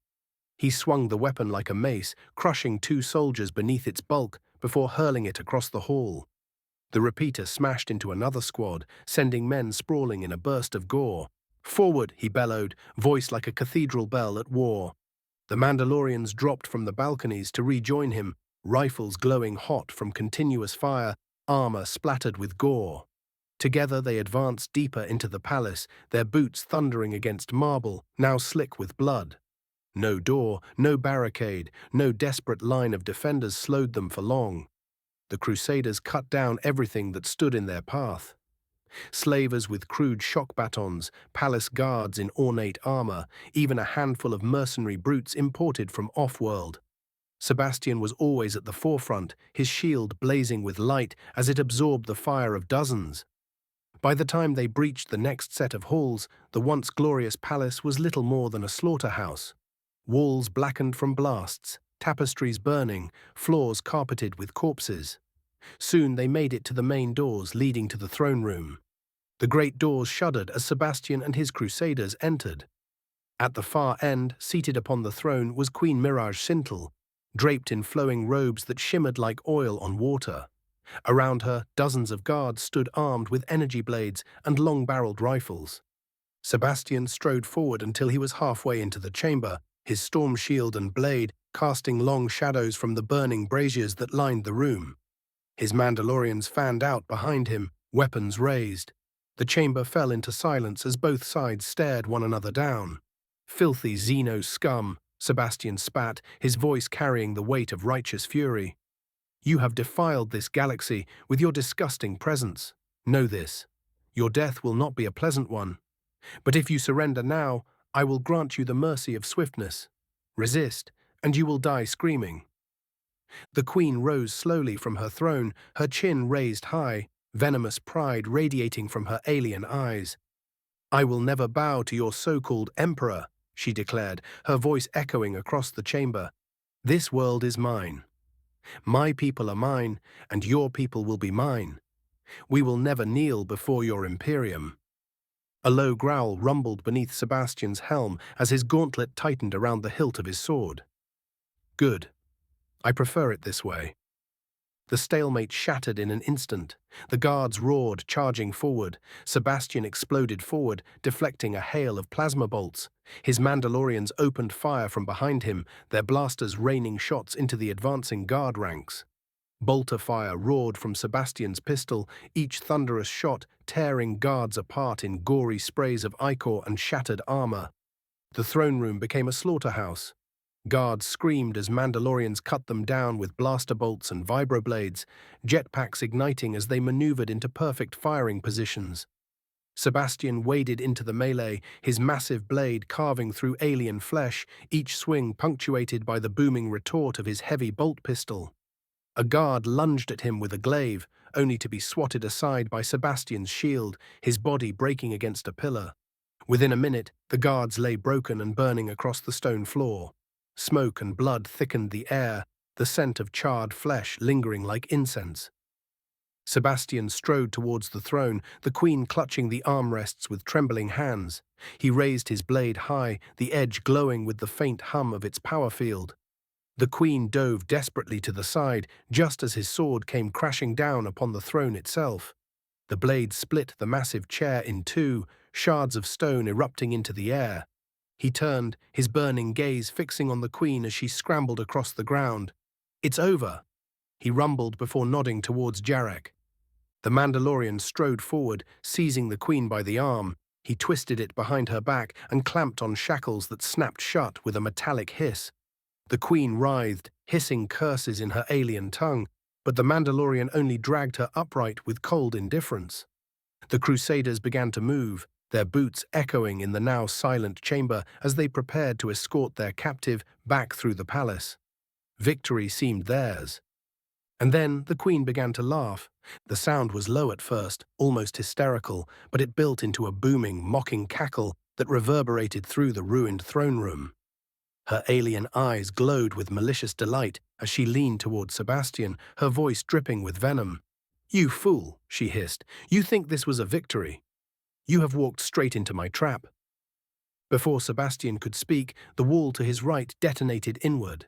He swung the weapon like a mace, crushing two soldiers beneath its bulk before hurling it across the hall. The repeater smashed into another squad, sending men sprawling in a burst of gore. "Forward," he bellowed, voice like a cathedral bell at war. The Mandalorians dropped from the balconies to rejoin him, rifles glowing hot from continuous fire, armor splattered with gore. Together they advanced deeper into the palace, their boots thundering against marble, now slick with blood. No door, no barricade, no desperate line of defenders slowed them for long. The Crusaders cut down everything that stood in their path. Slavers with crude shock batons, palace guards in ornate armor, even a handful of mercenary brutes imported from off-world. Sebastian was always at the forefront, his shield blazing with light as it absorbed the fire of dozens. By the time they breached the next set of halls, the once glorious palace was little more than a slaughterhouse. Walls blackened from blasts, tapestries burning, floors carpeted with corpses. Soon they made it to the main doors leading to the throne room. The great doors shuddered as Sebastian and his crusaders entered. At the far end, seated upon the throne, was Queen Mirage Sintel, draped in flowing robes that shimmered like oil on water. Around her, dozens of guards stood armed with energy blades and long-barreled rifles. Sebastian strode forward until he was halfway into the chamber, his storm shield and blade casting long shadows from the burning braziers that lined the room. His Mandalorians fanned out behind him, weapons raised. The chamber fell into silence as both sides stared one another down. "Filthy Xeno scum," Sebastian spat, his voice carrying the weight of righteous fury. "You have defiled this galaxy with your disgusting presence. Know this. Your death will not be a pleasant one. But if you surrender now, I will grant you the mercy of swiftness. Resist, and you will die screaming." The queen rose slowly from her throne, her chin raised high, venomous pride radiating from her alien eyes. "I will never bow to your so-called emperor," she declared, her voice echoing across the chamber. "This world is mine. My people are mine, and your people will be mine. We will never kneel before your imperium." A low growl rumbled beneath Sebastian's helm as his gauntlet tightened around the hilt of his sword. "Good. I prefer it this way." The stalemate shattered in an instant. The guards roared, charging forward. Sebastian exploded forward, deflecting a hail of plasma bolts. His Mandalorians opened fire from behind him, their blasters raining shots into the advancing guard ranks. Bolter fire roared from Sebastian's pistol, each thunderous shot tearing guards apart in gory sprays of ichor and shattered armor. The throne room became a slaughterhouse. Guards screamed as Mandalorians cut them down with blaster bolts and vibroblades, jetpacks igniting as they maneuvered into perfect firing positions. Sebastian waded into the melee, his massive blade carving through alien flesh, each swing punctuated by the booming retort of his heavy bolt pistol. A guard lunged at him with a glaive, only to be swatted aside by Sebastian's shield, his body breaking against a pillar. Within a minute, the guards lay broken and burning across the stone floor. Smoke and blood thickened the air, the scent of charred flesh lingering like incense. Sebastian strode towards the throne, the queen clutching the armrests with trembling hands. He raised his blade high, the edge glowing with the faint hum of its power field. The queen dove desperately to the side, just as his sword came crashing down upon the throne itself. The blade split the massive chair in two, shards of stone erupting into the air. He turned, his burning gaze fixing on the queen as she scrambled across the ground. "It's over," he rumbled before nodding towards Jarek. The Mandalorian strode forward, seizing the queen by the arm. He twisted it behind her back and clamped on shackles that snapped shut with a metallic hiss. The queen writhed, hissing curses in her alien tongue, but the Mandalorian only dragged her upright with cold indifference. The Crusaders began to move, their boots echoing in the now silent chamber as they prepared to escort their captive back through the palace. Victory seemed theirs. And then the queen began to laugh. The sound was low at first, almost hysterical, but it built into a booming, mocking cackle that reverberated through the ruined throne room. Her alien eyes glowed with malicious delight as she leaned toward Sebastian, her voice dripping with venom. "You fool," she hissed. "You think this was a victory? You have walked straight into my trap." Before Sebastian could speak, the wall to his right detonated inward.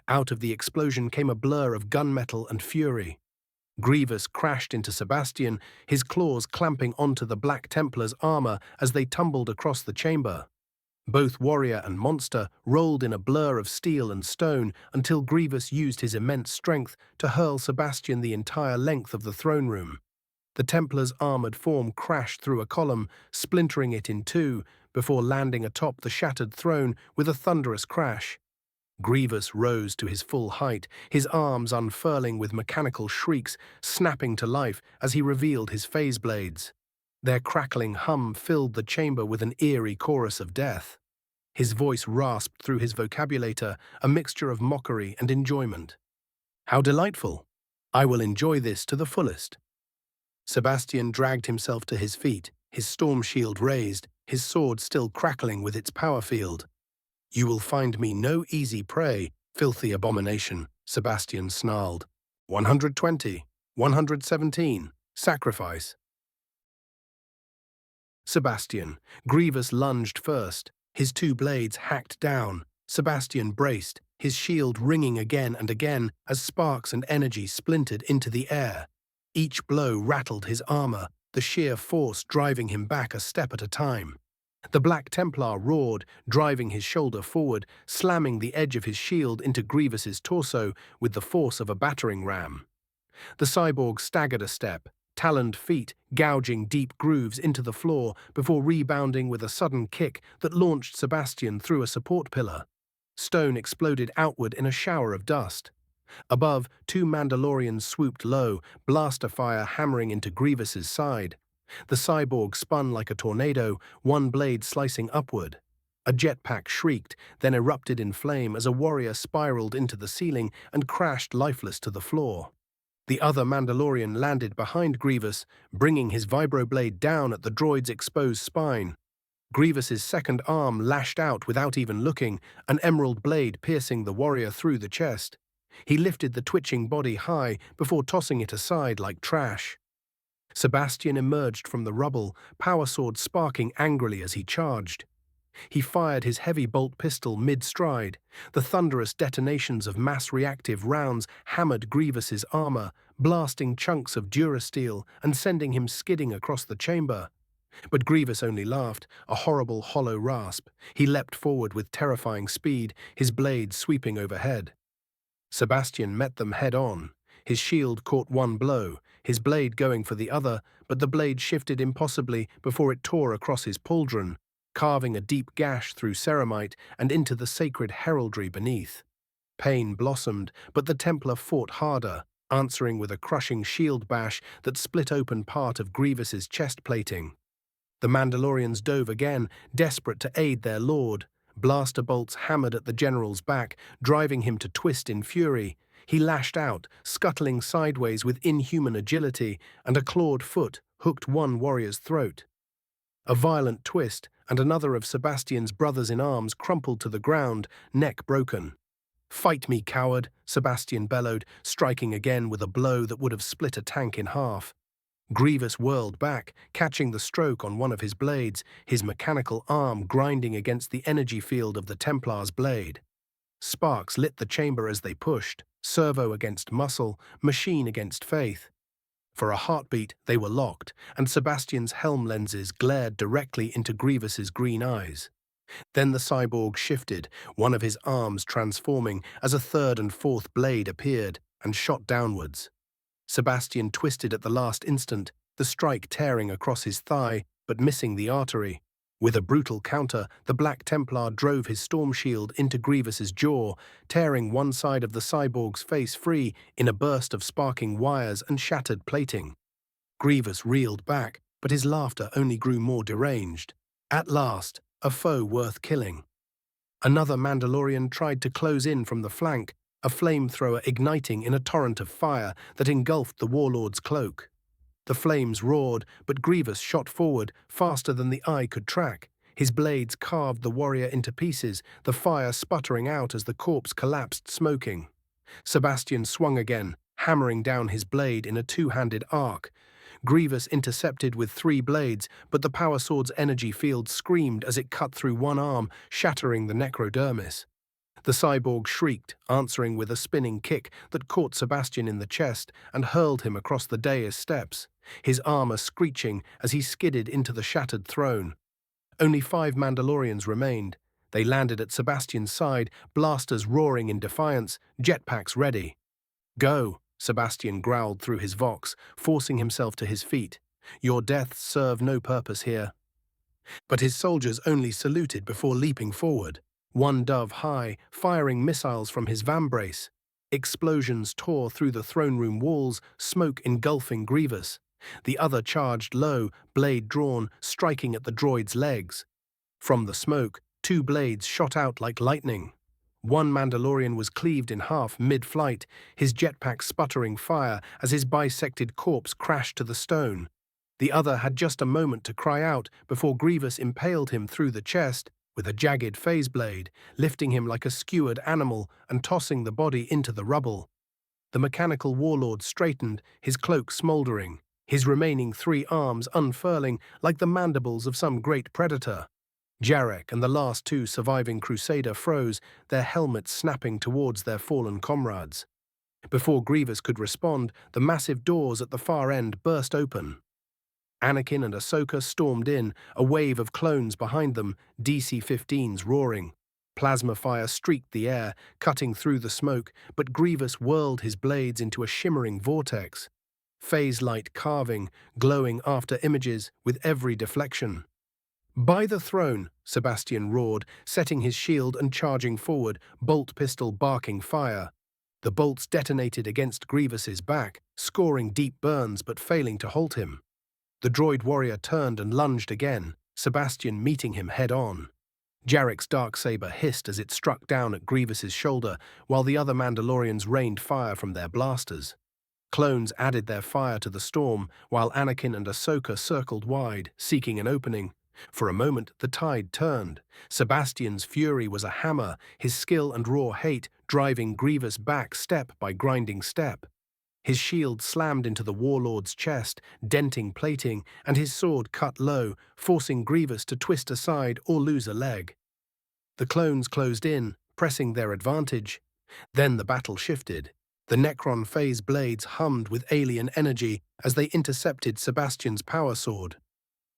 Out of the explosion came a blur of gunmetal and fury. Grievous crashed into Sebastian, his claws clamping onto the Black Templars' armor as they tumbled across the chamber. Both warrior and monster rolled in a blur of steel and stone until Grievous used his immense strength to hurl Sebastian the entire length of the throne room. The Templars' armored form crashed through a column, splintering it in two, before landing atop the shattered throne with a thunderous crash. Grievous rose to his full height, his arms unfurling with mechanical shrieks, snapping to life as he revealed his phase blades. Their crackling hum filled the chamber with an eerie chorus of death. His voice rasped through his vocabulator, a mixture of mockery and enjoyment. "How delightful! I will enjoy this to the fullest." Sebastian dragged himself to his feet, his storm shield raised, his sword still crackling with its power field. "You will find me no easy prey, filthy abomination," Sebastian snarled. 120, 117, sacrifice. Sebastian. Grievous lunged first, his two blades hacked down. Sebastian braced, his shield ringing again and again as sparks and energy splintered into the air. Each blow rattled his armor, the sheer force driving him back a step at a time. The Black Templar roared, driving his shoulder forward, slamming the edge of his shield into Grievous's torso with the force of a battering ram. The cyborg staggered a step, taloned feet gouging deep grooves into the floor before rebounding with a sudden kick that launched Sebastian through a support pillar. Stone exploded outward in a shower of dust. Above, two Mandalorians swooped low, blaster fire hammering into Grievous's side. The cyborg spun like a tornado, one blade slicing upward. A jetpack shrieked, then erupted in flame as a warrior spiraled into the ceiling and crashed lifeless to the floor. The other Mandalorian landed behind Grievous, bringing his vibroblade down at the droid's exposed spine. Grievous's second arm lashed out without even looking, an emerald blade piercing the warrior through the chest. He lifted the twitching body high before tossing it aside like trash. Sebastian emerged from the rubble, power sword sparking angrily as he charged. He fired his heavy bolt pistol mid-stride. The thunderous detonations of mass-reactive rounds hammered Grievous's armor, blasting chunks of durasteel and sending him skidding across the chamber. But Grievous only laughed, a horrible hollow rasp. He leapt forward with terrifying speed, his blade sweeping overhead. Sebastian met them head-on. His shield caught one blow, his blade going for the other, but the blade shifted impossibly before it tore across his pauldron, carving a deep gash through ceramite and into the sacred heraldry beneath. Pain blossomed, but the Templar fought harder, answering with a crushing shield bash that split open part of Grievous's chest plating. The Mandalorians dove again, desperate to aid their lord. Blaster bolts hammered at the general's back, driving him to twist in fury. He lashed out, scuttling sideways with inhuman agility, and a clawed foot hooked one warrior's throat. A violent twist, and another of Sebastian's brothers-in-arms crumpled to the ground, neck broken. "Fight me, coward!" Sebastian bellowed, striking again with a blow that would have split a tank in half. Grievous whirled back, catching the stroke on one of his blades, his mechanical arm grinding against the energy field of the Templar's blade. Sparks lit the chamber as they pushed, servo against muscle, machine against faith. For a heartbeat, they were locked, and Sebastian's helm lenses glared directly into Grievous's green eyes. Then the cyborg shifted, one of his arms transforming as a third and fourth blade appeared and shot downwards. Sebastian twisted at the last instant, the strike tearing across his thigh but missing the artery. With a brutal counter, the Black Templar drove his storm shield into Grievous's jaw, tearing one side of the cyborg's face free in a burst of sparking wires and shattered plating. Grievous reeled back, but his laughter only grew more deranged. At last, a foe worth killing. Another Mandalorian tried to close in from the flank, a flamethrower igniting in a torrent of fire that engulfed the warlord's cloak. The flames roared, but Grievous shot forward, faster than the eye could track. His blades carved the warrior into pieces, the fire sputtering out as the corpse collapsed smoking. Sebastian swung again, hammering down his blade in a two-handed arc. Grievous intercepted with 3 blades, but the power sword's energy field screamed as it cut through one arm, shattering the necrodermis. The cyborg shrieked, answering with a spinning kick that caught Sebastian in the chest and hurled him across the dais steps, his armor screeching as he skidded into the shattered throne. Only 5 Mandalorians remained. They landed at Sebastian's side, blasters roaring in defiance, jetpacks ready. "Go," Sebastian growled through his vox, forcing himself to his feet. "Your deaths serve no purpose here." But his soldiers only saluted before leaping forward. One dove high, firing missiles from his vambrace. Explosions tore through the throne room walls, smoke engulfing Grievous. The other charged low, blade drawn, striking at the droid's legs. From the smoke, 2 blades shot out like lightning. One Mandalorian was cleaved in half mid-flight, his jetpack sputtering fire as his bisected corpse crashed to the stone. The other had just a moment to cry out before Grievous impaled him through the chest with a jagged phase blade, lifting him like a skewered animal and tossing the body into the rubble. The mechanical warlord straightened, his cloak smoldering, his remaining 3 arms unfurling like the mandibles of some great predator. Jarek and the last 2 surviving Crusader froze, their helmets snapping towards their fallen comrades. Before Grievous could respond, the massive doors at the far end burst open. Anakin and Ahsoka stormed in, a wave of clones behind them, DC-15s roaring. Plasma fire streaked the air, cutting through the smoke, but Grievous whirled his blades into a shimmering vortex. Phase light carving, glowing after images with every deflection. "By the throne," Sebastian roared, setting his shield and charging forward, bolt pistol barking fire. The bolts detonated against Grievous's back, scoring deep burns but failing to halt him. The droid warrior turned and lunged again, Sebastian meeting him head-on. Jarek's darksaber hissed as it struck down at Grievous's shoulder, while the other Mandalorians rained fire from their blasters. Clones added their fire to the storm, while Anakin and Ahsoka circled wide, seeking an opening. For a moment, the tide turned. Sebastian's fury was a hammer, his skill and raw hate driving Grievous back step by grinding step. His shield slammed into the warlord's chest, denting plating, and his sword cut low, forcing Grievous to twist aside or lose a leg. The clones closed in, pressing their advantage. Then the battle shifted. The Necron phase blades hummed with alien energy as they intercepted Sebastian's power sword.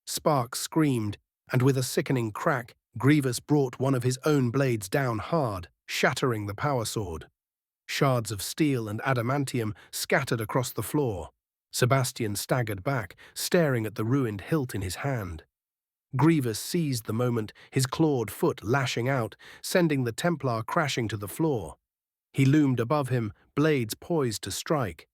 Sparks screamed, and with a sickening crack, Grievous brought one of his own blades down hard, shattering the power sword. Shards of steel and adamantium scattered across the floor. Sebastian staggered back, staring at the ruined hilt in his hand. Grievous seized the moment, his clawed foot lashing out, sending the Templar crashing to the floor. He loomed above him, blades poised to strike.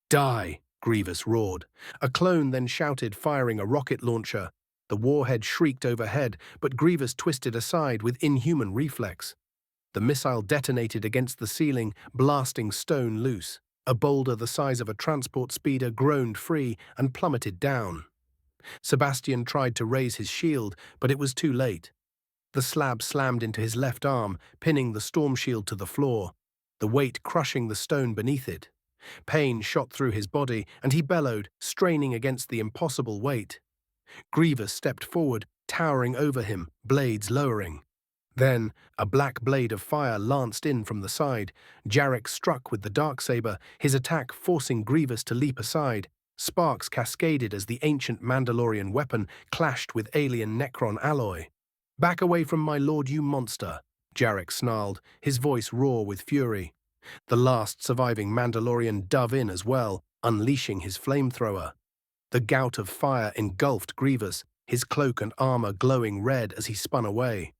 "Die!" Grievous roared. A clone then shouted, firing a rocket launcher. The warhead shrieked overhead, but Grievous twisted aside with inhuman reflex. The missile detonated against the ceiling, blasting stone loose. A boulder the size of a transport speeder groaned free and plummeted down. Sebastian tried to raise his shield, but it was too late. The slab slammed into his left arm, pinning the storm shield to the floor, the weight crushing the stone beneath it. Pain shot through his body, and he bellowed, straining against the impossible weight. Grievous stepped forward, towering over him, blades lowering. Then, a black blade of fire lanced in from the side. Jarek struck with the darksaber, his attack forcing Grievous to leap aside. Sparks cascaded as the ancient Mandalorian weapon clashed with alien Necron alloy. "Back away from my lord, you monster," Jarek snarled, his voice raw with fury. The last surviving Mandalorian dove in as well, unleashing his flamethrower. The gout of fire engulfed Grievous, his cloak and armor glowing red as he spun away.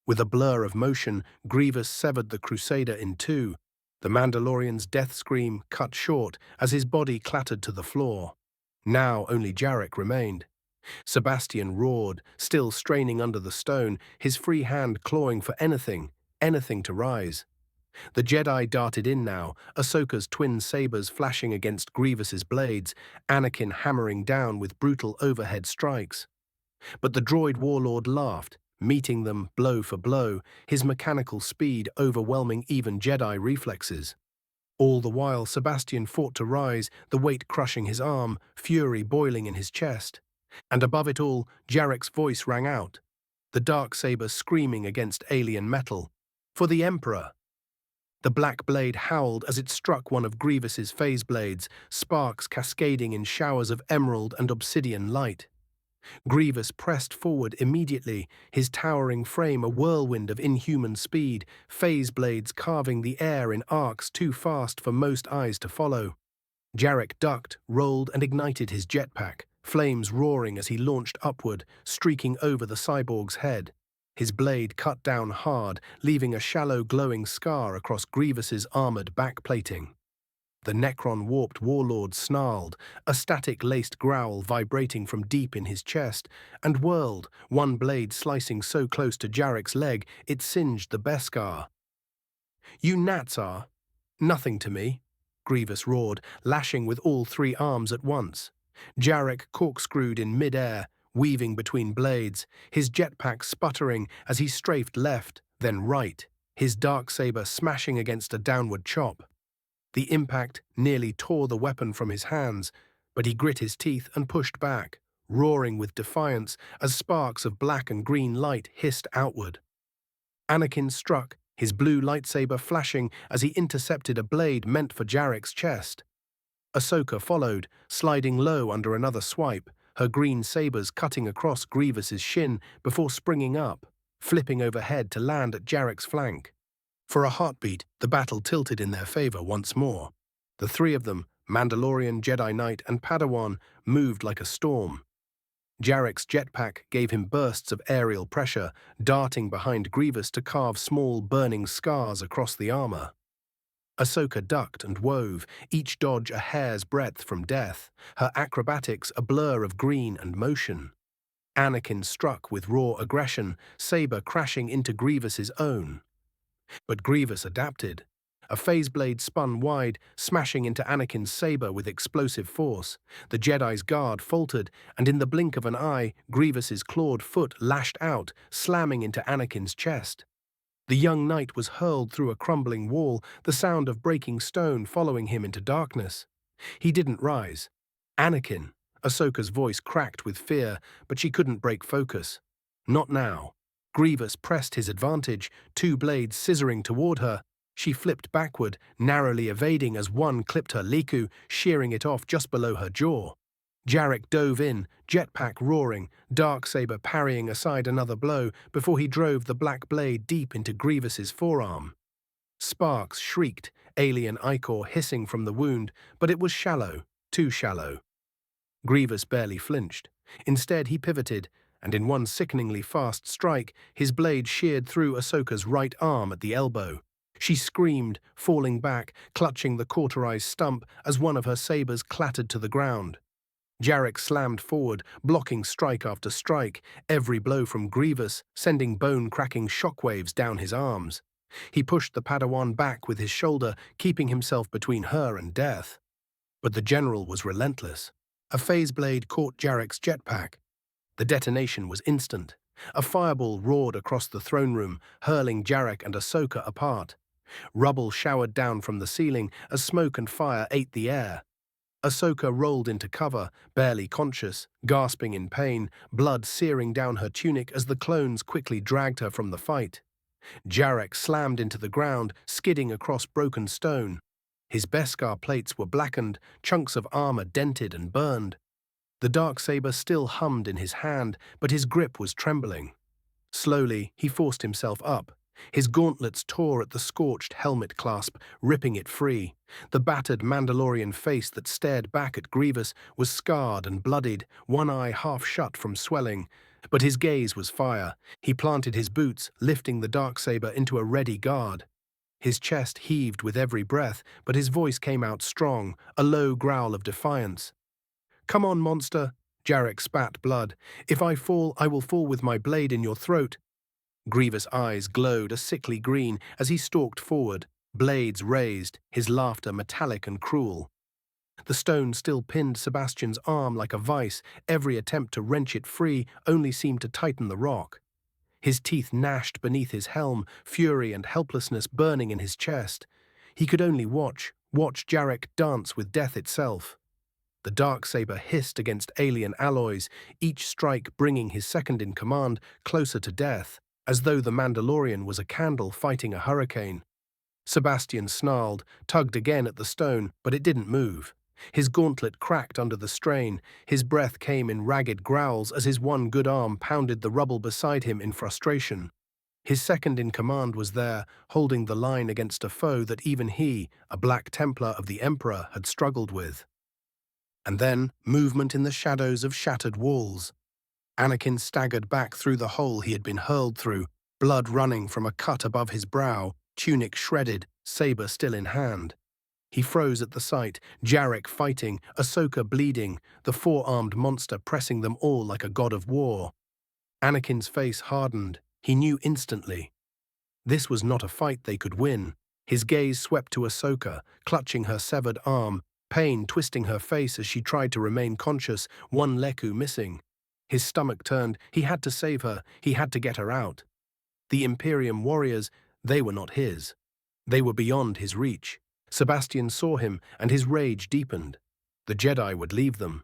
With a blur of motion, Grievous severed the Crusader in two. The Mandalorian's death scream cut short as his body clattered to the floor. Now only Jarek remained. Sebastian roared, still straining under the stone, his free hand clawing for anything to rise. The Jedi darted in now, Ahsoka's twin sabers flashing against Grievous's blades, Anakin hammering down with brutal overhead strikes. But the droid warlord laughed, meeting them blow for blow, his mechanical speed overwhelming even Jedi reflexes. All the while Sebastian fought to rise, the weight crushing his arm, fury boiling in his chest. And above it all, Jarek's voice rang out, the darksaber screaming against alien metal. "For the Emperor!" The black blade howled as it struck one of Grievous's phase blades, sparks cascading in showers of emerald and obsidian light. Grievous pressed forward immediately, his towering frame a whirlwind of inhuman speed, phase blades carving the air in arcs too fast for most eyes to follow. Jarek ducked, rolled, and ignited his jetpack, flames roaring as he launched upward, streaking over the cyborg's head. His blade cut down hard, leaving a shallow glowing scar across Grievous's armored backplating. The Necron-warped warlord snarled, a static-laced growl vibrating from deep in his chest, and whirled, one blade slicing so close to Jarek's leg it singed the Beskar. "You gnats are nothing to me," Grievous roared, lashing with all three arms at once. Jarek corkscrewed in mid-air, weaving between blades, his jetpack sputtering as he strafed left, then right, his darksaber smashing against a downward chop. The impact nearly tore the weapon from his hands, but he grit his teeth and pushed back, roaring with defiance as sparks of black and green light hissed outward. Anakin struck, his blue lightsaber flashing as he intercepted a blade meant for Jarek's chest. Ahsoka followed, sliding low under another swipe, her green sabers cutting across Grievous's shin before springing up, flipping overhead to land at Jarek's flank. For a heartbeat, the battle tilted in their favor once more. The three of them, Mandalorian, Jedi Knight, and Padawan, moved like a storm. Jarek's jetpack gave him bursts of aerial pressure, darting behind Grievous to carve small, burning scars across the armor. Ahsoka ducked and wove, each dodge a hair's breadth from death, her acrobatics a blur of green and motion. Anakin struck with raw aggression, saber crashing into Grievous's own. But Grievous adapted. A phase blade spun wide, smashing into Anakin's saber with explosive force. The Jedi's guard faltered, and in the blink of an eye, Grievous's clawed foot lashed out, slamming into Anakin's chest. The young knight was hurled through a crumbling wall, the sound of breaking stone following him into darkness. He didn't rise. "Anakin," Ahsoka's voice cracked with fear, but she couldn't break focus. Not now. Grievous pressed his advantage, two blades scissoring toward her. She flipped backward, narrowly evading as one clipped her liku, shearing it off just below her jaw. Jarek dove in, jetpack roaring, darksaber parrying aside another blow before he drove the black blade deep into Grievous's forearm. Sparks shrieked, alien ichor hissing from the wound, but it was shallow, too shallow. Grievous barely flinched. Instead, he pivoted, and in one sickeningly fast strike, his blade sheared through Ahsoka's right arm at the elbow. She screamed, falling back, clutching the cauterized stump as one of her sabers clattered to the ground. Jarek slammed forward, blocking strike after strike, every blow from Grievous sending bone-cracking shockwaves down his arms. He pushed the Padawan back with his shoulder, keeping himself between her and death. But the general was relentless. A phase blade caught Jarek's jetpack. The detonation was instant. A fireball roared across the throne room, hurling Jarek and Ahsoka apart. Rubble showered down from the ceiling as smoke and fire ate the air. Ahsoka rolled into cover, barely conscious, gasping in pain, blood searing down her tunic as the clones quickly dragged her from the fight. Jarek slammed into the ground, skidding across broken stone. His Beskar plates were blackened, chunks of armor dented and burned. The darksaber still hummed in his hand, but his grip was trembling. Slowly, he forced himself up. His gauntlets tore at the scorched helmet clasp, ripping it free. The battered Mandalorian face that stared back at Grievous was scarred and bloodied, one eye half shut from swelling. But his gaze was fire. He planted his boots, lifting the darksaber into a ready guard. His chest heaved with every breath, but his voice came out strong, a low growl of defiance. "Come on, monster," Jarek spat blood. "If I fall, I will fall with my blade in your throat." Grievous' eyes glowed a sickly green as he stalked forward, blades raised, his laughter metallic and cruel. The stone still pinned Sebastian's arm like a vice. Every attempt to wrench it free only seemed to tighten the rock. His teeth gnashed beneath his helm, fury and helplessness burning in his chest. He could only watch Jarek dance with death itself. The darksaber hissed against alien alloys, each strike bringing his second-in-command closer to death, as though the Mandalorian was a candle fighting a hurricane. Sebastian snarled, tugged again at the stone, but it didn't move. His gauntlet cracked under the strain. His breath came in ragged growls as his one good arm pounded the rubble beside him in frustration. His second-in-command was there, holding the line against a foe that even he, a Black Templar of the Emperor, had struggled with. And then, movement in the shadows of shattered walls. Anakin staggered back through the hole he had been hurled through, blood running from a cut above his brow, tunic shredded, saber still in hand. He froze at the sight, Jarek fighting, Ahsoka bleeding, the four-armed monster pressing them all like a god of war. Anakin's face hardened. He knew instantly. This was not a fight they could win. His gaze swept to Ahsoka, clutching her severed arm, pain twisting her face as she tried to remain conscious, one leku missing. His stomach turned. He had to save her. He had to get her out. The Imperium warriors, they were not his. They were beyond his reach. Sebastian saw him, and his rage deepened. The Jedi would leave them.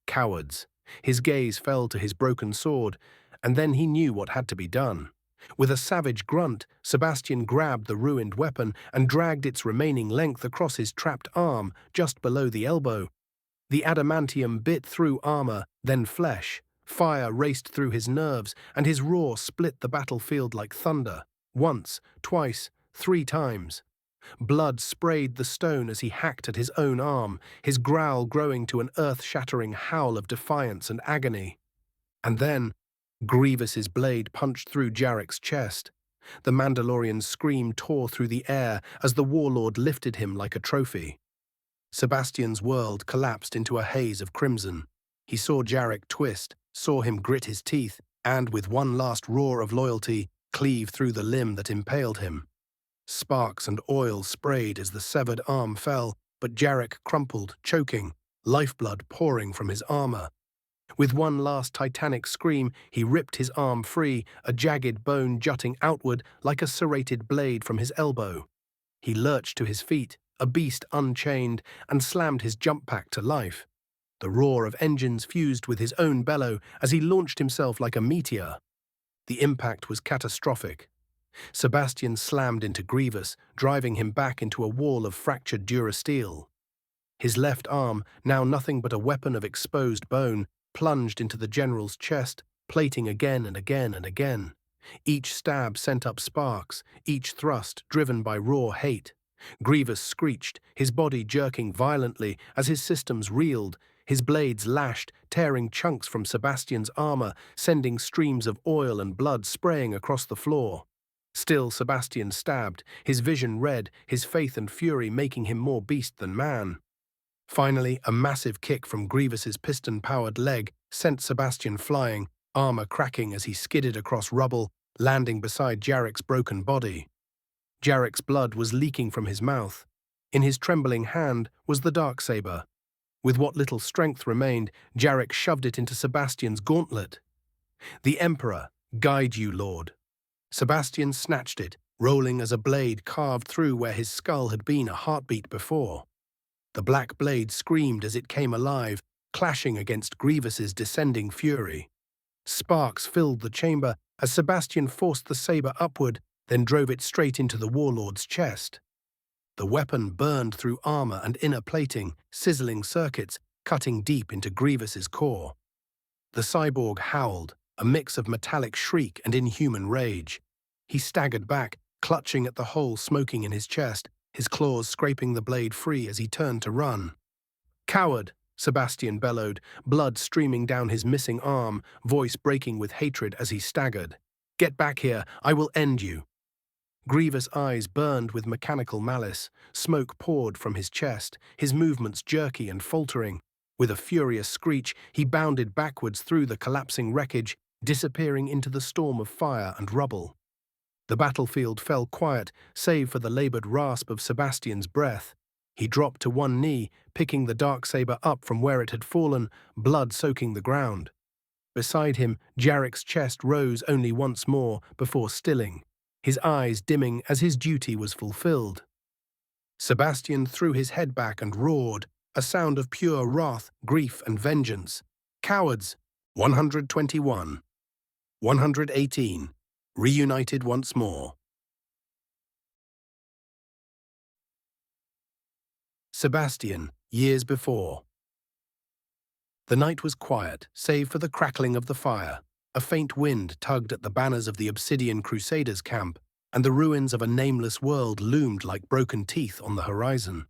Cowards. His gaze fell to his broken sword, and then he knew what had to be done. With a savage grunt, Sebastian grabbed the ruined weapon and dragged its remaining length across his trapped arm, just below the elbow. The adamantium bit through armor, then flesh. Fire raced through his nerves, and his roar split the battlefield like thunder. Once, twice, 3 times. Blood sprayed the stone as he hacked at his own arm, his growl growing to an earth-shattering howl of defiance and agony. And then, Grievous's blade punched through Jarek's chest. The Mandalorian's scream tore through the air as the warlord lifted him like a trophy. Sebastian's world collapsed into a haze of crimson. He saw Jarek twist, saw him grit his teeth, and with one last roar of loyalty, cleave through the limb that impaled him. Sparks and oil sprayed as the severed arm fell, but Jarek crumpled, choking, lifeblood pouring from his armor. With one last titanic scream, he ripped his arm free, a jagged bone jutting outward like a serrated blade from his elbow. He lurched to his feet, a beast unchained, and slammed his jump pack to life. The roar of engines fused with his own bellow as he launched himself like a meteor. The impact was catastrophic. Sebastian slammed into Grievous, driving him back into a wall of fractured durasteel. His left arm, now nothing but a weapon of exposed bone, plunged into the general's chest, plating again and again and again. Each stab sent up sparks, each thrust driven by raw hate. Grievous screeched, his body jerking violently as his systems reeled. His blades lashed, tearing chunks from Sebastian's armor, sending streams of oil and blood spraying across the floor. Still Sebastian stabbed, his vision red, his faith and fury making him more beast than man. Finally, a massive kick from Grievous's piston-powered leg sent Sebastian flying, armor cracking as he skidded across rubble, landing beside Jarek's broken body. Jarek's blood was leaking from his mouth. In his trembling hand was the darksaber. With what little strength remained, Jarek shoved it into Sebastian's gauntlet. "The Emperor, guide you, Lord." Sebastian snatched it, rolling as a blade carved through where his skull had been a heartbeat before. The black blade screamed as it came alive, clashing against Grievous's descending fury. Sparks filled the chamber as Sebastian forced the saber upward, then drove it straight into the warlord's chest. The weapon burned through armor and inner plating, sizzling circuits, cutting deep into Grievous's core. The cyborg howled, a mix of metallic shriek and inhuman rage. He staggered back, clutching at the hole smoking in his chest, his claws scraping the blade free as he turned to run. "Coward!" Sebastian bellowed, blood streaming down his missing arm, voice breaking with hatred as he staggered. "Get back here, I will end you." Grievous' eyes burned with mechanical malice, smoke poured from his chest, his movements jerky and faltering. With a furious screech, he bounded backwards through the collapsing wreckage, disappearing into the storm of fire and rubble. The battlefield fell quiet, save for the labored rasp of Sebastian's breath. He dropped to one knee, picking the darksaber up from where it had fallen, blood soaking the ground. Beside him, Jarek's chest rose only once more before stilling, his eyes dimming as his duty was fulfilled. Sebastian threw his head back and roared, a sound of pure wrath, grief, and vengeance. "Cowards! 121. 118. Reunited once more." Sebastian, years before. The night was quiet, save for the crackling of the fire. A faint wind tugged at the banners of the Obsidian Crusaders' camp, and the ruins of a nameless world loomed like broken teeth on the horizon.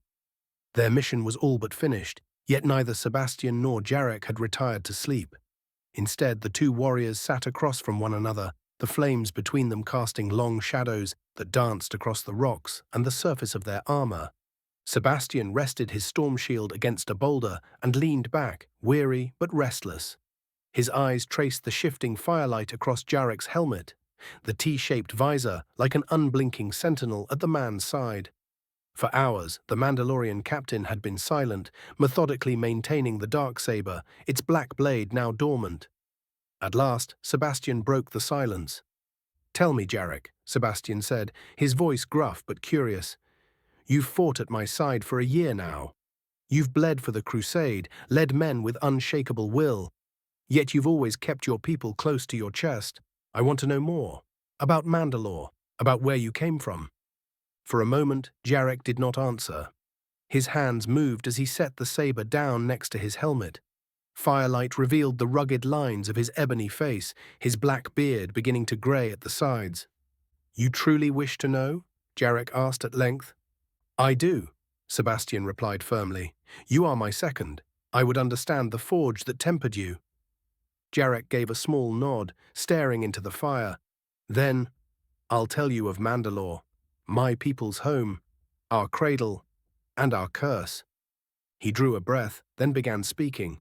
Their mission was all but finished, yet neither Sebastian nor Jarek had retired to sleep. Instead, the two warriors sat across from one another, the flames between them casting long shadows that danced across the rocks and the surface of their armor. Sebastian rested his storm shield against a boulder and leaned back, weary but restless. His eyes traced the shifting firelight across Jarek's helmet, the T-shaped visor like an unblinking sentinel at the man's side. For hours, the Mandalorian captain had been silent, methodically maintaining the darksaber, its black blade now dormant. At last, Sebastian broke the silence. "Tell me, Jarek," Sebastian said, his voice gruff but curious. "You've fought at my side for a year now. You've bled for the crusade, led men with unshakable will. Yet you've always kept your people close to your chest. I want to know more. About Mandalore, about where you came from." For a moment, Jarek did not answer. His hands moved as he set the saber down next to his helmet. Firelight revealed the rugged lines of his ebony face, his black beard beginning to grey at the sides. "You truly wish to know?" Jarek asked at length. "I do," Sebastian replied firmly. "You are my second. I would understand the forge that tempered you." Jarek gave a small nod, staring into the fire. "Then, I'll tell you of Mandalore, my people's home, our cradle, and our curse." He drew a breath, then began speaking.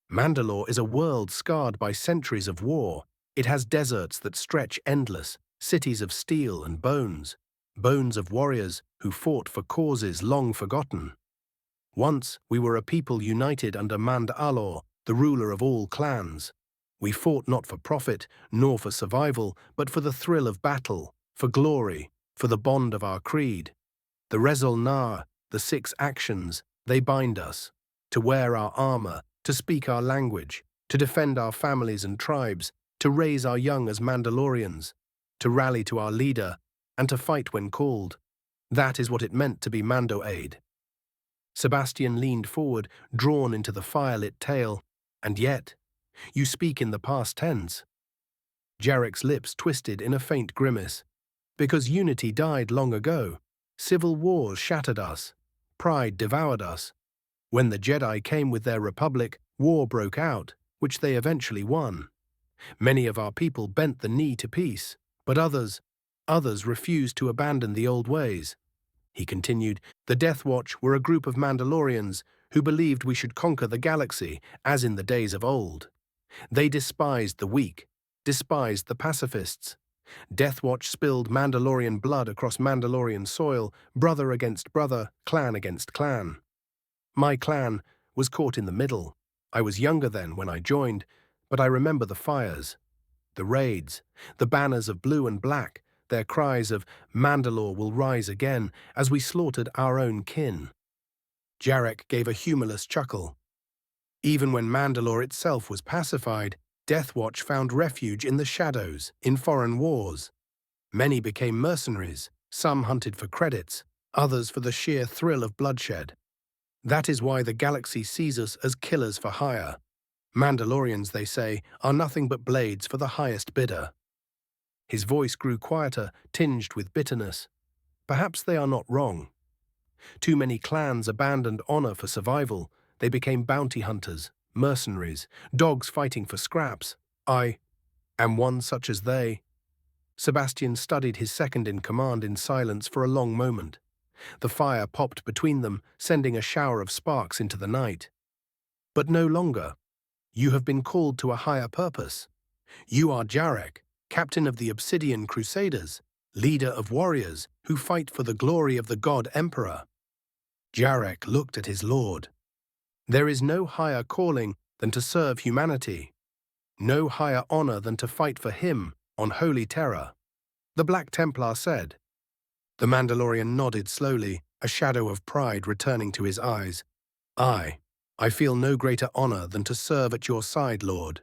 "Mandalore is a world scarred by centuries of war. It has deserts that stretch endless, cities of steel and bones, bones of warriors who fought for causes long forgotten. Once we were a people united under Mandalore, the ruler of all clans. We fought not for profit, nor for survival, but for the thrill of battle, for glory, for the bond of our creed. The Rezol Nar, the 6 actions, they bind us, to wear our armor, to speak our language, to defend our families and tribes, to raise our young as Mandalorians, to rally to our leader, and to fight when called. That is what it meant to be Mando'aid." Sebastian leaned forward, drawn into the firelit tale. "And yet, you speak in the past tense." Jarek's lips twisted in a faint grimace. "Because unity died long ago. Civil wars shattered us. Pride devoured us. When the Jedi came with their republic, war broke out, which they eventually won. Many of our people bent the knee to peace, but others refused to abandon the old ways." He continued, "The Death Watch were a group of Mandalorians who believed we should conquer the galaxy, as in the days of old. They despised the weak, despised the pacifists. Death Watch spilled Mandalorian blood across Mandalorian soil, brother against brother, clan against clan. My clan was caught in the middle. I was younger then when I joined, but I remember the fires. The raids, the banners of blue and black, their cries of "Mandalore will rise again" as we slaughtered our own kin. Jarek gave a humorless chuckle. Even when Mandalore itself was pacified, Deathwatch found refuge in the shadows, in foreign wars. Many became mercenaries, some hunted for credits, others for the sheer thrill of bloodshed. That is why the galaxy sees us as killers for hire. Mandalorians, they say, are nothing but blades for the highest bidder. His voice grew quieter, tinged with bitterness. Perhaps they are not wrong. Too many clans abandoned honor for survival. They became bounty hunters, mercenaries, dogs fighting for scraps. I am one such as they. Sebastian studied his second-in-command in silence for a long moment. The fire popped between them, sending a shower of sparks into the night. But no longer. You have been called to a higher purpose. You are Jarek, captain of the Obsidian Crusaders, leader of warriors who fight for the glory of the God Emperor. Jarek looked at his lord. There is no higher calling than to serve humanity. No higher honor than to fight for him on holy terror. The Black Templar said. The Mandalorian nodded slowly, a shadow of pride returning to his eyes. I feel no greater honor than to serve at your side, Lord.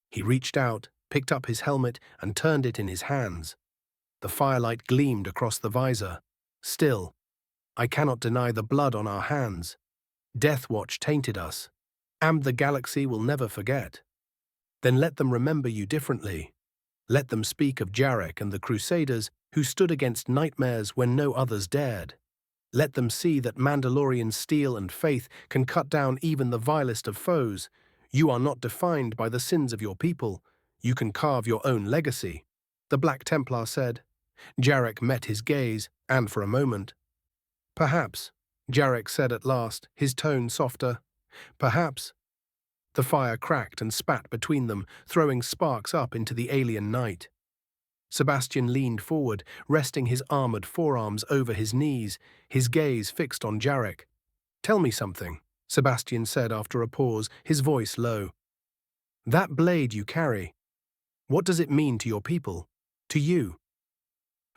He reached out, picked up his helmet, and turned it in his hands. The firelight gleamed across the visor. Still, I cannot deny the blood on our hands. Deathwatch tainted us, and the galaxy will never forget. Then let them remember you differently. Let them speak of Jarek and the Crusaders who stood against nightmares when no others dared. Let them see that Mandalorian steel and faith can cut down even the vilest of foes. You are not defined by the sins of your people. You can carve your own legacy. The Black Templar said. Jarek met his gaze, and for a moment. Perhaps, Jarek said at last, his tone softer. Perhaps. The fire cracked and spat between them, throwing sparks up into the alien night. Sebastian leaned forward, resting his armored forearms over his knees, his gaze fixed on Jarek. Tell me something, Sebastian said after a pause, his voice low. That blade you carry, what does it mean to your people? To you?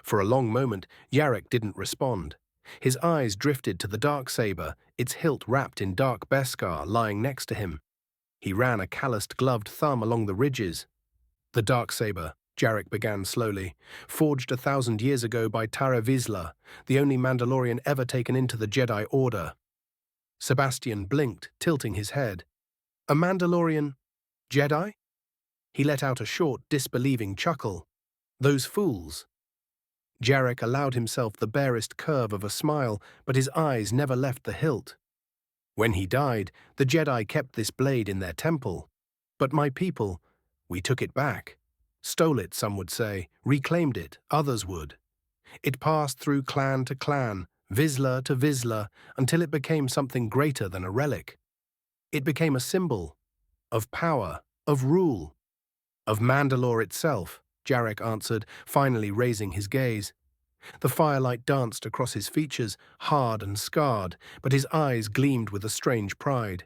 For a long moment, Jarek didn't respond. His eyes drifted to the darksaber, its hilt wrapped in dark beskar lying next to him. He ran a calloused gloved thumb along the ridges. The darksaber, Jarek began slowly, forged 1,000 years ago by Tara, the only Mandalorian ever taken into the Jedi Order. Sebastian blinked, tilting his head. A Mandalorian? Jedi? He let out a short, disbelieving chuckle. Those fools. Jarek allowed himself the barest curve of a smile, but his eyes never left the hilt. When he died, the Jedi kept this blade in their temple. But my people, we took it back. Stole it, some would say, reclaimed it, others would. It passed through clan to clan, Vizsla to Vizsla, until it became something greater than a relic. It became a symbol of power, of rule, of Mandalore itself, Jarek answered, finally raising his gaze. The firelight danced across his features, hard and scarred, but his eyes gleamed with a strange pride.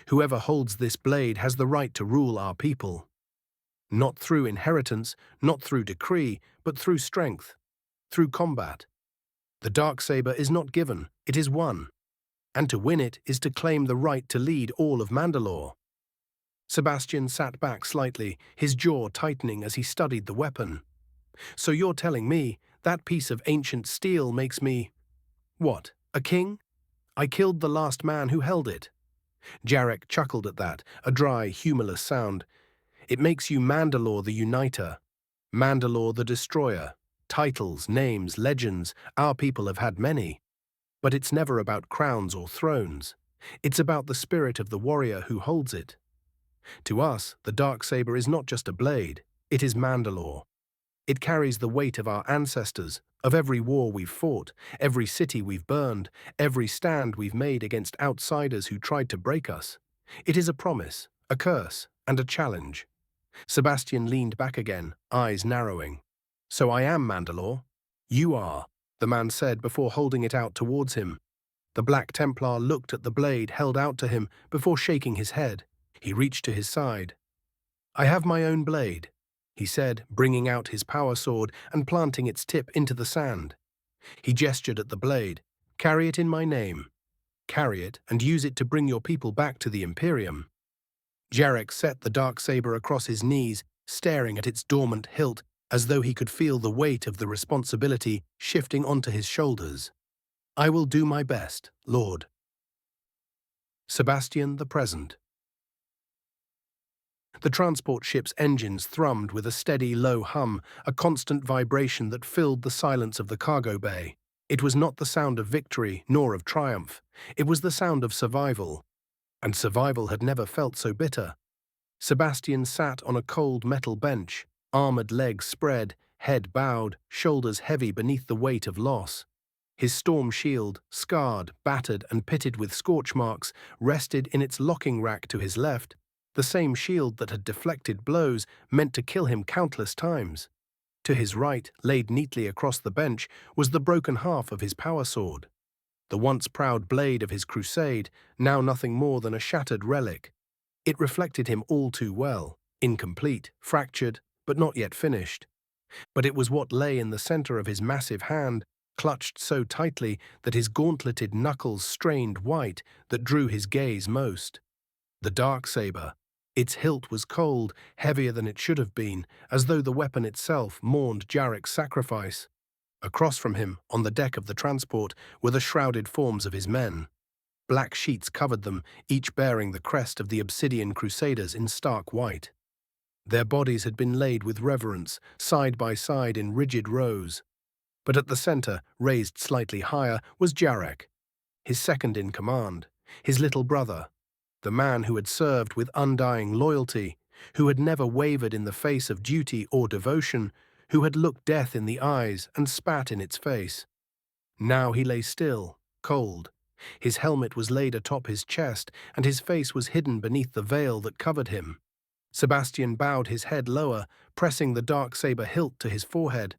Whoever holds this blade has the right to rule our people. Not through inheritance, not through decree, but through strength, through combat. The darksaber is not given, it is won. And to win it is to claim the right to lead all of Mandalore. Sebastian sat back slightly, his jaw tightening as he studied the weapon. So you're telling me that piece of ancient steel makes me… what, a king? I killed the last man who held it. Jarek chuckled at that, a dry, humorless sound. It makes you Mandalore the Uniter, Mandalore the Destroyer. Titles, names, legends, our people have had many. But it's never about crowns or thrones. It's about the spirit of the warrior who holds it. To us, the darksaber is not just a blade, it is Mandalore. It carries the weight of our ancestors, of every war we've fought, every city we've burned, every stand we've made against outsiders who tried to break us. It is a promise, a curse, and a challenge. Sebastian leaned back again, eyes narrowing. So I am Mandalore? You are, the man said before holding it out towards him. The Black Templar looked at the blade held out to him before shaking his head. He reached to his side. I have my own blade. he said, bringing out his power sword and planting its tip into the sand. He gestured at the blade. "Carry it in my name. Carry it and use it to bring your people back to the Imperium." Jarek set the dark saber across his knees, staring at its dormant hilt as though he could feel the weight of the responsibility shifting onto his shoulders. "I will do my best, Lord." Sebastian the Present. The transport ship's engines thrummed with a steady, low hum, a constant vibration that filled the silence of the cargo bay. It was not the sound of victory nor of triumph. It was the sound of survival. And survival had never felt so bitter. Sebastian sat on a cold metal bench, armored legs spread, head bowed, shoulders heavy beneath the weight of loss. His storm shield, scarred, battered, and pitted with scorch marks, rested in its locking rack to his left, the same shield that had deflected blows meant to kill him countless times. To his right, laid neatly across the bench, was the broken half of his power sword. The once proud blade of his crusade, now nothing more than a shattered relic. It reflected him all too well, incomplete, fractured, but not yet finished. But it was what lay in the center of his massive hand, clutched so tightly that his gauntleted knuckles strained white, that drew his gaze most. The dark saber. Its hilt was cold, heavier than it should have been, as though the weapon itself mourned Jarek's sacrifice. Across from him, on the deck of the transport, were the shrouded forms of his men. Black sheets covered them, each bearing the crest of the Obsidian Crusaders in stark white. Their bodies had been laid with reverence, side by side in rigid rows. But at the center, raised slightly higher, was Jarek, his second in command, his little brother, the man who had served with undying loyalty, who had never wavered in the face of duty or devotion, who had looked death in the eyes and spat in its face. Now he lay still, cold. His helmet was laid atop his chest, and his face was hidden beneath the veil that covered him. Sebastian bowed his head lower, pressing the dark saber hilt to his forehead.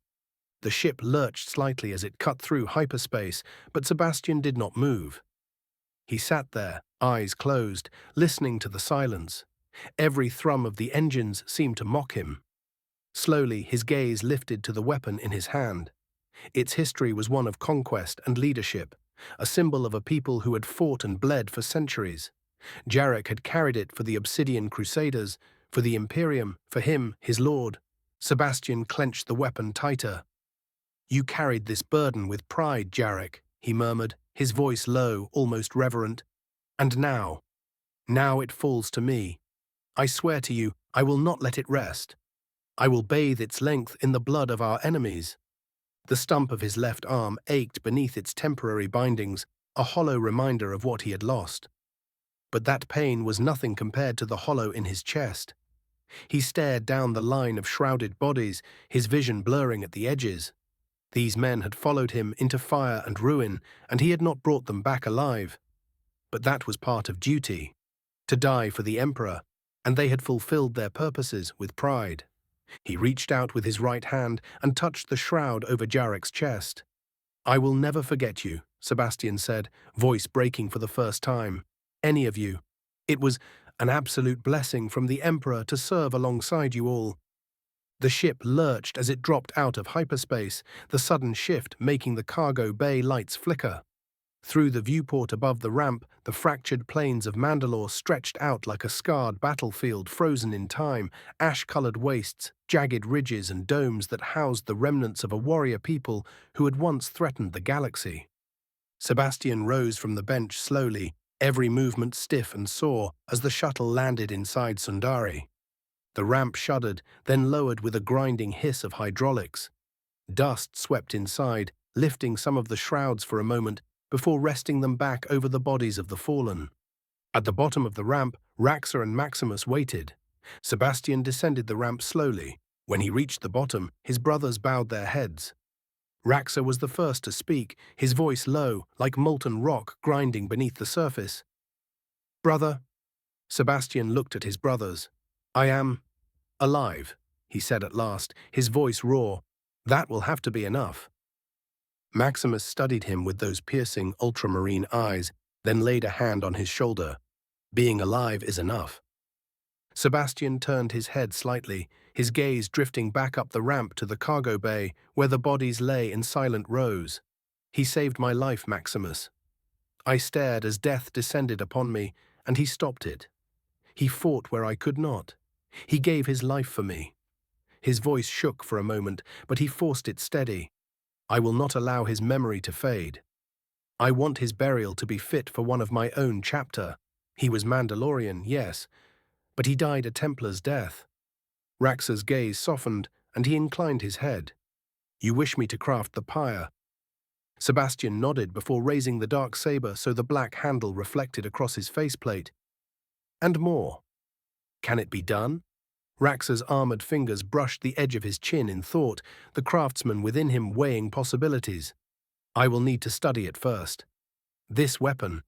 The ship lurched slightly as it cut through hyperspace, but Sebastian did not move. He sat there, eyes closed, listening to the silence. Every thrum of the engines seemed to mock him. Slowly, his gaze lifted to the weapon in his hand. Its history was one of conquest and leadership, a symbol of a people who had fought and bled for centuries. Jarek had carried it for the Obsidian Crusaders, for the Imperium, for him, his lord. Sebastian clenched the weapon tighter. "You carried this burden with pride, Jarek," he murmured, his voice low, almost reverent. "And now it falls to me. I swear to you, I will not let it rest. I will bathe its length in the blood of our enemies." The stump of his left arm ached beneath its temporary bindings, a hollow reminder of what he had lost. But that pain was nothing compared to the hollow in his chest. He stared down the line of shrouded bodies, his vision blurring at the edges. These men had followed him into fire and ruin, and he had not brought them back alive. But that was part of duty, to die for the Emperor, and they had fulfilled their purposes with pride. He reached out with his right hand and touched the shroud over Jarek's chest. "I will never forget you," Sebastian said, voice breaking for the first time. "Any of you. It was an absolute blessing from the Emperor to serve alongside you all." The ship lurched as it dropped out of hyperspace, the sudden shift making the cargo bay lights flicker. Through the viewport above the ramp, the fractured plains of Mandalore stretched out like a scarred battlefield frozen in time, ash-colored wastes, jagged ridges and domes that housed the remnants of a warrior people who had once threatened the galaxy. Sebastian rose from the bench slowly, every movement stiff and sore, as the shuttle landed inside Sundari. The ramp shuddered, then lowered with a grinding hiss of hydraulics. Dust swept inside, lifting some of the shrouds for a moment, before resting them back over the bodies of the fallen. At the bottom of the ramp, Raxor and Maximus waited. Sebastian descended the ramp slowly. When he reached the bottom, his brothers bowed their heads. Raxor was the first to speak, his voice low, like molten rock grinding beneath the surface. "Brother," Sebastian looked at his brothers. "I am alive," he said at last, his voice raw. "That will have to be enough." Maximus studied him with those piercing ultramarine eyes, then laid a hand on his shoulder. "Being alive is enough." Sebastian turned his head slightly, his gaze drifting back up the ramp to the cargo bay where the bodies lay in silent rows. He saved my life, Maximus. I stared as death descended upon me, and he stopped it. He fought where I could not. He gave his life for me. His voice shook for a moment, but he forced it steady. I will not allow his memory to fade. I want his burial to be fit for one of my own chapter. He was Mandalorian, yes, but he died a Templar's death. Raxor's gaze softened, and he inclined his head. You wish me to craft the pyre? Sebastian nodded before raising the dark saber so the black handle reflected across his faceplate. And more. Can it be done? Raxor's armored fingers brushed the edge of his chin in thought, the craftsman within him weighing possibilities. I will need to study it first. This weapon.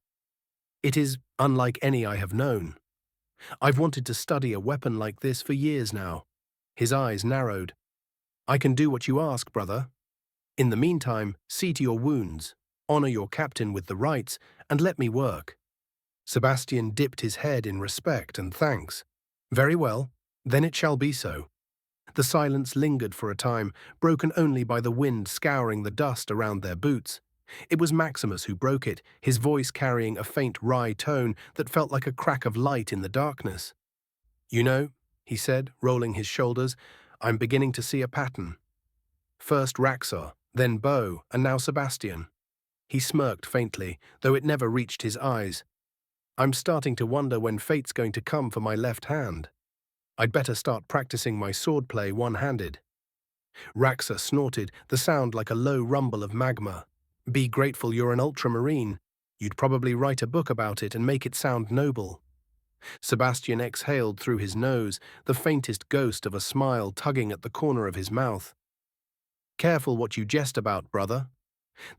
It is unlike any I have known. I've wanted to study a weapon like this for years now. His eyes narrowed. I can do what you ask, brother. In the meantime, see to your wounds, honor your captain with the rites, and let me work. Sebastian dipped his head in respect and thanks. Very well, then it shall be so. The silence lingered for a time, broken only by the wind scouring the dust around their boots. It was Maximus who broke it, his voice carrying a faint wry tone that felt like a crack of light in the darkness. You know, he said, rolling his shoulders, I'm beginning to see a pattern. First Raxor, then Bo, and now Sebastian. He smirked faintly, though it never reached his eyes. I'm starting to wonder when fate's going to come for my left hand. I'd better start practicing my swordplay one-handed. Raxor snorted, the sound like a low rumble of magma. Be grateful you're an Ultramarine. You'd probably write a book about it and make it sound noble. Sebastian exhaled through his nose, the faintest ghost of a smile tugging at the corner of his mouth. Careful what you jest about, brother.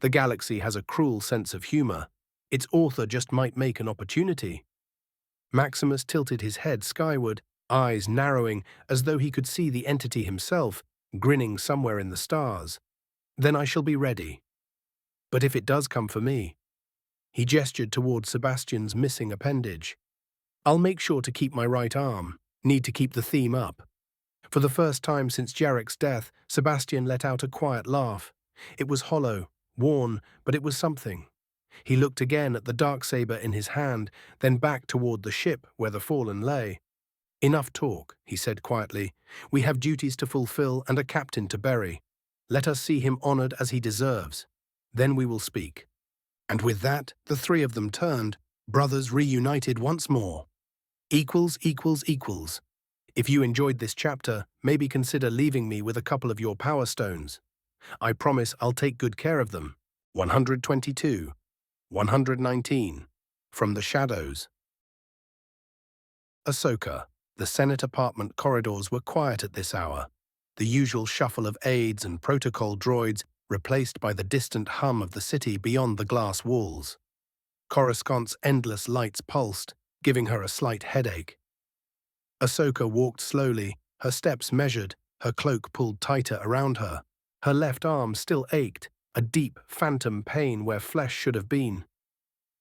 The galaxy has a cruel sense of humor. Its author just might make an opportunity. Maximus tilted his head skyward, eyes narrowing as though he could see the entity himself, grinning somewhere in the stars. Then I shall be ready. But if it does come for me, he gestured toward Sebastian's missing appendage. I'll make sure to keep my right arm, need to keep the theme up. For the first time since Jarek's death, Sebastian let out a quiet laugh. It was hollow, worn, but it was something. He looked again at the darksaber in his hand, then back toward the ship where the fallen lay. Enough talk, he said quietly. We have duties to fulfill and a captain to bury. Let us see him honored as he deserves. Then we will speak. And with that, the three of them turned, brothers reunited once more. Equals, equals, equals. If you enjoyed this chapter, maybe consider leaving me with a couple of your power stones. I promise I'll take good care of them. 122. 119. From the Shadows. Ahsoka. The Senate apartment corridors were quiet at this hour, the usual shuffle of aides and protocol droids replaced by the distant hum of the city beyond the glass walls. Coruscant's endless lights pulsed, giving her a slight headache. Ahsoka walked slowly, her steps measured, her cloak pulled tighter around her. Her left arm still ached, a deep, phantom pain where flesh should have been.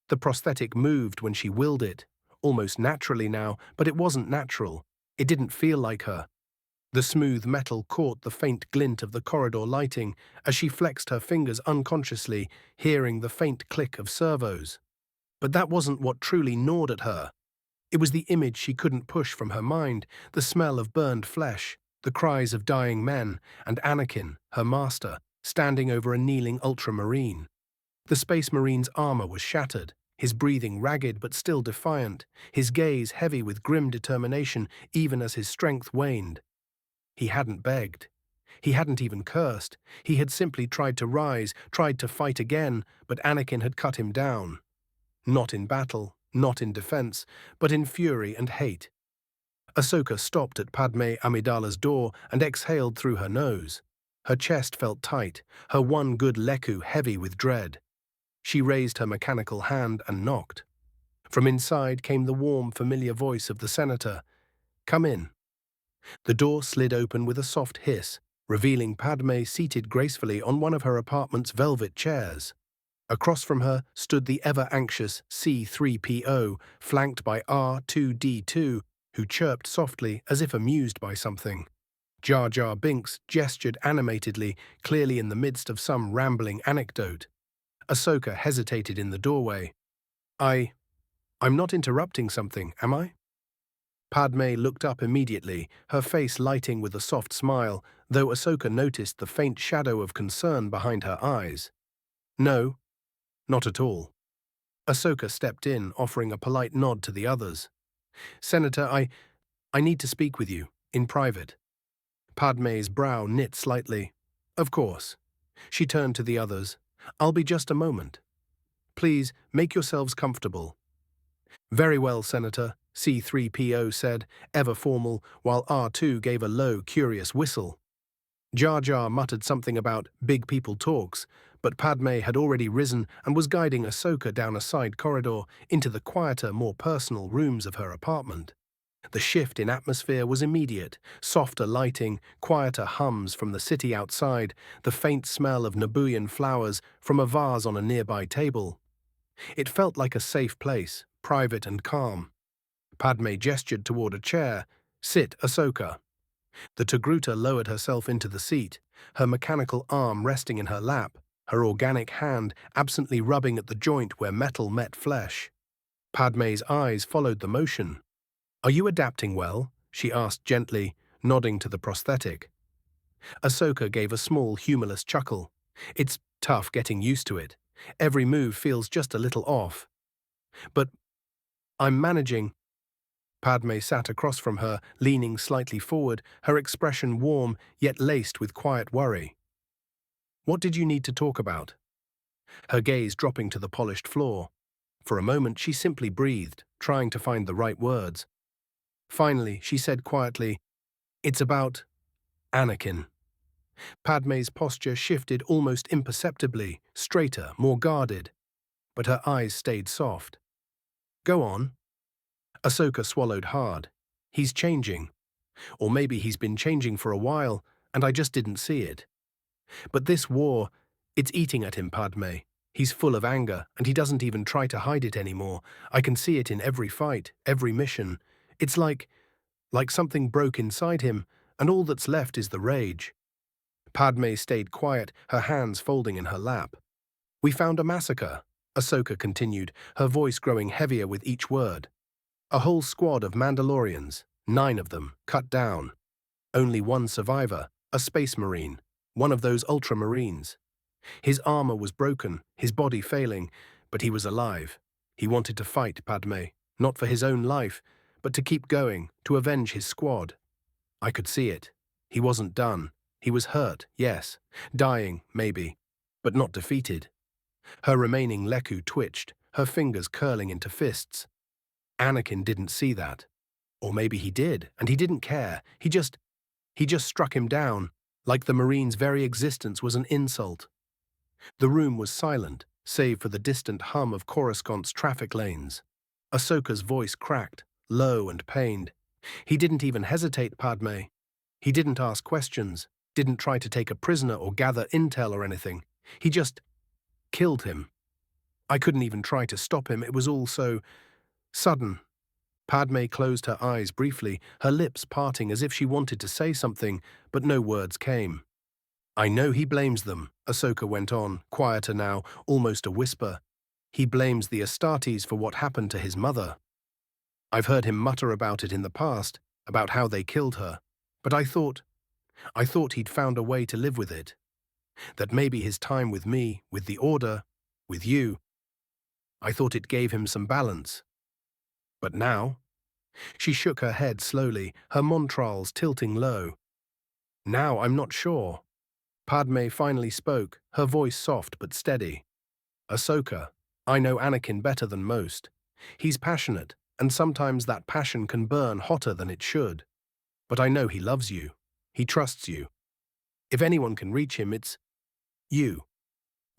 The prosthetic moved when she willed it, almost naturally now, but it wasn't natural. It didn't feel like her. The smooth metal caught the faint glint of the corridor lighting as she flexed her fingers unconsciously, hearing the faint click of servos. But that wasn't what truly gnawed at her. It was the image she couldn't push from her mind, the smell of burned flesh, the cries of dying men, and Anakin, her master, standing over a kneeling Ultramarine. The Space Marine's armor was shattered, his breathing ragged but still defiant, his gaze heavy with grim determination even as his strength waned. He hadn't begged. He hadn't even cursed. He had simply tried to rise, tried to fight again, but Anakin had cut him down. Not in battle, not in defense, but in fury and hate. Ahsoka stopped at Padme Amidala's door and exhaled through her nose. Her chest felt tight, her one good leku heavy with dread. She raised her mechanical hand and knocked. From inside came the warm, familiar voice of the senator. Come in. The door slid open with a soft hiss, revealing Padme seated gracefully on one of her apartment's velvet chairs. Across from her stood the ever-anxious C-3PO, flanked by R2-D2, who chirped softly as if amused by something. Jar Jar Binks gestured animatedly, clearly in the midst of some rambling anecdote. Ahsoka hesitated in the doorway. I'm not interrupting something, am I? Padme looked up immediately, her face lighting with a soft smile, though Ahsoka noticed the faint shadow of concern behind her eyes. No, not at all. Ahsoka stepped in, offering a polite nod to the others. Senator, I need to speak with you, in private. Padme's brow knit slightly. Of course. She turned to the others. I'll be just a moment. Please, make yourselves comfortable. Very well, Senator, C-3PO said, ever formal, while R2 gave a low, curious whistle. Jar Jar muttered something about big people talks, but Padme had already risen and was guiding Ahsoka down a side corridor into the quieter, more personal rooms of her apartment. The shift in atmosphere was immediate, softer lighting, quieter hums from the city outside, the faint smell of Nabooian flowers from a vase on a nearby table. It felt like a safe place, private and calm. Padme gestured toward a chair. Sit, Ahsoka. The Togruta lowered herself into the seat, her mechanical arm resting in her lap, her organic hand absently rubbing at the joint where metal met flesh. Padme's eyes followed the motion. Are you adapting well? She asked gently, nodding to the prosthetic. Ahsoka gave a small, humorless chuckle. It's tough getting used to it. Every move feels just a little off. But I'm managing. Padme sat across from her, leaning slightly forward, her expression warm yet laced with quiet worry. What did you need to talk about? Her gaze dropping to the polished floor. For a moment she simply breathed, trying to find the right words. Finally, she said quietly, It's about Anakin. Padme's posture shifted almost imperceptibly, straighter, more guarded, but her eyes stayed soft. Go on. Ahsoka swallowed hard. He's changing. Or maybe he's been changing for a while, and I just didn't see it. But this war, it's eating at him, Padme. He's full of anger, and he doesn't even try to hide it anymore. I can see it in every fight, every mission. It's like something broke inside him, and all that's left is the rage. Padme stayed quiet, her hands folding in her lap. We found a massacre, Ahsoka continued, her voice growing heavier with each word. A whole squad of Mandalorians, 9 of them, cut down. Only one survivor, a space marine, one of those Ultramarines. His armor was broken, his body failing, but he was alive. He wanted to fight, Padme, not for his own life, but to keep going, to avenge his squad. I could see it. He wasn't done. He was hurt, yes, dying, maybe, but not defeated. Her remaining Leku twitched, her fingers curling into fists. Anakin didn't see that. Or maybe he did, and he didn't care. He just struck him down, like the Marine's very existence was an insult. The room was silent, save for the distant hum of Coruscant's traffic lanes. Ahsoka's voice cracked, low and pained. He didn't even hesitate, Padme. He didn't ask questions, didn't try to take a prisoner or gather intel or anything. He just killed him. I couldn't even try to stop him, it was all so sudden. Padme closed her eyes briefly, her lips parting as if she wanted to say something, but no words came. I know he blames them, Ahsoka went on, quieter now, almost a whisper. He blames the Astartes for what happened to his mother. I've heard him mutter about it in the past, about how they killed her, but I thought he'd found a way to live with it. That maybe his time with me, with the Order, with you, I thought it gave him some balance. But now? She shook her head slowly, her montrals tilting low. Now I'm not sure. Padme finally spoke, her voice soft but steady. Ahsoka, I know Anakin better than most. He's passionate, and sometimes that passion can burn hotter than it should. But I know he loves you. He trusts you. If anyone can reach him, it's you.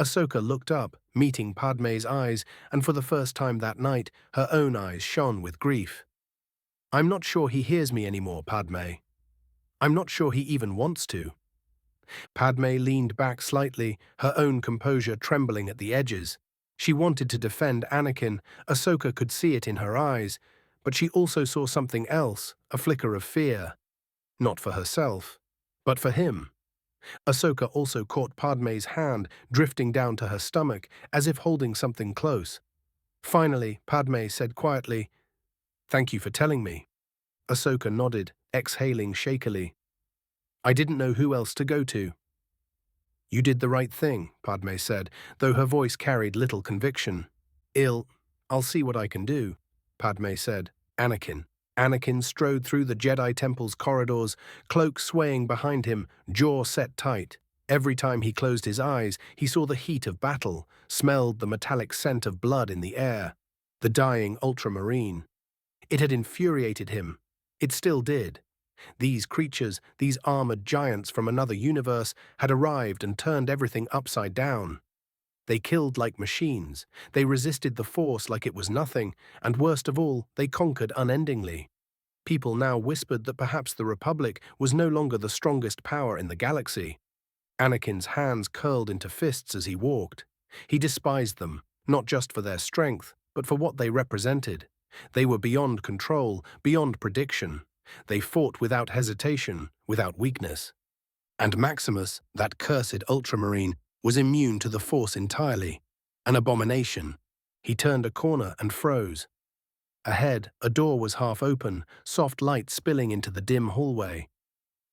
Ahsoka looked up, meeting Padme's eyes, and for the first time that night, her own eyes shone with grief. I'm not sure he hears me anymore, Padme. I'm not sure he even wants to. Padme leaned back slightly, her own composure trembling at the edges. She wanted to defend Anakin, Ahsoka could see it in her eyes, But she also saw something else, a flicker of fear. Not for herself, but for him. Ahsoka also caught Padme's hand drifting down to her stomach, as if holding something close. Finally, Padme said quietly, "Thank you for telling me." Ahsoka nodded, exhaling shakily. "I didn't know who else to go to." "You did the right thing," Padme said, though her voice carried little conviction. I'll see what I can do," Padme said. Anakin strode through the Jedi Temple's corridors, cloak swaying behind him, jaw set tight. Every time he closed his eyes, he saw the heat of battle, smelled the metallic scent of blood in the air. The dying Ultramarine. It had infuriated him. It still did. These creatures, these armored giants from another universe, had arrived and turned everything upside down. They killed like machines, they resisted the Force like it was nothing, and worst of all, they conquered unendingly. People now whispered that perhaps the Republic was no longer the strongest power in the galaxy. Anakin's hands curled into fists as he walked. He despised them, not just for their strength, but for what they represented. They were beyond control, beyond prediction. They fought without hesitation, without weakness. And Maximus, that cursed Ultramarine, was immune to the Force entirely. An abomination. He turned a corner and froze. Ahead, a door was half open, soft light spilling into the dim hallway.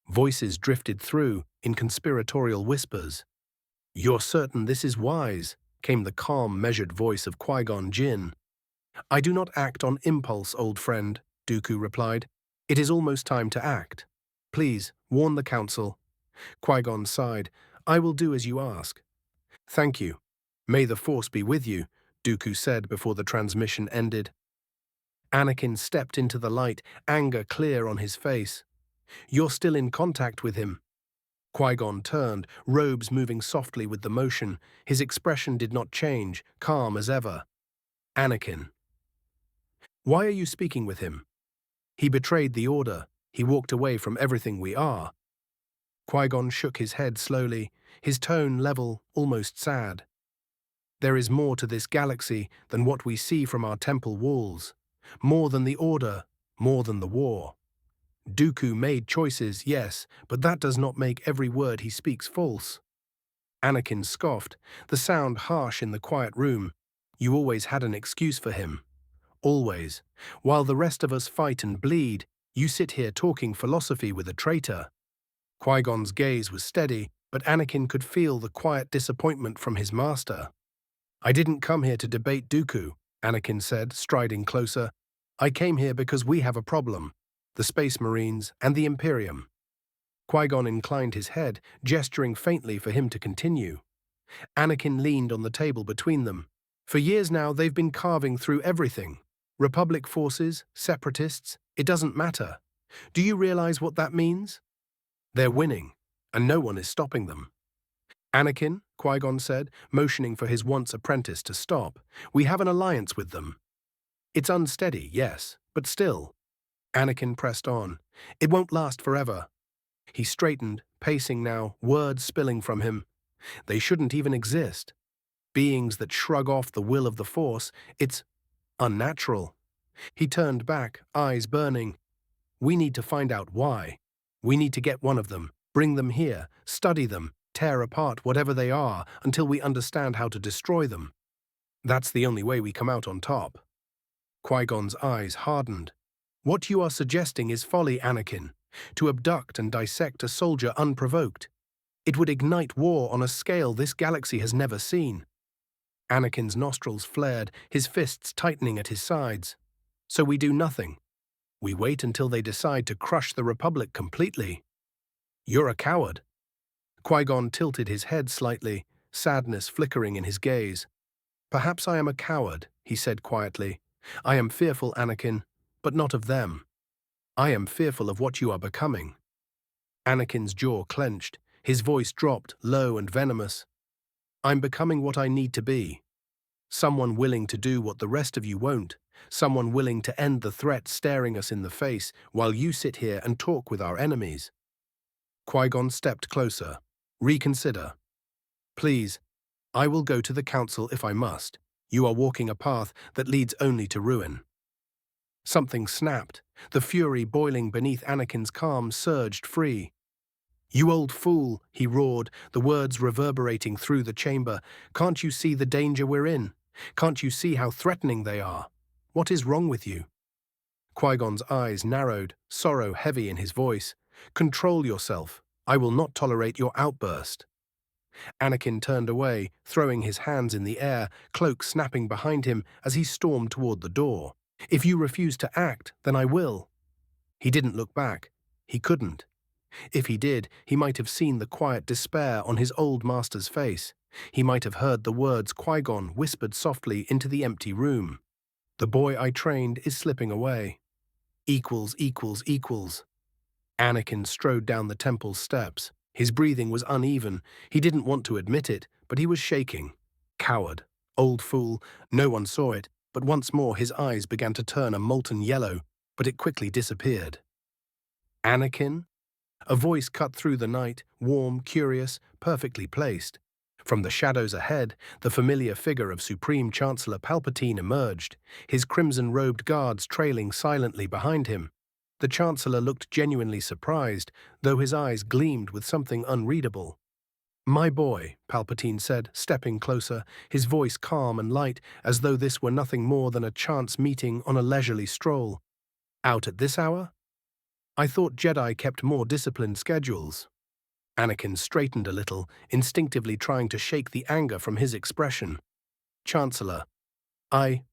Voices drifted through, in conspiratorial whispers. "You're certain this is wise?" came the calm, measured voice of Qui-Gon Jinn. "I do not act on impulse, old friend," Dooku replied. "It is almost time to act. Please, warn the Council." Qui-Gon sighed. "I will do as you ask." "Thank you. May the Force be with you," Dooku said before the transmission ended. Anakin stepped into the light, anger clear on his face. "You're still in contact with him." Qui-Gon turned, robes moving softly with the motion. His expression did not change, calm as ever. "Anakin, why are you speaking with him? He betrayed the Order. He walked away from everything we are." Qui-Gon shook his head slowly, his tone level, almost sad. "There is more to this galaxy than what we see from our temple walls. More than the Order, more than the war. Dooku made choices, yes, but that does not make every word he speaks false." Anakin scoffed, the sound harsh in the quiet room. "You always had an excuse for him. Always. While the rest of us fight and bleed, you sit here talking philosophy with a traitor." Qui-Gon's gaze was steady, but Anakin could feel the quiet disappointment from his master. "I didn't come here to debate Dooku," Anakin said, striding closer. "I came here because we have a problem. The Space Marines and the Imperium." Qui-Gon inclined his head, gesturing faintly for him to continue. Anakin leaned on the table between them. "For years now, they've been carving through everything. Republic forces, separatists, it doesn't matter. Do you realize what that means? They're winning, and no one is stopping them." "Anakin," Qui-Gon said, motioning for his once apprentice to stop, "we have an alliance with them. It's unsteady, yes, but still." Anakin pressed on. "It won't last forever." He straightened, pacing now, words spilling from him. "They shouldn't even exist. Beings that shrug off the will of the Force, it's unnatural." He turned back, eyes burning. "We need to find out why. We need to get one of them, bring them here, study them, tear apart whatever they are until we understand how to destroy them. That's the only way we come out on top." Qui-Gon's eyes hardened. "What you are suggesting is folly, Anakin. To abduct and dissect a soldier unprovoked. It would ignite war on a scale this galaxy has never seen." Anakin's nostrils flared, his fists tightening at his sides. "So we do nothing. We wait until they decide to crush the Republic completely." "You're a coward." Qui-Gon tilted his head slightly, sadness flickering in his gaze. "Perhaps I am a coward," he said quietly. "I am fearful, Anakin, but not of them. I am fearful of what you are becoming." Anakin's jaw clenched, his voice dropped, low and venomous. "I'm becoming what I need to be. Someone willing to do what the rest of you won't. Someone willing to end the threat staring us in the face while you sit here and talk with our enemies." Qui-Gon stepped closer. "Reconsider. Please, I will go to the Council if I must. You are walking a path that leads only to ruin." Something snapped. The fury boiling beneath Anakin's calm surged free. "You old fool," he roared, the words reverberating through the chamber. "Can't you see the danger we're in? Can't you see how threatening they are? What is wrong with you?" Qui-Gon's eyes narrowed, sorrow heavy in his voice. "Control yourself. I will not tolerate your outburst." Anakin turned away, throwing his hands in the air, cloak snapping behind him as he stormed toward the door. "If you refuse to act, then I will." He didn't look back. He couldn't. If he did, he might have seen the quiet despair on his old master's face. He might have heard the words Qui-Gon whispered softly into the empty room. "The boy I trained is slipping away. Equals, equals, equals." Anakin strode down the temple's steps. His breathing was uneven. He didn't want to admit it, but he was shaking. Coward. Old fool. No one saw it, but once more his eyes began to turn a molten yellow, but it quickly disappeared. "Anakin?" A voice cut through the night, warm, curious, perfectly placed. From the shadows ahead, the familiar figure of Supreme Chancellor Palpatine emerged, his crimson-robed guards trailing silently behind him. The Chancellor looked genuinely surprised, though his eyes gleamed with something unreadable. "My boy," Palpatine said, stepping closer, his voice calm and light, as though this were nothing more than a chance meeting on a leisurely stroll. "Out at this hour? I thought Jedi kept more disciplined schedules." Anakin straightened a little, instinctively trying to shake the anger from his expression. "Chancellor, I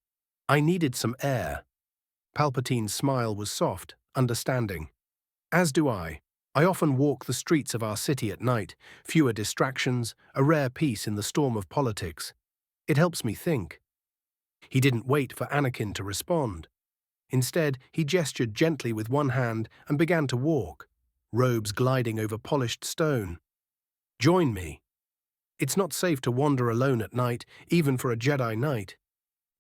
needed some air." Palpatine's smile was soft, understanding. "As do I. I often walk the streets of our city at night, fewer distractions, a rare peace in the storm of politics. It helps me think." He didn't wait for Anakin to respond. Instead, he gestured gently with one hand and began to walk, robes gliding over polished stone. "Join me. It's not safe to wander alone at night, even for a Jedi Knight."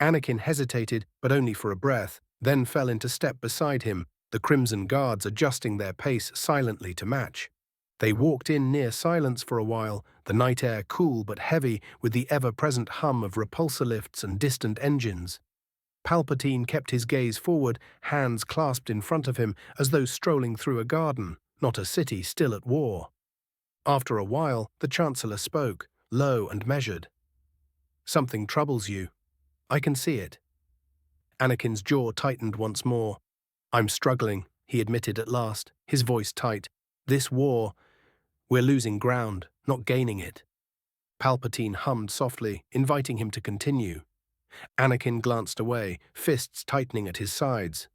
Anakin hesitated, but only for a breath, then fell into step beside him, the Crimson Guards adjusting their pace silently to match. They walked in near silence for a while, the night air cool but heavy with the ever-present hum of repulsor lifts and distant engines. Palpatine kept his gaze forward, hands clasped in front of him as though strolling through a garden, not a city still at war. After a while, the Chancellor spoke, low and measured. "Something troubles you. I can see it." Anakin's jaw tightened once more. "I'm struggling," he admitted at last, his voice tight. "This war, we're losing ground, not gaining it." Palpatine hummed softly, inviting him to continue. Anakin glanced away, fists tightening at his sides.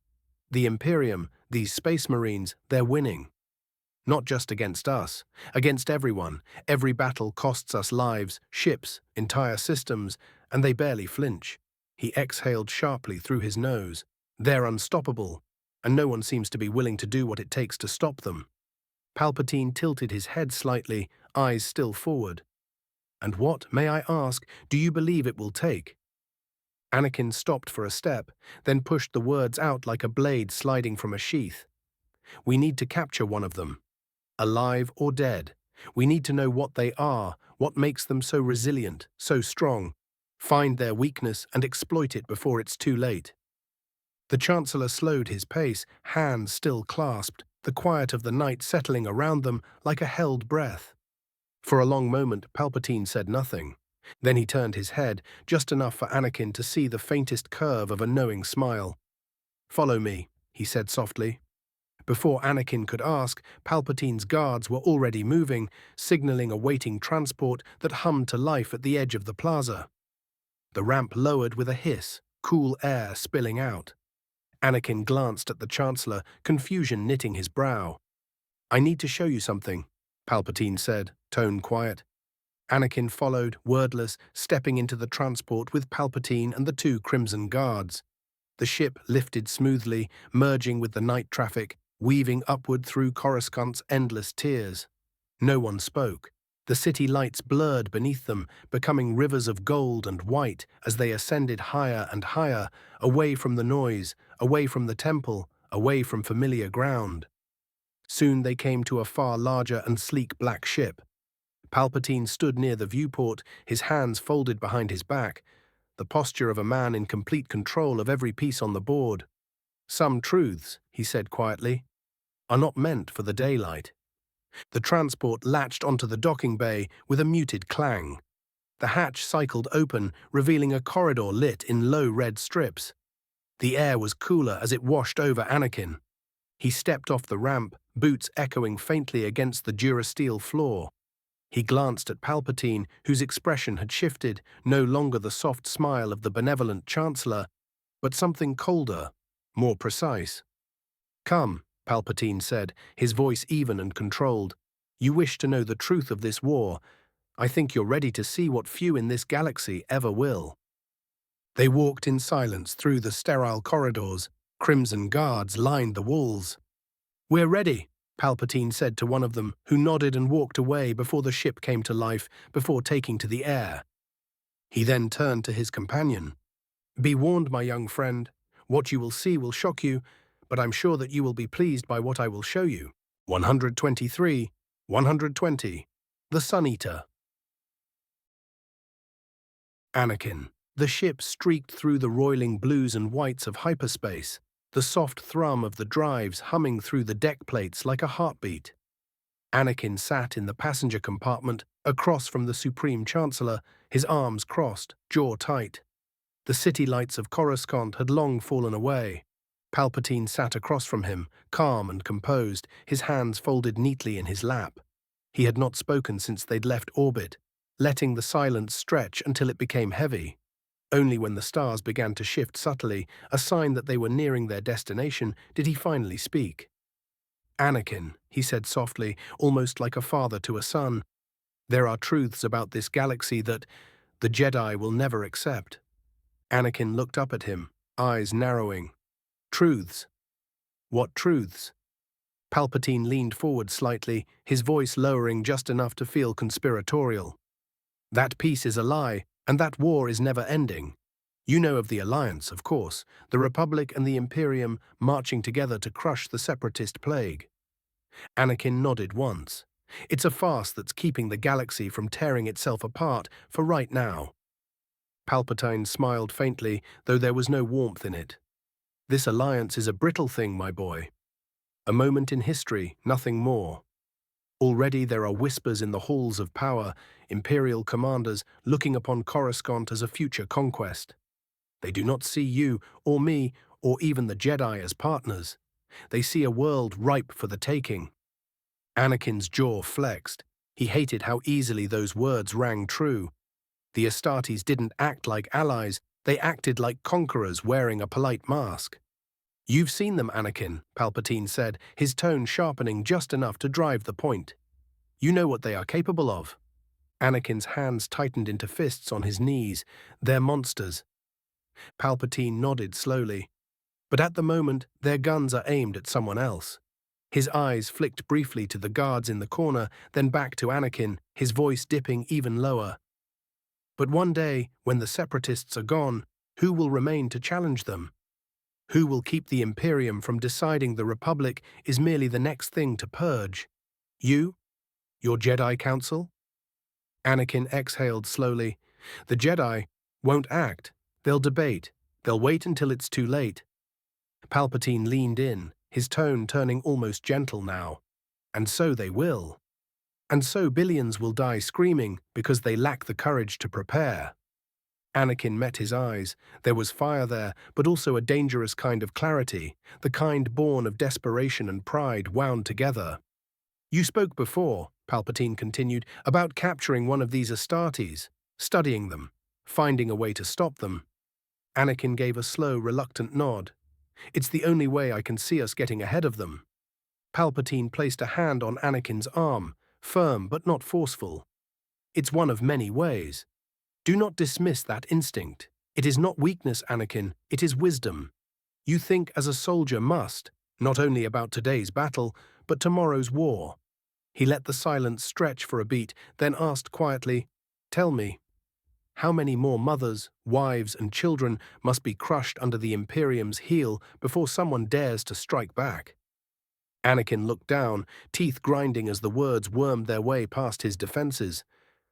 "The Imperium, these Space Marines, they're winning. Not just against us, against everyone. Every battle costs us lives, ships, entire systems, and they barely flinch." He exhaled sharply through his nose. "They're unstoppable, and no one seems to be willing to do what it takes to stop them." Palpatine tilted his head slightly, eyes still forward. "And what, may I ask, do you believe it will take?" Anakin stopped for a step, then pushed the words out like a blade sliding from a sheath. "We need to capture one of them. Alive or dead. We need to know what they are, what makes them so resilient, so strong. Find their weakness and exploit it before it's too late." The Chancellor slowed his pace, hands still clasped, the quiet of the night settling around them like a held breath. For a long moment, Palpatine said nothing. Then he turned his head, just enough for Anakin to see the faintest curve of a knowing smile. "Follow me," he said softly. Before Anakin could ask, Palpatine's guards were already moving, signaling a waiting transport that hummed to life at the edge of the plaza. The ramp lowered with a hiss, cool air spilling out. Anakin glanced at the Chancellor, confusion knitting his brow. "I need to show you something," Palpatine said, tone quiet. Anakin followed, wordless, stepping into the transport with Palpatine and the two Crimson Guards. The ship lifted smoothly, merging with the night traffic, weaving upward through Coruscant's endless tiers. No one spoke. The city lights blurred beneath them, becoming rivers of gold and white as they ascended higher and higher, away from the noise, away from the temple, away from familiar ground. Soon they came to a far larger and sleek black ship. Palpatine stood near the viewport, his hands folded behind his back, the posture of a man in complete control of every piece on the board. Some truths, he said quietly, are not meant for the daylight. The transport latched onto the docking bay with a muted clang. The hatch cycled open, revealing a corridor lit in low red strips. The air was cooler as it washed over Anakin. He stepped off the ramp, boots echoing faintly against the durasteel floor. He glanced at Palpatine, whose expression had shifted, no longer the soft smile of the benevolent Chancellor, but something colder, more precise. "Come," Palpatine said, his voice even and controlled. "You wish to know the truth of this war. I think you're ready to see what few in this galaxy ever will." They walked in silence through the sterile corridors. Crimson guards lined the walls. "We're ready," Palpatine said to one of them, who nodded and walked away before the ship came to life, before taking to the air. He then turned to his companion. "Be warned, my young friend. What you will see will shock you, but I'm sure that you will be pleased by what I will show you." 123, 120. The Sun Eater. Anakin. The ship streaked through the roiling blues and whites of hyperspace, the soft thrum of the drives humming through the deck plates like a heartbeat. Anakin sat in the passenger compartment, across from the Supreme Chancellor, his arms crossed, jaw tight. The city lights of Coruscant had long fallen away. Palpatine sat across from him, calm and composed, his hands folded neatly in his lap. He had not spoken since they'd left orbit, letting the silence stretch until it became heavy. Only when the stars began to shift subtly, a sign that they were nearing their destination, did he finally speak. "Anakin," he said softly, almost like a father to a son, "there are truths about this galaxy that the Jedi will never accept." Anakin looked up at him, eyes narrowing. "Truths? What truths?" Palpatine leaned forward slightly, his voice lowering just enough to feel conspiratorial. "That peace is a lie, and that war is never ending. You know of the Alliance, of course, the Republic and the Imperium marching together to crush the Separatist plague." Anakin nodded once. "It's a farce that's keeping the galaxy from tearing itself apart for right now." Palpatine smiled faintly, though there was no warmth in it. "This alliance is a brittle thing, my boy. A moment in history, nothing more. Already there are whispers in the halls of power, Imperial commanders looking upon Coruscant as a future conquest. They do not see you, or me, or even the Jedi as partners. They see a world ripe for the taking." Anakin's jaw flexed. He hated how easily those words rang true. The Astartes didn't act like allies, they acted like conquerors wearing a polite mask. "You've seen them, Anakin," Palpatine said, his tone sharpening just enough to drive the point. "You know what they are capable of." Anakin's hands tightened into fists on his knees. "They're monsters." Palpatine nodded slowly. "But at the moment, their guns are aimed at someone else." His eyes flicked briefly to the guards in the corner, then back to Anakin, his voice dipping even lower. "But one day, when the Separatists are gone, who will remain to challenge them? Who will keep the Imperium from deciding the Republic is merely the next thing to purge? You? Your Jedi Council?" Anakin exhaled slowly. "The Jedi won't act. They'll debate. They'll wait until it's too late." Palpatine leaned in, his tone turning almost gentle now. "And so they will. And so billions will die screaming because they lack the courage to prepare." Anakin met his eyes. There was fire there, but also a dangerous kind of clarity, the kind born of desperation and pride wound together. "You spoke before," Palpatine continued, "about capturing one of these Astartes, studying them, finding a way to stop them." Anakin gave a slow, reluctant nod. "It's the only way I can see us getting ahead of them." Palpatine placed a hand on Anakin's arm, firm but not forceful. "It's one of many ways. Do not dismiss that instinct. It is not weakness, Anakin, it is wisdom. You think as a soldier must, not only about today's battle, but tomorrow's war." He let the silence stretch for a beat, then asked quietly, "Tell me, how many more mothers, wives, and children must be crushed under the Imperium's heel before someone dares to strike back?" Anakin looked down, teeth grinding as the words wormed their way past his defenses.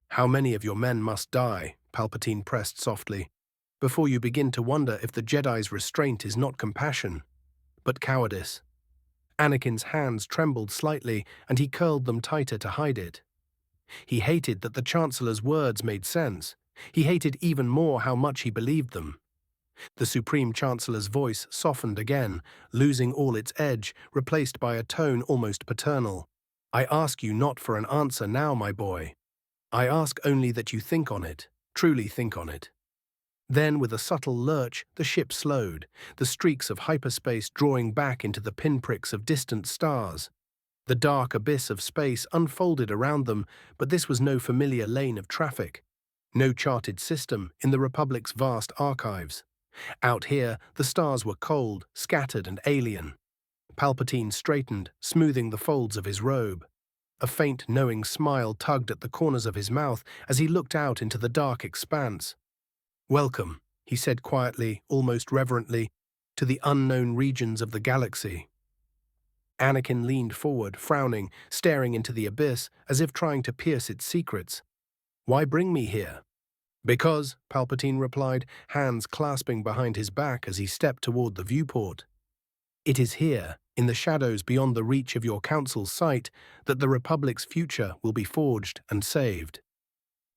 "How many of your men must die?" Palpatine pressed softly, "before you begin to wonder if the Jedi's restraint is not compassion." but cowardice. Anakin's hands trembled slightly, and he curled them tighter to hide it. He hated that the Chancellor's words made sense. He hated even more how much he believed them. The Supreme Chancellor's voice softened again, losing all its edge, replaced by a tone almost paternal. "I ask you not for an answer now, my boy. I ask only that you think on it, truly think on it." Then, with a subtle lurch, the ship slowed, the streaks of hyperspace drawing back into the pinpricks of distant stars. The dark abyss of space unfolded around them, but this was no familiar lane of traffic, no charted system in the Republic's vast archives. Out here, the stars were cold, scattered, and alien. Palpatine straightened, smoothing the folds of his robe. A faint, knowing smile tugged at the corners of his mouth as he looked out into the dark expanse. "Welcome," he said quietly, almost reverently, "to the unknown regions of the galaxy." Anakin leaned forward, frowning, staring into the abyss, as if trying to pierce its secrets. "Why bring me here?" "Because," Palpatine replied, hands clasping behind his back as he stepped toward the viewport. "It is here, in the shadows beyond the reach of your council's sight, that the Republic's future will be forged and saved."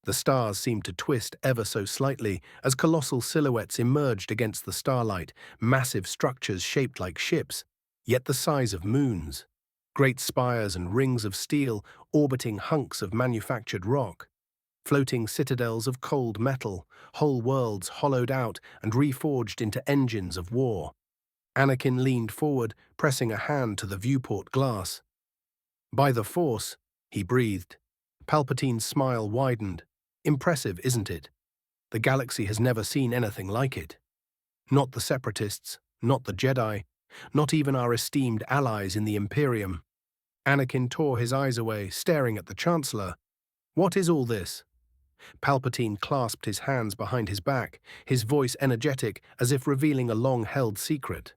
The stars seemed to twist ever so slightly as colossal silhouettes emerged against the starlight, massive structures shaped like ships, yet the size of moons. Great spires and rings of steel orbiting hunks of manufactured rock. Floating citadels of cold metal, whole worlds hollowed out and reforged into engines of war. Anakin leaned forward, pressing a hand to the viewport glass. "By the Force," he breathed. Palpatine's smile widened. "Impressive, isn't it? The galaxy has never seen anything like it. Not the Separatists, not the Jedi, not even our esteemed allies in the Imperium." Anakin tore his eyes away, staring at the Chancellor. "What is all this?" Palpatine clasped his hands behind his back, his voice energetic as if revealing a long-held secret.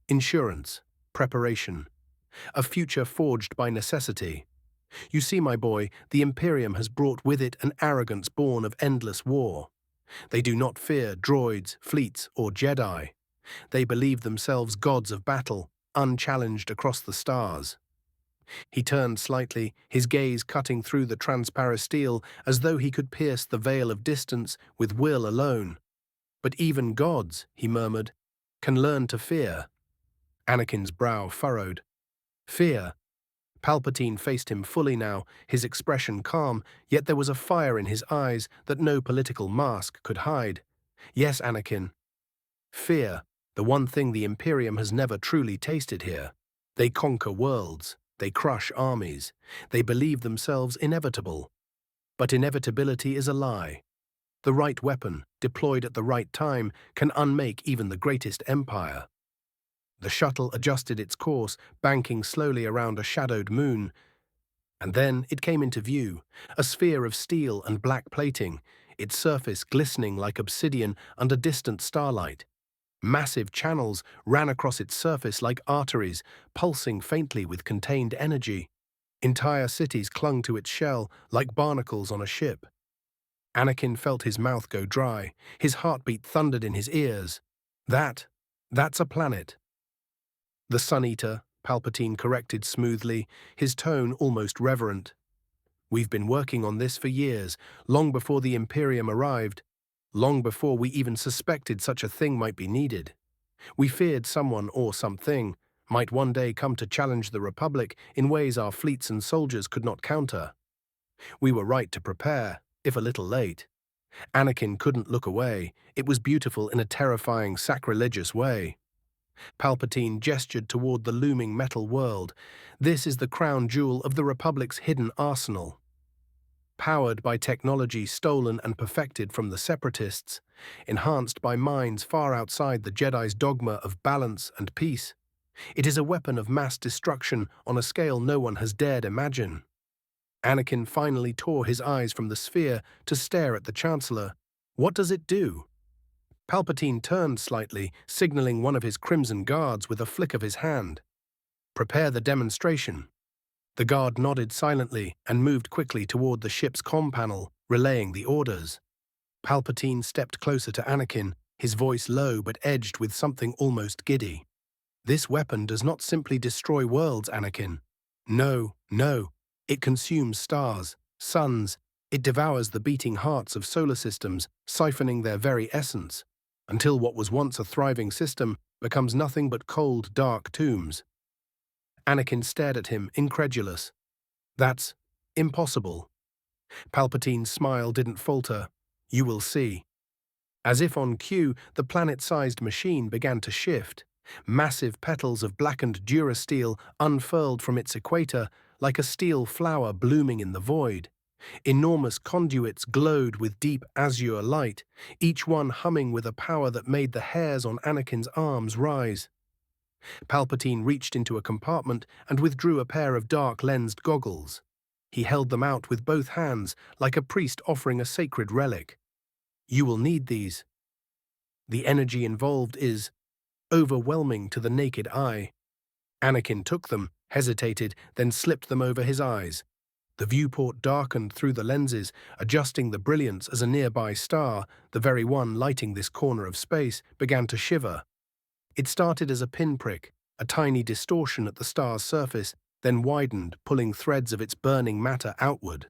"Insurance, preparation, a future forged by necessity. You see, my boy, the Imperium has brought with it an arrogance born of endless war. They do not fear droids, fleets, or Jedi. They believe themselves gods of battle, unchallenged across the stars." He turned slightly, his gaze cutting through the transparent steel as though he could pierce the veil of distance with will alone. "But even gods," he murmured, "can learn to fear." Anakin's brow furrowed. "Fear?" Palpatine faced him fully now, his expression calm, yet there was a fire in his eyes that no political mask could hide. "Yes, Anakin. Fear, the one thing the Imperium has never truly tasted here. They conquer worlds. They crush armies. They believe themselves inevitable. But inevitability is a lie. The right weapon, deployed at the right time, can unmake even the greatest empire." The shuttle adjusted its course, banking slowly around a shadowed moon. And then it came into view, a sphere of steel and black plating, its surface glistening like obsidian under distant starlight. Massive channels ran across its surface like arteries, pulsing faintly with contained energy. Entire cities clung to its shell like barnacles on a ship. Anakin felt his mouth go dry, his heartbeat thundered in his ears. That's a planet." "The Sun Eater," Palpatine corrected smoothly, his tone almost reverent. "We've been working on this for years, long before the Imperium arrived. Long before we even suspected such a thing might be needed. We feared someone or something might one day come to challenge the Republic in ways our fleets and soldiers could not counter. We were right to prepare, if a little late." Anakin couldn't look away. It was beautiful in a terrifying, sacrilegious way. Palpatine gestured toward the looming metal world. "This is the crown jewel of the Republic's hidden arsenal. Powered by technology stolen and perfected from the Separatists, enhanced by minds far outside the Jedi's dogma of balance and peace, it is a weapon of mass destruction on a scale no one has dared imagine." Anakin finally tore his eyes from the sphere to stare at the Chancellor. "What does it do?" Palpatine turned slightly, signaling one of his Crimson Guards with a flick of his hand. "Prepare the demonstration." The guard nodded silently and moved quickly toward the ship's comm panel, relaying the orders. Palpatine stepped closer to Anakin, his voice low but edged with something almost giddy. This weapon does not simply destroy worlds, Anakin. No, no. It consumes stars, suns. It devours the beating hearts of solar systems, siphoning their very essence, until what was once a thriving system becomes nothing but cold, dark tombs. Anakin stared at him, incredulous. That's impossible. Palpatine's smile didn't falter. You will see. As if on cue, the planet-sized machine began to shift. Massive petals of blackened durasteel unfurled from its equator like a steel flower blooming in the void. Enormous conduits glowed with deep azure light, each one humming with a power that made the hairs on Anakin's arms rise. Palpatine reached into a compartment and withdrew a pair of dark-lensed goggles. He held them out with both hands, like a priest offering a sacred relic. You will need these. The energy involved is overwhelming to the naked eye. Anakin took them, hesitated, then slipped them over his eyes. The viewport darkened through the lenses, adjusting the brilliance as a nearby star, the very one lighting this corner of space, began to shiver. It started as a pinprick, a tiny distortion at the star's surface, then widened, pulling threads of its burning matter outward.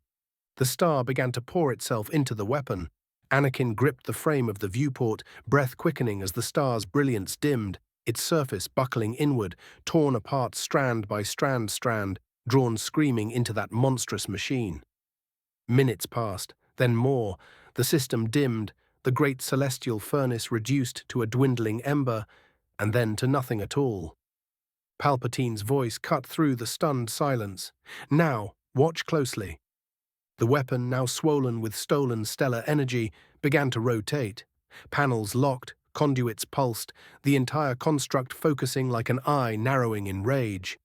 The star began to pour itself into the weapon. Anakin gripped the frame of the viewport, breath quickening as the star's brilliance dimmed, its surface buckling inward, torn apart strand by strand, drawn screaming into that monstrous machine. Minutes passed, then more. The system dimmed, the great celestial furnace reduced to a dwindling ember, and then to nothing at all. Palpatine's voice cut through the stunned silence. Now, watch closely. The weapon, now swollen with stolen stellar energy, began to rotate. Panels locked, conduits pulsed, the entire construct focusing like an eye narrowing in rage.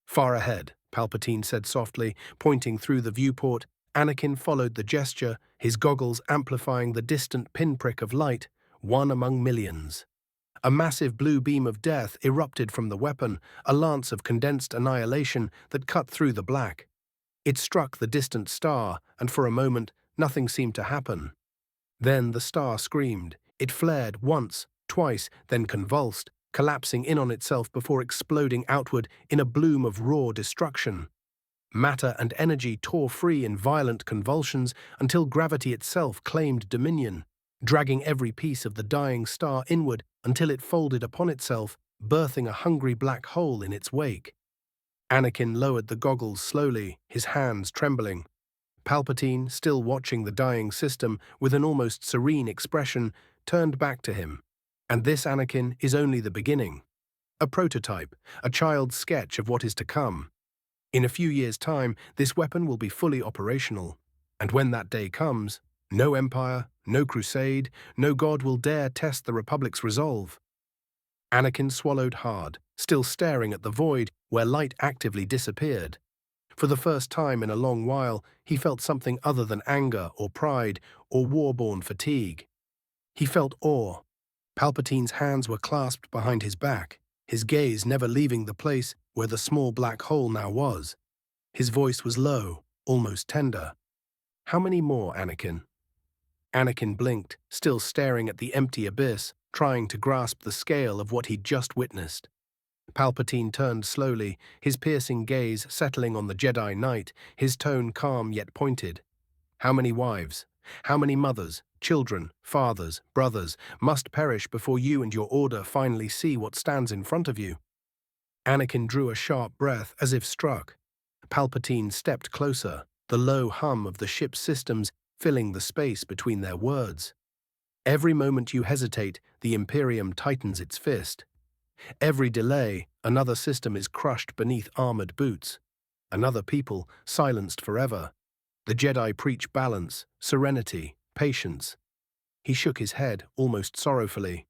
Far ahead, Palpatine said softly, pointing through the viewport. Anakin followed the gesture, his goggles amplifying the distant pinprick of light, one among millions. A massive blue beam of death erupted from the weapon, a lance of condensed annihilation that cut through the black. It struck the distant star, and for a moment, nothing seemed to happen. Then the star screamed. It flared once, twice, then convulsed, collapsing in on itself before exploding outward in a bloom of raw destruction. Matter and energy tore free in violent convulsions until gravity itself claimed dominion, dragging every piece of the dying star inward until it folded upon itself, birthing a hungry black hole in its wake. Anakin lowered the goggles slowly, his hands trembling. Palpatine, still watching the dying system with an almost serene expression, turned back to him. And this, Anakin, is only the beginning. A prototype, a child's sketch of what is to come. In a few years' time, this weapon will be fully operational. And when that day comes, no empire, no crusade, no god will dare test the Republic's resolve. Anakin swallowed hard, still staring at the void where light actively disappeared. For the first time in a long while, he felt something other than anger or pride or war-born fatigue. He felt awe. Palpatine's hands were clasped behind his back, his gaze never leaving the place where the small black hole now was. His voice was low, almost tender. How many more, Anakin? Anakin blinked, still staring at the empty abyss, trying to grasp the scale of what he'd just witnessed. Palpatine turned slowly, his piercing gaze settling on the Jedi Knight, his tone calm yet pointed. How many wives, how many mothers, children, fathers, brothers must perish before you and your order finally see what stands in front of you? Anakin drew a sharp breath as if struck. Palpatine stepped closer, the low hum of the ship's systems filling the space between their words. Every moment you hesitate, the Imperium tightens its fist. Every delay, another system is crushed beneath armored boots. Another people silenced forever. The Jedi preach balance, serenity, patience. He shook his head, almost sorrowfully.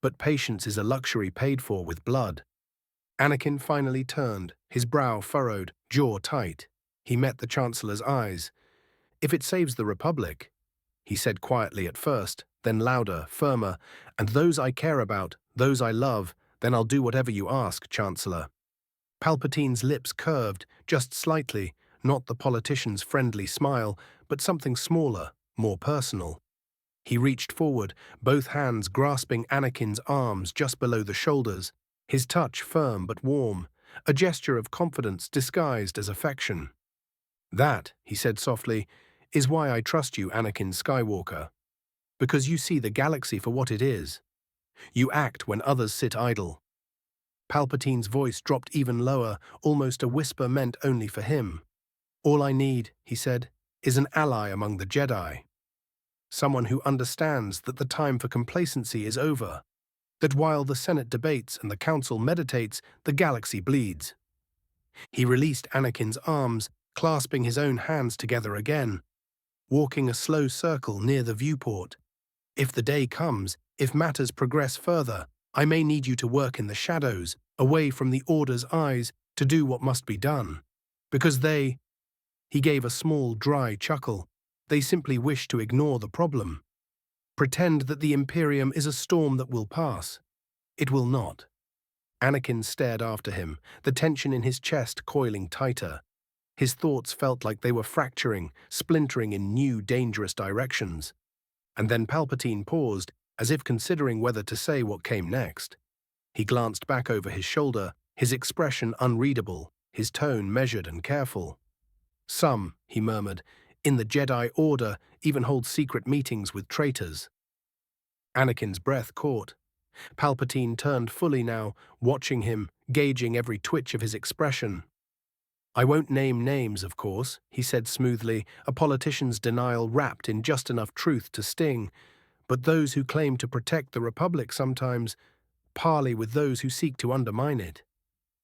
But patience is a luxury paid for with blood. Anakin finally turned, his brow furrowed, jaw tight. He met the Chancellor's eyes. If it saves the Republic, he said quietly at first, then louder, firmer, and those I care about, those I love, then I'll do whatever you ask, Chancellor. Palpatine's lips curved, just slightly, not the politician's friendly smile, but something smaller, more personal. He reached forward, both hands grasping Anakin's arms just below the shoulders. his touch firm but warm, a gesture of confidence disguised as affection. "That," he said softly, "is why I trust you, Anakin Skywalker. Because you see the galaxy for what it is. You act when others sit idle." Palpatine's voice dropped even lower, almost a whisper meant only for him. "All I need," he said, "is an ally among the Jedi. Someone who understands that the time for complacency is over, that while the Senate debates and the Council meditates, the galaxy bleeds." He released Anakin's arms, clasping his own hands together again, walking a slow circle near the viewport. "If the day comes, if matters progress further, I may need you to work in the shadows, away from the Order's eyes, to do what must be done. Because they—" He gave a small, dry chuckle. "They simply wish to ignore the problem. Pretend that the Imperium is a storm that will pass. It will not." Anakin stared after him, the tension in his chest coiling tighter. His thoughts felt like they were fracturing, splintering in new, dangerous directions. And then Palpatine paused, as if considering whether to say what came next. He glanced back over his shoulder, his expression unreadable, his tone measured and careful. "Some," he murmured, "in the Jedi Order even hold secret meetings with traitors." Anakin's breath caught. Palpatine turned fully now, watching him, gauging every twitch of his expression. "I won't name names, of course," he said smoothly, a politician's denial wrapped in just enough truth to sting. "But those who claim to protect the Republic sometimes parley with those who seek to undermine it.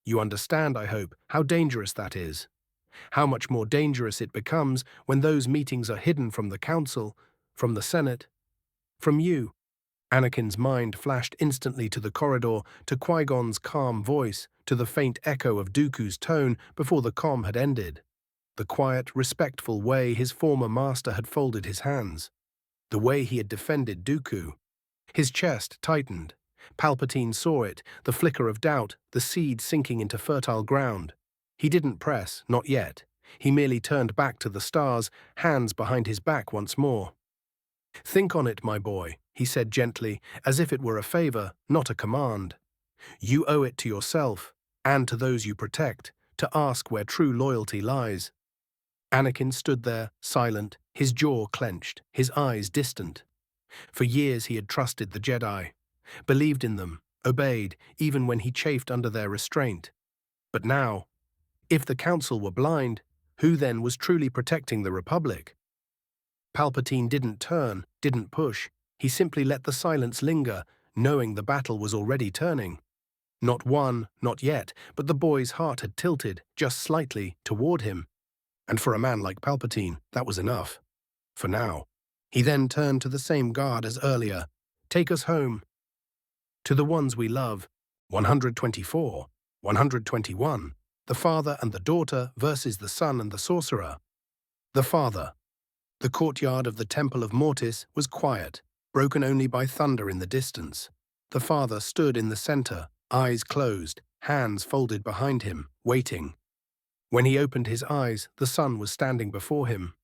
You understand, I hope, how dangerous that is. How much more dangerous it becomes when those meetings are hidden from the Council, from the Senate, from you." Anakin's mind flashed instantly to the corridor, to Qui-Gon's calm voice, to the faint echo of Dooku's tone before the comm had ended. The quiet, respectful way his former master had folded his hands. The way he had defended Dooku. His chest tightened. Palpatine saw it, the flicker of doubt, the seed sinking into fertile ground. He didn't press, not yet. He merely turned back to the stars, hands behind his back once more. "Think on it, my boy," he said gently, as if it were a favor, not a command. "You owe it to yourself, and to those you protect, to ask where true loyalty lies." Anakin stood there, silent, his jaw clenched, his eyes distant. For years he had trusted the Jedi, believed in them, obeyed, even when he chafed under their restraint. But now, if the Council were blind, who then was truly protecting the Republic? Palpatine didn't turn, didn't push. He simply let the silence linger, knowing the battle was already turning. Not won, not yet, but the boy's heart had tilted, just slightly, toward him. And for a man like Palpatine, that was enough. For now. He then turned to the same guard as earlier. "Take us home. To the ones we love. 124, 121. The father and the daughter versus the son and the sorcerer." The father. The courtyard of the Temple of Mortis was quiet, broken only by thunder in the distance. The father stood in the center, eyes closed, hands folded behind him, waiting. When he opened his eyes, the son was standing before him.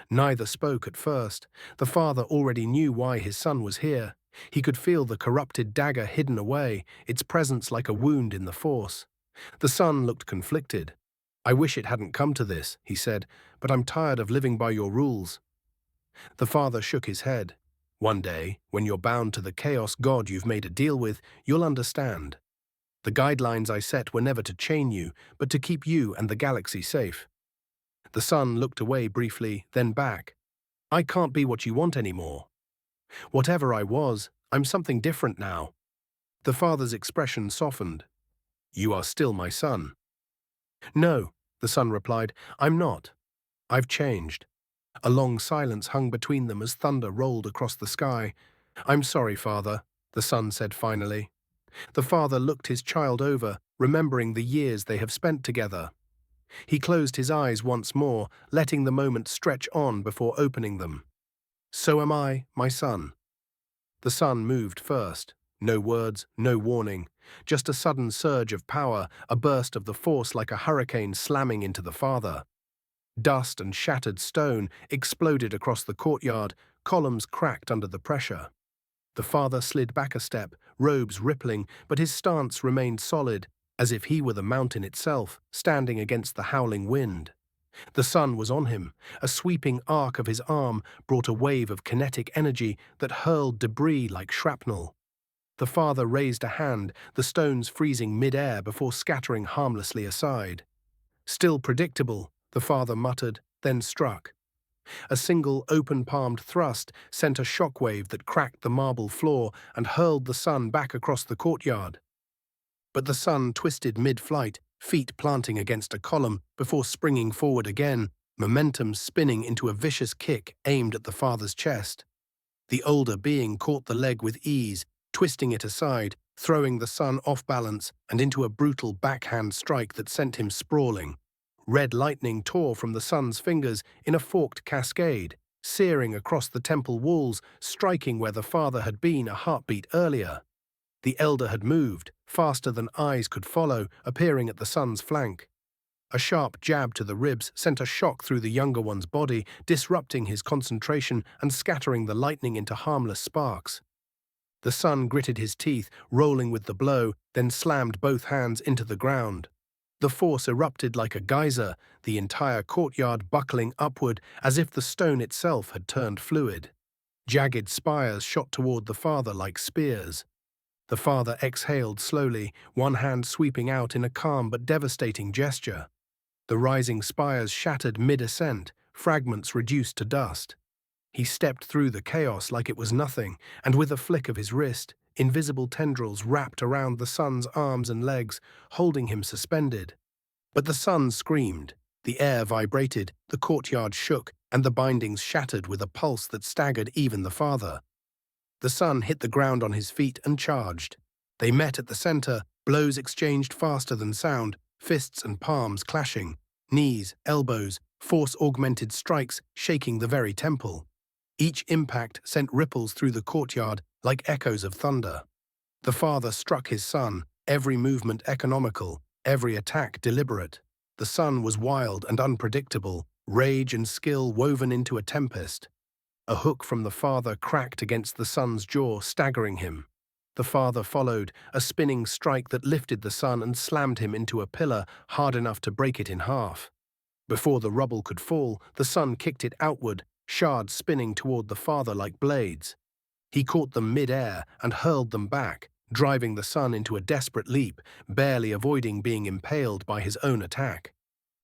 Neither spoke at first. The father already knew why his son was here. He could feel the corrupted dagger hidden away, its presence like a wound in the Force. The son looked conflicted. "I wish it hadn't come to this," he said, "but I'm tired of living by your rules." The father shook his head. "One day, when you're bound to the Chaos God you've made a deal with, you'll understand. The guidelines I set were never to chain you, but to keep you and the galaxy safe." The son looked away briefly, then back. "I can't be what you want anymore. Whatever I was, I'm something different now." The father's expression softened. "You are still my son." "No," the son replied, "I'm not. I've changed." A long silence hung between them as thunder rolled across the sky. "I'm sorry, father," the son said finally. The father looked his child over, remembering the years they have spent together. He closed his eyes once more, letting the moment stretch on before opening them. "So am I, my son." The son moved first. No words, no warning. Just a sudden surge of power, a burst of the Force like a hurricane slamming into the father. Dust and shattered stone exploded across the courtyard, columns cracked under the pressure. The father slid back a step, robes rippling, but his stance remained solid, as if he were the mountain itself, standing against the howling wind. The sun was on him. A sweeping arc of his arm brought a wave of kinetic energy that hurled debris like shrapnel. The father raised a hand, the stones freezing mid-air before scattering harmlessly aside. "Still predictable," the father muttered, then struck. A single open-palmed thrust sent a shockwave that cracked the marble floor and hurled the sun back across the courtyard. But the sun twisted mid-flight, feet planting against a column before springing forward again, momentum spinning into a vicious kick aimed at the father's chest. The older being caught the leg with ease, twisting it aside, throwing the sun off balance and into a brutal backhand strike that sent him sprawling. Red lightning tore from the sun's fingers in a forked cascade, searing across the temple walls, striking where the father had been a heartbeat earlier. The elder had moved, faster than eyes could follow, appearing at the son's flank. A sharp jab to the ribs sent a shock through the younger one's body, disrupting his concentration and scattering the lightning into harmless sparks. The son gritted his teeth, rolling with the blow, then slammed both hands into the ground. The force erupted like a geyser, the entire courtyard buckling upward as if the stone itself had turned fluid. Jagged spires shot toward the father like spears. The father exhaled slowly, one hand sweeping out in a calm but devastating gesture. The rising spires shattered mid-ascent, fragments reduced to dust. He stepped through the chaos like it was nothing, and with a flick of his wrist, invisible tendrils wrapped around the son's arms and legs, holding him suspended. But the son screamed. The air vibrated, the courtyard shook, and the bindings shattered with a pulse that staggered even the father. The son hit the ground on his feet and charged. They met at the center, blows exchanged faster than sound, fists and palms clashing, knees, elbows, force-augmented strikes shaking the very temple. Each impact sent ripples through the courtyard like echoes of thunder. The father struck his son, every movement economical, every attack deliberate. The son was wild and unpredictable, rage and skill woven into a tempest. A hook from the father cracked against the son's jaw, staggering him. The father followed, a spinning strike that lifted the son and slammed him into a pillar hard enough to break it in half. Before the rubble could fall, the son kicked it outward, shards spinning toward the father like blades. He caught them mid-air and hurled them back, driving the son into a desperate leap, barely avoiding being impaled by his own attack.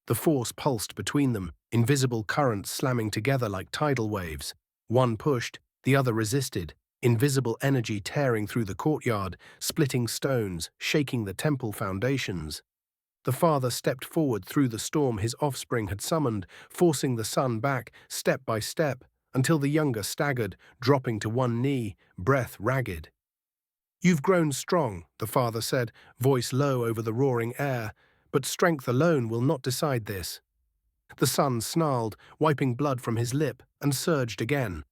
The force pulsed between them, invisible currents slamming together like tidal waves. One pushed, the other resisted, invisible energy tearing through the courtyard, splitting stones, shaking the temple foundations. The father stepped forward through the storm his offspring had summoned, forcing the son back, step by step, until the younger staggered, dropping to one knee, breath ragged. "You've grown strong," the father said, voice low over the roaring air, "but strength alone will not decide this." The son snarled, wiping blood from his lip, and surged again.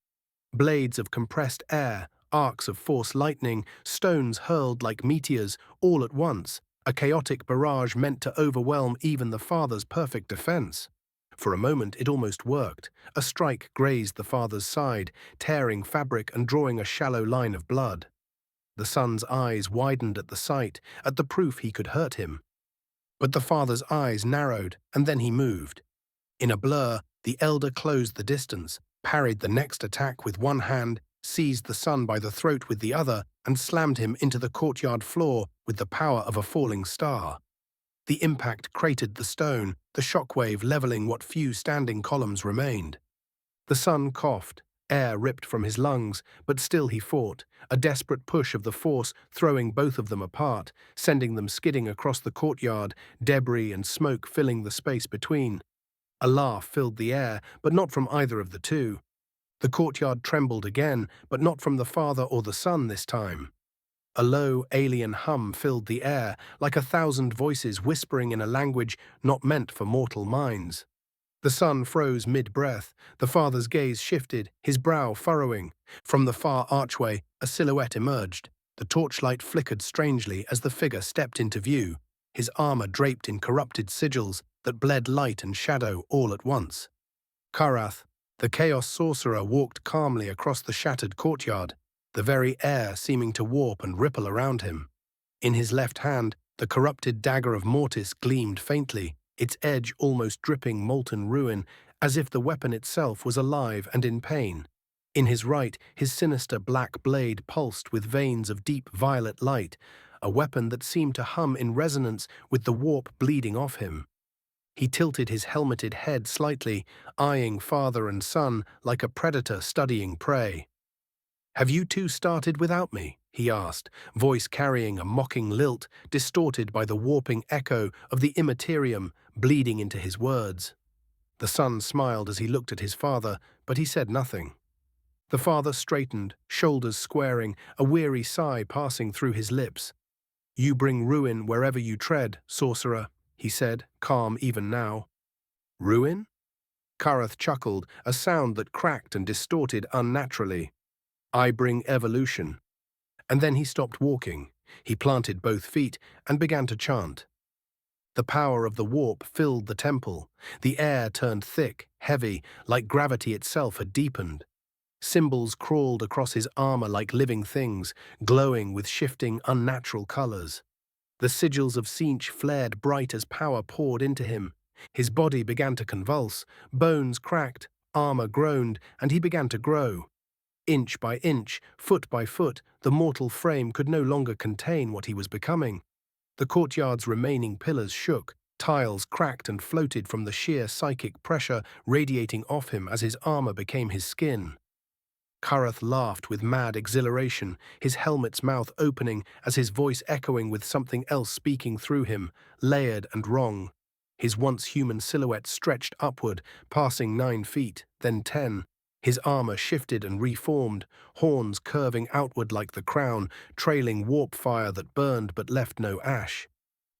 Blades of compressed air, arcs of force lightning, stones hurled like meteors, all at once, a chaotic barrage meant to overwhelm even the father's perfect defense. For a moment it almost worked. A strike grazed the father's side, tearing fabric and drawing a shallow line of blood. The son's eyes widened at the sight, at the proof he could hurt him. But the father's eyes narrowed, and then he moved. In a blur, the elder closed the distance, parried the next attack with one hand, seized the son by the throat with the other, and slammed him into the courtyard floor with the power of a falling star. The impact cratered the stone, the shockwave leveling what few standing columns remained. The son coughed, air ripped from his lungs, but still he fought, a desperate push of the force throwing both of them apart, sending them skidding across the courtyard, debris and smoke filling the space between. A laugh filled the air, but not from either of the two. The courtyard trembled again, but not from the father or the son this time. A low, alien hum filled the air, like 1,000 voices whispering in a language not meant for mortal minds. The son froze mid-breath, the father's gaze shifted, his brow furrowing. From the far archway, a silhouette emerged. The torchlight flickered strangely as the figure stepped into view, his armor draped in corrupted sigils that bled light and shadow all at once. Karath, the Chaos Sorcerer, walked calmly across the shattered courtyard. the very air seeming to warp and ripple around him. In his left hand, the corrupted dagger of Mortis gleamed faintly, its edge almost dripping molten ruin, as if the weapon itself was alive and in pain. In his right, his sinister black blade pulsed with veins of deep violet light, a weapon that seemed to hum in resonance with the warp bleeding off him. He tilted his helmeted head slightly, eyeing father and son like a predator studying prey. "Have you two started without me?" he asked, voice carrying a mocking lilt, distorted by the warping echo of the immaterium bleeding into his words. The son smiled as he looked at his father, but he said nothing. The father straightened, shoulders squaring, a weary sigh passing through his lips. "You bring ruin wherever you tread, sorcerer," he said, calm even now. "Ruin?" Kareth chuckled, a sound that cracked and distorted unnaturally. "I bring evolution." And then he stopped walking. He planted both feet and began to chant. The power of the warp filled the temple. The air turned thick, heavy, like gravity itself had deepened. Symbols crawled across his armor like living things, glowing with shifting, unnatural colors. The sigils of Tzeentch flared bright as power poured into him. His body began to convulse, bones cracked, armor groaned, and he began to grow. Inch by inch, foot by foot, the mortal frame could no longer contain what he was becoming. The courtyard's remaining pillars shook, tiles cracked and floated from the sheer psychic pressure radiating off him as his armor became his skin. Kareth laughed with mad exhilaration, his helmet's mouth opening as his voice echoing with something else speaking through him, layered and wrong. His once human silhouette stretched upward, passing 9 feet, then 10. His armor shifted and reformed, horns curving outward like the crown, trailing warp fire that burned but left no ash.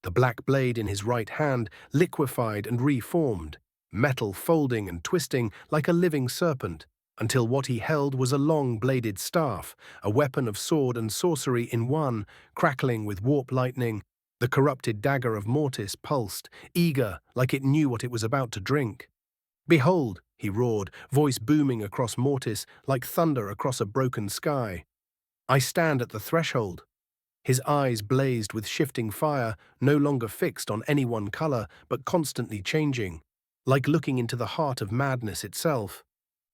The black blade in his right hand liquefied and reformed, metal folding and twisting like a living serpent, until what he held was a long-bladed staff, a weapon of sword and sorcery in one, crackling with warp lightning. The corrupted dagger of Mortis pulsed, eager, like it knew what it was about to drink. "Behold," he roared, voice booming across Mortis like thunder across a broken sky. "I stand at the threshold." His eyes blazed with shifting fire, no longer fixed on any one color, but constantly changing, like looking into the heart of madness itself.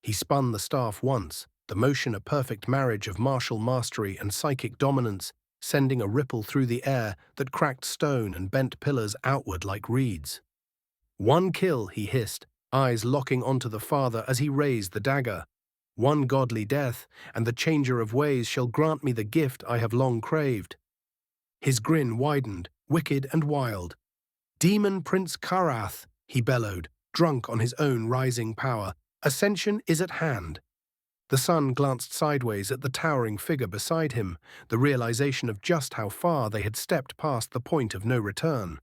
He spun the staff once, the motion a perfect marriage of martial mastery and psychic dominance, sending a ripple through the air that cracked stone and bent pillars outward like reeds. "One kill," he hissed, eyes locking onto the father as he raised the dagger. "One godly death, and the changer of ways shall grant me the gift I have long craved." His grin widened, wicked and wild. "Demon Prince Karath," he bellowed, drunk on his own rising power. "Ascension is at hand." The son glanced sideways at the towering figure beside him, the realization of just how far they had stepped past the point of no return.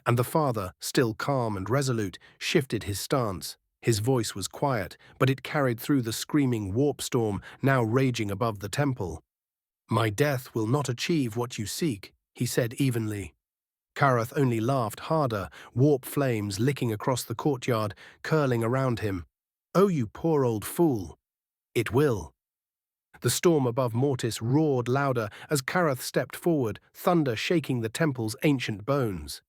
And the father, still calm and resolute, shifted his stance. His voice was quiet, but it carried through the screaming warp storm now raging above the temple. "My death will not achieve what you seek," he said evenly. Kareth only laughed harder, warp flames licking across the courtyard, curling around him. "Oh, you poor old fool." "It will." The storm above Mortis roared louder as Kareth stepped forward, thunder shaking the temple's ancient bones.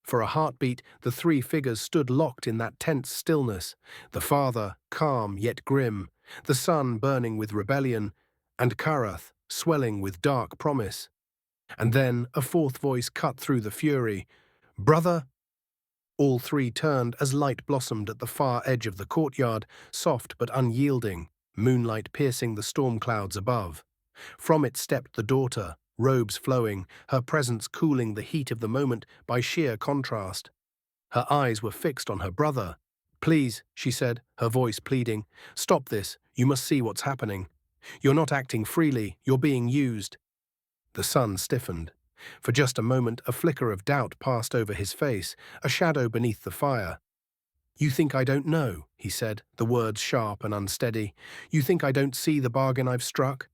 For a heartbeat, the 3 figures stood locked in that tense stillness, the father, calm yet grim, the son burning with rebellion, and Kareth, swelling with dark promise. And then a 4th voice cut through the fury. "Brother!" All 3 turned as light blossomed at the far edge of the courtyard, soft but unyielding, moonlight piercing the storm clouds above. From it stepped the daughter, robes flowing, her presence cooling the heat of the moment by sheer contrast. Her eyes were fixed on her brother. "Please," she said, her voice pleading, "stop this, you must see what's happening. You're not acting freely, you're being used." The son stiffened. For just a moment, a flicker of doubt passed over his face, a shadow beneath the fire. "You think I don't know," he said, the words sharp and unsteady. "You think I don't see the bargain I've struck?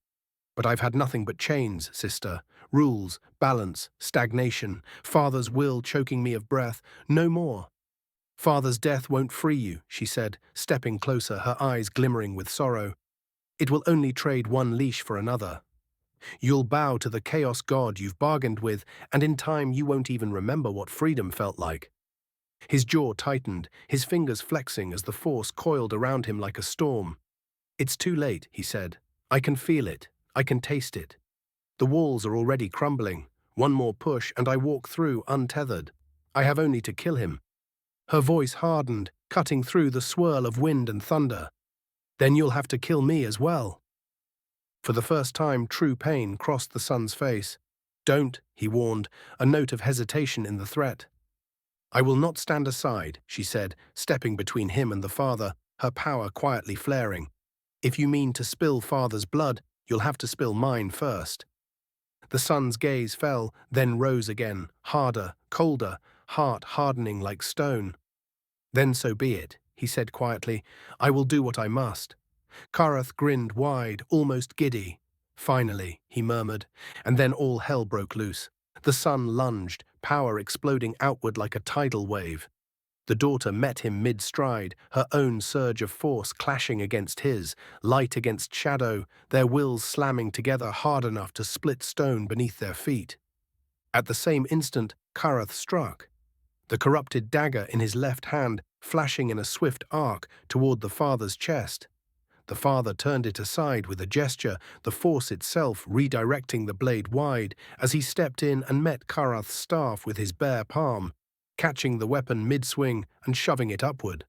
But I've had nothing but chains, sister. Rules, balance, stagnation, father's will choking me of breath, no more." "Father's death won't free you," she said, stepping closer, her eyes glimmering with sorrow. It will only trade one leash for another. You'll bow to the chaos god you've bargained with, and in time you won't even remember what freedom felt like. His jaw tightened, his fingers flexing as the force coiled around him like a storm. "It's too late," he said. "I can feel it. I can taste it. The walls are already crumbling. One more push and I walk through untethered. I have only to kill him." Her voice hardened, cutting through the swirl of wind and thunder. "Then you'll have to kill me as well." For the first time, true pain crossed the son's face. "Don't," he warned, a note of hesitation in the threat. "I will not stand aside," she said, stepping between him and the father, her power quietly flaring. "If you mean to spill father's blood, you'll have to spill mine first." The son's gaze fell, then rose again, harder, colder, heart hardening like stone. "Then so be it," he said quietly. "I will do what I must." Karath grinned wide, almost giddy. "Finally," he murmured, and then all hell broke loose. The son lunged, power exploding outward like a tidal wave. The daughter met him mid-stride, her own surge of force clashing against his, light against shadow, their wills slamming together hard enough to split stone beneath their feet. At the same instant, Karath struck. The corrupted dagger in his left hand flashing in a swift arc toward the father's chest. The father turned it aside with a gesture, the force itself redirecting the blade wide as he stepped in and met Karath's staff with his bare palm, catching the weapon mid-swing and shoving it upward.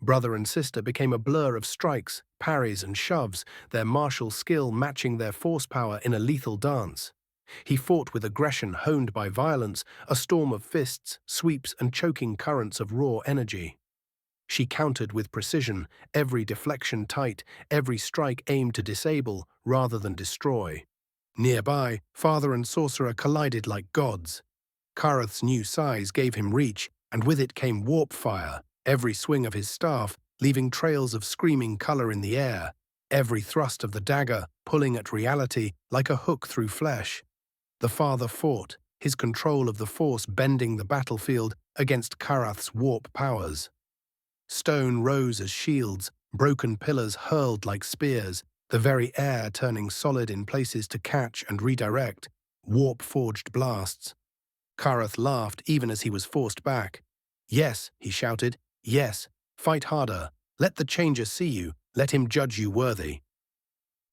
Brother and sister became a blur of strikes, parries and shoves, their martial skill matching their force power in a lethal dance. He fought with aggression honed by violence, a storm of fists, sweeps and choking currents of raw energy. She countered with precision, every deflection tight, every strike aimed to disable rather than destroy. Nearby, father and sorcerer collided like gods. Karath's new size gave him reach, and with it came warp fire, every swing of his staff leaving trails of screaming color in the air, every thrust of the dagger pulling at reality like a hook through flesh. The father fought, his control of the force bending the battlefield against Karath's warp powers. Stone rose as shields, broken pillars hurled like spears, the very air turning solid in places to catch and redirect, warp-forged blasts. Karath laughed even as he was forced back. "Yes," he shouted, "yes, fight harder. Let the changer see you, let him judge you worthy."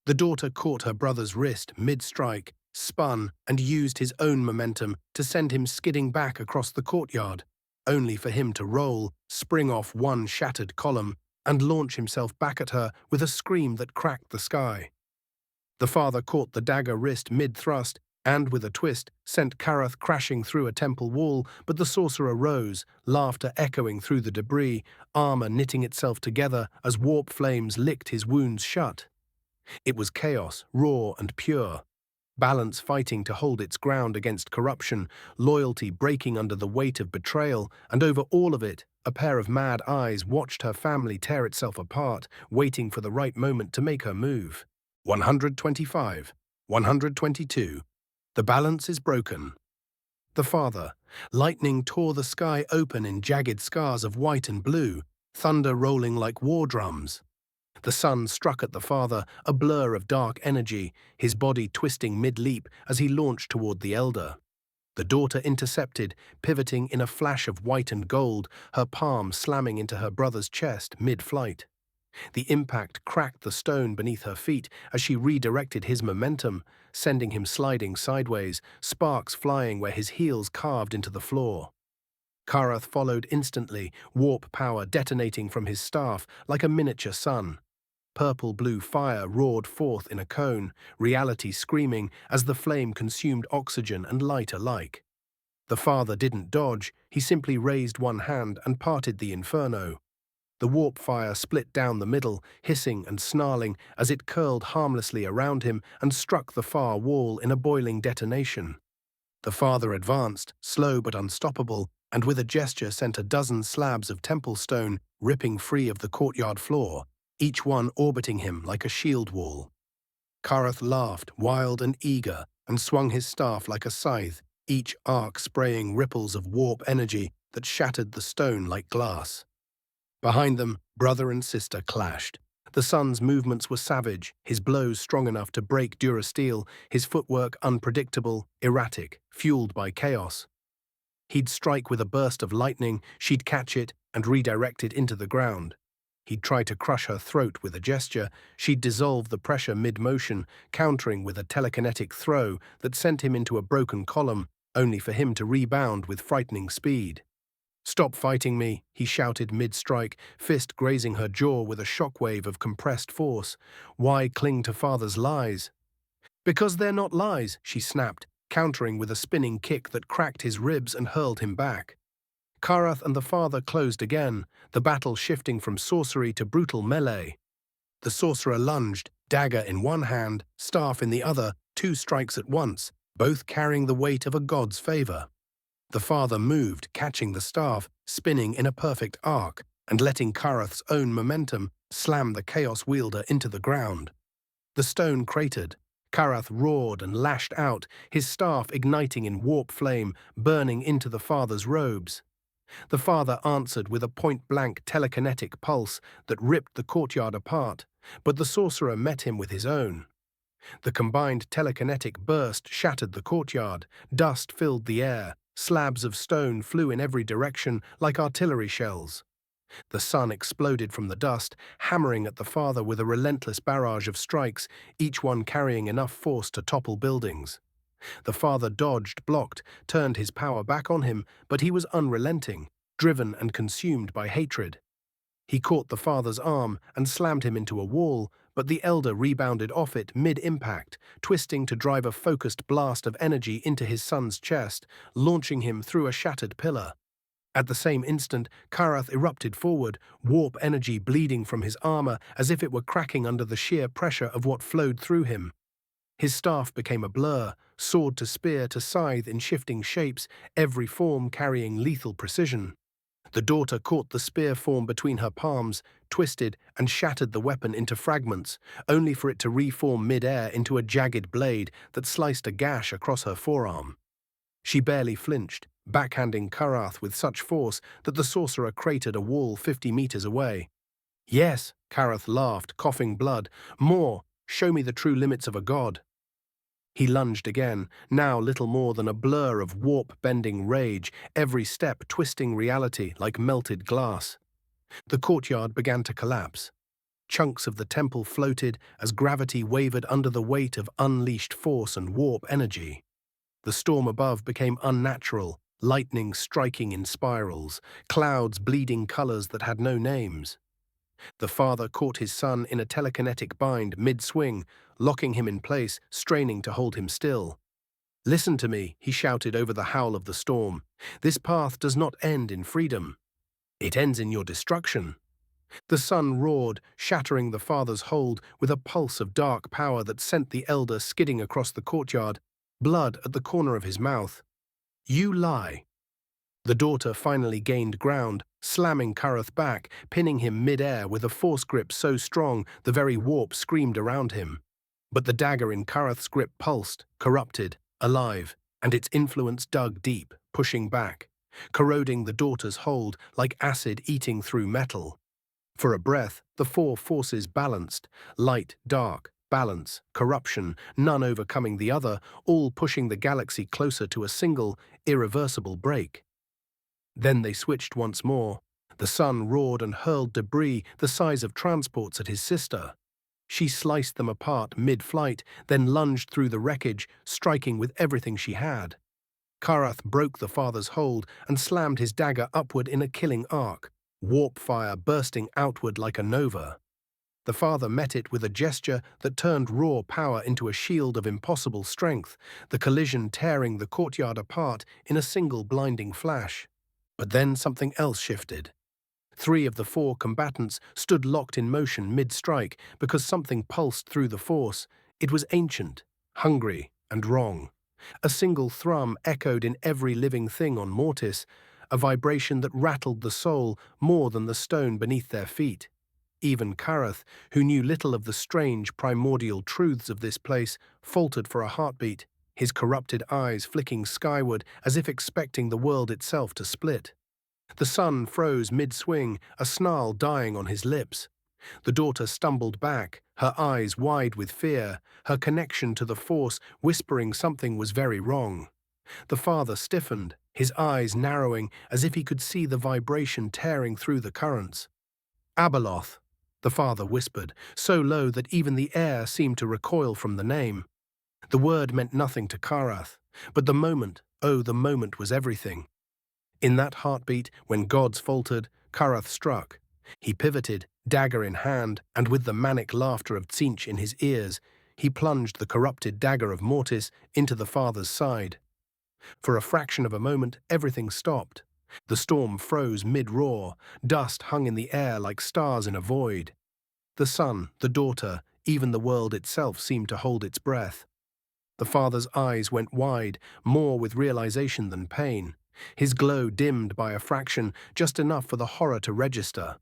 The daughter caught her brother's wrist mid-strike, spun, and used his own momentum to send him skidding back across the courtyard, only for him to roll, spring off one shattered column, and launch himself back at her with a scream that cracked the sky. The father caught the dagger wrist mid-thrust, and with a twist, sent Karath crashing through a temple wall, but the sorcerer rose, laughter echoing through the debris, armor knitting itself together as warp flames licked his wounds shut. It was chaos, raw and pure. Balance fighting to hold its ground against corruption, loyalty breaking under the weight of betrayal, and over all of it, a pair of mad eyes watched her family tear itself apart, waiting for the right moment to make her move. 125, 122. The balance is broken. The father. Lightning tore the sky open in jagged scars of white and blue, thunder rolling like war drums. The sun struck at the father, a blur of dark energy, his body twisting mid-leap as he launched toward the elder. The daughter intercepted, pivoting in a flash of white and gold, her palm slamming into her brother's chest mid-flight. The impact cracked the stone beneath her feet as she redirected his momentum, sending him sliding sideways, sparks flying where his heels carved into the floor. Karath followed instantly, warp power detonating from his staff like a miniature sun. Purple-blue fire roared forth in a cone, reality screaming as the flame consumed oxygen and light alike. The father didn't dodge, he simply raised one hand and parted the inferno. The warp fire split down the middle, hissing and snarling as it curled harmlessly around him and struck the far wall in a boiling detonation. The father advanced, slow but unstoppable, and with a gesture sent a dozen slabs of temple stone ripping free of the courtyard floor, each one orbiting him like a shield wall. Karath laughed, wild and eager, and swung his staff like a scythe, each arc spraying ripples of warp energy that shattered the stone like glass. Behind them, brother and sister clashed. The son's movements were savage, his blows strong enough to break durasteel, his footwork unpredictable, erratic, fueled by chaos. He'd strike with a burst of lightning, she'd catch it and redirect it into the ground. He'd try to crush her throat with a gesture, she'd dissolve the pressure mid-motion, countering with a telekinetic throw that sent him into a broken column, only for him to rebound with frightening speed. "Stop fighting me," he shouted mid-strike, fist grazing her jaw with a shockwave of compressed force. "Why cling to father's lies?" "Because they're not lies," she snapped, countering with a spinning kick that cracked his ribs and hurled him back. Karath and the father closed again, the battle shifting from sorcery to brutal melee. The sorcerer lunged, dagger in one hand, staff in the other, 2 strikes at once, both carrying the weight of a god's favor. The father moved, catching the staff, spinning in a perfect arc, and letting Karath's own momentum slam the chaos wielder into the ground. The stone cratered. Karath roared and lashed out, his staff igniting in warp flame, burning into the father's robes. The father answered with a point-blank telekinetic pulse that ripped the courtyard apart, but the sorcerer met him with his own. The combined telekinetic burst shattered the courtyard, dust filled the air, slabs of stone flew in every direction like artillery shells. The sun exploded from the dust, hammering at the father with a relentless barrage of strikes, each one carrying enough force to topple buildings. The father dodged, blocked, turned his power back on him, but he was unrelenting, driven and consumed by hatred. He caught the father's arm and slammed him into a wall, but the elder rebounded off it mid-impact, twisting to drive a focused blast of energy into his son's chest, launching him through a shattered pillar. At the same instant, Karath erupted forward, warp energy bleeding from his armor as if it were cracking under the sheer pressure of what flowed through him. His staff became a blur, sword to spear to scythe in shifting shapes, every form carrying lethal precision. The daughter caught the spear form between her palms, twisted and shattered the weapon into fragments, only for it to reform mid-air into a jagged blade that sliced a gash across her forearm. She barely flinched, backhanding Karath with such force that the sorcerer cratered a wall 50 meters away. "Yes," Karath laughed, coughing blood. "More. Show me the true limits of a god." He lunged again, now little more than a blur of warp-bending rage, every step twisting reality like melted glass. The courtyard began to collapse. Chunks of the temple floated as gravity wavered under the weight of unleashed force and warp energy. The storm above became unnatural, lightning striking in spirals, clouds bleeding colors that had no names. The father caught his son in a telekinetic bind mid-swing, locking him in place, straining to hold him still. "Listen to me," he shouted over the howl of the storm. "This path does not end in freedom. It ends in your destruction." The son roared, shattering the father's hold with a pulse of dark power that sent the elder skidding across the courtyard, blood at the corner of his mouth. "You lie." The daughter finally gained ground, slamming Karath back, pinning him mid-air with a force grip so strong the very warp screamed around him. But the dagger in Karath's grip pulsed, corrupted, alive, and its influence dug deep, pushing back, corroding the daughter's hold like acid eating through metal. For a breath, the 4 forces balanced, light, dark, balance, corruption, none overcoming the other, all pushing the galaxy closer to a single, irreversible break. Then they switched once more. The sun roared and hurled debris the size of transports at his sister. She sliced them apart mid-flight, then lunged through the wreckage, striking with everything she had. Karath broke the father's hold and slammed his dagger upward in a killing arc, warp fire bursting outward like a nova. The father met it with a gesture that turned raw power into a shield of impossible strength, the collision tearing the courtyard apart in a single blinding flash. But then something else shifted. 3 of the 4 combatants stood locked in motion mid-strike because something pulsed through the force. It was ancient, hungry, and wrong. A single thrum echoed in every living thing on Mortis, a vibration that rattled the soul more than the stone beneath their feet. Even Karath, who knew little of the strange primordial truths of this place, faltered for a heartbeat, his corrupted eyes flicking skyward as if expecting the world itself to split. The sun froze mid-swing, a snarl dying on his lips. The daughter stumbled back, her eyes wide with fear, her connection to the force whispering something was very wrong. The father stiffened, his eyes narrowing as if he could see the vibration tearing through the currents. Abeloth, the father whispered, so low that even the air seemed to recoil from the name. The word meant nothing to Karath, but the moment, oh, the moment was everything. In that heartbeat, when gods faltered, Karath struck. He pivoted, dagger in hand, and with the manic laughter of Tzeentch in his ears, he plunged the corrupted dagger of Mortis into the father's side. For a fraction of a moment, everything stopped. The storm froze mid-roar, dust hung in the air like stars in a void. The son, the daughter, even the world itself seemed to hold its breath. The father's eyes went wide, more with realization than pain. His glow dimmed by a fraction, just enough for the horror to register.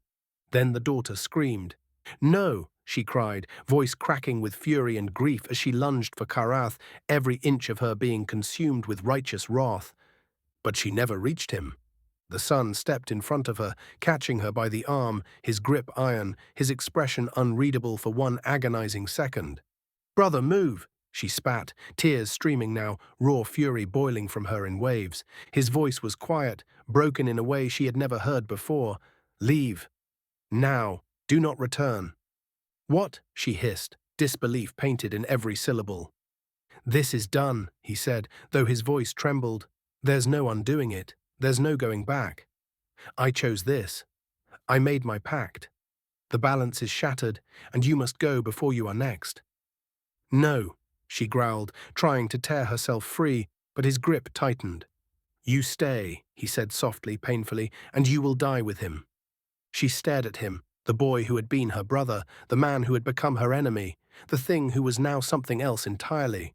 Then the daughter screamed. "No!" she cried, voice cracking with fury and grief as she lunged for Karath, every inch of her being consumed with righteous wrath. But she never reached him. The son stepped in front of her, catching her by the arm, his grip iron, his expression unreadable for one agonizing second. "Brother, move!" she spat, tears streaming now, raw fury boiling from her in waves. His voice was quiet, broken in a way she had never heard before. "Leave. Now. Do not return." "What?" she hissed, disbelief painted in every syllable. "This is done," he said, though his voice trembled. "There's no undoing it. There's no going back. I chose this. I made my pact. The balance is shattered, and you must go before you are next." "No," she growled, trying to tear herself free, but his grip tightened. "You stay," he said softly, painfully, "and you will die with him." She stared at him, the boy who had been her brother, the man who had become her enemy, the thing who was now something else entirely.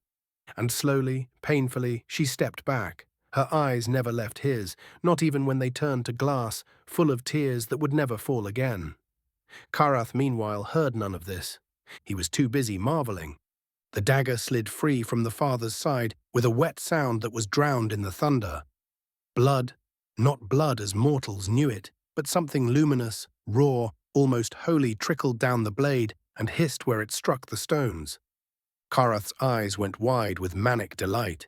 And slowly, painfully, she stepped back. Her eyes never left his, not even when they turned to glass, full of tears that would never fall again. Karath, meanwhile, heard none of this. He was too busy marveling. The dagger slid free from the father's side with a wet sound that was drowned in the thunder. Blood, not blood as mortals knew it, but something luminous, raw, almost holy trickled down the blade and hissed where it struck the stones. Karath's eyes went wide with manic delight,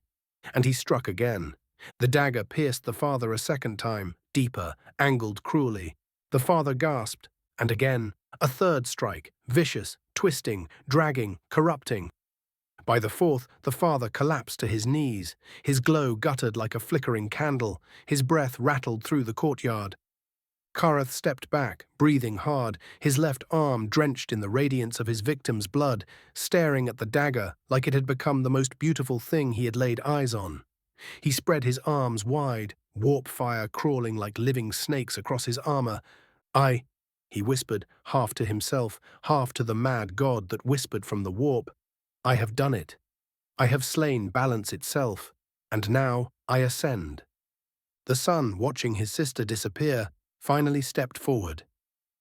and he struck again. The dagger pierced the father a second time, deeper, angled cruelly. The father gasped, and again, a third strike, vicious, twisting, dragging, corrupting. By the fourth, the father collapsed to his knees. His glow guttered like a flickering candle. His breath rattled through the courtyard. Karath stepped back, breathing hard, his left arm drenched in the radiance of his victim's blood, staring at the dagger like it had become the most beautiful thing he had laid eyes on. He spread his arms wide, warp fire crawling like living snakes across his armor. He whispered, half to himself, half to the mad god that whispered from the warp. "I have done it. I have slain balance itself, and now I ascend." The son, watching his sister disappear, finally stepped forward.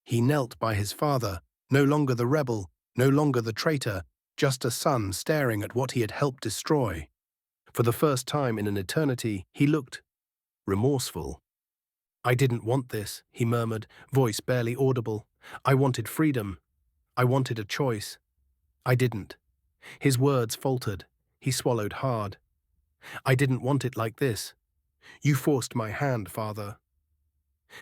He knelt by his father, no longer the rebel, no longer the traitor, just a son staring at what he had helped destroy. For the first time in an eternity, he looked remorseful. "I didn't want this," he murmured, voice barely audible. "I wanted freedom. I wanted a choice. I didn't." His words faltered. He swallowed hard. "I didn't want it like this. You forced my hand, father."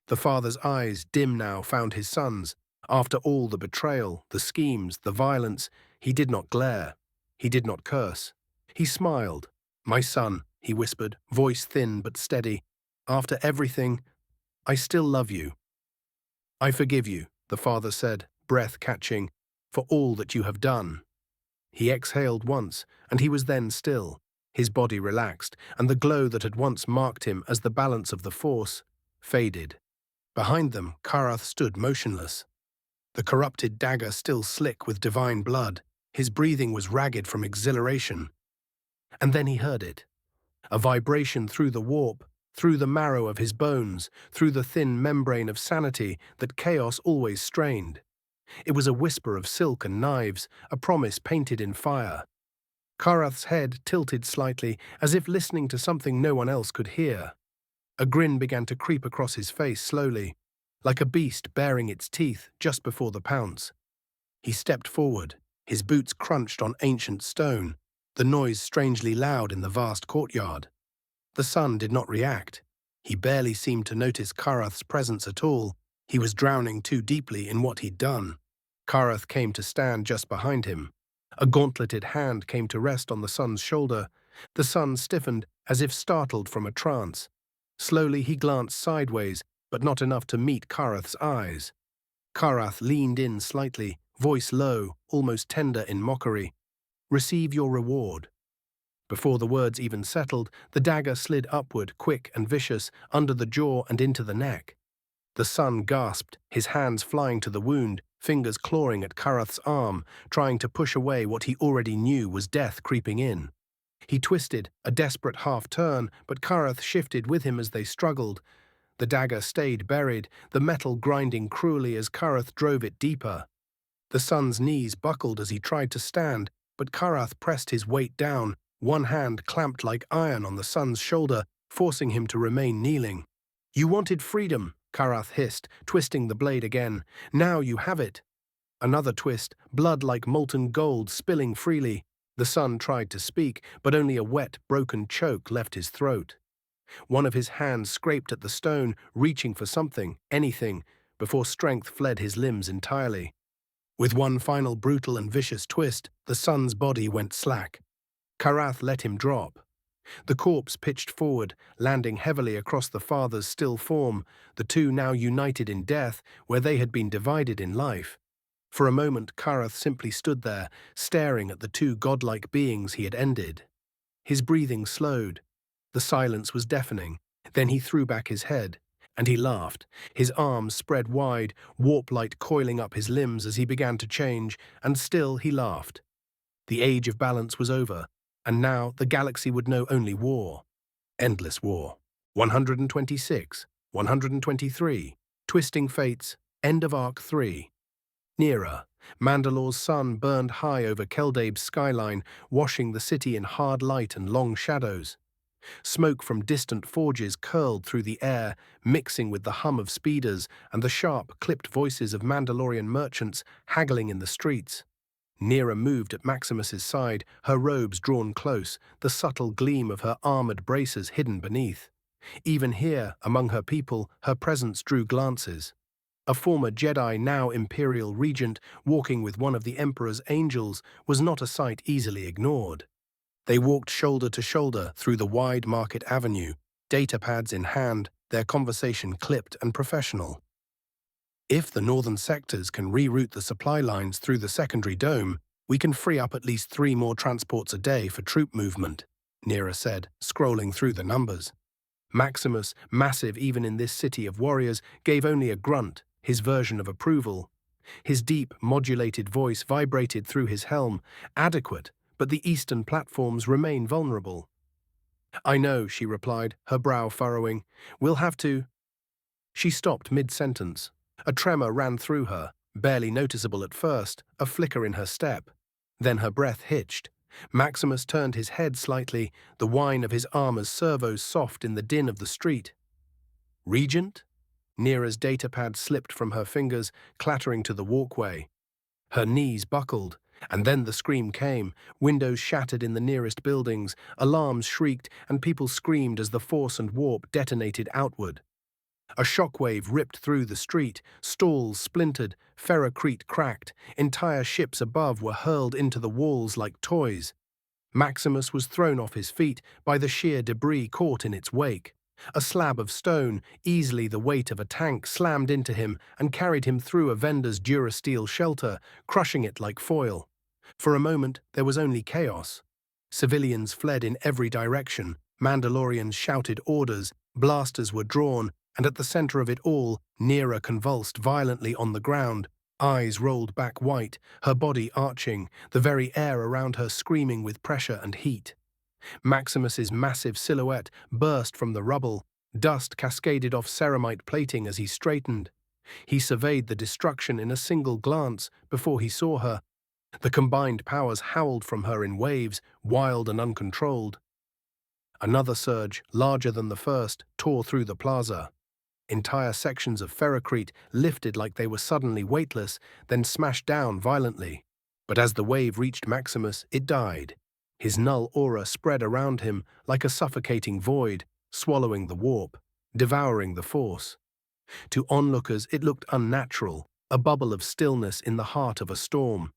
The father's eyes, dim now, found his son's. After all the betrayal, the schemes, the violence, he did not glare. He did not curse. He smiled. "My son," he whispered, voice thin but steady. "After everything, I still love you." "I forgive you," the father said, breath catching, "for all that you have done." He exhaled once, and he was then still. His body relaxed, and the glow that had once marked him as the balance of the force faded. Behind them, Karath stood motionless. The corrupted dagger still slick with divine blood. His breathing was ragged from exhilaration. And then he heard it. A vibration through the warp, through the marrow of his bones, through the thin membrane of sanity that chaos always strained. It was a whisper of silk and knives, a promise painted in fire. Karath's head tilted slightly, as if listening to something no one else could hear. A grin began to creep across his face slowly. like a beast baring its teeth just before the pounce. He stepped forward, his boots crunched on ancient stone, the noise strangely loud in the vast courtyard. The sun did not react. He barely seemed to notice Karath's presence at all. He was drowning too deeply in what he'd done. Karath came to stand just behind him. A gauntleted hand came to rest on the sun's shoulder. The sun stiffened as if startled from a trance. Slowly he glanced sideways, but not enough to meet Karath's eyes. Karath leaned in slightly, voice low, almost tender in mockery. "Receive your reward." Before the words even settled, the dagger slid upward, quick and vicious, under the jaw and into the neck. The sun gasped, his hands flying to the wound, fingers clawing at Karath's arm, trying to push away what he already knew was death creeping in. He twisted, a desperate half-turn, but Karath shifted with him as they struggled. The dagger stayed buried, the metal grinding cruelly as Karath drove it deeper. The sun's knees buckled as he tried to stand, but Karath pressed his weight down, one hand clamped like iron on the sun's shoulder, forcing him to remain kneeling. "You wanted freedom," Karath hissed, twisting the blade again. "Now you have it." Another twist, blood like molten gold spilling freely. The sun tried to speak, but only a wet, broken choke left his throat. One of his hands scraped at the stone, reaching for something, anything, before strength fled his limbs entirely. With one final brutal and vicious twist, the sun's body went slack. Karath let him drop. The corpse pitched forward, landing heavily across the father's still form, the two now united in death where they had been divided in life. For a moment, Karath simply stood there, staring at the two godlike beings he had ended. His breathing slowed. The silence was deafening. Then he threw back his head, and he laughed, his arms spread wide, warp light coiling up his limbs as he began to change, and still he laughed. The age of balance was over, and now the galaxy would know only war. Endless war. 126, 123, Twisting Fates, End of Arc 3. Nearer, Mandalore's sun burned high over Keldabe's skyline, washing the city in hard light and long shadows. Smoke from distant forges curled through the air, mixing with the hum of speeders and the sharp, clipped voices of Mandalorian merchants haggling in the streets. Neera moved at Maximus's side, her robes drawn close, the subtle gleam of her armored bracers hidden beneath. Even here, among her people, her presence drew glances. A former Jedi, now Imperial Regent, walking with one of the Emperor's angels was not a sight easily ignored. They walked shoulder to shoulder through the wide Market Avenue, datapads in hand, their conversation clipped and professional. "If the northern sectors can reroute the supply lines through the secondary dome, we can free up at least 3 more transports a day for troop movement," Neera said, scrolling through the numbers. Maximus, massive even in this city of warriors, gave only a grunt, his version of approval. His deep, modulated voice vibrated through his helm, adequate, but the eastern platforms remain vulnerable. "I know," she replied, her brow furrowing. "We'll have to—" She stopped mid-sentence. A tremor ran through her, barely noticeable at first, a flicker in her step. Then her breath hitched. Maximus turned his head slightly, the whine of his armor's servos soft in the din of the street. "Regent?" Neera's datapad slipped from her fingers, clattering to the walkway. Her knees buckled, and then the scream came. Windows shattered in the nearest buildings, alarms shrieked, and people screamed as the force and warp detonated outward. A shockwave ripped through the street, stalls splintered, ferrocrete cracked, entire ships above were hurled into the walls like toys. Maximus was thrown off his feet by the sheer debris caught in its wake. A slab of stone, easily the weight of a tank, slammed into him and carried him through a vendor's durasteel shelter, crushing it like foil. For a moment, there was only chaos. Civilians fled in every direction, Mandalorians shouted orders, blasters were drawn, and at the center of it all, Neera convulsed violently on the ground, eyes rolled back white, her body arching, the very air around her screaming with pressure and heat. Maximus's massive silhouette burst from the rubble, dust cascaded off ceramite plating as he straightened. He surveyed the destruction in a single glance before he saw her. The combined powers howled from her in waves, wild and uncontrolled. Another surge, larger than the first, tore through the plaza. Entire sections of ferrocrete lifted like they were suddenly weightless, then smashed down violently. But as the wave reached Maximus, it died. His null aura spread around him like a suffocating void, swallowing the warp, devouring the force. To onlookers, it looked unnatural, a bubble of stillness in the heart of a storm.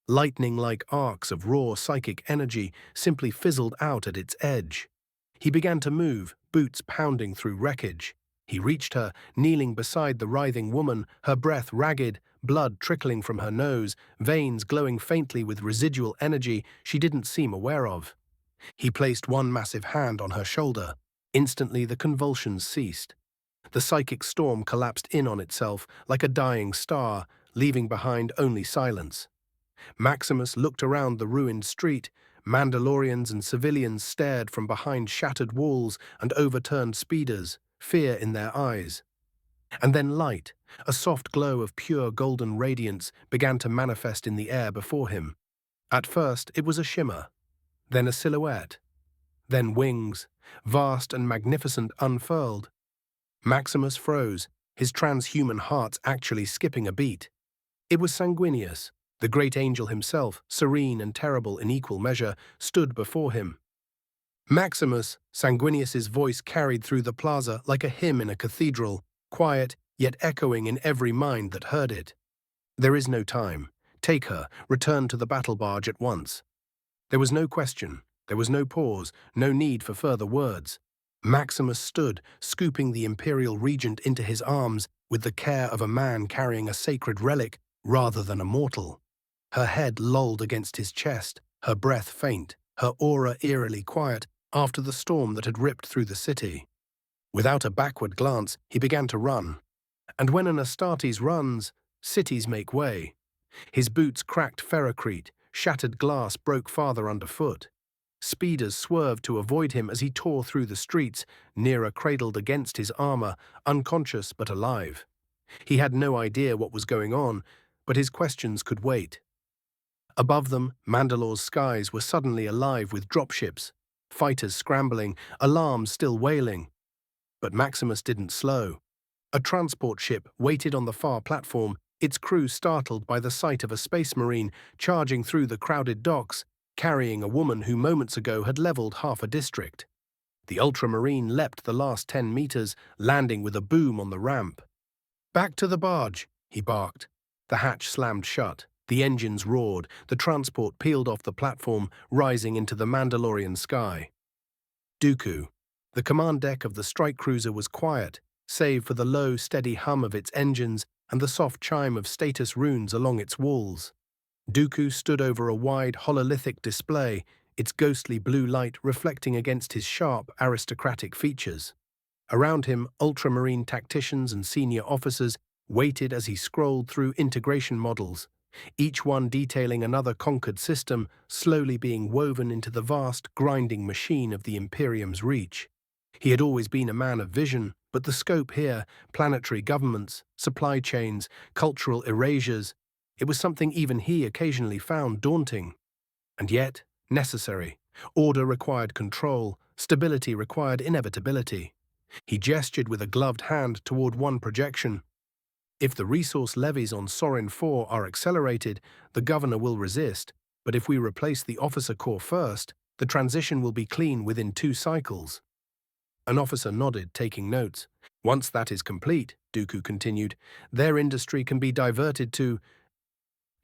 Lightning-like arcs of raw psychic energy simply fizzled out at its edge. He began to move, boots pounding through wreckage. He reached her, kneeling beside the writhing woman, her breath ragged, blood trickling from her nose, veins glowing faintly with residual energy she didn't seem aware of. He placed one massive hand on her shoulder. Instantly the convulsions ceased. The psychic storm collapsed in on itself like a dying star, leaving behind only silence. Maximus looked around the ruined street. Mandalorians and civilians stared from behind shattered walls and overturned speeders, fear in their eyes. And then light, a soft glow of pure golden radiance, began to manifest in the air before him. At first it was a shimmer, then a silhouette, then wings, vast and magnificent, unfurled. Maximus froze, his transhuman heart actually skipping a beat. It was Sanguinius, the great angel himself, serene and terrible in equal measure, stood before him. Maximus, Sanguinius's voice carried through the plaza like a hymn in a cathedral, quiet yet echoing in every mind that heard it. There is no time. Take her, return to the battle barge at once. There was no question, there was no pause, no need for further words. Maximus stood, scooping the imperial regent into his arms with the care of a man carrying a sacred relic rather than a mortal. Her head lolled against his chest, her breath faint, her aura eerily quiet after the storm that had ripped through the city. Without a backward glance, he began to run. And when an Astartes runs, cities make way. His boots cracked ferrocrete, shattered glass broke farther underfoot. Speeders swerved to avoid him as he tore through the streets, Neera cradled against his armor, unconscious but alive. He had no idea what was going on, but his questions could wait. Above them, Mandalore's skies were suddenly alive with dropships, fighters scrambling, alarms still wailing. But Maximus didn't slow. A transport ship waited on the far platform, its crew startled by the sight of a space marine charging through the crowded docks, carrying a woman who moments ago had leveled half a district. The Ultramarine leapt the last 10 meters, landing with a boom on the ramp. "Back to the barge," he barked. The hatch slammed shut. The engines roared, the transport peeled off the platform, rising into the Mandalorian sky. Dooku. The command deck of the strike cruiser was quiet, save for the low, steady hum of its engines and the soft chime of status runes along its walls. Dooku stood over a wide hololithic display, its ghostly blue light reflecting against his sharp, aristocratic features. Around him, ultramarine tacticians and senior officers waited as he scrolled through integration models, each one detailing another conquered system slowly being woven into the vast, grinding machine of the Imperium's reach. He had always been a man of vision, but the scope here, planetary governments, supply chains, cultural erasures, it was something even he occasionally found daunting. And yet, necessary. Order required control, stability required inevitability. He gestured with a gloved hand toward one projection. If the resource levies on Sorin 4 are accelerated, the governor will resist, but if we replace the officer corps first, the transition will be clean within 2 cycles. An officer nodded, taking notes. Once that is complete, Dooku continued, their industry can be diverted to...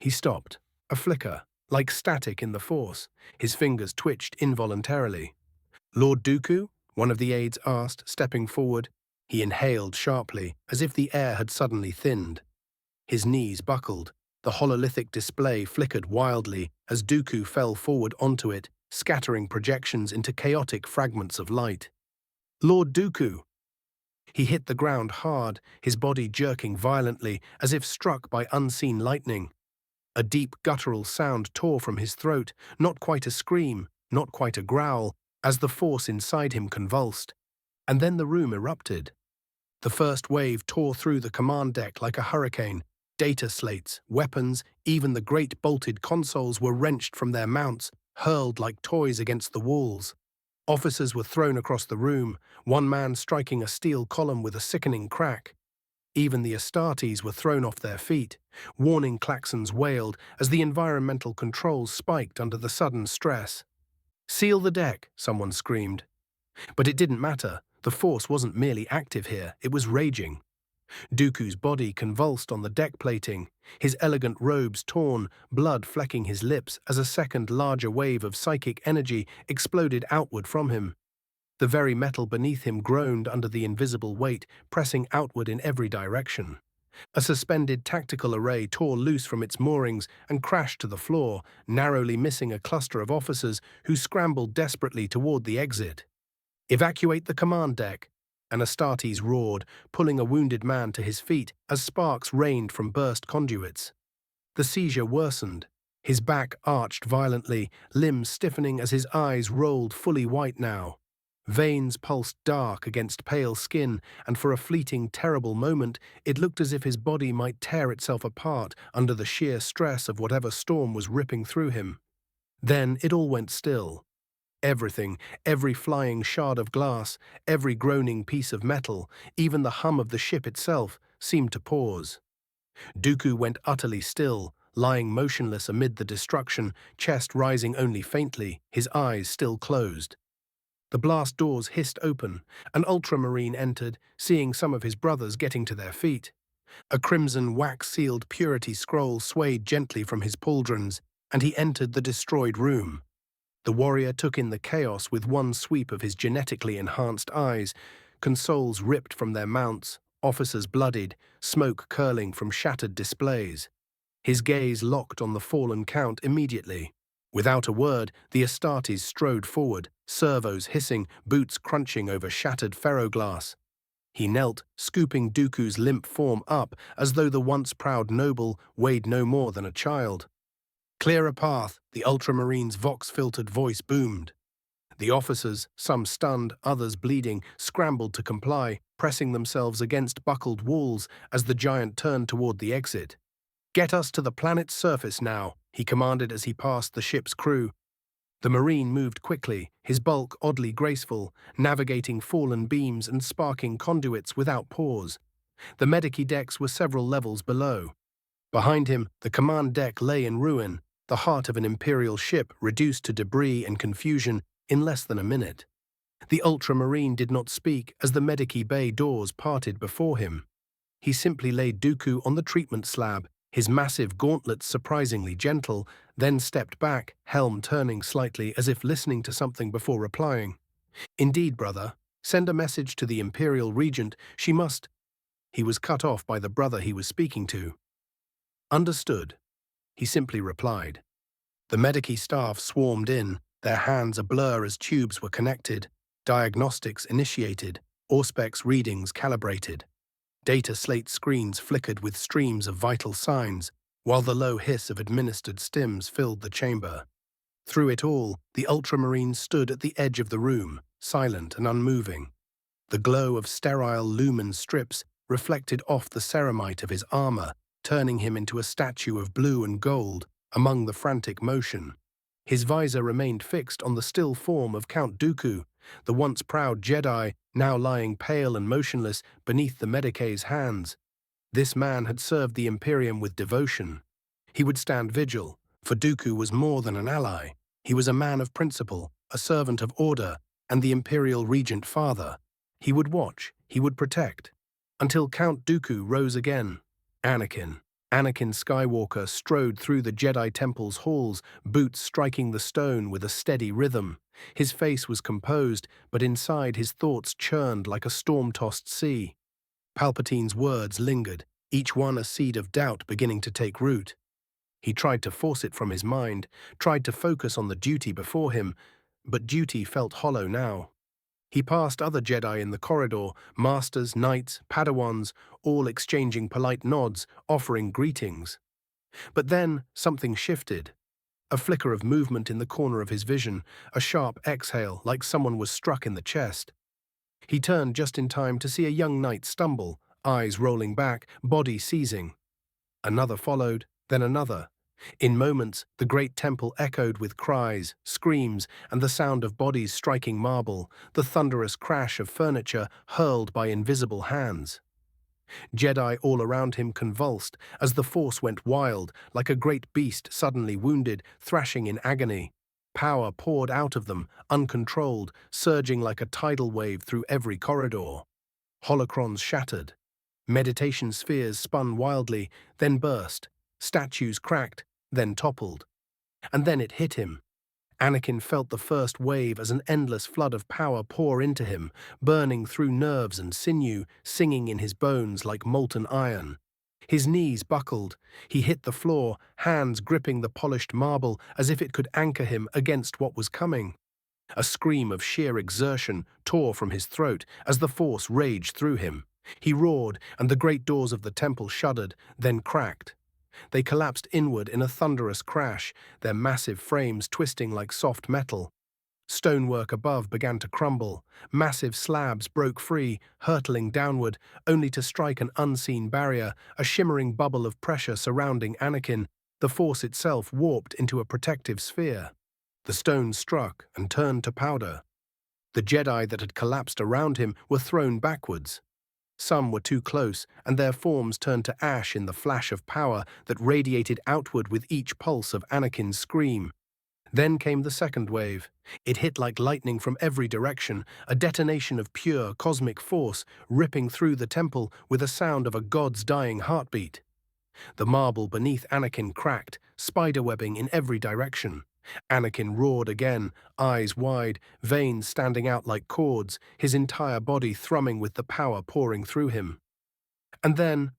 He stopped. A flicker, like static in the Force. His fingers twitched involuntarily. "Lord Dooku?" one of the aides asked, stepping forward. He inhaled sharply, as if the air had suddenly thinned. His knees buckled. The hololithic display flickered wildly as Dooku fell forward onto it, scattering projections into chaotic fragments of light. "Lord Dooku!" He hit the ground hard, his body jerking violently, as if struck by unseen lightning. A deep guttural sound tore from his throat, not quite a scream, not quite a growl, as the force inside him convulsed. And then the room erupted. The first wave tore through the command deck like a hurricane. Data slates, weapons, even the great bolted consoles were wrenched from their mounts, hurled like toys against the walls. Officers were thrown across the room, one man striking a steel column with a sickening crack. Even the Astartes were thrown off their feet. Warning klaxons wailed as the environmental controls spiked under the sudden stress. "Seal the deck," someone screamed. But it didn't matter. The force wasn't merely active here, it was raging. Dooku's body convulsed on the deck plating, his elegant robes torn, blood flecking his lips as a second larger wave of psychic energy exploded outward from him. The very metal beneath him groaned under the invisible weight, pressing outward in every direction. A suspended tactical array tore loose from its moorings and crashed to the floor, narrowly missing a cluster of officers who scrambled desperately toward the exit. "Evacuate the command deck," an Astartes roared, pulling a wounded man to his feet as sparks rained from burst conduits. The seizure worsened. His back arched violently, limbs stiffening as his eyes rolled fully white now. Veins pulsed dark against pale skin, and for a fleeting, terrible moment, it looked as if his body might tear itself apart under the sheer stress of whatever storm was ripping through him. Then it all went still. Everything, every flying shard of glass, every groaning piece of metal, even the hum of the ship itself, seemed to pause. Dooku went utterly still, lying motionless amid the destruction, chest rising only faintly, his eyes still closed. The blast doors hissed open. An Ultramarine entered, seeing some of his brothers getting to their feet. A crimson wax-sealed purity scroll swayed gently from his pauldrons, and he entered the destroyed room. The warrior took in the chaos with one sweep of his genetically enhanced eyes, consoles ripped from their mounts, officers bloodied, smoke curling from shattered displays. His gaze locked on the fallen count immediately. Without a word, the Astartes strode forward, servos hissing, boots crunching over shattered ferroglass. He knelt, scooping Dooku's limp form up as though the once proud noble weighed no more than a child. "Clear a path," the Ultramarine's vox-filtered voice boomed. The officers, some stunned, others bleeding, scrambled to comply, pressing themselves against buckled walls as the giant turned toward the exit. "Get us to the planet's surface now," he commanded as he passed the ship's crew. The Marine moved quickly, his bulk oddly graceful, navigating fallen beams and sparking conduits without pause. The medici decks were several levels below. Behind him, the command deck lay in ruin, the heart of an Imperial ship reduced to debris and confusion in less than a minute. The Ultramarine did not speak as the medici bay doors parted before him. He simply laid Dooku on the treatment slab, his massive gauntlets surprisingly gentle, then stepped back, helm turning slightly as if listening to something before replying. "Indeed, brother. Send a message to the Imperial Regent. She must—" He was cut off by the brother he was speaking to. "Understood," he simply replied. The medici staff swarmed in, their hands a blur as tubes were connected, diagnostics initiated, Auspex readings calibrated. Data slate screens flickered with streams of vital signs, while the low hiss of administered stims filled the chamber. Through it all, the Ultramarine stood at the edge of the room, silent and unmoving. The glow of sterile lumen strips reflected off the ceramite of his armor, turning him into a statue of blue and gold among the frantic motion. His visor remained fixed on the still form of Count Dooku, the once proud Jedi, now lying pale and motionless beneath the Medicae's hands. This man had served the Imperium with devotion. He would stand vigil, for Dooku was more than an ally. He was a man of principle, a servant of order, and the Imperial Regent father. He would watch, he would protect, until Count Dooku rose again. Anakin Skywalker strode through the Jedi Temple's halls, boots striking the stone with a steady rhythm. His face was composed, but inside his thoughts churned like a storm-tossed sea. Palpatine's words lingered, each one a seed of doubt beginning to take root. He tried to force it from his mind, tried to focus on the duty before him, but duty felt hollow now. He passed other Jedi in the corridor, masters, knights, Padawans, all exchanging polite nods, offering greetings. But then something shifted. A flicker of movement in the corner of his vision, a sharp exhale like someone was struck in the chest. He turned just in time to see a young knight stumble, eyes rolling back, body seizing. Another followed, then another. In moments, the great temple echoed with cries, screams, and the sound of bodies striking marble, the thunderous crash of furniture hurled by invisible hands. Jedi all around him convulsed as the Force went wild, like a great beast suddenly wounded, thrashing in agony. Power poured out of them, uncontrolled, surging like a tidal wave through every corridor. Holocrons shattered. Meditation spheres spun wildly, then burst. Statues cracked, then toppled. And then it hit him. Anakin felt the first wave as an endless flood of power pour into him, burning through nerves and sinew, singing in his bones like molten iron. His knees buckled. He hit the floor, hands gripping the polished marble as if it could anchor him against what was coming. A scream of sheer exertion tore from his throat as the Force raged through him. He roared, and the great doors of the temple shuddered, then cracked. They collapsed inward in a thunderous crash, their massive frames twisting like soft metal. Stonework above began to crumble. Massive slabs broke free, hurtling downward, only to strike an unseen barrier, a shimmering bubble of pressure surrounding Anakin. The Force itself warped into a protective sphere. The stones struck and turned to powder. The Jedi that had collapsed around him were thrown backwards. Some were too close, and their forms turned to ash in the flash of power that radiated outward with each pulse of Anakin's scream. Then came the second wave. It hit like lightning from every direction, a detonation of pure cosmic force ripping through the temple with a sound of a god's dying heartbeat. The marble beneath Anakin cracked, spiderwebbing in every direction. Anakin roared again, eyes wide, veins standing out like cords, his entire body thrumming with the power pouring through him. And then,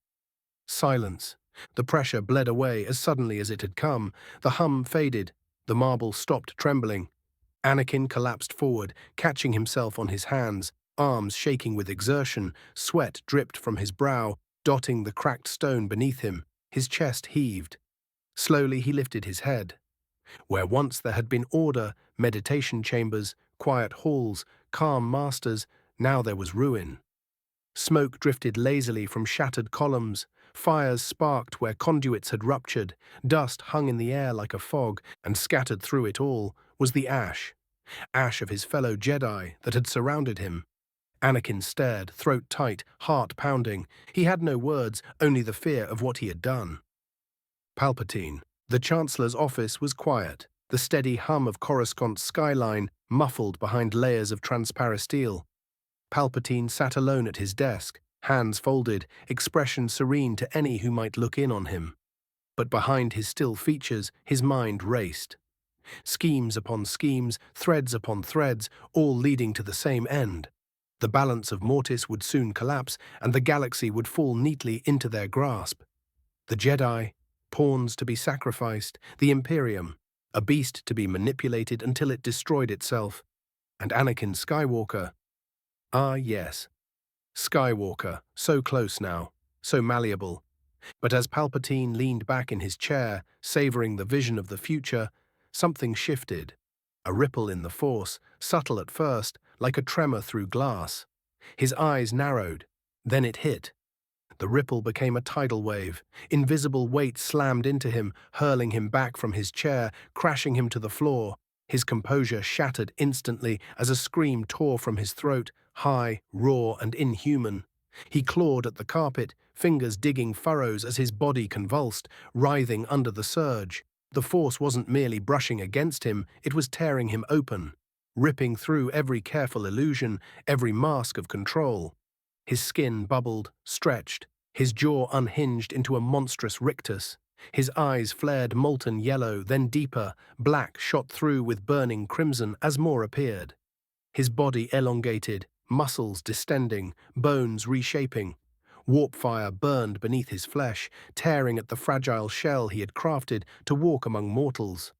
silence. The pressure bled away as suddenly as it had come. The hum faded. The marble stopped trembling. Anakin collapsed forward, catching himself on his hands, arms shaking with exertion. Sweat dripped from his brow, dotting the cracked stone beneath him. His chest heaved. Slowly he lifted his head. Where once there had been order, meditation chambers, quiet halls, calm masters, now there was ruin. Smoke drifted lazily from shattered columns, fires sparked where conduits had ruptured, dust hung in the air like a fog, and scattered through it all was the ash of his fellow Jedi that had surrounded him. Anakin stared, throat tight, heart pounding. He had no words, only the fear of what he had done. Palpatine. The Chancellor's office was quiet, the steady hum of Coruscant's skyline muffled behind layers of transparisteel. Palpatine sat alone at his desk, hands folded, expression serene to any who might look in on him. But behind his still features, his mind raced. Schemes upon schemes, threads upon threads, all leading to the same end. The balance of Mortis would soon collapse, and the galaxy would fall neatly into their grasp. The Jedi, pawns to be sacrificed, the Imperium, a beast to be manipulated until it destroyed itself, and Anakin Skywalker. Ah, yes. Skywalker, so close now, so malleable. But as Palpatine leaned back in his chair, savoring the vision of the future, something shifted. A ripple in the Force, subtle at first, like a tremor through glass. His eyes narrowed. Then it hit. The ripple became a tidal wave. Invisible weight slammed into him, hurling him back from his chair, crashing him to the floor. His composure shattered instantly as a scream tore from his throat, high, raw, and inhuman. He clawed at the carpet, fingers digging furrows as his body convulsed, writhing under the surge. The Force wasn't merely brushing against him, it was tearing him open, ripping through every careful illusion, every mask of control. His skin bubbled, stretched, his jaw unhinged into a monstrous rictus. His eyes flared molten yellow, then deeper, black shot through with burning crimson as more appeared. His body elongated, muscles distending, bones reshaping. Warp fire burned beneath his flesh, tearing at the fragile shell he had crafted to walk among mortals.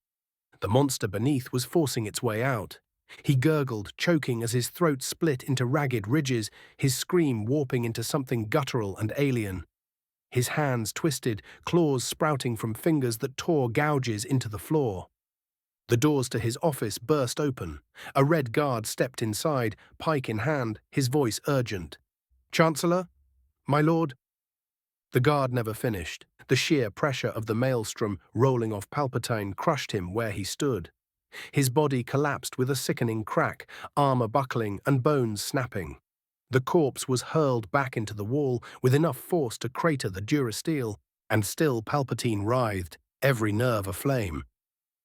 The monster beneath was forcing its way out. He gurgled, choking as his throat split into ragged ridges, his scream warping into something guttural and alien. His hands twisted, claws sprouting from fingers that tore gouges into the floor. The doors to his office burst open. A red guard stepped inside, pike in hand, his voice urgent. "Chancellor? My lord?" The guard never finished. The sheer pressure of the maelstrom rolling off Palpatine crushed him where he stood. His body collapsed with a sickening crack, armor buckling and bones snapping. The corpse was hurled back into the wall with enough force to crater the durasteel, and still Palpatine writhed, every nerve aflame.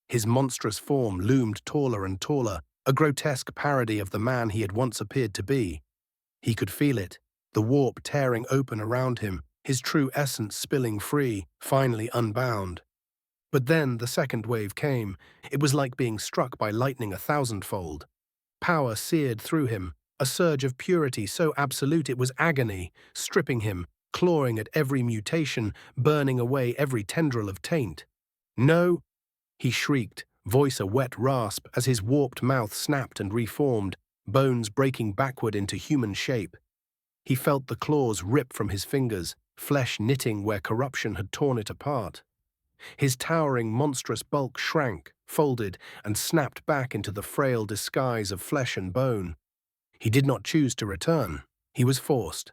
His monstrous form loomed taller and taller, a grotesque parody of the man he had once appeared to be. He could feel it, the warp tearing open around him, his true essence spilling free, finally unbound. But then the second wave came. It was like being struck by lightning 1,000-fold. Power seared through him, a surge of purity so absolute it was agony, stripping him, clawing at every mutation, burning away every tendril of taint. "No!" he shrieked, voice a wet rasp as his warped mouth snapped and reformed, bones breaking backward into human shape. He felt the claws rip from his fingers, flesh knitting where corruption had torn it apart. His towering, monstrous bulk shrank, folded, and snapped back into the frail disguise of flesh and bone. He did not choose to return. He was forced.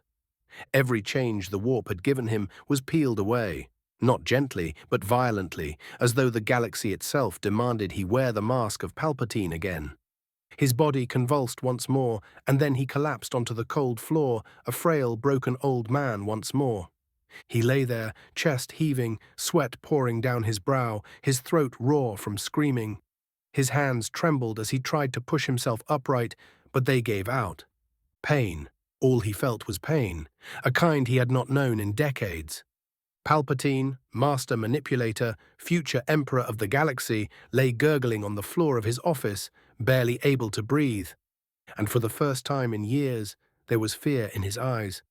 Every change the warp had given him was peeled away, not gently, but violently, as though the galaxy itself demanded he wear the mask of Palpatine again. His body convulsed once more, and then he collapsed onto the cold floor, a frail, broken old man once more. He lay there, chest heaving, sweat pouring down his brow, his throat raw from screaming. His hands trembled as he tried to push himself upright, but they gave out. Pain. All he felt was pain, a kind he had not known in decades. Palpatine, master manipulator, future emperor of the galaxy, lay gurgling on the floor of his office, barely able to breathe. And for the first time in years, there was fear in his eyes.